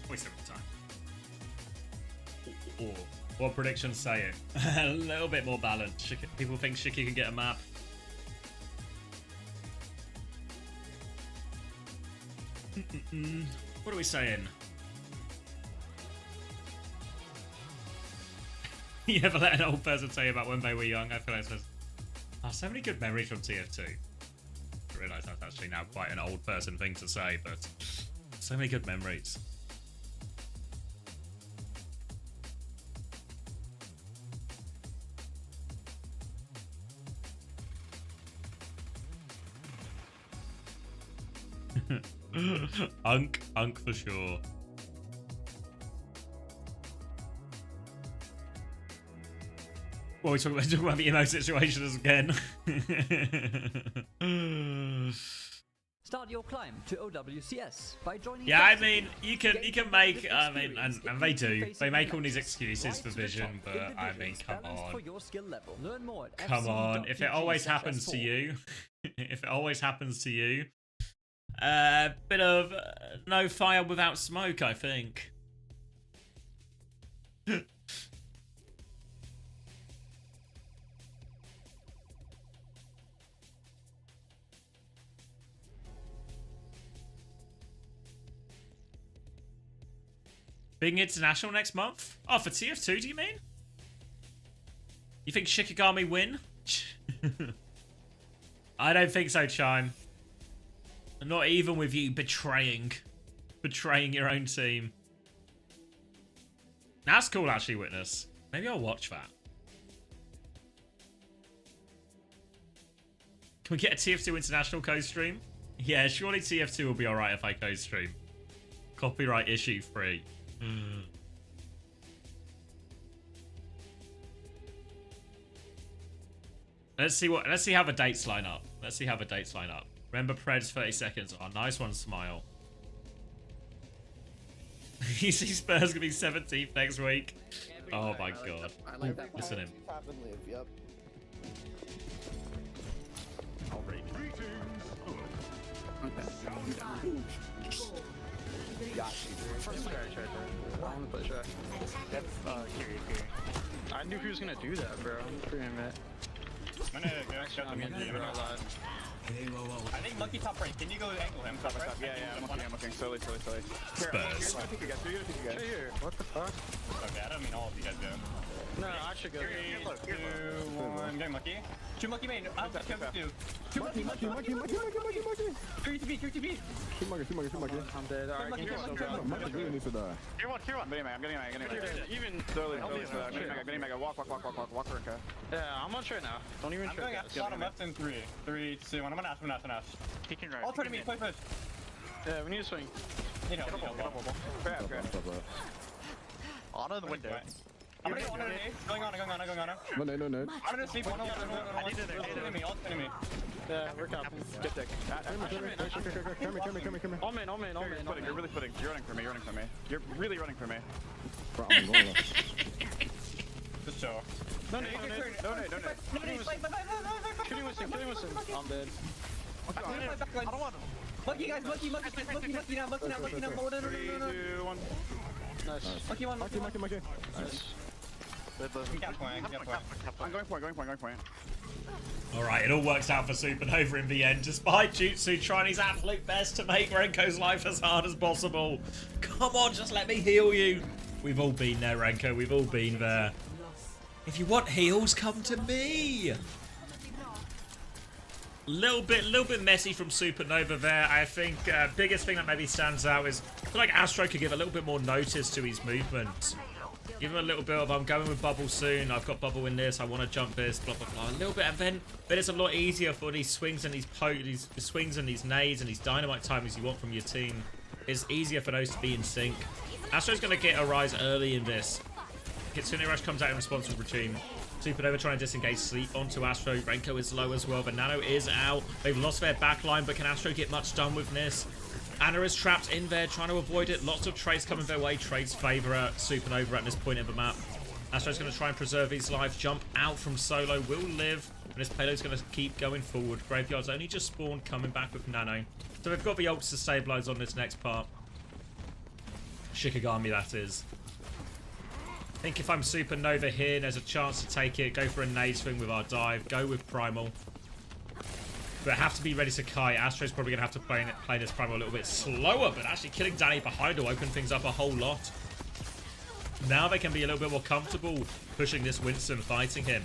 Waste of time. Oh, what predictions say it? A little bit more balanced. People think Shiki can get a map. What are we saying? You ever let an old person tell you about when they were young? I feel like there's so many good memories from TF2. I realise that's actually now quite an old person thing to say, but so many good memories. Unk for sure. Well, we're talking about the emo situations again. Start your climb to OWCS by joining. Yeah, I mean, you can make. I mean, and they do. They make all these excuses for Vision, but I mean, come on. Come on. If it always happens to you, if it always happens to you, bit of no fire without smoke, I think. Being international next month? Oh, for TF2, do you mean? You think Shikigami win? I don't think so, Chime. Not even with you betraying your own team. That's cool, actually, Witness. Maybe I'll watch that. Can we get a TF2 international co-stream? Yeah, surely TF2 will be alright if I co-stream. Copyright issue free. Let's see how the dates line up. Let's see how the dates line up. Remember Pred's 30 seconds. Oh, nice one, Smile. You see Spurs gonna be 17th next week. Oh my god. Listen to him. Yep. First try, I want to push right. That's Kiri. I knew he was gonna do that, bro. I'm pretty mad. I'm gonna do it. I think Monkey top right. Can you go angle him? Top right? Yeah, I'm looking. Slowly. Spurs. Here, what the fuck? Okay, I don't mean all of you guys do. No, I should go. 3, 2, 1, get Monkey. 2 Monkey main. I'm 2. 2 Monkey. 3 to B. Two monkey. I'm dead. Alright, can you go? Here one. I'm getting even slowly. I'm getting mega. Walk, okay. Yeah, I'm on straight now. Don't even try. I'm going up, bottom left in 3, 2, 1. I'm gonna ash. Peeking right. All try to me, push. Yeah, we need to swing. Need help. Grab. On the window. I'm gonna go on an A. Going on. No. I'm gonna sleep. One. Enemy. Yeah, we're capping. Get dick. Come in. All man. You're really footing. You're running for me. You're really running for me. Just show. No. Killing Winston. I'm dead. I don't want him. Monkey now. No. 3, 2, 1. Nice. Monkey. Nice. I'm going for it. Alright, it all works out for Supernova in the end, despite Jutsu trying his absolute best to make Renko's life as hard as possible. Come on, just let me heal you. We've all been there, Renko. We've all been there. If you want heals, come to me. Little bit messy from Supernova there. I think biggest thing that maybe stands out is I feel like Astro could give a little bit more notice to his movement. Give him a little bit of, I'm going with bubble soon, I've got bubble in this, I want to jump this, blah, blah, blah. A little bit, and then it's a lot easier for these swings and these swings and these nades and these dynamite timings you want from your team. It's easier for those to be in sync. Astro's going to get a rise early in this. Kitsune Rush comes out in response to Routine. Supernova trying to disengage sleep onto Astro. Renko is low as well, but Nano is out. They've lost their backline, but can Astro get much done with this? Anna is trapped in there, trying to avoid it. Lots of trades coming their way. Trades favour Supernova at this point in the map. Astro's going to try and preserve his life. Jump out from solo. Will live. And this payload's going to keep going forward. Graveyard's only just spawned, coming back with Nano. So they've got the ults to stabilise on this next part. Shikigami, that is. I think if I'm Supernova here, there's a chance to take it. Go for a nade swing with our dive. Go with Primal. But have to be ready to kite. Astro's probably going to have to play this Primal a little bit slower, but actually killing Danny behind will open things up a whole lot. Now they can be a little bit more comfortable pushing this Winston, fighting him.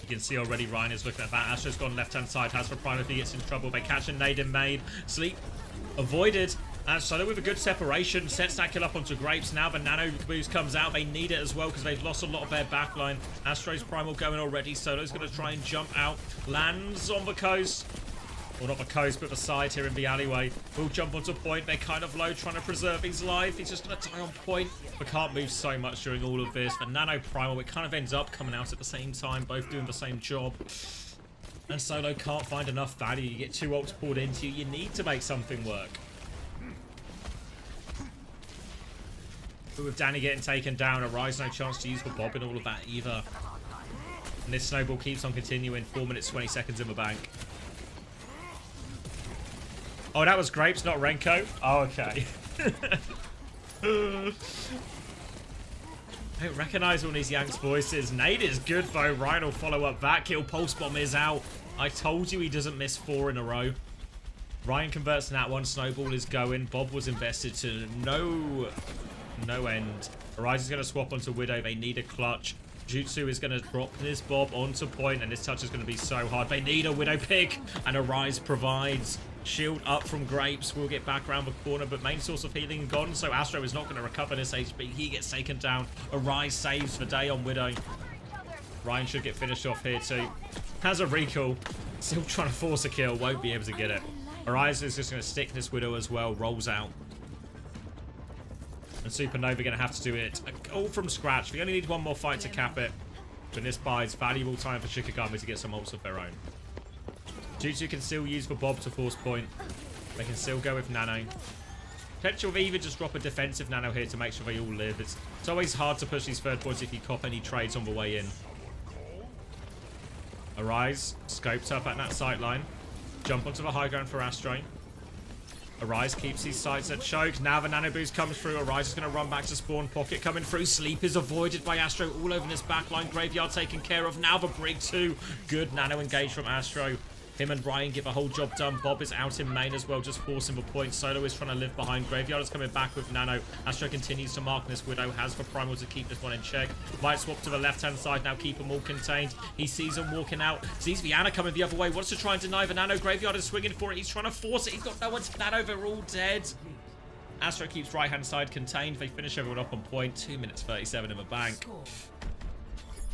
You can see already Ryan is looking at that. Astro's gone left-hand side, has for Primal if he gets in trouble. They catch a nade in main. Sleep avoided. And Solo with a good separation, sets that kill up onto Grapes. Now the Nano boost comes out. They need it as well because they've lost a lot of their backline. Astro's Primal going already. Solo's going to try and jump out. Lands on the coast. Well, not the coast, but the side here in the alleyway. Will jump onto point. They're kind of low, trying to preserve his life. He's just going to die on point. But can't move so much during all of this. The Nano Primal, it kind of ends up coming out at the same time, both doing the same job. And Solo can't find enough value. You get 2 ults poured into you. You need to make something work. But with Danny getting taken down, a Rise no chance to use for Bob in all of that either. And this snowball keeps on continuing. 4 minutes, 20 seconds in the bank. Oh, that was Grapes, not Renko? Oh, okay. I don't recognise all these Yanks voices. Nade is good though. Ryan will follow up that kill. Pulse Bomb is out. I told you he doesn't miss 4 in a row. Ryan converts in that one. Snowball is going. Bob was invested to no no end. Arise is going to swap onto Widow. They need a clutch. Jutsu is going to drop this Bob onto point, and this touch is going to be so hard. They need a Widow pick, and Arise provides. Shield up from Grapes. We'll get back around the corner, but main source of healing gone, so Astro is not going to recover this HP. He gets taken down. Arise saves the day on Widow. Ryan should get finished off here too. Has a recall. Still trying to force a kill. Won't be able to get it. Arise is just going to stick this Widow as well. Rolls out. And Supernova going to have to do it all from scratch. We only need one more fight to cap it. But this buys valuable time for Shikigami to get some ults of their own. Jutsu can still use the Bob to force point. They can still go with Nano. Potential of even just drop a defensive Nano here to make sure they all live. It's always hard to push these third points if you cop any trades on the way in. Arise, scopes up at that sight line. Jump onto the high ground for Astro. Arise keeps these sights at choke. Now the nano boost comes through. Arise is going to run back to spawn. Pocket coming through. Sleep is avoided by Astro all over this backline. Graveyard taken care of. Now the Brig 2. Good nano engage from Astro. Him and Ryan get the whole job done. Bob is out in main as well, just forcing the point. Solo is trying to live behind. Graveyard is coming back with Nano. Astro continues to mark this. Widow has the primal to keep this one in check. Might swap to the left-hand side now, keep them all contained. He sees them walking out. Sees the Ana coming the other way. Wants to try and deny the Nano. Graveyard is swinging for it. He's trying to force it. He's got no one to Nano. They're all dead. Astro keeps right-hand side contained. They finish everyone up on point. 2 minutes 37 in the bank.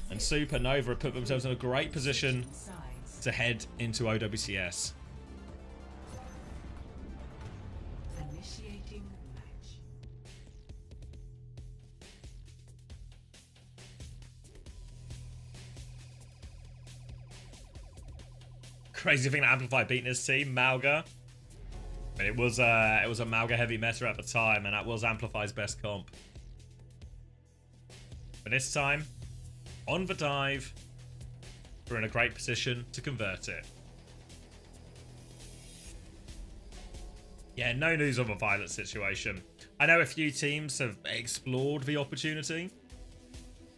And Supernova have put themselves in a great position to head into OWCS. Initiating match. Crazy thing to Amplify beating his team, Malga. But it was a Malga heavy meta at the time, and that was Amplify's best comp. But this time, on the dive, we're in a great position to convert it. Yeah, no news on the Violet situation. I know a few teams have explored the opportunity,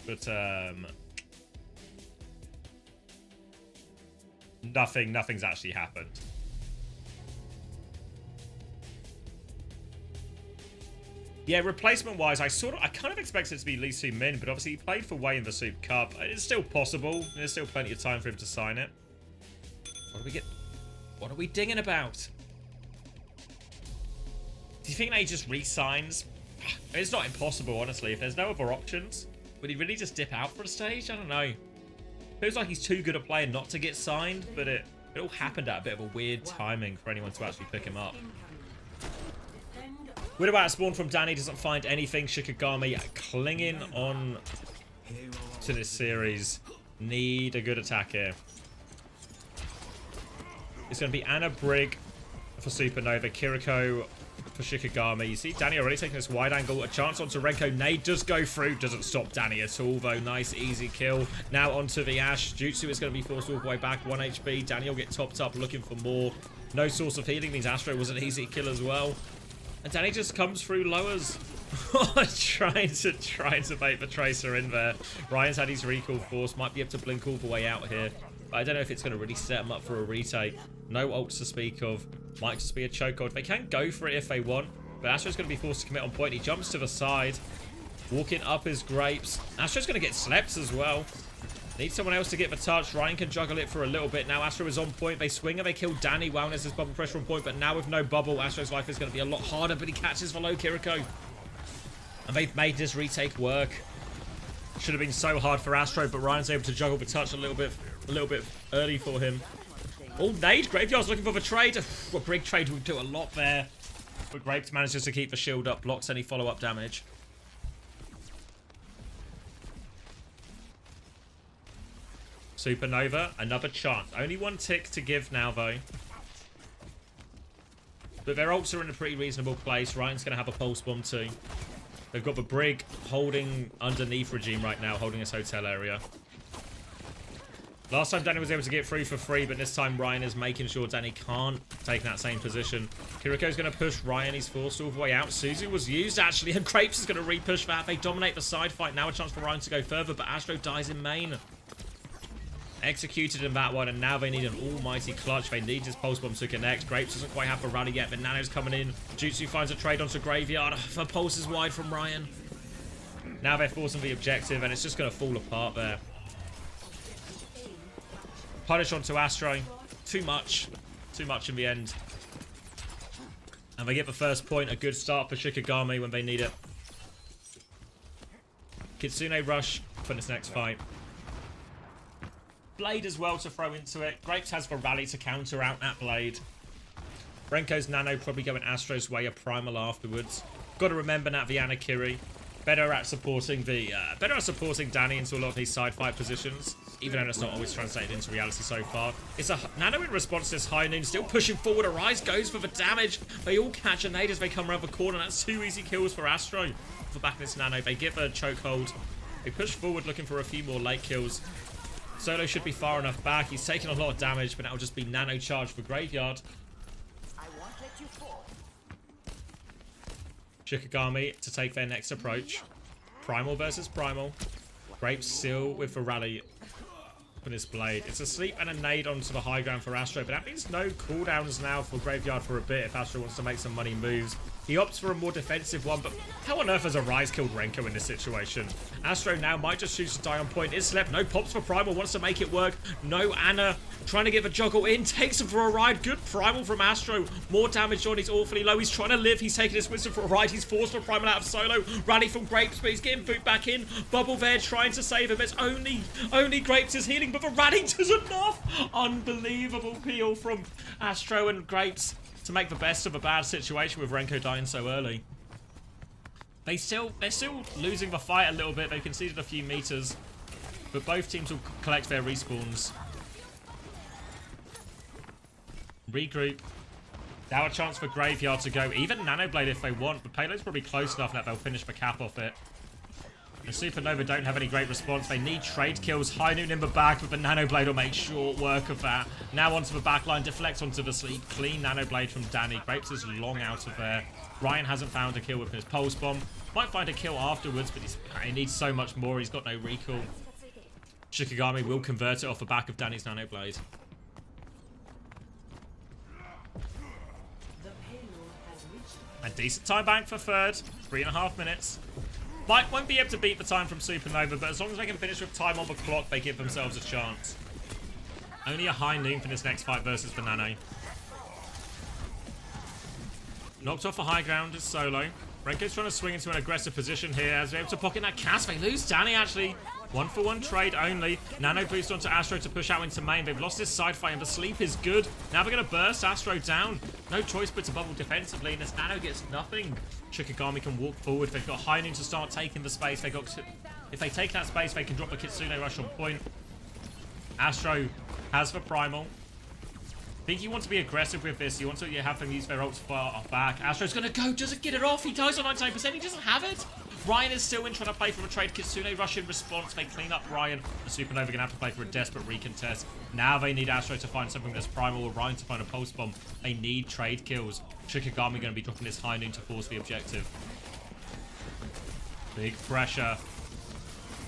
but nothing's actually happened. Yeah, replacement-wise, I kind of expected it to be Lee Soo-min, but obviously he played for Wei in the Soup Cup. It's still possible. There's still plenty of time for him to sign it. What do we get? What are we dinging about? Do you think that he just re-signs? It's not impossible, honestly. If there's no other options, would he really just dip out for a stage? I don't know. Feels like he's too good a player not to get signed, but it all happened at a bit of a weird timing for anyone to actually pick him up. Widow out spawn from Danny, doesn't find anything. Shikigami clinging on to this series. Need a good attack here. It's going to be Ana Brig for Supernova, Kiriko for Shikigami. You see Danny already taking this wide angle. A chance onto Renko. Nade does go through. Doesn't stop Danny at all, though. Nice, easy kill. Now onto the Ash. Jutsu is going to be forced all the way back. 1 HP. Danny will get topped up, looking for more. No source of healing means Astro was an easy kill as well. And Danny just comes through lowers. trying to bait the Tracer in there. Ryan's had his recall force. Might be able to blink all the way out here. But I don't know if it's going to really set him up for a retake. No ults to speak of. Might just be a chokehold. They can go for it if they want. But Astro's going to be forced to commit on point. He jumps to the side. Walking up his Grapes. Astro's going to get slept as well. Needs someone else to get the touch. Ryan can juggle it for a little bit. Now Astro is on point. They swing and they kill Danny. Wellness is bubble pressure on point. But now with no bubble, Astro's life is going to be a lot harder. But he catches the low Kiriko. And they've made this retake work. Should have been so hard for Astro. But Ryan's able to juggle the touch a little bit early for him. Oh, nade. Graveyard's looking for the trade. A Brig trade would do a lot there. But Grapes manages to keep the shield up. Blocks any follow-up damage. Supernova, another chance. Only one tick to give now, though. But their ults are in a pretty reasonable place. Ryan's going to have a pulse bomb, too. They've got the Brig holding underneath Regime right now, holding his hotel area. Last time Danny was able to get through for free, but this time Ryan is making sure Danny can't take that same position. Kiriko's going to push Ryan. He's forced all the way out. Suzu was used, actually, and Grapes is going to re-push that. They dominate the side fight. Now a chance for Ryan to go further, but Astro dies in main. executed in that one, and now they need an almighty clutch. They need his pulse bomb to connect. Grapes doesn't quite have a rally yet, but Nano's coming in. Jutsu finds a trade onto Graveyard. The pulse is wide from Ryan. Now they're forcing the objective, and it's just going to fall apart there. Punish onto Astro. Too much. Too much in the end. And they get the first point. A good start for Shikigami when they need it. Kitsune rush for this next fight. Blade as well to throw into it. Grapes has the rally to counter out that Blade. Renko's Nano probably going Astro's way, a Primal afterwards. Got to remember that the Anakiri better at supporting Danny into a lot of these side fight positions, even though it's not always translated into reality so far. It's a Nano in response to this High Noon, still pushing forward. Arise goes for the damage. They all catch a nade as they come around the corner. That's 2 easy kills for Astro. For back this Nano, they give a chokehold. They push forward looking for a few more late kills. Solo should be far enough back. He's taken a lot of damage, but that'll just be Nano charge for Graveyard. Shikigami to take their next approach. Primal versus Primal. Grapes still with the rally for this Blade. It's a sleep and a nade onto the high ground for Astro, but that means no cooldowns now for Graveyard for a bit if Astro wants to make some money moves. He opts for a more defensive one, but how on earth has Arise killed Renko in this situation? Astro now might just choose to die on point. Is slept. No pops for Primal. Wants to make it work. No Anna. Trying to get the juggle in. Takes him for a ride. Good Primal from Astro. More damage on. He's awfully low. He's trying to live. He's taking his Wisdom for a ride. He's forced for Primal out of Solo. Rally from Grapes, but he's getting boot back in. Bubble there trying to save him. It's only Grapes is healing, but the rally does enough. Unbelievable peel from Astro and Grapes to make the best of a bad situation with Renko dying so early. They're still losing the fight a little bit. They conceded a few meters, but both teams will collect their respawns. Regroup. Now a chance for Graveyard to go. Even Nanoblade if they want, but Payload's probably close enough that they'll finish the cap off it. The Supernova don't have any great response. They need trade kills. High Noon in the back, but the Nanoblade will make short work of that. Now onto the backline, deflects onto the sleep. Clean Nanoblade from Danny. Grapes is long out of there. Ryan hasn't found a kill with his Pulse Bomb. Might find a kill afterwards, but he needs so much more. He's got no recall. Shikigami will convert it off the back of Danny's Nanoblade. A decent time bank for third. 3.5 minutes. Mike won't be able to beat the time from Supernova, but as long as they can finish with time on the clock, they give themselves a chance. Only a High Noon for this next fight versus the Nano. Knocked off the high ground is Solo. Renko's trying to swing into an aggressive position here as they're able to pocket that cast. They lose Danny actually. 1-for-1 trade only. Nano boost onto Astro to push out into main. They've lost this side fight and the sleep is good. Now they're going to burst Astro down. No choice but to bubble defensively, and this Nano gets nothing. Shikigami can walk forward. They've got High Noon to start taking the space. If they take that space, they can drop the Kitsune rush on point. Astro has the Primal. I think you want to be aggressive with this. You want to have them use their ults far back. Astro's going to go. Doesn't get it off. He dies on 99%. He doesn't have it. Ryan is still in trying to play for a trade. Kitsune rush in response. They clean up Ryan. The Supernova going to have to play for a desperate recontest. Now they need Astro to find something that's primal, or Ryan to find a pulse bomb. They need trade kills. Shikigami going to be dropping his High Noon to force the objective. Big pressure.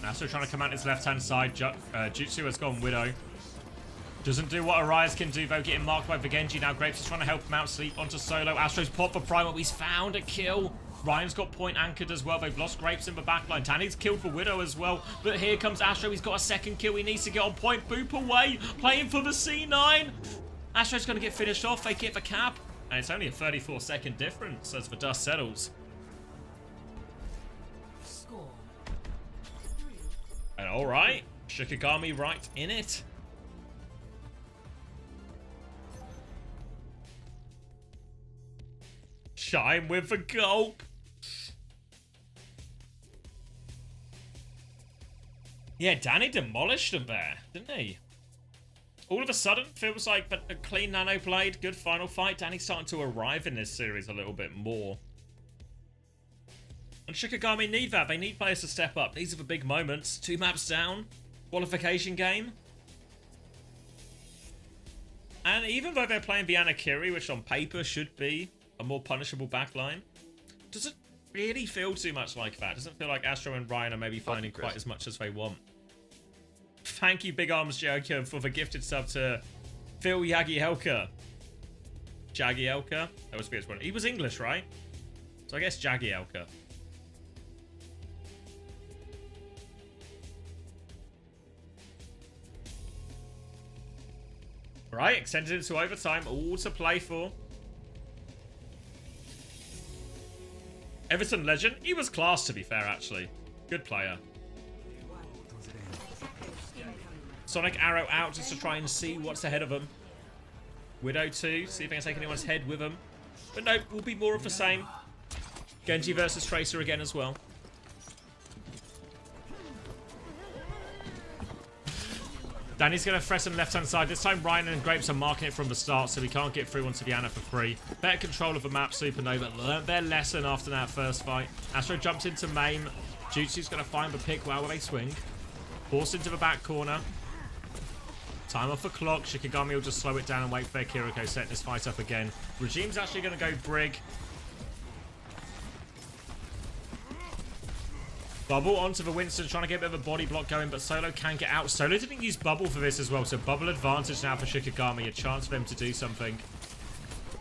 Astro trying to come out his left-hand side. Jutsu has gone Widow. Doesn't do what Arise can do though, getting marked by Vigenji. Now Grapes is trying to help him out, sleep onto Solo. Astro's pop for Primal, he's found a kill. Ryan's got point anchored as well. They've lost Grapes in the backline. Tanny's killed for Widow as well. But here comes Astro, he's got a second kill. He needs to get on point. Boop away, playing for the C9. Astro's going to get finished off. They get the cap. And it's only a 34-second difference as the dust settles. And alright, Shikigami right in it. Shine with the gulp. Yeah, Danny demolished him there, didn't he? All of a sudden, feels like a clean Nano played. Good final fight. Danny's starting to arrive in this series a little bit more. And Shikigami need that. They need players to step up. These are the big moments. 2 maps down. Qualification game. And even though they're playing the Anakiri, which on paper should be a more punishable backline, doesn't really feel too much like that. Doesn't feel like Astro and Ryan are maybe finding quite as much as they want. thank you, Big Arms Joker, for the gifted sub to Phil Jagielka. Jagielka? That was one. He was English, right? So I guess Jagielka. Right, extended into overtime, all to play for. Everton legend. He was class, to be fair, actually. Good player. Sonic Arrow out just to try and see what's ahead of him. Widow 2, see if they can take anyone's head with him. But no, will be more of the same. Genji versus Tracer again as well. Danny's going to threaten left-hand side. This time Ryan and Grapes are marking it from the start, so we can't get through onto the Ana for free. Better control of the map, Supernova learned their lesson after that first fight. Astro jumps into main. Jutsu's going to find the pick while they swing. Forced into the back corner. Time off the clock. Shikigami will just slow it down and wait for their Kiriko, setting this fight up again. Regime's actually going to go Brig. Bubble onto the Winston, trying to get a bit of a body block going, but Solo can get out. Solo didn't use Bubble for this as well, so Bubble advantage now for Shikigami. A chance for him to do something.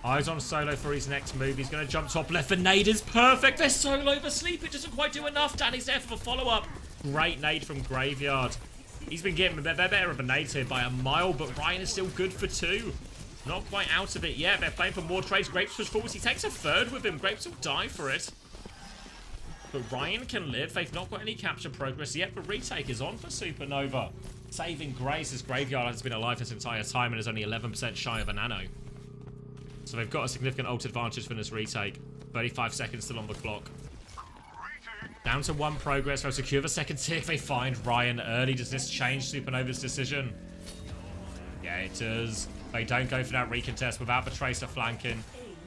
Eyes on Solo for his next move. He's going to jump top left. The nade is perfect. They're Solo the sleep. It doesn't quite do enough. Danny's there for the follow-up. Great nade from Graveyard. He's been getting they're better of a nades here by a mile, but Ryan is still good for 2. Not quite out of it yet. They're playing for more trades. Grapes push forwards. He takes a third with him. Grapes will die for it. But Ryan can live. They've not got any capture progress yet, but retake is on for Supernova. Saving grace as Graveyard has been alive this entire time and is only 11% shy of a nano. So they've got a significant ult advantage for this retake. 35 seconds still on the clock. Down to 1 progress. They'll secure the second tick. They find Ryan early. Does this change Supernova's decision? Yeah, it does. They don't go for that recontest without the Tracer flanking.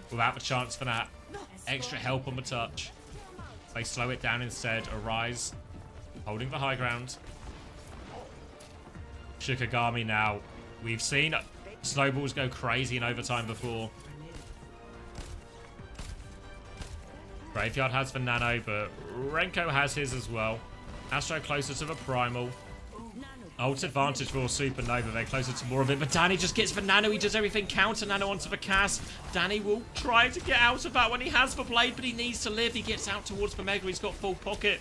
Without the chance for that extra help on the touch. They slow it down instead. Arise. Holding the high ground. Shikigami now. We've seen snowballs go crazy in overtime before. Graveyard has the nano, but Renko has his as well. Astro closer to the primal. Ult advantage for Supernova. They're closer to more of it, but Danny just gets the nano. He does everything. Counter nano onto the cast. Danny will try to get out of that when he has the blade, but he needs to live. He gets out towards the Mega. He's got full pocket.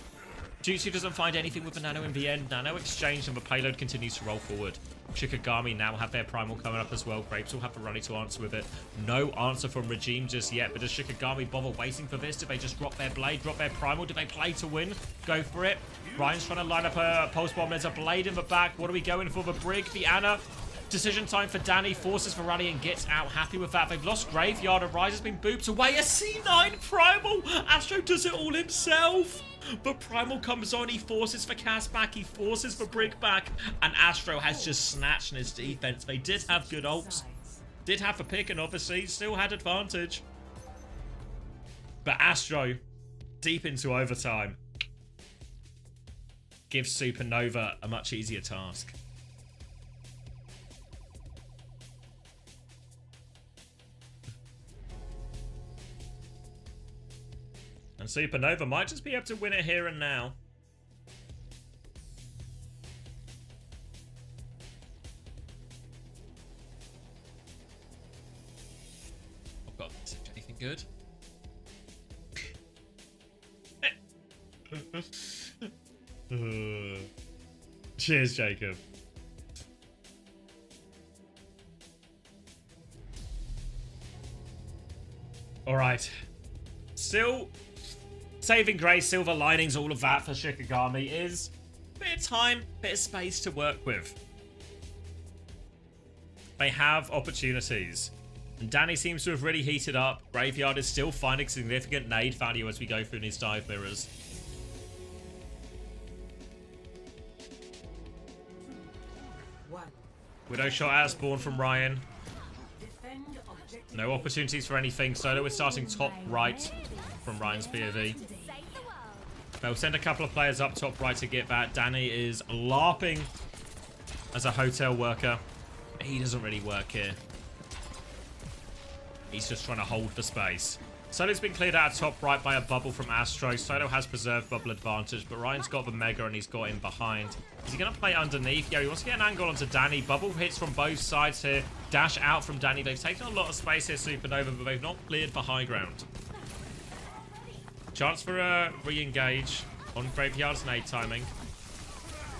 Jutsu doesn't find anything with the nano in the end. Nano exchange and the payload continues to roll forward. Shikigami now have their primal coming up as well. Grapes will have the runny to answer with it. No answer from Regime just yet, but does Shikigami bother waiting for this? Do they just drop their blade, drop their primal? Do they play to win? Go for it. Ryan's trying to line up a pulse bomb. There's a blade in the back. What are we going for? The Brig, the Ana. Decision time for Danny. Forces for Rally and gets out. Happy with that. They've lost Graveyard. Arise has been booped away. A C9 primal. Astro does it all himself. But Primal comes on, he forces for cast back, he forces for Brig back, and Astro has just snatched in his defense. They did have good ults, did have a pick, and obviously still had advantage. But Astro, deep into overtime, gives Supernova a much easier task. And Supernova might just be able to win it here and now. I've got anything good? Cheers, Jacob. All right. Still saving grace, silver linings, all of that for Shikigami is a bit of time, bit of space to work with. They have opportunities. And Danny seems to have really heated up. Graveyard is still finding significant nade value as we go through these dive mirrors. Widow shot out spawn from Ryan. No opportunities for anything. Solo is starting top right from Ryan's POV. They'll send a couple of players up top right to get that. Danny is LARPing as a hotel worker. He doesn't really work here. He's just trying to hold the space. Solo's been cleared out top right by a bubble from Astro. Solo has preserved bubble advantage, but Ryan's got the Mega and he's got him behind. Is he going to play underneath? Yeah, he wants to get an angle onto Danny. Bubble hits from both sides here. Dash out from Danny. They've taken a lot of space here, Supernova, but they've not cleared for high ground. Chance for a re-engage on Graveyard's nade timing.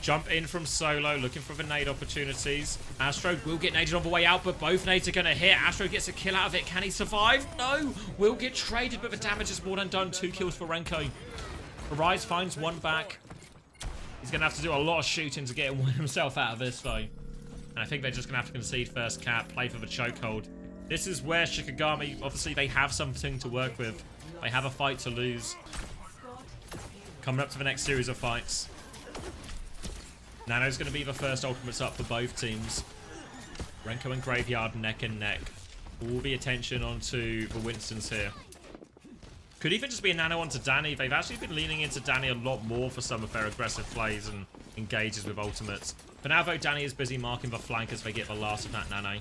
Jump in from Solo, looking for the nade opportunities. Astro will get naded on the way out, but both nades are going to hit. Astro gets a kill out of it. Can he survive? No! Will get traded, but the damage is more than done. 2 kills for Renko. Arise finds one back. He's going to have to do a lot of shooting to get himself out of this, though. And I think they're just going to have to concede first cap, play for the chokehold. This is where Shikigami, obviously, they have something to work with. They have a fight to lose. Coming up to the next series of fights. Nano's going to be the first ultimates up for both teams. Renko and Graveyard neck and neck. All the attention onto the Winstons here. Could even just be a Nano onto Danny. They've actually been leaning into Danny a lot more for some of their aggressive plays and engages with ultimates. For now, though, Danny is busy marking the flank as they get the last of that Nano.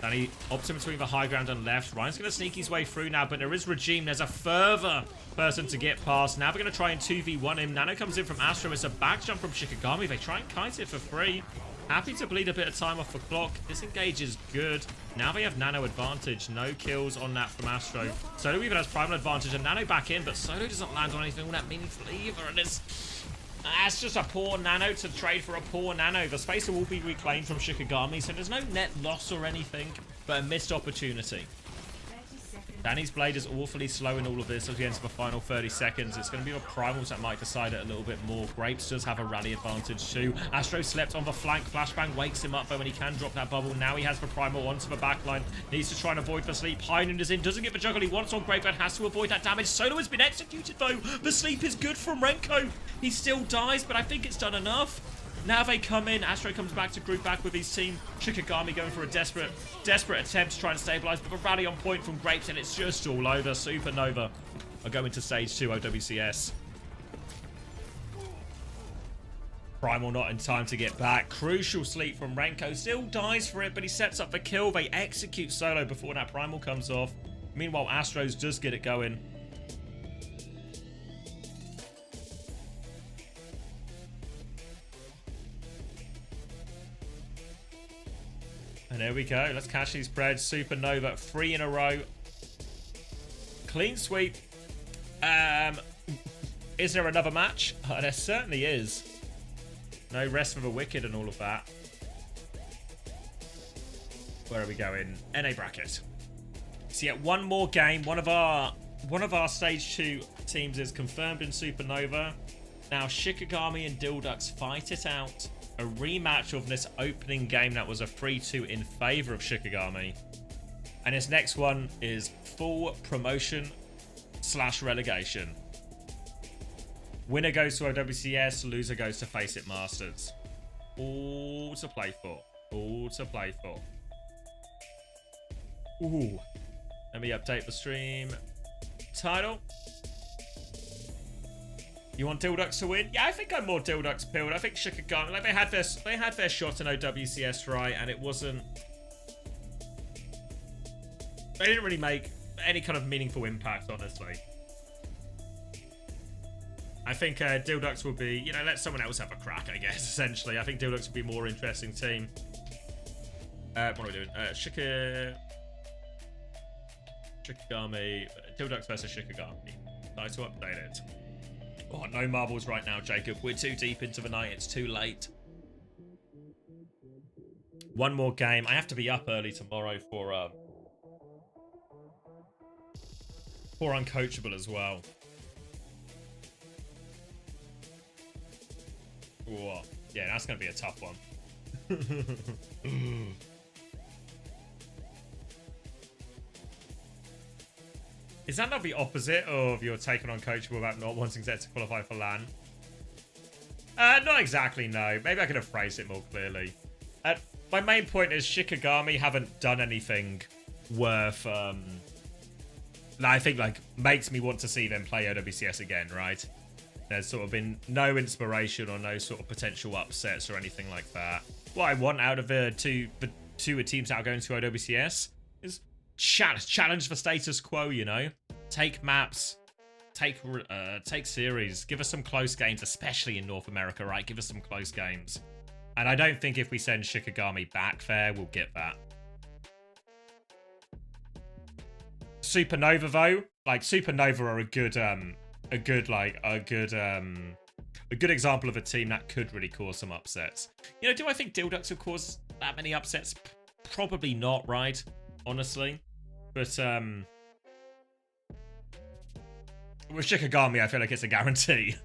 Danny opts in between the high ground and left. Ryan's going to sneak his way through now, but there is Regime. There's a further person to get past. Now they're going to try and 2v1 him. Nano comes in from Astro. It's a back jump from Shikigami. They try and kite it for free. Happy to bleed a bit of time off the clock. This engage is good. Now they have Nano advantage. No kills on that from Astro. Solo even has primal advantage and Nano back in, but Solo doesn't land on anything all that meaningful either. And that's just a poor Nano to trade for a poor Nano. The spacer will be reclaimed from Shikigami, so there's no net loss or anything, but a missed opportunity. Danny's blade is awfully slow in all of this as we enter the final 30 seconds. It's going to be the primals that might decide it a little bit more. Grapes does have a rally advantage too. Astro slept on the flank. Flashbang wakes him up though when he can drop that bubble. Now he has the primal onto the backline. Needs to try and avoid the sleep. Highland is in. Doesn't get the juggle he wants on Graveyard. Has to avoid that damage. Solo has been executed though. The sleep is good from Renko. He still dies, but I think it's done enough. Now they come in. Astro comes back to group back with his team. Shikigami going for a desperate attempt to try and stabilize, but a rally on point from Grapes, and it's just all over. Supernova are going to stage 2 OWCS. Primal not in time to get back. Crucial sleep from Renko. Still dies for it, but he sets up the kill. They execute Solo before that Primal comes off. Meanwhile, Astros does get it going. And there we go. Let's catch these spreads. Supernova, 3 in a row. Clean sweep. Is there another match? There certainly is. No rest for the wicked and all of that. Where are we going? NA bracket. So yeah, one more game. One of our stage 2 teams is confirmed in Supernova. Now Shikigami and Dildux fight it out. A rematch of this opening game that was a 3-2 in favor of Shikigami. And this next one is full promotion / relegation. Winner goes to OWCS, loser goes to Face It Masters. All to play for. All to play for. Ooh. Let me update the stream title. You want Dildux to win? Yeah, I think I'm more Dildux pilled. I think Shikigami, like they had their shot in OWCS, right? And it wasn't. They didn't really make any kind of meaningful impact, honestly. I think Dildux will be, you know, let someone else have a crack, I guess, essentially. I think Dildux will be a more interesting team. What are we doing? Shikigami. Dildux versus Shikigami. Nice to update it. Oh, no marbles right now, Jacob. We're too deep into the night. It's too late. One more game. I have to be up early tomorrow for Uncoachable as well. Whoa. Yeah, that's going to be a tough one. Is that not the opposite of your take on Uncoachable about not wanting Zed to qualify for LAN? Not exactly, no. Maybe I could have phrased it more clearly. My main point is Shikigami haven't done anything worth, I think, like, makes me want to see them play OWCS again, right? There's sort of been no inspiration or no sort of potential upsets or anything like that. What I want out of the two teams that are going to OWCS is challenge for status quo, you know? Take maps, take series, give us some close games, especially in North America, right? Give us some close games. And I don't think if we send Shikigami back there, we'll get that. Supernova though, like Supernova are a good example of a team that could really cause some upsets. You know, do I think Dilducks will cause that many upsets? Probably not, right? Honestly. But with Shikigami, I feel like it's a guarantee.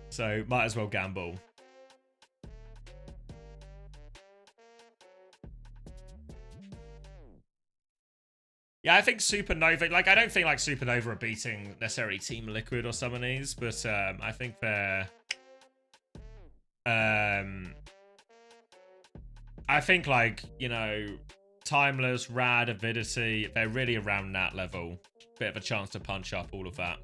So might as well gamble. Yeah, I think Supernova, like, I don't think, like, Supernova are beating necessarily Team Liquid or some of these, but, I think they're, I think, like, you know, Timeless, Rad, Avidity, they're really around that level. Bit of a chance to punch up all of that.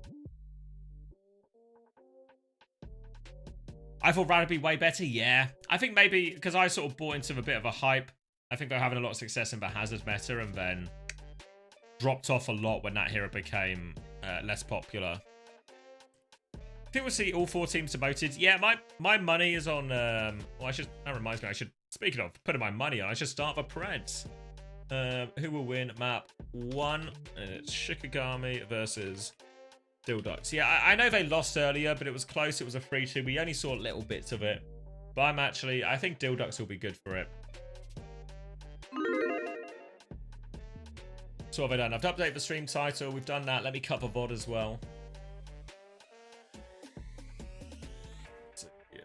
I thought Rad would be way better, yeah. I think maybe, because I sort of bought into a bit of a hype, I think they're having a lot of success in the Hazard meta, and then dropped off a lot when that hero became less popular. I think we'll see all 4 teams demoted. Yeah, my money is on. Well, that reminds me, I should, speaking of putting my money on, I should start the Preds. Who will win map 1? It's Shikigami versus Dilducks. Yeah, I know they lost earlier, but it was close. It was a 3-2. We only saw little bits of it. But I think Dilducks will be good for it. So what have I done? I've updated the stream title. We've done that. Let me cut the VOD as well. Yeah.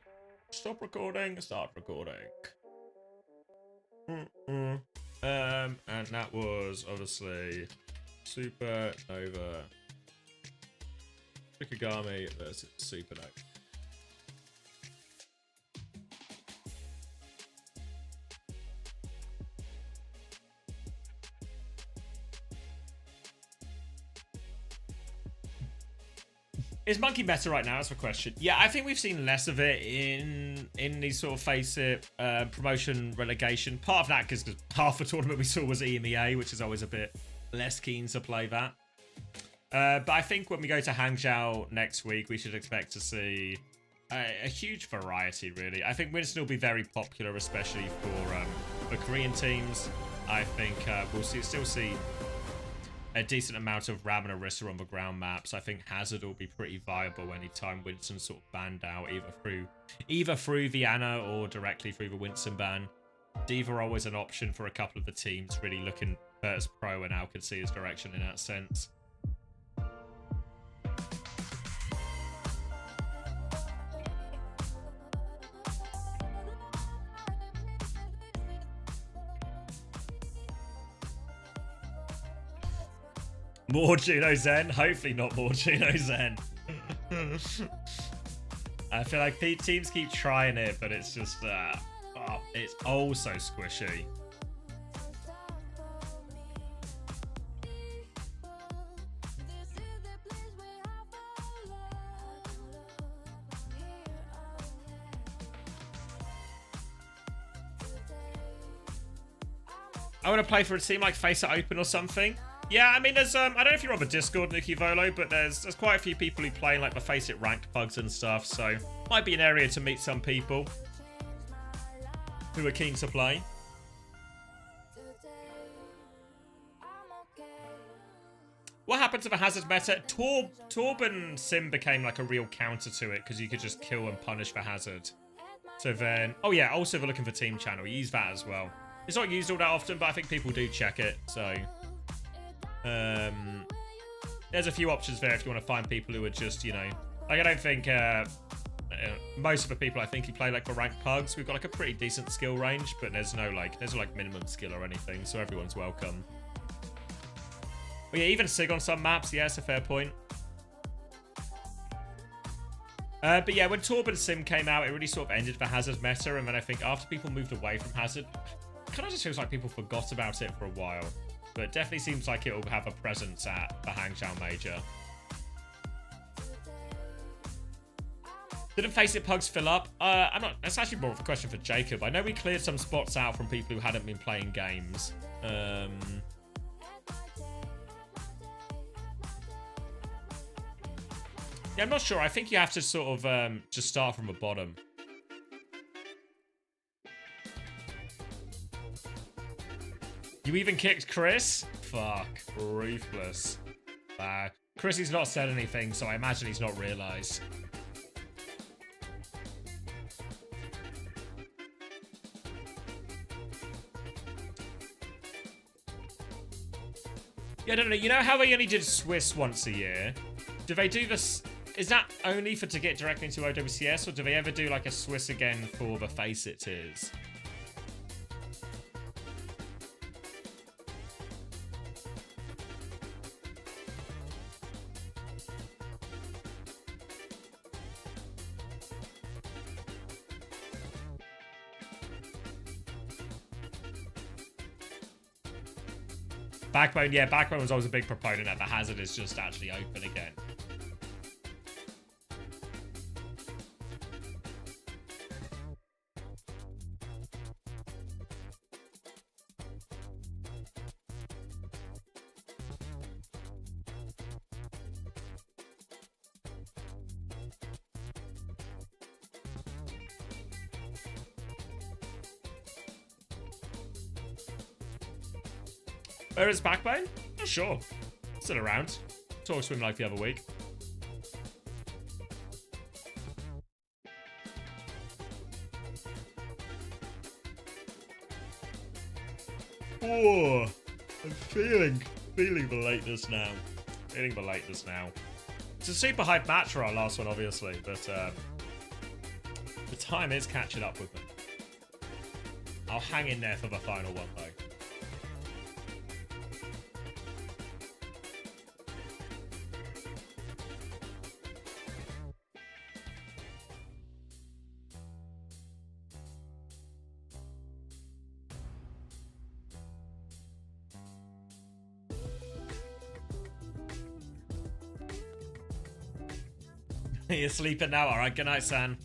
Stop recording. Start recording. And that was obviously Supernova. Shikigami versus Supernova. Is Monkey better right now? That's the question. Yeah, I think we've seen less of it in these sort of face it promotion relegation. Part of that because half the tournament we saw was EMEA, which is always a bit less keen to play that. But I think when we go to Hangzhou next week, we should expect to see a huge variety, really. I think Winston will be very popular, especially for Korean teams. I think we'll still see a decent amount of Ram and Orisa on the ground maps. I think Hazard will be pretty viable anytime Winston's sort of banned out, either through Vienna or directly through the Winston ban. Diva are always an option for a couple of the teams really looking Virtus Pro and now could see his direction in that sense. More Juno Zen? Hopefully not more Juno Zen. I feel like teams keep trying it, but it's just, it's oh so squishy. I want to play for a team like Face It Open or something. Yeah, I mean, there's, I don't know if you're on the Discord, Nuki Volo, but there's quite a few people who play like the Face It ranked pugs and stuff, so might be an area to meet some people who are keen to play. What happened to the Hazard meta? Torb and Sim became like a real counter to it because you could just kill and punish the Hazard. So then, oh yeah, also they're looking for team channel. Use that as well. It's not used all that often, but I think people do check it, so there's a few options there if you want to find people who are just, you know, like I don't think most of the people I think who play like the ranked pugs, we've got like a pretty decent skill range, but there's no like minimum skill or anything, so everyone's welcome. But yeah, even Sig on some maps, yeah, it's a fair point. But yeah, when Torb and Sim came out, it really sort of ended the Hazard meta, and then I think after people moved away from Hazard, it kind of just feels like people forgot about it for a while. But it definitely seems like it will have a presence at the Hangzhou Major. Didn't Face It pugs fill up? I'm not. That's actually more of a question for Jacob. I know we cleared some spots out from people who hadn't been playing games. Yeah, I'm not sure. I think you have to sort of just start from the bottom. You even kicked Chris? Fuck. Ruthless. Chrissy's not said anything, so I imagine he's not realised. Yeah, I don't know. You know how they only did Swiss once a year? Do they do this? Is that only for to get directly into OWCS, or do they ever do like a Swiss again for the Face It tiers? Backbone, yeah, Backbone was always a big proponent that the hazard is just actually open again. Where is Backbone? Oh, sure. Still around. Talks to him like the other week. Oh, I'm feeling the lateness now. Feeling the lateness now. It's a super hype match for our last one, obviously, but the time is catching up with me. I'll hang in there for the final one, though. You're sleeping now? Alright, good night, San.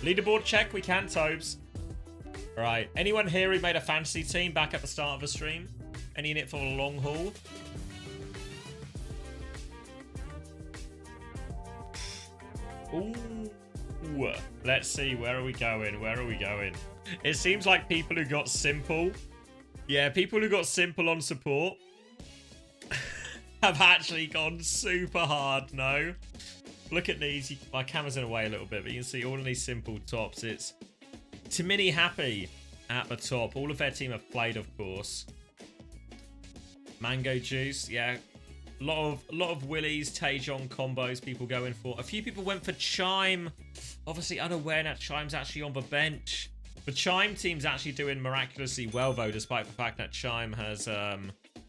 Leaderboard check, we can, Tobes. Alright, anyone here who made a fantasy team back at the start of the stream? Any in it for the long haul? Ooh. Let's see, where are we going? Where are we going? It seems like people who got simple. Yeah, people who got simple on support have actually gone super hard, no? Look at these. My camera's in the way a little bit, but you can see all of these simple tops. It's Timini Happy at the top. All of their team have played, of course. Mango Juice, yeah. A lot of Willies, Taejon combos people going for. A few people went for Chime. Obviously unaware that Chime's actually on the bench. The Chime team's actually doing miraculously well, though, despite the fact that Chime has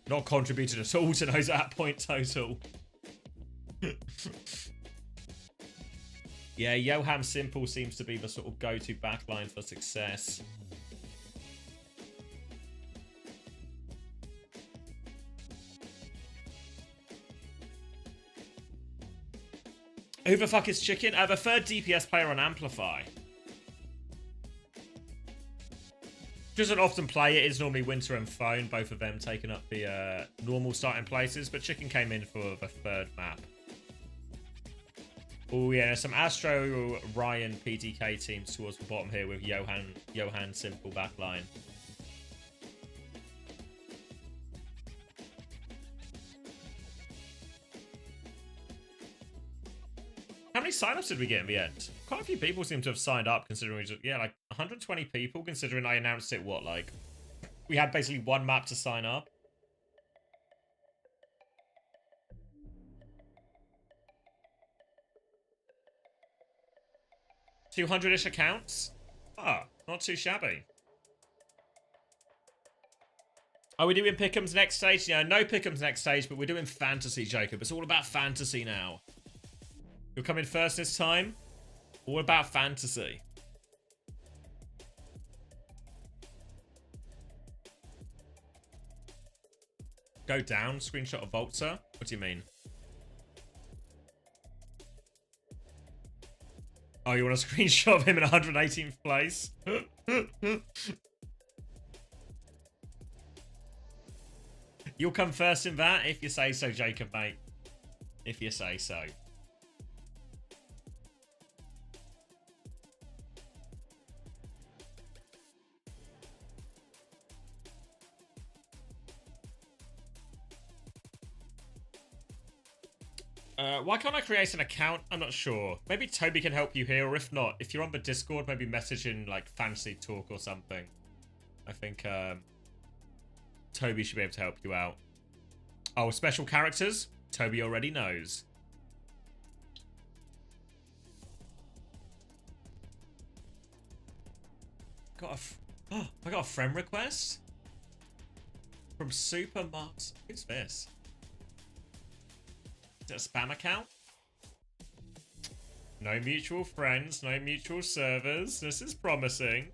not contributed at all to those at-point total. Yeah, Yoham Simple seems to be the sort of go-to backline for success. Who the fuck is Chicken? The third DPS player on Amplify. Doesn't often play it. It's normally Winter and Phone, both of them taking up the normal starting places, but Chicken came in for the third map. Oh yeah, some Astro, Ryan, PDK teams towards the bottom here with Johan Simple backline. How many sign-ups did we get in the end? Quite a few people seem to have signed up, considering we just, yeah, like 120 people, considering I announced it, what, like, we had basically one map to sign up. $200-ish accounts? Ah, not too shabby. Are we doing Pick'ems next stage? Yeah, no Pick'ems next stage, but we're doing fantasy, Jacob. It's all about fantasy now. You'll come in first this time? All about fantasy. Go down, screenshot of Volta? What do you mean? Oh, you want a screenshot of him in 118th place? You'll come first in that if you say so, Jacob, mate. If you say so. Why can't I create an account? I'm not sure. Maybe Toby can help you here, or if not, if you're on the Discord, maybe message in like Fantasy Talk or something. I think Toby should be able to help you out. Oh, special characters? Toby already knows. I got a friend request from Super Marks. Who's this? Is it a spam account? No mutual friends, no mutual servers. This is promising.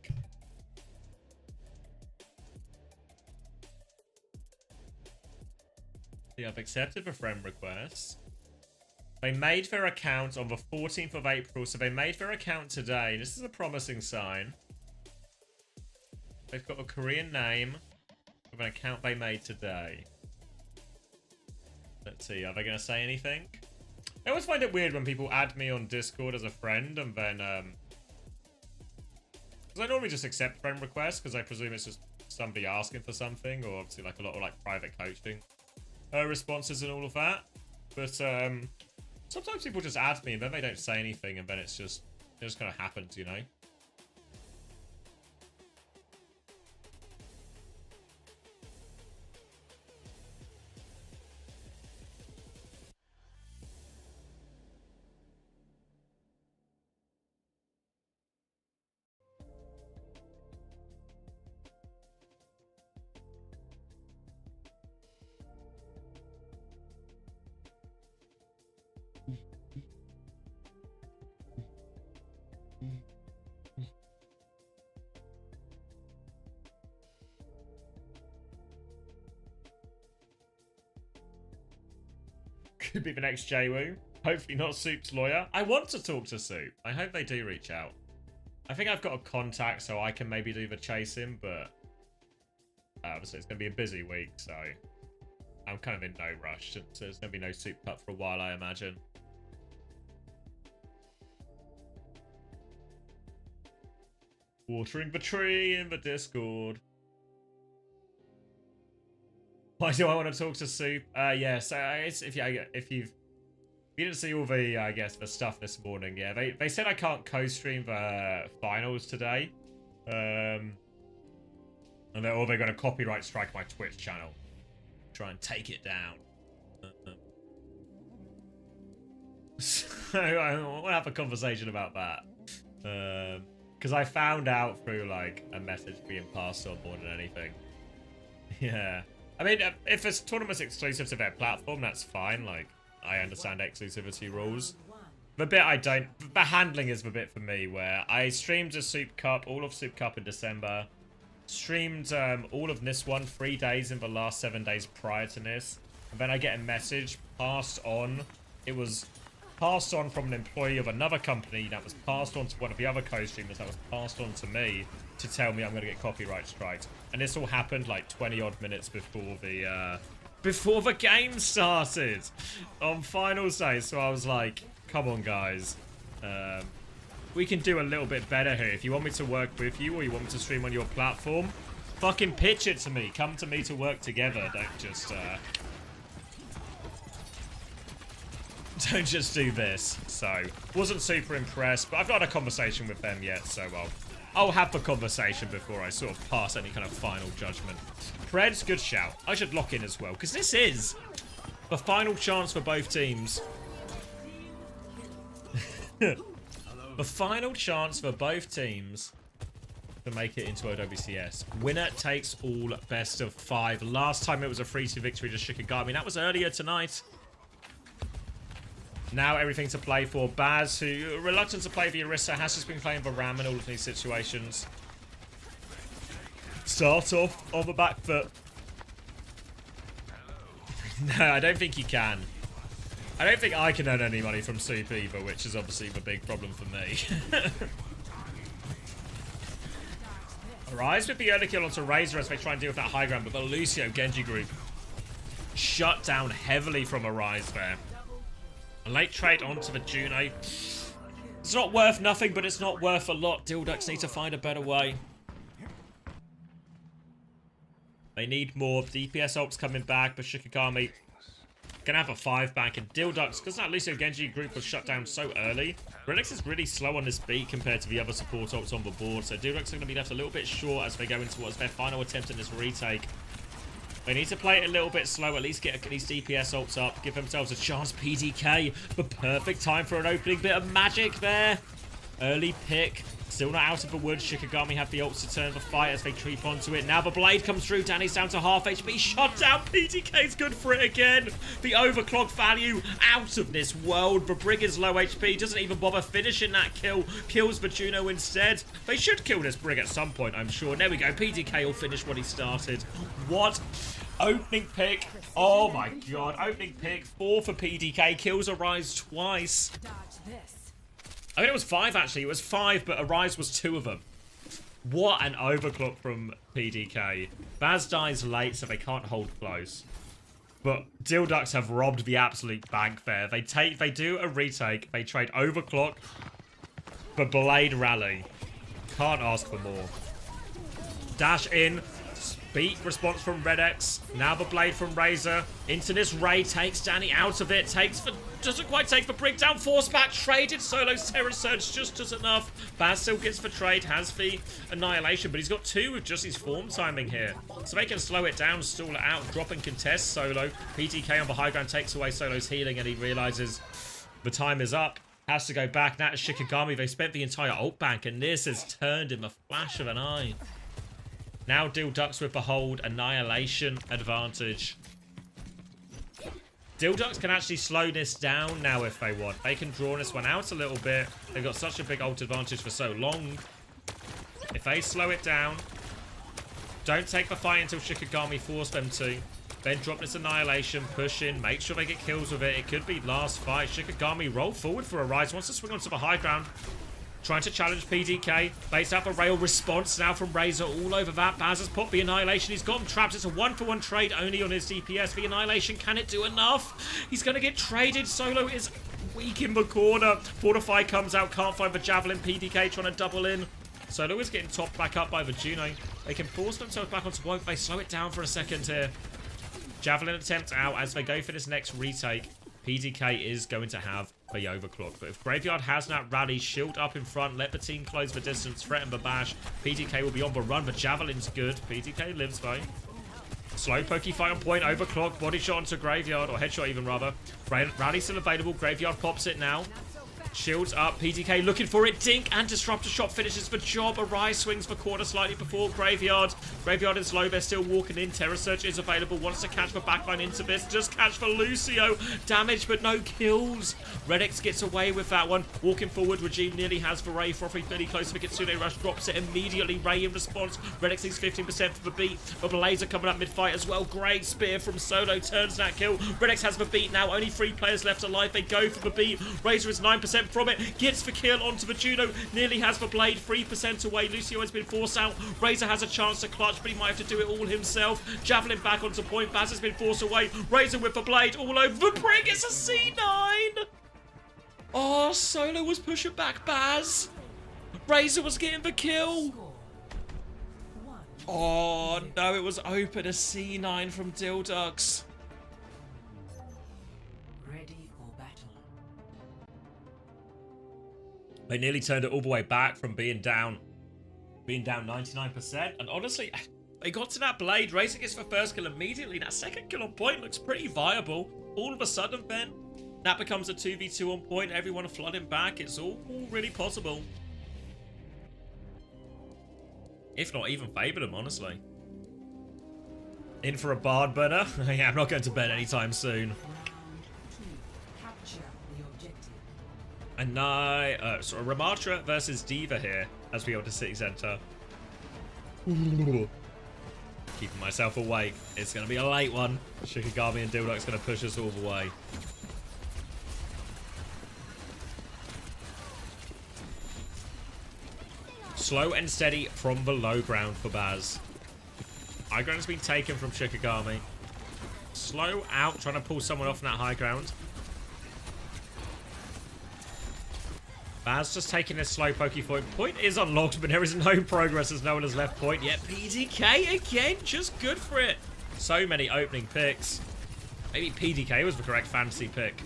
Yeah, I've accepted the friend request. They made their account on the 14th of April, so they made their account today. This is a promising sign. They've got a Korean name of an account they made today. Let's see, are they going to say anything? I always find it weird when people add me on Discord as a friend and then, because I normally just accept friend requests because I presume it's just somebody asking for something, or obviously like a lot of like private coaching responses and all of that. But sometimes people just add me and then they don't say anything and then it just kind of happens, you know? Could be the next JWoo. Hopefully not Soup's lawyer. I want to talk to Soup. I hope they do reach out. I think I've got a contact so I can maybe do the chasing, but obviously it's going to be a busy week, so I'm kind of in no rush. So there's going to be no Soup Cup for a while, I imagine. Watering the tree in the Discord. Why do I want to talk to Soup? Yeah, so if you didn't see all the, I guess, the stuff this morning, yeah, they said I can't co-stream the finals today. Or they're going to copyright strike my Twitch channel. Try and take it down. So I want to have a conversation about that. Because I found out through, like, a message being passed on more than anything. Yeah. I mean, if it's tournaments exclusive to their platform, that's fine. Like, I understand exclusivity rules. The bit I don't... The handling is the bit for me where I streamed a Soup Cup, all of Soup Cup in December. Streamed all of this one 3 days in the last 7 days prior to this. And then I get a message passed on. It was passed on from an employee of another company that was passed on to one of the other co-streamers that was passed on to me to tell me I'm going to get copyright striked. And this all happened like 20 odd minutes before the game started on finals day. So I was like, come on guys, we can do a little bit better here. If you want me to work with you or you want me to stream on your platform, fucking pitch it to me. Come to me to work together. Don't just do this. So, wasn't super impressed, but I've not had a conversation with them yet, so I'll have the conversation before I sort of pass any kind of final judgment. Preds, good shout. I should lock in as well, because this is the final chance for both teams. The final chance for both teams to make it into OWCS. Winner takes all, best of 5. Last time it was a 3-2 victory to Shikigami. That was earlier tonight. Now everything to play for. Baz, who reluctant to play the Orisa, has just been playing the Ram in all of these situations. Start off on the back foot. No, I don't think he can. I don't think I can earn any money from Soup either, which is obviously the big problem for me. Arise with the early kill onto Razor as they try and deal with that high ground, but the Lucio Genji group shut down heavily from Arise there. A late trade onto the Juno. It's not worth nothing, but it's not worth a lot. Dildux need to find a better way. They need more. DPS ults coming back, but Shikigami gonna have a 5 back, and Dildux, because that Lucio Genji group was shut down so early. Relic's is really slow on this beat compared to the other support ults on the board, so Dildux are gonna be left a little bit short as they go into what's their final attempt in this retake. They need to play it a little bit slow, at least get these DPS ults up, give themselves a chance. PDK, the perfect time for an opening bit of magic there. Early pick. Still not out of the woods. Shikigami have the ults to turn the fight as they creep onto it. Now the blade comes through. Danny's down to half HP. Shot down. PDK's good for it again. The overclock value out of this world. The Brig is low HP. Doesn't even bother finishing that kill. Kills the Juno instead. They should kill this Brig at some point, I'm sure. There we go. PDK will finish what he started. What? Opening pick. Oh my god. Opening pick. 4 for PDK. Kills Arise twice. I mean, it was 5, actually. It was 5, but Arise was 2 of them. What an overclock from PDK. Baz dies late, so they can't hold close. But Dildux have robbed the absolute bank there. They do a retake. They trade overclock for Blade Rally. Can't ask for more. Dash in. Beat response from Red X. Now the blade from Razor. Into this Ray. Takes Danny out of it. Doesn't quite take the Brig down. Force back. Traded. Solo's Terror Surge just does enough. Baz still gets the trade. Has the Annihilation. But he's got 2 with just his form timing here. So they can slow it down. Stall it out. Drop and contest Solo. PTK on the high ground takes away Solo's healing. And he realizes the time is up. Has to go back. Now to Shikigami. They spent the entire ult bank. And this has turned in the flash of an eye. Now Dildux with the hold Annihilation advantage. Dildux can actually slow this down now if they want. They can draw this one out a little bit. They've got such a big ult advantage for so long. If they slow it down, don't take the fight until Shikigami force them to. Then drop this Annihilation, push in, make sure they get kills with it. It could be last fight. Shikigami roll forward for a rise. Wants to swing onto the high ground. Trying to challenge PDK. Base out the rail response now from Razor all over that. Baz has popped the Annihilation. He's got him trapped. It's a 1-for-1 trade only on his DPS. The Annihilation, can it do enough? He's going to get traded. Solo is weak in the corner. Fortify comes out. Can't find the Javelin. PDK trying to double in. Solo is getting topped back up by the Juno. They can force themselves back onto point. They slow it down for a second here. Javelin attempt out as they go for this next retake. PDK is going to have the overclock. But if Graveyard has that rally, shield up in front, let the team close the distance, threaten the bash, PDK will be on the run, but Javelin's good. PDK lives though. Slow pokey fight on point, overclock, body shot onto Graveyard, or headshot even rather. Rally still available, Graveyard pops it now. Shields up, PDK looking for it, dink, and Disruptor Shot finishes the job. Arise swings the corner slightly before Graveyard. Graveyard is low, they're still walking in. Terror Surge is available, wants to catch the backline into this. Just catch for Lucio. Damage, but no kills. Redix gets away with that one. Walking forward, Regime nearly has the Ray. Frothy fairly close to the Kitsune Rush, drops it immediately. Ray in response. Redix is 15% for the beat, but Blazer coming up mid-fight as well. Great spear from Solo, turns that kill. Redix has the beat now, only 3 players left alive. They go for the beat. Razor is 9% from it, gets the kill onto the Juno, nearly has the blade, 3% away. Lucio has been forced out. Razor has a chance to clutch, but he might have to do it all himself. Javelin back onto point. Baz has been forced away. Razor with the blade all over the Brig. It's a C9. Oh, Solo was pushing back Baz. Razor was getting the kill. Oh no, it was open. A C9 from Dildux. They nearly turned it all the way back from being down 99%. And honestly, they got to that blade. Razor gets the first kill immediately. That second kill on point looks pretty viable. All of a sudden, then, that becomes a 2v2 on point. Everyone flooding back. It's all really possible. If not even favor them, honestly. In for a Bard burner? Yeah, I'm not going to bed anytime soon. And now, so Ramatra versus Diva here as we go to City Center. Keeping myself awake. It's going to be a late one. Shikigami and Dildux going to push us all the way. Slow and steady from the low ground for Baz. High ground has been taken from Shikigami. Slow out, trying to pull someone off in that high ground. Baz just taking a slow pokey point. Point is unlocked, but there is no progress as no one has left point yet. PDK again, just good for it. So many opening picks. Maybe PDK was the correct fantasy pick.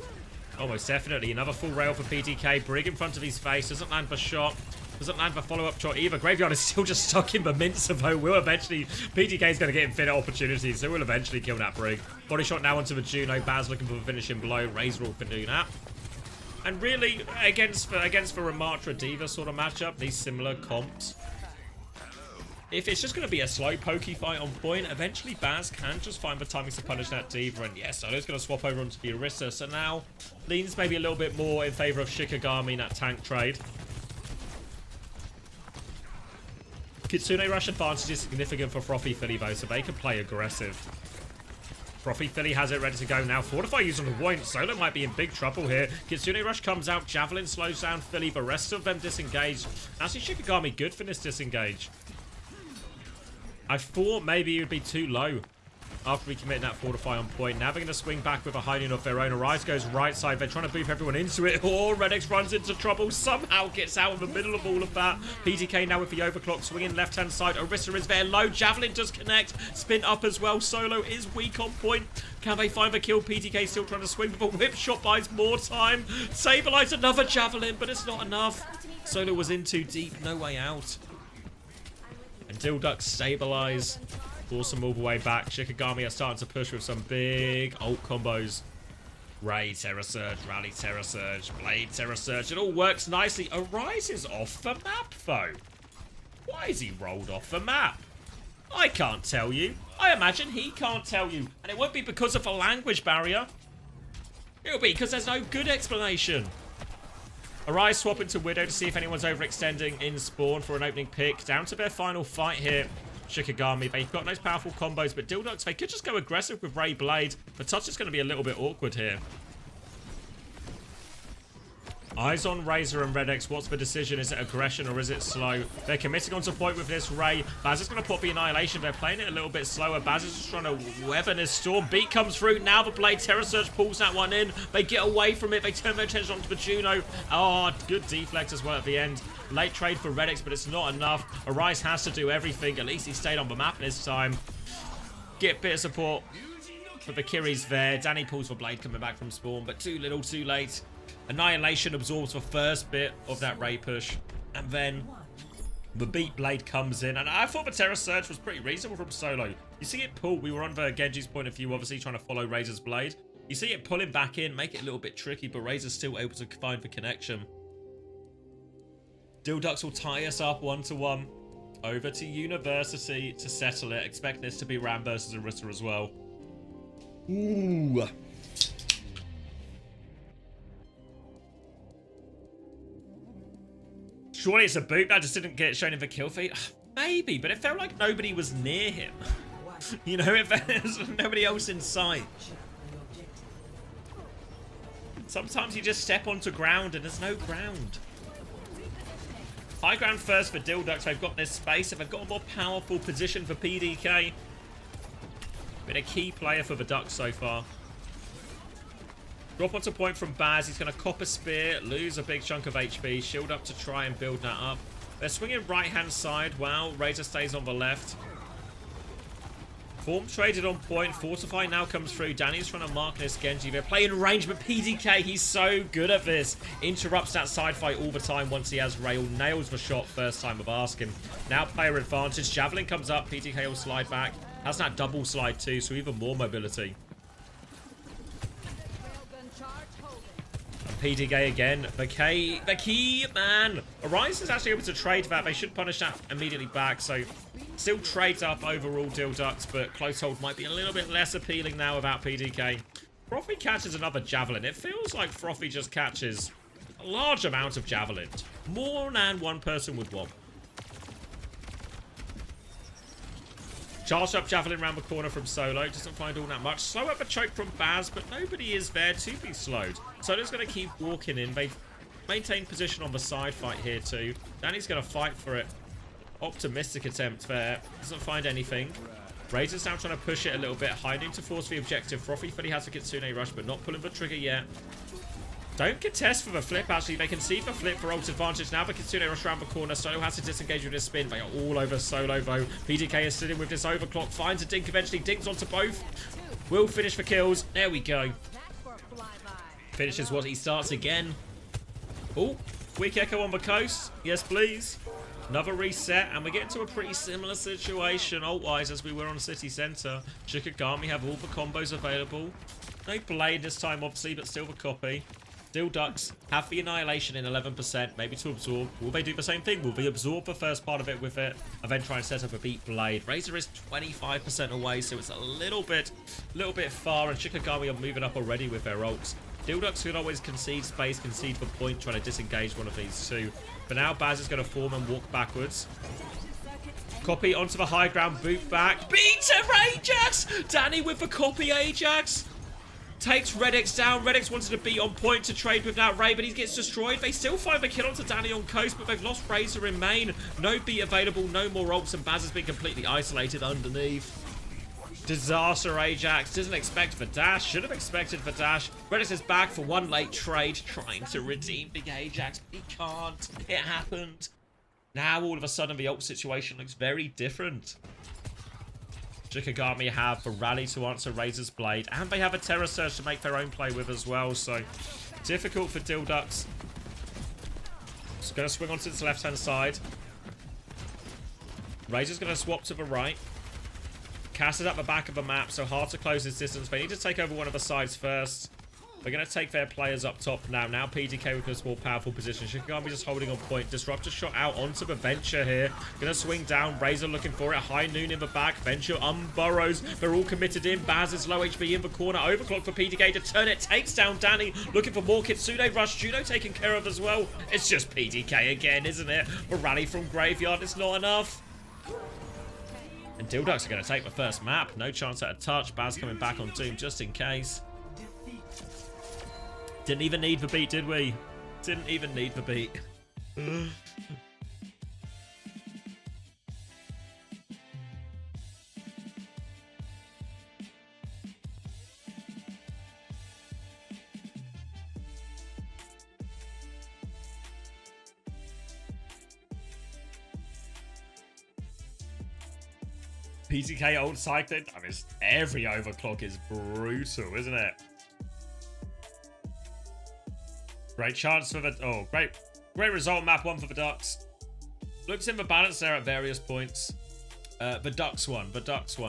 Almost definitely. Another full rail for PDK. Brig in front of his face. Doesn't land the shot. Doesn't land the follow-up shot either. Graveyard is still just stuck in the mincer, though. Will eventually... PDK is going to get infinite opportunities, so we'll eventually kill that Brig. Body shot now onto the Juno. Baz looking for the finishing blow. Razor will do that. And really, against the Ramatra Diva sort of matchup, these similar comps, if it's just going to be a slow pokey fight on point, eventually Baz can just find the timings to punish that Diva. And yes, Solo's going to swap over onto the Orisa. So now leans maybe a little bit more in favor of Shikigami in that tank trade. Kitsune Rush advantage is significant for Frothy Philly though, so they can play aggressive. Frothy Philly has it ready to go now. Fortify used on the point. Solo might be in big trouble here. Kitsune Rush comes out. Javelin slows down Philly. The rest of them disengage. Actually, Shikigami good for this disengage. I thought maybe it would be too low after we commit that Fortify on point. Now they're going to swing back with a hiding of their own. Arise goes right side. They're trying to boof everyone into it. Oh, Redex runs into trouble. Somehow gets out in the middle of all of that. PDK now with the overclock. Swinging left-hand side. Orisa is there. Low. Javelin does connect. Spin up as well. Solo is weak on point. Can they find the kill? PDK still trying to swing, but the whip shot buys more time. Saberlight another Javelin, but it's not enough. Solo was in too deep. No way out. And Dilduck stabilize. Force them all the way back. Shikigami are starting to push with some big ult combos. Ray, Terra Surge, Rally, Terra Surge, Blade, Terra Surge. It all works nicely. Arise is off the map, though. Why is he rolled off the map? I can't tell you. I imagine he can't tell you. And it won't be because of a language barrier. It'll be because there's no good explanation. Arise swapping to Widow to see if anyone's overextending in spawn for an opening pick. Down to their final fight here. Shikigami, they've got those powerful combos, but Dilducks, they could just go aggressive with Ray Blade. The touch is going to be a little bit awkward here. Eyes on Razor and Redex. What's the decision? Is it aggression or is it slow? They're committing onto point with this Ray. Baz is going to pop the Annihilation. They're playing it a little bit slower. Baz is just trying to weather this storm. Beat comes through. Now the Blade. Terra Surge pulls that one in. They get away from it. They turn their attention onto the Juno. Oh, good deflect as well at the end. Late trade for Redex, but it's not enough. Arise has to do everything. At least he stayed on the map this time. Get a bit of support for the Kiri's there. Danny pulls for Blade coming back from spawn, but too little, too late. Annihilation absorbs the first bit of that Ray push. And then the Beat Blade comes in. And I thought the Terra Surge was pretty reasonable from Solo. You see it pull. We were on the Genji's point of view, obviously, trying to follow Razor's Blade. You see it pull him back in, make it a little bit tricky, but Razor's still able to find the connection. Dilducks will tie us up 1-1. Over to University to settle it. Expect this to be Ram versus Orisa as well. Ooh. Surely it's a boot that just didn't get shown in the kill feed. Maybe, but it felt like nobody was near him. You know, if there's nobody else in sight. Sometimes you just step onto ground and there's no ground. High ground first for Dilducks. They've got this space. If they've got a more powerful position for PDK. Been a key player for the Ducks so far. Drop onto point from Baz. He's going to cop a spear, lose a big chunk of HP. Shield up to try and build that up. They're swinging right-hand side. Wow, Razor stays on the left. Form traded on point. Fortify now comes through. Danny's trying to mark this Genji. They're playing range, but PDK, he's so good at this. Interrupts that side fight all the time once he has rail. Nails the shot first time of asking. Now player advantage. Javelin comes up. PDK will slide back. Has that double slide too, so even more mobility. PDK again. The key, man. Arise is actually able to trade that. They should punish that immediately back. So still trades up overall Dilducks, but close hold might be a little bit less appealing now without PDK. Frothy catches another Javelin. It feels like Frothy just catches a large amount of Javelins. More than one person would want. Charged up Javelin around the corner from Solo. Doesn't find all that much. Slow up a choke from Baz, but nobody is there to be slowed. Solo's going to keep walking in. They've maintained position on the side fight here too. Danny's going to fight for it. Optimistic attempt there. Doesn't find anything. Razor's now trying to push it a little bit. Hiding to force the objective. Frothy Philly has a Kitsune Rush, but not pulling the trigger yet. Don't contest for the flip, actually. They can see the flip for ult advantage now, but Kitsune rush around the corner. Solo has to disengage with his spin. They are all over Solo, though. PDK is sitting with this overclock. Finds a dink eventually. Dinks onto both. Will finish for kills. There we go. Finishes what he starts again. Oh, quick echo on the coast. Yes, please. Another reset, and we get into a pretty similar situation ult-wise as we were on City Centre. Shikigami have all the combos available. No Blade this time, obviously, but still the copy. Still Ducks have the Annihilation in 11%, maybe to absorb. Will they do the same thing? Will they absorb the first part of it with it, and then try and set up a beat Blade? Razor is 25% away, so it's a little bit far, and Shikigami are moving up already with their ults. Ducks could always concede space, concede the point, trying to disengage one of these two. But now Baz is going to form and walk backwards. Copy onto the high ground, boot back. Beats him, Ajax! Danny with the copy, Ajax. Takes Redix down. Redix wanted to be on point to trade with that Ray, but he gets destroyed. They still find the kill onto Danny on coast, but they've lost Razor in main. No beat available, no more ults, and Baz has been completely isolated underneath. Disaster, Ajax. Doesn't expect the dash. Should have expected the dash. Redix is back for one late trade, trying to redeem Big Ajax, but he can't. It happened. Now, all of a sudden, the ult situation looks very different. Shikigami have the rally to answer Razor's Blade, and they have a Terror Surge to make their own play with as well, so difficult for Ducks. Just going to swing onto this left-hand side. Razor's going to swap to the right. Cass is at the back of the map, so hard to close this distance. They need to take over one of the sides first. They're going to take their players up top now. Now PDK with a more powerful position. Shikigami just holding on point. Disruptor shot out onto the Venture here. Going to swing down. Razor looking for it. High Noon in the back. Venture unburrows. They're all committed in. Baz is low HP in the corner. Overclock for PDK to turn it. Takes down Danny. Looking for more. Kitsune rush. Judo taken care of as well. It's just PDK again, isn't it? A rally from Graveyard is not enough. And Ducks are going to take the first map. No chance at a touch. Baz coming back on Doom just in case. Didn't even need the beat, did we? Didn't even need the beat. PTK old cycling. I mean, every overclock is brutal, isn't it? Great chance for the... Oh, great result. Map 1 for the Ducks. Looks in the balance there at various points. The Ducks won,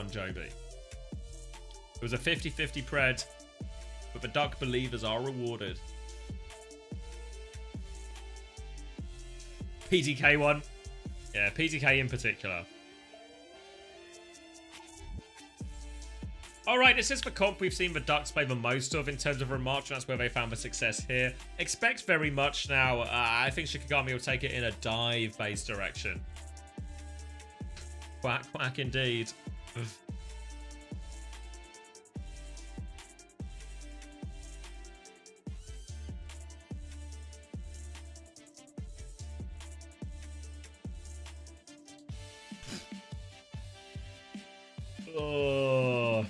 Joby. It was a 50-50 pred, but the Duck believers are rewarded. PTK won. Yeah, PTK in particular. Alright, this is the comp we've seen the Ducks play the most of in terms of Remarch, and that's where they found the success here. Expect very much now. I think Shikigami will take it in a dive-based direction. Quack, quack indeed. Oh.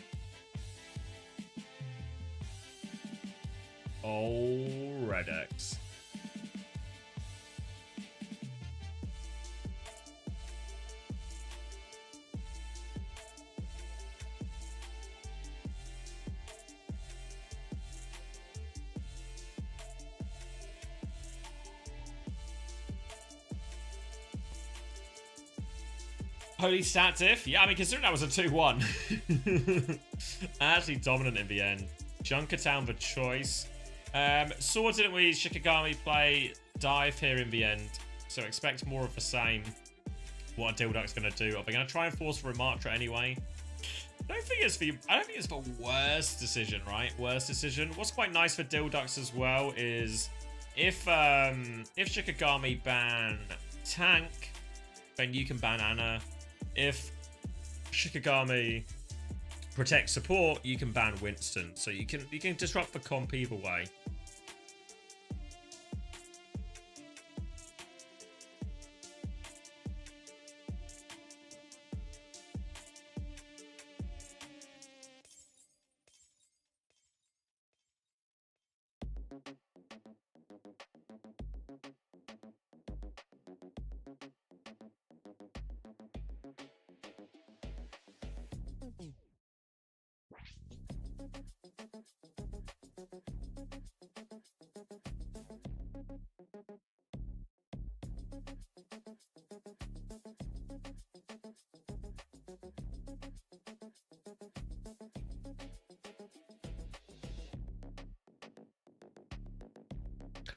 Oh, Redix. Holy stat diff. Yeah, I mean, considering that was a 2-1. Actually dominant in the end. Junkertown the choice. Saw didn't we, Shikigami play dive here in the end. So expect more of the same. What Duck's going to do. Are they going to try and force for Remartra anyway? I don't think it's the worst decision, right? Worst decision. What's quite nice for Ducks as well is if Shikigami ban tank, then you can ban Ana. If Shikigami protects support, you can ban Winston. So you can disrupt the comp either way.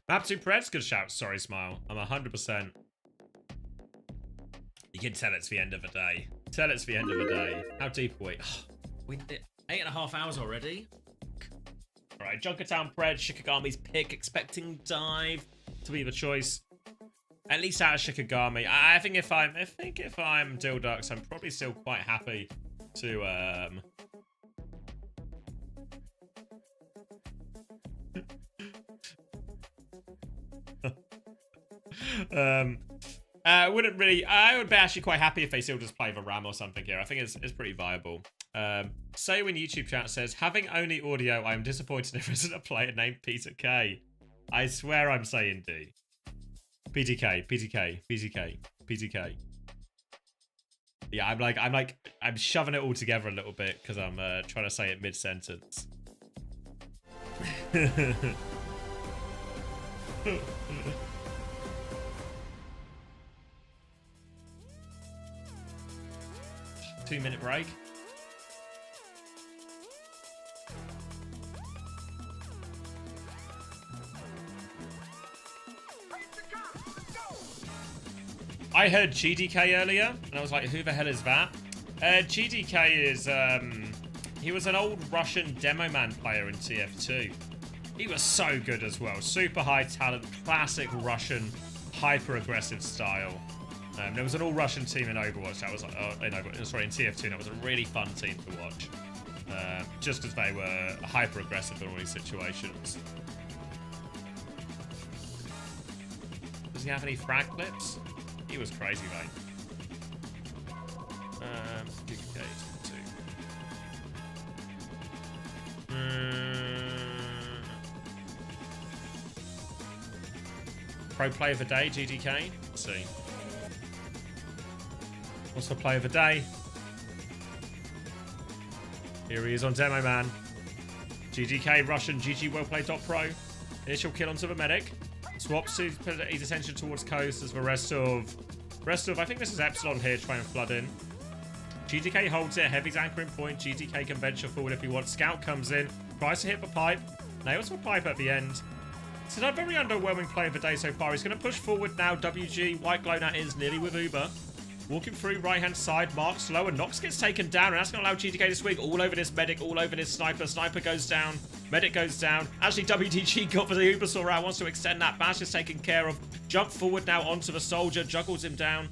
Map 2 Preds, good shout. Sorry, Smile. I'm 100%. You can tell it's the end of the day. Tell it's the end of the day. How deep are we? We did 8.5 hours already. All right, Junkertown Pred, Shikigami's pick, expecting dive to be the choice. At least out of Shikigami. I think if I'm Dildux, I'm probably still quite happy to I would be actually quite happy if they still just play the RAM or something here. I think it's pretty viable. Say when YouTube chat says, having only audio, I am disappointed if there isn't a player named Peter K. I swear I'm saying D. PTK, PTK, PTK, PTK. Yeah, I'm shoving it all together a little bit because I'm trying to say it mid-sentence. Two-minute break. I heard GDK earlier, and I was like, who the hell is that? GDK is, he was an old Russian demo man player in TF2. He was so good as well. Super high talent, classic Russian, hyper-aggressive style. There was an all-Russian team in Overwatch that was like, in TF2, and it was a really fun team to watch. Just because they were hyper-aggressive in all these situations. Does he have any frag clips? He was crazy, mate. Pro play of the day, GDK. Let's see. What's the play of the day? Here he is on Demo Man. GDK, Russian, GG wellplayed.pro. Initial kill onto the medic. Swaps his attention towards coast as the rest of I think this is Epsilon here trying to flood in. GDK holds it, Heavy's anchoring point. GDK can venture forward if he wants. Scout comes in, tries to hit the pipe, nails the pipe at the end. It's a very underwhelming play of the day so far. He's going to push forward now. WG, White Glow that is nearly with Uber. Walking through right hand side, Mark slow, and Nox gets taken down, and that's going to allow GDK to swing all over this medic, all over this sniper. Sniper goes down, medic goes down. Actually, WDG got for the Uber saw out, wants to extend that. Bash is taken care of. Jump forward now onto the soldier, juggles him down,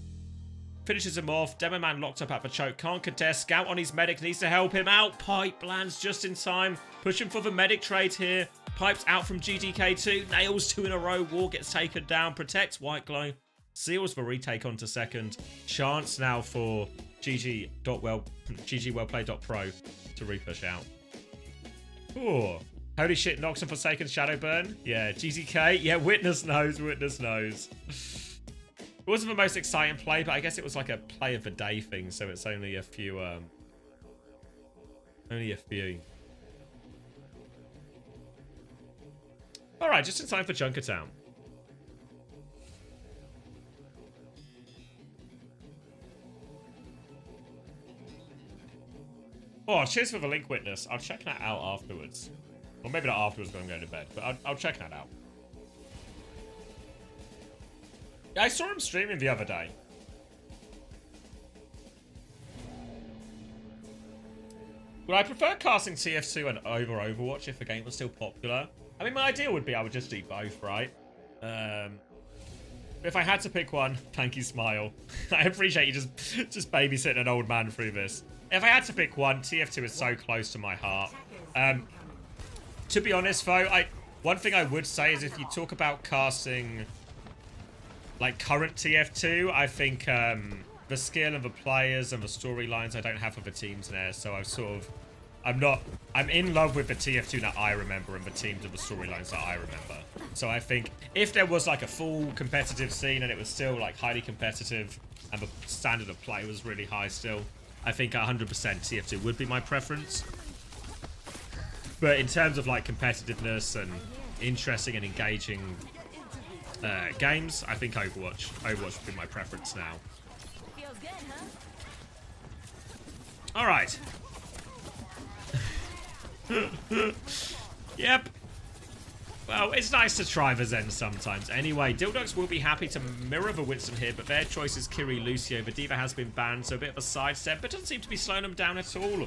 finishes him off. Demo Man locked up at the choke, can't contest. Scout on his medic, needs to help him out. Pipe lands just in time, pushing for the medic trade here. Pipes out from GDK2, nails 2 in a row. War gets taken down, protects White Glow. Seals the retake onto second. Chance now for GGwellplay.pro to repush out. Ooh. Holy shit, Nox and Forsaken Shadowburn. Yeah, GZK. Yeah, Witness knows, Witness knows. It wasn't the most exciting play, but I guess it was like a play of the day thing, so it's only a few, Alright, just in time for Junkertown. Oh, cheers for the link, Witness. I'll check that out afterwards. Or maybe not afterwards when I'm going to bed, but I'll check that out. Yeah, I saw him streaming the other day. Would I prefer casting TF2 and over Overwatch if the game was still popular? I mean, my idea would be I would just do both, right? If I had to pick one, thank you, Smile. I appreciate you just babysitting an old man through this. If I had to pick one, TF2 is so close to my heart. To be honest, though, one thing I would say is if you talk about casting like current TF2, I think the skill of the players and the storylines I don't have for the teams there, so I'm in love with the TF2 that I remember and the teams and the storylines that I remember. So I think if there was like a full competitive scene and it was still like highly competitive and the standard of play was really high still, I think 100% TF2 would be my preference. But in terms of like competitiveness and interesting and engaging games, I think Overwatch would be my preference now. Feels good, huh? All right. Yep. Well, it's nice to try the Zen sometimes. Anyway, Dildox will be happy to mirror the Winston here, but their choice is Kiri Lucio. The Diva has been banned, so a bit of a sidestep, but doesn't seem to be slowing them down at all.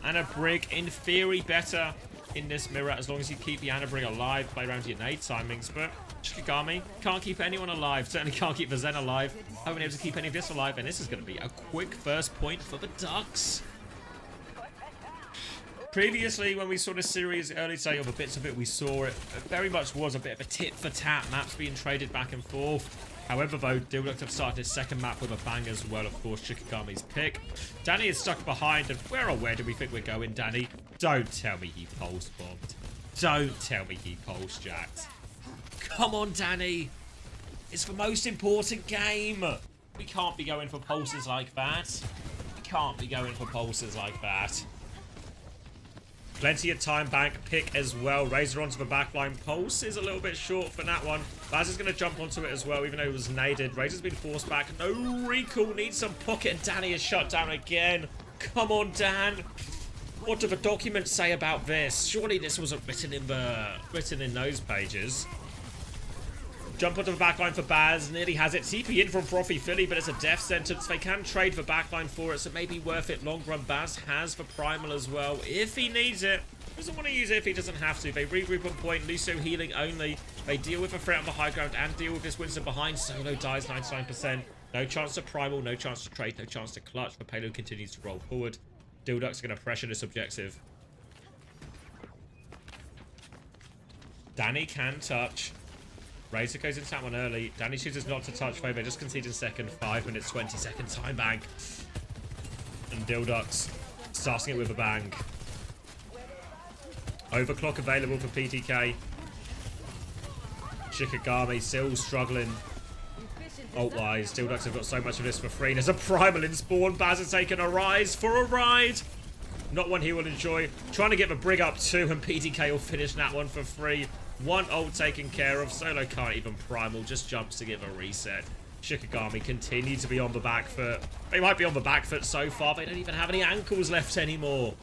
Anna Brig, in theory, better in this mirror as long as you keep the Anna Brig alive, play around your nade timings, but Shikigami can't keep anyone alive, certainly can't keep the Zen alive. Haven't been able to keep any of this alive, and this is going to be a quick first point for the Ducks. Previously, when we saw this series early today, or the bits of it we saw, it very much was a bit of a tit-for-tat, maps being traded back and forth. However, though, Dildox have started his second map with a bang as well, of course, Shikigami's pick. Danny is stuck behind, and where do we think we're going, Danny? Don't tell me he pulse-bombed. Don't tell me he pulse-jacked. Come on, Danny. It's the most important game. We can't be going for pulses like that. We can't be going for pulses like that. Plenty of time bank pick as well. Razor onto the backline. Pulse is a little bit short for that one. Baz is going to jump onto it as well, even though it was naded. Razor's been forced back. No recall. Needs some pocket, and Danny is shut down again. Come on, Dan. What do the documents say about this? Surely this wasn't written in those pages. Jump onto the backline for Baz. Nearly has it. TP in from Frothy Philly, but it's a death sentence. They can trade the backline for it, so maybe worth it long run. Baz has the primal as well, if he needs it. Doesn't want to use it if he doesn't have to. They regroup on point. Lucio healing only. They deal with a threat on the high ground and deal with this Winston behind. Solo dies 99%. No chance to primal, no chance to trade, no chance to clutch. The payload continues to roll forward. Dildox are going to pressure this objective. Danny can touch. Razor goes into that one early. Danny chooses not to touch, though. They just conceded second. 5 minutes, 20-second time bank. And Dildox starting it with a bang. Overclock available for PTK. Shikigami still struggling. Ult-wise, Dildox have got so much of this for free. There's a primal in spawn. Baz has taken a rise for a ride. Not one he will enjoy. Trying to get the Brig up too, and PTK will finish that one for free. One ult taken care of. Solo can't even primal, just jumps to give a reset. Shikigami continue to be on the back foot. They might be on the back foot so far, they don't even have any ankles left anymore.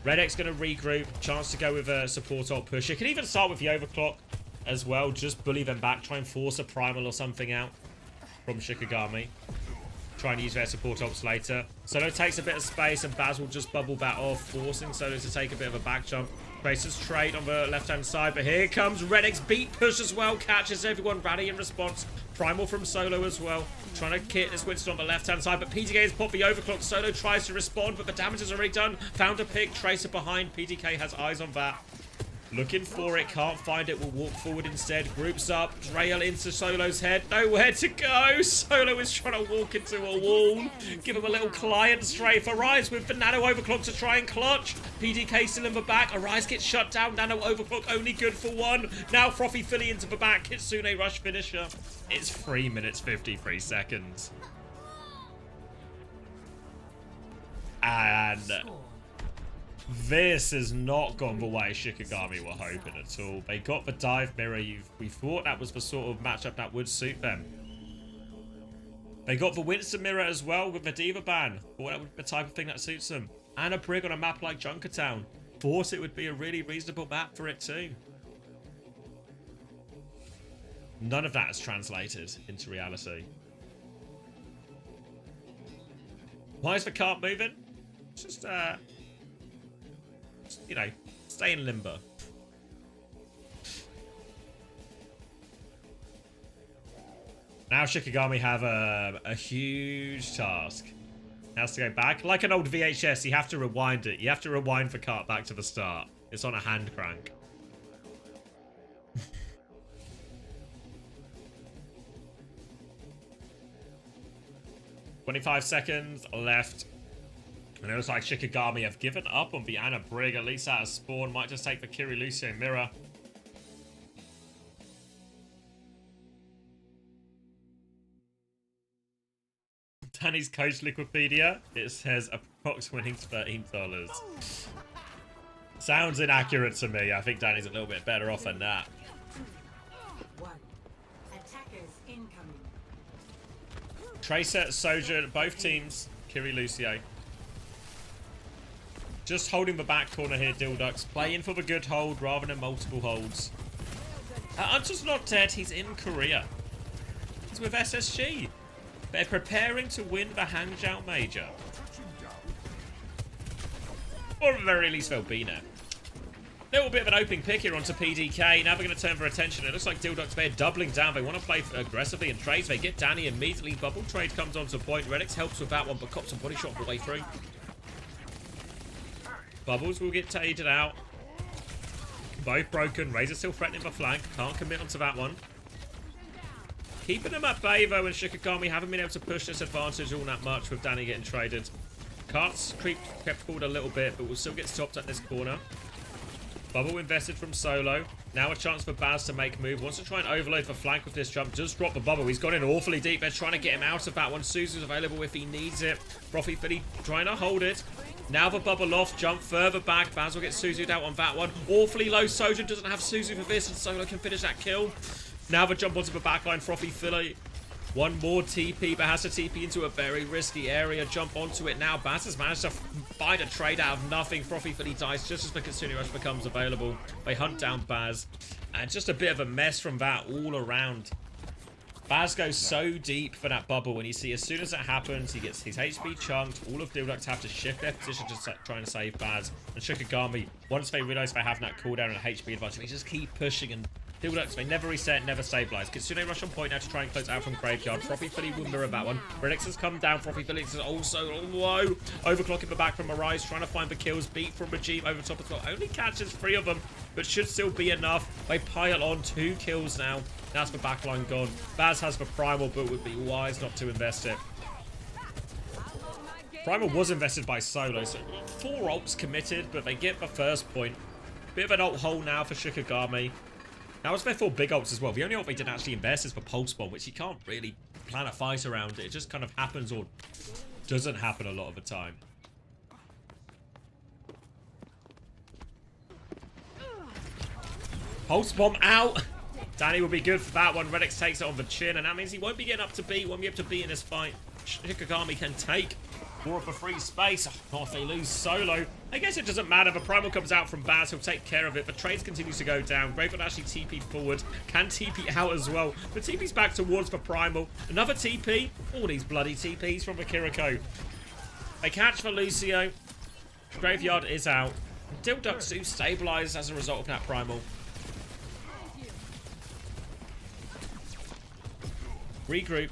Redx going to regroup. Chance to go with a support ult push. It can even start with the overclock as well. Just bully them back. Try and force a primal or something out from Shikigami. Try and use their support ults later. Solo takes a bit of space, and Baz will just bubble that off, forcing Solo to take a bit of a back jump. Racers trade on the left-hand side, but here comes Redx. Beat push as well. Catches everyone. Rally in response. Primal from Solo as well. Trying to kit this Winston on the left-hand side, but PTK has popped the overclock. Solo tries to respond, but the damage is already done. Found a pick. Tracer behind. PTK has eyes on that. Looking for it, can't find it, will walk forward instead. Groups up, Drail into Solo's head. Nowhere to go. Solo is trying to walk into a wall. Give him a little client strafe. Arise with the nano overclock to try and clutch. PDK still in the back. Arise gets shut down. Nano overclock only good for one. Now Frothy Philly into the back. Kitsune rush finisher. It's 3 minutes 53 seconds. And this has not gone the way Shikigami were hoping at all. They got the dive mirror. We thought that was the sort of matchup that would suit them. They got the Winston mirror as well with the Diva ban. Thought that would be the type of thing that suits them. And a Brig on a map like Junkertown. Thought it would be a really reasonable map for it too. None of that is translated into reality. Why is the cart moving? Just, you know, stay in limbo. Now Shikigami have a huge task. Has to go back. Like an old VHS, you have to rewind it. You have to rewind the cart back to the start. It's on a hand crank. 25 seconds left. And it looks like Shikigami have given up on the Anna Brig, at least out of spawn. Might just take the Kiri Lucio mirror. Danny's coach Liquipedia. It says approx winning $13. Sounds inaccurate to me. I think Danny's a little bit better off than that. Tracer, Sojourn, both teams. Kiri Lucio. Just holding the back corner here, Dildux. Playing for the good hold rather than multiple holds. I'm just not dead. He's in Korea. He's with SSG. They're preparing to win the Hangzhou Major. Or at the very least, they'll be there. Little bit of an opening pick here onto PDK. Now they're going to turn their attention. It looks like Dildux, they're doubling down. They want to play aggressively and trades. They get Danny immediately. Bubble trade comes onto point. Redix helps with that one, but cops a body shot all the way through. Bubbles will get traded out. Both broken. Razor still threatening the flank. Can't commit onto that one. Keeping them at bay, though, and Shikigami haven't been able to push this advantage all that much with Danny getting traded. Carts kept forward a little bit, but will still get stopped at this corner. Bubble invested from Solo. Now a chance for Baz to make move. Wants to try and overload for flank with this jump. Just drop the bubble. He's got in awfully deep. They're trying to get him out of that one. Suzu's available if he needs it. Frothy Philly trying to hold it. Now the bubble off. Jump further back. Baz will get Suzu'd out on that one. Awfully low. Sojourn doesn't have Suzu for this, and Solo can finish that kill. Now the jump onto the backline. Frothy Philly. One more TP, but has to TP into a very risky area. Jump onto it now. Baz has managed to find a trade out of nothing. Frothy Philly dies just as the Kitsune Rush becomes available. They hunt down Baz. And just a bit of a mess from that all around. Baz goes so deep for that bubble, and you see as soon as it happens, he gets his HP chunked. All of Dildux have to shift their position to try and save Baz. And Shikigami, once they realize they have that cooldown and HP advantage, they just keep pushing and Dildux, they never reset, never stabilize. Kitsune rush on point now to try and close out from Graveyard. Frothy Philly will mirror that one. Redix has come down. Frothy Philly is also low. Overclocking the back from Arise, trying to find the kills. Beat from Regime over top as well. Only catches 3 of them, but should still be enough. They pile on 2 kills now. That's the backline gone. Baz has the Primal, but would be wise not to invest it. Primal was invested by Solo, so 4 ults committed, but they get the first point. Bit of an ult hole now for Shikigami. Now, it's their 4 big ults as well. The only ult they didn't actually invest is for Pulse Bomb, which you can't really plan a fight around. It just kind of happens or doesn't happen a lot of the time. Pulse Bomb out! Danny will be good for that one. Redix takes it on the chin, and that means he won't be getting up to B, won't be able to B in this fight. Shikigami can take more of a free space. Oh, if they lose Solo, I guess it doesn't matter. The Primal comes out from Baz. He'll take care of it. The trades continues to go down. Graveyard actually TP'd forward. Can TP out as well. The TP's back towards the Primal. Another TP. All these bloody TPs from the Kiriko. They catch for Lucio. Graveyard is out. Dildux do stabilize as a result of that Primal. Regroup.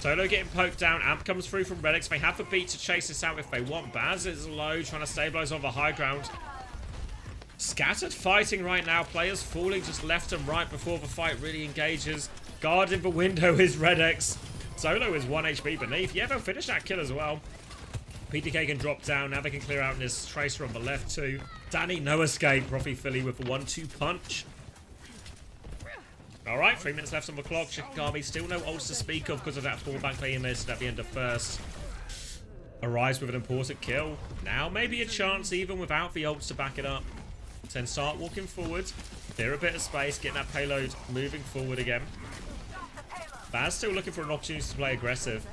Solo getting poked down. Amp comes through from Redix. They have the beat to chase this out if they want. Baz is low, trying to stabilize on the high ground. Scattered fighting right now. Players falling just left and right before the fight really engages. Guarding the window is Redix. Solo is 1 HP beneath. Yeah, they'll finish that kill as well. PTK can drop down. Now they can clear out in this Tracer on the left too. Danny, no escape. Frothy Philly with the 1-2 punch. Alright, 3 minutes left on the clock. Shikigami still no ults to speak of because of that fallback they missed at the end of first. Arise with an important kill. Now maybe a chance even without the ults to back it up. Then start walking forward. Clear a bit of space. Getting that payload moving forward again. Baz still looking for an opportunity to play aggressive.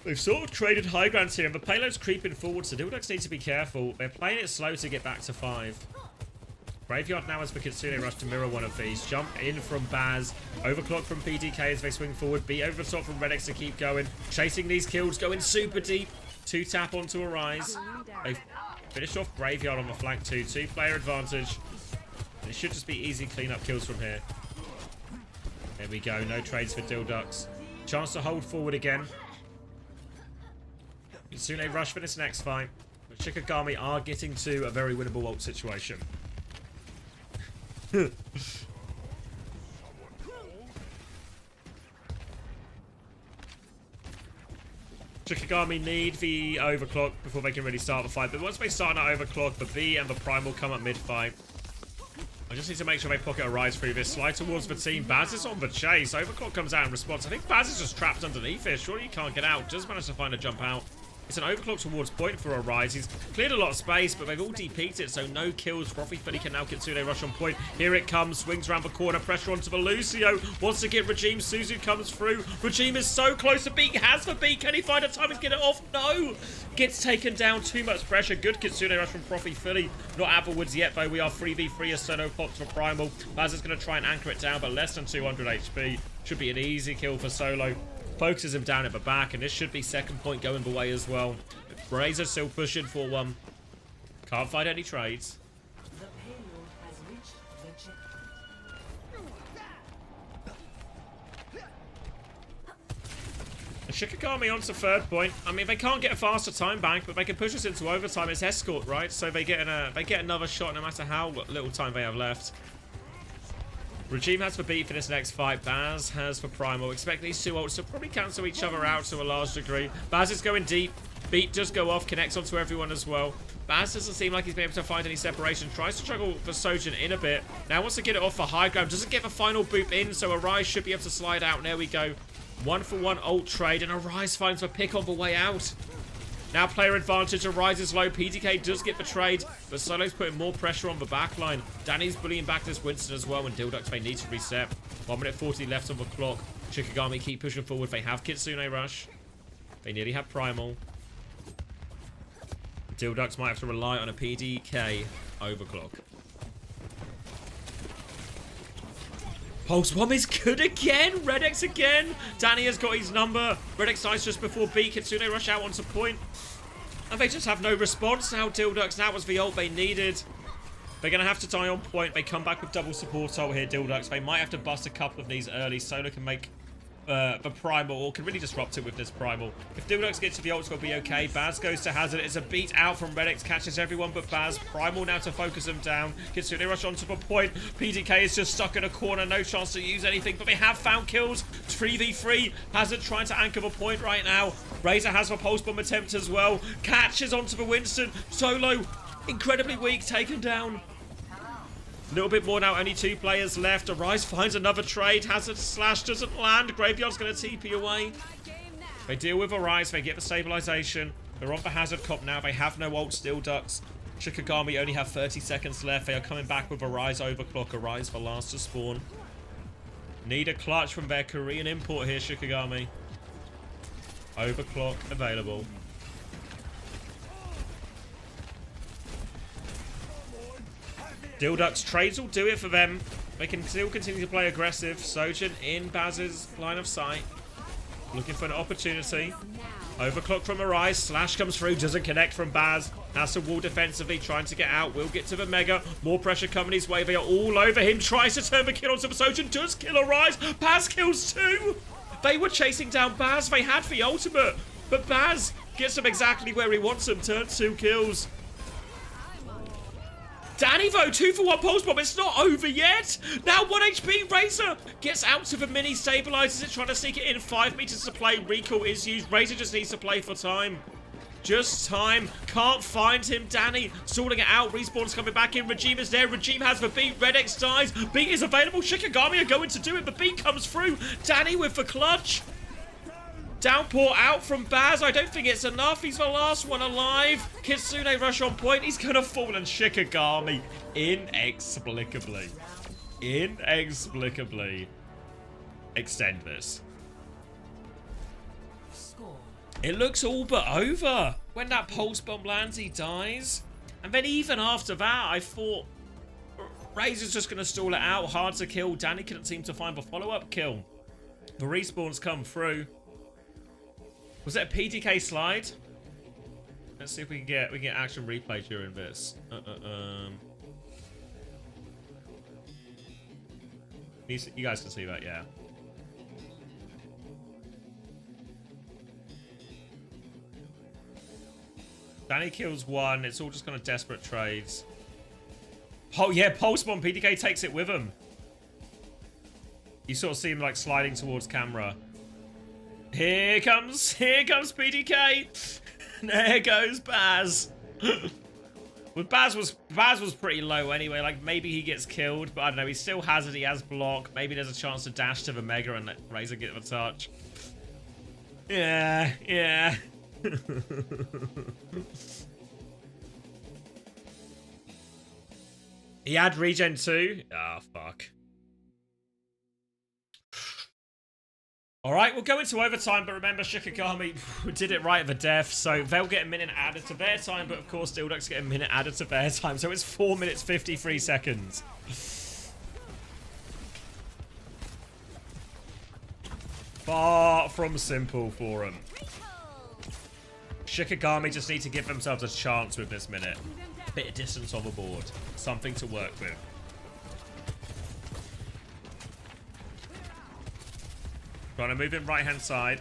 They've sort of traded high grounds here and the payload's creeping forward, so Dildux need to be careful. They're playing it slow to get back to 5. Graveyard now has the Kitsune rush to mirror one of these. Jump in from Baz. Overclock from PDK as they swing forward. Beat over the top from Redix to keep going. Chasing these kills. Going super deep. 2 tap onto Arise. They finished off Graveyard on the flank too. 2-player advantage. And it should just be easy clean-up kills from here. There we go. No trades for Dildux. Chance to hold forward again. Kitsune rush for this next fight. But Shikigami are getting to a very winnable ult situation. Shikigami need the overclock before they can really start the fight. But once they start that overclock, the B and the Primal come up mid-fight. I just need to make sure they pocket a rise through this. Slide towards the team. Baz is on the chase. Overclock comes out in response. I think Baz is just trapped underneath it. Surely he can't get out. Just managed to find a jump out. It's an overclock towards point for Arise. He's cleared a lot of space, but they've all DP'd it, so no kills. Frothy Freddy can now Kitsune rush on point. Here it comes, swings around the corner, pressure onto the Lucio. Wants to get Regime. Suzu comes through. Regime is so close to beat. Has the beat. Can he find a time and get it off? No! Gets taken down. Too much pressure. Good Kitsune rush from Frothy Philly. Not out of the woods yet, though. We are 3v3 as Sono pops for Primal. Baz is going to try and anchor it down, but less than 200 HP. Should be an easy kill for Solo. Focuses him down at the back, and this should be second point going the way as well. Razor still pushing for one. Can't find any trades. The payload has reached the checkpoint. And Shikigami onto third point. I mean, they can't get a faster time bank, but they can push us into overtime. It's escort, right? So they get another shot no matter how little time they have left. Regime has for beat for this next fight. Baz has for Primal. Expect these two ults to probably cancel each other out to a large degree. Baz is going deep. Beat does go off. Connects onto everyone as well. Baz doesn't seem like he's been able to find any separation. Tries to juggle for Sojin in a bit. Now wants to get it off for high ground. Doesn't get the final boop in, so Arise should be able to slide out. And there we go. 1-for-1 ult trade, and Arise finds the pick on the way out. Now player advantage, Arise is low. PDK does get the trade, but Solo's putting more pressure on the backline. Danny's bullying back this Winston as well, and Dildux may need to reset. 1 minute 40 left on the clock. Shikigami keep pushing forward. They have Kitsune rush. They nearly have Primal. Dildux might have to rely on a PDK overclock. Pulse Bomb is good again. Redex again. Danny has got his number. Redex dies just before B. Kitsune rush out onto point. And they just have no response now. Dildux, that was the ult they needed. They're going to have to die on point. They come back with double support ult here, Dildux. They might have to bust a couple of these early. Solo can make the Primal, or can really disrupt it with this Primal. If Dildux gets to the ult, it'll be okay. Baz goes to Hazard. It's a beat out from Redex. Catches everyone but Baz. Primal now to focus them down. Kitsune rush onto the point. PDK is just stuck in a corner. No chance to use anything, but they have found kills. 3v3. Hazard trying to anchor the point right now. Razor has a pulse bomb attempt as well. Catches onto the Winston. Solo, incredibly weak, taken down. A little bit more now, only 2 players left. Arise finds another trade. Hazard slash doesn't land. Graveyard's going to TP away. They deal with Arise. They get the stabilization. They're on the Hazard cop now. They have no ult still, Ducks. Shikigami only have 30 seconds left. They are coming back with Arise overclock. Arise for last to spawn. Need a clutch from their Korean import here, Shikigami. Overclock available. Dildux trades will do it for them. They can still continue to play aggressive. Sojin in Baz's line of sight. Looking for an opportunity. Overclock from Arise. Slash comes through. Doesn't connect from Baz. Has to wall defensively. Trying to get out. Will get to the Mega. More pressure coming his way. They are all over him. Tries to turn the kill onto the Sojin. Does kill Arise. Baz kills 2. They were chasing down Baz. They had the ultimate. But Baz gets them exactly where he wants them. Turns 2 kills. Danny though, 2-for-1 pulse bomb. It's not over yet. Now 1 HP. Razor gets out to the mini, stabilizes it, trying to sneak it in. 5 meters to play. Recall is used. Razor just needs to play for time. Just time. Can't find him. Danny sorting it out. Respawn's coming back in. Regime is there. Regime has the beat. Redex dies. Beat is available. Shikigami are going to do it. The beat comes through. Danny with the clutch. Downpour out from Baz. I don't think it's enough. He's the last one alive. Kitsune rush on point. He's going to fall, and Shikigami inexplicably extend this. It looks all but over. When that pulse bomb lands, he dies. And then even after that, I thought Razor's just going to stall it out. Hard to kill. Danny couldn't seem to find the follow-up kill. The respawns come through. Was it a PDK slide? Let's see if we can get action replay during this. You guys can see that, yeah. Danny kills 1. It's all just kind of desperate trades. Oh yeah, Pulse Bomb. PDK takes it with him. You sort of see him like sliding towards camera. Here comes PDK. There goes Baz. Well, Baz was pretty low anyway. Like maybe he gets killed, but I don't know. He still has it. He has block. Maybe there's a chance to dash to the Mega and let Razor get the touch. Yeah. He had regen too. Ah, fuck. Alright, we'll go into overtime, but remember, Shikigami did it right at the death, so they'll get a minute added to their time, but of course, Dilducks get a minute added to their time, so it's 4 minutes 53 seconds. Far from simple for them. Shikigami just need to give themselves a chance with this minute. Bit of distance on the board. Something to work with. Trying to move in right-hand side.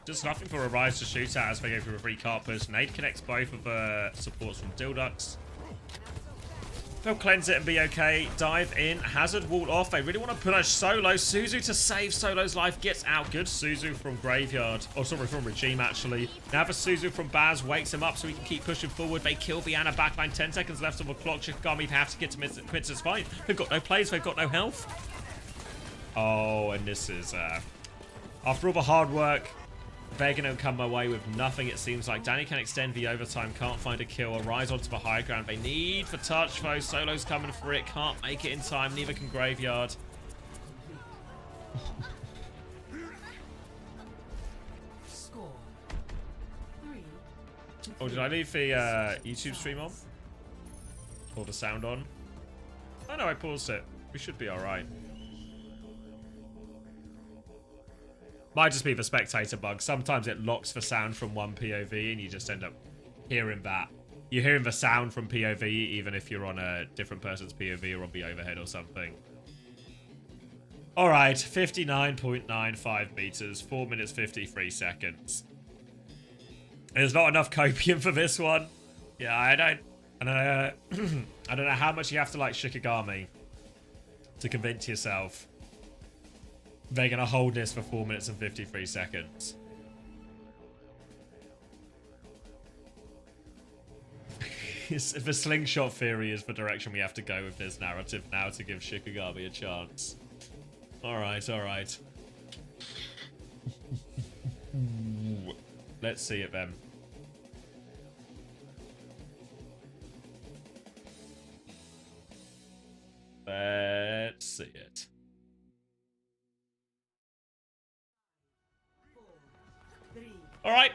Just nothing for Arise to shoot at as they go for a free cart push. Nade connects both of the supports from Dilducks. They'll cleanse it and be okay. Dive in. Hazard wall off. They really want to punish Solo. Suzu to save Solo's life. Gets out. Good Suzu from Graveyard. Oh, sorry, from Regime, actually. Now for Suzu from Baz. Wakes him up so he can keep pushing forward. They kill Vienna backline. 10 seconds left on the clock. Shikigami have to get to Quintus' fight. They've got no plays. They've got no health. Oh, and this is... after all the hard work, they're going to come away with nothing, it seems like. Danny can extend the overtime, can't find a kill. Arise onto the high ground. They need the touch, though. Solo's coming for it, can't make it in time. Neither can Graveyard. Score. 3-2. Oh, did I leave the YouTube stream on? Or the sound on? Oh, no, I paused it. We should be alright. Might just be the spectator bug. Sometimes it locks the sound from one POV and you just end up hearing that. You're hearing the sound from POV even if you're on a different person's POV or on the overhead or something. Alright, 59.95 meters, 4 minutes 53 seconds. There's not enough copium for this one. Yeah, I don't know how much you have to like Shikigami to convince yourself they're going to hold this for 4 minutes and 53 seconds. The slingshot theory is the direction we have to go with this narrative now to give Shikigami a chance. Alright, alright. Let's see it then. Let's see it. Alright,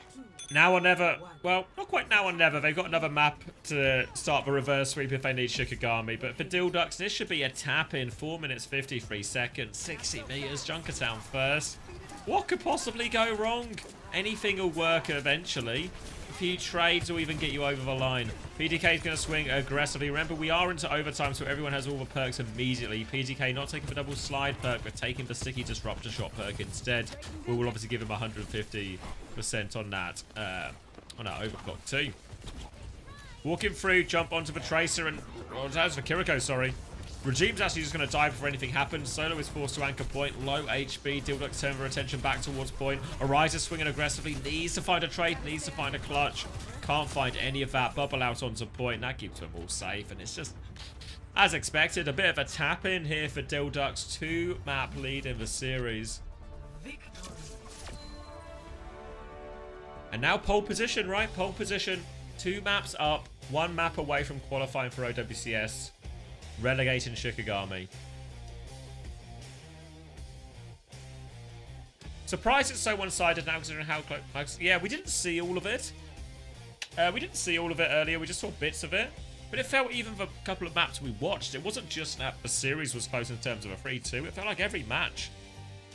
now or never. Well, not quite now or never. They've got another map to start the reverse sweep if they need Shikigami. But for Dilducks, this should be a tap in. 4 minutes, 53 seconds, 60 meters. Junkertown first. What could possibly go wrong? Anything will work eventually. A few trades will even get you over the line. PDK is going to swing aggressively. Remember, we are into overtime, so everyone has all the perks immediately. PDK not taking the double slide perk, but taking the sticky disruptor shot perk instead. We will obviously give him 150% on that overclock too. Walking through, jump onto the Tracer, and that's for Kiriko, sorry. Regime's actually just going to die before anything happens. Solo is forced to anchor point. Low HP. Dilducks turn their attention back towards point. Arise is swinging aggressively. Needs to find a trade. Needs to find a clutch. Can't find any of that. Bubble out onto point. That keeps them all safe. And it's just, as expected, a bit of a tap in here for Dilducks. 2-map lead in the series. And now pole position, right? Pole position. 2 maps up. 1 map away from qualifying for OWCS. Relegation Shikigami. Surprised it's so one-sided now considering how close. Yeah, we didn't see all of it. We didn't see all of it earlier. We just saw bits of it. But it felt even for a couple of maps we watched. It wasn't just that the series was close in terms of a 3-2. It felt like every match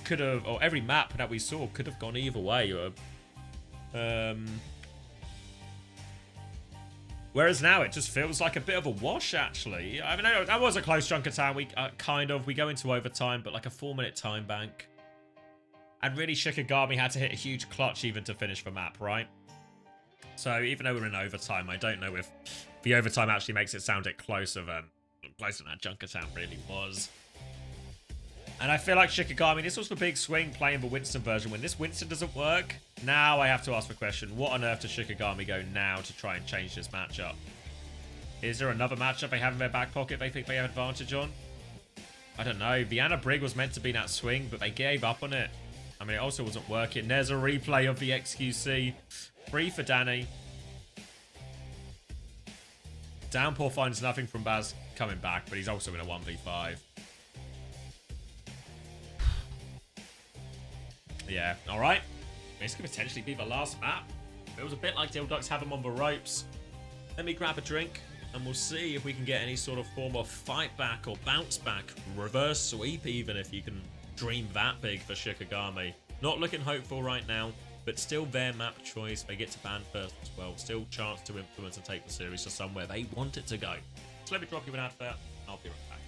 could have, or every map that we saw could have gone either way. Whereas now it just feels like a bit of a wash, actually. I mean, that was a close chunk of time. We we go into overtime, but like a 4-minute time bank. And really, Shikigami had to hit a huge clutch even to finish the map, right? So even though we're in overtime, I don't know if the overtime actually makes it sound closer than that Junkertown really was. And I feel like Shikigami, this was the big swing playing the Winston version. When this Winston doesn't work, now I have to ask the question, what on earth does Shikigami go now to try and change this matchup? Is there another matchup they have in their back pocket they think they have advantage on? I don't know. Vienna Brig was meant to be that swing, but they gave up on it. I mean, it also wasn't working. There's a replay of the XQC. Free for Danny. Downpour finds nothing from Baz coming back, but he's also in a 1v5. Yeah, alright. This could potentially be the last map. It was a bit like Dill Ducks have him on the ropes. Let me grab a drink, and we'll see if we can get any sort of form of fight back or bounce back. Reverse sweep, even, if you can dream that big for Shikigami. Not looking hopeful right now, but still their map choice. They get to ban first as well. Still chance to influence and take the series to somewhere they want it to go. So let me drop you an advert. I'll be right back.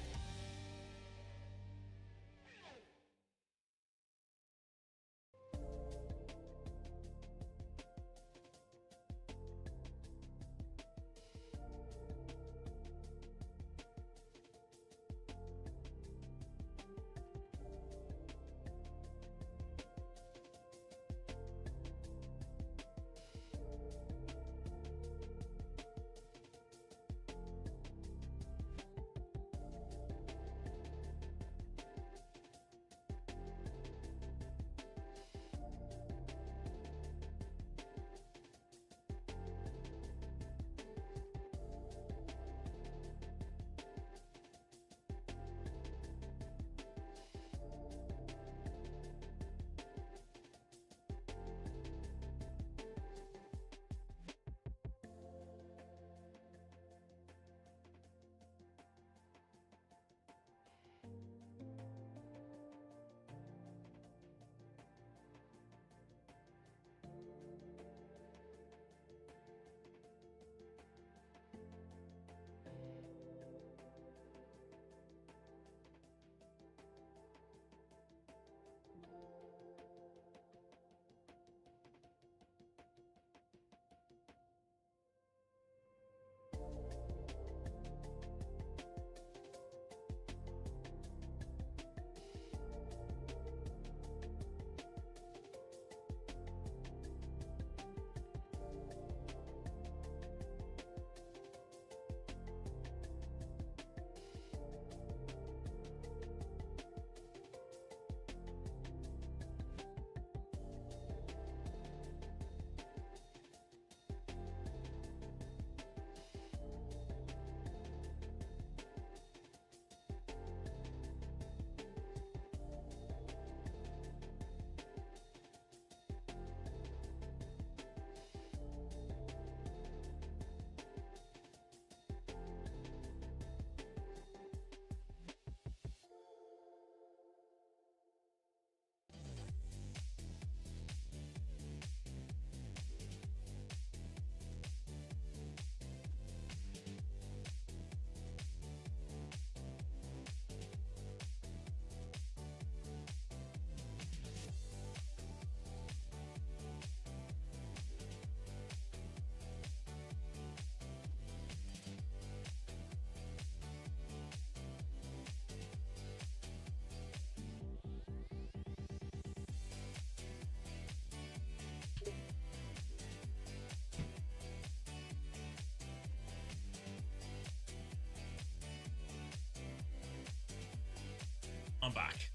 I'm back.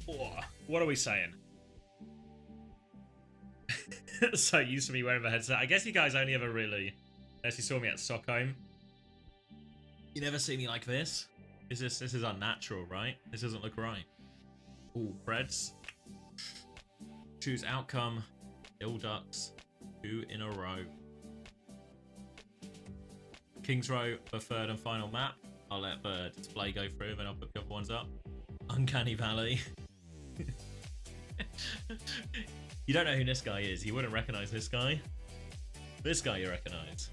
Oh, what are we saying? So used to me wearing the headset. I guess you guys only ever really, unless you saw me at Stockholm. You never see me like this. This is unnatural, right? This doesn't look right. Ooh, Preds. Choose outcome. Dill Ducks. 2 in a row. Kings Row, the third and final map. I'll let the display go through, then I'll put the other ones up. Uncanny Valley. You don't know who this guy is. You wouldn't recognize this guy. This guy you recognize.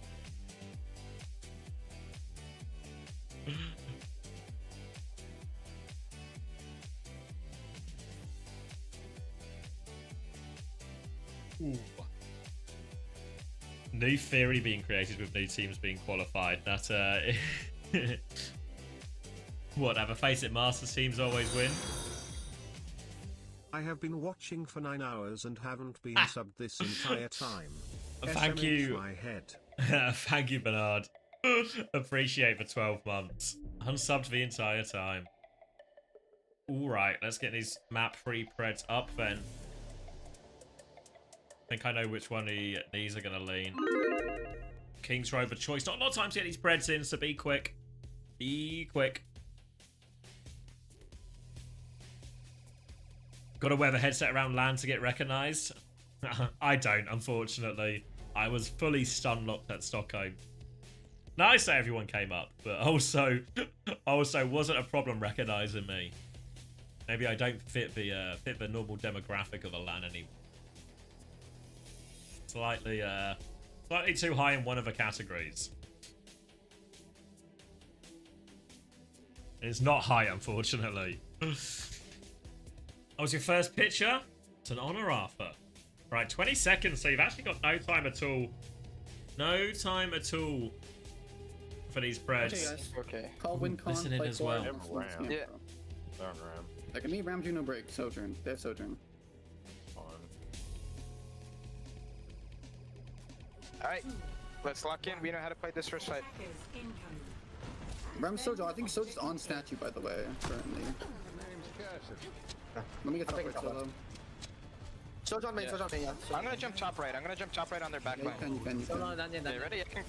Ooh. New theory being created with new teams being qualified. That whatever. Face it, Masters teams always win. I have been watching for 9 hours and haven't been subbed this entire time. Thank SMH you. my head. Thank you, Bernard. Appreciate for 12 months. Unsubbed the entire time. Alright, let's get these map pre-preds up then. I think I know which one these are going to lean. King's Rover choice. Not a lot of time to get these preds in, so be quick. Be quick. Gotta wear the headset around land to get recognized. I don't, unfortunately. I was fully stun locked at Stockholm. Now I say everyone came up, but also wasn't a problem recognizing me. Maybe I don't fit the normal demographic of a LAN anymore. Slightly too high in one of the categories. It's not high, unfortunately. That was your first picture? It's an honor, Arthur. Right, 20 seconds, so you've actually got no time at all. No time at all for these preds. Okay, guys. Okay. Call win con. Listen in as well. Yeah. Like me, Ram Juno break, Sojourn. They have Sojourn. Alright, let's lock in. We know how to play this first fight. Ram Sojourn, I think Sojourn's on statue, by the way, currently. Let me get top right solo. Sojourn main, Sojourn main, yeah. I'm gonna jump top right. I'm gonna jump top right on their back line. You can. Okay, ready? I can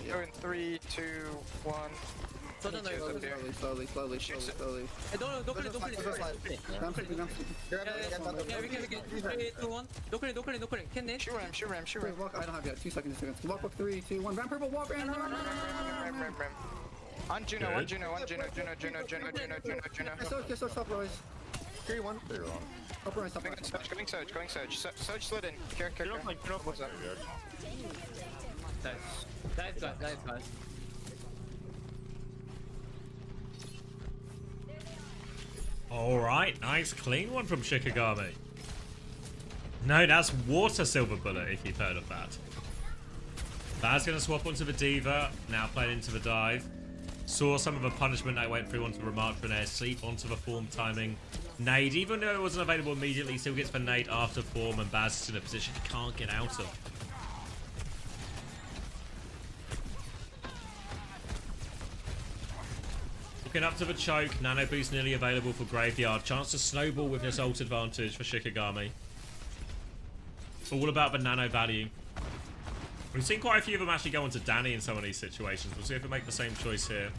go in 3, 2, 1. Slowly. Shoot ram. Walk, I don't have yet. 2 seconds. Walk, 3, 2, 1. Ram purple, walk, ram. On Juno. Get Soch, top Royce. 3, 1. Top Royce, top Royce. Going Soch. Soch slid in. Care. What's up? Nice, guys. Alright, nice clean one from Shikigami. No, that's Water Silver Bullet, if you've heard of that. Baz gonna swap onto the Diva, now playing into the dive. Saw some of the punishment that went through onto the remark from there, sleep onto the form timing. Nade, even though it wasn't available immediately, still gets the nade after form, and Baz is in a position he can't get out of. Looking up to the choke, Nano Boost nearly available for Graveyard. Chance to snowball with this ult advantage for Shikigami. All about the Nano value. We've seen quite a few of them actually go onto Danny in some of these situations. We'll see if we make the same choice here.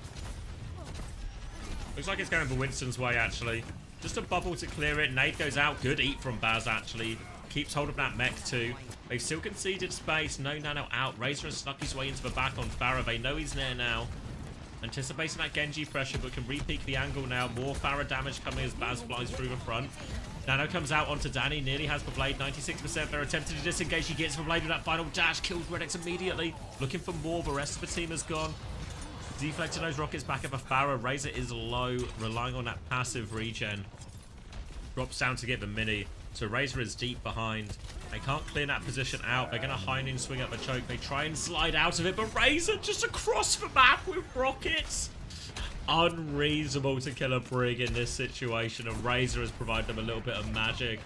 Looks like it's going the Winston's way, actually. Just a bubble to clear it. Nade goes out. Good eat from Baz, actually. Keeps hold of that mech, too. They've still conceded space. No Nano out. Razor has snuck his way into the back on Farah. They know he's there now. Anticipating that Genji pressure, but can re-peek the angle now. More Farah damage coming as Baz flies through the front. Nano comes out onto Danny, nearly has the blade, 96%. They're attempting to disengage. He gets the blade with that final dash, kills Redex immediately. Looking for more, the rest of the team is gone. Deflecting those rockets back at the Farah. Razor is low, relying on that passive regen. Drops down to get the mini. So Razor is deep behind. They can't clear that position out. They're going to high noon swing up the choke. They try and slide out of it, but Razor just across the map with rockets. Unreasonable to kill a Brig in this situation, and Razor has provided them a little bit of magic.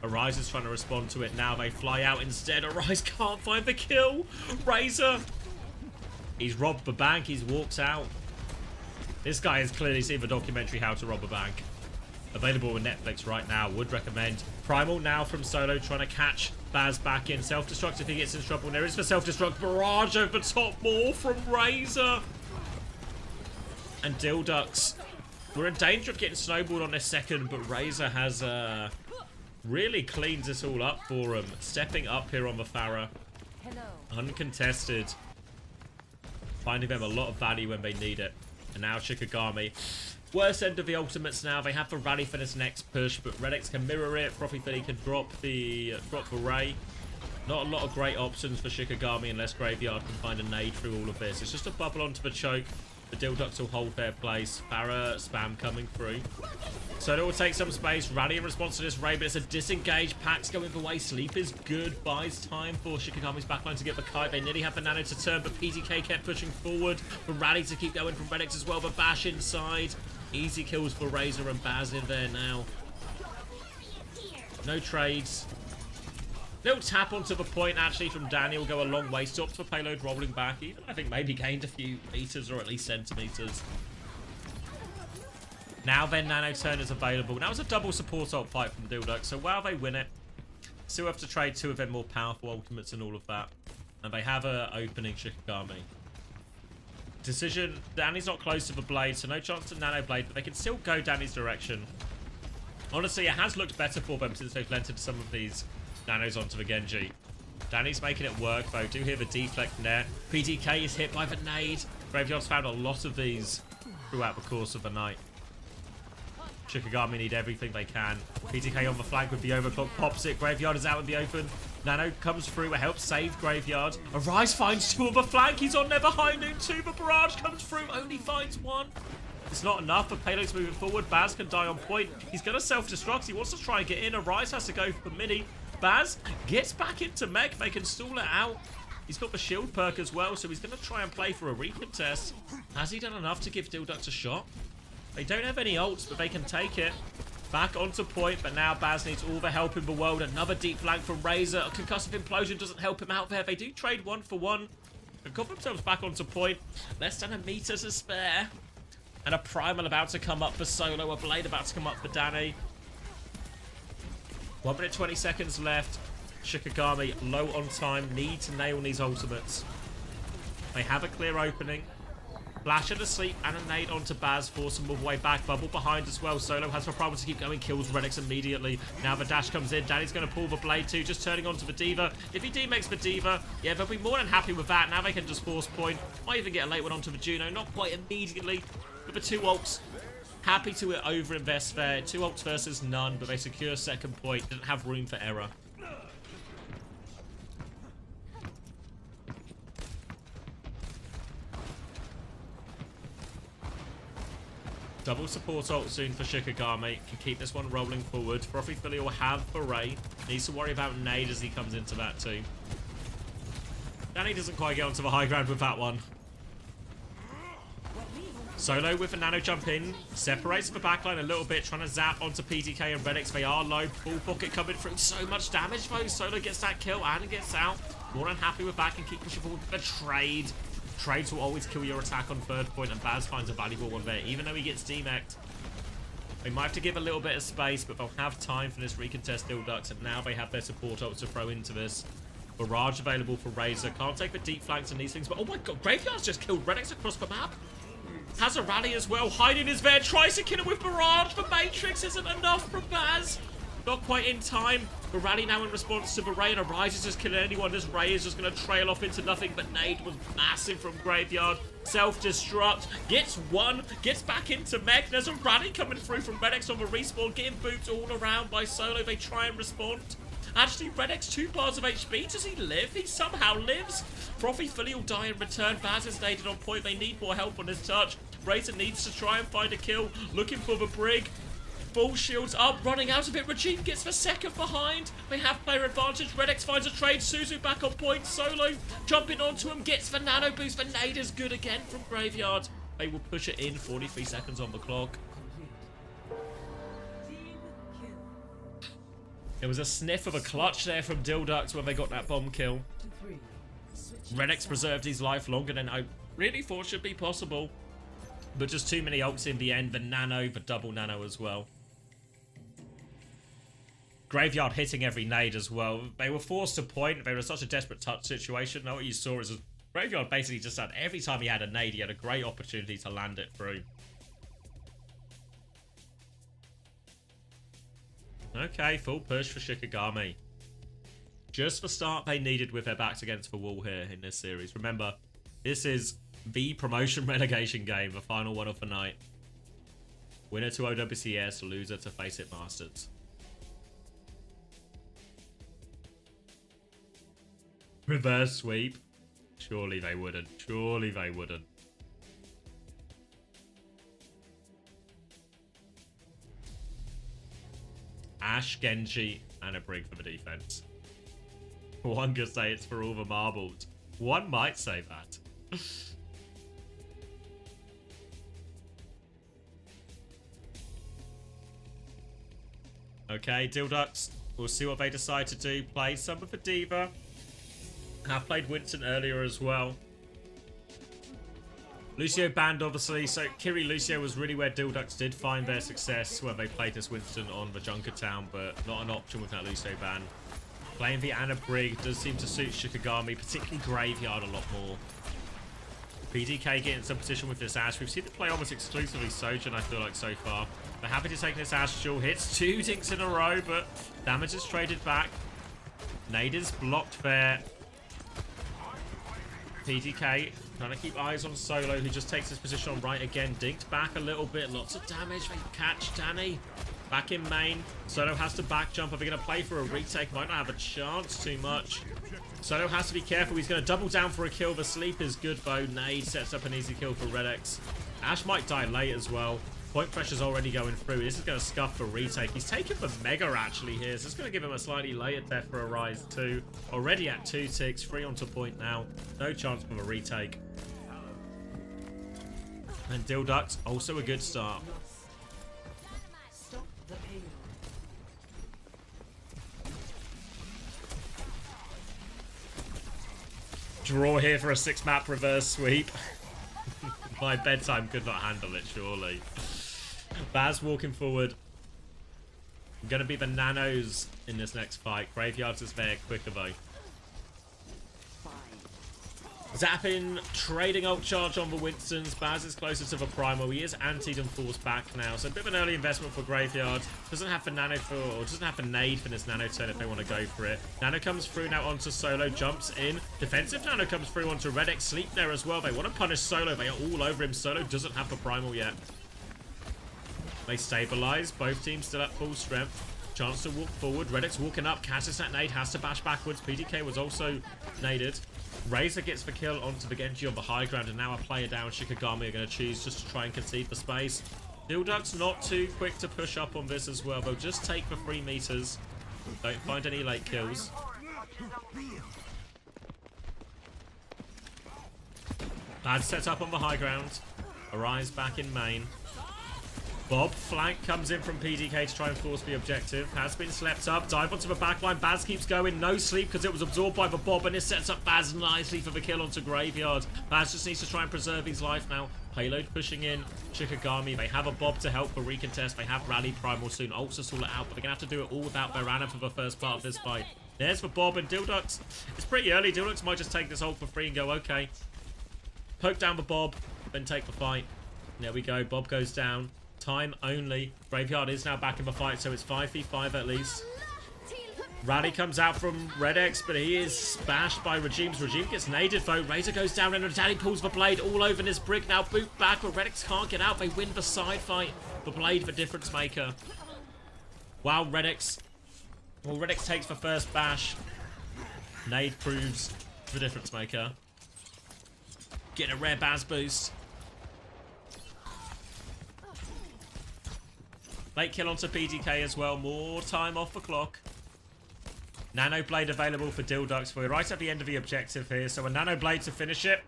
Arise is trying to respond to it now. They fly out instead. Arise can't find the kill. Razor, he's robbed the bank. He's walked out. This guy has clearly seen the documentary How to Rob a Bank. Available on Netflix right now. Would recommend. Primal now from Solo, trying to catch Baz back in. Self-destruct if he gets in trouble. There is for self-destruct. Barrage over top. More from Razor. And Dildux. We're in danger of getting snowballed on this second, but Razor has really cleaned this all up for him. Stepping up here on the Farah. Uncontested. Finding them a lot of value when they need it. And now Shikigami. Worst end of the ultimates now. They have to rally for this next push, but Redex can mirror it. Profitely can drop the Ray. Not a lot of great options for Shikigami unless Graveyard can find a nade through all of this. It's just a bubble onto the choke. The Dilducks will hold their place. Farah spam coming through. So it will take some space. Rally in response to this Ray, but it's a disengage. Pack's going the way. Sleep is good. Buys time for Shikigami's backline to get the kite. They nearly have the Nano to turn, but PDK kept pushing forward. For Rally to keep going from Redex as well, but Bash inside. Easy kills for Razor and Baz in there now. No trades. Little tap onto the point actually from Danny will go a long way. Stops the payload rolling back. Even I think maybe gained a few meters or at least centimeters. Now their Nano turn is available. Now it's a double support ult fight from Dildux. So while they win it, still have to trade 2 of their more powerful ultimates and all of that. And they have a opening Shikigami. Decision, Danny's not close to the blade, so no chance to Nano Blade, but they can still go Danny's direction. Honestly, it has looked better for them since they've lent some of these Nanos onto the Genji. Danny's making it work, though. Do hear the deflect net. PDK is hit by the nade. Graveyard's found a lot of these throughout the course of the night. Shikigami need everything they can. PTK on the flank with the overclock, pops it. Graveyard is out in the open. Nano comes through, it helps save Graveyard. Arise finds 2 on the flank, he's on there behind him too. The barrage comes through, only finds 1. It's not enough, but Payload's moving forward. Baz can die on point. He's going to self-destruct, he wants to try and get in. Arise has to go for the mini. Baz gets back into mech, they can stall it out. He's got the shield perk as well, so he's going to try and play for a recontest. Has he done enough to give Dildux a shot? They don't have any ults, but they can take it. Back onto point, but now Baz needs all the help in the world. Another deep flank from Razor. A concussive implosion doesn't help him out there. They do trade 1 for 1. They've got themselves back onto point. Less than a meter to spare. And a primal about to come up for Solo. A blade about to come up for Danny. 1 minute 20 seconds left. Shikigami low on time. Need to nail these ultimates. They have a clear opening. Flash and a sleep and a nade onto Baz, force him all the way back. Bubble behind as well. Solo has the problem to keep going, kills Renix immediately. Now the dash comes in. Danny's going to pull the blade too, just turning onto the Diva. If he demakes the Diva, yeah, they'll be more than happy with that. Now they can just force point. Might even get a late one onto the Juno. Not quite immediately, but the 2 ults. Happy to overinvest there. 2 ults versus none, but they secure second point. Didn't have room for error. Double support ult soon for Shikigami. Can keep this one rolling forward. Frothy Philly will have Beret. Needs to worry about nade as he comes into that too. Danny doesn't quite get onto the high ground with that one. Solo with a nano jump in. Separates the backline a little bit. Trying to zap onto PTK and Renix. They are low. Full pocket coming through. So much damage though. Solo gets that kill and gets out. More than happy with that. Can keep pushing forward with the trade. Trades will always kill your attack on 3rd point, and Baz finds a valuable one there, even though he gets demeched. They might have to give a little bit of space, but they'll have time for this recontest Dildux, and now they have their support ult to throw into this. Barrage available for Razor. Can't take the deep flanks and these things, but oh my god, Graveyard's just killed Renix across the map. Has a rally as well. Hiding is there. Tries to kill him with Barrage. The Matrix isn't enough from Baz. Not quite in time. The rally now in response to the Ray, and Arise is just killing anyone. This Ray is just going to trail off into nothing, but nade was massive from Graveyard. Self-destruct. Gets 1. Gets back into mech. There's a rally coming through from Redx on the respawn. Getting booped all around by Solo. They try and respond. Actually, Redx 2 bars of HP. Does he live? He somehow lives. Frothy Philly will die in return. Baz is naded on point. They need more help on this touch. Razor needs to try and find a kill. Looking for the Brig. Full shields up, running out of it. Regime gets the second behind. They have player advantage. Redx finds a trade. Suzu back on point. Solo jumping onto him. Gets the nano boost. The nade is good again from Graveyard. They will push it in. 43 seconds on the clock. There was a sniff of a clutch there from Dildux when they got that bomb kill. Redx preserved his life longer than I really thought should be possible. But just too many ults in the end. The nano, the double nano as well. Graveyard hitting every nade as well. They were forced to point. They were in such a desperate touch situation. Now what you saw is Graveyard basically just had, every time he had a nade, he had a great opportunity to land it through. Okay, full push for Shikigami. Just the start they needed with their backs against the wall here in this series. Remember, this is the promotion relegation game, the final one of the night. Winner to OWCS, loser to Face It Masters. Reverse sweep? Surely they wouldn't. Surely they wouldn't. Ashe, Genji, and a Brig for the defense. One could say it's for all the marbles. One might say that. Okay, Dildux. We'll see what they decide to do. Play some of the Diva. Have played Winston earlier as well. Lucio banned, obviously, so Kiri Lucio was really where Dildux did find their success, where they played this Winston on the Junkertown, but not an option with that Lucio ban. Playing the Anna Brig does seem to suit Shikigami, particularly Graveyard, a lot more. PDK getting some position with this Ash. We've seen it play almost exclusively Sojourn, I feel like, so far. They're happy to take this Ash duel. Hits 2 dinks in a row, but damage is traded back. Nade is blocked there. PDK trying to keep eyes on Solo, who just takes his position on right again. Dinked back a little bit. Lots of damage. They catch Danny. Back in main. Solo has to back jump. Are they going to play for a retake? Might not have a chance too much. Solo has to be careful. He's going to double down for a kill. The sleep is good, though. Nade sets up an easy kill for Redex. Ash might die late as well. Point pressure's already going through. This is going to scuff for retake. He's taking the Mega actually here, so it's going to give him a slightly later death for a Rise too. Already at 2 ticks, 3 onto point now. No chance for a retake. And Dildux, also a good start. Draw here for a 6-map reverse sweep. My bedtime could not handle it, surely. Baz walking forward. Gonna be the nanos in this next fight. Graveyards is there quicker though. Zapping, trading ult charge on the Winstons. Baz is closer to the Primal. He is antied and forced back now. So a bit of an early investment for Graveyard. Doesn't have the nano for, or doesn't have the nade for this nano turn if they want to go for it. Nano comes through now onto Solo, jumps in. Defensive nano comes through onto Redex. Sleep there as well. They want to punish Solo. They are all over him. Solo doesn't have the Primal yet. They stabilize. Both teams still at full strength. Chance to walk forward. Redex walking up. Catches that nade. Has to bash backwards. PDK was also naded. Razor gets the kill onto the Genji on the high ground, and now a player down. Shikigami are going to choose just to try and concede the space. Dildux not too quick to push up on this as well. They'll just take the 3 meters. Don't find any late kills. Bad set up on the high ground. Arise back in main. Bob flank comes in from PDK to try and force the objective. Has been slept up. Dive onto the backline. Baz keeps going. No sleep because it was absorbed by the Bob, and it sets up Baz nicely for the kill onto Graveyard. Baz just needs to try and preserve his life now. Payload pushing in. Shikigami. They have a Bob to help for recontest. They have Rally Primal soon. Ults to sort it out, but they're going to have to do it all without Verana for the first part of this fight. There's the Bob and Dildux. It's pretty early. Dildux might just take this ult for free and go, okay. Poke down the Bob, then take the fight. There we go. Bob goes down. Time only. Graveyard is now back in the fight, so it's 5v5 at least. Rally comes out from Redex, but he is bashed by Regimes. Regime gets naded though. Razor goes down and Daddy pulls the blade all over this brick. Now boot back, but Redex can't get out. They win the side fight. The blade, the difference maker. Wow, Redex. Well, Redex takes the first bash. Nade proves the difference maker. Get a rare Baz boost. Late kill onto PDK as well. More time off the clock. Nano Blade available for Dildux. We're right at the end of the objective here. So a Nano Blade to finish it.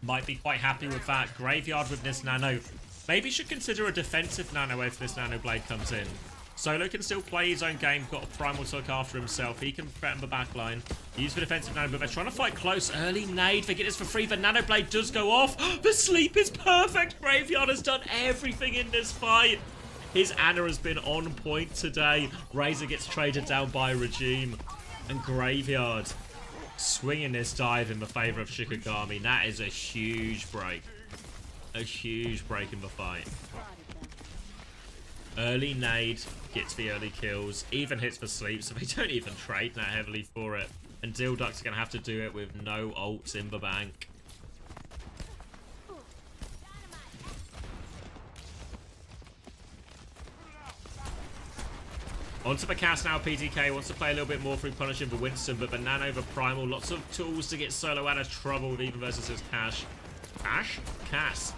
Might be quite happy with that. Graveyard with this Nano. Maybe should consider a defensive Nano if this Nano Blade comes in. Solo can still play his own game. Got a Primal to look after himself. He can threaten the backline. Use the defensive Nano, but they're trying to fight close. Early nade. They get this for free. The Nano Blade does go off. The sleep is perfect. Graveyard has done everything in this fight. His Anna has been on point today. Razor gets traded down by Regime. And Graveyard swinging this dive in the favor of Shikigami. That is a huge break. A huge break in the fight. Early nade gets the early kills. Even hits for sleep, so they don't even trade that heavily for it. And Dildux are going to have to do it with no ults in the bank. Onto the cast now. PDK wants to play a little bit more through punishing the Winston, but the Nano, the Primal, lots of tools to get Solo out of trouble with even versus his Cash. Cash? Cass.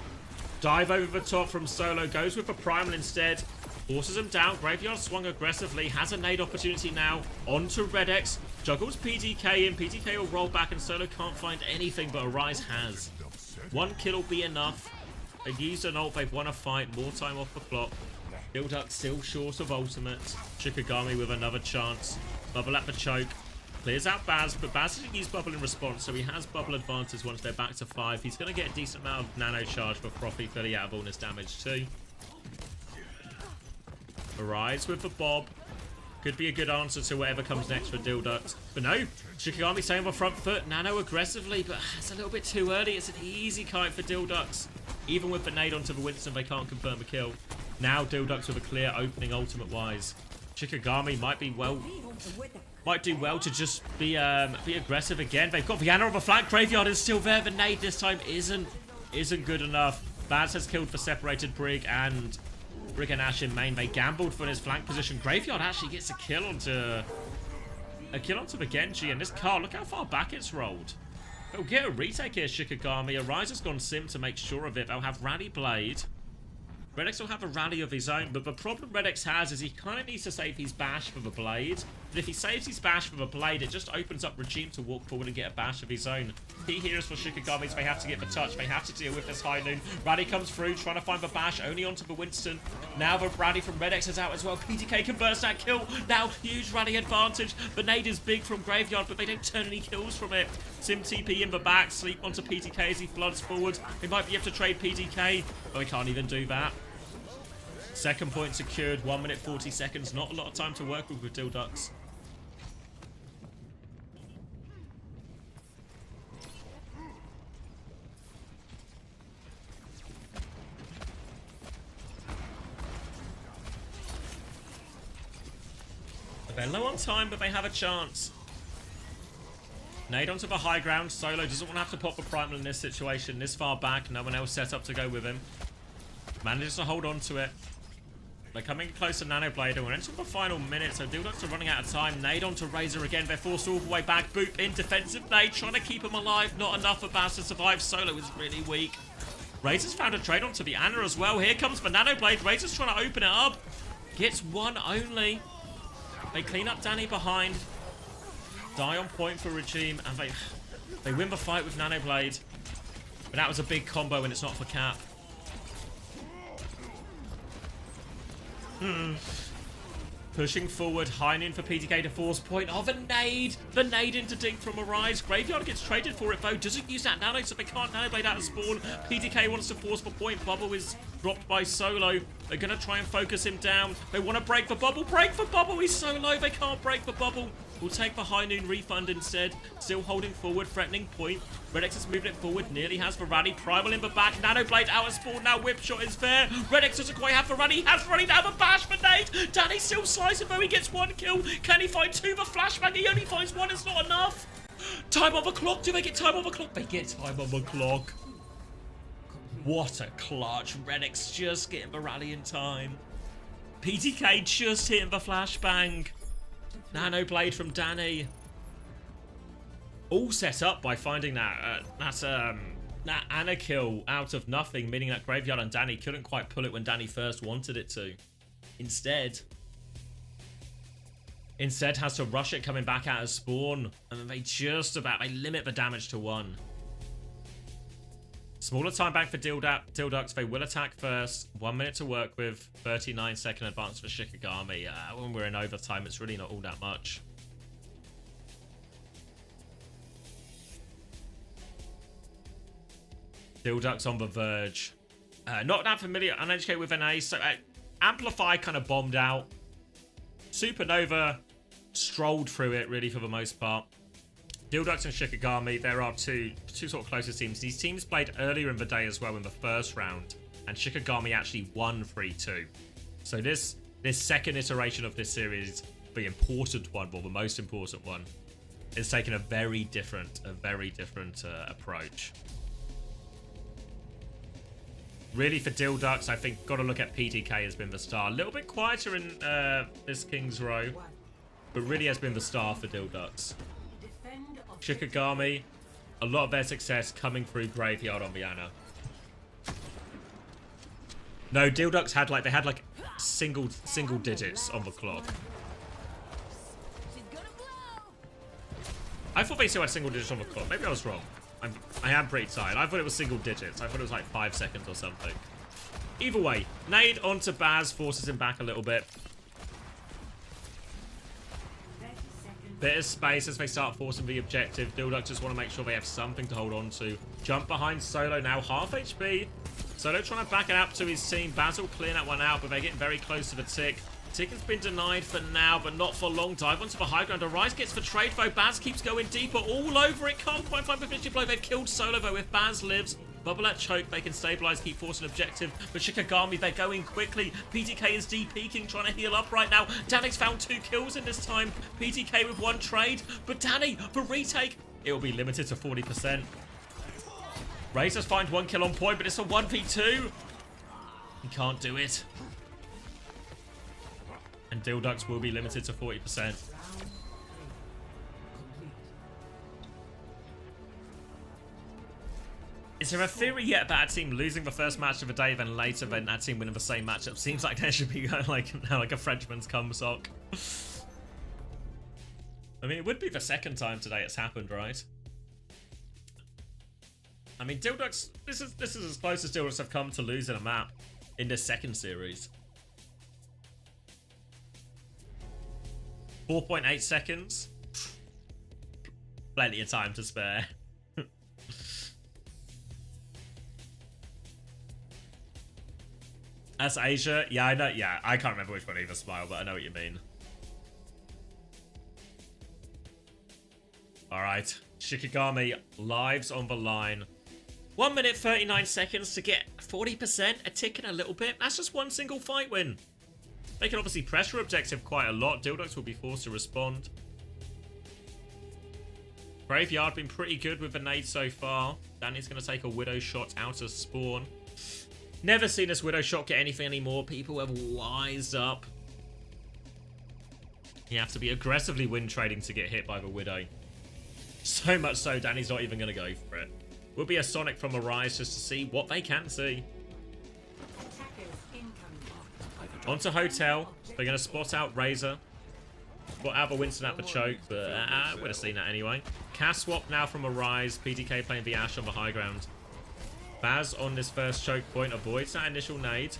Dive over the top from Solo, goes with the Primal instead. Forces him down. Graveyard swung aggressively, has a nade opportunity now. Onto Redex, juggles PDK in. PDK will roll back and Solo can't find anything, but Arise has. 1 kill will be enough. They've used an ult, they've won a fight, more time off the clock. Build up still short of ultimate. Shikigami with another chance. Bubble at the choke. Clears out Baz, but Baz didn't use bubble in response, so he has bubble advantage once they're back to 5. He's going to get a decent amount of nano charge for Frothy, 30 out of bonus damage too. Arise with the Bob. Could be a good answer to whatever comes next for Dildux. But no, Shikigami staying on the front foot. Nano aggressively, but it's a little bit too early. It's an easy kite for Dildux. Even with the nade onto the Winston, they can't confirm the kill. Now Dildux with a clear opening ultimate-wise. Shikigami might do well to just be aggressive again. They've got Vienna on the flank. Graveyard is still there. The nade this time isn't good enough. Baz has killed for separated Brig and Ash in main. They gambled for his flank position. Graveyard actually gets a kill onto the Genji, and this car, look how far back it's rolled. They'll get a retake here, Shikigami. Arise has gone sim to make sure of it. They'll have Rally Blade. Redex will have a rally of his own, but the problem Redex has is he kind of needs to save his bash for the blade. But if he saves his bash for the blade, it just opens up Regime to walk forward and get a bash of his own. Key here is for Shikigami, they have to get the touch. They have to deal with this high noon. Rally comes through, trying to find the bash, only onto the Winston. Now the rally from Redex is out as well. PTK converts that kill. Now huge rally advantage. The nade is big from Graveyard, but they don't turn any kills from it. Sim TP in the back, sleep onto PTK as he floods forward. They might be able to trade PTK, but they can't even do that. Second point secured, 1 minute 40 seconds. Not a lot of time to work with Dildux. They're low on time, but they have a chance. Nade onto the high ground. Solo doesn't want to have to pop the primal in this situation. This far back, no one else set up to go with him. Manages to hold on to it. They're coming close to Nanoblade, and we're into the final minute, so Dildux are running out of time. Nade onto Razor again. They're forced all the way back. Boop in, defensive nade, trying to keep him alive. Not enough for Baz to survive. Solo is really weak. Razor's found a trade onto the Ana as well. Here comes the Nanoblade. Razor's trying to open it up. Gets one only. They clean up Danny behind. Die on point for Regime, and they win the fight with Nanoblade. But that was a big combo, and it's not for Cap. Pushing forward, high noon for PTK to force point. Oh, the nade! The nade into Dink from Arise. Graveyard gets traded for it though. Doesn't use that nano, so they can't nanoblade out of spawn. PTK wants to force the point. Bubble is dropped by Solo. They're gonna try and focus him down. They want to break the bubble. Break the bubble! He's so low, they can't break the bubble. We'll take the high noon refund instead. Still holding forward, threatening point. Redex is moving it forward, nearly has the rally. Primal in the back, Nanoblade out of spawn. Now whip shot is there. Redex doesn't quite have the rally. He has the rally, now the bash for nade. Danny still slicing though, he gets one kill. Can he find two? The flashbang, he only finds one, it's not enough. Time on the clock, do they get time on the clock? They get time on the clock. What a clutch. Redex just getting the rally in time. PTK just hitting the flashbang. Nanoblade from Danny. All set up by finding that Ana kill out of nothing, meaning that Graveyard and Danny couldn't quite pull it when Danny first wanted it to. Instead has to rush it coming back out of spawn, and then they limit the damage to 1. Smaller time back for Dildux. They will attack first. 1 minute to work with. 39-second advance for Shikigami. When we're in overtime, it's really not all that much. Dildux on the verge. Not that familiar, uneducated with NA. So Amplify kind of bombed out. Supernova strolled through it really for the most part. Dildux and Shikigami, there are two sort of closest teams. These teams played earlier in the day as well in the first round, and Shikigami actually won 3-2. So this second iteration of this series, the important one, or the most important one, is taking a very different approach. Really for Dildux, I think got to look at PTK has been the star. A little bit quieter in this King's Row, but really has been the star for Dildux. Shikigami, a lot of their success coming through Graveyard on the Ana. No, Dildux had like single digits on the clock. I thought they still had single digits on the clock. Maybe I was wrong. I am pretty tired. I thought it was single digits. I thought it was like 5 seconds or something. Either way, nade onto Baz, forces him back a little bit. Bit of space as they start forcing the objective. Dilduck just want to make sure they have something to hold on to. Jump behind Solo now, half HP. Solo trying to back it up to his team. Basil clearing that one out, but they're getting very close to the tick. Tick has been denied for now, but not for long. Dive onto the high ground. Arise gets the trade, though. Baz keeps going deeper all over it. Can't quite find the finishing blow. They've killed Solo, though. If Baz lives, Bubble at choke, they can stabilize, keep forcing objective. But Shikigami, they're going quickly. PTK is de-peeking, trying to heal up right now. Danny's found 2 kills in this time. PTK with 1 trade. But Danny, for retake, it will be limited to 40%. Razor's find 1 kill on point, but it's a 1v2. He can't do it. And Dilducks will be limited to 40%. Is there a theory yet about a team losing the first match of the day, then later then that team winning the same matchup? Seems like there should be like a Frenchman's cum sock. I mean, it would be the second time today it's happened, right? I mean, Dilducks, this is as close as Dilducks have come to losing a map in this second series. 4.8 seconds. Plenty of time to spare. That's Asia. Yeah, I know. Yeah, I can't remember which one either, Smile, but I know what you mean. All right. Shikigami, lives on the line. 1 minute 39 seconds to get 40%, a tick in a little bit. That's just 1 single fight win. They can obviously pressure objective quite a lot. Dilducks will be forced to respond. Graveyard been pretty good with the nade so far. Danny's going to take a Widow shot out of spawn. Never seen this Widow shot get anything anymore. People have wised up. You have to be aggressively win trading to get hit by the Widow. So much so, Danny's not even going to go for it. Will be a Sonic from Arise just to see what they can see. Onto Hotel. They're going to spot out Razor. Spot out the Winston at the choke, but I would have seen that anyway. Cast swap now from Arise. PTK playing the Ash on the high ground. Baz on this first choke point avoids that initial nade.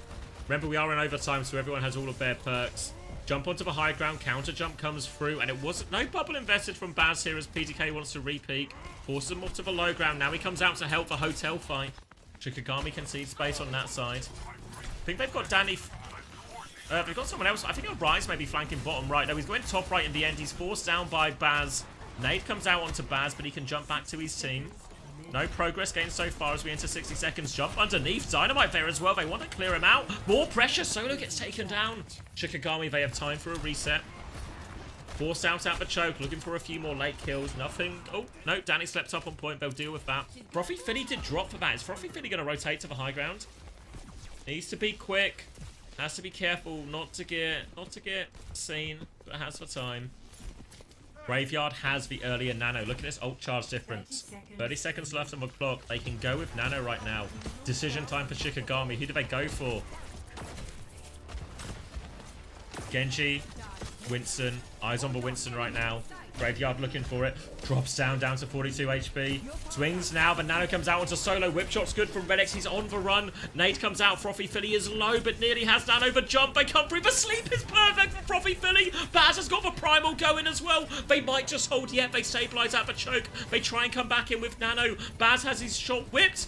Remember, we are in overtime, so everyone has all of their perks. Jump onto the high ground, counter jump comes through, and it wasn't no bubble invested from Baz here as PTK wants to re-peek. Forces him off to the low ground. Now he comes out to help the Hotel fight. Shikigami can see space on that side. I think they've got Danny. They've got someone else. I think Rise may be flanking bottom right. No, he's going top right in the end. He's forced down by Baz. Nade comes out onto Baz, but he can jump back to his team. No progress gained so far as we enter 60 seconds. Jump underneath. Dynamite there as well. They want to clear him out. More pressure. Solo gets taken down. Shikigami, they have time for a reset. Forced out at the choke. Looking for a few more late kills. Nothing. Oh, no. Danny slept up on point. They'll deal with that. Frothy Philly did drop for that. Is Frothy Philly going to rotate to the high ground? Needs to be quick. Has to be careful not to get seen. But has the time. Graveyard has the earlier Nano. Look at this ult charge difference. 30 seconds left on the clock. They can go with Nano right now. Decision time for Shikigami. Who do they go for? Genji, Winston. Eyes on the Winston right now. Graveyard looking for it. Drops down to 42 HP. Swings now, but Nano comes out onto Solo. Whip shot's good from Redex. He's on the run. Nate comes out. Frothy Philly is low, but nearly has Nano. The jump. They come through. The sleep is perfect for Frothy Philly. Baz has got the primal going as well. They might just hold yet. They stabilize at the choke. They try and come back in with Nano. Baz has his shot whipped.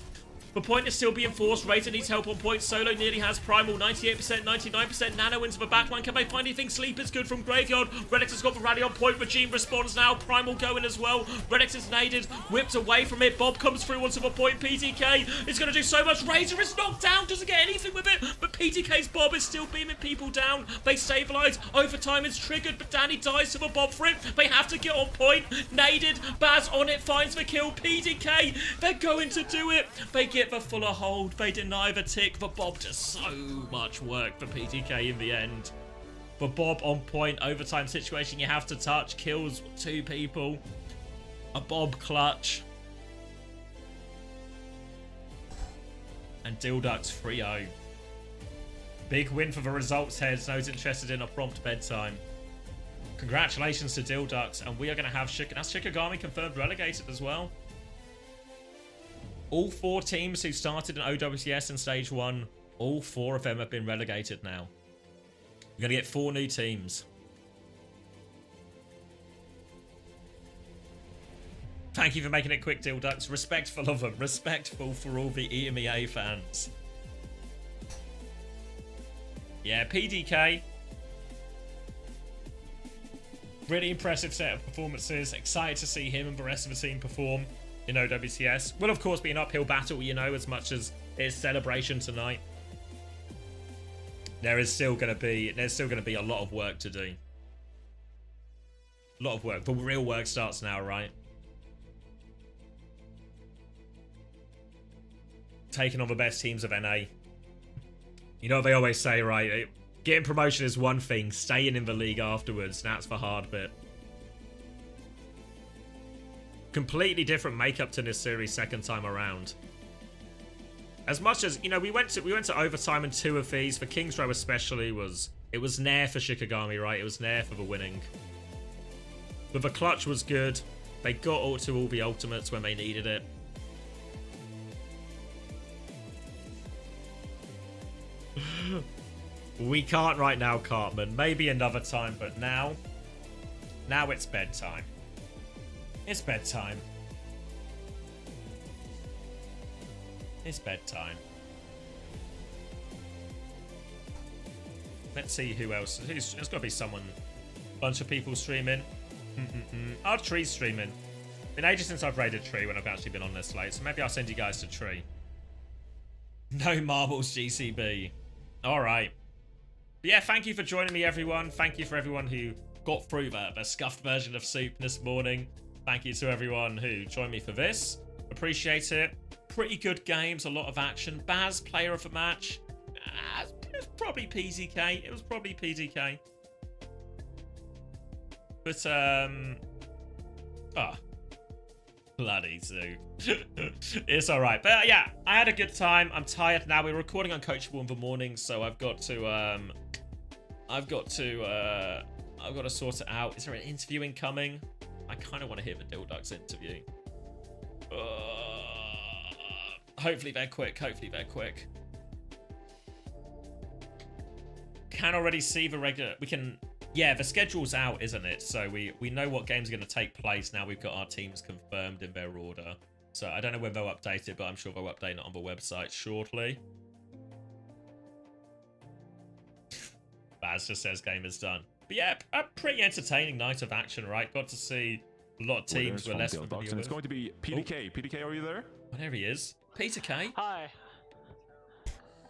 The point is still being forced. Razor needs help on point. Solo nearly has primal. 98%, 99%. Nano into the backline. Can they find anything? Sleep is good from Graveyard. Redex has got the rally on point. Regime responds now. Primal going as well. Redex is naded. Whipped away from it. Bob comes through onto the point. PTK is going to do so much. Razor is knocked down. Doesn't get anything with it. But PTK's Bob is still beaming people down. They stabilize. Overtime is triggered. But Danny dies to the Bob for it. They have to get on point. Naded. Baz on it. Finds the kill. PTK. They're going to do it. They get the fuller hold. They deny the tick. The Bob does so much work for PTK in the end. The Bob on point. Overtime situation you have to touch. Kills 2 people. A Bob clutch. And Dilducks 3-0. Big win for the results heads. Those interested in a prompt bedtime. Congratulations to Dilducks. And we are going to have Shikigami confirmed relegated as well. All 4 teams who started in OWCS in Stage 1, all 4 of them have been relegated now. We're going to get 4 new teams. Thank you for making it quick, Dilducks. Respectful of them. Respectful for all the EMEA fans. Yeah, PDK. Really impressive set of performances. Excited to see him and the rest of the team perform in OWCS. Will, of course, be an uphill battle, you know, as much as it's celebration tonight. There's still going to be a lot of work to do. A lot of work. The real work starts now, right? Taking on the best teams of NA. You know what they always say, right? Getting promotion is one thing. Staying in the league afterwards, that's the hard bit. Completely different makeup to this series second time around. As much as, you know, we went to overtime in 2 of these. For King's Row especially it was nair for Shikigami, right? It was nair for the winning. But the clutch was good. They got to all the ultimates when they needed it. We can't right now, Cartman. Maybe another time, but now it's bedtime. It's bedtime. It's bedtime. Let's see who else. There's got to be someone. Bunch of people streaming. Our Tree's streaming. Been ages since I've raided Tree when I've actually been on this late, so maybe I'll send you guys to Tree. No marbles, GCB. Alright. Yeah, thank you for joining me, everyone. Thank you for everyone who got through the scuffed version of Soup this morning. Thank you to everyone who joined me for this. Appreciate it. Pretty good games, a lot of action. Baz, player of the match. It was probably PZK. It was probably PZK. But, bloody Zoo. It's alright. But yeah, I had a good time. I'm tired now. We're recording Uncoachable in the morning, so I've got to sort it out. Is there an interview incoming? I kind of want to hear the Dilducks interview. Hopefully they're quick. Hopefully they're quick. Can already see the regular... We can... Yeah, the schedule's out, isn't it? So we know what games are going to take place now. We've got our teams confirmed in their order. So I don't know when they'll update it, but I'm sure they'll update it on the website shortly. Baz just says game is done. But yeah, a pretty entertaining night of action, right? Got to see a lot of teams we're less familiar with. And it's going to be PDK. Oh. PDK, are you there? Oh, there he is. Peter K. Hi.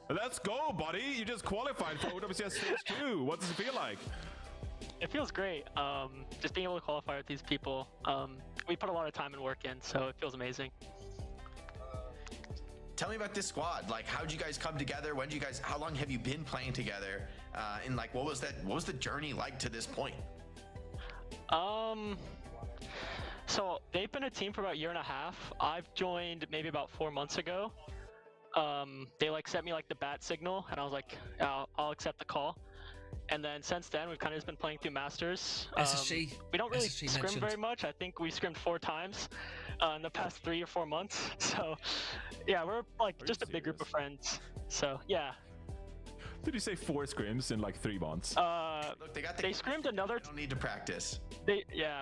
Let's go, buddy. You just qualified for OWCS Stage 2. What does it feel like? It feels great. Just being able to qualify with these people. We put a lot of time and work in, so it feels amazing. Tell me about this squad. Like, how'd you guys come together? How long have you been playing together? And like, what was the journey like to this point? So they've been a team for about 1.5 years. I've joined maybe about 4 months ago. They like sent me like the bat signal, and I was like, I'll accept the call. And then since then, we've kind of just been playing through Masters. SSG. We don't really SSG scrim mentioned. very much. I think we scrimmed 4 times in the past 3 or 4 months. So yeah, we're like just a big group of friends. So yeah. Did you say 4 scrims in like 3 months? Look, they scrimmed another. Don't need to practice.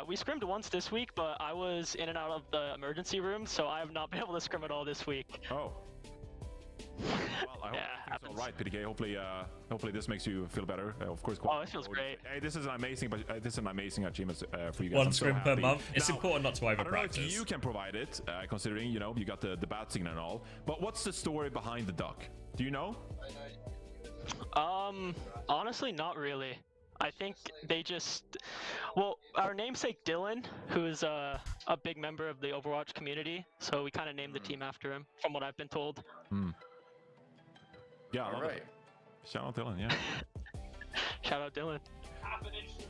We scrimmed once this week, but I was in and out of the emergency room, so I have not been able to scrim at all this week. Oh. Well, I hope it's all right, PDK. Hopefully this makes you feel better. Of course. Oh, it feels great. Hey, this is an amazing achievement for you guys. 1 scrim per month. It's important not to over practice. I don't know if you can provide it, considering you got the bat signal and all. But what's the story behind the duck? Do you know? Honestly, not really. I think they just, well, our namesake Dylan, who is a big member of the Overwatch community, so we kind of named the team after him, from what I've been told. Yeah, all right. Shout out Dylan, yeah. Shout out Dylan.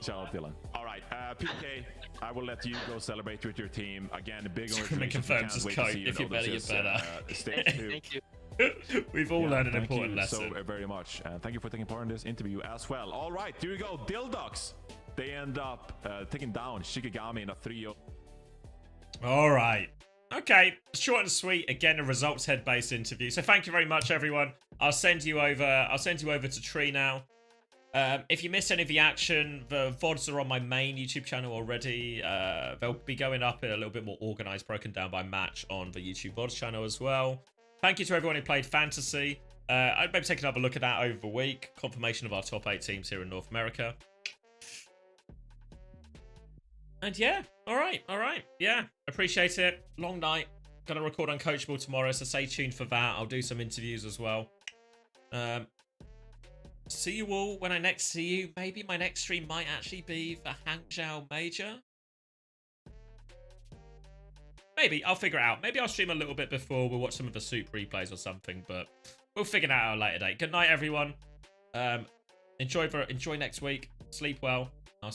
Shout out Dylan. All right, PK, I will let you go celebrate with your team. Again, a big congratulations. Confirms his coat. If you're better, you're better. Thank you. We've all learned an important lesson. Thank you so very much, and thank you for taking part in this interview as well. All right, here we go. Dilducks. They end up taking down Shikigami in a 3-0. All right. Okay, short and sweet. Again, a results head-based interview. So thank you very much, everyone. I'll send you over to Tree now. If you missed any of the action, the VODs are on my main YouTube channel already. They'll be going up in a little bit more organized, broken down by match on the YouTube VODs channel as well. Thank you to everyone who played Fantasy. I'd maybe take another look at that over the week. Confirmation of our top 8 teams here in North America. And yeah, all right. Yeah, appreciate it. Long night. Gonna record Uncoachable tomorrow, so stay tuned for that. I'll do some interviews as well. See you all when I next see you. Maybe my next stream might actually be the Hangzhou Major. Maybe. I'll figure it out. Maybe I'll stream a little bit before. We'll watch some of the Soup replays or something, but we'll figure that out at a later date. Good night, everyone. Enjoy next week. Sleep well.